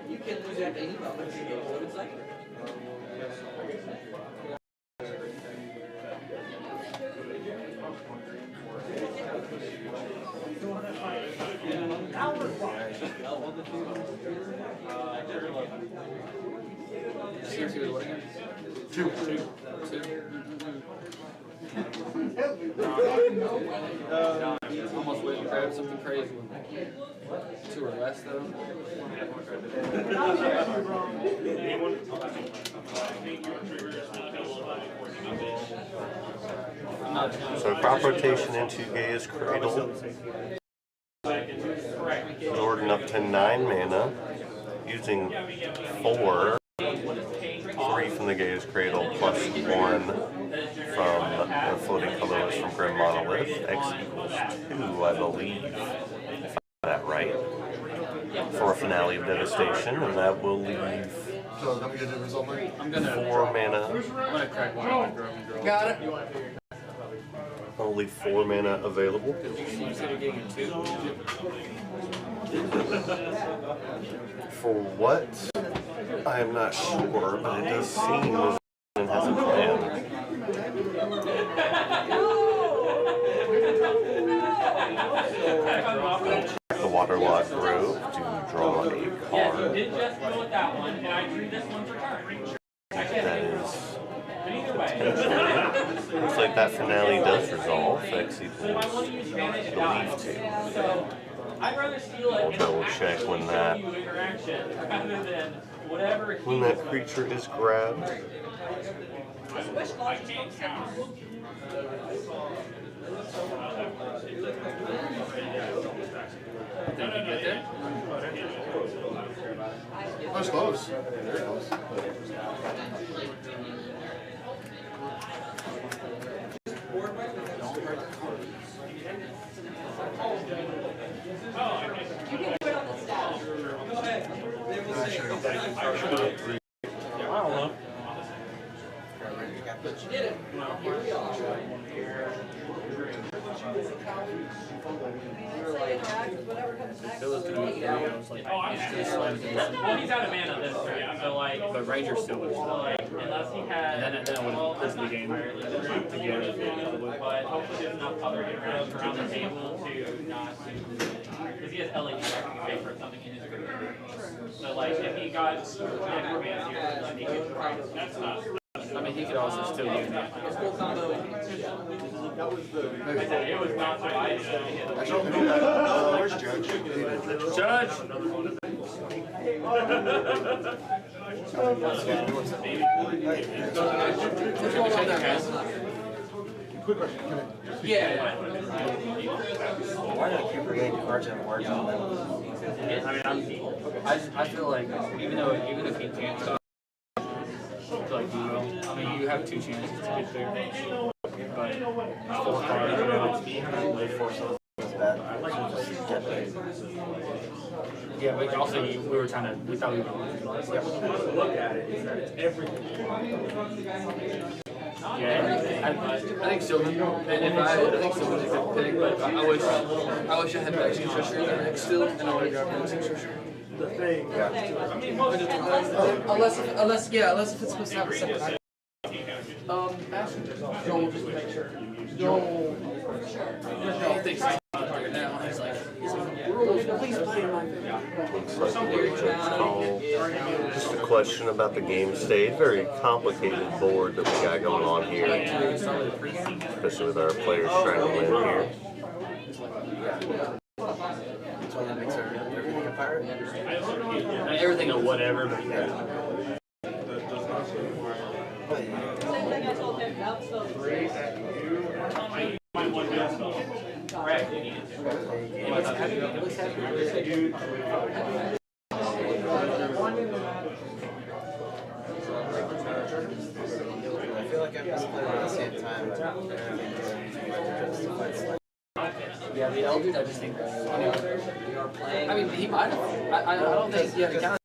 You can lose at any moment to go loaded cycle. Two. Almost went and grabbed something crazy. 2 or less though. So crop rotation into Gaia's Cradle. Jordan up to 9 mana, using 4. 3 from the Gaia's Cradle plus 1 from the floating colorless from Grim Monolith. X equals 2, I believe, if I got that right, for a Finale of Devastation, and that will leave So let me get the result. I'm gonna 4 mana. I'm gonna crack one. Got it. Only 4 mana available. You said you're getting 2. For what? I am not sure, but it does seem as it has a plan. The Waterlogged Grove to draw a Yes, you card. did just go with that one, and I drew this one for turn. That is But either way. potentially. Looks like that finale does resolve. X So if I equals, want to use advantage, it I dies. believe, 2. So I'd rather steal it We'll and double check actually when show that you interaction rather than whatever when that creature is grabbed. I can't count. Think you get there? That was close. Very close. You can do it on the staff. Go ahead. I don't know. But you did it. Here we are. It was going to be 3, I was like, well, he's out of mana this turn, so like... But Ranger still was. So like, unless he had... And then I would have pissed the game together. But hopefully there's enough other heroes around the table to not... Because he has LED that can pay for something in his group. So like, if he got Necromancy or something, he could try. That's not... I mean, he could also still use that. That was the... I said it was not so I Where's Judge? Judge! Quick question. Yeah. Why do I keep forgetting cards and words on them? I mean, I feel like even if he can't stop, like I mean, you have 2 chances to get there. But 4 cards, you know, Wait for so it's bad. Just get there. yeah, but also we thought we were going to Look at it, is that it's everything. Yeah, I think so. And I think so was a good pick, but I wish I had Vaccine Treasure in there still, and I would have got Vaccine Treasure. The thing. Unless if it's supposed to have a second item. Ask Joel just to make sure. Joel thinks he's not here now. He's like, rules, please play in my Just a question about the game state. Very complicated board that we got going on here, especially with our players trying to win here. That's why that makes everything a pirate. I mean, everything or whatever, but yeah. Same thing I told him, that's the... I feel like I'm just playing at the same time. Yeah, the Elder, I just think, I mean, he might have. I don't think he had a counter,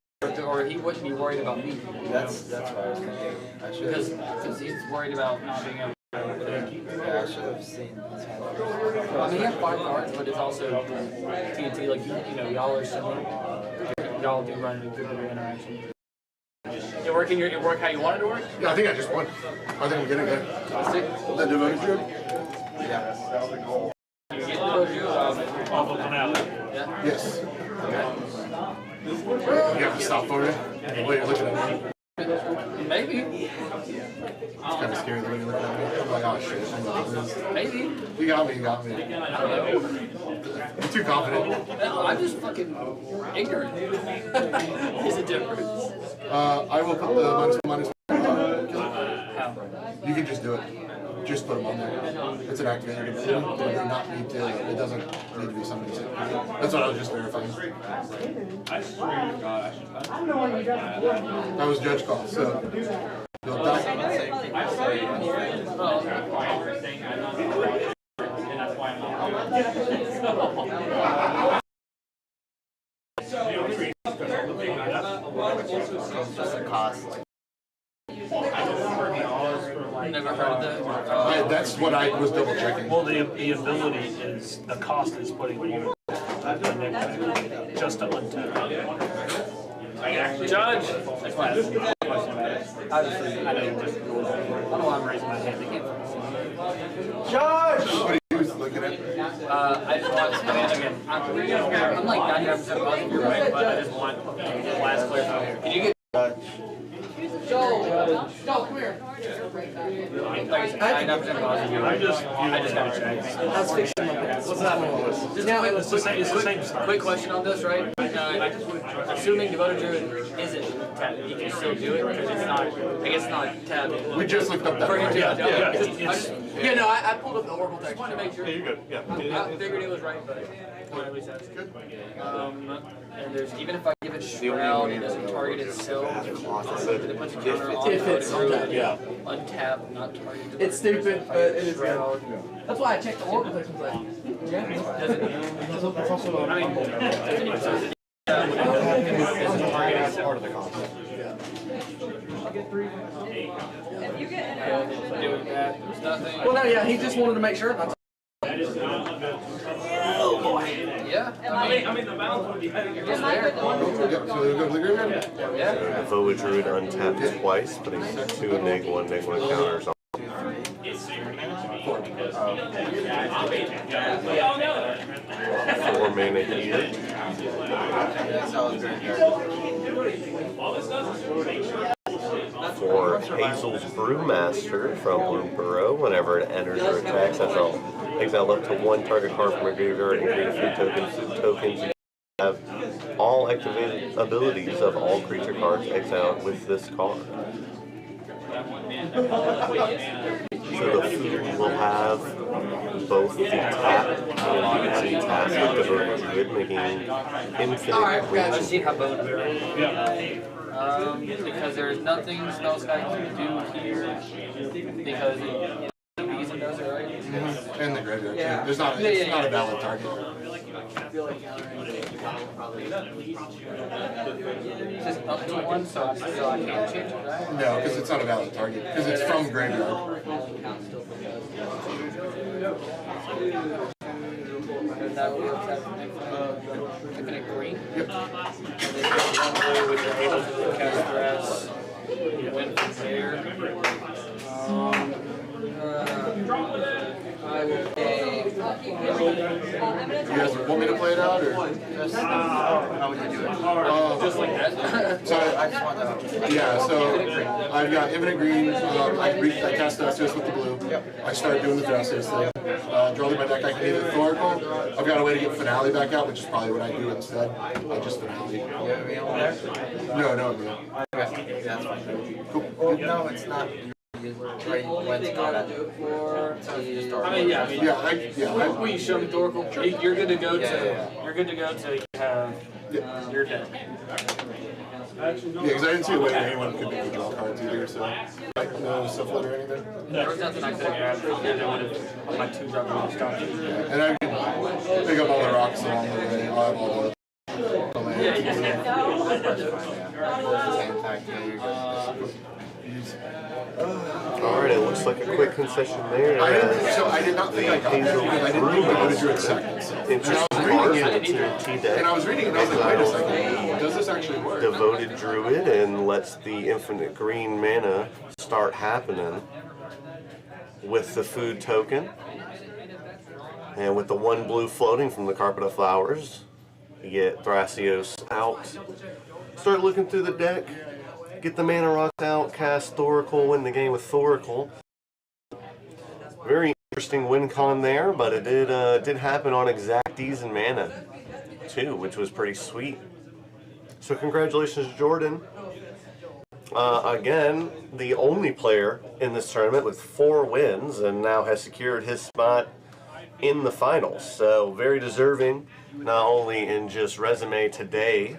or he wouldn't be worried about me. That's what I was thinking. I should because he's worried about not being able to. Yeah, I should have seen this one. I mean, he had 5 cards, but it's also TNT. Like you know, y'all are similar. Y'all do run into good interaction. It work how you want it to work? Yeah, I think I just won. I think I'm getting it. The devoted druid? Yeah. You get devoted off of finale. Yeah? Yes. Okay. You have to stop for it. While you're looking at me. Maybe. It's kind of scary the way you look at me. I'm like, oh shit, I know what this is. Maybe. You got me, I don't know. You're too confident. No, I'm just fucking ignorant. There's a difference. I will put the minus How? You can just do it. Just put them on there. It's an activated ability. It does not need to. It doesn't need to be something. That's what I was just verifying. I swear to God, I should. That was judge call. So you'll die. Just a cost. Never heard of that. That's what I was double checking. Well, the ability is the cost is putting you just to untap. Judge. That's why I asked you a question about it. Obviously, I know just rules. I don't know why I'm raising my hand. They can't see. Judge. What are you looking at? I just want. I mean, again, I'm like 99% positive you're right, but I just want the last clarification. Can you get? Joel, come here. I just got to check. That's fiction. What's that? Now, it's the same stuff. Quick question on this, right? Assuming Devoted Druid isn't tabbed, you can still do it because it's not. I guess not tabbed. We just looked up that. Yeah, no, I pulled up the Oracle text. Just wanted to make sure. Yeah, you're good. Yeah. I figured it was right, but at least that's good. And there's even if I give it Shroud, it doesn't target itself. It puts a counter on If it's untapped. Yeah. Untapped, not targeted. It's stupid, but it is good. That's why I checked the Oracle text and was like, yeah. I mean, doesn't even say doesn't target itself. Part of the cost. If you get in Doing that, there's nothing. Well, no, yeah, he just wanted to make sure. Void Druid untapped twice, putting 2 neg1 counters on. 4 mana here. For Hazel's Brewmaster from Bloom Burrow, whenever it enters or attacks, that's all. Exile up to 1 target card from a graveyard and create a food token. Food tokens, you have all activated abilities of all creature cards exiled with this card. So the food will have both the tap and the tap with the Void Druid, making infinite range. Because there's nothing spell stack can do here because it does it, right? And the graveyard too. There's not, it's not a valid target. It's just up to 1, so I can't change it, right? No, because it's not a valid target. Because it's from graveyard. And that works at infinite green. Yep. And then one blue, which you're able to cast grass. Win from there. I will pay. You guys want me to play it out, or? How would you do it? Just like that. So I just want to. Yeah, so I've got infinite green. I cast Duskers with the blue. I start doing the Duskers thing. Draw my deck. I can either Thoracle. I've got a way to get Finale back out, which is probably what I do instead. I just Finale. You have a meal there? No, no. Okay, that's fine. Cool. No, it's not. Right, when to combat. So if you just start. When you show me Thoracle, you're good to go to. You're good to go to you have your deck. Yeah, because I didn't see a way that anyone could make draw cards either, so like no Syphilid or anything. There was nothing I could have grabbed, and I would have my 2 drop would have stopped. And I can pick up all the rocks along the way. I'll have all the Alright, it looks like a quick concession there. I did not think I got that because I didn't think I would do it seconds. And I was reading it and I was like, wait a second, does this actually work? Devoted Druid and lets the infinite green mana start happening with the food token. And with the 1 blue floating from the Carpet of Flowers, you get Thrasios out. Start looking through the deck. Get the mana rocks out, cast Thoracle, win the game with Thoracle. Very interesting win con there, but it did happen on exact ease and mana too, which was pretty sweet. So congratulations, Jordan. Again, the only player in this tournament with 4 wins and now has secured his spot in the finals. So very deserving, not only in just resume today,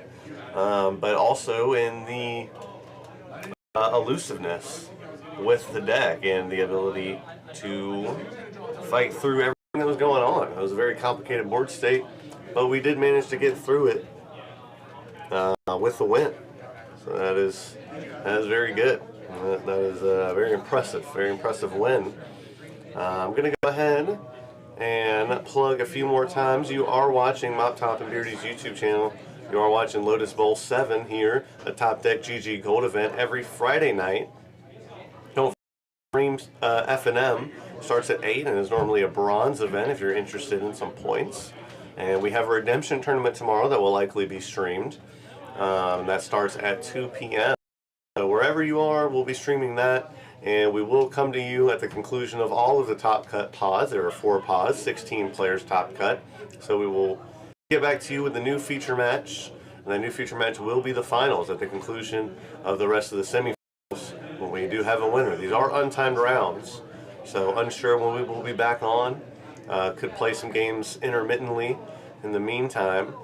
but also in the elusiveness with the deck and the ability to fight through everything that was going on. It was a very complicated board state, but we did manage to get through it with the win. So that is very good. That is a very impressive win. I'm going to go ahead and plug a few more times. You are watching Mop Top and Beardy's YouTube channel. You are watching Lotus Bowl 7 here, a Top Deck GG Gold event every Friday night. Don't forget, F&M starts at 8 and is normally a bronze event if you're interested in some points. And we have a redemption tournament tomorrow that will likely be streamed. That starts at 2 p.m. So wherever you are, we'll be streaming that. And we will come to you at the conclusion of all of the Top Cut pods. There are 4 pods, 16 players Top Cut. So we will get back to you with the new feature match. And that new feature match will be the finals at the conclusion of the rest of the semifinals when we do have a winner. These are untimed rounds, so unsure when we will be back on. Could play some games intermittently in the meantime,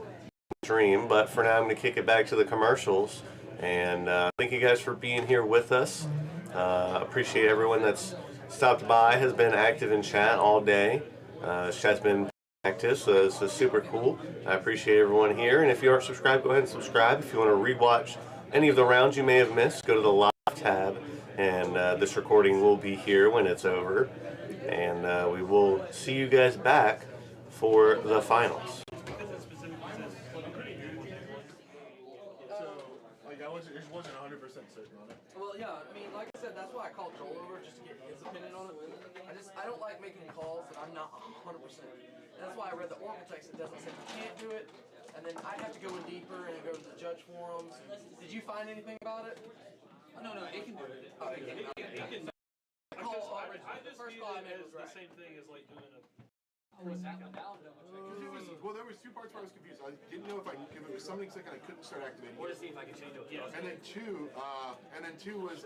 stream. But for now, I'm going to kick it back to the commercials. And thank you guys for being here with us. Appreciate everyone that's stopped by, has been active in chat all day. Chat's been active, so it's super cool. I appreciate everyone here. And if you aren't subscribed, go ahead and subscribe. If you want to rewatch any of the rounds you may have missed, go to the live tab. And this recording will be here when it's over. And we will see you guys back for the finals. Like, it wasn't 100%. Well, yeah, I mean, like I said, that's why I called Joel over, just to get his opinion on it. I don't like making calls that I'm not 100%. And that's why I read the Oracle text that doesn't say you can't do it, and then I'd have to go in deeper and go to the judge forums. Did you find anything about it? No, it can do it. Oh, it can. It can. I just first view call I it made as was the right. same thing as like doing a. Because there was two parts where I was confused. I didn't know if it was something like I couldn't start activating. Or to see if I can change it. Yeah. And then two was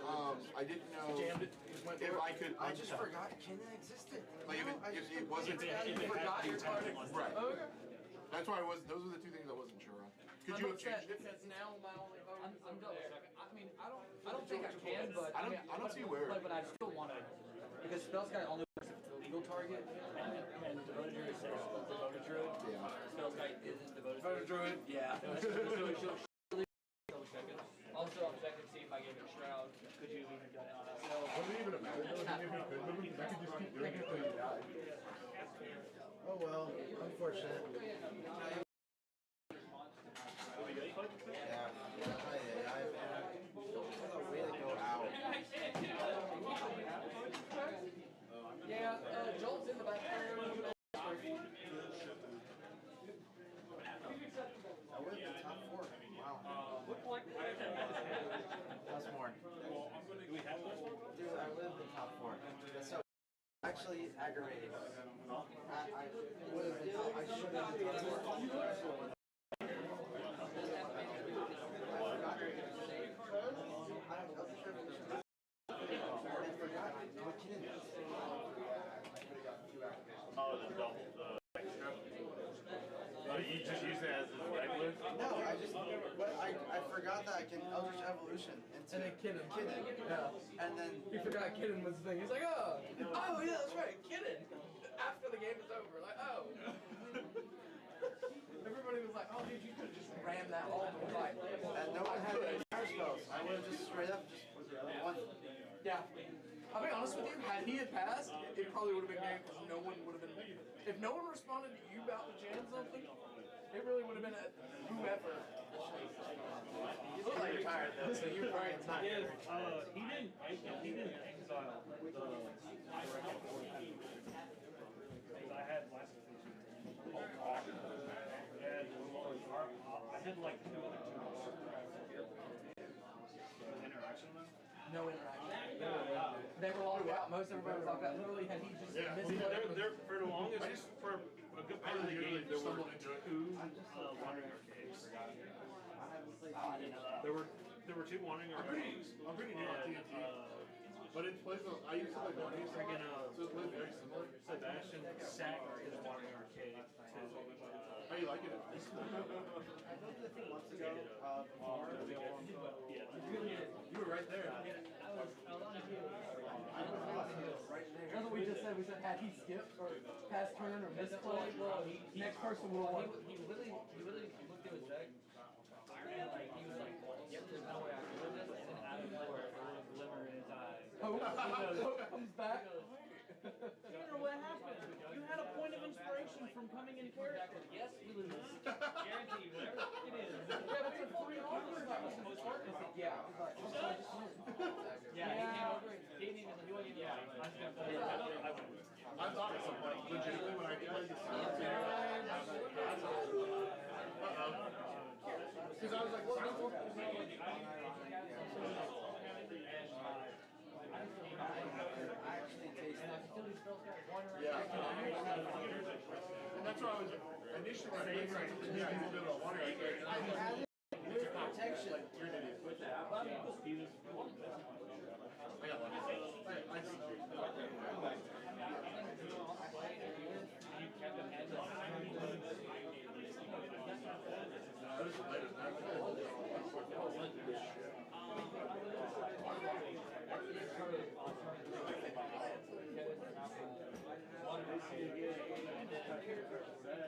I didn't know if I could. I just forgot Kenna existed. Like if it wasn't. You forgot your target. Right. Okay. That's why I was. Those were the two things I wasn't sure on. Could you have changed it? Because now my only vote is I'm double checking. I mean, I don't think I can, but I don't see where. But I still want to, because Spell's Guy only works if it's a legal target, and Devoted Druid says Devoted Druid. Yeah. Spell's Guy isn't Devoted Druid. Yeah. So double check it. Also, I'm checking to see if I gave it a shroud. Could you have even done it on us? Wouldn't it even matter though if you could move it? I could just keep doing it until you die. Oh well, unfortunate. Yeah, Joel's in the back there. I went in the top 4. Wow. What point? Plus more. Dude, I lived in the top 4. That's so actually aggravating. I would have been top. I should have been top 4. Oh, the double, the extra? Oh, you just use it as a regular? No, I forgot that I can Eldritch Evolution into And then Kidden. Yeah. And then He forgot Kidden was the thing. He's like, oh yeah, that's right, Kidden. After the game is over, like, oh. Everybody was like, oh dude, you could have just rammed that all the way. And no one had any fire spells. I would have just straight up just won. Yeah. I'll be honest with you, had he had passed, it probably would have been game because no one would have been. If no one responded to you about the jam something, it really would have been a whoever. You look like you're tired though, so you're probably tired. He didn't exile the because I had last season. I had like two other tools. Interaction with them? No interaction. They were locked out. Most everybody was locked out. Literally, had he just missed They're for the longest, for a good part of the game, there were two wandering arcades. There were two wandering arcades. I'm pretty new on TNT. But in place of, I used to like one use Freaking, so it played very similar. Sebastian sat his wandering arcade to How you like it? I looked at it months ago. You were right there. That's what we just said. We said had he skipped or passed turn or misplayed, next person will won. He literally looked at his deck, and like he was like, "Yep, there's no way I can win this." And out of nowhere, there was a glimmer in his eye. Hope comes back. Peter, what happened? You had a point of inspiration from coming in character. Yes, we lose. Guarantee you, whatever it is. Yeah, but it's a 3 offers. Yeah. Yeah, he came over and he didn't even. He wasn't even. I thought at some point, legitimately, when I played this because I was like, yeah. And that's why I was initially when I played something, yeah, he's a bit of a water. With protection. You're an idiot. I got lucky. I see.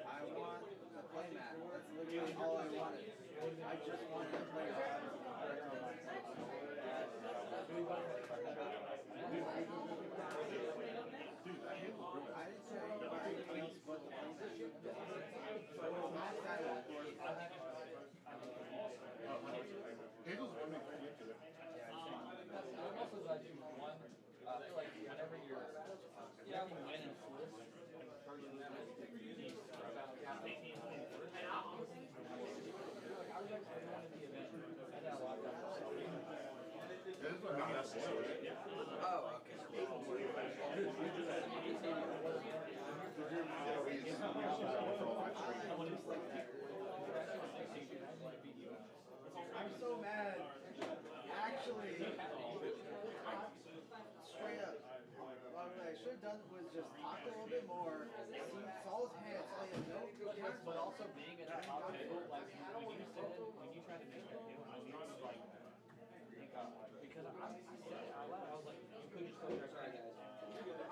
I want a playmat. That's literally all I wanted. I just wanted a playmat. I didn't say anything else but the playmat. So it was not that Hazel's one we played into it. I feel like whenever you're winning Oh, okay. I'm so mad. Actually, straight up, what I should have done was just talk a little bit more, saw his hand, saw he had no good hands, but also being at the top table, like when you try to make that deal, I need to like think out because I said it out loud. I was like, you could just go there, sorry guys.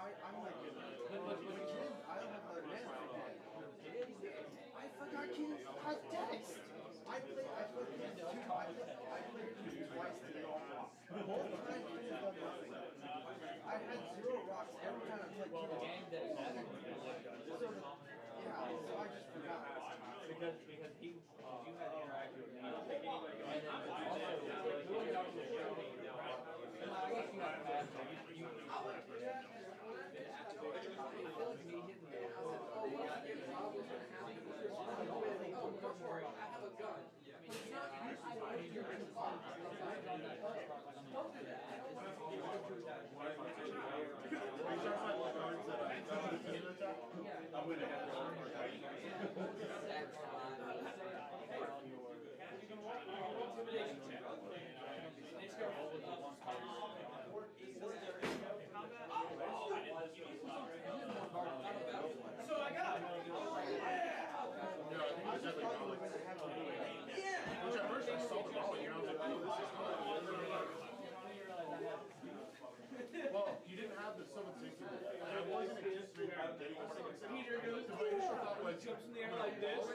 I'm like, kid, I don't have another man. I forgot kids has text. I played kids twice today. Both times kids done nothing. I had 0 rocks every time I played kids. Yeah, so I just forgot. Because you had interacted with me, and then also I guess you have to So I got it. Yeah. Which at first I saw the ball, and I was like, oh, this is hard. Well, you didn't have the 760. And I wasn't anticipating getting a 760. Peter goes, my initial thought was, jumps in the air like this. So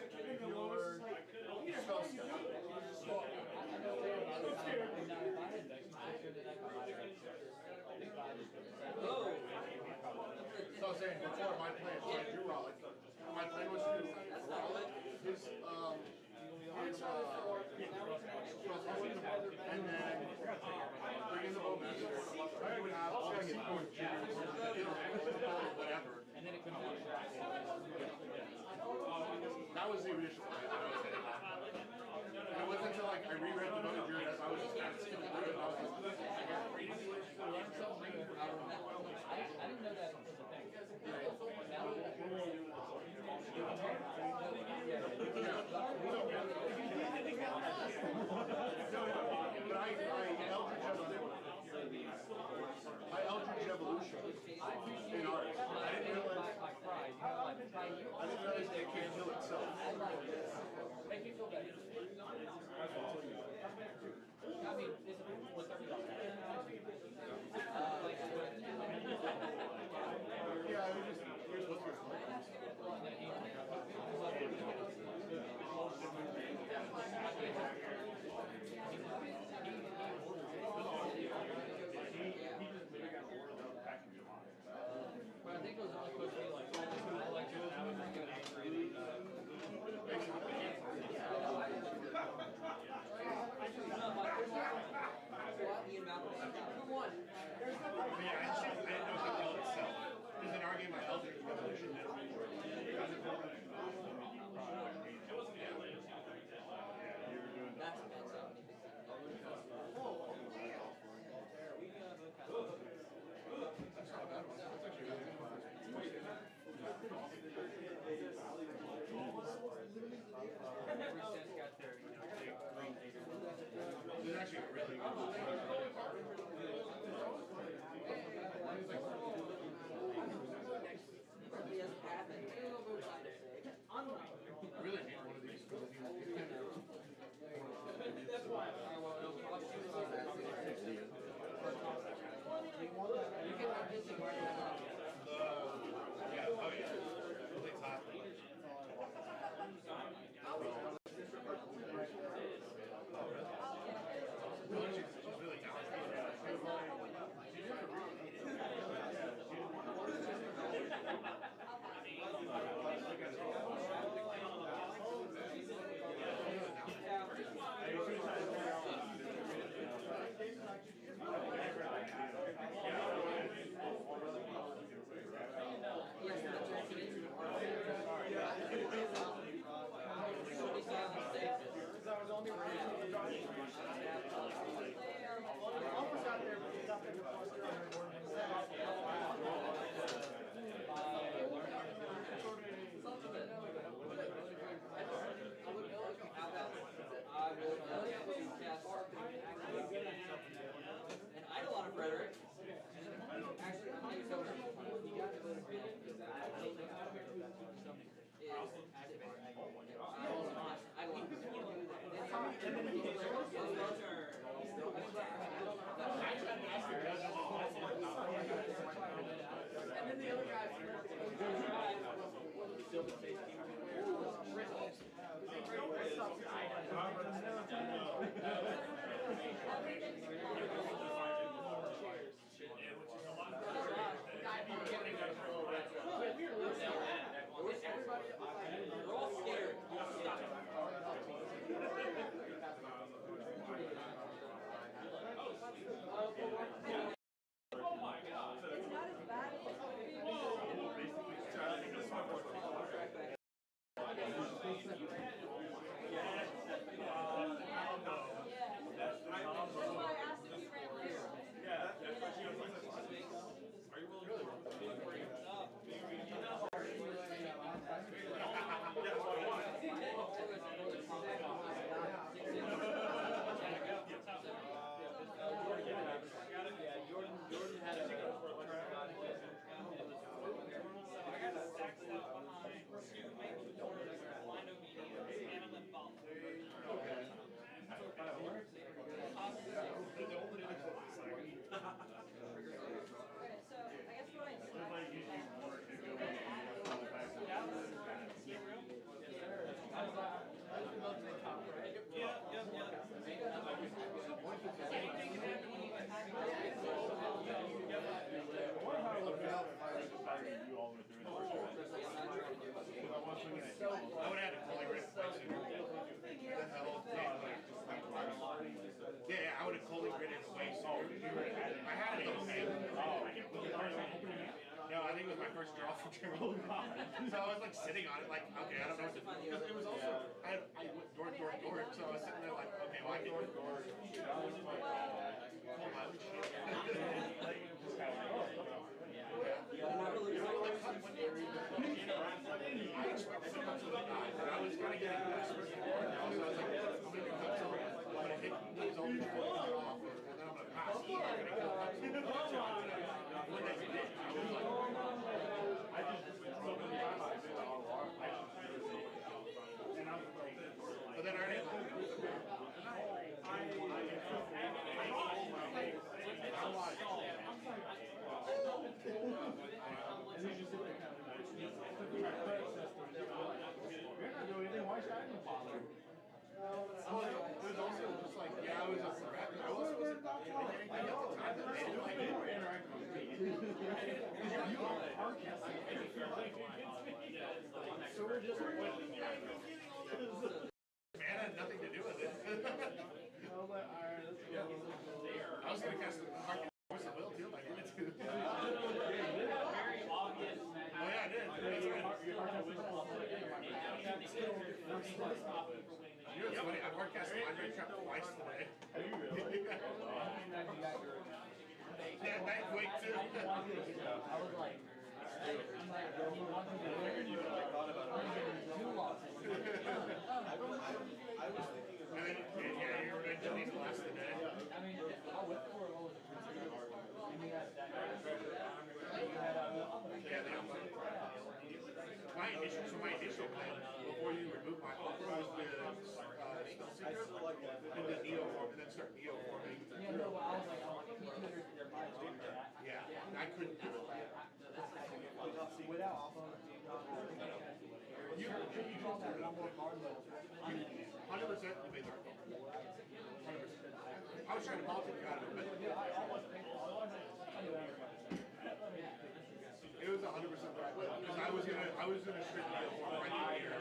I was saying before my plan, so I drew Raleigh. My plan was to do Raleigh, his and then bring in the bowmaster. I would have all the sequence jiggers, whatever. And then it could that was the initial plan. And it wasn't until like I reread the book as I was just kind of skipping through it. I was like, I didn't know that was a thing. But I Eldritch Evolution in art. I didn't realize that it can't heal itself. Make you feel better. I mean, it's what's everything. Yeah, I just here's what's But I think it was only supposed to be like I was thinking Who won? I didn't know how to kill itself. There's an argument about Eldritch Evolution. There's actually a really good So I was like sitting on it, like, okay, I don't know what to do. Because it was also, I went door, so I was sitting there like, okay, well, I can pull my own shit. I expected to come to the guy, but I was kind of getting desperate for it now, so I was like, I'm going to come to it, but it was only trying to cut off, and then I'm going to pass. I'm going to kill him. When they did, I was like, I just but then I already there's also just like, yeah, I was just I also wasn't getting anything at the time that they didn't like more interact with me. You are so we're just man had nothing to do with it. I was gonna cast the market force of will too, like it's good. Oh yeah, I did. That's right. You know what's funny? I hard cast the Andre trap twice today. Yeah, that quick too. I was like, and then, yeah, you're going to need to last the day. My initial plan before you remove my offer was the spell seeker and the neo form and then start neo forming. Yeah, I couldn't do it. Without you 100% you made the right call. 100%. I was trying to politic you out of it, but it was 100% the right way. Because I was gonna strip deal for right here,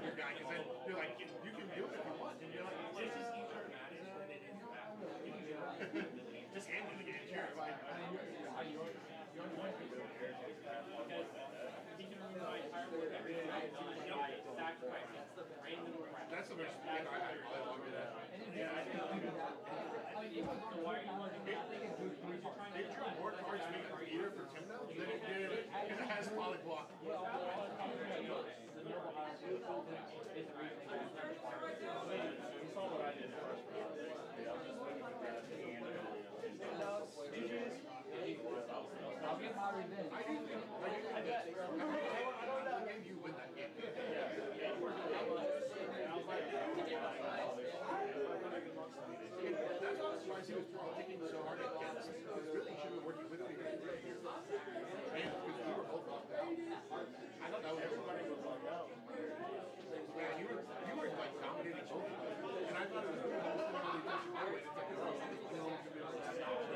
your guy, because then you're like, you can do it if you want, and you're like, this is easier. Just hand me the game, sure. That's the most thing I probably longer than. It drew more cards being a creator for Tim now than it did because it has polyblock. You saw what I did first. I'll get my revenge. I do think I don't think you win that game. That's why I was surprised he was taking so hard against. Really should have been working with him because we were both locked out. I thought that was everybody was locked out. Yeah, you were like dominating both of them. And I thought it was really touch your way. It's like, no one's going to be able to stop it.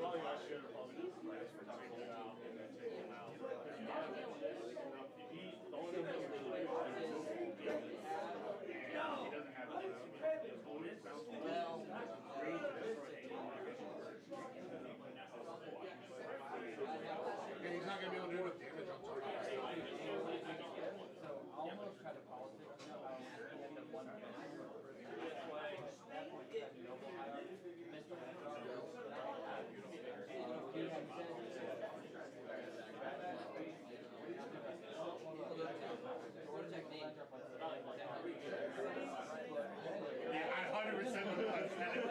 Probably I should have probably just like for taking him out and then take him out. The only thing that's really like he doesn't have his bonus bounce. And he's not gonna be able to do enough damage on target. So almost kind of politics. Yeah, I 100% would have said it.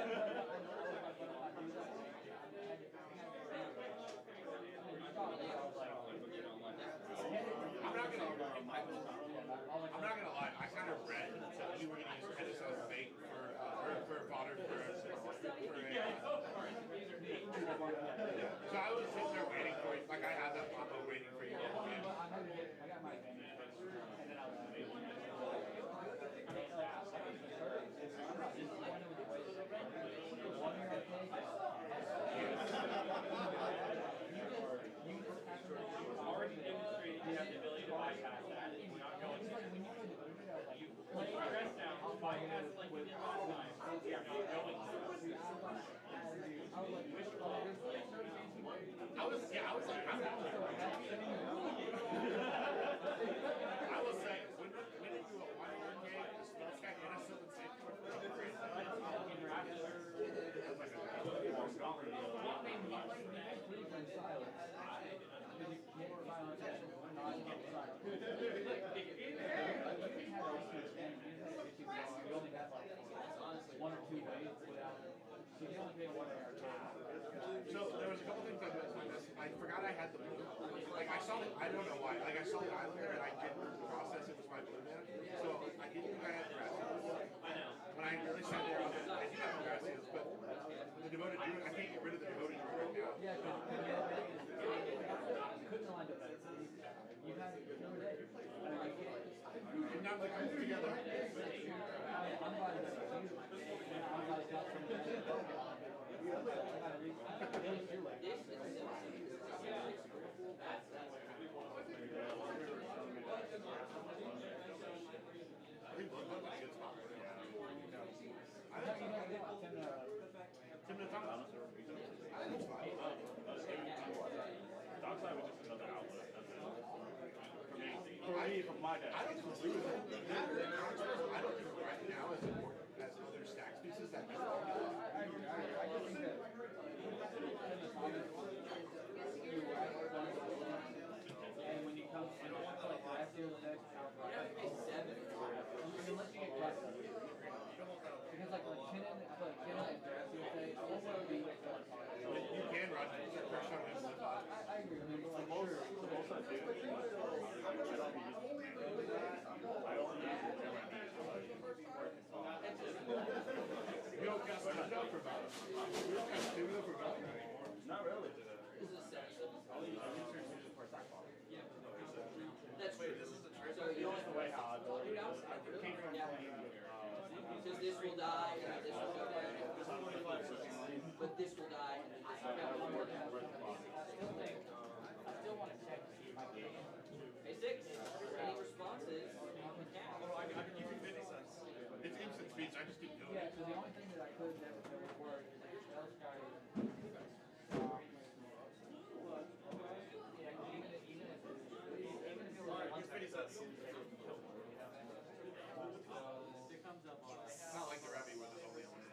had the blue. Like I saw it, I don't know why. Like I saw the island there and I didn't process it was my blue man. So I didn't think I had gracias. When I really sat there, I do have gracias, but the devoted druid, I can't get rid of the devoted druid right now. Yeah, couldn't line up better. You had it the other day. And now they come together. I'm glad it's you. I'm glad it's not from the Dockside was just another outlet. For me, from my dad. I don't agree with it. I don't think right now as important as other stack pieces that I agree. And when you come to like last year, the next unless you get custom. Because like McKinnon and Drafty will say, I want to be You can run it. Pressure on him. I agree with him, but like sure. You don't got stand up for value. You don't got stand up for value anymore. Not really. That's true. So you don't have to wait how I do it. Because this will die, and this will go down. But this will die, and then this will go down. I still want to check to see if I can. Hey, Six, any responses? Well, I can give you 50 cents. It's instant speed, so I just keep doing it. Yeah, so the only thing that I could never work is that those guys. Yeah, even if it was 50 cents. It's not like the rabbit where there's only one.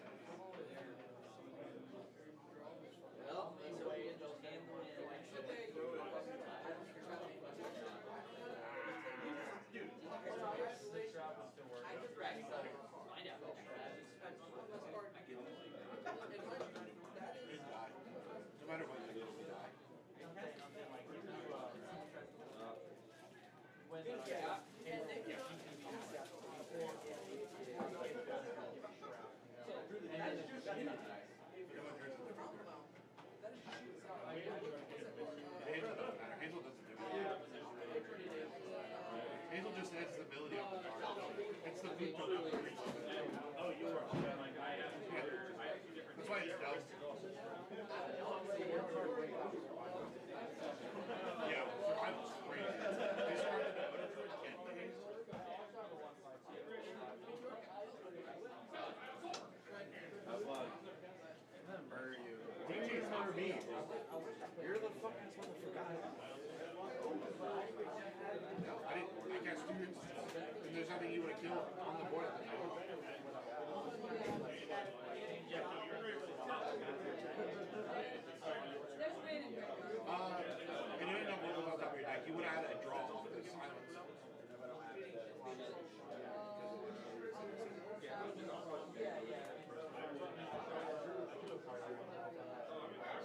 Well, so we end up gambling. Dude, I could rack it up. Find out. No matter what you do, we die. Hazel doesn't do it. Hazel just adds stability on the card. It's the food code. Oh, you were. That's why it's doused. Yeah, I was crazy. They started to get the Hazel. That's why. Murder you. DJ's murder me. You're the fucking one that forgot. No, I cast 2 instances. And there's nothing you would have killed on the board at the time. And you didn't know what was on top of your deck. You would have had a draw off the silence.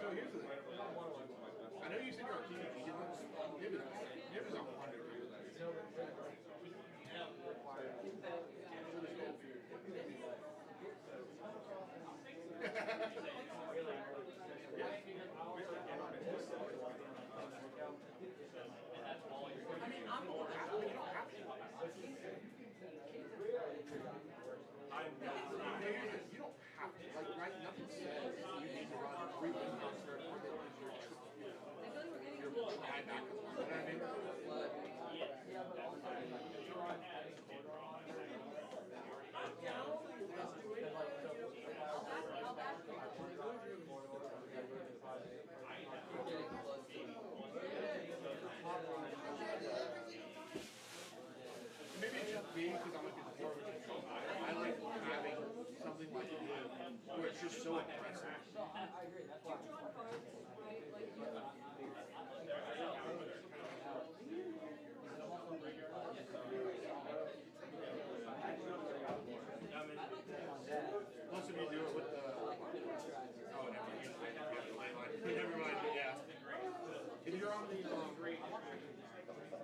So here's the thing. I know you said you're on TV. Nib is on 100. I mean, I'm more happy. You don't have to. You don't have to. Like, right? Nothing says you need to run 3 wins on third quarter. You're high back. You know what I mean? Maybe it's just me because I'm like a more of a control guy. I like having something like blue where it's just so aggressive. I agree. That's why. Plus, if you do it with the oh, never mind. Never mind. Yeah. If you're on the,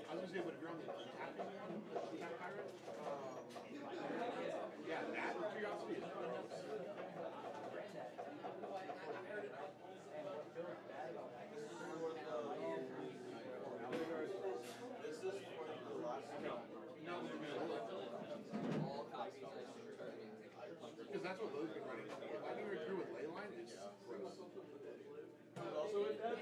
I was gonna say, but if you're on the tap pirate, yeah, that with curiosity is Is this for the last no, All copies of because that's what Lowe's been running. If I can recruit with Leyline, it's gross. Also with that?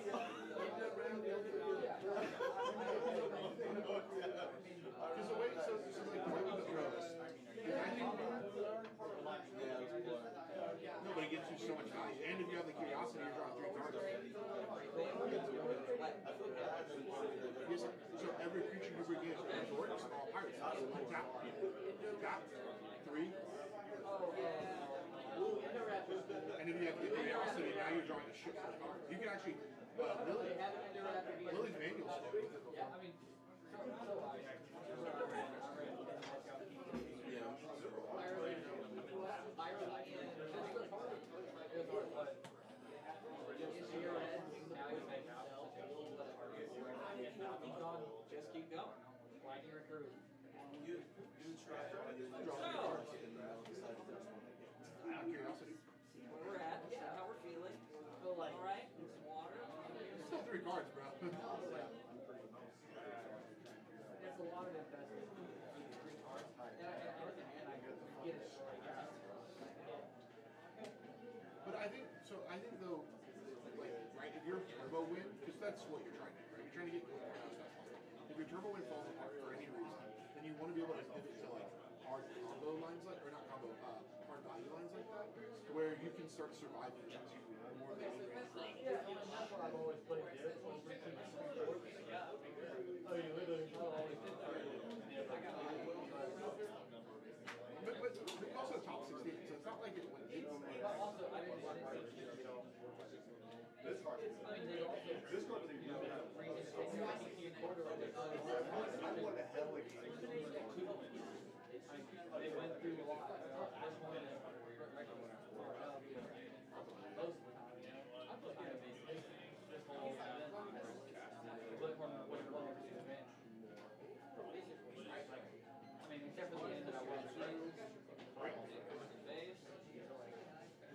Because the way, so like the way we throw this, no, but it gets you so much value. And if you have the curiosity, you're drawing 3 cards. Yes, so every creature you bring in is short, it's all pirates. So one tap, 3. And if you have the curiosity, now you're drawing a shit ton of cards. You can actually, Lily's manual still. Just keep going. Why do you recruit? You try it and then you draw 3 cards and then decide if that's one. Curiosity. Where we're at, how we're feeling. All right, some water. Still 3 cards, bro. It's a lot of investment. 3 cards. And I get it. But I think though, like, right, if your turbo win, because that's what you're trying to do, right? You're trying to get your stuff. If your turbo win falls apart for any reason, then you want to be able to pivot to like hard combo lines like, or not combo, hard value lines like that, where you can start surviving into more of the range. Yeah, that's what I've always played. Oh, you literally always did that. But also top 16, so it's not like it went 8. But also, I didn't want to This card is I mean, they also this card is even better. I want to hell like they went through a lot. This one is most of the time, you know. I put kind of basic. This whole but from what it was to advance. I mean, except for the end that I was base.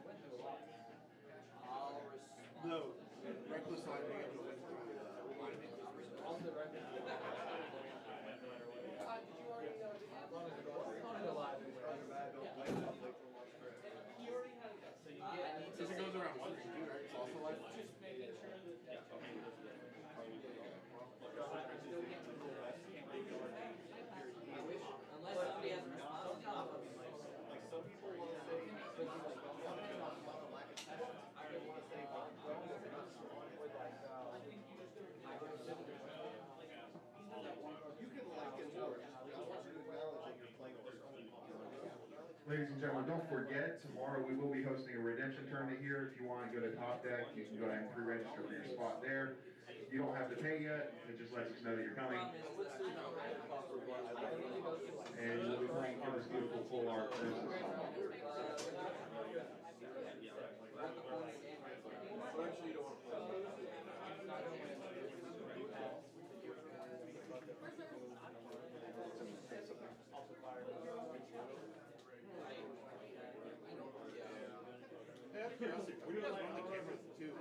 Went through a lot. I'll respond. No, reckless line being able to win through alignment. On the record. Did you already Because it goes around 1 too, right? It's also like just making sure that unless somebody has a response off of like some people want to say you can like it more. I want you to acknowledge that you're playing over. Ladies and gentlemen, don't forget, tomorrow we will be hosting a redemption tournament here. If you want to go to Top Deck, you can go ahead and pre-register for your spot there. You don't have to pay yet, it just lets us know that you're coming. And we'll be playing for this beautiful full art versus Hey, out of curiosity, when you guys run the camera too?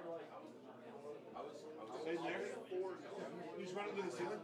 In there? You just run it to the ceiling?